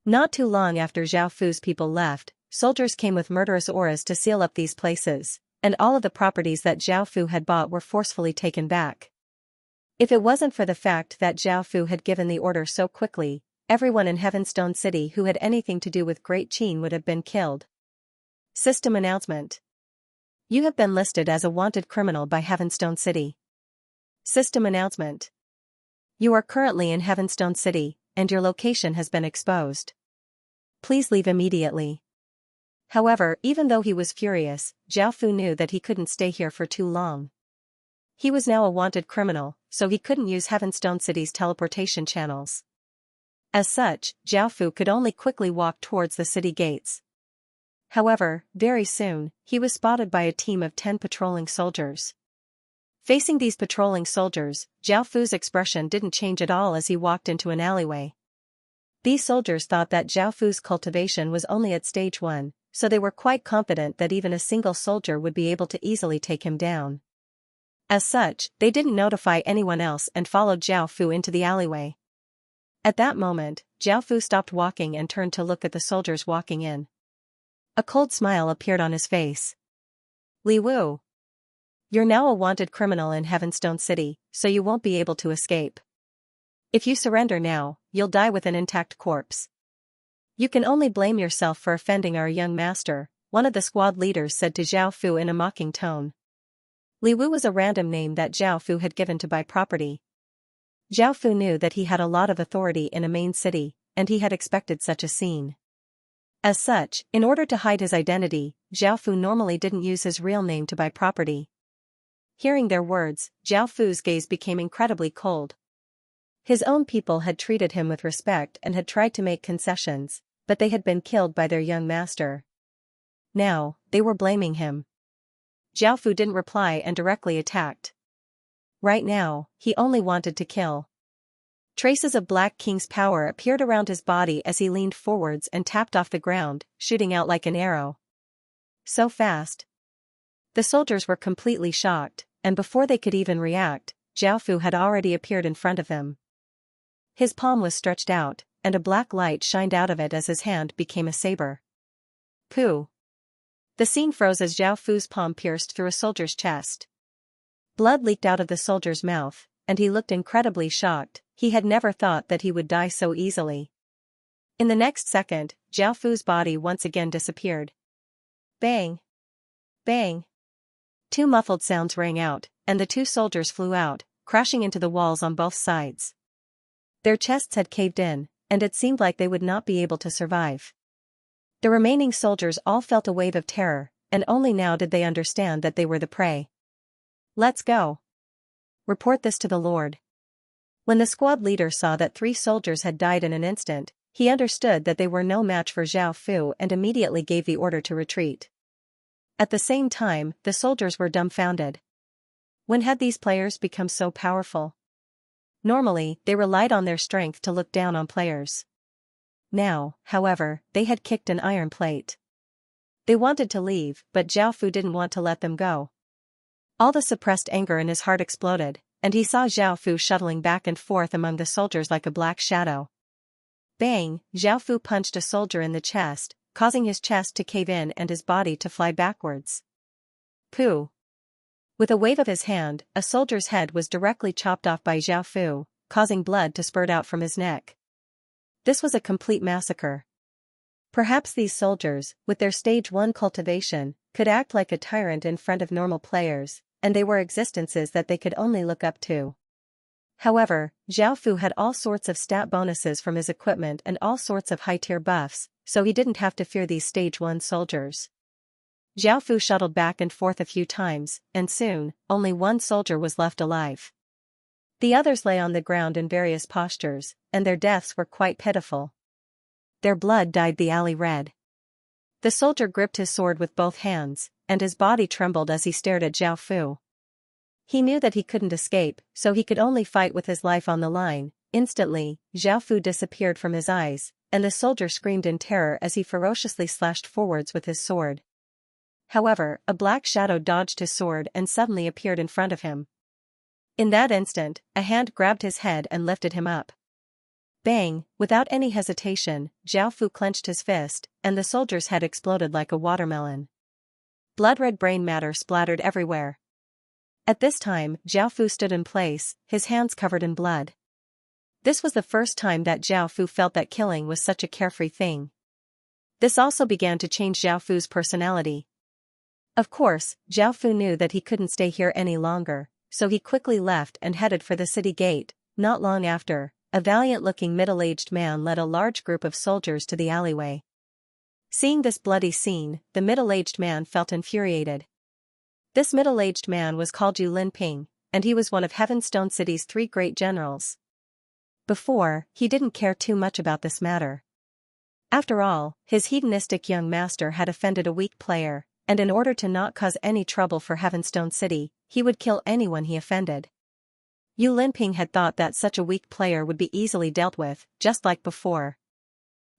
Not too long after Zhao Fu's people left, soldiers came with murderous auras to seal up these places, and all of the properties that Zhao Fu had bought were forcefully taken back. If it wasn't for the fact that Zhao Fu had given the order so quickly, everyone in Heavenstone City who had anything to do with Great Qin would have been killed. System announcement. You have been listed as a wanted criminal by Heavenstone City. System announcement. You are currently in Heavenstone City, and your location has been exposed. Please leave immediately. However, even though he was furious, Zhao Fu knew that he couldn't stay here for too long. He was now a wanted criminal, so he couldn't use Heavenstone City's teleportation channels. As such, Zhao Fu could only quickly walk towards the city gates. However, very soon, he was spotted by a team of 10 patrolling soldiers. Facing these patrolling soldiers, Zhao Fu's expression didn't change at all as he walked into an alleyway. These soldiers thought that Zhao Fu's cultivation was only at stage 1, so they were quite confident that even a single soldier would be able to easily take him down. As such, they didn't notify anyone else and followed Zhao Fu into the alleyway. At that moment, Zhao Fu stopped walking and turned to look at the soldiers walking in. A cold smile appeared on his face. "Li Wu. You're now a wanted criminal in Heavenstone City, so you won't be able to escape. If you surrender now, you'll die with an intact corpse. You can only blame yourself for offending our young master," one of the squad leaders said to Zhao Fu in a mocking tone. Li Wu was a random name that Zhao Fu had given to buy property. Zhao Fu knew that he had a lot of authority in a main city, and he had expected such a scene. As such, in order to hide his identity, Zhao Fu normally didn't use his real name to buy property. Hearing their words, Zhao Fu's gaze became incredibly cold. His own people had treated him with respect and had tried to make concessions, but they had been killed by their young master. Now, they were blaming him. Zhao Fu didn't reply and directly attacked. Right now, he only wanted to kill. Traces of Black King's power appeared around his body as he leaned forwards and tapped off the ground, shooting out like an arrow. So fast. The soldiers were completely shocked, and before they could even react, Zhao Fu had already appeared in front of them. His palm was stretched out, and a black light shined out of it as his hand became a saber. Pooh! The scene froze as Zhao Fu's palm pierced through a soldier's chest. Blood leaked out of the soldier's mouth, and he looked incredibly shocked. He had never thought that he would die so easily. In the next second, Zhao Fu's body once again disappeared. Bang! Bang! Two muffled sounds rang out, and the two soldiers flew out, crashing into the walls on both sides. Their chests had caved in, and it seemed like they would not be able to survive. The remaining soldiers all felt a wave of terror, and only now did they understand that they were the prey. Let's go. Report this to the Lord. When the squad leader saw that 3 soldiers had died in an instant, he understood that they were no match for Zhao Fu and immediately gave the order to retreat. At the same time, the soldiers were dumbfounded. When had these players become so powerful? Normally, they relied on their strength to look down on players. Now, however, they had kicked an iron plate. They wanted to leave, but Zhao Fu didn't want to let them go. All the suppressed anger in his heart exploded, and he saw Zhao Fu shuttling back and forth among the soldiers like a black shadow. Bang! Zhao Fu punched a soldier in the chest, causing his chest to cave in and his body to fly backwards. Pooh! With a wave of his hand, a soldier's head was directly chopped off by Zhao Fu, causing blood to spurt out from his neck. This was a complete massacre. Perhaps these soldiers, with their stage 1 cultivation, could act like a tyrant in front of normal players, and they were existences that they could only look up to. However, Zhao Fu had all sorts of stat bonuses from his equipment and all sorts of high-tier buffs, so he didn't have to fear these stage 1 soldiers. Zhao Fu shuttled back and forth a few times, and soon, only 1 soldier was left alive. The others lay on the ground in various postures, and their deaths were quite pitiful. Their blood dyed the alley red. The soldier gripped his sword with both hands, and his body trembled as he stared at Zhao Fu. He knew that he couldn't escape, so he could only fight with his life on the line. Instantly, Zhao Fu disappeared from his eyes, and the soldier screamed in terror as he ferociously slashed forwards with his sword. However, a black shadow dodged his sword and suddenly appeared in front of him. In that instant, a hand grabbed his head and lifted him up. Bang! Without any hesitation, Zhao Fu clenched his fist, and the soldier's head exploded like a watermelon. Blood-red brain matter splattered everywhere. At this time, Zhao Fu stood in place, his hands covered in blood. This was the first time that Zhao Fu felt that killing was such a carefree thing. This also began to change Zhao Fu's personality. Of course, Zhao Fu knew that he couldn't stay here any longer, so he quickly left and headed for the city gate. Not long after, a valiant-looking middle-aged man led a large group of soldiers to the alleyway. Seeing this bloody scene, the middle-aged man felt infuriated. This middle-aged man was called Yu Linping, and he was one of Heavenstone City's 3 great generals. Before, he didn't care too much about this matter. After all, his hedonistic young master had offended a weak player, and in order to not cause any trouble for Heavenstone City, he would kill anyone he offended. Yu Linping had thought that such a weak player would be easily dealt with, just like before.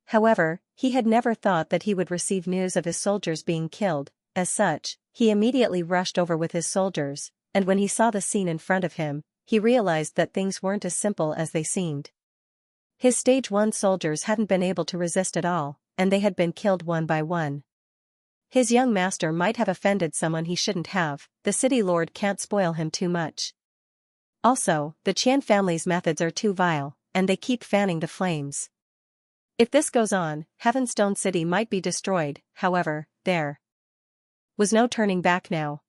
However, he had never thought that he would receive news of his soldiers being killed. As such, he immediately rushed over with his soldiers, and when he saw the scene in front of him, he realized that things weren't as simple as they seemed. His stage 1 soldiers hadn't been able to resist at all, and they had been killed one by one. His young master might have offended someone he shouldn't have. The city lord can't spoil him too much. Also, the Qian family's methods are too vile, and they keep fanning the flames. If this goes on, Heavenstone City might be destroyed. However, there was no turning back now.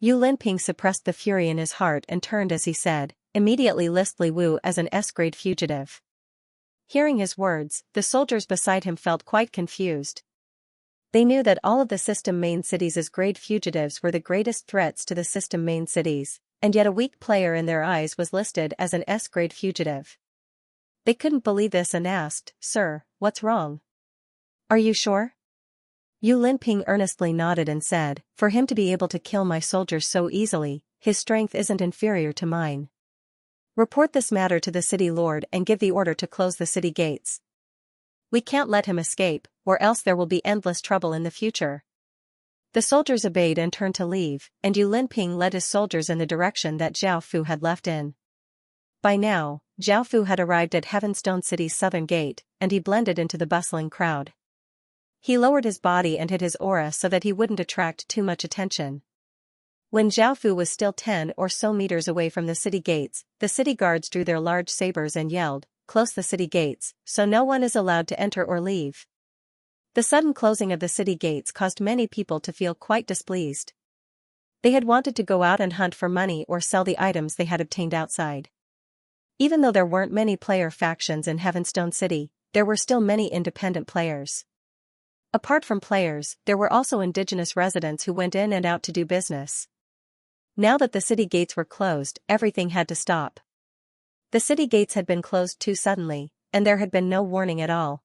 Yu Linping suppressed the fury in his heart and turned as he said, "Immediately list Li Wu as an S-grade fugitive." Hearing his words, the soldiers beside him felt quite confused. They knew that all of the system main cities as grade fugitives were the greatest threats to the system main cities, and yet a weak player in their eyes was listed as an S-grade fugitive. They couldn't believe this and asked, "Sir, what's wrong? Are you sure?" Yu Linping earnestly nodded and said, "For him to be able to kill my soldiers so easily, his strength isn't inferior to mine. Report this matter to the city lord and give the order to close the city gates. We can't let him escape, or else there will be endless trouble in the future." The soldiers obeyed and turned to leave, and Yu Linping led his soldiers in the direction that Zhao Fu had left in. By now, Zhao Fu had arrived at Heavenstone City's southern gate, and he blended into the bustling crowd. He lowered his body and hid his aura so that he wouldn't attract too much attention. When Zhao Fu was still 10 or so meters away from the city gates, the city guards drew their large sabers and yelled, "Close the city gates, so no one is allowed to enter or leave." The sudden closing of the city gates caused many people to feel quite displeased. They had wanted to go out and hunt for money or sell the items they had obtained outside. Even though there weren't many player factions in Heavenstone City, there were still many independent players. Apart from players, there were also indigenous residents who went in and out to do business. Now that the city gates were closed, everything had to stop. The city gates had been closed too suddenly, and there had been no warning at all.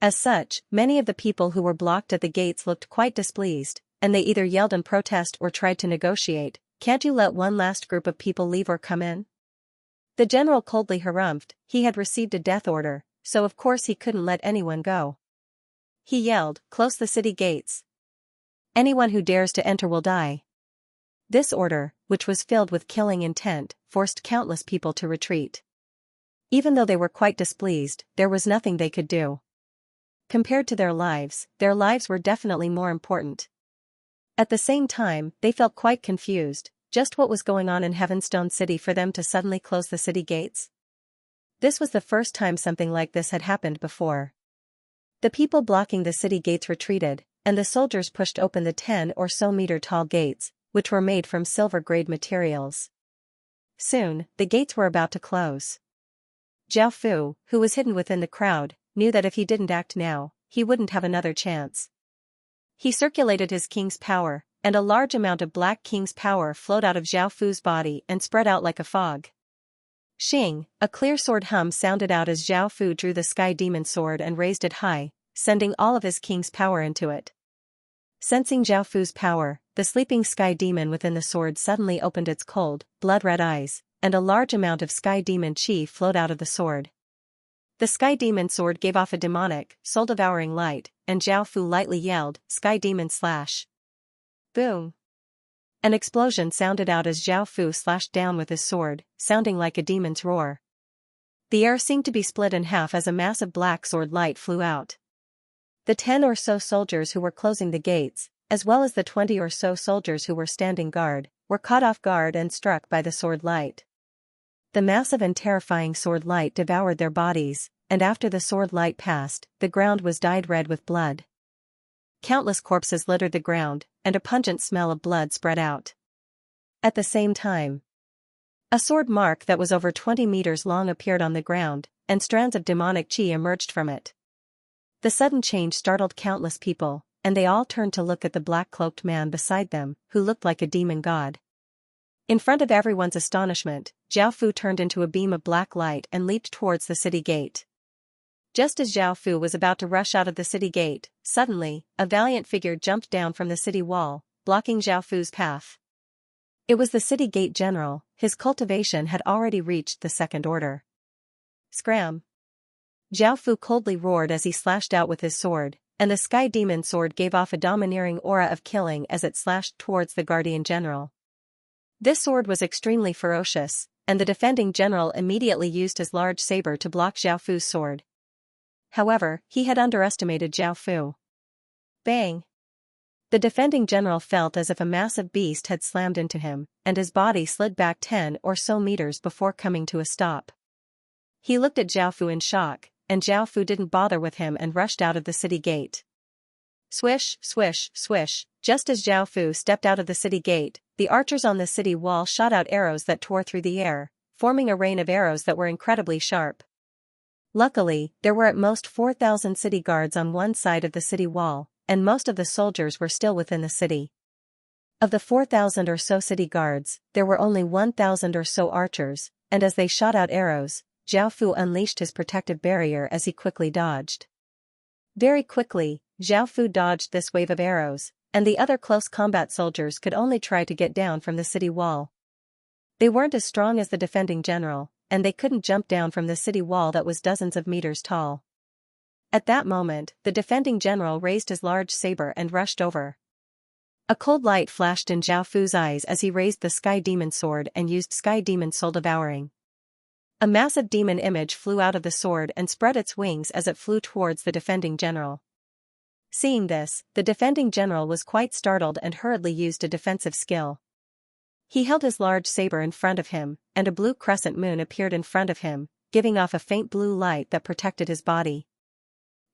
As such, many of the people who were blocked at the gates looked quite displeased, and they either yelled in protest or tried to negotiate. "Can't you let one last group of people leave or come in?" The general coldly harumphed. He had received a death order, so of course he couldn't let anyone go. He yelled, "Close the city gates. Anyone who dares to enter will die." This order, which was filled with killing intent, forced countless people to retreat. Even though they were quite displeased, there was nothing they could do. Compared to their lives were definitely more important. At the same time, they felt quite confused. Just what was going on in Heavenstone City for them to suddenly close the city gates? This was the first time something like this had happened before. The people blocking the city gates retreated, and the soldiers pushed open the 10 or so meter tall gates, which were made from silver-grade materials. Soon, the gates were about to close. Zhao Fu, who was hidden within the crowd, knew that if he didn't act now, he wouldn't have another chance. He circulated his king's power, and a large amount of black king's power flowed out of Zhao Fu's body and spread out like a fog. Xing, a clear sword hum sounded out as Zhao Fu drew the sky demon sword and raised it high, sending all of his king's power into it. Sensing Zhao Fu's power, the sleeping sky demon within the sword suddenly opened its cold, blood-red eyes, and a large amount of sky demon chi flowed out of the sword. The sky demon sword gave off a demonic, soul-devouring light, and Zhao Fu lightly yelled, "Sky demon slash!" Boom! An explosion sounded out as Zhao Fu slashed down with his sword, sounding like a demon's roar. The air seemed to be split in half as a massive black sword light flew out. The 10 or so soldiers who were closing the gates, as well as the 20 or so soldiers who were standing guard, were caught off guard and struck by the sword light. The massive and terrifying sword light devoured their bodies, and after the sword light passed, the ground was dyed red with blood. Countless corpses littered the ground, and a pungent smell of blood spread out. At the same time, a sword mark that was over 20 meters long appeared on the ground, and strands of demonic chi emerged from it. The sudden change startled countless people, and they all turned to look at the black-cloaked man beside them, who looked like a demon god. In front of everyone's astonishment, Zhao Fu turned into a beam of black light and leaped towards the city gate. Just as Zhao Fu was about to rush out of the city gate, suddenly, a valiant figure jumped down from the city wall, blocking Zhao Fu's path. It was the city gate general. His cultivation had already reached the second order. Scram! Zhao Fu coldly roared as he slashed out with his sword, and the sky demon sword gave off a domineering aura of killing as it slashed towards the guardian general. This sword was extremely ferocious, and the defending general immediately used his large saber to block Zhao Fu's sword. However, he had underestimated Zhao Fu. Bang! The defending general felt as if a massive beast had slammed into him, and his body slid back 10 or so meters before coming to a stop. He looked at Zhao Fu in shock, and Zhao Fu didn't bother with him and rushed out of the city gate. Swish, swish, swish, just as Zhao Fu stepped out of the city gate, the archers on the city wall shot out arrows that tore through the air, forming a rain of arrows that were incredibly sharp. Luckily, there were at most 4,000 city guards on one side of the city wall, and most of the soldiers were still within the city. Of the 4,000 or so city guards, there were only 1,000 or so archers, and as they shot out arrows, Zhao Fu unleashed his protective barrier as he quickly dodged. Very quickly, Zhao Fu dodged this wave of arrows, and the other close combat soldiers could only try to get down from the city wall. They weren't as strong as the defending general, and they couldn't jump down from the city wall that was dozens of meters tall. At that moment, the defending general raised his large saber and rushed over. A cold light flashed in Zhao Fu's eyes as he raised the Sky Demon sword and used Sky Demon Soul Devouring. A massive demon image flew out of the sword and spread its wings as it flew towards the defending general. Seeing this, the defending general was quite startled and hurriedly used a defensive skill. He held his large saber in front of him, and a blue crescent moon appeared in front of him, giving off a faint blue light that protected his body.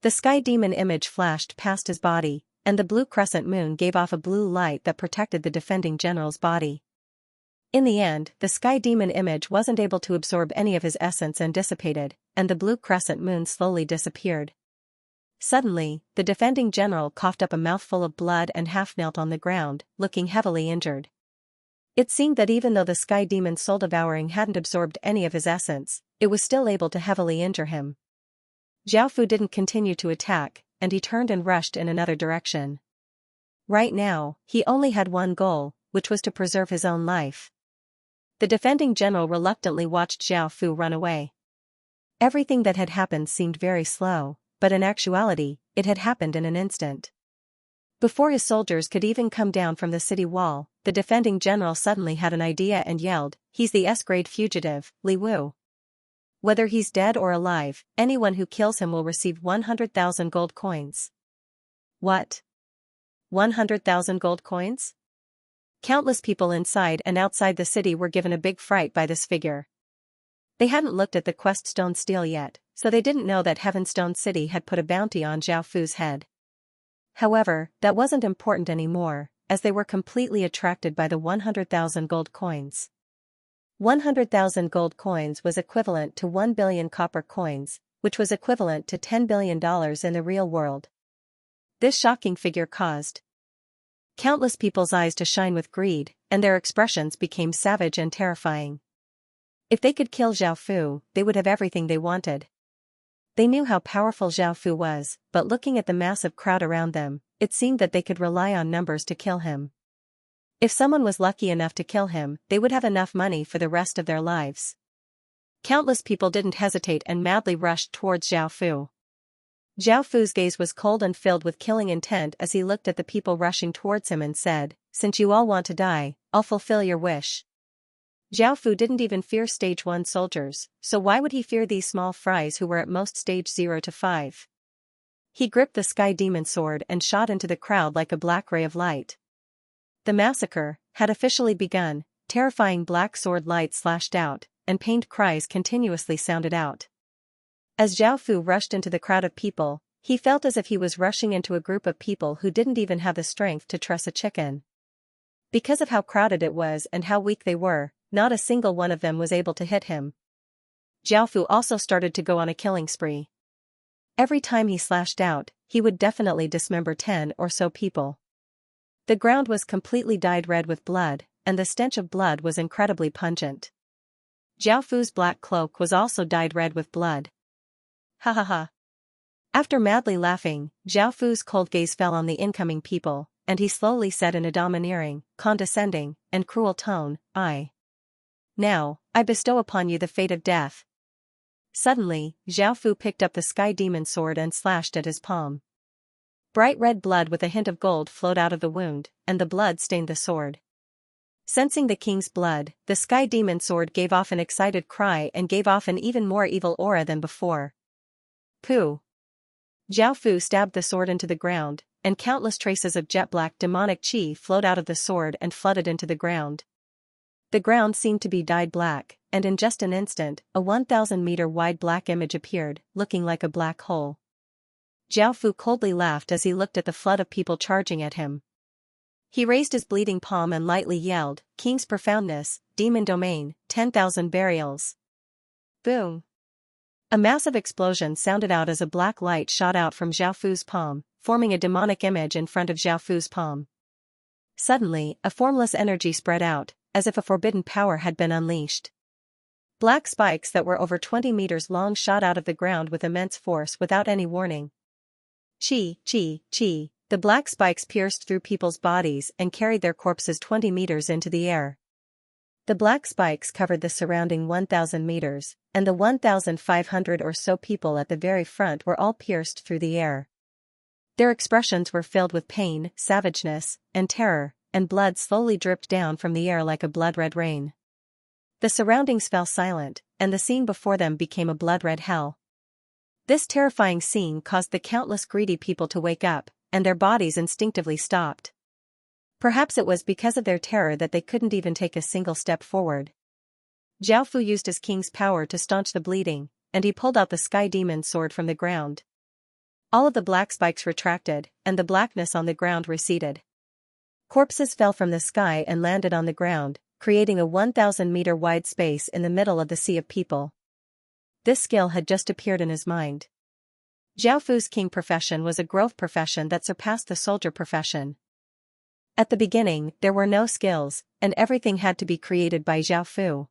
The Sky Demon image flashed past his body, and the blue crescent moon gave off a blue light that protected the defending general's body. In the end, the Sky Demon image wasn't able to absorb any of his essence and dissipated, and the blue crescent moon slowly disappeared. Suddenly, the defending general coughed up a mouthful of blood and half knelt on the ground, looking heavily injured. It seemed that even though the Sky Demon Soul Devouring hadn't absorbed any of his essence, it was still able to heavily injure him. Zhao Fu didn't continue to attack, and he turned and rushed in another direction. Right now, he only had one goal, which was to preserve his own life. The defending general reluctantly watched Zhao Fu run away. Everything that had happened seemed very slow, but in actuality, it had happened in an instant. Before his soldiers could even come down from the city wall, the defending general suddenly had an idea and yelled, "He's the S-grade fugitive, Li Wu. Whether he's dead or alive, anyone who kills him will receive 100,000 gold coins." What? 100,000 gold coins? Countless people inside and outside the city were given a big fright by this figure. They hadn't looked at the quest stone stele yet, so they didn't know that Heavenstone City had put a bounty on Zhao Fu's head. However, that wasn't important anymore, as they were completely attracted by the 100,000 gold coins. 100,000 gold coins was equivalent to 1 billion copper coins, which was equivalent to $10 billion in the real world. This shocking figure caused countless people's eyes to shine with greed, and their expressions became savage and terrifying. If they could kill Zhao Fu, they would have everything they wanted. They knew how powerful Zhao Fu was, but looking at the massive crowd around them, it seemed that they could rely on numbers to kill him. If someone was lucky enough to kill him, they would have enough money for the rest of their lives. Countless people didn't hesitate and madly rushed towards Zhao Fu. Zhao Fu's gaze was cold and filled with killing intent as he looked at the people rushing towards him and said, "Since you all want to die, I'll fulfill your wish." Zhao Fu didn't even fear Stage 1 soldiers, so why would he fear these small fries who were at most Stage 0 to 5? He gripped the Sky Demon sword and shot into the crowd like a black ray of light. The massacre had officially begun, terrifying black sword lights slashed out, and pained cries continuously sounded out. As Zhao Fu rushed into the crowd of people, he felt as if he was rushing into a group of people who didn't even have the strength to truss a chicken. Because of how crowded it was and how weak they were, not a single one of them was able to hit him. Zhao Fu also started to go on a killing spree. Every time he slashed out, he would definitely dismember 10 or so people. The ground was completely dyed red with blood, and the stench of blood was incredibly pungent. Zhao Fu's black cloak was also dyed red with blood. Ha ha ha. After madly laughing, Zhao Fu's cold gaze fell on the incoming people, and he slowly said in a domineering, condescending, and cruel tone, Now, I bestow upon you the fate of death." Suddenly, Zhao Fu picked up the Sky Demon sword and slashed at his palm. Bright red blood with a hint of gold flowed out of the wound, and the blood stained the sword. Sensing the king's blood, the Sky Demon sword gave off an excited cry and gave off an even more evil aura than before. Pooh! Zhao Fu stabbed the sword into the ground, and countless traces of jet-black demonic chi flowed out of the sword and flooded into the ground. The ground seemed to be dyed black, and in just an instant, a 1,000-meter-wide black image appeared, looking like a black hole. Zhao Fu coldly laughed as he looked at the flood of people charging at him. He raised his bleeding palm and lightly yelled, "King's Profoundness, Demon Domain, 10,000 burials." Boom! A massive explosion sounded out as a black light shot out from Zhao Fu's palm, forming a demonic image in front of Zhao Fu's palm. Suddenly, a formless energy spread out, as if a forbidden power had been unleashed. Black spikes that were over 20 meters long shot out of the ground with immense force without any warning. Chi, chi, chi. The black spikes pierced through people's bodies and carried their corpses 20 meters into the air. The black spikes covered the surrounding 1,000 meters, and the 1,500 or so people at the very front were all pierced through the air. Their expressions were filled with pain, savageness, and terror, and blood slowly dripped down from the air like a blood-red rain. The surroundings fell silent, and the scene before them became a blood-red hell. This terrifying scene caused the countless greedy people to wake up, and their bodies instinctively stopped. Perhaps it was because of their terror that they couldn't even take a single step forward. Xiaofu used his king's power to staunch the bleeding, and he pulled out the sky demon sword from the ground. All of the black spikes retracted, and the blackness on the ground receded. Corpses fell from the sky and landed on the ground, creating a 1,000-meter wide space in the middle of the sea of people. This skill had just appeared in his mind. Xiaofu's king profession was a growth profession that surpassed the soldier profession. At the beginning, there were no skills, and everything had to be created by Xiaofu.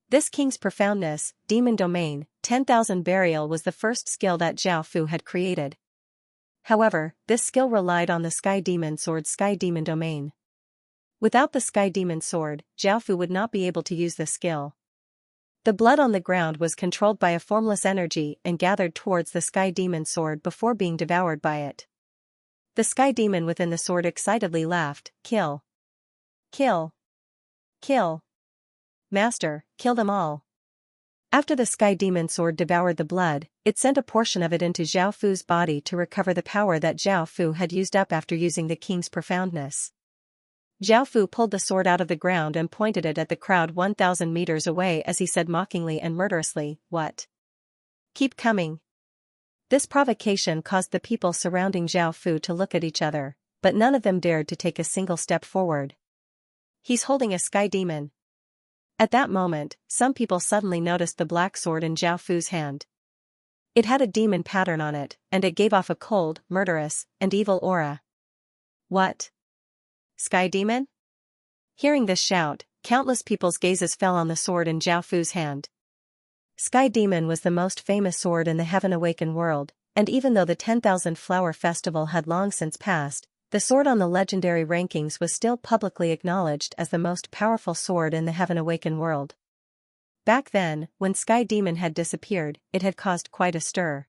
This king's profoundness, demon domain, 10,000 burial was the first skill that Xiaofu had created. However, this skill relied on the sky demon sword's sky demon domain. Without the sky demon sword, Xiaofu would not be able to use this skill. The blood on the ground was controlled by a formless energy and gathered towards the sky demon sword before being devoured by it. The sky demon within the sword excitedly laughed, "Kill! Kill! Kill! Master, kill them all!" After the sky demon sword devoured the blood, it sent a portion of it into Xiaofu's body to recover the power that Xiaofu had used up after using the king's profoundness. Xiaofu pulled the sword out of the ground and pointed it at the crowd 1,000 meters away as he said mockingly and murderously, "What? Keep coming." This provocation caused the people surrounding Xiaofu to look at each other, but none of them dared to take a single step forward. "He's holding a sky demon." At that moment, some people suddenly noticed the black sword in Xiaofu's hand. It had a demon pattern on it, and it gave off a cold, murderous, and evil aura. "What? Sky demon?" Hearing this shout, countless people's gazes fell on the sword in Xiaofu's hand. Sky demon was the most famous sword in the Heaven Awakened world, and even though the 10,000 Flower Festival had long since passed, the sword on the legendary rankings was still publicly acknowledged as the most powerful sword in the Heaven Awakened world. Back then, when Sky Demon had disappeared, it had caused quite a stir.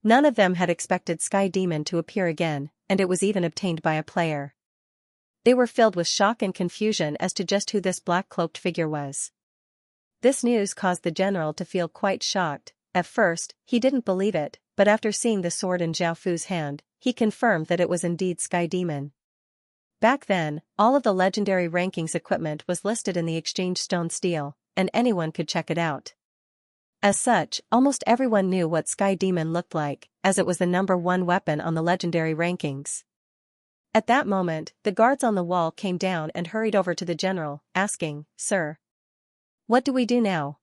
None of them had expected Sky Demon to appear again, and it was even obtained by a player. They were filled with shock and confusion as to just who this black-cloaked figure was. This news caused the general to feel quite shocked. At first, he didn't believe it, but after seeing the sword in Xiaofu's hand, he confirmed that it was indeed Sky Demon. Back then, all of the legendary rankings equipment was listed in the exchange stone steel, and anyone could check it out. As such, almost everyone knew what Sky Demon looked like, as it was the #1 weapon on the legendary rankings. At that moment, the guards on the wall came down and hurried over to the general, asking, "Sir, what do we do now?"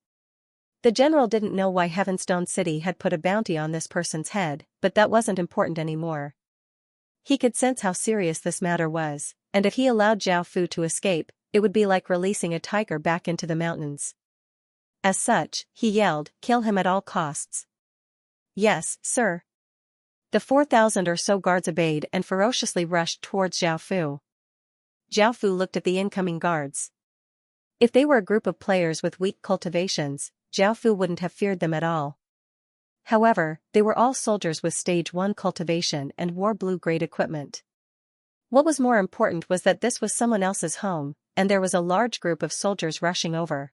The general didn't know why Heavenstone City had put a bounty on this person's head, but that wasn't important anymore. He could sense how serious this matter was, and if he allowed Xiaofu to escape, it would be like releasing a tiger back into the mountains. As such, he yelled, "Kill him at all costs." "Yes, sir." The 4,000 or so guards obeyed and ferociously rushed towards Xiaofu. Xiaofu looked at the incoming guards. If they were a group of players with weak cultivations, Xiaofu wouldn't have feared them at all. However, they were all soldiers with stage 1 cultivation and wore blue-grade equipment. What was more important was that this was someone else's home, and there was a large group of soldiers rushing over.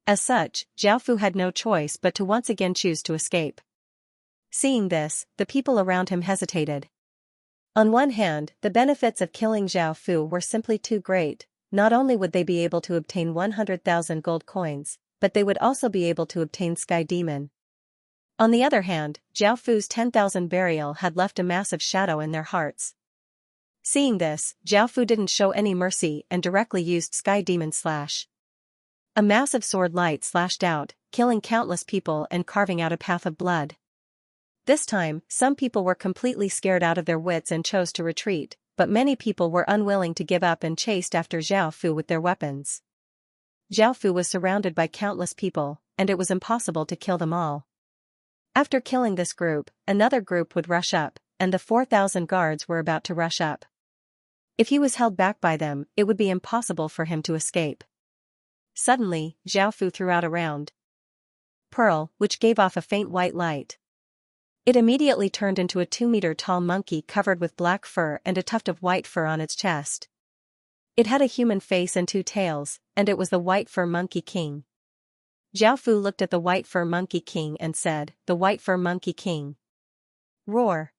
As such, Xiaofu had no choice but to once again choose to escape. Seeing this, the people around him hesitated. On one hand, the benefits of killing Xiaofu were simply too great. Not only would they be able to obtain 100,000 gold coins, but they would also be able to obtain Sky Demon. On the other hand, Xiaofu's 10,000 burial had left a massive shadow in their hearts. Seeing this, Xiaofu didn't show any mercy and directly used Sky Demon Slash. A massive sword light slashed out, killing countless people and carving out a path of blood. This time, some people were completely scared out of their wits and chose to retreat, but many people were unwilling to give up and chased after Xiaofu with their weapons. Xiaofu was surrounded by countless people, and it was impossible to kill them all. After killing this group, another group would rush up, and the 4,000 guards were about to rush up. If he was held back by them, it would be impossible for him to escape. Suddenly, Zhao Fu threw out a round pearl, which gave off a faint white light. It immediately turned into a 2-meter-tall monkey covered with black fur and a tuft of white fur on its chest. It had a human face and 2 tails, and it was the White Fur Monkey King. Zhao Fu looked at the White Fur Monkey King and said, "The White Fur Monkey King." Roar.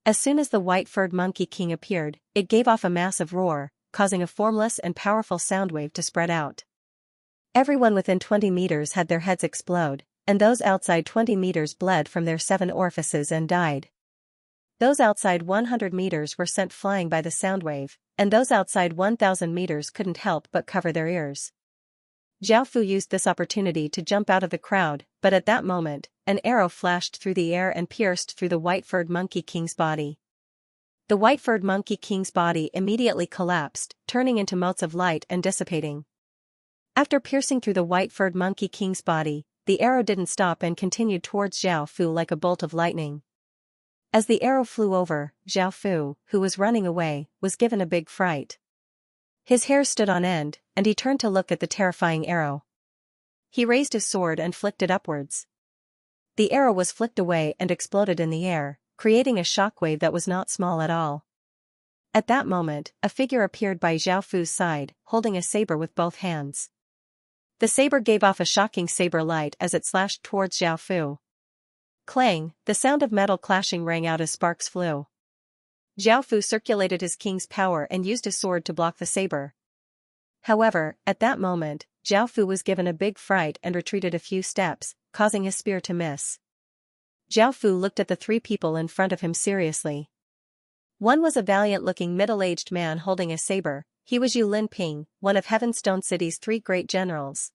As soon as the white-furred Monkey King appeared, it gave off a massive roar, causing a formless and powerful sound wave to spread out. Everyone within 20 meters had their heads explode, and those outside 20 meters bled from their 7 orifices and died. Those outside 100 meters were sent flying by the sound wave, and those outside 1,000 meters couldn't help but cover their ears. Zhao Fu used this opportunity to jump out of the crowd, but at that moment, an arrow flashed through the air and pierced through the white-furred Monkey King's body. The white-furred Monkey King's body immediately collapsed, turning into motes of light and dissipating. After piercing through the white-furred Monkey King's body, the arrow didn't stop and continued towards Zhao Fu like a bolt of lightning. As the arrow flew over, Zhao Fu, who was running away, was given a big fright. His hair stood on end, and he turned to look at the terrifying arrow. He raised his sword and flicked it upwards. The arrow was flicked away and exploded in the air, creating a shockwave that was not small at all. At that moment, a figure appeared by Zhao Fu's side, holding a saber with both hands. The saber gave off a shocking saber light as it slashed towards Zhao Fu. Clang, the sound of metal clashing rang out as sparks flew. Zhao Fu circulated his king's power and used his sword to block the saber. However, at that moment, Zhao Fu was given a big fright and retreated a few steps, causing his spear to miss. Zhao Fu looked at the 3 people in front of him seriously. One was a valiant-looking middle-aged man holding a saber. He was Yu Linping, one of Heavenstone City's 3 great generals.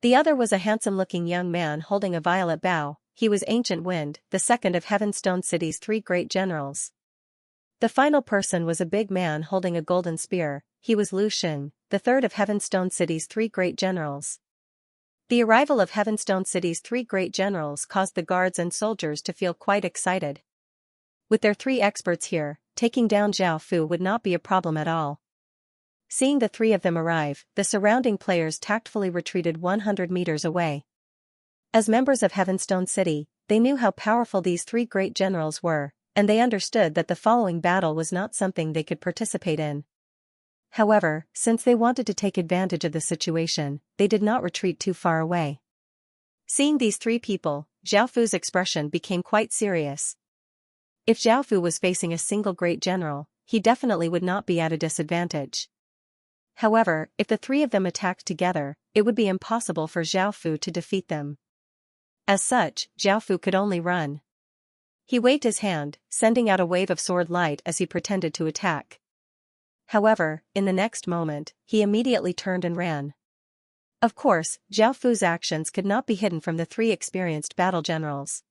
The other was a handsome-looking young man holding a violet bow. He was Ancient Wind, the second of Heavenstone City's 3 great generals. The final person was a big man holding a golden spear. He was Lu Xun, the third of Heavenstone City's 3 great generals. The arrival of Heavenstone City's 3 great generals caused the guards and soldiers to feel quite excited. With their 3 experts here, taking down Zhao Fu would not be a problem at all. Seeing the 3 of them arrive, the surrounding players tactfully retreated 100 meters away. As members of Heavenstone City, they knew how powerful these 3 great generals were, and they understood that the following battle was not something they could participate in. However, since they wanted to take advantage of the situation, they did not retreat too far away. Seeing these 3 people, Zhao Fu's expression became quite serious. If Zhao Fu was facing a single great general, he definitely would not be at a disadvantage. However, if the 3 of them attacked together, it would be impossible for Zhao Fu to defeat them. As such, Zhao Fu could only run. He waved his hand, sending out a wave of sword light as he pretended to attack. However, in the next moment, he immediately turned and ran. Of course, Zhao Fu's actions could not be hidden from the 3 experienced battle generals.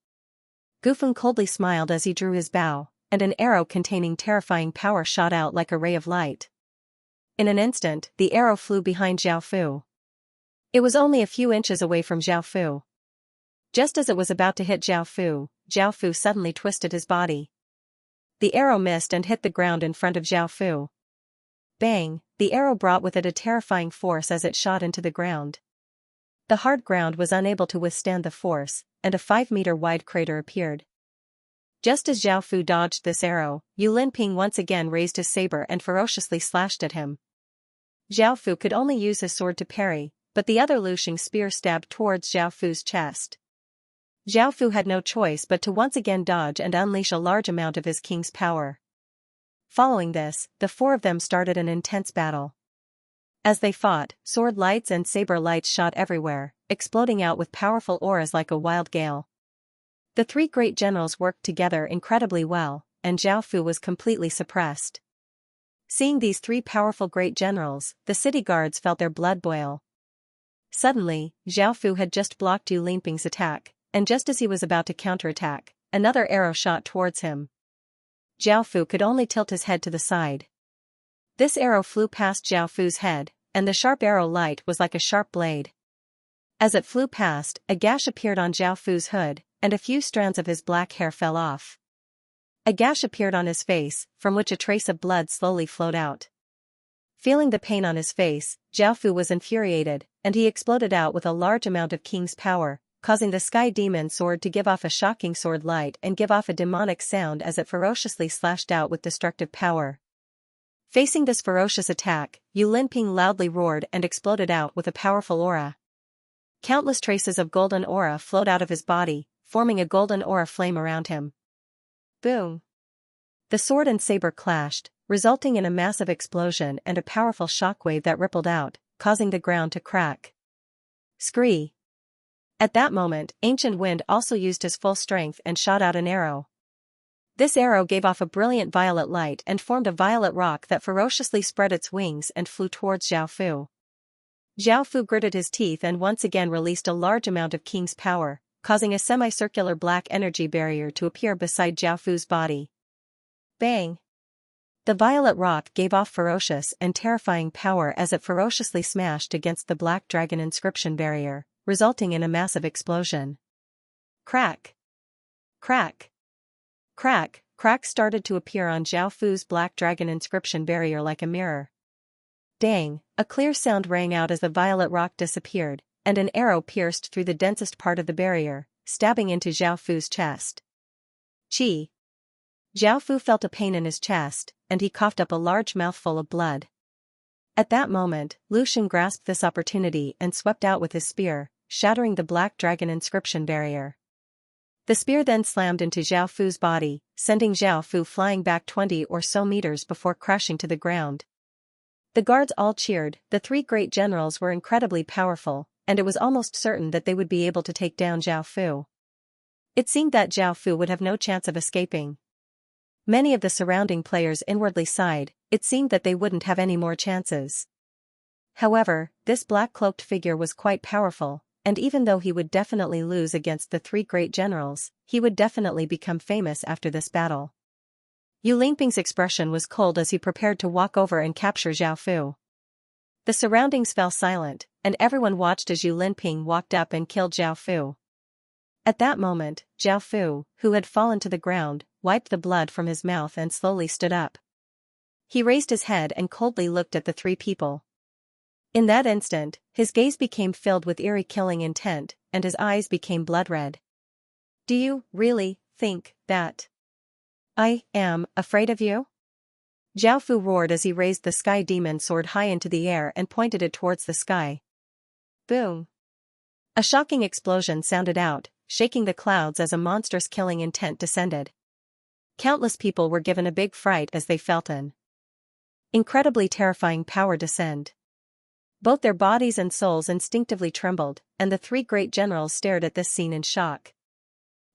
Gufeng coldly smiled as he drew his bow, and an arrow containing terrifying power shot out like a ray of light. In an instant, the arrow flew behind Zhao Fu. It was only a few inches away from Zhao Fu. Just as it was about to hit Zhao Fu suddenly twisted his body. The arrow missed and hit the ground in front of Zhao Fu. Bang, the arrow brought with it a terrifying force as it shot into the ground. The hard ground was unable to withstand the force, and a 5-meter-wide crater appeared. Just as Zhao Fu dodged this arrow, Yu Linping once again raised his saber and ferociously slashed at him. Zhao Fu could only use his sword to parry, but the other Lu Xing's spear stabbed towards Zhao Fu's chest. Zhao Fu had no choice but to once again dodge and unleash a large amount of his king's power. Following this, the 4 of them started an intense battle. As they fought, sword lights and saber lights shot everywhere, exploding out with powerful auras like a wild gale. The 3 great generals worked together incredibly well, and Zhao Fu was completely suppressed. Seeing these 3 powerful great generals, the city guards felt their blood boil. Suddenly, Zhao Fu had just blocked Yu Linping's attack, and just as he was about to counterattack, another arrow shot towards him. Zhao Fu could only tilt his head to the side. This arrow flew past Zhao Fu's head, and the sharp arrow light was like a sharp blade. As it flew past, a gash appeared on Zhao Fu's hood, and a few strands of his black hair fell off. A gash appeared on his face, from which a trace of blood slowly flowed out. Feeling the pain on his face, Jiaofu was infuriated, and he exploded out with a large amount of King's power, causing the sky demon sword to give off a shocking sword light and give off a demonic sound as it ferociously slashed out with destructive power. Facing this ferocious attack, Yu Linping loudly roared and exploded out with a powerful aura. Countless traces of golden aura flowed out of his body, forming a golden aura flame around him. Boom! The sword and saber clashed, resulting in a massive explosion and a powerful shockwave that rippled out, causing the ground to crack. Scree! At that moment, Ancient Wind also used his full strength and shot out an arrow. This arrow gave off a brilliant violet light and formed a violet rock that ferociously spread its wings and flew towards Jiaofu. Jiaofu gritted his teeth and once again released a large amount of King's power, causing a semicircular black energy barrier to appear beside Jiaofu's body. Bang! The violet rock gave off ferocious and terrifying power as it ferociously smashed against the black dragon inscription barrier, resulting in a massive explosion. Crack! Crack! Crack! Cracks started to appear on Jiaofu's black dragon inscription barrier like a mirror. Dang! A clear sound rang out as the violet rock disappeared, and an arrow pierced through the densest part of the barrier, stabbing into Jiaofu's chest. Chi! Jiaofu felt a pain in his chest, and he coughed up a large mouthful of blood. At that moment, Lu Xun grasped this opportunity and swept out with his spear, shattering the black dragon inscription barrier. The spear then slammed into Jiaofu's body, sending Jiaofu flying back 20 or so meters before crashing to the ground. The guards all cheered. The three great generals were incredibly powerful, and it was almost certain that they would be able to take down Jiaofu. It seemed that Jiaofu would have no chance of escaping. Many of the surrounding players inwardly sighed. It seemed that they wouldn't have any more chances. However, this black-cloaked figure was quite powerful, and even though he would definitely lose against the three great generals, he would definitely become famous after this battle. Yu Linping's expression was cold as he prepared to walk over and capture Jiaofu. The surroundings fell silent, and everyone watched as Yu Linping walked up and killed Jiaofu. At that moment, Jiaofu, who had fallen to the ground, wiped the blood from his mouth and slowly stood up. He raised his head and coldly looked at the three people. In that instant, his gaze became filled with eerie killing intent, and his eyes became blood-red. "Do you really think that I am afraid of you?" Jiaofu roared as he raised the sky demon sword high into the air and pointed it towards the sky. Boom! A shocking explosion sounded out, shaking the clouds as a monstrous killing intent descended. Countless people were given a big fright as they felt an incredibly terrifying power descend. Both their bodies and souls instinctively trembled, and the three great generals stared at this scene in shock.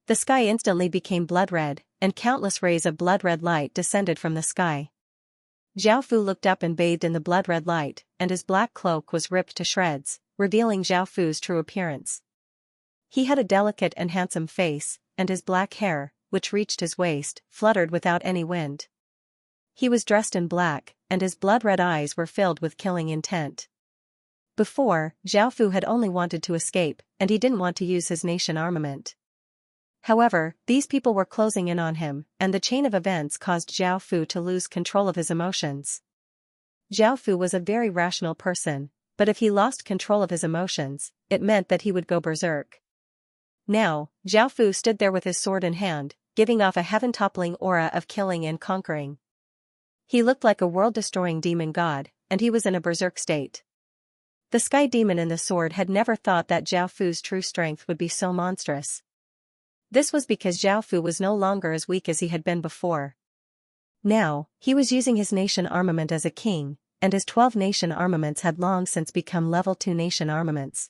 The sky instantly became blood-red, and countless rays of blood-red light descended from the sky. Jiaofu looked up and bathed in the blood-red light, and his black cloak was ripped to shreds, revealing Jiaofu's true appearance. He had a delicate and handsome face, and his black hair, which reached his waist, fluttered without any wind. He was dressed in black, and his blood-red eyes were filled with killing intent. Before, Jiaofu had only wanted to escape, and he didn't want to use his nation armament. However, these people were closing in on him, and the chain of events caused Jiaofu to lose control of his emotions. Jiaofu was a very rational person, but if he lost control of his emotions, it meant that he would go berserk. Now, Jiaofu stood there with his sword in hand, giving off a heaven-toppling aura of killing and conquering. He looked like a world-destroying demon god, and he was in a berserk state. The sky demon in the sword had never thought that Jiaofu's true strength would be so monstrous. This was because Jiaofu was no longer as weak as he had been before. Now, he was using his nation armament as a king, and his 12 nation armaments had long since become level 2 nation armaments.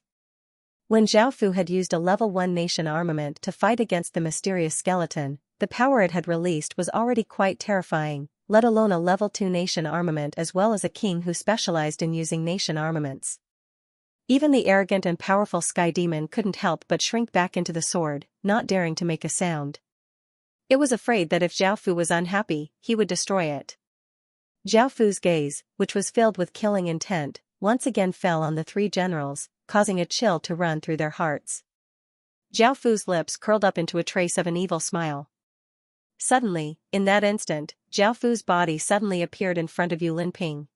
When Jiaofu had used a level 1 nation armament to fight against the mysterious skeleton, the power it had released was already quite terrifying, let alone a level 2 nation armament as well as a king who specialized in using nation armaments. Even the arrogant and powerful sky demon couldn't help but shrink back into the sword, not daring to make a sound. It was afraid that if Jiaofu was unhappy, he would destroy it. Jiaofu's gaze, which was filled with killing intent, once again fell on the three generals, causing a chill to run through their hearts. Zhao Fu's lips curled up into a trace of an evil smile. Suddenly, in that instant, Zhao Fu's body suddenly appeared in front of Yu Linping.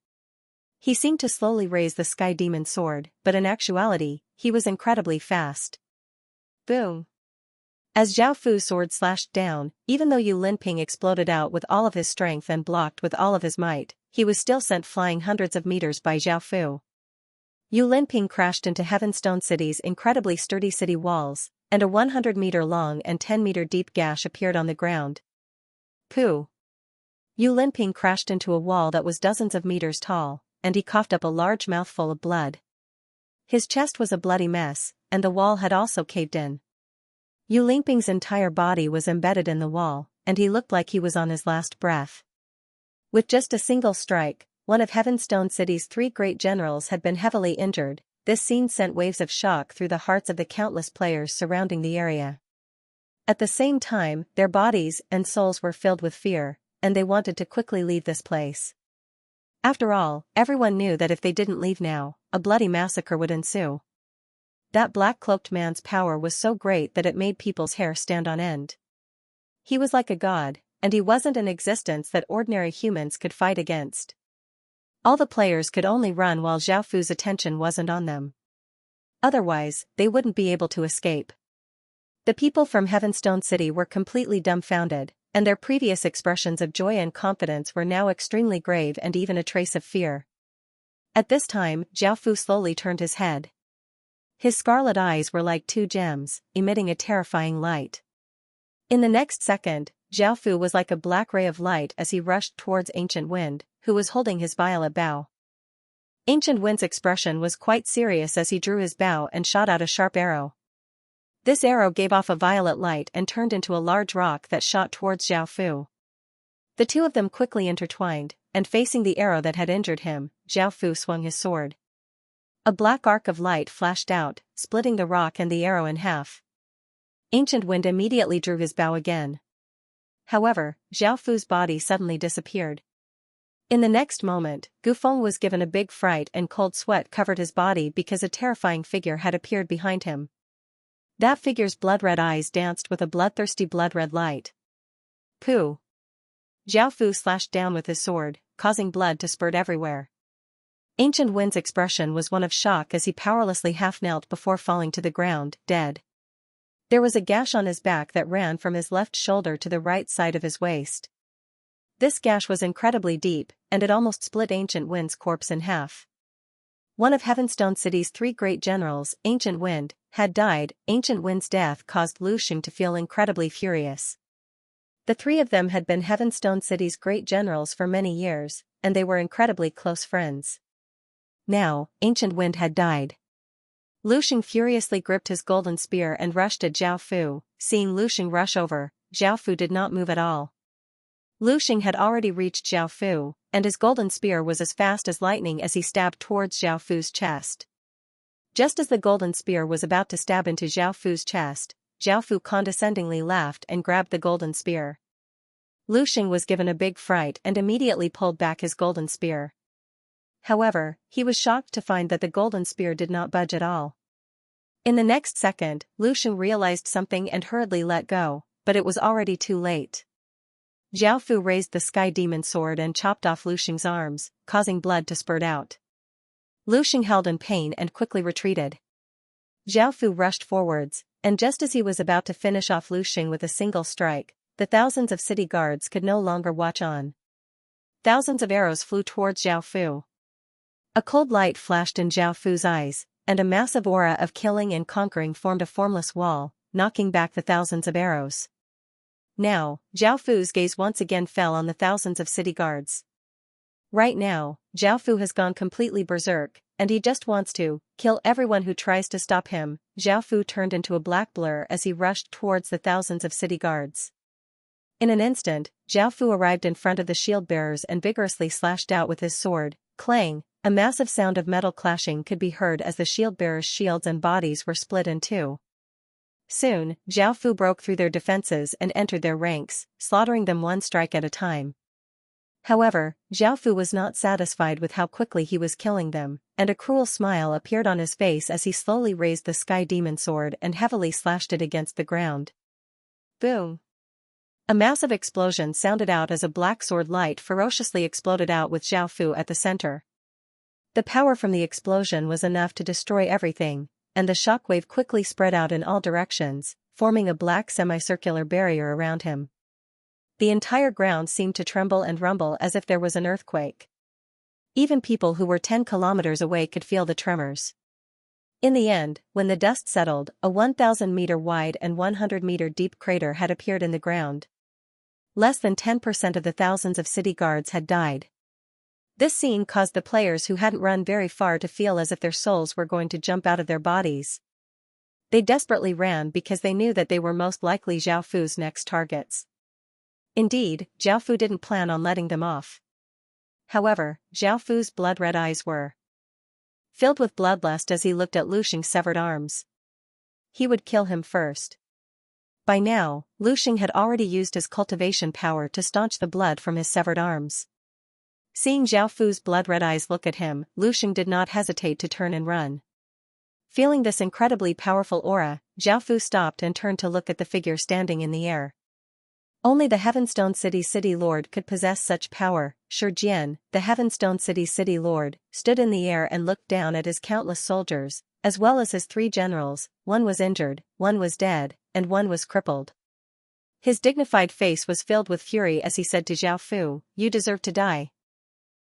He seemed to slowly raise the sky demon sword, but in actuality, he was incredibly fast. Boom! As Zhao Fu's sword slashed down, even though Yu Linping exploded out with all of his strength and blocked with all of his might, he was still sent flying hundreds of meters by Zhao Fu. Yu Linping crashed into Heavenstone City's incredibly sturdy city walls, and a 100-meter-long and 10-meter-deep gash appeared on the ground. Pooh! Yu Linping crashed into a wall that was dozens of meters tall, and he coughed up a large mouthful of blood. His chest was a bloody mess, and the wall had also caved in. Yu Linping's entire body was embedded in the wall, and he looked like he was on his last breath. With just a single strike, one of Heavenstone City's 3 great generals had been heavily injured. This scene sent waves of shock through the hearts of the countless players surrounding the area. At the same time, their bodies and souls were filled with fear, and they wanted to quickly leave this place. After all, everyone knew that if they didn't leave now, a bloody massacre would ensue. That black-cloaked man's power was so great that it made people's hair stand on end. He was like a god, and he wasn't an existence that ordinary humans could fight against. All the players could only run while Zhao Fu's attention wasn't on them. Otherwise, they wouldn't be able to escape. The people from Heavenstone City were completely dumbfounded, and their previous expressions of joy and confidence were now extremely grave and even a trace of fear. At this time, Zhao Fu slowly turned his head. His scarlet eyes were like 2 gems, emitting a terrifying light. In the next second, Zhao Fu was like a black ray of light as he rushed towards Ancient Wind, who was holding his violet bow. Ancient Wind's expression was quite serious as he drew his bow and shot out a sharp arrow. This arrow gave off a violet light and turned into a large rock that shot towards Zhao Fu. The two of them quickly intertwined, and facing the arrow that had injured him, Zhao Fu swung his sword. A black arc of light flashed out, splitting the rock and the arrow in half. Ancient Wind immediately drew his bow again. However, Zhao Fu's body suddenly disappeared. In the next moment, Gufeng was given a big fright and cold sweat covered his body because a terrifying figure had appeared behind him. That figure's blood-red eyes danced with a bloodthirsty blood-red light. Pooh! Zhao Fu slashed down with his sword, causing blood to spurt everywhere. Ancient Wind's expression was one of shock as he powerlessly half-knelt before falling to the ground, dead. There was a gash on his back that ran from his left shoulder to the right side of his waist. This gash was incredibly deep, and it almost split Ancient Wind's corpse in half. One of Heavenstone City's 3 great generals, Ancient Wind, had died. Ancient Wind's death caused Lu Xing to feel incredibly furious. The 3 of them had been Heavenstone City's great generals for many years, and they were incredibly close friends. Now, Ancient Wind had died. Lu Xing furiously gripped his golden spear and rushed at Zhao Fu. Seeing Lu Xing rush over, Zhao Fu did not move at all. Lu Xing had already reached Zhao Fu, and his golden spear was as fast as lightning as he stabbed towards Zhao Fu's chest. Just as the golden spear was about to stab into Zhao Fu's chest, Zhao Fu condescendingly laughed and grabbed the golden spear. Lu Xing was given a big fright and immediately pulled back his golden spear. However, he was shocked to find that the golden spear did not budge at all. In the next second, Lu Xing realized something and hurriedly let go, but it was already too late. Zhao Fu raised the sky demon sword and chopped off Lu Xing's arms, causing blood to spurt out. Lu Xing held in pain and quickly retreated. Zhao Fu rushed forwards, and just as he was about to finish off Lu Xing with a single strike, the thousands of city guards could no longer watch on. Thousands of arrows flew towards Zhao Fu. A cold light flashed in Zhao Fu's eyes, and a massive aura of killing and conquering formed a formless wall, knocking back the thousands of arrows. Now, Zhao Fu's gaze once again fell on the thousands of city guards. Right now, Zhao Fu has gone completely berserk, and he just wants to kill everyone who tries to stop him. Zhao Fu turned into a black blur as he rushed towards the thousands of city guards. In an instant, Zhao Fu arrived in front of the shield bearers and vigorously slashed out with his sword. Clang! A massive sound of metal clashing could be heard as the shield bearers' shields and bodies were split in two. Soon, Zhao Fu broke through their defenses and entered their ranks, slaughtering them one strike at a time. However, Zhao Fu was not satisfied with how quickly he was killing them, and a cruel smile appeared on his face as he slowly raised the sky demon sword and heavily slashed it against the ground. Boom! A massive explosion sounded out as a black sword light ferociously exploded out with Zhao Fu at the center. The power from the explosion was enough to destroy everything, and the shockwave quickly spread out in all directions, forming a black semicircular barrier around him. The entire ground seemed to tremble and rumble as if there was an earthquake. Even people who were 10 kilometers away could feel the tremors. In the end, when the dust settled, a 1,000-meter wide and 100-meter deep crater had appeared in the ground. Less than 10% of the thousands of city guards had died. This scene caused the players who hadn't run very far to feel as if their souls were going to jump out of their bodies. They desperately ran because they knew that they were most likely Zhao Fu's next targets. Indeed, Zhao Fu didn't plan on letting them off. However, Zhao Fu's blood-red eyes were filled with bloodlust as he looked at Lu Xing's severed arms. He would kill him first. By now, Lu Xing had already used his cultivation power to staunch the blood from his severed arms. Seeing Zhao Fu's blood-red eyes look at him, Lu Xing did not hesitate to turn and run. Feeling this incredibly powerful aura, Zhao Fu stopped and turned to look at the figure standing in the air. Only the Heavenstone City's city lord could possess such power. Shijian, the Heavenstone City's city lord, stood in the air and looked down at his countless soldiers, as well as his 3 generals. One was injured, one was dead, and one was crippled. His dignified face was filled with fury as he said to Zhao Fu, "You deserve to die."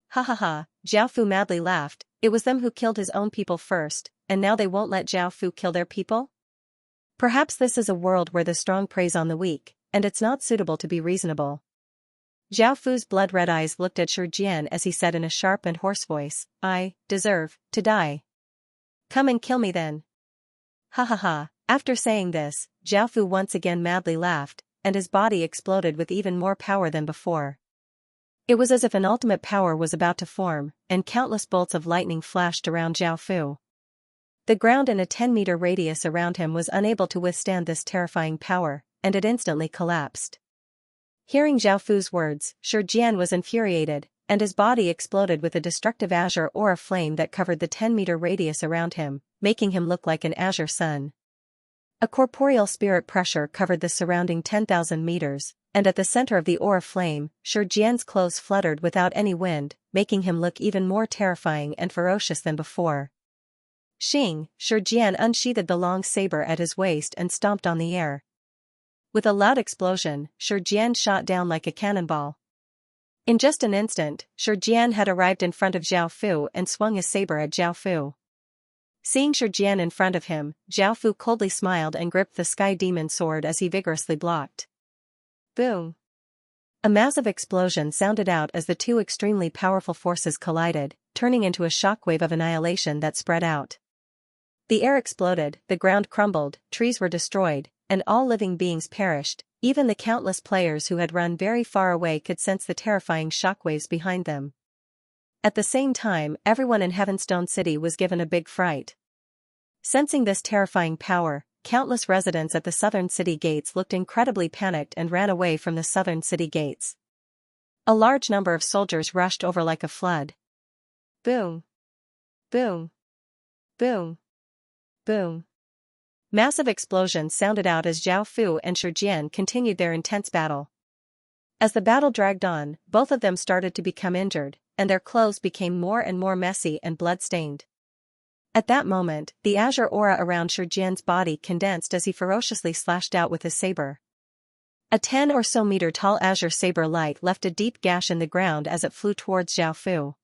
Ha ha ha, Zhao Fu madly laughed. It was them who killed his own people first, and now they won't let Zhao Fu kill their people? Perhaps this is a world where the strong preys on the weak, and it's not suitable to be reasonable. Zhao Fu's blood-red eyes looked at Shijian as he said in a sharp and hoarse voice, "I deserve to die. Come and kill me then." Ha ha ha. After saying this, Zhao Fu once again madly laughed, and his body exploded with even more power than before. It was as if an ultimate power was about to form, and countless bolts of lightning flashed around Zhao Fu. The ground in a 10-meter radius around him was unable to withstand this terrifying power, and it instantly collapsed. Hearing Zhao Fu's words, Shijian was infuriated, and his body exploded with a destructive azure aura flame that covered the 10-meter radius around him, making him look like an azure sun. A corporeal spirit pressure covered the surrounding 10,000 meters, and at the center of the aura flame, Shijian's clothes fluttered without any wind, making him look even more terrifying and ferocious than before. Shijian unsheathed the long saber at his waist and stomped on the air. With a loud explosion, Shijian shot down like a cannonball. In just an instant, Shijian had arrived in front of Zhao Fu and swung his saber at Zhao Fu. Seeing Shijian in front of him, Zhao Fu coldly smiled and gripped the sky demon sword as he vigorously blocked. Boom! A massive explosion sounded out as the 2 extremely powerful forces collided, turning into a shockwave of annihilation that spread out. The air exploded, the ground crumbled, trees were destroyed, and all living beings perished. Even the countless players who had run very far away could sense the terrifying shockwaves behind them. At the same time, everyone in Heavenstone City was given a big fright. Sensing this terrifying power, countless residents at the southern city gates looked incredibly panicked and ran away from the southern city gates. A large number of soldiers rushed over like a flood. Boom! Boom! Boom! Boom! Massive explosions sounded out as Zhao Fu and Shijian continued their intense battle. As the battle dragged on, both of them started to become injured, and their clothes became more and more messy and blood-stained. At that moment, the azure aura around Shijian's body condensed as he ferociously slashed out with his saber. A 10 or so meter tall azure saber light left a deep gash in the ground as it flew towards Zhao Fu.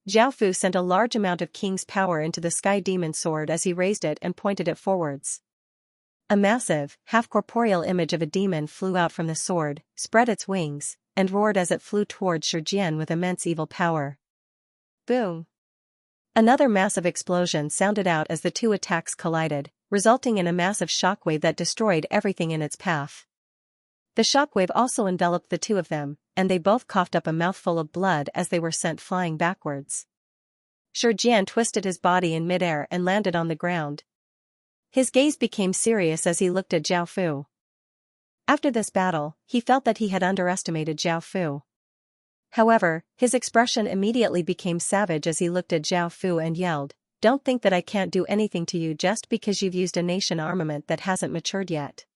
Zhao Fu sent a large amount of King's power into the sky demon sword as he raised it and pointed it forwards. A massive, half-corporeal image of a demon flew out from the sword, spread its wings, and roared as it flew towards Shijian with immense evil power. Boom! Another massive explosion sounded out as the 2 attacks collided, resulting in a massive shockwave that destroyed everything in its path. The shockwave also enveloped the 2 of them, and they both coughed up a mouthful of blood as they were sent flying backwards. Shijian twisted his body in midair and landed on the ground. His gaze became serious as he looked at Zhao Fu. After this battle, he felt that he had underestimated Zhao Fu. However, his expression immediately became savage as he looked at Zhao Fu and yelled, "Don't think that I can't do anything to you just because you've used a nation armament that hasn't matured yet.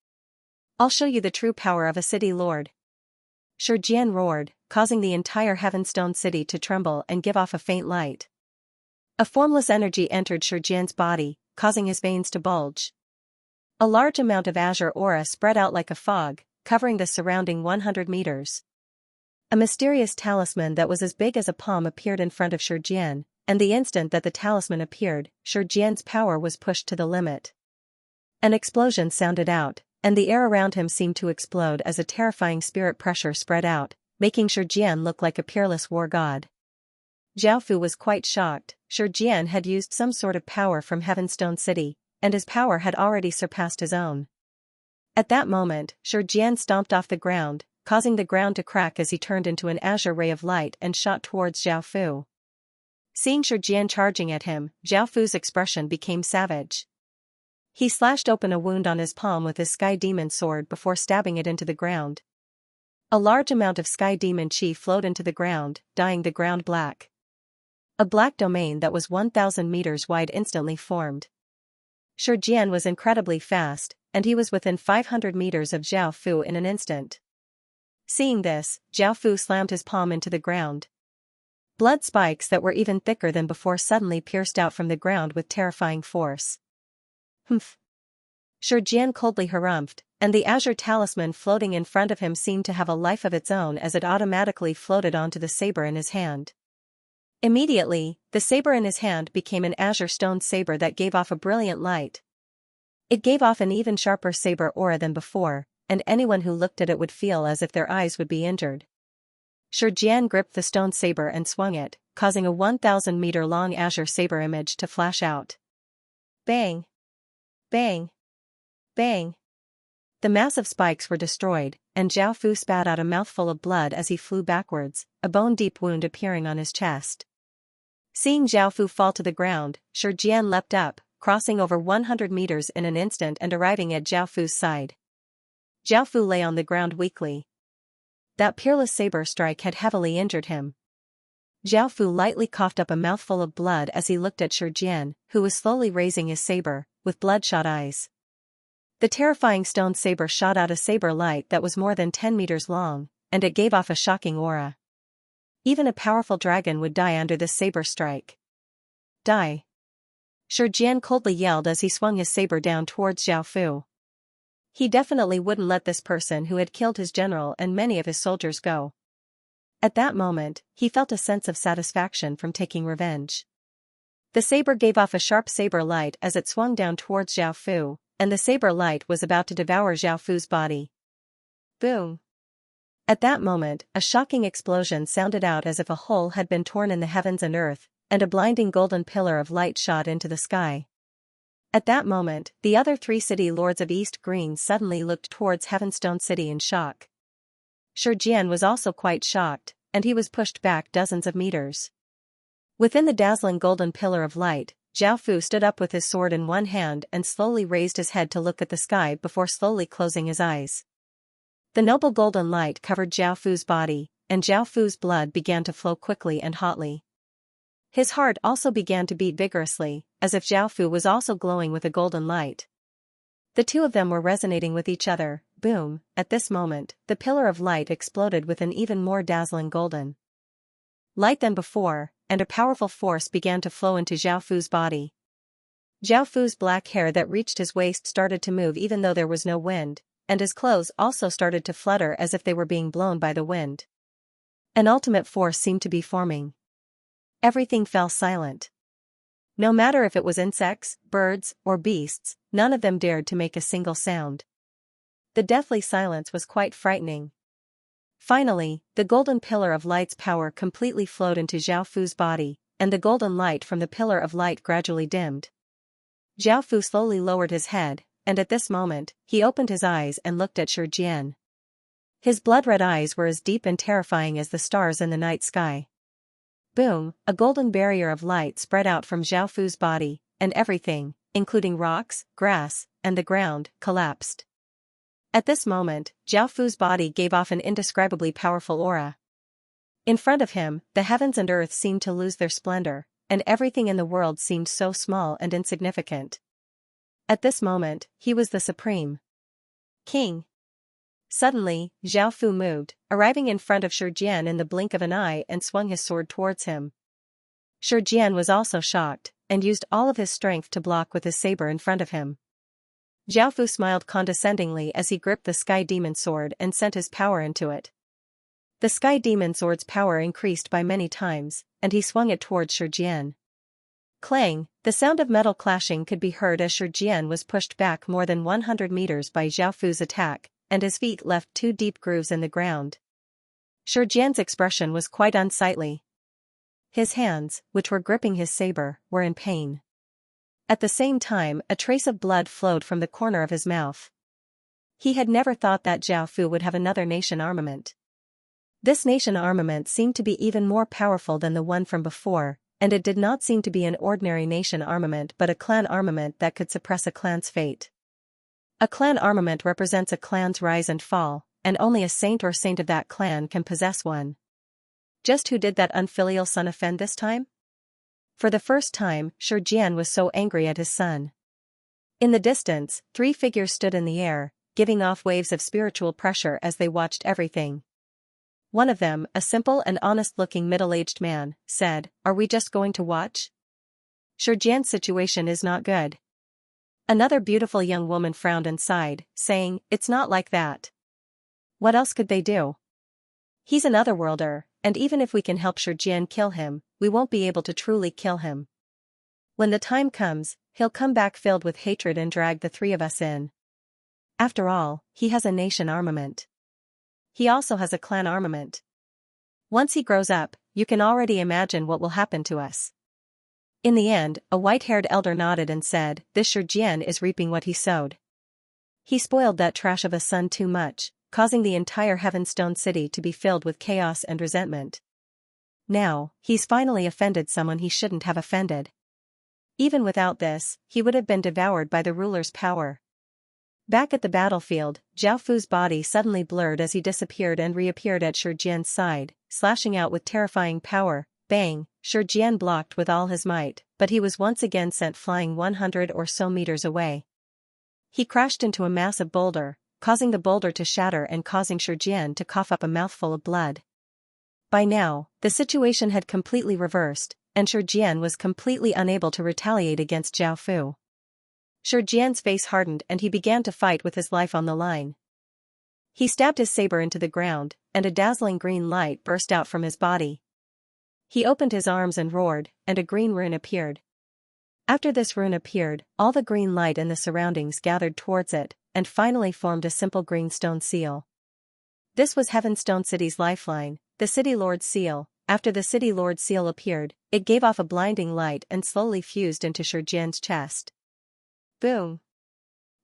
I'll show you the true power of a city lord." Shi Jian roared, causing the entire Heavenstone city to tremble and give off a faint light. A formless energy entered Shi Jian's body, causing his veins to bulge. A large amount of azure aura spread out like a fog, covering the surrounding 100 meters. A mysterious talisman that was as big as a palm appeared in front of Shi Jian, and the instant that the talisman appeared, Shi Jian's power was pushed to the limit. An explosion sounded out, and the air around him seemed to explode as a terrifying spirit pressure spread out, making Shi Jian look like a peerless war god. Zhao Fu was quite shocked. Shi Jian had used some sort of power from Heavenstone City, and his power had already surpassed his own. At that moment, Shi Jian stomped off the ground, causing the ground to crack as he turned into an azure ray of light and shot towards Zhao Fu. Seeing Shi Jian charging at him, Zhao Fu's expression became savage. He slashed open a wound on his palm with his Sky Demon sword before stabbing it into the ground. A large amount of Sky Demon Chi flowed into the ground, dyeing the ground black. A black domain that was 1,000 meters wide instantly formed. Shi Jian was incredibly fast, and he was within 500 meters of Zhao Fu in an instant. Seeing this, Zhao Fu slammed his palm into the ground. Blood spikes that were even thicker than before suddenly pierced out from the ground with terrifying force. Humph! Shi Jian coldly harumphed, and the azure talisman floating in front of him seemed to have a life of its own as it automatically floated onto the saber in his hand. Immediately, the saber in his hand became an azure stone saber that gave off a brilliant light. It gave off an even sharper saber aura than before, and anyone who looked at it would feel as if their eyes would be injured. Shi Jian gripped the stone saber and swung it, causing a 1,000-meter-long azure saber image to flash out. Bang! Bang! Bang! The massive spikes were destroyed, and Zhao Fu spat out a mouthful of blood as he flew backwards, a bone-deep wound appearing on his chest. Seeing Zhao Fu fall to the ground, Shi Jian leapt up, crossing over 100 meters in an instant and arriving at Zhao Fu's side. Zhao Fu lay on the ground weakly. That peerless saber strike had heavily injured him. Zhao Fu lightly coughed up a mouthful of blood as he looked at Shi Jian, who was slowly raising his saber, with bloodshot eyes. The terrifying stone saber shot out a saber light that was more than 10 meters long, and it gave off a shocking aura. Even a powerful dragon would die under this saber strike. Die! Shi Jian coldly yelled as he swung his saber down towards Zhao Fu. He definitely wouldn't let this person who had killed his general and many of his soldiers go. At that moment, he felt a sense of satisfaction from taking revenge. The saber gave off a sharp saber light as it swung down towards Zhao Fu, and the saber light was about to devour Zhao Fu's body. Boom! At that moment, a shocking explosion sounded out as if a hole had been torn in the heavens and earth, and a blinding golden pillar of light shot into the sky. At that moment, the other 3 city lords of East Green suddenly looked towards Heavenstone City in shock. Shi Jian was also quite shocked, and he was pushed back dozens of meters. Within the dazzling golden pillar of light, Zhao Fu stood up with his sword in one hand and slowly raised his head to look at the sky before slowly closing his eyes. The noble golden light covered Zhao Fu's body, and Zhao Fu's blood began to flow quickly and hotly. His heart also began to beat vigorously, as if Zhao Fu was also glowing with a golden light. The two of them were resonating with each other. Boom! At this moment, the pillar of light exploded with an even more dazzling golden light than before, and a powerful force began to flow into Zhao Fu's body. Zhao Fu's black hair that reached his waist started to move even though there was no wind, and his clothes also started to flutter as if they were being blown by the wind. An ultimate force seemed to be forming. Everything fell silent. No matter if it was insects, birds, or beasts, none of them dared to make a single sound. The deathly silence was quite frightening. Finally, the golden pillar of light's power completely flowed into Zhao Fu's body, and the golden light from the pillar of light gradually dimmed. Zhao Fu slowly lowered his head, and at this moment, he opened his eyes and looked at Shi Jian. His blood-red eyes were as deep and terrifying as the stars in the night sky. Boom! A golden barrier of light spread out from Zhao Fu's body, and everything, including rocks, grass, and the ground, collapsed. At this moment, Zhao Fu's body gave off an indescribably powerful aura. In front of him, the heavens and earth seemed to lose their splendor, and everything in the world seemed so small and insignificant. At this moment, he was the supreme king. Suddenly, Zhao Fu moved, arriving in front of Shi Jian in the blink of an eye and swung his sword towards him. Shi Jian was also shocked, and used all of his strength to block with his saber in front of him. Zhao Fu smiled condescendingly as he gripped the Sky Demon sword and sent his power into it. The Sky Demon sword's power increased by many times, and he swung it towards Shi Jian. Clang, the sound of metal clashing could be heard as Shi Jian was pushed back more than 100 meters by Zhao Fu's attack, and his feet left 2 deep grooves in the ground. Shi Jian's expression was quite unsightly. His hands, which were gripping his saber, were in pain. At the same time, a trace of blood flowed from the corner of his mouth. He had never thought that Zhao Fu would have another nation armament. This nation armament seemed to be even more powerful than the one from before, and it did not seem to be an ordinary nation armament but a clan armament that could suppress a clan's fate. A clan armament represents a clan's rise and fall, and only a saint or saint of that clan can possess one. Just who did that unfilial son offend this time? For the first time, Shi Jian was so angry at his son. In the distance, 3 figures stood in the air, giving off waves of spiritual pressure as they watched everything. One of them, a simple and honest-looking middle-aged man, said, "Are we just going to watch? Shi Jian's situation is not good." Another beautiful young woman frowned and sighed, saying, "It's not like that. What else could they do? He's an otherworlder, and even if we can help Shi Jian kill him, we won't be able to truly kill him. When the time comes, he'll come back filled with hatred and drag the 3 of us in. After all, he has a nation armament. He also has a clan armament. Once he grows up, you can already imagine what will happen to us." In the end, a white-haired elder nodded and said, "This Shi Jian is reaping what he sowed. He spoiled that trash of a son too much, causing the entire Heavenstone City to be filled with chaos and resentment. Now, he's finally offended someone he shouldn't have offended. Even without this, he would have been devoured by the ruler's power." Back at the battlefield, Zhao Fu's body suddenly blurred as he disappeared and reappeared at Shi Jian's side, slashing out with terrifying power. Bang! Shi Jian blocked with all his might, but he was once again sent flying 100 or so meters away. He crashed into a massive boulder, causing the boulder to shatter and causing Shi Jian to cough up a mouthful of blood. By now, the situation had completely reversed, and Shi Jian was completely unable to retaliate against Zhao Fu. Shi Jian's face hardened and he began to fight with his life on the line. He stabbed his saber into the ground, and a dazzling green light burst out from his body. He opened his arms and roared, and a green rune appeared. After this rune appeared, all the green light in the surroundings gathered towards it, and finally formed a simple green stone seal. This was Heavenstone City's lifeline, the City Lord's seal. After the City Lord's seal appeared, it gave off a blinding light and slowly fused into Shi Jian's chest. Boom!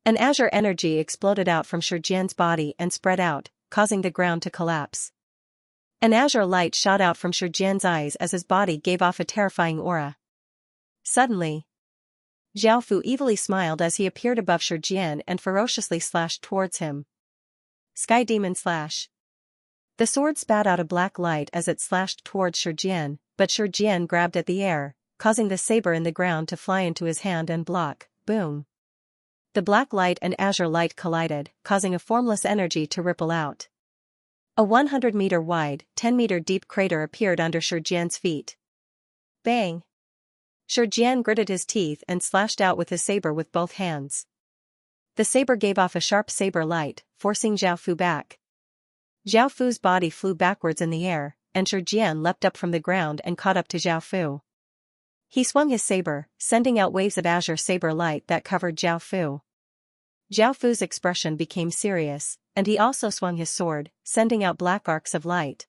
An azure energy exploded out from Shi Jian's body and spread out, causing the ground to collapse. An azure light shot out from Shi Jian's eyes as his body gave off a terrifying aura. Suddenly, Zhao Fu evilly smiled as he appeared above Shi Jian and ferociously slashed towards him. Sky Demon Slash. The sword spat out a black light as it slashed towards Shi Jian, but Shi Jian grabbed at the air, causing the saber in the ground to fly into his hand and block. Boom! The black light and azure light collided, causing a formless energy to ripple out. A 100-meter wide, 10-meter deep crater appeared under Shi Jian's feet. Bang! Shi Jian gritted his teeth and slashed out with his saber with both hands. The saber gave off a sharp saber light, forcing Zhao Fu back. Zhao Fu's body flew backwards in the air, and Shi Jian leapt up from the ground and caught up to Zhao Fu. He swung his saber, sending out waves of azure saber light that covered Zhao Fu. Zhao Fu's expression became serious, and he also swung his sword, sending out black arcs of light.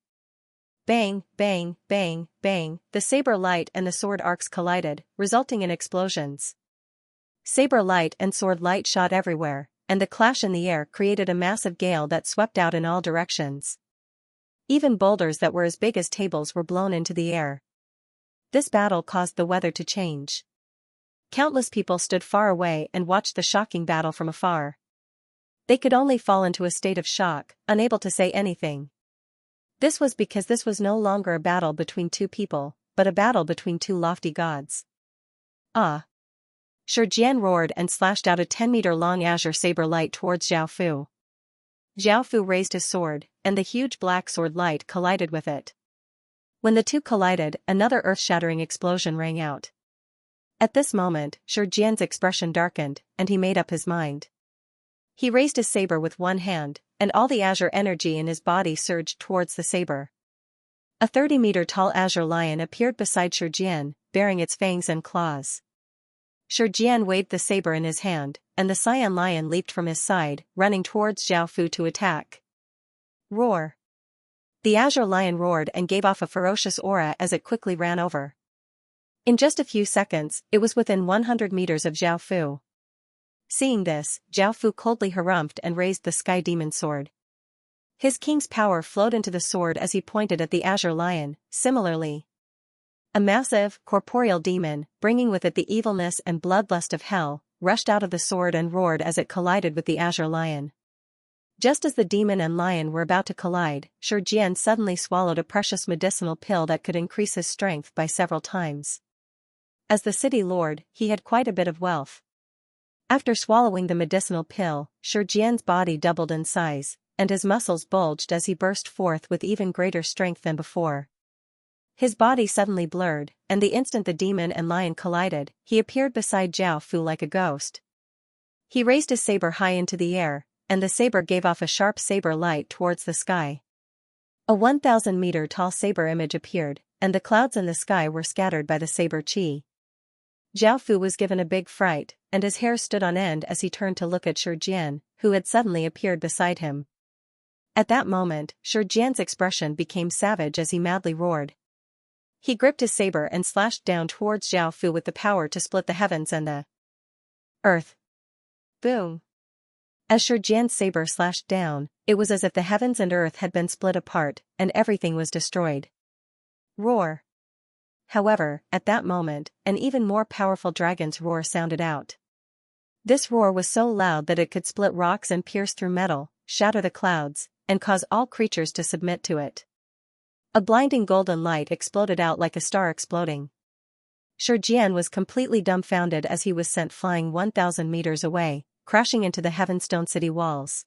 Bang, bang, bang, bang, the saber light and the sword arcs collided, resulting in explosions. Saber light and sword light shot everywhere, and the clash in the air created a massive gale that swept out in all directions. Even boulders that were as big as tables were blown into the air. This battle caused the weather to change. Countless people stood far away and watched the shocking battle from afar. They could only fall into a state of shock, unable to say anything. This was because this was no longer a battle between two people, but a battle between two lofty gods. Ah! Shijian roared and slashed out a 10-meter-long azure saber light towards Zhao Fu. Zhao Fu raised his sword, and the huge black sword light collided with it. When the two collided, another earth-shattering explosion rang out. At this moment, Shijian's expression darkened, and he made up his mind. He raised his saber with one hand, and all the azure energy in his body surged towards the saber. A 30-meter-tall azure lion appeared beside Shijian, bearing its fangs and claws. Shijian waved the saber in his hand, and the cyan lion leaped from his side, running towards Zhao Fu to attack. Roar! The azure lion roared and gave off a ferocious aura as it quickly ran over. In just a few seconds, it was within 100 meters of Zhao Fu. Seeing this, Zhao Fu coldly harumphed and raised the sky demon sword. His king's power flowed into the sword as he pointed at the azure lion. Similarly, a massive, corporeal demon, bringing with it the evilness and bloodlust of hell, rushed out of the sword and roared as it collided with the azure lion. Just as the demon and lion were about to collide, Shijian suddenly swallowed a precious medicinal pill that could increase his strength by several times. As the city lord, he had quite a bit of wealth. After swallowing the medicinal pill, Shijian's body doubled in size, and his muscles bulged as he burst forth with even greater strength than before. His body suddenly blurred, and the instant the demon and lion collided, he appeared beside Zhao Fu like a ghost. He raised his saber high into the air, and the saber gave off a sharp saber light towards the sky. A 1,000-meter-tall saber image appeared, and the clouds in the sky were scattered by the saber chi. Zhao Fu was given a big fright, and his hair stood on end as he turned to look at Shijian, who had suddenly appeared beside him. At that moment, Shijian's expression became savage as he madly roared. He gripped his saber and slashed down towards Zhao Fu with the power to split the heavens and the earth. Boom! As Shijian's saber slashed down, it was as if the heavens and earth had been split apart, and everything was destroyed. Roar! However, at that moment, an even more powerful dragon's roar sounded out. This roar was so loud that it could split rocks and pierce through metal, shatter the clouds, and cause all creatures to submit to it. A blinding golden light exploded out like a star exploding. Shijian was completely dumbfounded as he was sent flying 1,000 meters away, crashing into the Heavenstone city walls.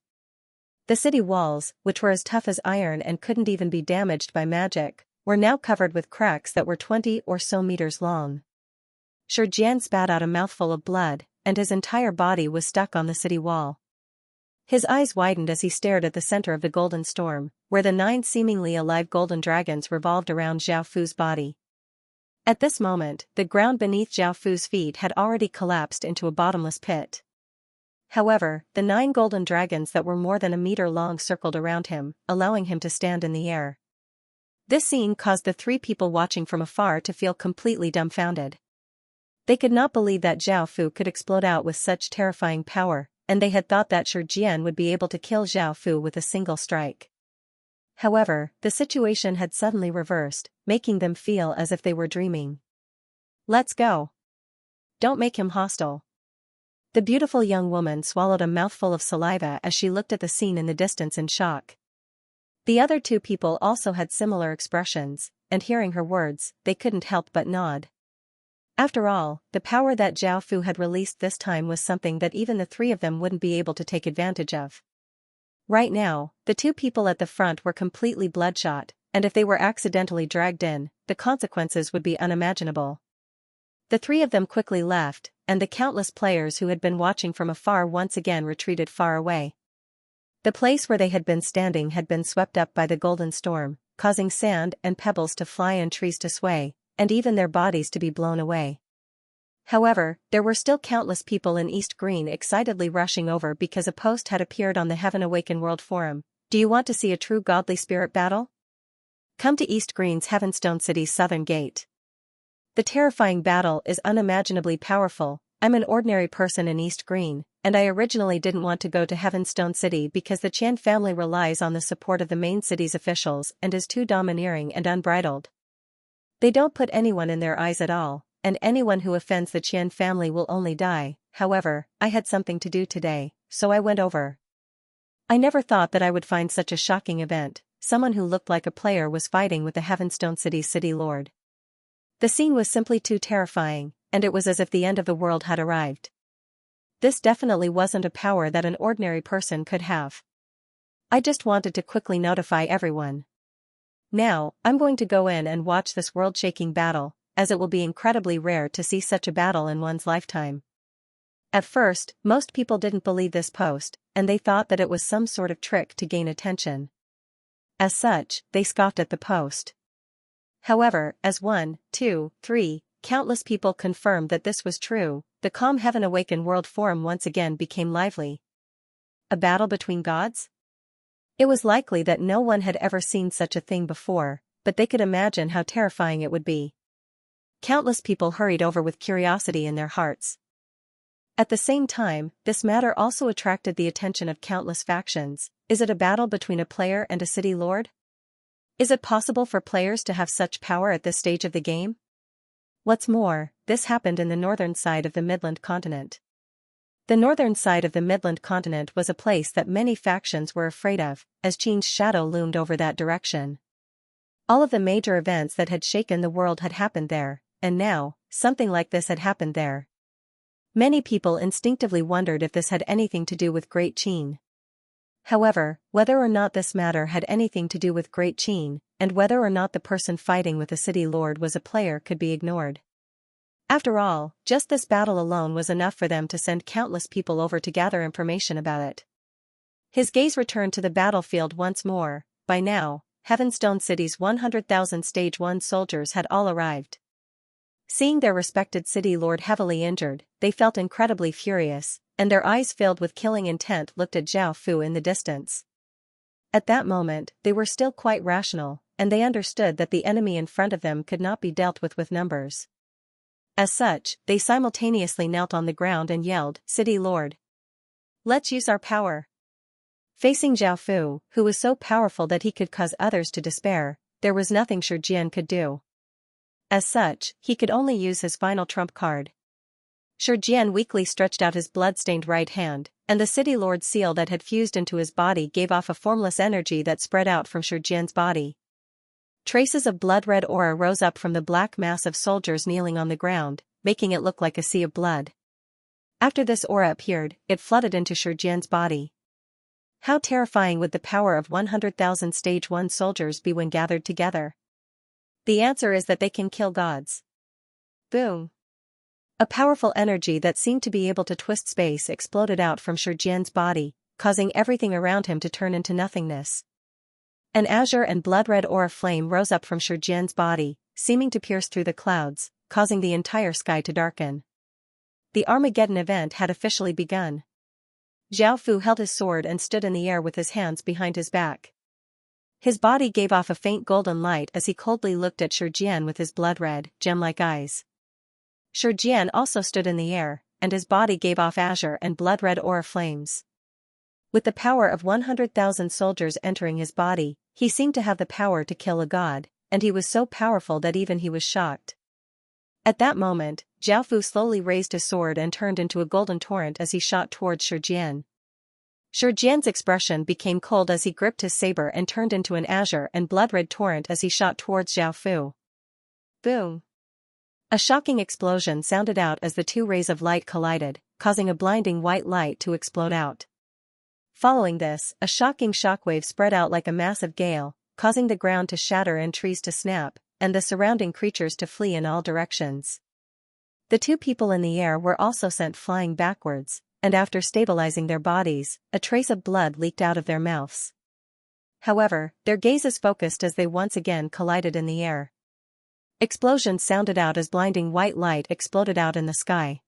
The city walls, which were as tough as iron and couldn't even be damaged by magic, were now covered with cracks that were 20 or so meters long. Shijian spat out a mouthful of blood, and his entire body was stuck on the city wall. His eyes widened as he stared at the center of the golden storm, where the 9 seemingly alive golden dragons revolved around Zhao Fu's body. At this moment, the ground beneath Zhao Fu's feet had already collapsed into a bottomless pit. However, the 9 golden dragons that were more than a meter long circled around him, allowing him to stand in the air. This scene caused the 3 people watching from afar to feel completely dumbfounded. They could not believe that Zhao Fu could explode out with such terrifying power, and they had thought that Shijian would be able to kill Zhao Fu with a single strike. However, the situation had suddenly reversed, making them feel as if they were dreaming. Let's go. Don't make him hostile. The beautiful young woman swallowed a mouthful of saliva as she looked at the scene in the distance in shock. The other 2 people also had similar expressions, and hearing her words, they couldn't help but nod. After all, the power that Zhao Fu had released this time was something that even the 3 of them wouldn't be able to take advantage of. Right now, the 2 people at the front were completely bloodshot, and if they were accidentally dragged in, the consequences would be unimaginable. The 3 of them quickly left, and the countless players who had been watching from afar once again retreated far away. The place where they had been standing had been swept up by the golden storm, causing sand and pebbles to fly and trees to sway, and even their bodies to be blown away. However, there were still countless people in East Green excitedly rushing over because a post had appeared on the Heaven Awaken World Forum. Do you want to see a true godly spirit battle? Come to East Green's Heavenstone City's southern gate. The terrifying battle is unimaginably powerful. I'm an ordinary person in East Green, and I originally didn't want to go to Heavenstone City because the Qian family relies on the support of the main city's officials and is too domineering and unbridled. They don't put anyone in their eyes at all, and anyone who offends the Qian family will only die. However, I had something to do today, so I went over. I never thought that I would find such a shocking event, someone who looked like a player was fighting with the Heavenstone City's city lord. The scene was simply too terrifying, and it was as if the end of the world had arrived. This definitely wasn't a power that an ordinary person could have. I just wanted to quickly notify everyone. Now, I'm going to go in and watch this world-shaking battle, as it will be incredibly rare to see such a battle in one's lifetime. At first, most people didn't believe this post, and they thought that it was some sort of trick to gain attention. As such, they scoffed at the post. However, as 1, 2, 3, countless people confirmed that this was true, the Calm Heaven Awaken World Forum once again became lively. A battle between gods? It was likely that no one had ever seen such a thing before, but they could imagine how terrifying it would be. Countless people hurried over with curiosity in their hearts. At the same time, this matter also attracted the attention of countless factions. Is it a battle between a player and a city lord? Is it possible for players to have such power at this stage of the game? What's more, this happened in the northern side of the Midland continent. The northern side of the Midland continent was a place that many factions were afraid of, as Qian's shadow loomed over that direction. All of the major events that had shaken the world had happened there, and now, something like this had happened there. Many people instinctively wondered if this had anything to do with Great Qian. However, whether or not this matter had anything to do with Great Qian, and whether or not the person fighting with the city lord was a player could be ignored. After all, just this battle alone was enough for them to send countless people over to gather information about it. His gaze returned to the battlefield once more. By now, Heavenstone City's 100,000 Stage 1 soldiers had all arrived. Seeing their respected city lord heavily injured, they felt incredibly furious, and their eyes filled with killing intent looked at Zhao Fu in the distance. At that moment, they were still quite rational, and they understood that the enemy in front of them could not be dealt with numbers. As such, they simultaneously knelt on the ground and yelled, "City Lord! Let's use our power!" Facing Zhao Fu, who was so powerful that he could cause others to despair, there was nothing Shijian could do. As such, he could only use his final trump card. Shijian weakly stretched out his blood-stained right hand, and the city lord's seal that had fused into his body gave off a formless energy that spread out from Shijian's body. Traces of blood-red aura rose up from the black mass of soldiers kneeling on the ground, making it look like a sea of blood. After this aura appeared, it flooded into Shijian's body. How terrifying would the power of 100,000 Stage 1 soldiers be when gathered together? The answer is that they can kill gods. Boom! A powerful energy that seemed to be able to twist space exploded out from Shijian's body, causing everything around him to turn into nothingness. An azure and blood-red aura flame rose up from Shijian's body, seeming to pierce through the clouds, causing the entire sky to darken. The Armageddon event had officially begun. Zhao Fu held his sword and stood in the air with his hands behind his back. His body gave off a faint golden light as he coldly looked at Shijian with his blood-red, gem-like eyes. Shijian also stood in the air, and his body gave off azure and blood-red aura flames. With the power of 100,000 soldiers entering his body, he seemed to have the power to kill a god, and he was so powerful that even he was shocked. At that moment, Zhao Fu slowly raised his sword and turned into a golden torrent as he shot towards Shijian. Shijian's expression became cold as he gripped his saber and turned into an azure and blood-red torrent as he shot towards Zhao Fu. Boom! A shocking explosion sounded out as the two rays of light collided, causing a blinding white light to explode out. Following this, a shocking shockwave spread out like a massive gale, causing the ground to shatter and trees to snap, and the surrounding creatures to flee in all directions. The two people in the air were also sent flying backwards, and after stabilizing their bodies, a trace of blood leaked out of their mouths. However, their gazes focused as they once again collided in the air. Explosions sounded out as blinding white light exploded out in the sky.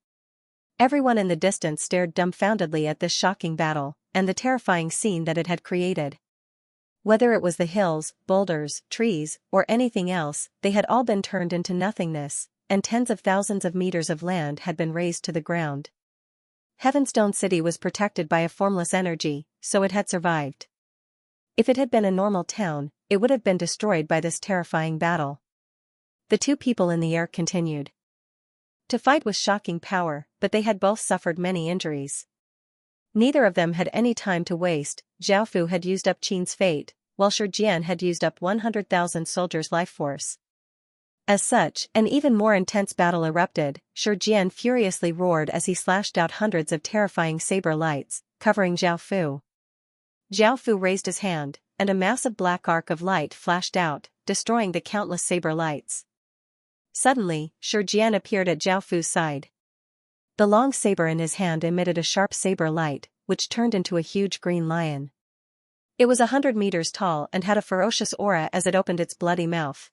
Everyone in the distance stared dumbfoundedly at this shocking battle, and the terrifying scene that it had created. Whether it was the hills, boulders, trees, or anything else, they had all been turned into nothingness, and tens of thousands of meters of land had been razed to the ground. Heavenstone City was protected by a formless energy, so it had survived. If it had been a normal town, it would have been destroyed by this terrifying battle. The two people in the air continued to fight with shocking power, but they had both suffered many injuries. Neither of them had any time to waste. Zhao Fu had used up Qian's fate, while Shi had used up 100,000 soldiers' life force. As such, an even more intense battle erupted. Shi furiously roared as he slashed out hundreds of terrifying saber lights, covering Zhao Fu. Zhao Fu raised his hand, and a massive black arc of light flashed out, destroying the countless saber lights. Suddenly, Shi appeared at Zhao Fu's side. The long saber in his hand emitted a sharp saber light, which turned into a huge green lion. It was 100 meters tall and had a ferocious aura as it opened its bloody mouth.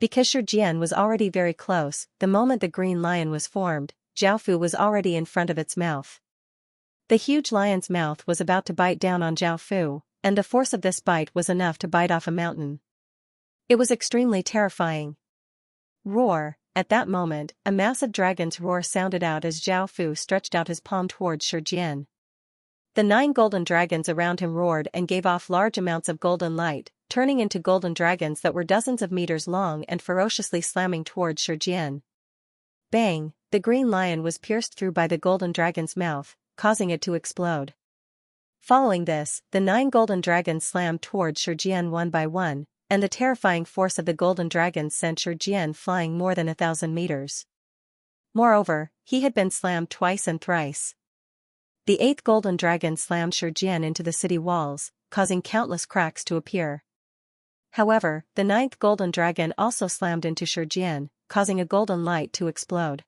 Because Shi was already very close, the moment the green lion was formed, Zhao Fu was already in front of its mouth. The huge lion's mouth was about to bite down on Zhao Fu, and the force of this bite was enough to bite off a mountain. It was extremely terrifying. Roar! At that moment, a massive dragon's roar sounded out as Zhao Fu stretched out his palm towards Shi. The 9 golden dragons around him roared and gave off large amounts of golden light, turning into golden dragons that were dozens of meters long and ferociously slamming towards Shi. Bang! The green lion was pierced through by the golden dragon's mouth, causing it to explode. Following this, the 9 golden dragons slammed towards Shi one by one, and the terrifying force of the golden dragons sent Shi flying more than 1,000 meters. Moreover, he had been slammed twice and thrice. The 8th golden dragon slammed Shi into the city walls, causing countless cracks to appear. However, the 9th golden dragon also slammed into Shi, causing a golden light to explode.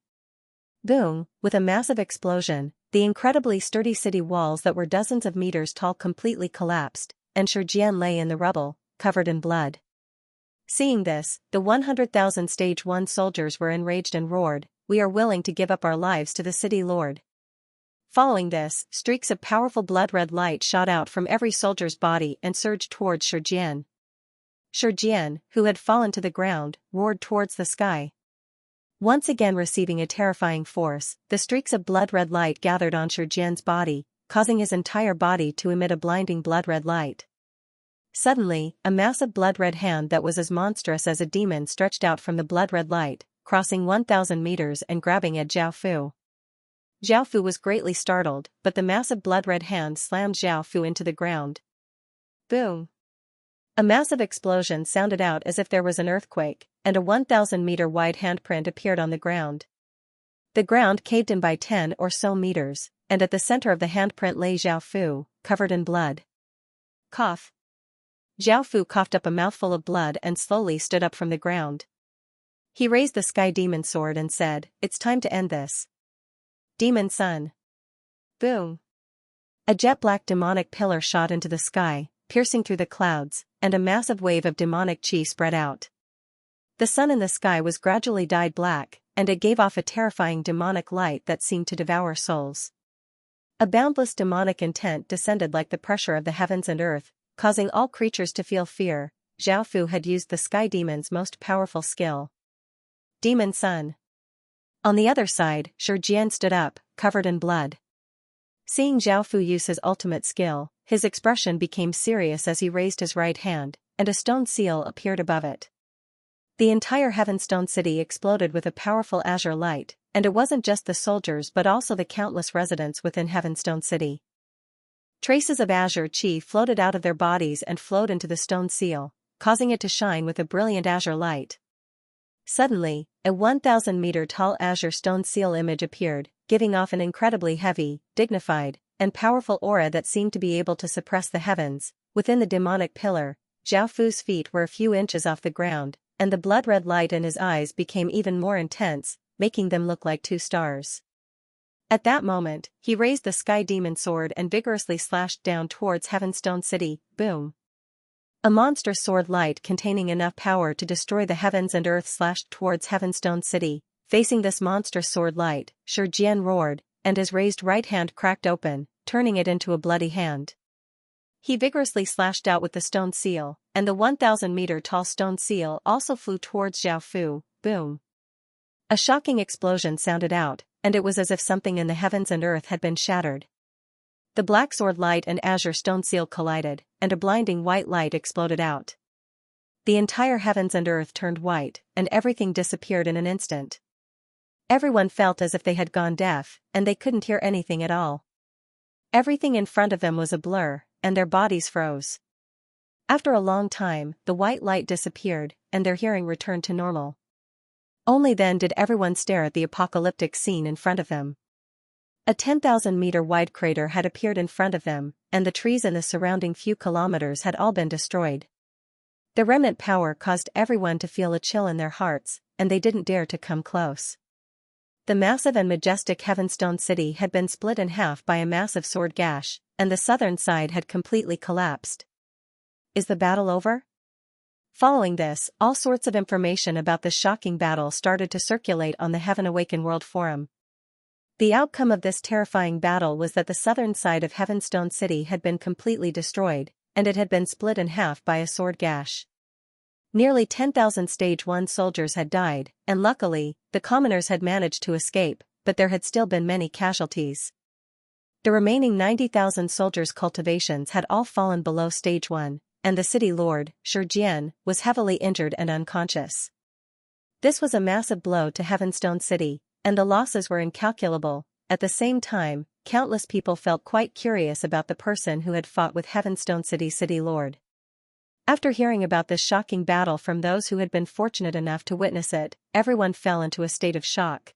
Boom! With a massive explosion, the incredibly sturdy city walls that were dozens of meters tall completely collapsed, and Shi lay in the rubble, covered in blood. Seeing this, the 100,000 Stage 1 soldiers were enraged and roared, "We are willing to give up our lives to the city lord." Following this, streaks of powerful blood-red light shot out from every soldier's body and surged towards Shi. Shi, who had fallen to the ground, roared towards the sky. Once again receiving a terrifying force, the streaks of blood-red light gathered on Shi's body, causing his entire body to emit a blinding blood-red light. Suddenly, a massive blood-red hand that was as monstrous as a demon stretched out from the blood-red light, crossing 1,000 meters and grabbing at Zhao Fu. Zhao Fu was greatly startled, but the massive blood-red hand slammed Zhao Fu into the ground. Boom! A massive explosion sounded out as if there was an earthquake, and a 1,000-meter wide handprint appeared on the ground. The ground caved in by 10 or so meters, and at the center of the handprint lay Zhao Fu, covered in blood. Cough! Zhao Fu coughed up a mouthful of blood and slowly stood up from the ground. He raised the sky demon sword and said, "It's time to end this. Demon Sun." Boom! A jet-black demonic pillar shot into the sky, piercing through the clouds, and a massive wave of demonic chi spread out. The sun in the sky was gradually dyed black, and it gave off a terrifying demonic light that seemed to devour souls. A boundless demonic intent descended like the pressure of the heavens and earth, causing all creatures to feel fear. Zhao Fu had used the sky demon's most powerful skill. Demon Sun. On the other side, Shi stood up, covered in blood. Seeing Zhao Fu use his ultimate skill, his expression became serious as he raised his right hand, and a stone seal appeared above it. The entire Heavenstone City exploded with a powerful azure light, and it wasn't just the soldiers but also the countless residents within Heavenstone City. Traces of azure chi floated out of their bodies and flowed into the stone seal, causing it to shine with a brilliant azure light. Suddenly, a 1,000-meter-tall azure stone seal image appeared, giving off an incredibly heavy, dignified, and powerful aura that seemed to be able to suppress the heavens. Within the demonic pillar, Zhao Fu's feet were a few inches off the ground, and the blood-red light in his eyes became even more intense, making them look like 2 stars. At that moment, he raised the sky demon sword and vigorously slashed down towards Heavenstone City. Boom! A monstrous sword light containing enough power to destroy the heavens and earth slashed towards Heavenstone City. Facing this monstrous sword light, Shi roared, and his raised right hand cracked open, turning it into a bloody hand. He vigorously slashed out with the stone seal, and the 1,000-meter-tall stone seal also flew towards Zhao Fu. Boom! A shocking explosion sounded out, and it was as if something in the heavens and earth had been shattered. The black sword light and azure stone seal collided, and a blinding white light exploded out. The entire heavens and earth turned white, and everything disappeared in an instant. Everyone felt as if they had gone deaf, and they couldn't hear anything at all. Everything in front of them was a blur, and their bodies froze. After a long time, the white light disappeared, and their hearing returned to normal. Only then did everyone stare at the apocalyptic scene in front of them. A 10,000-meter-wide crater had appeared in front of them, and the trees in the surrounding few kilometers had all been destroyed. The remnant power caused everyone to feel a chill in their hearts, and they didn't dare to come close. The massive and majestic Heavenstone city had been split in half by a massive sword gash, and the southern side had completely collapsed. Is the battle over? Following this, all sorts of information about this shocking battle started to circulate on the Heaven Awaken World Forum. The outcome of this terrifying battle was that the southern side of Heavenstone City had been completely destroyed, and it had been split in half by a sword gash. Nearly 10,000 Stage 1 soldiers had died, and luckily, the commoners had managed to escape, but there had still been many casualties. The remaining 90,000 soldiers' cultivations had all fallen below Stage 1, and the city lord, Shi, was heavily injured and unconscious. This was a massive blow to Heavenstone City, and the losses were incalculable. At the same time, countless people felt quite curious about the person who had fought with Heavenstone City's city lord. After hearing about this shocking battle from those who had been fortunate enough to witness it, everyone fell into a state of shock.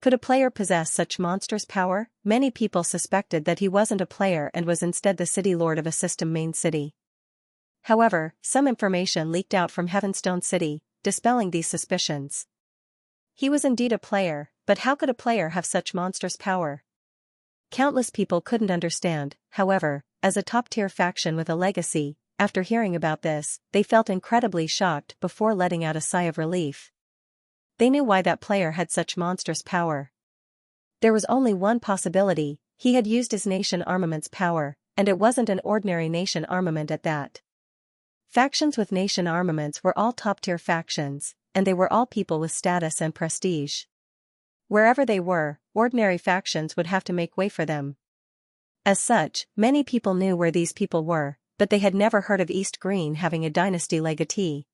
Could a player possess such monstrous power? Many people suspected that he wasn't a player and was instead the city lord of a system main city. However, some information leaked out from Heavenstone City, dispelling these suspicions. He was indeed a player, but how could a player have such monstrous power? Countless people couldn't understand. However, as a top-tier faction with a legacy, after hearing about this, they felt incredibly shocked before letting out a sigh of relief. They knew why that player had such monstrous power. There was only one possibility: he had used his nation armament's power, and it wasn't an ordinary nation armament at that. Factions with nation armaments were all top-tier factions, and they were all people with status and prestige. Wherever they were, ordinary factions would have to make way for them. As such, many people knew where these people were, but they had never heard of East Green having a dynasty legatee.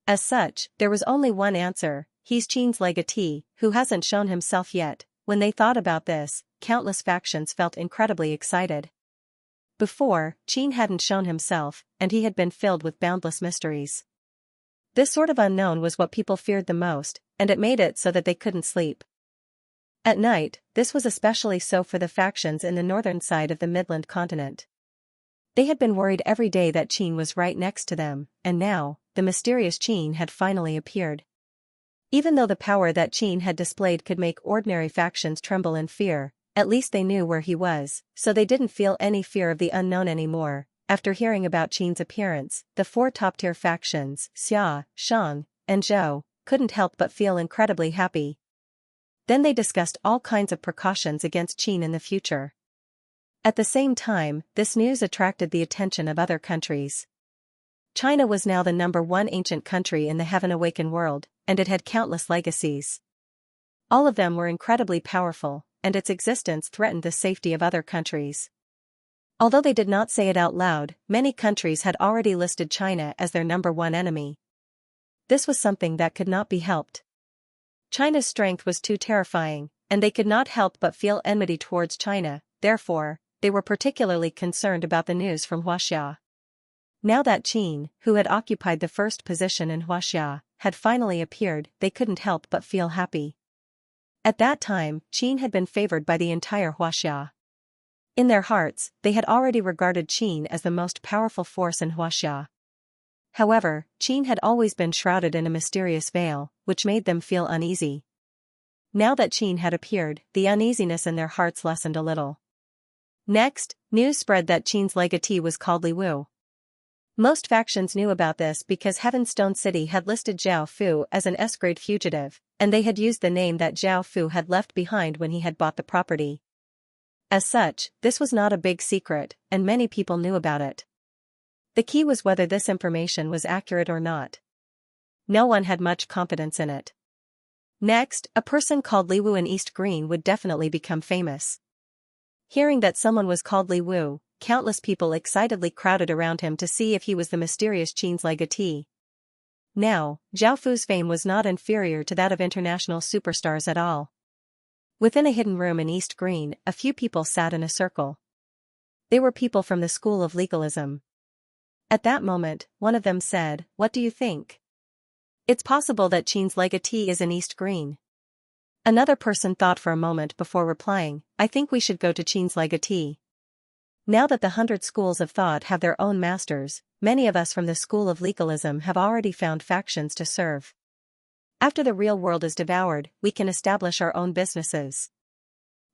As such, there was only one answer: he's Qin's legatee, who hasn't shown himself yet. When they thought about this, countless factions felt incredibly excited. Before, Qin hadn't shown himself, and he had been filled with boundless mysteries. This sort of unknown was what people feared the most, and it made it so that they couldn't sleep. At night, this was especially so for the factions in the northern side of the Midland continent. They had been worried every day that Qin was right next to them, and now, the mysterious Qin had finally appeared. Even though the power that Qin had displayed could make ordinary factions tremble in fear, at least they knew where he was, so they didn't feel any fear of the unknown anymore. After hearing about Qin's appearance, the four top-tier factions, Xia, Shang, and Zhou, couldn't help but feel incredibly happy. Then they discussed all kinds of precautions against Qin in the future. At the same time, this news attracted the attention of other countries. China was now the #1 ancient country in the Heaven Awaken world, and it had countless legacies. All of them were incredibly powerful, and its existence threatened the safety of other countries. Although they did not say it out loud, many countries had already listed China as their #1 enemy. This was something that could not be helped. China's strength was too terrifying, and they could not help but feel enmity towards China. Therefore, they were particularly concerned about the news from Huaxia. Now that Qin, who had occupied the first position in Huaxia, had finally appeared, they couldn't help but feel happy. At that time, Qin had been favored by the entire Huaxia. In their hearts, they had already regarded Qin as the most powerful force in Huaxia. However, Qin had always been shrouded in a mysterious veil, which made them feel uneasy. Now that Qin had appeared, the uneasiness in their hearts lessened a little. Next, news spread that Qin's legatee was called Li Wu. Most factions knew about this because Heavenstone City had listed Zhao Fu as an S-grade fugitive, and they had used the name that Zhao Fu had left behind when he had bought the property. As such, this was not a big secret, and many people knew about it. The key was whether this information was accurate or not. No one had much confidence in it. Next, a person called Li Wu in East Green would definitely become famous. Hearing that someone was called Li Wu, countless people excitedly crowded around him to see if he was the mysterious Qin's legatee. Now, Zhao Fu's fame was not inferior to that of international superstars at all. Within a hidden room in East Green, a few people sat in a circle. They were people from the school of legalism. At that moment, one of them said, "What do you think? It's possible that Qin's legatee is in East Green." Another person thought for a moment before replying, "I think we should go to Qin's legatee." Now that the 100 schools of thought have their own masters, many of us from the school of legalism have already found factions to serve. After the real world is devoured, we can establish our own businesses.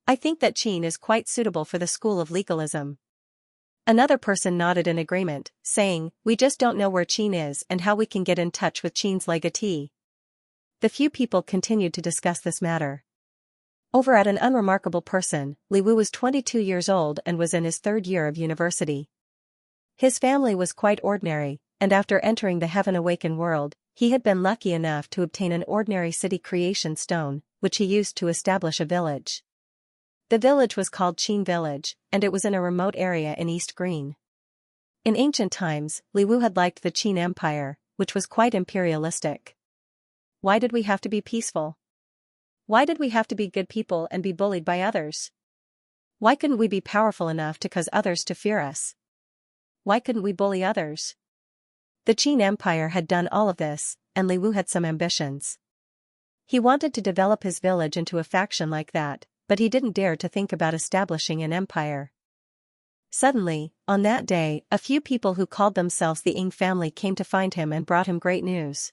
I think that Qin is quite suitable for the school of legalism. Another person nodded in agreement, saying, "We just don't know where Qin is and how we can get in touch with Qin's legatee." The few people continued to discuss this matter. Over at an unremarkable person, Li Wu was 22 years old and was in his third year of university. His family was quite ordinary, and after entering the heaven-awakened world, he had been lucky enough to obtain an ordinary city creation stone, which he used to establish a village. The village was called Qin Village, and it was in a remote area in East Green. In ancient times, Li Wu had liked the Qin Empire, which was quite imperialistic. Why did we have to be peaceful? Why did we have to be good people and be bullied by others? Why couldn't we be powerful enough to cause others to fear us? Why couldn't we bully others? The Qin Empire had done all of this, and Li Wu had some ambitions. He wanted to develop his village into a faction like that, but he didn't dare to think about establishing an empire. Suddenly, on that day, a few people who called themselves the Ying family came to find him and brought him great news.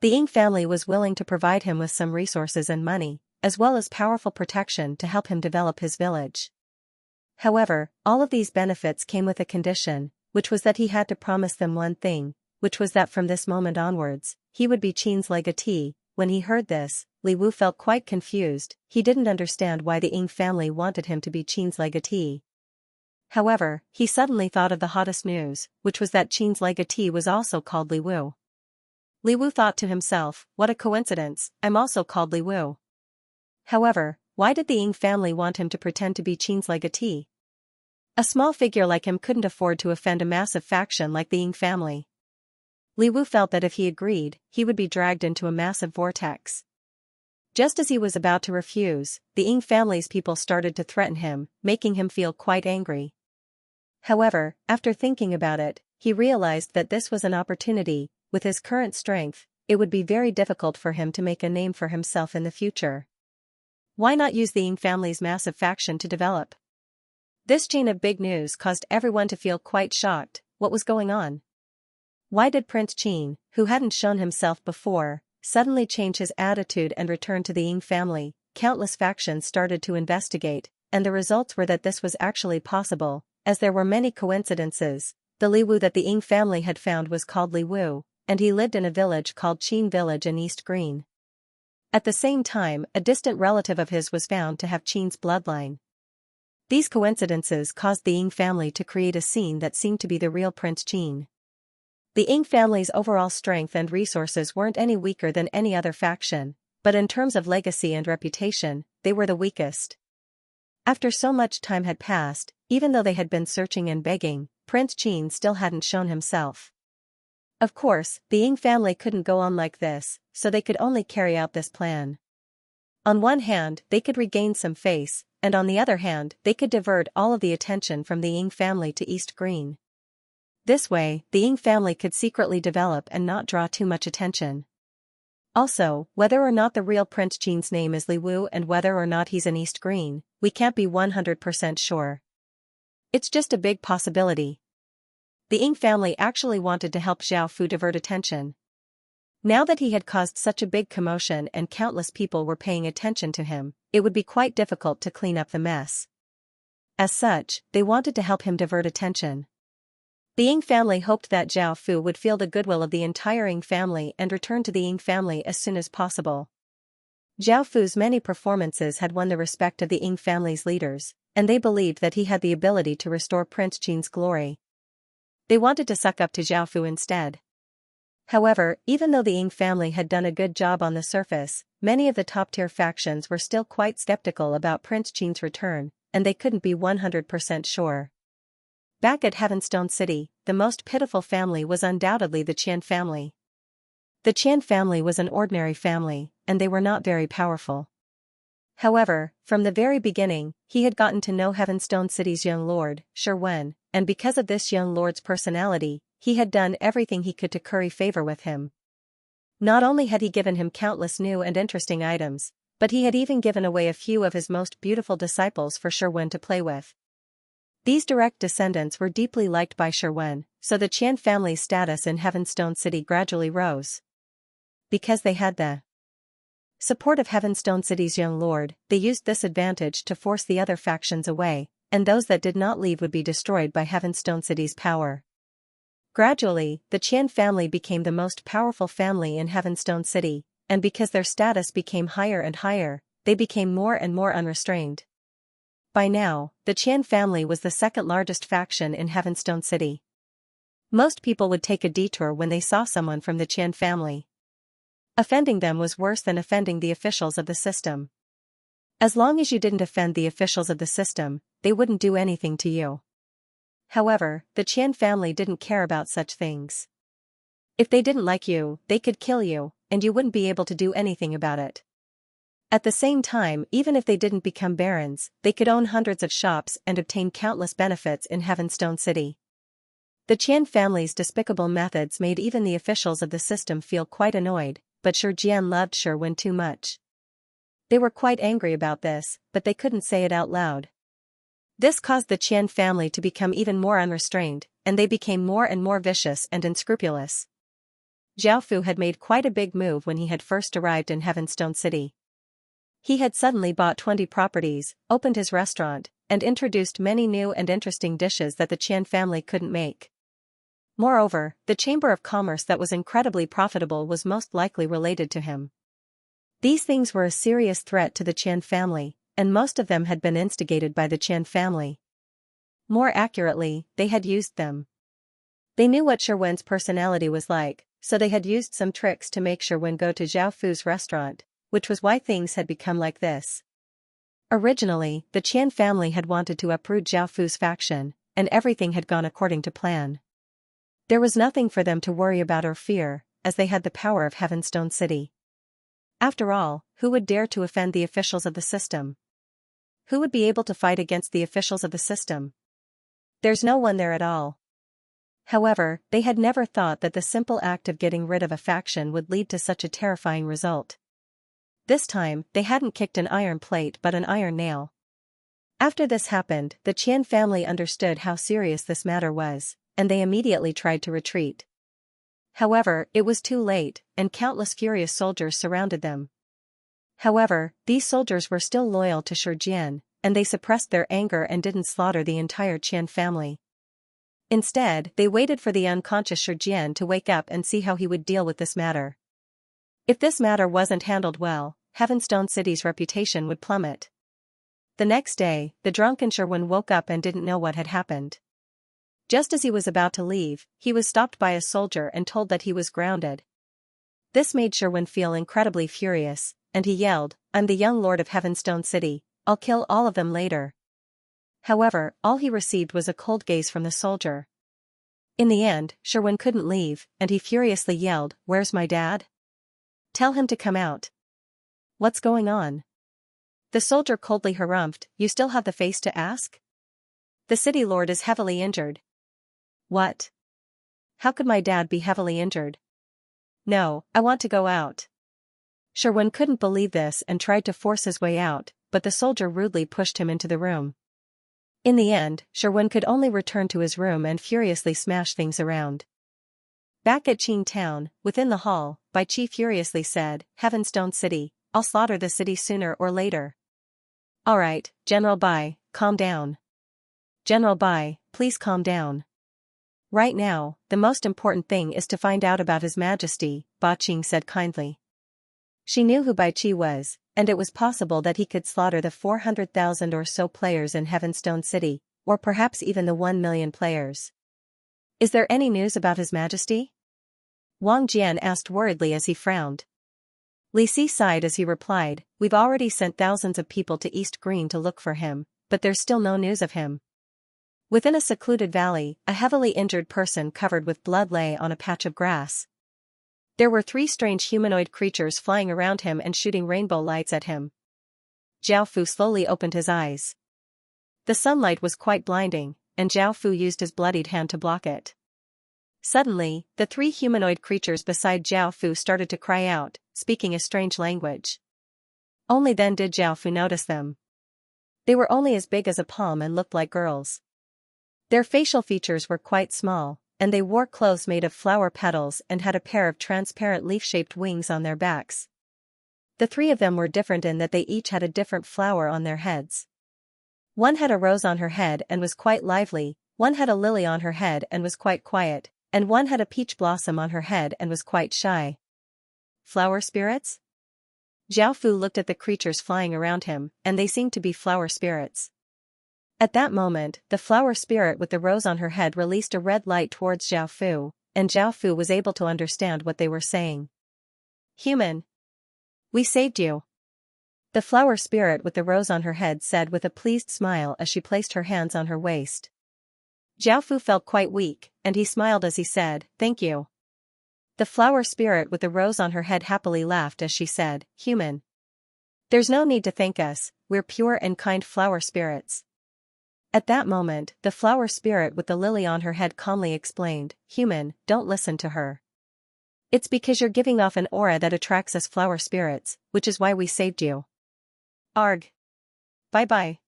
The Ying family was willing to provide him with some resources and money, as well as powerful protection to help him develop his village. However, all of these benefits came with a condition, which was that he had to promise them one thing, which was that from this moment onwards, he would be Qin's legatee. When he heard this, Li Wu felt quite confused. He didn't understand why the Ying family wanted him to be Qin's legatee. However, he suddenly thought of the hottest news, which was that Qin's legatee was also called Li Wu. Li Wu thought to himself, "What a coincidence, I'm also called Li Wu." However, why did the Ying family want him to pretend to be Qin's legatee? A small figure like him couldn't afford to offend a massive faction like the Ying family. Li Wu felt that if he agreed, he would be dragged into a massive vortex. Just as he was about to refuse, the Ying family's people started to threaten him, making him feel quite angry. However, after thinking about it, he realized that this was an opportunity. With his current strength, it would be very difficult for him to make a name for himself in the future. Why not use the Ying family's massive faction to develop? This chain of big news caused everyone to feel quite shocked. What was going on? Why did Prince Qin, who hadn't shown himself before, suddenly change his attitude and return to the Ying family? Countless factions started to investigate, and the results were that this was actually possible, as there were many coincidences. The Li Wu that the Ying family had found was called Li Wu, and he lived in a village called Qin Village in East Green. At the same time, a distant relative of his was found to have Qin's bloodline. These coincidences caused the Ying family to create a scene that seemed to be the real Prince Qin. The Ying family's overall strength and resources weren't any weaker than any other faction, but in terms of legacy and reputation, they were the weakest. After so much time had passed, even though they had been searching and begging, Prince Qin still hadn't shown himself. Of course, the Ying family couldn't go on like this, so they could only carry out this plan. On one hand, they could regain some face, and on the other hand, they could divert all of the attention from the Ying family to East Green. This way, the Ying family could secretly develop and not draw too much attention. Also, whether or not the real Prince Qin's name is Li Wu and whether or not he's in East Green, we can't be 100% sure. It's just a big possibility. The Ying family actually wanted to help Xiao Fu divert attention. Now that he had caused such a big commotion and countless people were paying attention to him, it would be quite difficult to clean up the mess. As such, they wanted to help him divert attention. The Ying family hoped that Xiao Fu would feel the goodwill of the entire Ying family and return to the Ying family as soon as possible. Xiao Fu's many performances had won the respect of the Ying family's leaders, and they believed that he had the ability to restore Prince Qin's glory. They wanted to suck up to Xiao Fu instead. However, even though the Ying family had done a good job on the surface, many of the top-tier factions were still quite skeptical about Prince Qin's return, and they couldn't be 100% sure. Back at Heavenstone City, the most pitiful family was undoubtedly the Qian family. The Qian family was an ordinary family, and they were not very powerful. However, from the very beginning, he had gotten to know Heavenstone City's young lord, Shi Wen, and because of this young lord's personality, he had done everything he could to curry favor with him. Not only had he given him countless new and interesting items, but he had even given away a few of his most beautiful disciples for Sherwin to play with. These direct descendants were deeply liked by Sherwin, so the Qian family's status in Heavenstone City gradually rose. Because they had the support of Heavenstone City's young lord, they used this advantage to force the other factions away, and those that did not leave would be destroyed by Heavenstone City's power. Gradually, the Qian family became the most powerful family in Heavenstone City, and because their status became higher and higher, they became more and more unrestrained. By now, the Qian family was the second largest faction in Heavenstone City. Most people would take a detour when they saw someone from the Qian family. Offending them was worse than offending the officials of the system. As long as you didn't offend the officials of the system, they wouldn't do anything to you. However, the Qian family didn't care about such things. If they didn't like you, they could kill you, and you wouldn't be able to do anything about it. At the same time, even if they didn't become barons, they could own hundreds of shops and obtain countless benefits in Heavenstone City. The Qian family's despicable methods made even the officials of the system feel quite annoyed, but Jian loved Sherwin too much. They were quite angry about this, but they couldn't say it out loud. This caused the Qian family to become even more unrestrained, and they became more and more vicious and unscrupulous. Xiaofu had made quite a big move when he had first arrived in Heavenstone City. He had suddenly bought 20 properties, opened his restaurant, and introduced many new and interesting dishes that the Qian family couldn't make. Moreover, the Chamber of Commerce that was incredibly profitable was most likely related to him. These things were a serious threat to the Qian family, and most of them had been instigated by the Qian family. More accurately, they had used them. They knew what Sherwin's personality was like, so they had used some tricks to make Sherwin go to Xiaofu's restaurant, which was why things had become like this. Originally, the Qian family had wanted to uproot Xiaofu's faction, and everything had gone according to plan. There was nothing for them to worry about or fear, as they had the power of Heavenstone City. After all, who would dare to offend the officials of the system? Who would be able to fight against the officials of the system? There's no one there at all. However, they had never thought that the simple act of getting rid of a faction would lead to such a terrifying result. This time, they hadn't kicked an iron plate but an iron nail. After this happened, the Qian family understood how serious this matter was, and they immediately tried to retreat. However, it was too late, and countless furious soldiers surrounded them. However, these soldiers were still loyal to Jian, and they suppressed their anger and didn't slaughter the entire Qian family. Instead, they waited for the unconscious Jian to wake up and see how he would deal with this matter. If this matter wasn't handled well, Heavenstone City's reputation would plummet. The next day, the drunken Sherwin woke up and didn't know what had happened. Just as he was about to leave, he was stopped by a soldier and told that he was grounded. This made Sherwin feel incredibly furious, and he yelled, "I'm the young lord of Heavenstone City, I'll kill all of them later." However, all he received was a cold gaze from the soldier. In the end, Sherwin couldn't leave, and he furiously yelled, "Where's my dad? Tell him to come out." "What's going on?" The soldier coldly harumphed, "You still have the face to ask? The city lord is heavily injured." "What? How could my dad be heavily injured?" "No, I want to go out." Sherwin couldn't believe this and tried to force his way out, but the soldier rudely pushed him into the room. In the end, Sherwin could only return to his room and furiously smash things around. Back at Qing Town, within the hall, Bai Qi furiously said, "Heavenstone City, I'll slaughter the city sooner or later." "Alright, General Bai, calm down." "General Bai, please calm down. Right now, the most important thing is to find out about His Majesty," Ba Qing said kindly. She knew who Bai Qi was, and it was possible that he could slaughter the 400,000 or so players in Heavenstone City, or perhaps even the 1 million players. "Is there any news about His Majesty?" Wang Jian asked worriedly as he frowned. Li Si sighed as he replied, "We've already sent thousands of people to East Green to look for him, but there's still no news of him." Within a secluded valley, a heavily injured person covered with blood lay on a patch of grass. There were 3 strange humanoid creatures flying around him and shooting rainbow lights at him. Xiaofu slowly opened his eyes. The sunlight was quite blinding, and Zhao Fu used his bloodied hand to block it. Suddenly, the three humanoid creatures beside Zhao Fu started to cry out, speaking a strange language. Only then did Zhao Fu notice them. They were only as big as a palm and looked like girls. Their facial features were quite small, and they wore clothes made of flower petals and had a pair of transparent leaf-shaped wings on their backs. The three of them were different in that they each had a different flower on their heads. One had a rose on her head and was quite lively, one had a lily on her head and was quite quiet, and one had a peach blossom on her head and was quite shy. Flower spirits? Zhao Fu looked at the creatures flying around him, and they seemed to be flower spirits. At that moment, the flower spirit with the rose on her head released a red light towards Zhao Fu, and Zhao Fu was able to understand what they were saying. Human. We saved you. The flower spirit with the rose on her head said with a pleased smile as she placed her hands on her waist. Zhao Fu felt quite weak, and he smiled as he said, "Thank you." The flower spirit with the rose on her head happily laughed as she said, "Human. There's no need to thank us, we're pure and kind flower spirits." At that moment, the flower spirit with the lily on her head calmly explained, "Human, don't listen to her. It's because you're giving off an aura that attracts us flower spirits, which is why we saved you. Arg. Bye-bye."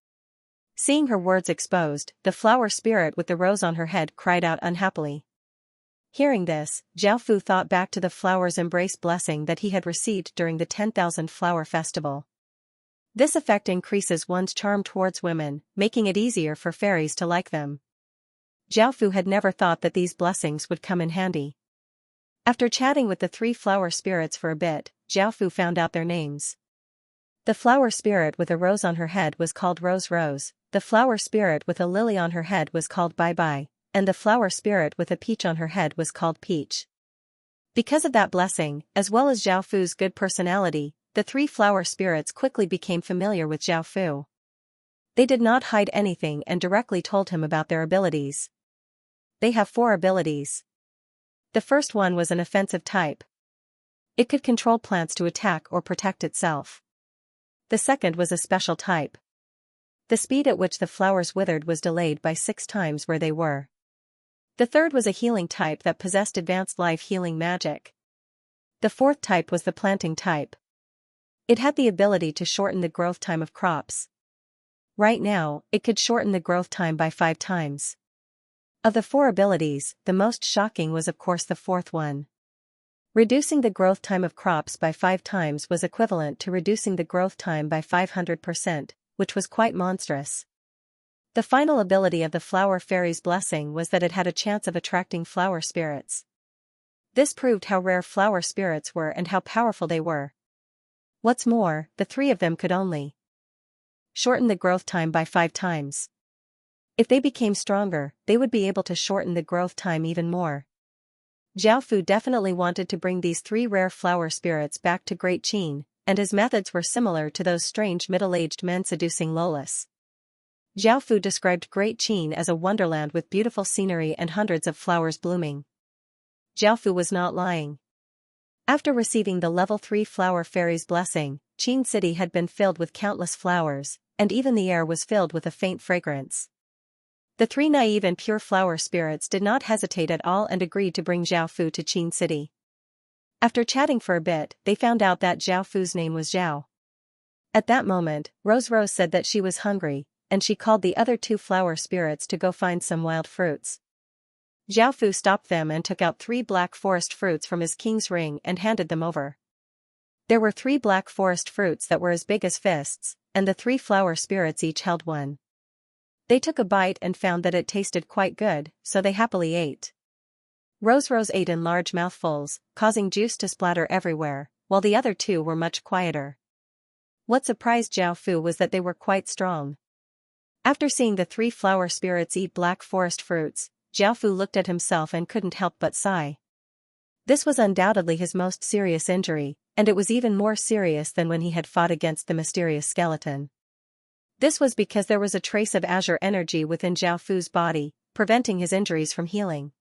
Seeing her words exposed, the flower spirit with the rose on her head cried out unhappily. Hearing this, Zhao Fu thought back to the flower's embrace blessing that he had received during the 10,000 Flower Festival. This effect increases one's charm towards women, making it easier for fairies to like them. Zhao Fu had never thought that these blessings would come in handy. After chatting with the three flower spirits for a bit, Zhao Fu found out their names. The flower spirit with a rose on her head was called Rose Rose, the flower spirit with a lily on her head was called Bye Bye, and the flower spirit with a peach on her head was called Peach. Because of that blessing, as well as Zhao Fu's good personality, the three flower spirits quickly became familiar with Zhao Fu. They did not hide anything and directly told him about their abilities. They have 4 abilities. The first one was an offensive type. It could control plants to attack or protect itself. The second was a special type. The speed at which the flowers withered was delayed by 6 times where they were. The third was a healing type that possessed advanced life healing magic. The fourth type was the planting type. It had the ability to shorten the growth time of crops. Right now, it could shorten the growth time by 5 times. Of the 4 abilities, the most shocking was of course the fourth one. Reducing the growth time of crops by 5 times was equivalent to reducing the growth time by 500%, which was quite monstrous. The final ability of the flower fairy's blessing was that it had a chance of attracting flower spirits. This proved how rare flower spirits were and how powerful they were. What's more, the 3 of them could only shorten the growth time by 5 times. If they became stronger, they would be able to shorten the growth time even more. Zhao Fu definitely wanted to bring these 3 rare flower spirits back to Great Qin, and his methods were similar to those strange middle-aged men seducing Lolis. Zhao Fu described Great Qin as a wonderland with beautiful scenery and hundreds of flowers blooming. Zhao Fu was not lying. After receiving the level 3 flower fairy's blessing, Qin City had been filled with countless flowers, and even the air was filled with a faint fragrance. The 3 naive and pure flower spirits did not hesitate at all and agreed to bring Zhao Fu to Qin City. After chatting for a bit, they found out that Zhao Fu's name was Zhao. At that moment, Rose Rose said that she was hungry, and she called the other 2 flower spirits to go find some wild fruits. Zhao Fu stopped them and took out 3 black forest fruits from his king's ring and handed them over. There were 3 black forest fruits that were as big as fists, and the 3 flower spirits each held one. They took a bite and found that it tasted quite good, so they happily ate. Rose Rose ate in large mouthfuls, causing juice to splatter everywhere, while the other 2 were much quieter. What surprised Zhao Fu was that they were quite strong. After seeing the 3 flower spirits eat black forest fruits, Zhao Fu looked at himself and couldn't help but sigh. This was undoubtedly his most serious injury, and it was even more serious than when he had fought against the mysterious skeleton. This was because there was a trace of azure energy within Zhao Fu's body, preventing his injuries from healing.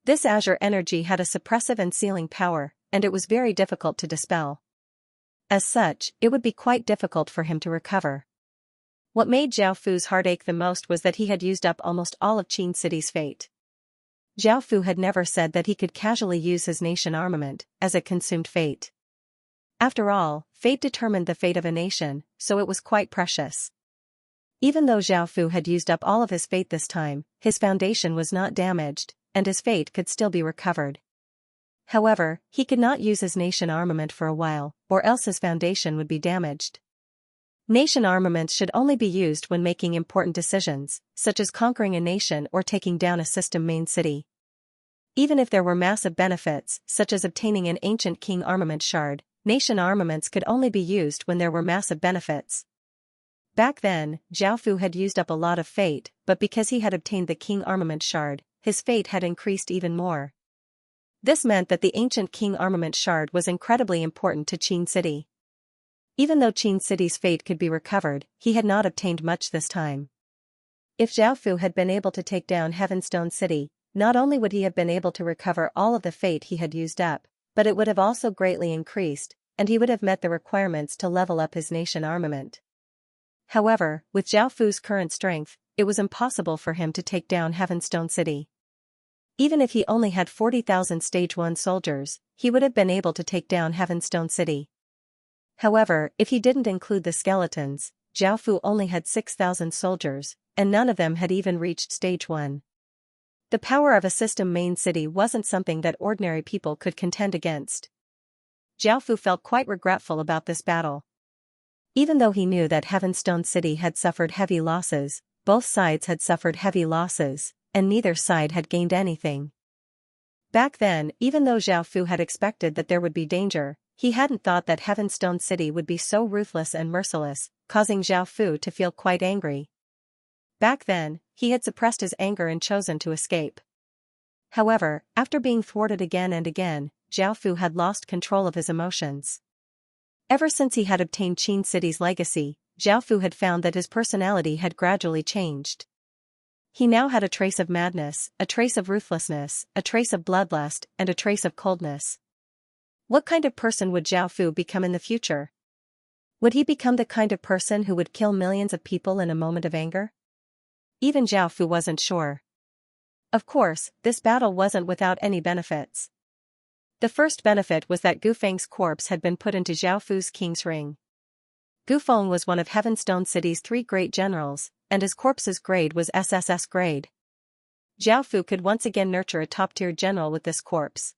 This azure energy had a suppressive and sealing power, and it was very difficult to dispel. As such, it would be quite difficult for him to recover. What made Zhao Fu's heart ache the most was that he had used up almost all of Qin City's fate. Zhao Fu had never said that he could casually use his nation armament, as it consumed fate. After all, fate determined the fate of a nation, so it was quite precious. Even though Zhao Fu had used up all of his fate this time, his foundation was not damaged, and his fate could still be recovered. However, he could not use his nation armament for a while, or else his foundation would be damaged. Nation armaments should only be used when making important decisions, such as conquering a nation or taking down a system main city. Even if there were massive benefits, such as obtaining an ancient king armament shard, nation armaments could only be used when there were massive benefits. Back then, Zhao Fu had used up a lot of fate, but because he had obtained the king armament shard, his fate had increased even more. This meant that the ancient king armament shard was incredibly important to Qin City. Even though Qin City's fate could be recovered, he had not obtained much this time. If Zhao Fu had been able to take down Heavenstone City, not only would he have been able to recover all of the fate he had used up, but it would have also greatly increased, and he would have met the requirements to level up his nation armament. However, with Zhao Fu's current strength, it was impossible for him to take down Heavenstone City. Even if he only had 40,000 Stage 1 soldiers, he would have been able to take down Heavenstone City. However, if he didn't include the skeletons, Zhao Fu only had 6,000 soldiers, and none of them had even reached Stage 1. The power of a system main city wasn't something that ordinary people could contend against. Zhao Fu felt quite regretful about this battle. Even though he knew that Heavenstone City had suffered heavy losses, both sides had suffered heavy losses, and neither side had gained anything. Back then, even though Zhao Fu had expected that there would be danger, he hadn't thought that Heavenstone City would be so ruthless and merciless, causing Zhao Fu to feel quite angry. Back then, he had suppressed his anger and chosen to escape. However, after being thwarted again and again, Zhao Fu had lost control of his emotions. Ever since he had obtained Qin City's legacy, Zhao Fu had found that his personality had gradually changed. He now had a trace of madness, a trace of ruthlessness, a trace of bloodlust, and a trace of coldness. What kind of person would Zhao Fu become in the future? Would he become the kind of person who would kill millions of people in a moment of anger? Even Zhao Fu wasn't sure. Of course, this battle wasn't without any benefits. The first benefit was that Gu Feng's corpse had been put into Zhao Fu's king's ring. Gu Feng was one of Heavenstone City's 3 great generals, and his corpse's grade was SSS grade. Zhao Fu could once again nurture a top-tier general with this corpse.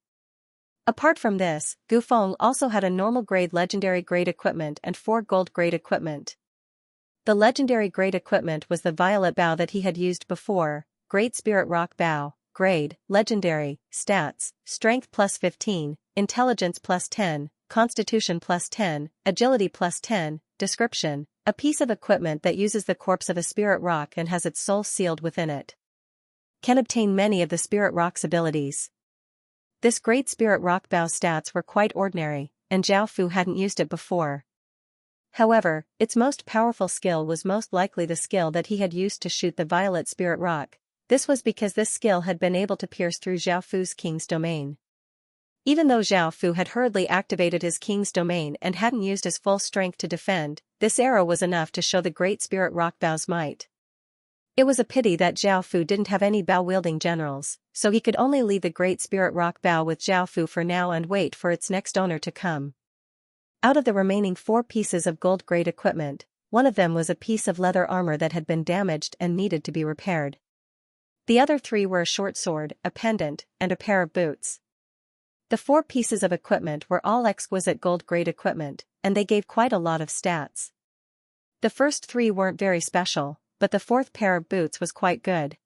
Apart from this, Gu Feng also had a normal grade legendary grade equipment and 4 gold grade equipment. The legendary grade equipment was the violet bow that he had used before, Great Spirit Rock Bow, grade, legendary, stats, strength plus 15, intelligence plus 10, constitution plus 10, agility plus 10, description, a piece of equipment that uses the corpse of a spirit rock and has its soul sealed within it. Can obtain many of the spirit rock's abilities. This Great Spirit Rock Bow stats were quite ordinary, and Zhao Fu hadn't used it before. However, its most powerful skill was most likely the skill that he had used to shoot the violet spirit rock. This was because this skill had been able to pierce through Zhao Fu's king's domain. Even though Zhao Fu had hurriedly activated his king's domain and hadn't used his full strength to defend, this arrow was enough to show the Great Spirit Rock Bow's might. It was a pity that Zhao Fu didn't have any bow-wielding generals, so he could only leave the Great Spirit Rock Bow with Zhao Fu for now and wait for its next owner to come. Out of the remaining 4 pieces of gold grade equipment, one of them was a piece of leather armor that had been damaged and needed to be repaired. The other 3 were a short sword, a pendant, and a pair of boots. The 4 pieces of equipment were all exquisite gold grade equipment, and they gave quite a lot of stats. The first 3 weren't very special, but the 4th pair of boots was quite good.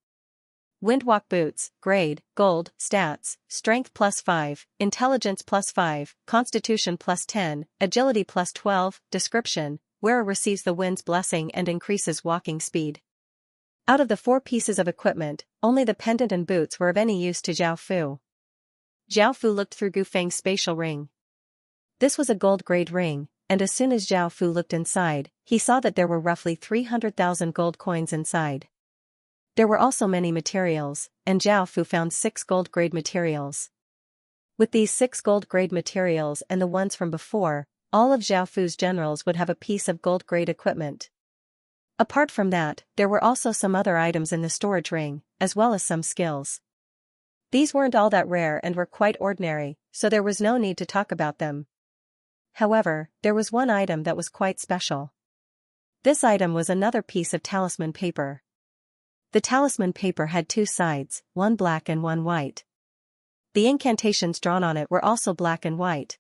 Windwalk boots, grade, gold, stats, strength plus 5, intelligence plus 5, constitution plus 10, agility plus 12, description, wearer receives the wind's blessing and increases walking speed. Out of the 4 pieces of equipment, only the pendant and boots were of any use to Zhao Fu. Zhao Fu looked through Gu Feng's spatial ring. This was a gold grade ring, and as soon as Zhao Fu looked inside, he saw that there were roughly 300,000 gold coins inside. There were also many materials, and Zhao Fu found 6 gold grade materials. With these 6 gold grade materials and the ones from before, all of Zhao Fu's generals would have a piece of gold grade equipment. Apart from that, there were also some other items in the storage ring, as well as some skills. These weren't all that rare and were quite ordinary, so there was no need to talk about them. However, there was one item that was quite special. This item was another piece of talisman paper. The talisman paper had two sides, one black and one white. The incantations drawn on it were also black and white.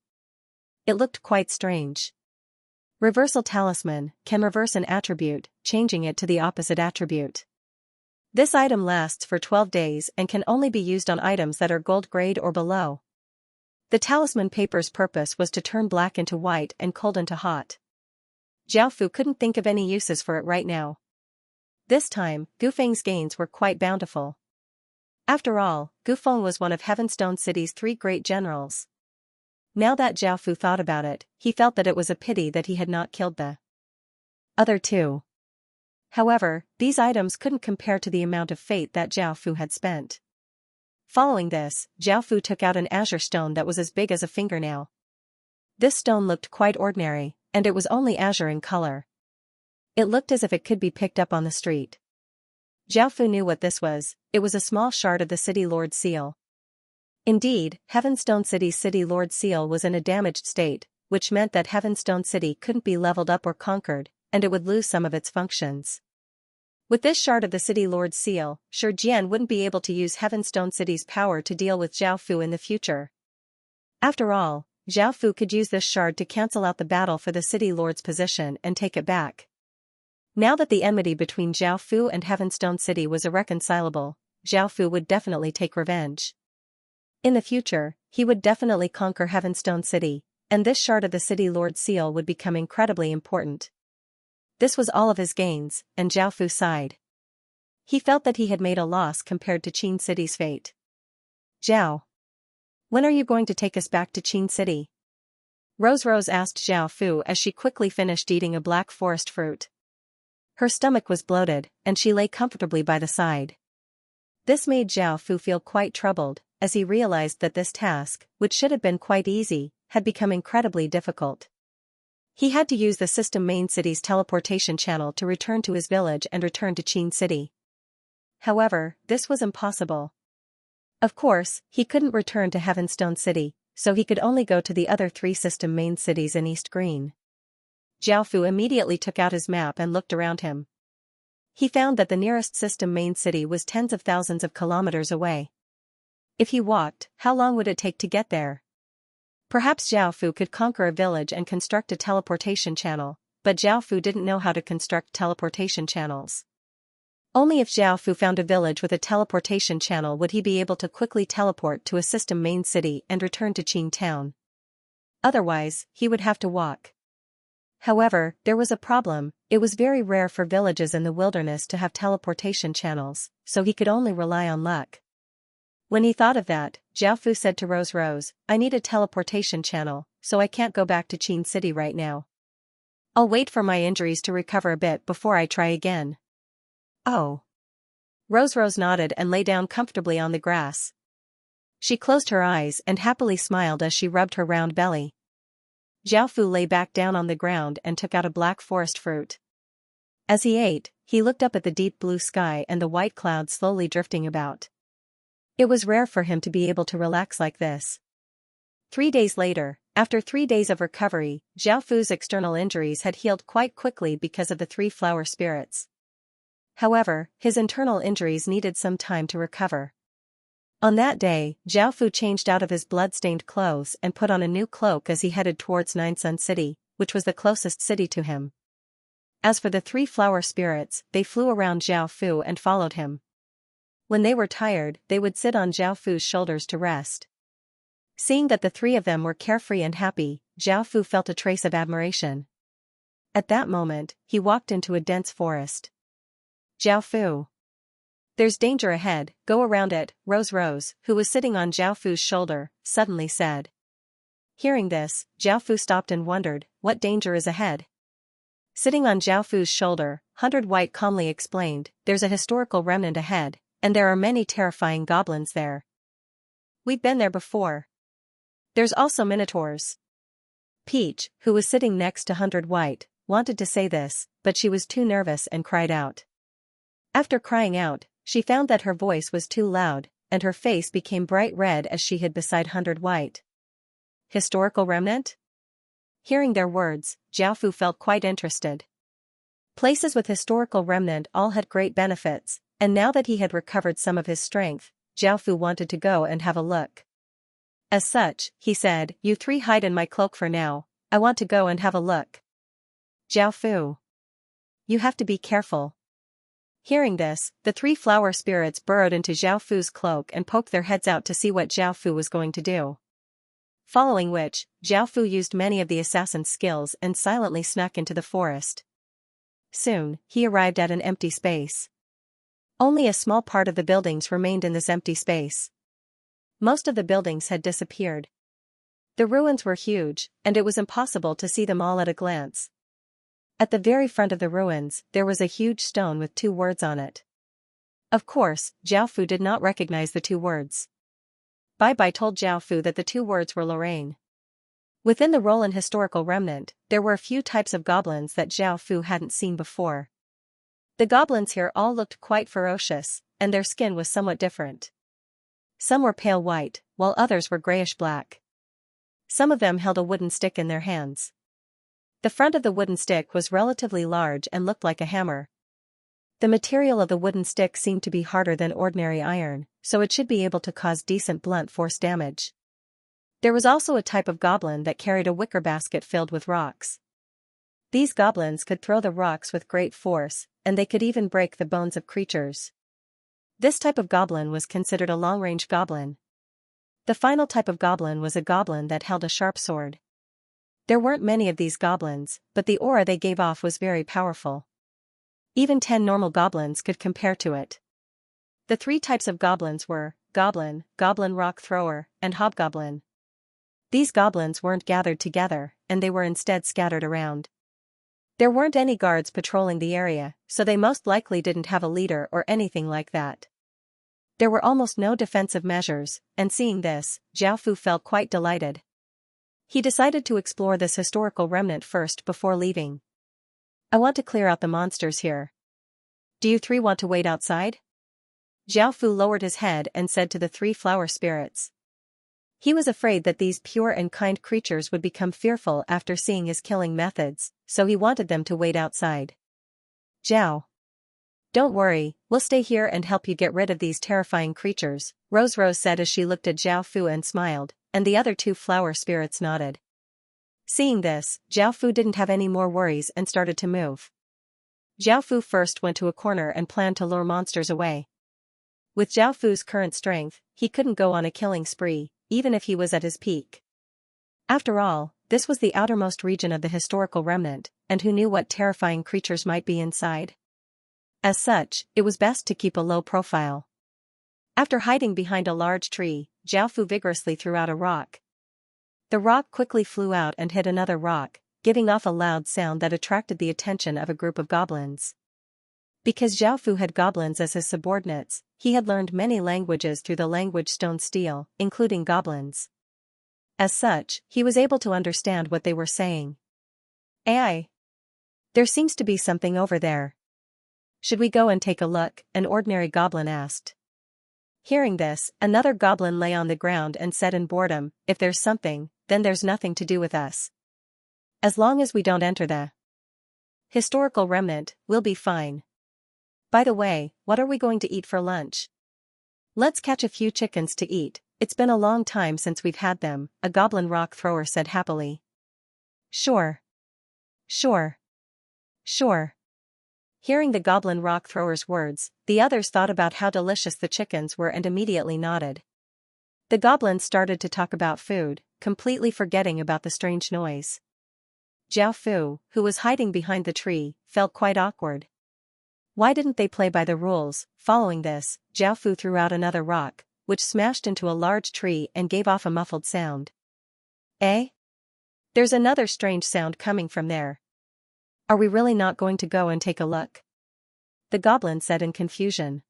It looked quite strange. Reversal talisman can reverse an attribute, changing it to the opposite attribute. This item lasts for 12 days and can only be used on items that are gold grade or below. The talisman paper's purpose was to turn black into white and cold into hot. Xiaofu couldn't think of any uses for it right now. This time, Gufeng's gains were quite bountiful. After all, Gufeng was one of Heavenstone City's 3 great generals. Now that Xiaofu thought about it, he felt that it was a pity that he had not killed the other two. However, these items couldn't compare to the amount of fate that Xiaofu had spent. Following this, Xiaofu took out an azure stone that was as big as a fingernail. This stone looked quite ordinary, and it was only azure in color. It looked as if it could be picked up on the street. Xiaofu knew what this was. It was a small shard of the City Lord's seal. Indeed, Heavenstone City's City Lord's seal was in a damaged state, which meant that Heavenstone City couldn't be leveled up or conquered, and it would lose some of its functions. With this shard of the City Lord's seal, Shi Jian wouldn't be able to use Heavenstone City's power to deal with Xiaofu in the future. After all, Xiaofu could use this shard to cancel out the battle for the City Lord's position and take it back. Now that the enmity between Xiaofu and Heavenstone City was irreconcilable, Xiaofu would definitely take revenge. In the future, he would definitely conquer Heavenstone City, and this shard of the City Lord's seal would become incredibly important. This was all of his gains, and Xiaofu sighed. He felt that he had made a loss compared to Qin City's fate. Zhao. When are you going to take us back to Qin City? Rose asked Xiaofu as she quickly finished eating a black forest fruit. Her stomach was bloated, and she lay comfortably by the side. This made Xiaofu feel quite troubled, as he realized that this task, which should have been quite easy, had become incredibly difficult. He had to use the system main city's teleportation channel to return to his village and return to Qin City. However, this was impossible. Of course, he couldn't return to Heavenstone City, so he could only go to the other 3 system main cities in East Green. Xiaofu immediately took out his map and looked around him. He found that the nearest system main city was tens of thousands of kilometers away. If he walked, how long would it take to get there? Perhaps Xiaofu could conquer a village and construct a teleportation channel, but Xiaofu didn't know how to construct teleportation channels. Only if Xiaofu found a village with a teleportation channel would he be able to quickly teleport to a system main city and return to Qin Town. Otherwise, he would have to walk. However, there was a problem. It was very rare for villages in the wilderness to have teleportation channels, so he could only rely on luck. When he thought of that, Xiaofu said to Rose, I need a teleportation channel, so I can't go back to Qin City right now. I'll wait for my injuries to recover a bit before I try again. Oh. Rose nodded and lay down comfortably on the grass. She closed her eyes and happily smiled as she rubbed her round belly. Xiaofu lay back down on the ground and took out a black forest fruit. As he ate, he looked up at the deep blue sky and the white clouds slowly drifting about. It was rare for him to be able to relax like this. 3 days later, after 3 days of recovery, Xiaofu's external injuries had healed quite quickly because of the 3 flower spirits. However, his internal injuries needed some time to recover. On that day, Xiaofu changed out of his blood-stained clothes and put on a new cloak as he headed towards Nine Sun City, which was the closest city to him. As for the 3 flower spirits, they flew around Xiaofu and followed him. When they were tired, they would sit on Xiaofu's shoulders to rest. Seeing that the 3 of them were carefree and happy, Xiaofu felt a trace of admiration. At that moment, he walked into a dense forest. Xiaofu. There's danger ahead, go around it, Rose, who was sitting on Xiaofu's shoulder, suddenly said. Hearing this, Xiaofu stopped and wondered, what danger is ahead? Sitting on Xiaofu's shoulder, 100 White calmly explained, there's a historical remnant ahead, and there are many terrifying goblins there. We've been there before. There's also minotaurs. Peach, who was sitting next to 100 White, wanted to say this, but she was too nervous and cried out. After crying out, she found that her voice was too loud, and her face became bright red as she hid beside 100 White. Historical remnant? Hearing their words, Jiaofu felt quite interested. Places with historical remnant all had great benefits, and now that he had recovered some of his strength, Jiaofu wanted to go and have a look. As such, he said, "You three hide in my cloak for now, I want to go and have a look." Jiaofu. You have to be careful. Hearing this, the three flower spirits burrowed into Jiaofu's cloak and poked their heads out to see what Jiaofu was going to do. Following which, Jiaofu used many of the assassin's skills and silently snuck into the forest. Soon, he arrived at an empty space. Only a small part of the buildings remained in this empty space. Most of the buildings had disappeared. The ruins were huge, and it was impossible to see them all at a glance. At the very front of the ruins, there was a huge stone with 2 words on it. Of course, Jiaofu did not recognize the 2 words. Bai Bai told Jiaofu that the 2 words were Lorraine. Within the Roland historical remnant, there were a few types of goblins that Jiaofu hadn't seen before. The goblins here all looked quite ferocious, and their skin was somewhat different. Some were pale white, while others were grayish-black. Some of them held a wooden stick in their hands. The front of the wooden stick was relatively large and looked like a hammer. The material of the wooden stick seemed to be harder than ordinary iron, so it should be able to cause decent blunt force damage. There was also a type of goblin that carried a wicker basket filled with rocks. These goblins could throw the rocks with great force, and they could even break the bones of creatures. This type of goblin was considered a long-range goblin. The final type of goblin was a goblin that held a sharp sword. There weren't many of these goblins, but the aura they gave off was very powerful. Even 10 normal goblins could compare to it. The 3 types of goblins were goblin, goblin rock thrower, and hobgoblin. These goblins weren't gathered together, and they were instead scattered around. There weren't any guards patrolling the area, so they most likely didn't have a leader or anything like that. There were almost no defensive measures, and seeing this, Jiaofu felt quite delighted. He decided to explore this historical remnant first before leaving. I want to clear out the monsters here. Do you 3 want to wait outside? Jiaofu lowered his head and said to the 3 flower spirits. He was afraid that these pure and kind creatures would become fearful after seeing his killing methods, so he wanted them to wait outside. Jiao. Don't worry, we'll stay here and help you get rid of these terrifying creatures, Rose said as she looked at Jiaofu and smiled, and the other 2 flower spirits nodded. Seeing this, Jiaofu didn't have any more worries and started to move. Jiaofu first went to a corner and planned to lure monsters away. With Jiaofu's current strength, he couldn't go on a killing spree, even if he was at his peak. After all, this was the outermost region of the historical remnant, and who knew what terrifying creatures might be inside? As such, it was best to keep a low profile. After hiding behind a large tree, Jiaofu vigorously threw out a rock. The rock quickly flew out and hit another rock, giving off a loud sound that attracted the attention of a group of goblins. Because Jiaofu had goblins as his subordinates, he had learned many languages through the language stone steel, including goblins. As such, he was able to understand what they were saying. "Ai! There seems to be something over there. Should we go and take a look?" an ordinary goblin asked. Hearing this, another goblin lay on the ground and said in boredom, "If there's something, then there's nothing to do with us. As long as we don't enter the historical remnant, we'll be fine. By the way, what are we going to eat for lunch?" "Let's catch a few chickens to eat, it's been a long time since we've had them," a goblin rock thrower said happily. Sure. Sure. Sure. Hearing the goblin rock thrower's words, the others thought about how delicious the chickens were and immediately nodded. The goblins started to talk about food, completely forgetting about the strange noise. Jiaofu, who was hiding behind the tree, felt quite awkward. Why didn't they play by the rules? Following this, Jiaofu threw out another rock, which smashed into a large tree and gave off a muffled sound. Eh? There's another strange sound coming from there. Are we really not going to go and take a look? The goblin said in confusion.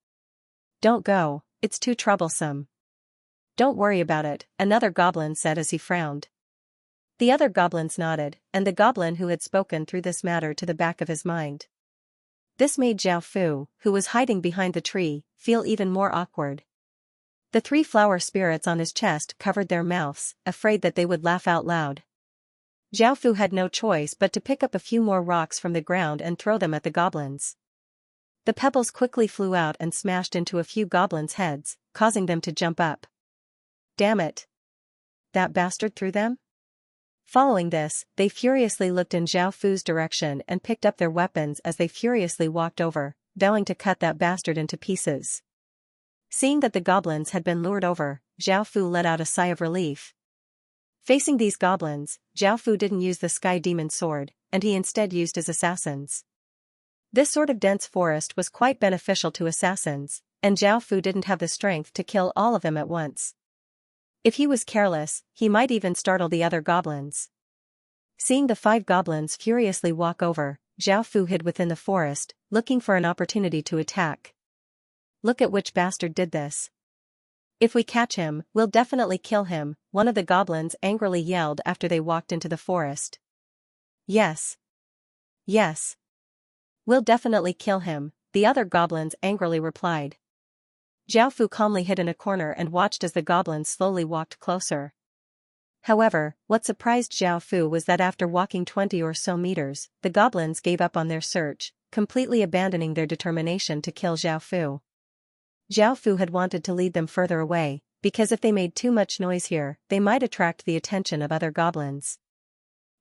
Don't go, it's too troublesome. Don't worry about it, another goblin said as he frowned. The other goblins nodded, and the goblin who had spoken threw this matter to the back of his mind. This made Zhao Fu, who was hiding behind the tree, feel even more awkward. The 3 flower spirits on his chest covered their mouths, afraid that they would laugh out loud. Zhao Fu had no choice but to pick up a few more rocks from the ground and throw them at the goblins. The pebbles quickly flew out and smashed into a few goblins' heads, causing them to jump up. Damn it! That bastard threw them? Following this, they furiously looked in Zhao Fu's direction and picked up their weapons as they furiously walked over, vowing to cut that bastard into pieces. Seeing that the goblins had been lured over, Zhao Fu let out a sigh of relief. Facing these goblins, Zhao Fu didn't use the Sky Demon sword, and he instead used his assassins. This sort of dense forest was quite beneficial to assassins, and Zhao Fu didn't have the strength to kill all of them at once. If he was careless, he might even startle the other goblins. Seeing the 5 goblins furiously walk over, Zhao Fu hid within the forest, looking for an opportunity to attack. Look at which bastard did this. If we catch him, we'll definitely kill him, one of the goblins angrily yelled after they walked into the forest. Yes. Yes. We'll definitely kill him, the other goblins angrily replied. Zhao Fu calmly hid in a corner and watched as the goblins slowly walked closer. However, what surprised Zhao Fu was that after walking 20 or so meters, the goblins gave up on their search, completely abandoning their determination to kill Zhao Fu. Zhao Fu had wanted to lead them further away, because if they made too much noise here, they might attract the attention of other goblins.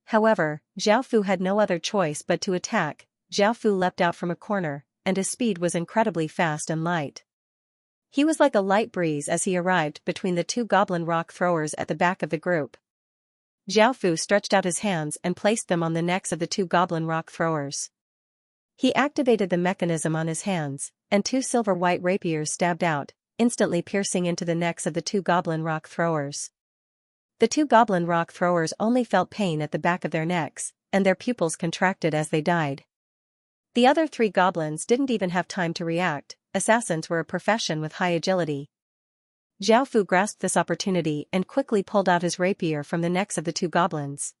However, Zhao Fu had no other choice but to attack. Zhao Fu leapt out from a corner, and his speed was incredibly fast and light. He was like a light breeze as he arrived between the 2 goblin rock throwers at the back of the group. Zhao Fu stretched out his hands and placed them on the necks of the 2 goblin rock throwers. He activated the mechanism on his hands, and 2 silver-white rapiers stabbed out, instantly piercing into the necks of the 2 goblin rock throwers. The 2 goblin rock throwers only felt pain at the back of their necks, and their pupils contracted as they died. The other 3 goblins didn't even have time to react. Assassins were a profession with high agility. Zhao Fu grasped this opportunity and quickly pulled out his rapier from the necks of the 2 goblins.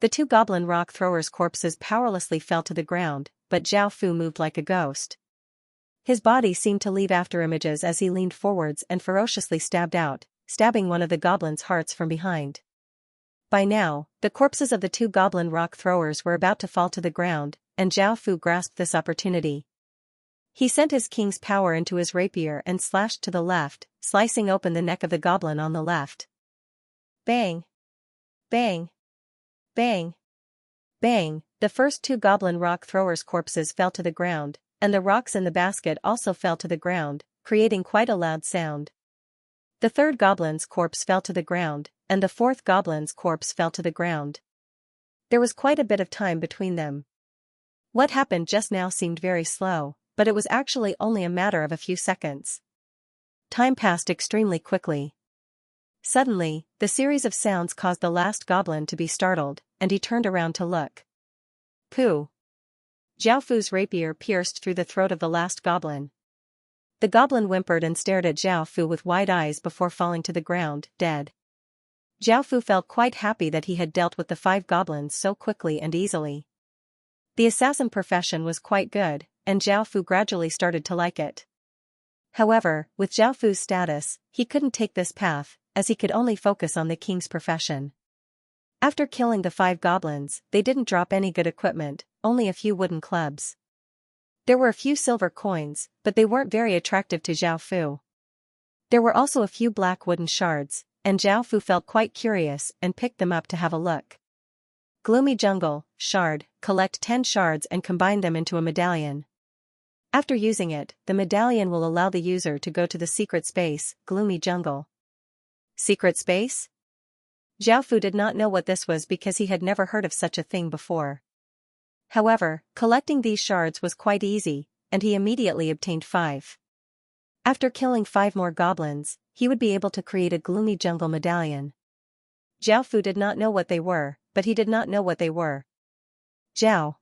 The 2 goblin rock throwers' corpses powerlessly fell to the ground, but Zhao Fu moved like a ghost. His body seemed to leave after images as he leaned forwards and ferociously stabbed out, stabbing one of the goblins' hearts from behind. By now, the corpses of the 2 goblin rock throwers were about to fall to the ground, and Zhao Fu grasped this opportunity. He sent his king's power into his rapier and slashed to the left, slicing open the neck of the goblin on the left. Bang! Bang! Bang! Bang! The first 2 goblin rock throwers' corpses fell to the ground, and the rocks in the basket also fell to the ground, creating quite a loud sound. The 3rd goblin's corpse fell to the ground, and the 4th goblin's corpse fell to the ground. There was quite a bit of time between them. What happened just now seemed very slow, but it was actually only a matter of a few seconds. Time passed extremely quickly. Suddenly, the series of sounds caused the last goblin to be startled, and he turned around to look. Pooh! Zhao Fu's rapier pierced through the throat of the last goblin. The goblin whimpered and stared at Zhao Fu with wide eyes before falling to the ground, dead. Zhao Fu felt quite happy that he had dealt with the 5 goblins so quickly and easily. The assassin profession was quite good, and Zhao Fu gradually started to like it. However, with Zhao Fu's status, he couldn't take this path, as he could only focus on the king's profession. After killing the 5 goblins, they didn't drop any good equipment, only a few wooden clubs. There were a few silver coins, but they weren't very attractive to Zhao Fu. There were also a few black wooden shards, and Zhao Fu felt quite curious and picked them up to have a look. Gloomy Jungle, shard, collect 10 shards and combine them into a medallion. After using it, the medallion will allow the user to go to the secret space, Gloomy Jungle. Secret space? Zhao Fu did not know what this was because he had never heard of such a thing before. However, collecting these shards was quite easy, and he immediately obtained 5. After killing 5 more goblins, he would be able to create a Gloomy Jungle medallion. Zhao Fu did not know what they were, but he did not know what they were. Zhao!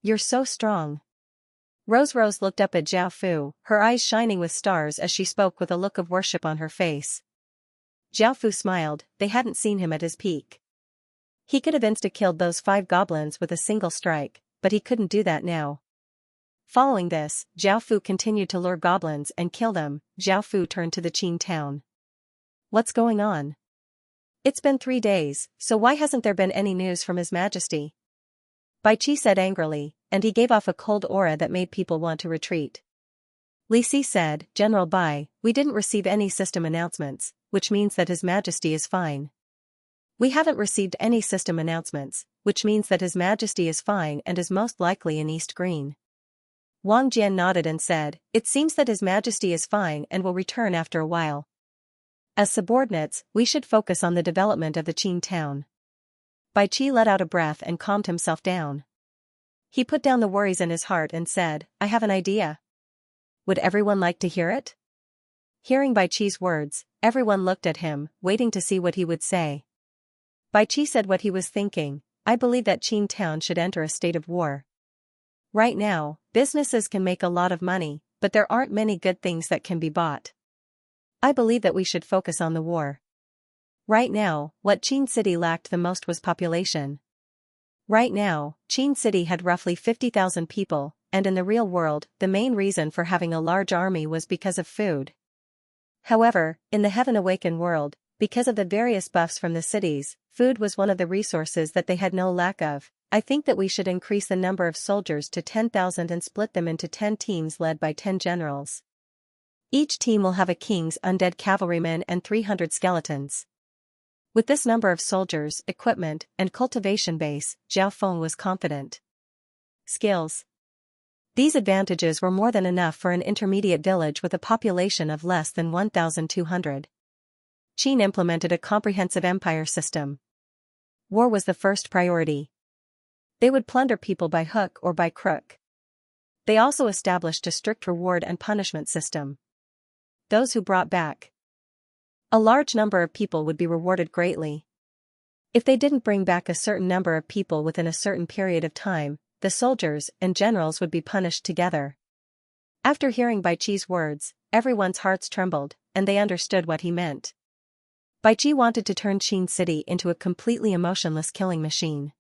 You're so strong. Rose looked up at Zhao Fu, her eyes shining with stars as she spoke with a look of worship on her face. Zhao Fu smiled, they hadn't seen him at his peak. He could have insta-killed those 5 goblins with a single strike, but he couldn't do that now. Following this, Zhao Fu continued to lure goblins and kill them. Zhao Fu turned to the Qin town. What's going on? It's been 3 days, so why hasn't there been any news from His Majesty? Bai Qi said angrily, and he gave off a cold aura that made people want to retreat. Li Si said, General Bai, we didn't receive any system announcements, which means that His Majesty is fine. We haven't received any system announcements, which means that His Majesty is fine and is most likely in East Green. Wang Jian nodded and said, it seems that His Majesty is fine and will return after a while. As subordinates, we should focus on the development of the Qin town. Bai Qi let out a breath and calmed himself down. He put down the worries in his heart and said, I have an idea. Would everyone like to hear it? Hearing Bai Qi's words, everyone looked at him, waiting to see what he would say. Bai Qi said what he was thinking, I believe that Qin town should enter a state of war. Right now, businesses can make a lot of money, but there aren't many good things that can be bought. I believe that we should focus on the war. Right now, what Qin City lacked the most was population. Right now, Qin City had roughly 50,000 people, and in the real world, the main reason for having a large army was because of food. However, in the Heaven Awakened world, because of the various buffs from the cities, food was one of the resources that they had no lack of. I think that we should increase the number of soldiers to 10,000 and split them into 10 teams led by 10 generals. Each team will have a king's undead cavalryman and 300 skeletons. With this number of soldiers, equipment, and cultivation base, Zhao Feng was confident. Skills. These advantages were more than enough for an intermediate village with a population of less than 1,200. Qin implemented a comprehensive empire system. War was the first priority. They would plunder people by hook or by crook. They also established a strict reward and punishment system. Those who brought back a large number of people would be rewarded greatly. If they didn't bring back a certain number of people within a certain period of time, the soldiers and generals would be punished together. After hearing Bai Qi's words, everyone's hearts trembled, and they understood what he meant. Bai Qi wanted to turn Qin City into a completely emotionless killing machine.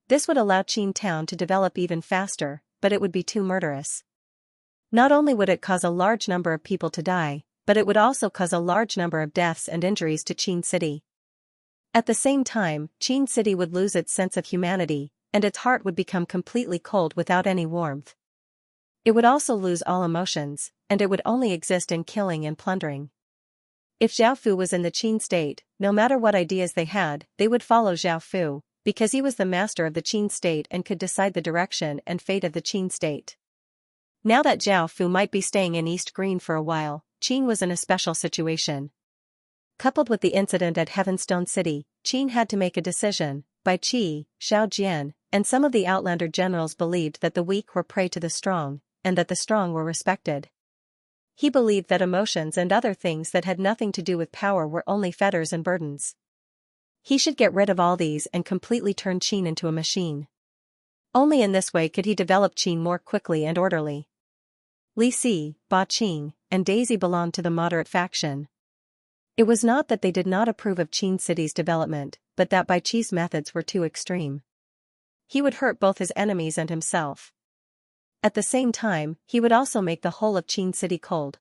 This would allow Qin Town to develop even faster, but it would be too murderous. Not only would it cause a large number of people to die, but it would also cause a large number of deaths and injuries to Qin City. At the same time, Qin City would lose its sense of humanity, and its heart would become completely cold without any warmth. It would also lose all emotions, and it would only exist in killing and plundering. If Zhao Fu was in the Qin state, no matter what ideas they had, they would follow Zhao Fu, because he was the master of the Qin state and could decide the direction and fate of the Qin state. Now that Zhao Fu might be staying in East Green for a while, Qin was in a special situation. Coupled with the incident at Heavenstone City, Qin had to make a decision. Bai Qi, Xiao Jian, and some of the Outlander generals believed that the weak were prey to the strong, and that the strong were respected. He believed that emotions and other things that had nothing to do with power were only fetters and burdens. He should get rid of all these and completely turn Qin into a machine. Only in this way could he develop Qin more quickly and orderly. Li Si, Ba Qing, and Daisy belonged to the moderate faction. It was not that they did not approve of Qin City's development, but that Bai Qi's methods were too extreme. He would hurt both his enemies and himself. At the same time, he would also make the whole of Qin City cold.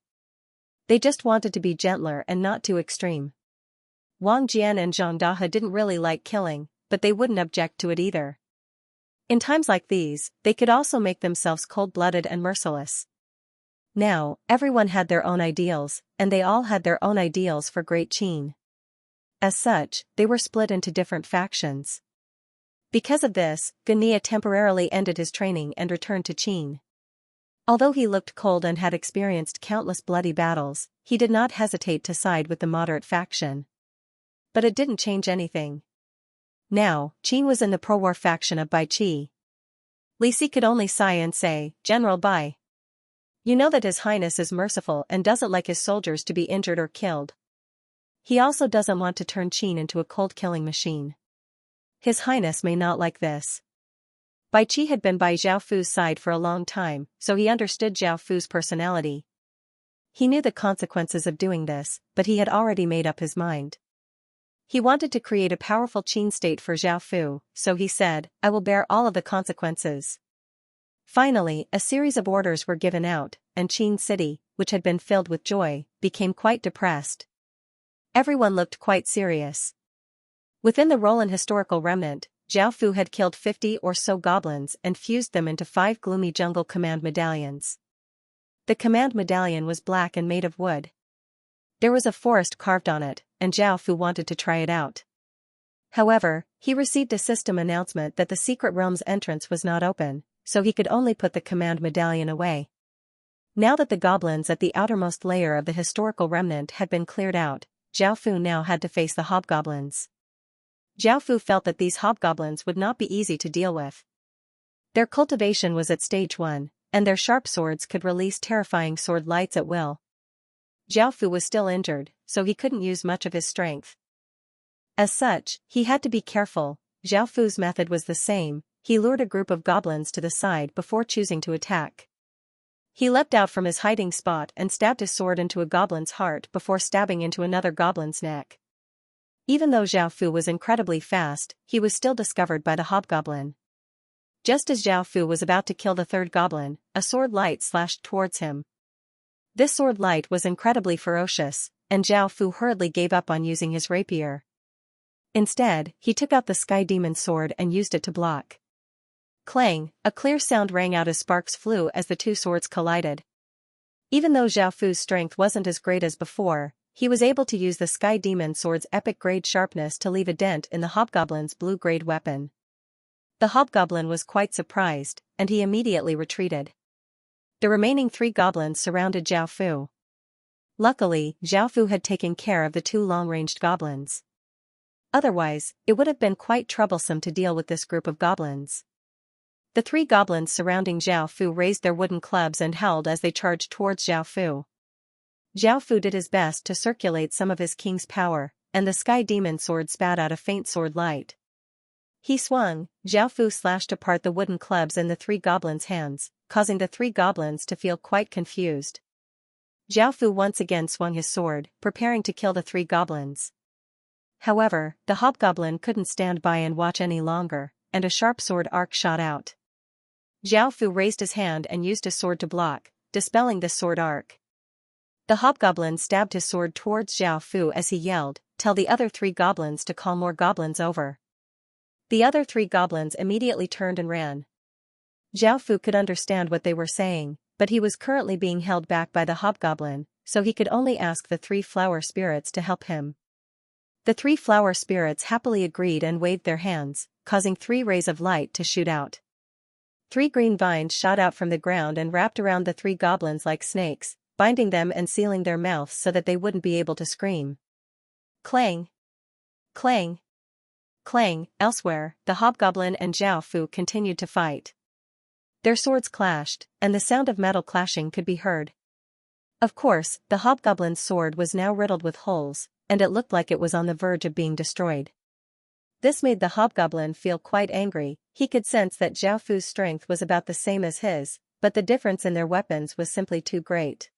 They just wanted to be gentler and not too extreme. Wang Jian and Zhang Dahe didn't really like killing, but they wouldn't object to it either. In times like these, they could also make themselves cold-blooded and merciless. Now, everyone had their own ideals, and they all had their own ideals for Great Qin. As such, they were split into different factions. Because of this, Gania temporarily ended his training and returned to Qin. Although he looked cold and had experienced countless bloody battles, he did not hesitate to side with the moderate faction. But it didn't change anything. Now, Qin was in the pro-war faction of Bai Qi. Li Si could only sigh and say, General Bai. You know that His Highness is merciful and doesn't like his soldiers to be injured or killed. He also doesn't want to turn Qin into a cold-killing machine. His Highness may not like this. Bai Qi had been by Zhao Fu's side for a long time, so he understood Zhao Fu's personality. He knew the consequences of doing this, but he had already made up his mind. He wanted to create a powerful Qin state for Zhao Fu, so he said, "I will bear all of the consequences." Finally, a series of orders were given out, and Qin City, which had been filled with joy, became quite depressed. Everyone looked quite serious. Within the Roland historical remnant, Zhao Fu had killed 50 or so goblins and fused them into 5 gloomy jungle command medallions. The command medallion was black and made of wood. There was a forest carved on it, and Zhao Fu wanted to try it out. However, he received a system announcement that the secret realm's entrance was not open, so he could only put the command medallion away. Now that the goblins at the outermost layer of the historical remnant had been cleared out, Zhao Fu now had to face the hobgoblins. Zhao Fu felt that these hobgoblins would not be easy to deal with. Their cultivation was at stage 1, and their sharp swords could release terrifying sword lights at will. Zhao Fu was still injured, so he couldn't use much of his strength. As such, he had to be careful. Zhao Fu's method was the same. He lured a group of goblins to the side before choosing to attack. He leapt out from his hiding spot and stabbed his sword into a goblin's heart before stabbing into another goblin's neck. Even though Zhao Fu was incredibly fast, he was still discovered by the hobgoblin. Just as Zhao Fu was about to kill the third goblin, a sword light slashed towards him. This sword light was incredibly ferocious, and Zhao Fu hurriedly gave up on using his rapier. Instead, he took out the Sky Demon's sword and used it to block. Clang, a clear sound rang out as sparks flew as the two swords collided. Even though Zhao Fu's strength wasn't as great as before, he was able to use the Sky Demon's sword's epic grade sharpness to leave a dent in the hobgoblin's blue-grade weapon. The hobgoblin was quite surprised, and he immediately retreated. The remaining 3 goblins surrounded Zhao Fu. Luckily, Zhao Fu had taken care of the 2 long-ranged goblins. Otherwise, it would have been quite troublesome to deal with this group of goblins. The 3 goblins surrounding Zhao Fu raised their wooden clubs and howled as they charged towards Zhao Fu. Zhao Fu did his best to circulate some of his king's power, and the Sky Demon sword spat out a faint sword light. He swung. Zhao Fu slashed apart the wooden clubs in the 3 goblins' hands, causing the 3 goblins to feel quite confused. Zhao Fu once again swung his sword, preparing to kill the 3 goblins. However, the hobgoblin couldn't stand by and watch any longer, and a sharp sword arc shot out. Zhao Fu raised his hand and used his sword to block, dispelling the sword arc. The hobgoblin stabbed his sword towards Zhao Fu as he yelled, "Tell the other 3 goblins to call more goblins over." The other 3 goblins immediately turned and ran. Zhao Fu could understand what they were saying, but he was currently being held back by the hobgoblin, so he could only ask the 3 flower spirits to help him. The 3 flower spirits happily agreed and waved their hands, causing 3 rays of light to shoot out. 3 green vines shot out from the ground and wrapped around the 3 goblins like snakes, binding them and sealing their mouths so that they wouldn't be able to scream. Clang! Clang! Clang! Elsewhere, the hobgoblin and Zhao Fu continued to fight. Their swords clashed, and the sound of metal clashing could be heard. Of course, the hobgoblin's sword was now riddled with holes, and it looked like it was on the verge of being destroyed. This made the hobgoblin feel quite angry. He could sense that Zhao Fu's strength was about the same as his, but the difference in their weapons was simply too great.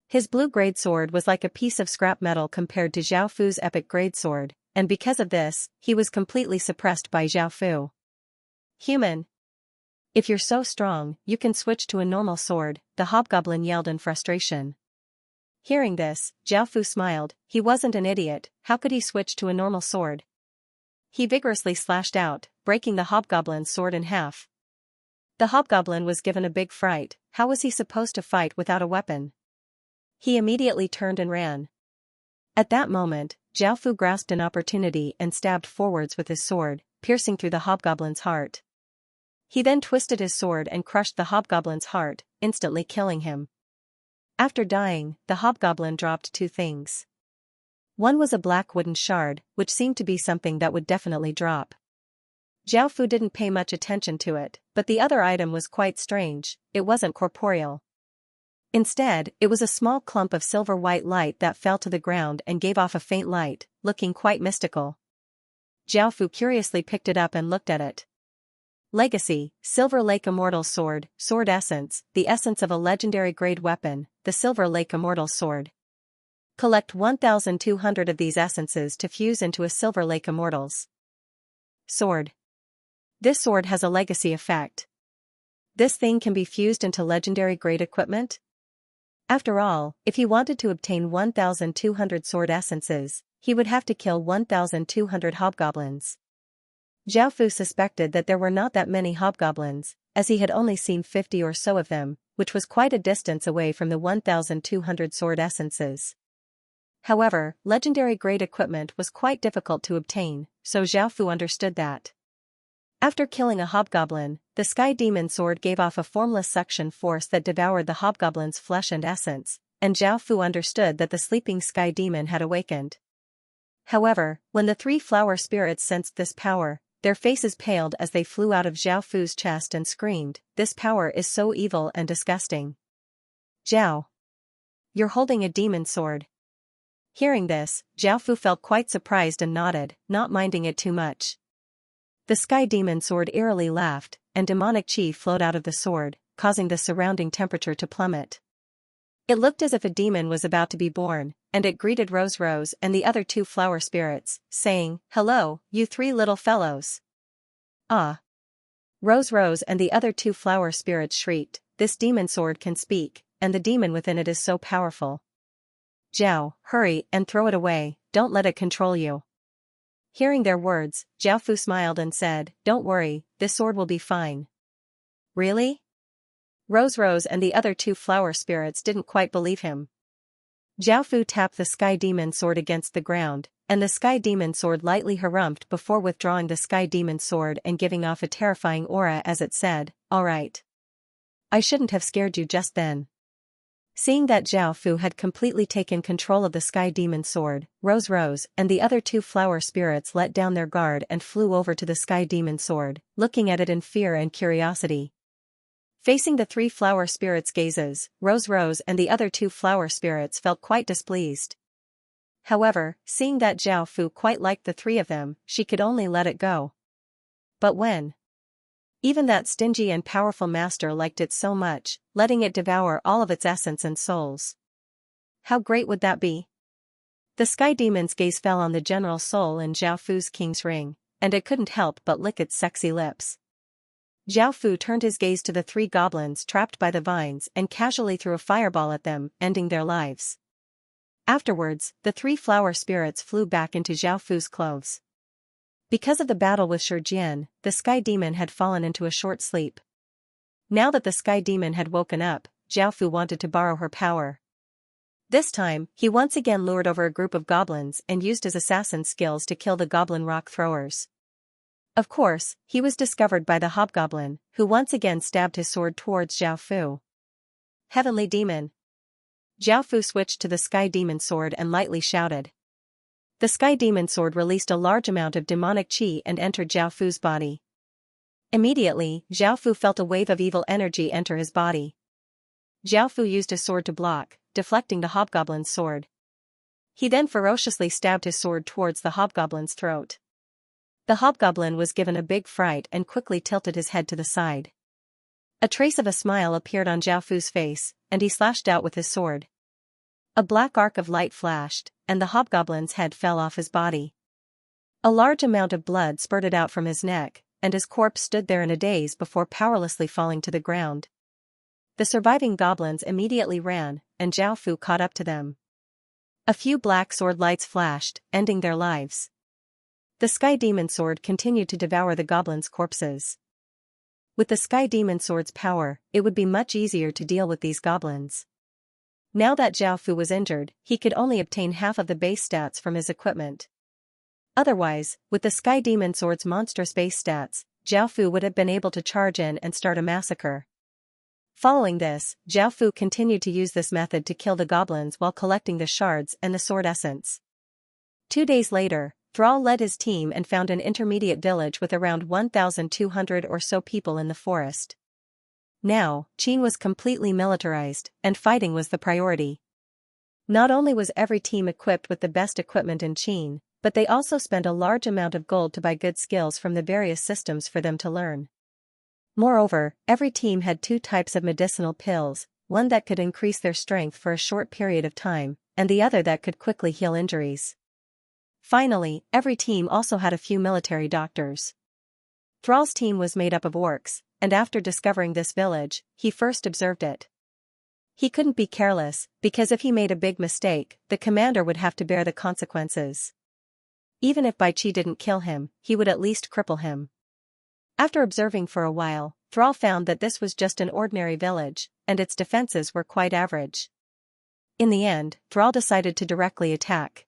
His blue-grade sword was like a piece of scrap metal compared to Zhao Fu's epic grade sword, and because of this, he was completely suppressed by Zhao Fu. "Human! If you're so strong, you can switch to a normal sword," the hobgoblin yelled in frustration. Hearing this, Zhao Fu smiled. He wasn't an idiot. How could he switch to a normal sword? He vigorously slashed out, breaking the hobgoblin's sword in half. The hobgoblin was given a big fright. How was he supposed to fight without a weapon? He immediately turned and ran. At that moment, Zhao Fu grasped an opportunity and stabbed forwards with his sword, piercing through the hobgoblin's heart. He then twisted his sword and crushed the hobgoblin's heart, instantly killing him. After dying, the hobgoblin dropped 2 things. One was a black wooden shard, which seemed to be something that would definitely drop. Zhao Fu didn't pay much attention to it, but the other item was quite strange. It wasn't corporeal. Instead, it was a small clump of silver-white light that fell to the ground and gave off a faint light, looking quite mystical. Zhao Fu curiously picked it up and looked at it. Legacy, Silver Lake Immortal Sword, Sword Essence, the essence of a legendary grade weapon, the Silver Lake Immortal Sword. Collect 1,200 of these essences to fuse into a Silver Lake Immortals sword. This sword has a legacy effect. This thing can be fused into legendary grade equipment? After all, if he wanted to obtain 1,200 sword essences, he would have to kill 1,200 hobgoblins. Zhao Fu suspected that there were not that many hobgoblins, as he had only seen 50 or so of them, which was quite a distance away from the 1,200 sword essences. However, legendary grade equipment was quite difficult to obtain, so Zhao Fu understood that. After killing a hobgoblin, the Sky Demon sword gave off a formless suction force that devoured the hobgoblin's flesh and essence, and Zhao Fu understood that the sleeping Sky Demon had awakened. However, when the three flower spirits sensed this power, their faces paled as they flew out of Zhao Fu's chest and screamed, "This power is so evil and disgusting. Zhao, you're holding a demon sword." Hearing this, Zhao Fu felt quite surprised and nodded, not minding it too much. The Sky Demon sword eerily laughed, and demonic chi flowed out of the sword, causing the surrounding temperature to plummet. It looked as if a demon was about to be born, and it greeted Rose Rose and the other two flower spirits, saying, "Hello, you three little fellows." "Ah!" Rose Rose and the other two flower spirits shrieked, "This demon sword can speak, and the demon within it is so powerful. Zhao, hurry and throw it away, don't let it control you." Hearing their words, Zhao Fu smiled and said, "Don't worry, this sword will be fine." "Really?" Rose Rose and the other two flower spirits didn't quite believe him. Zhao Fu tapped the Sky Demon sword against the ground, and the Sky Demon sword lightly harumphed before withdrawing the Sky Demon sword and giving off a terrifying aura as it said, "All right. I shouldn't have scared you just then." Seeing that Zhao Fu had completely taken control of the Sky Demon sword, Rose Rose and the other two flower spirits let down their guard and flew over to the Sky Demon sword, looking at it in fear and curiosity. Facing the three flower spirits' gazes, Rose Rose and the other two flower spirits felt quite displeased. However, seeing that Zhao Fu quite liked the three of them, she could only let it go. But when even that stingy and powerful master liked it so much, letting it devour all of its essence and souls. How great would that be? The Sky Demon's gaze fell on the general soul in Zhao Fu's king's ring, and it couldn't help but lick its sexy lips. Zhao Fu turned his gaze to the three goblins trapped by the vines and casually threw a fireball at them, ending their lives. Afterwards, the three flower spirits flew back into Zhao Fu's clothes. Because of the battle with Shijian, the Sky Demon had fallen into a short sleep. Now that the Sky Demon had woken up, Zhao Fu wanted to borrow her power. This time, he once again lured over a group of goblins and used his assassin skills to kill the goblin rock throwers. Of course, he was discovered by the hobgoblin, who once again stabbed his sword towards Zhao Fu. "Heavenly Demon!" Zhao Fu switched to the Sky Demon sword and lightly shouted. The Sky Demon sword released a large amount of demonic chi and entered Zhao Fu's body. Immediately, Zhao Fu felt a wave of evil energy enter his body. Zhao Fu used his sword to block, deflecting the hobgoblin's sword. He then ferociously stabbed his sword towards the hobgoblin's throat. The hobgoblin was given a big fright and quickly tilted his head to the side. A trace of a smile appeared on Zhao Fu's face, and he slashed out with his sword. A black arc of light flashed, and the hobgoblin's head fell off his body. A large amount of blood spurted out from his neck, and his corpse stood there in a daze before powerlessly falling to the ground. The surviving goblins immediately ran, and Zhao Fu caught up to them. A few black sword lights flashed, ending their lives. The Sky Demon sword continued to devour the goblins' corpses. With the Sky Demon sword's power, it would be much easier to deal with these goblins. Now that Zhao Fu was injured, he could only obtain half of the base stats from his equipment. Otherwise, with the Sky Demon sword's monstrous base stats, Zhao Fu would have been able to charge in and start a massacre. Following this, Zhao Fu continued to use this method to kill the goblins while collecting the shards and the sword essence. 2 days later, Thrall led his team and found an intermediate village with around 1,200 or so people in the forest. Now, Qin was completely militarized, and fighting was the priority. Not only was every team equipped with the best equipment in Qin, but they also spent a large amount of gold to buy good skills from the various systems for them to learn. Moreover, every team had 2 types of medicinal pills, one that could increase their strength for a short period of time, and the other that could quickly heal injuries. Finally, every team also had a few military doctors. Thrall's team was made up of orcs, and after discovering this village, he first observed it. He couldn't be careless, because if he made a big mistake, the commander would have to bear the consequences. Even if Bai Qi didn't kill him, he would at least cripple him. After observing for a while, Thrall found that this was just an ordinary village, and its defenses were quite average. In the end, Thrall decided to directly attack.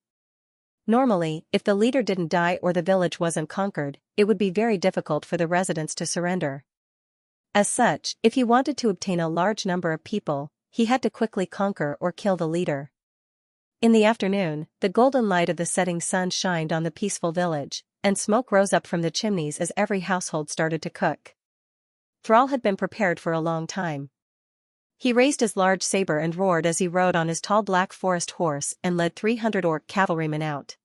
Normally, if the leader didn't die or the village wasn't conquered, it would be very difficult for the residents to surrender. As such, if he wanted to obtain a large number of people, he had to quickly conquer or kill the leader. In the afternoon, the golden light of the setting sun shined on the peaceful village, and smoke rose up from the chimneys as every household started to cook. Thrall had been prepared for a long time. He raised his large saber and roared as he rode on his tall black forest horse and led 300 orc cavalrymen out.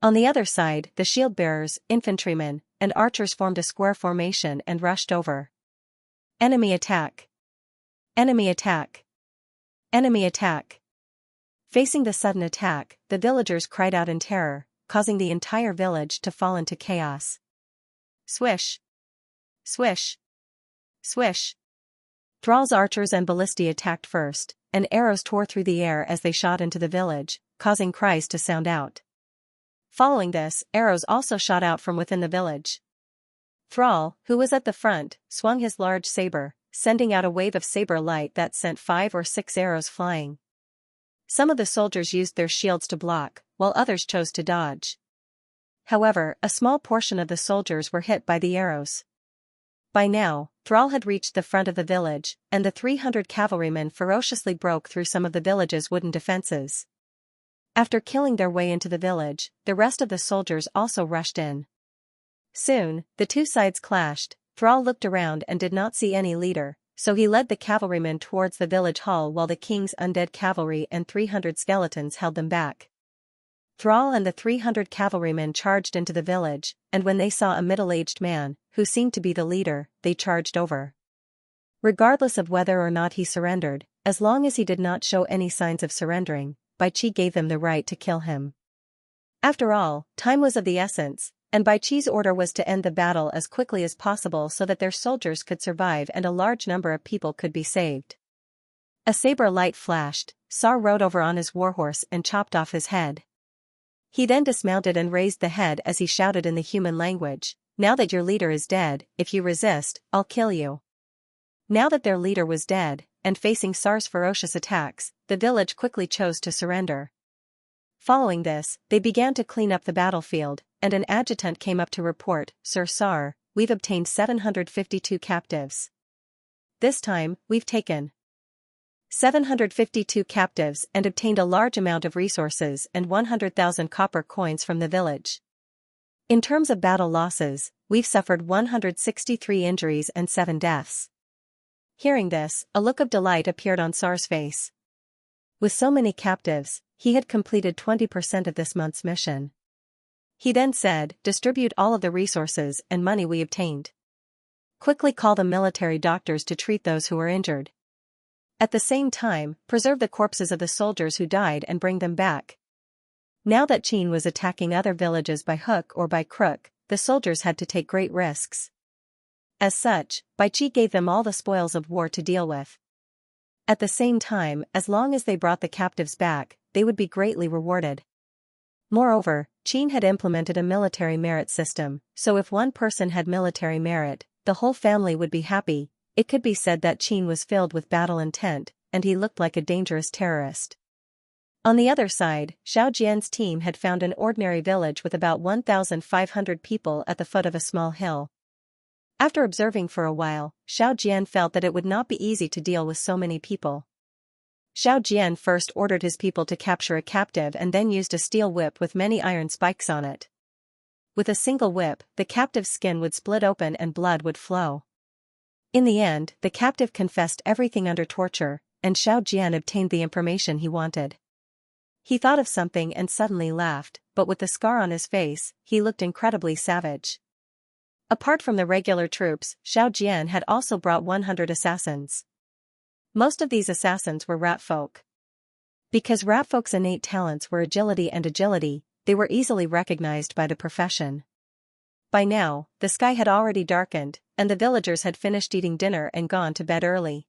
On the other side, the shield-bearers, infantrymen, and archers formed a square formation and rushed over. Enemy attack! Enemy attack! Enemy attack! Facing the sudden attack, the villagers cried out in terror, causing the entire village to fall into chaos. Swish! Swish! Swish! Thrall's archers and ballistae attacked first, and arrows tore through the air as they shot into the village, causing cries to sound out. Following this, arrows also shot out from within the village. Thrall, who was at the front, swung his large saber, sending out a wave of saber light that sent 5 or 6 arrows flying. Some of the soldiers used their shields to block, while others chose to dodge. However, a small portion of the soldiers were hit by the arrows. By now, Thrall had reached the front of the village, and the 300 cavalrymen ferociously broke through some of the village's wooden defenses. After killing their way into the village, the rest of the soldiers also rushed in. Soon, the two sides clashed. Thrall looked around and did not see any leader, so he led the cavalrymen towards the village hall while the king's undead cavalry and 300 skeletons held them back. Thrall and the 300 cavalrymen charged into the village, and when they saw a middle-aged man, who seemed to be the leader, they charged over. Regardless of whether or not he surrendered, as long as he did not show any signs of surrendering, Bai Qi gave them the right to kill him. After all, time was of the essence, and Bai Qi's order was to end the battle as quickly as possible so that their soldiers could survive and a large number of people could be saved. A saber light flashed, Sar rode over on his warhorse and chopped off his head. He then dismounted and raised the head as he shouted in the human language, "Now that your leader is dead, if you resist, I'll kill you." Now that their leader was dead, and facing Sar's ferocious attacks, the village quickly chose to surrender. Following this, they began to clean up the battlefield, and an adjutant came up to report, "Sir Sar, we've obtained 752 captives. This time, we've taken 752 captives and obtained a large amount of resources and 100,000 copper coins from the village. In terms of battle losses, we've suffered 163 injuries and 7 deaths." Hearing this, a look of delight appeared on Sar's face. With so many captives, he had completed 20% of this month's mission. He then said, "Distribute all of the resources and money we obtained. Quickly call the military doctors to treat those who are injured. At the same time, preserve the corpses of the soldiers who died and bring them back." Now that Qin was attacking other villages by hook or by crook, the soldiers had to take great risks. As such, Bai Qi gave them all the spoils of war to deal with. At the same time, as long as they brought the captives back, they would be greatly rewarded. Moreover, Qin had implemented a military merit system, so if one person had military merit, the whole family would be happy. It could be said that Qin was filled with battle intent, and he looked like a dangerous terrorist. On the other side, Xiao Jian's team had found an ordinary village with about 1,500 people at the foot of a small hill. After observing for a while, Xiao Jian felt that it would not be easy to deal with so many people. Xiao Jian first ordered his people to capture a captive and then used a steel whip with many iron spikes on it. With a single whip, the captive's skin would split open and blood would flow. In the end, the captive confessed everything under torture, and Xiao Jian obtained the information he wanted. He thought of something and suddenly laughed, but with the scar on his face, he looked incredibly savage. Apart from the regular troops, Xiao Jian had also brought 100 assassins. Most of these assassins were rat folk. Because rat folk's innate talents were agility, they were easily recognized by the profession. By now, the sky had already darkened, and the villagers had finished eating dinner and gone to bed early.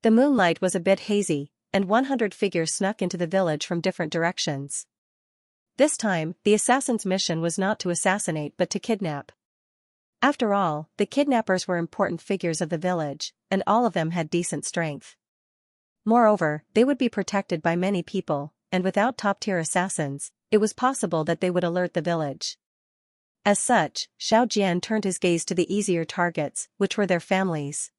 The moonlight was a bit hazy, and 100 figures snuck into the village from different directions. This time, the assassin's mission was not to assassinate but to kidnap. After all, the kidnappers were important figures of the village, and all of them had decent strength. Moreover, they would be protected by many people, and without top-tier assassins, it was possible that they would alert the village. As such, Xianxia turned his gaze to the easier targets, which were their families.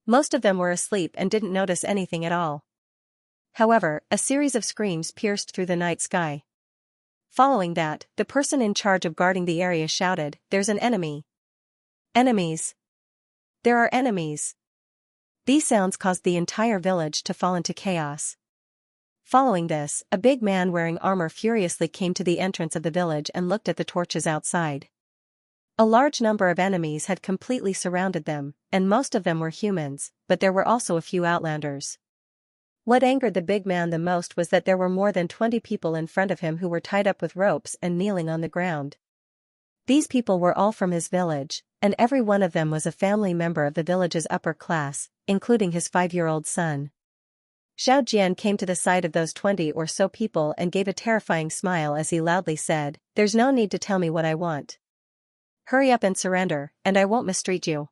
Most of them were asleep and didn't notice anything at all. However, a series of screams pierced through the night sky. Following that, the person in charge of guarding the area shouted, "There's an enemy! Enemies! There are enemies!" These sounds caused the entire village to fall into chaos. Following this, a big man wearing armor furiously came to the entrance of the village and looked at the torches outside. A large number of enemies had completely surrounded them, and most of them were humans, but there were also a few outlanders. What angered the big man the most was that there were more than 20 people in front of him who were tied up with ropes and kneeling on the ground. These people were all from his village, and every one of them was a family member of the village's upper class, including his 5-year-old son. Xianxia came to the side of those 20 or so people and gave a terrifying smile as he loudly said, "There's no need to tell me what I want. Hurry up and surrender, and I won't mistreat you.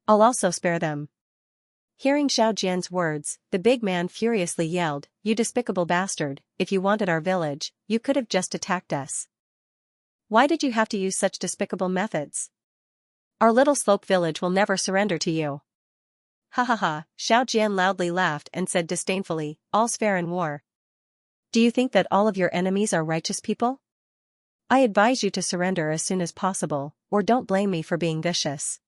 I'll also spare them." Hearing Xianxia's words, the big man furiously yelled, "You despicable bastard, if you wanted our village, you could have just attacked us. Why did you have to use such despicable methods? Our little slope village will never surrender to you." "Ha ha ha," Xianxia loudly laughed and said disdainfully, "All's fair in war. Do you think that all of your enemies are righteous people? I advise you to surrender as soon as possible, or don't blame me for being vicious."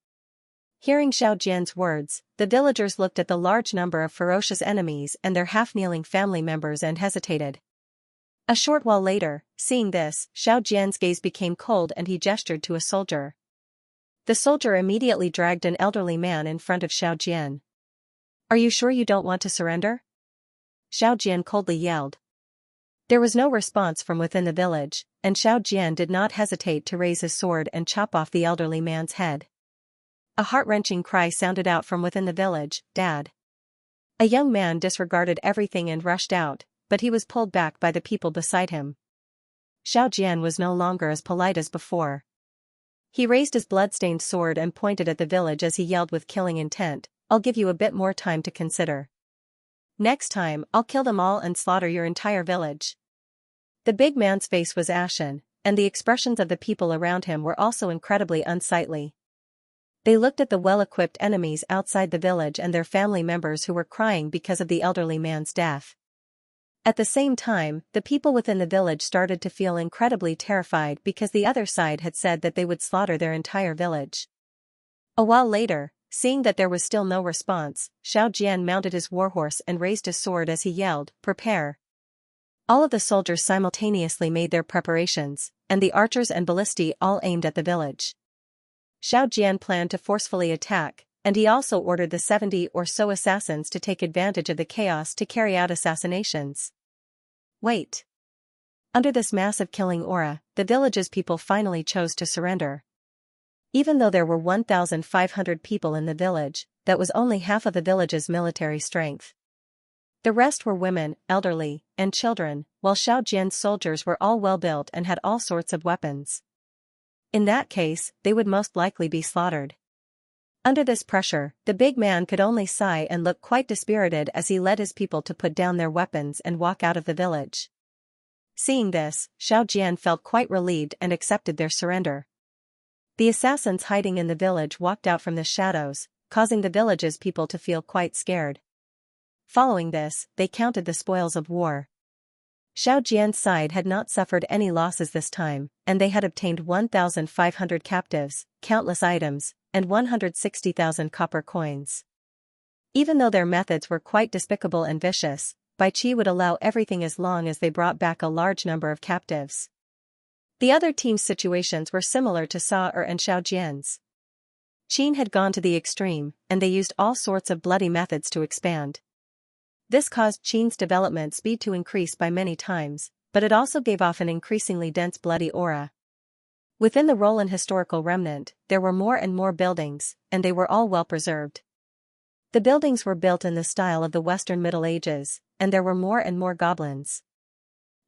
Hearing Xianxia's words, the villagers looked at the large number of ferocious enemies and their half-kneeling family members and hesitated. A short while later, seeing this, Xianxia's gaze became cold and he gestured to a soldier. The soldier immediately dragged an elderly man in front of Xianxia. "Are you sure you don't want to surrender?" Xianxia coldly yelled. There was no response from within the village, and Xianxia did not hesitate to raise his sword and chop off the elderly man's head. A heart-wrenching cry sounded out from within the village, "Dad!" A young man disregarded everything and rushed out, but he was pulled back by the people beside him. Xianxia was no longer as polite as before. He raised his blood-stained sword and pointed at the village as he yelled with killing intent, "I'll give you a bit more time to consider. Next time, I'll kill them all and slaughter your entire village." The big man's face was ashen, and the expressions of the people around him were also incredibly unsightly. They looked at the well-equipped enemies outside the village and their family members who were crying because of the elderly man's death. At the same time, the people within the village started to feel incredibly terrified because the other side had said that they would slaughter their entire village. A while later, seeing that there was still no response, Xianxia mounted his warhorse and raised his sword as he yelled, "Prepare!" All of the soldiers simultaneously made their preparations, and the archers and ballistae all aimed at the village. Xianxia planned to forcefully attack, and he also ordered the 70 or so assassins to take advantage of the chaos to carry out assassinations. Wait. Under this massive killing aura, the village's people finally chose to surrender. Even though there were 1,500 people in the village, that was only half of the village's military strength. The rest were women, elderly, and children, while Xianxia's soldiers were all well-built and had all sorts of weapons. In that case, they would most likely be slaughtered. Under this pressure, the big man could only sigh and look quite dispirited as he led his people to put down their weapons and walk out of the village. Seeing this, Xianxia felt quite relieved and accepted their surrender. The assassins hiding in the village walked out from the shadows, causing the village's people to feel quite scared. Following this, they counted the spoils of war. Xianxia's side had not suffered any losses this time, and they had obtained 1,500 captives, countless items, and 160,000 copper coins. Even though their methods were quite despicable and vicious, Bai Qi would allow everything as long as they brought back a large number of captives. The other team's situations were similar to Sa Er and Xiaojian's. Qin had gone to the extreme, and they used all sorts of bloody methods to expand. This caused Qin's development speed to increase by many times, but it also gave off an increasingly dense bloody aura. Within the Roland historical remnant, there were more and more buildings, and they were all well preserved. The buildings were built in the style of the Western Middle Ages, and there were more and more goblins.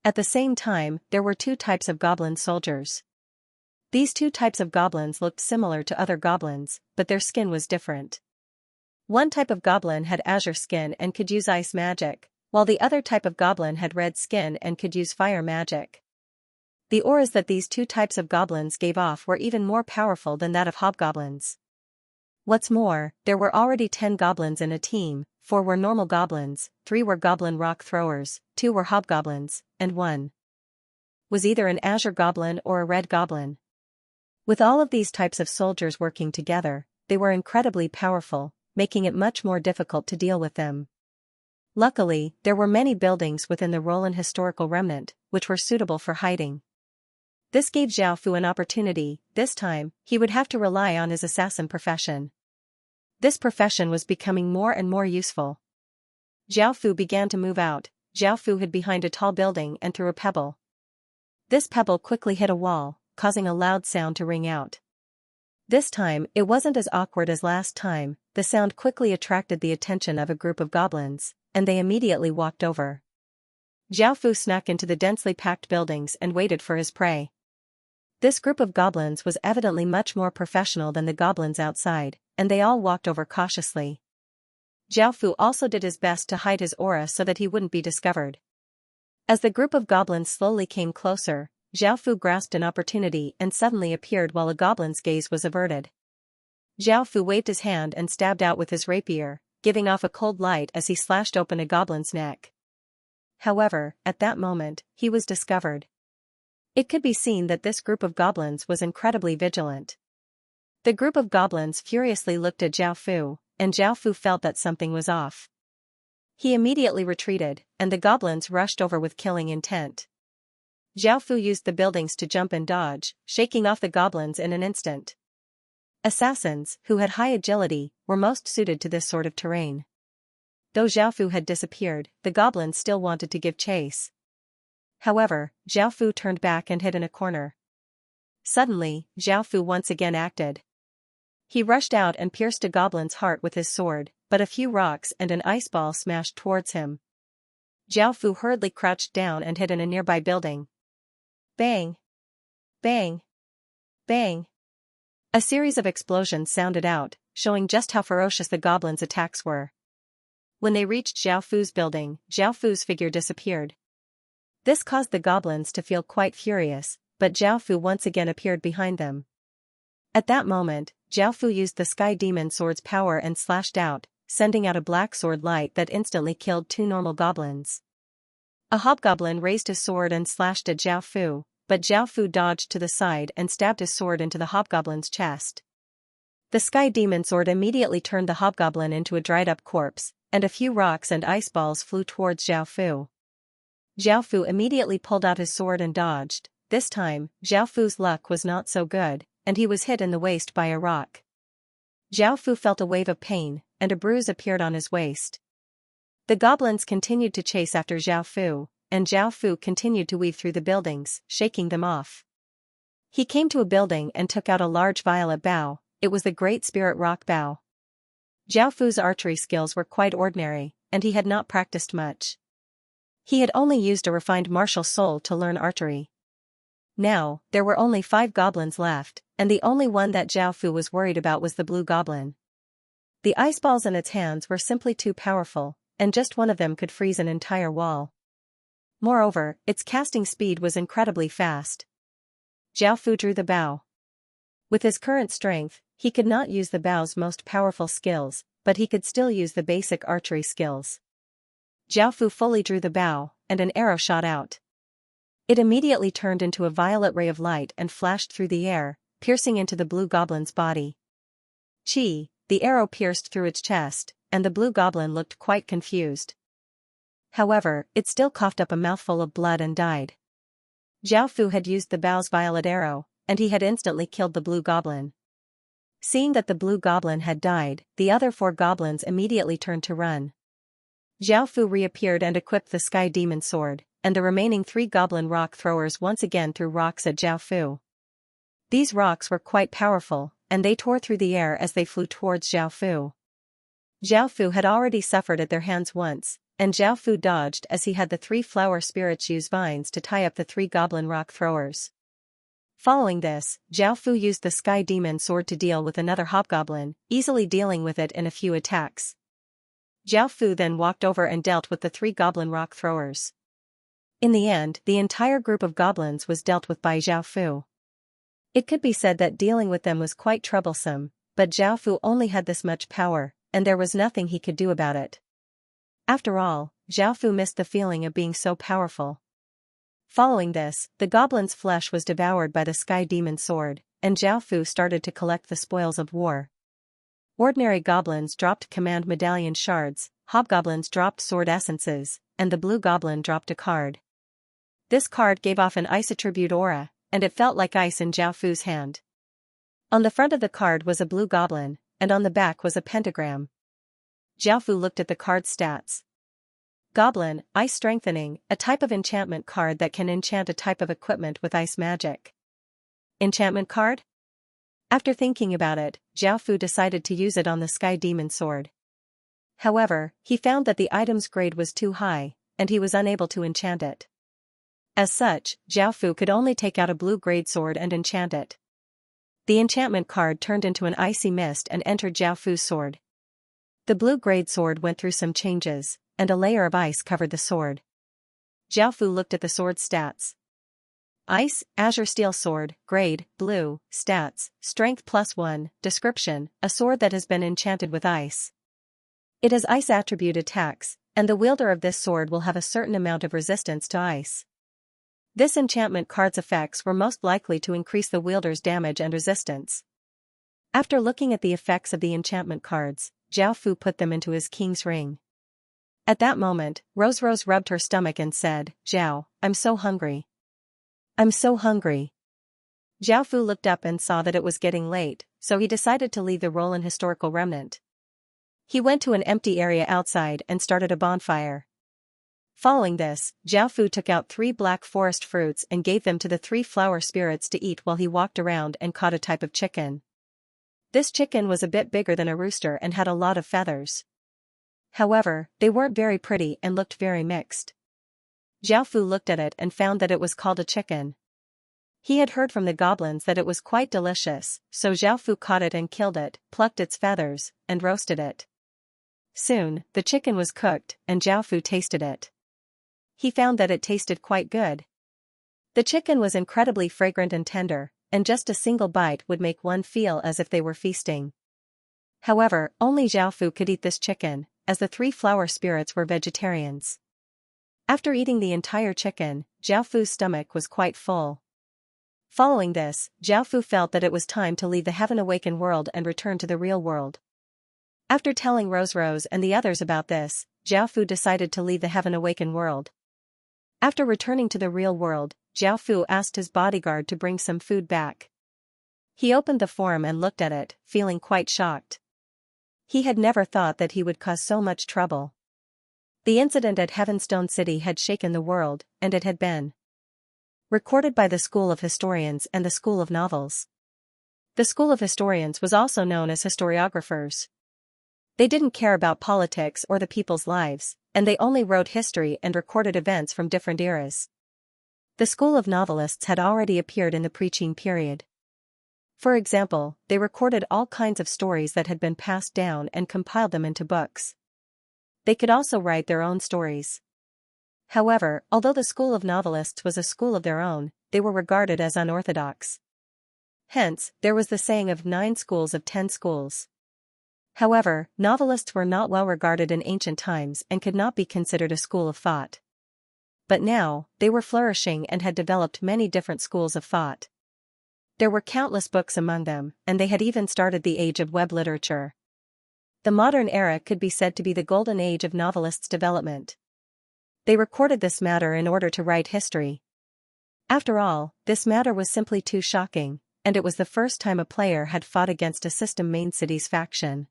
At the same time, there were two types of goblin soldiers. These two types of goblins looked similar to other goblins, but their skin was different. One type of goblin had azure skin and could use ice magic, while the other type of goblin had red skin and could use fire magic. The auras that these two types of goblins gave off were even more powerful than that of hobgoblins. What's more, there were already 10 goblins in a team, 4 were normal goblins, 3 were goblin rock throwers, 2 were hobgoblins, and 1 was either an azure goblin or a red goblin. With all of these types of soldiers working together, they were incredibly powerful, making it much more difficult to deal with them. Luckily, there were many buildings within the Roland historical remnant, which were suitable for hiding. This gave Zhao Fu an opportunity. This time, he would have to rely on his assassin profession. This profession was becoming more and more useful. Zhao Fu began to move out. Zhao Fu hid behind a tall building and threw a pebble. This pebble quickly hit a wall, causing a loud sound to ring out. This time, it wasn't as awkward as last time. The sound quickly attracted the attention of a group of goblins, and they immediately walked over. Zhao Fu snuck into the densely packed buildings and waited for his prey. This group of goblins was evidently much more professional than the goblins outside, and they all walked over cautiously. Zhao Fu also did his best to hide his aura so that he wouldn't be discovered. As the group of goblins slowly came closer, Zhao Fu grasped an opportunity and suddenly appeared while a goblin's gaze was averted. Zhao Fu waved his hand and stabbed out with his rapier, giving off a cold light as he slashed open a goblin's neck. However, at that moment, he was discovered. It could be seen that this group of goblins was incredibly vigilant. The group of goblins furiously looked at Zhao Fu, and Zhao Fu felt that something was off. He immediately retreated, and the goblins rushed over with killing intent. Zhao Fu used the buildings to jump and dodge, shaking off the goblins in an instant. Assassins, who had high agility, were most suited to this sort of terrain. Though Zhao Fu had disappeared, the goblins still wanted to give chase. However, Zhao Fu turned back and hid in a corner. Suddenly, Zhao Fu once again acted. He rushed out and pierced a goblin's heart with his sword, but a few rocks and an ice ball smashed towards him. Zhao Fu hurriedly crouched down and hid in a nearby building. Bang! Bang! Bang! A series of explosions sounded out, showing just how ferocious the goblins' attacks were. When they reached Zhao Fu's building, Zhao Fu's figure disappeared. This caused the goblins to feel quite furious, but Zhao Fu once again appeared behind them. At that moment, Zhao Fu used the Sky Demon Sword's power and slashed out, sending out a black sword light that instantly killed 2 normal goblins. A hobgoblin raised his sword and slashed at Zhao Fu, but Zhao Fu dodged to the side and stabbed his sword into the hobgoblin's chest. The Sky Demon Sword immediately turned the hobgoblin into a dried-up corpse, and a few rocks and ice balls flew towards Zhao Fu. Zhao Fu immediately pulled out his sword and dodged. This time, Zhao Fu's luck was not so good, and he was hit in the waist by a rock. Zhao Fu felt a wave of pain, and a bruise appeared on his waist. The goblins continued to chase after Zhao Fu, and Zhao Fu continued to weave through the buildings, shaking them off. He came to a building and took out a large violet bow. It was the Great Spirit Rock Bow. Zhao Fu's archery skills were quite ordinary, and he had not practiced much. He had only used a refined martial soul to learn archery. Now, there were only 5 goblins left, and the only one that Zhao Fu was worried about was the blue goblin. The ice balls in its hands were simply too powerful, and just one of them could freeze an entire wall. Moreover, its casting speed was incredibly fast. Zhao Fu drew the bow. With his current strength, he could not use the bow's most powerful skills, but he could still use the basic archery skills. Zhao Fu fully drew the bow, and an arrow shot out. It immediately turned into a violet ray of light and flashed through the air, piercing into the blue goblin's body. Chi! The arrow pierced through its chest, and the blue goblin looked quite confused. However, it still coughed up a mouthful of blood and died. Zhao Fu had used the bow's violet arrow, and he had instantly killed the blue goblin. Seeing that the blue goblin had died, the other 4 goblins immediately turned to run. Zhao Fu reappeared and equipped the Sky Demon Sword, and the remaining 3 goblin rock throwers once again threw rocks at Zhao Fu. These rocks were quite powerful, and they tore through the air as they flew towards Zhao Fu. Zhao Fu had already suffered at their hands once, and Zhao Fu dodged as he had the 3 flower spirits use vines to tie up the 3 goblin rock throwers. Following this, Zhao Fu used the Sky Demon Sword to deal with another hobgoblin, easily dealing with it in a few attacks. Zhao Fu then walked over and dealt with the 3 goblin rock throwers. In the end, the entire group of goblins was dealt with by Zhao Fu. It could be said that dealing with them was quite troublesome, but Zhao Fu only had this much power, and there was nothing he could do about it. After all, Zhao Fu missed the feeling of being so powerful. Following this, the goblin's flesh was devoured by the Sky Demon Sword, and Zhao Fu started to collect the spoils of war. Ordinary goblins dropped command medallion shards, hobgoblins dropped sword essences, and the blue goblin dropped a card. This card gave off an ice attribute aura, and it felt like ice in Zhao Fu's hand. On the front of the card was a blue goblin, and on the back was a pentagram. Zhao Fu looked at the card's stats. Goblin, Ice Strengthening, a type of enchantment card that can enchant a type of equipment with ice magic. Enchantment card? After thinking about it, Zhao Fu decided to use it on the Sky Demon Sword. However, he found that the item's grade was too high, and he was unable to enchant it. As such, Zhao Fu could only take out a blue grade sword and enchant it. The enchantment card turned into an icy mist and entered Zhao Fu's sword. The blue grade sword went through some changes, and a layer of ice covered the sword. Zhao Fu looked at the sword's stats. Ice, Azure Steel Sword, Grade, Blue, Stats, Strength +1, Description, a sword that has been enchanted with ice. It has ice attribute attacks, and the wielder of this sword will have a certain amount of resistance to ice. This enchantment card's effects were most likely to increase the wielder's damage and resistance. After looking at the effects of the enchantment cards, Zhao Fu put them into his king's ring. At that moment, Rose rubbed her stomach and said, "Zhao, I'm so hungry. I'm so hungry." Zhao Fu looked up and saw that it was getting late, so he decided to leave the role in Historical Remnant. He went to an empty area outside and started a bonfire. Following this, Zhao Fu took out 3 black forest fruits and gave them to the 3 flower spirits to eat while he walked around and caught a type of chicken. This chicken was a bit bigger than a rooster and had a lot of feathers. However, they weren't very pretty and looked very mixed. Zhao Fu looked at it and found that it was called a chicken. He had heard from the goblins that it was quite delicious, so Zhao Fu caught it and killed it, plucked its feathers, and roasted it. Soon, the chicken was cooked, and Zhao Fu tasted it. He found that it tasted quite good. The chicken was incredibly fragrant and tender, and just a single bite would make one feel as if they were feasting. However, only Zhao Fu could eat this chicken, as the 3 flower spirits were vegetarians. After eating the entire chicken, Zhao Fu's stomach was quite full. Following this, Zhao Fu felt that it was time to leave the Heaven Awakened world and return to the real world. After telling Rose and the others about this, Zhao Fu decided to leave the Heaven Awakened world. After returning to the real world, Zhao Fu asked his bodyguard to bring some food back. He opened the form and looked at it, feeling quite shocked. He had never thought that he would cause so much trouble. The incident at Heavenstone City had shaken the world, and it had been recorded by the School of Historians and the School of Novels. The School of Historians was also known as historiographers. They didn't care about politics or the people's lives, and they only wrote history and recorded events from different eras. The School of Novelists had already appeared in the preaching period. For example, they recorded all kinds of stories that had been passed down and compiled them into books. They could also write their own stories. However, although the School of Novelists was a school of their own, they were regarded as unorthodox. Hence, there was the saying of 9 schools of 10 schools. However, novelists were not well regarded in ancient times and could not be considered a school of thought. But now, they were flourishing and had developed many different schools of thought. There were countless books among them, and they had even started the age of web literature. The modern era could be said to be the golden age of novelists' development. They recorded this matter in order to write history. After all, this matter was simply too shocking, and it was the first time a player had fought against a system main city's faction.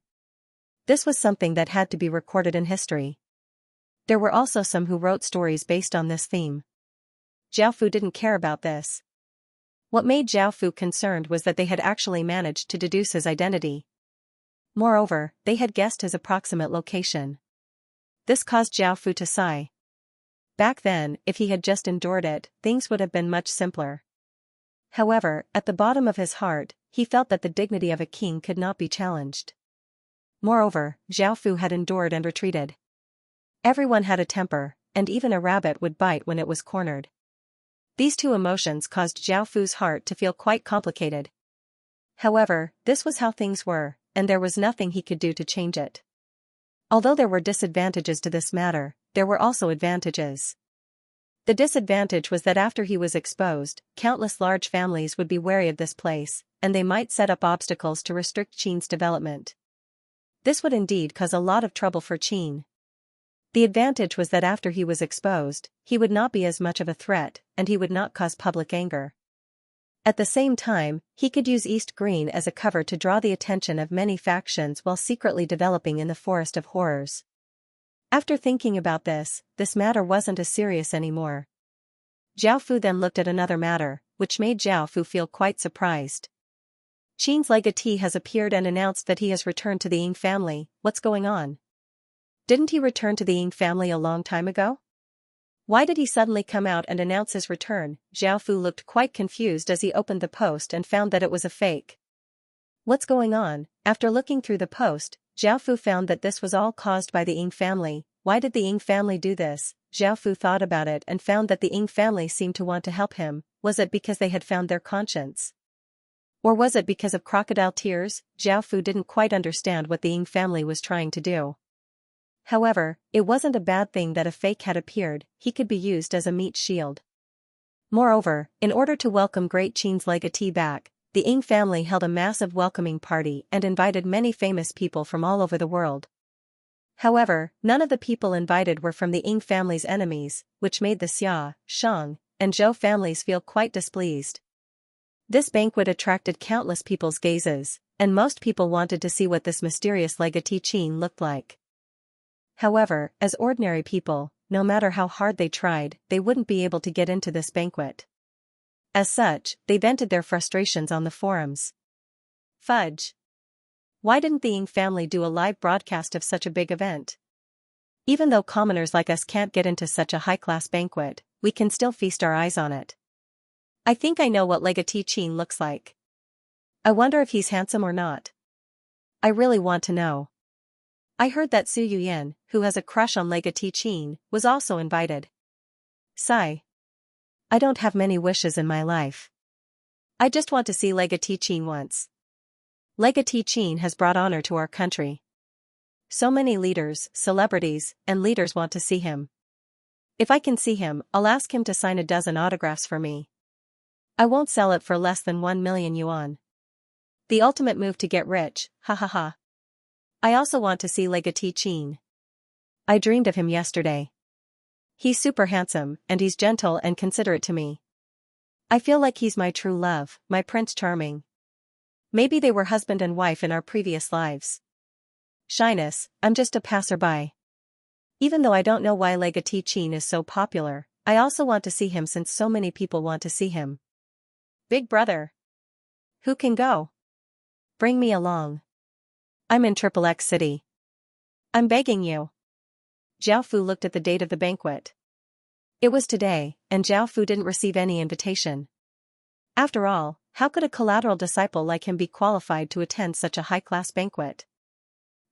This was something that had to be recorded in history. There were also some who wrote stories based on this theme. Zhao Fu didn't care about this. What made Zhao Fu concerned was that they had actually managed to deduce his identity. Moreover, they had guessed his approximate location. This caused Zhao Fu to sigh. Back then, if he had just endured it, things would have been much simpler. However, at the bottom of his heart, he felt that the dignity of a king could not be challenged. Moreover, Zhao Fu had endured and retreated. Everyone had a temper, and even a rabbit would bite when it was cornered. These two emotions caused Zhao Fu's heart to feel quite complicated. However, this was how things were, and there was nothing he could do to change it. Although there were disadvantages to this matter, there were also advantages. The disadvantage was that after he was exposed, countless large families would be wary of this place, and they might set up obstacles to restrict Qin's development. This would indeed cause a lot of trouble for Qin. The advantage was that after he was exposed, he would not be as much of a threat, and he would not cause public anger. At the same time, he could use East Green as a cover to draw the attention of many factions while secretly developing in the Forest of Horrors. After thinking about this matter wasn't as serious anymore. Zhao Fu then looked at another matter, which made Zhao Fu feel quite surprised. Qin's legatee has appeared and announced that he has returned to the Ying family. What's going on? Didn't he return to the Ying family a long time ago? Why did he suddenly come out and announce his return? Zhao Fu looked quite confused as he opened the post and found that it was a fake. What's going on? After looking through the post, Zhao Fu found that this was all caused by the Ying family. Why did the Ying family do this? Zhao Fu thought about it and found that the Ying family seemed to want to help him. Was it because they had found their conscience? Or was it because of crocodile tears? Zhao Fu didn't quite understand what the Ying family was trying to do. However, it wasn't a bad thing that a fake had appeared. He could be used as a meat shield. Moreover, in order to welcome Great Qin's legatee back, the Ying family held a massive welcoming party and invited many famous people from all over the world. However, none of the people invited were from the Ying family's enemies, which made the Xia, Shang, and Zhou families feel quite displeased. This banquet attracted countless people's gazes, and most people wanted to see what this mysterious legatee Qin looked like. However, as ordinary people, no matter how hard they tried, they wouldn't be able to get into this banquet. As such, they vented their frustrations on the forums. Fudge! Why didn't the Ying family do a live broadcast of such a big event? Even though commoners like us can't get into such a high-class banquet, we can still feast our eyes on it. I think I know what legatee Qin looks like. I wonder if he's handsome or not. I really want to know. I heard that Su Yuyan, who has a crush on legatee Qin, was also invited. Sigh. I don't have many wishes in my life. I just want to see legatee Qin once. Legatee Qin has brought honor to our country. So many leaders, celebrities, and leaders want to see him. If I can see him, I'll ask him to sign a dozen autographs for me. I won't sell it for less than 1 million yuan. The ultimate move to get rich, ha ha ha. I also want to see legatee Qin. I dreamed of him yesterday. He's super handsome, and he's gentle and considerate to me. I feel like he's my true love, my Prince Charming. Maybe they were husband and wife in our previous lives. Shyness, I'm just a passerby. Even though I don't know why legatee Qin is so popular, I also want to see him since so many people want to see him. Big brother. Who can go? Bring me along. I'm in XXX City. I'm begging you. Zhao Fu looked at the date of the banquet. It was today, and Zhao Fu didn't receive any invitation. After all, how could a collateral disciple like him be qualified to attend such a high-class banquet?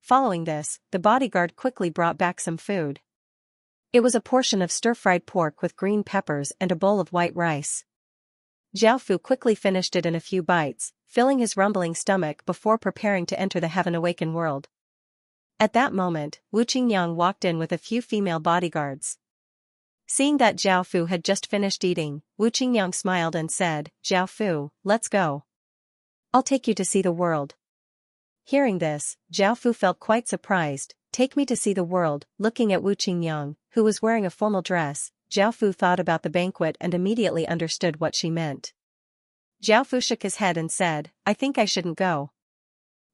Following this, the bodyguard quickly brought back some food. It was a portion of stir-fried pork with green peppers and a bowl of white rice. Zhao Fu quickly finished it in a few bites, filling his rumbling stomach before preparing to enter the heaven-awakened world. At that moment, Wu Qingyang walked in with a few female bodyguards. Seeing that Zhao Fu had just finished eating, Wu Qingyang smiled and said, "Zhao Fu, let's go. I'll take you to see the world." Hearing this, Zhao Fu felt quite surprised. Take me to see the world. Looking at Wu Qingyang, who was wearing a formal dress, Zhao Fu thought about the banquet and immediately understood what she meant. Zhao Fu shook his head and said, "I think I shouldn't go.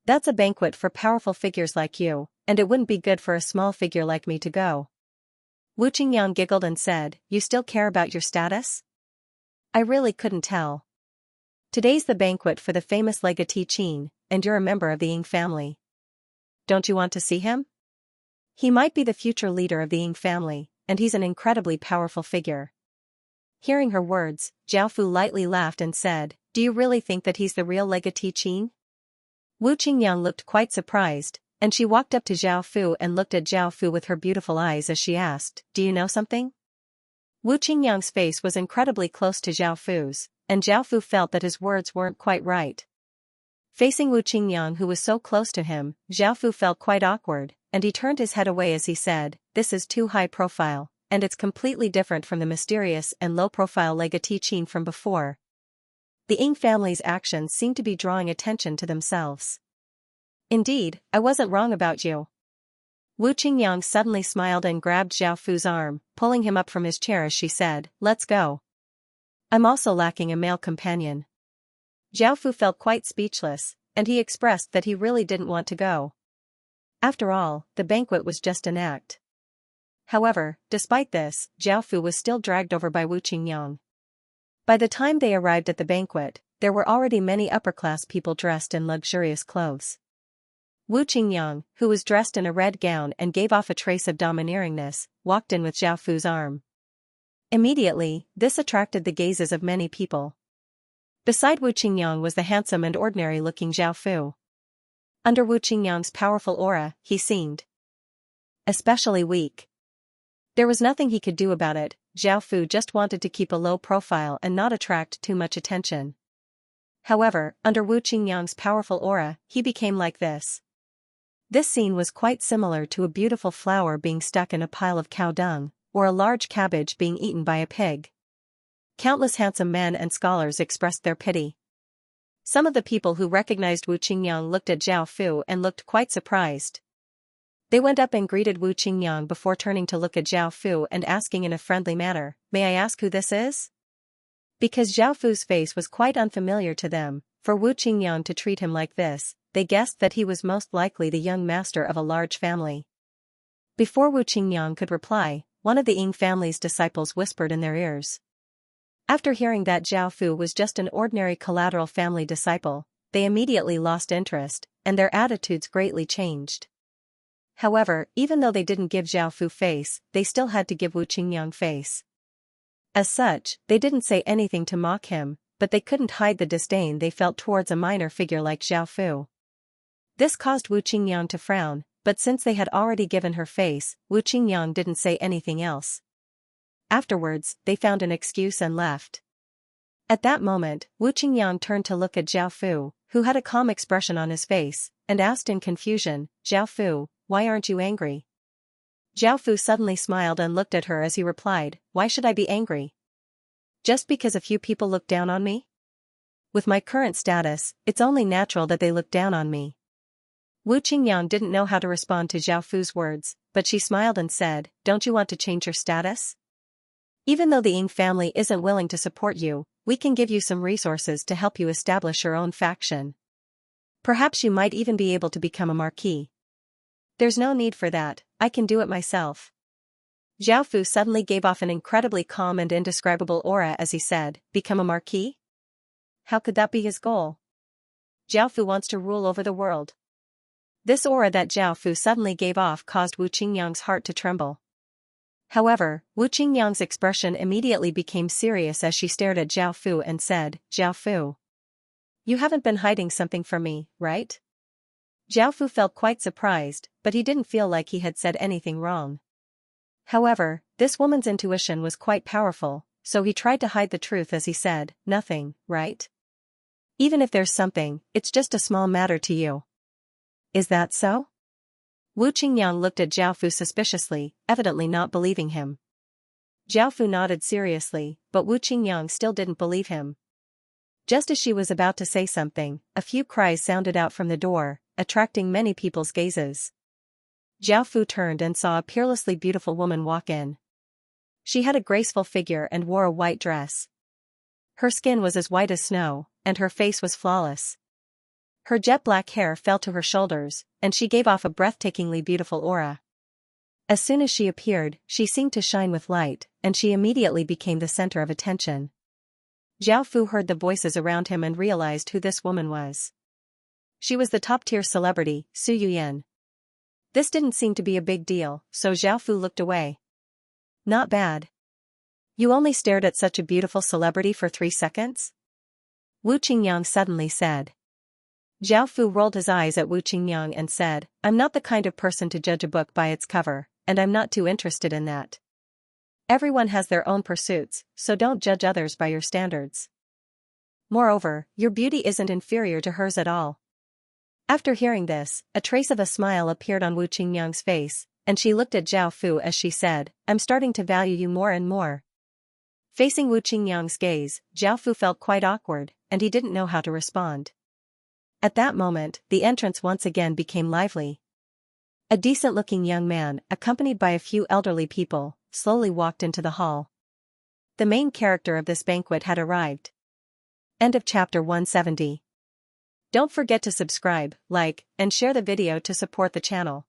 That's a banquet for powerful figures like you, and it wouldn't be good for a small figure like me to go." Wu Qingyang giggled and said, "You still care about your status?" "I really couldn't tell. Today's the banquet for the famous legatee Qin, and you're a member of the Ying family. Don't you want to see him? He might be the future leader of the Ying family, and he's an incredibly powerful figure." Hearing her words, Zhao Fu lightly laughed and said, "Do you really think that he's the real legatee Qin?" Wu Qingyang looked quite surprised, and she walked up to Zhao Fu and looked at Zhao Fu with her beautiful eyes as she asked, "Do you know something?" Wu Qingyang's face was incredibly close to Zhao Fu's, and Zhao Fu felt that his words weren't quite right. Facing Wu Qingyang, who was so close to him, Zhao Fu felt quite awkward, and he turned his head away as he said, "This is too high profile, and it's completely different from the mysterious and low-profile legatee Qin from before. The Ying family's actions seem to be drawing attention to themselves. Indeed, I wasn't wrong about you." Wu Qingyang suddenly smiled and grabbed Zhao Fu's arm, pulling him up from his chair as she said, "Let's go. I'm also lacking a male companion." Zhao Fu felt quite speechless, and he expressed that he really didn't want to go. After all, the banquet was just an act. However, despite this, Zhao Fu was still dragged over by Wu Qingyang. By the time they arrived at the banquet, there were already many upper-class people dressed in luxurious clothes. Wu Qingyang, who was dressed in a red gown and gave off a trace of domineeringness, walked in with Zhao Fu's arm. Immediately, this attracted the gazes of many people. Beside Wu Qingyang was the handsome and ordinary-looking Zhao Fu. Under Wu Qingyang's powerful aura, he seemed especially weak. There was nothing he could do about it. Zhao Fu just wanted to keep a low profile and not attract too much attention. However, under Wu Qingyang's powerful aura, he became like this. This scene was quite similar to a beautiful flower being stuck in a pile of cow dung, or a large cabbage being eaten by a pig. Countless handsome men and scholars expressed their pity. Some of the people who recognized Wu Qingyang looked at Zhao Fu and looked quite surprised. They went up and greeted Wu Qingyang before turning to look at Zhao Fu and asking in a friendly manner, "May I ask who this is?" Because Zhao Fu's face was quite unfamiliar to them, for Wu Qingyang to treat him like this, they guessed that he was most likely the young master of a large family. Before Wu Qingyang could reply, one of the Ying family's disciples whispered in their ears. After hearing that Zhao Fu was just an ordinary collateral family disciple, they immediately lost interest, and their attitudes greatly changed. However, even though they didn't give Zhao Fu face, they still had to give Wu Qingyang face. As such, they didn't say anything to mock him, but they couldn't hide the disdain they felt towards a minor figure like Zhao Fu. This caused Wu Qingyang to frown, but since they had already given her face, Wu Qingyang didn't say anything else. Afterwards, they found an excuse and left. At that moment, Wu Qingyang turned to look at Zhao Fu, who had a calm expression on his face, and asked in confusion, "Zhao Fu, why aren't you angry?" Zhao Fu suddenly smiled and looked at her as he replied, "Why should I be angry? Just because a few people look down on me? With my current status, it's only natural that they look down on me." Wu Qingyang didn't know how to respond to Zhao Fu's words, but she smiled and said, "Don't you want to change your status? Even though the Ying family isn't willing to support you, we can give you some resources to help you establish your own faction. Perhaps you might even be able to become a marquis." "There's no need for that, I can do it myself." Zhao Fu suddenly gave off an incredibly calm and indescribable aura as he said, "Become a marquis? How could that be his goal? Zhao Fu wants to rule over the world." This aura that Zhao Fu suddenly gave off caused Wu Qingyang's heart to tremble. However, Wu Qingyang's expression immediately became serious as she stared at Zhao Fu and said, "Zhao Fu, you haven't been hiding something from me, right?" Zhao Fu felt quite surprised, but he didn't feel like he had said anything wrong. However, this woman's intuition was quite powerful, so he tried to hide the truth as he said, "Nothing, right? Even if there's something, it's just a small matter to you. Is that so?" Wu Qingyang looked at Zhao Fu suspiciously, evidently not believing him. Zhao Fu nodded seriously, but Wu Qingyang still didn't believe him. Just as she was about to say something, a few cries sounded out from the door, attracting many people's gazes. Zhao Fu turned and saw a peerlessly beautiful woman walk in. She had a graceful figure and wore a white dress. Her skin was as white as snow, and her face was flawless. Her jet black hair fell to her shoulders, and she gave off a breathtakingly beautiful aura. As soon as she appeared, she seemed to shine with light, and she immediately became the center of attention. Zhao Fu heard the voices around him and realized who this woman was. She was the top-tier celebrity, Su Yuyan. This didn't seem to be a big deal, so Zhao Fu looked away. Not bad. You only stared at such a beautiful celebrity for 3 seconds? Wu Qingyang suddenly said. Zhao Fu rolled his eyes at Wu Qingyang and said, I'm not the kind of person to judge a book by its cover, and I'm not too interested in that. Everyone has their own pursuits, so don't judge others by your standards. Moreover, your beauty isn't inferior to hers at all. After hearing this, a trace of a smile appeared on Wu Qingyang's face, and she looked at Zhao Fu as she said, I'm starting to value you more and more. Facing Wu Qingyang's gaze, Zhao Fu felt quite awkward, and he didn't know how to respond. At that moment, the entrance once again became lively. A decent-looking young man, accompanied by a few elderly people, slowly walked into the hall. The main character of this banquet had arrived. End of chapter 170. Don't forget to subscribe, like, and share the video to support the channel.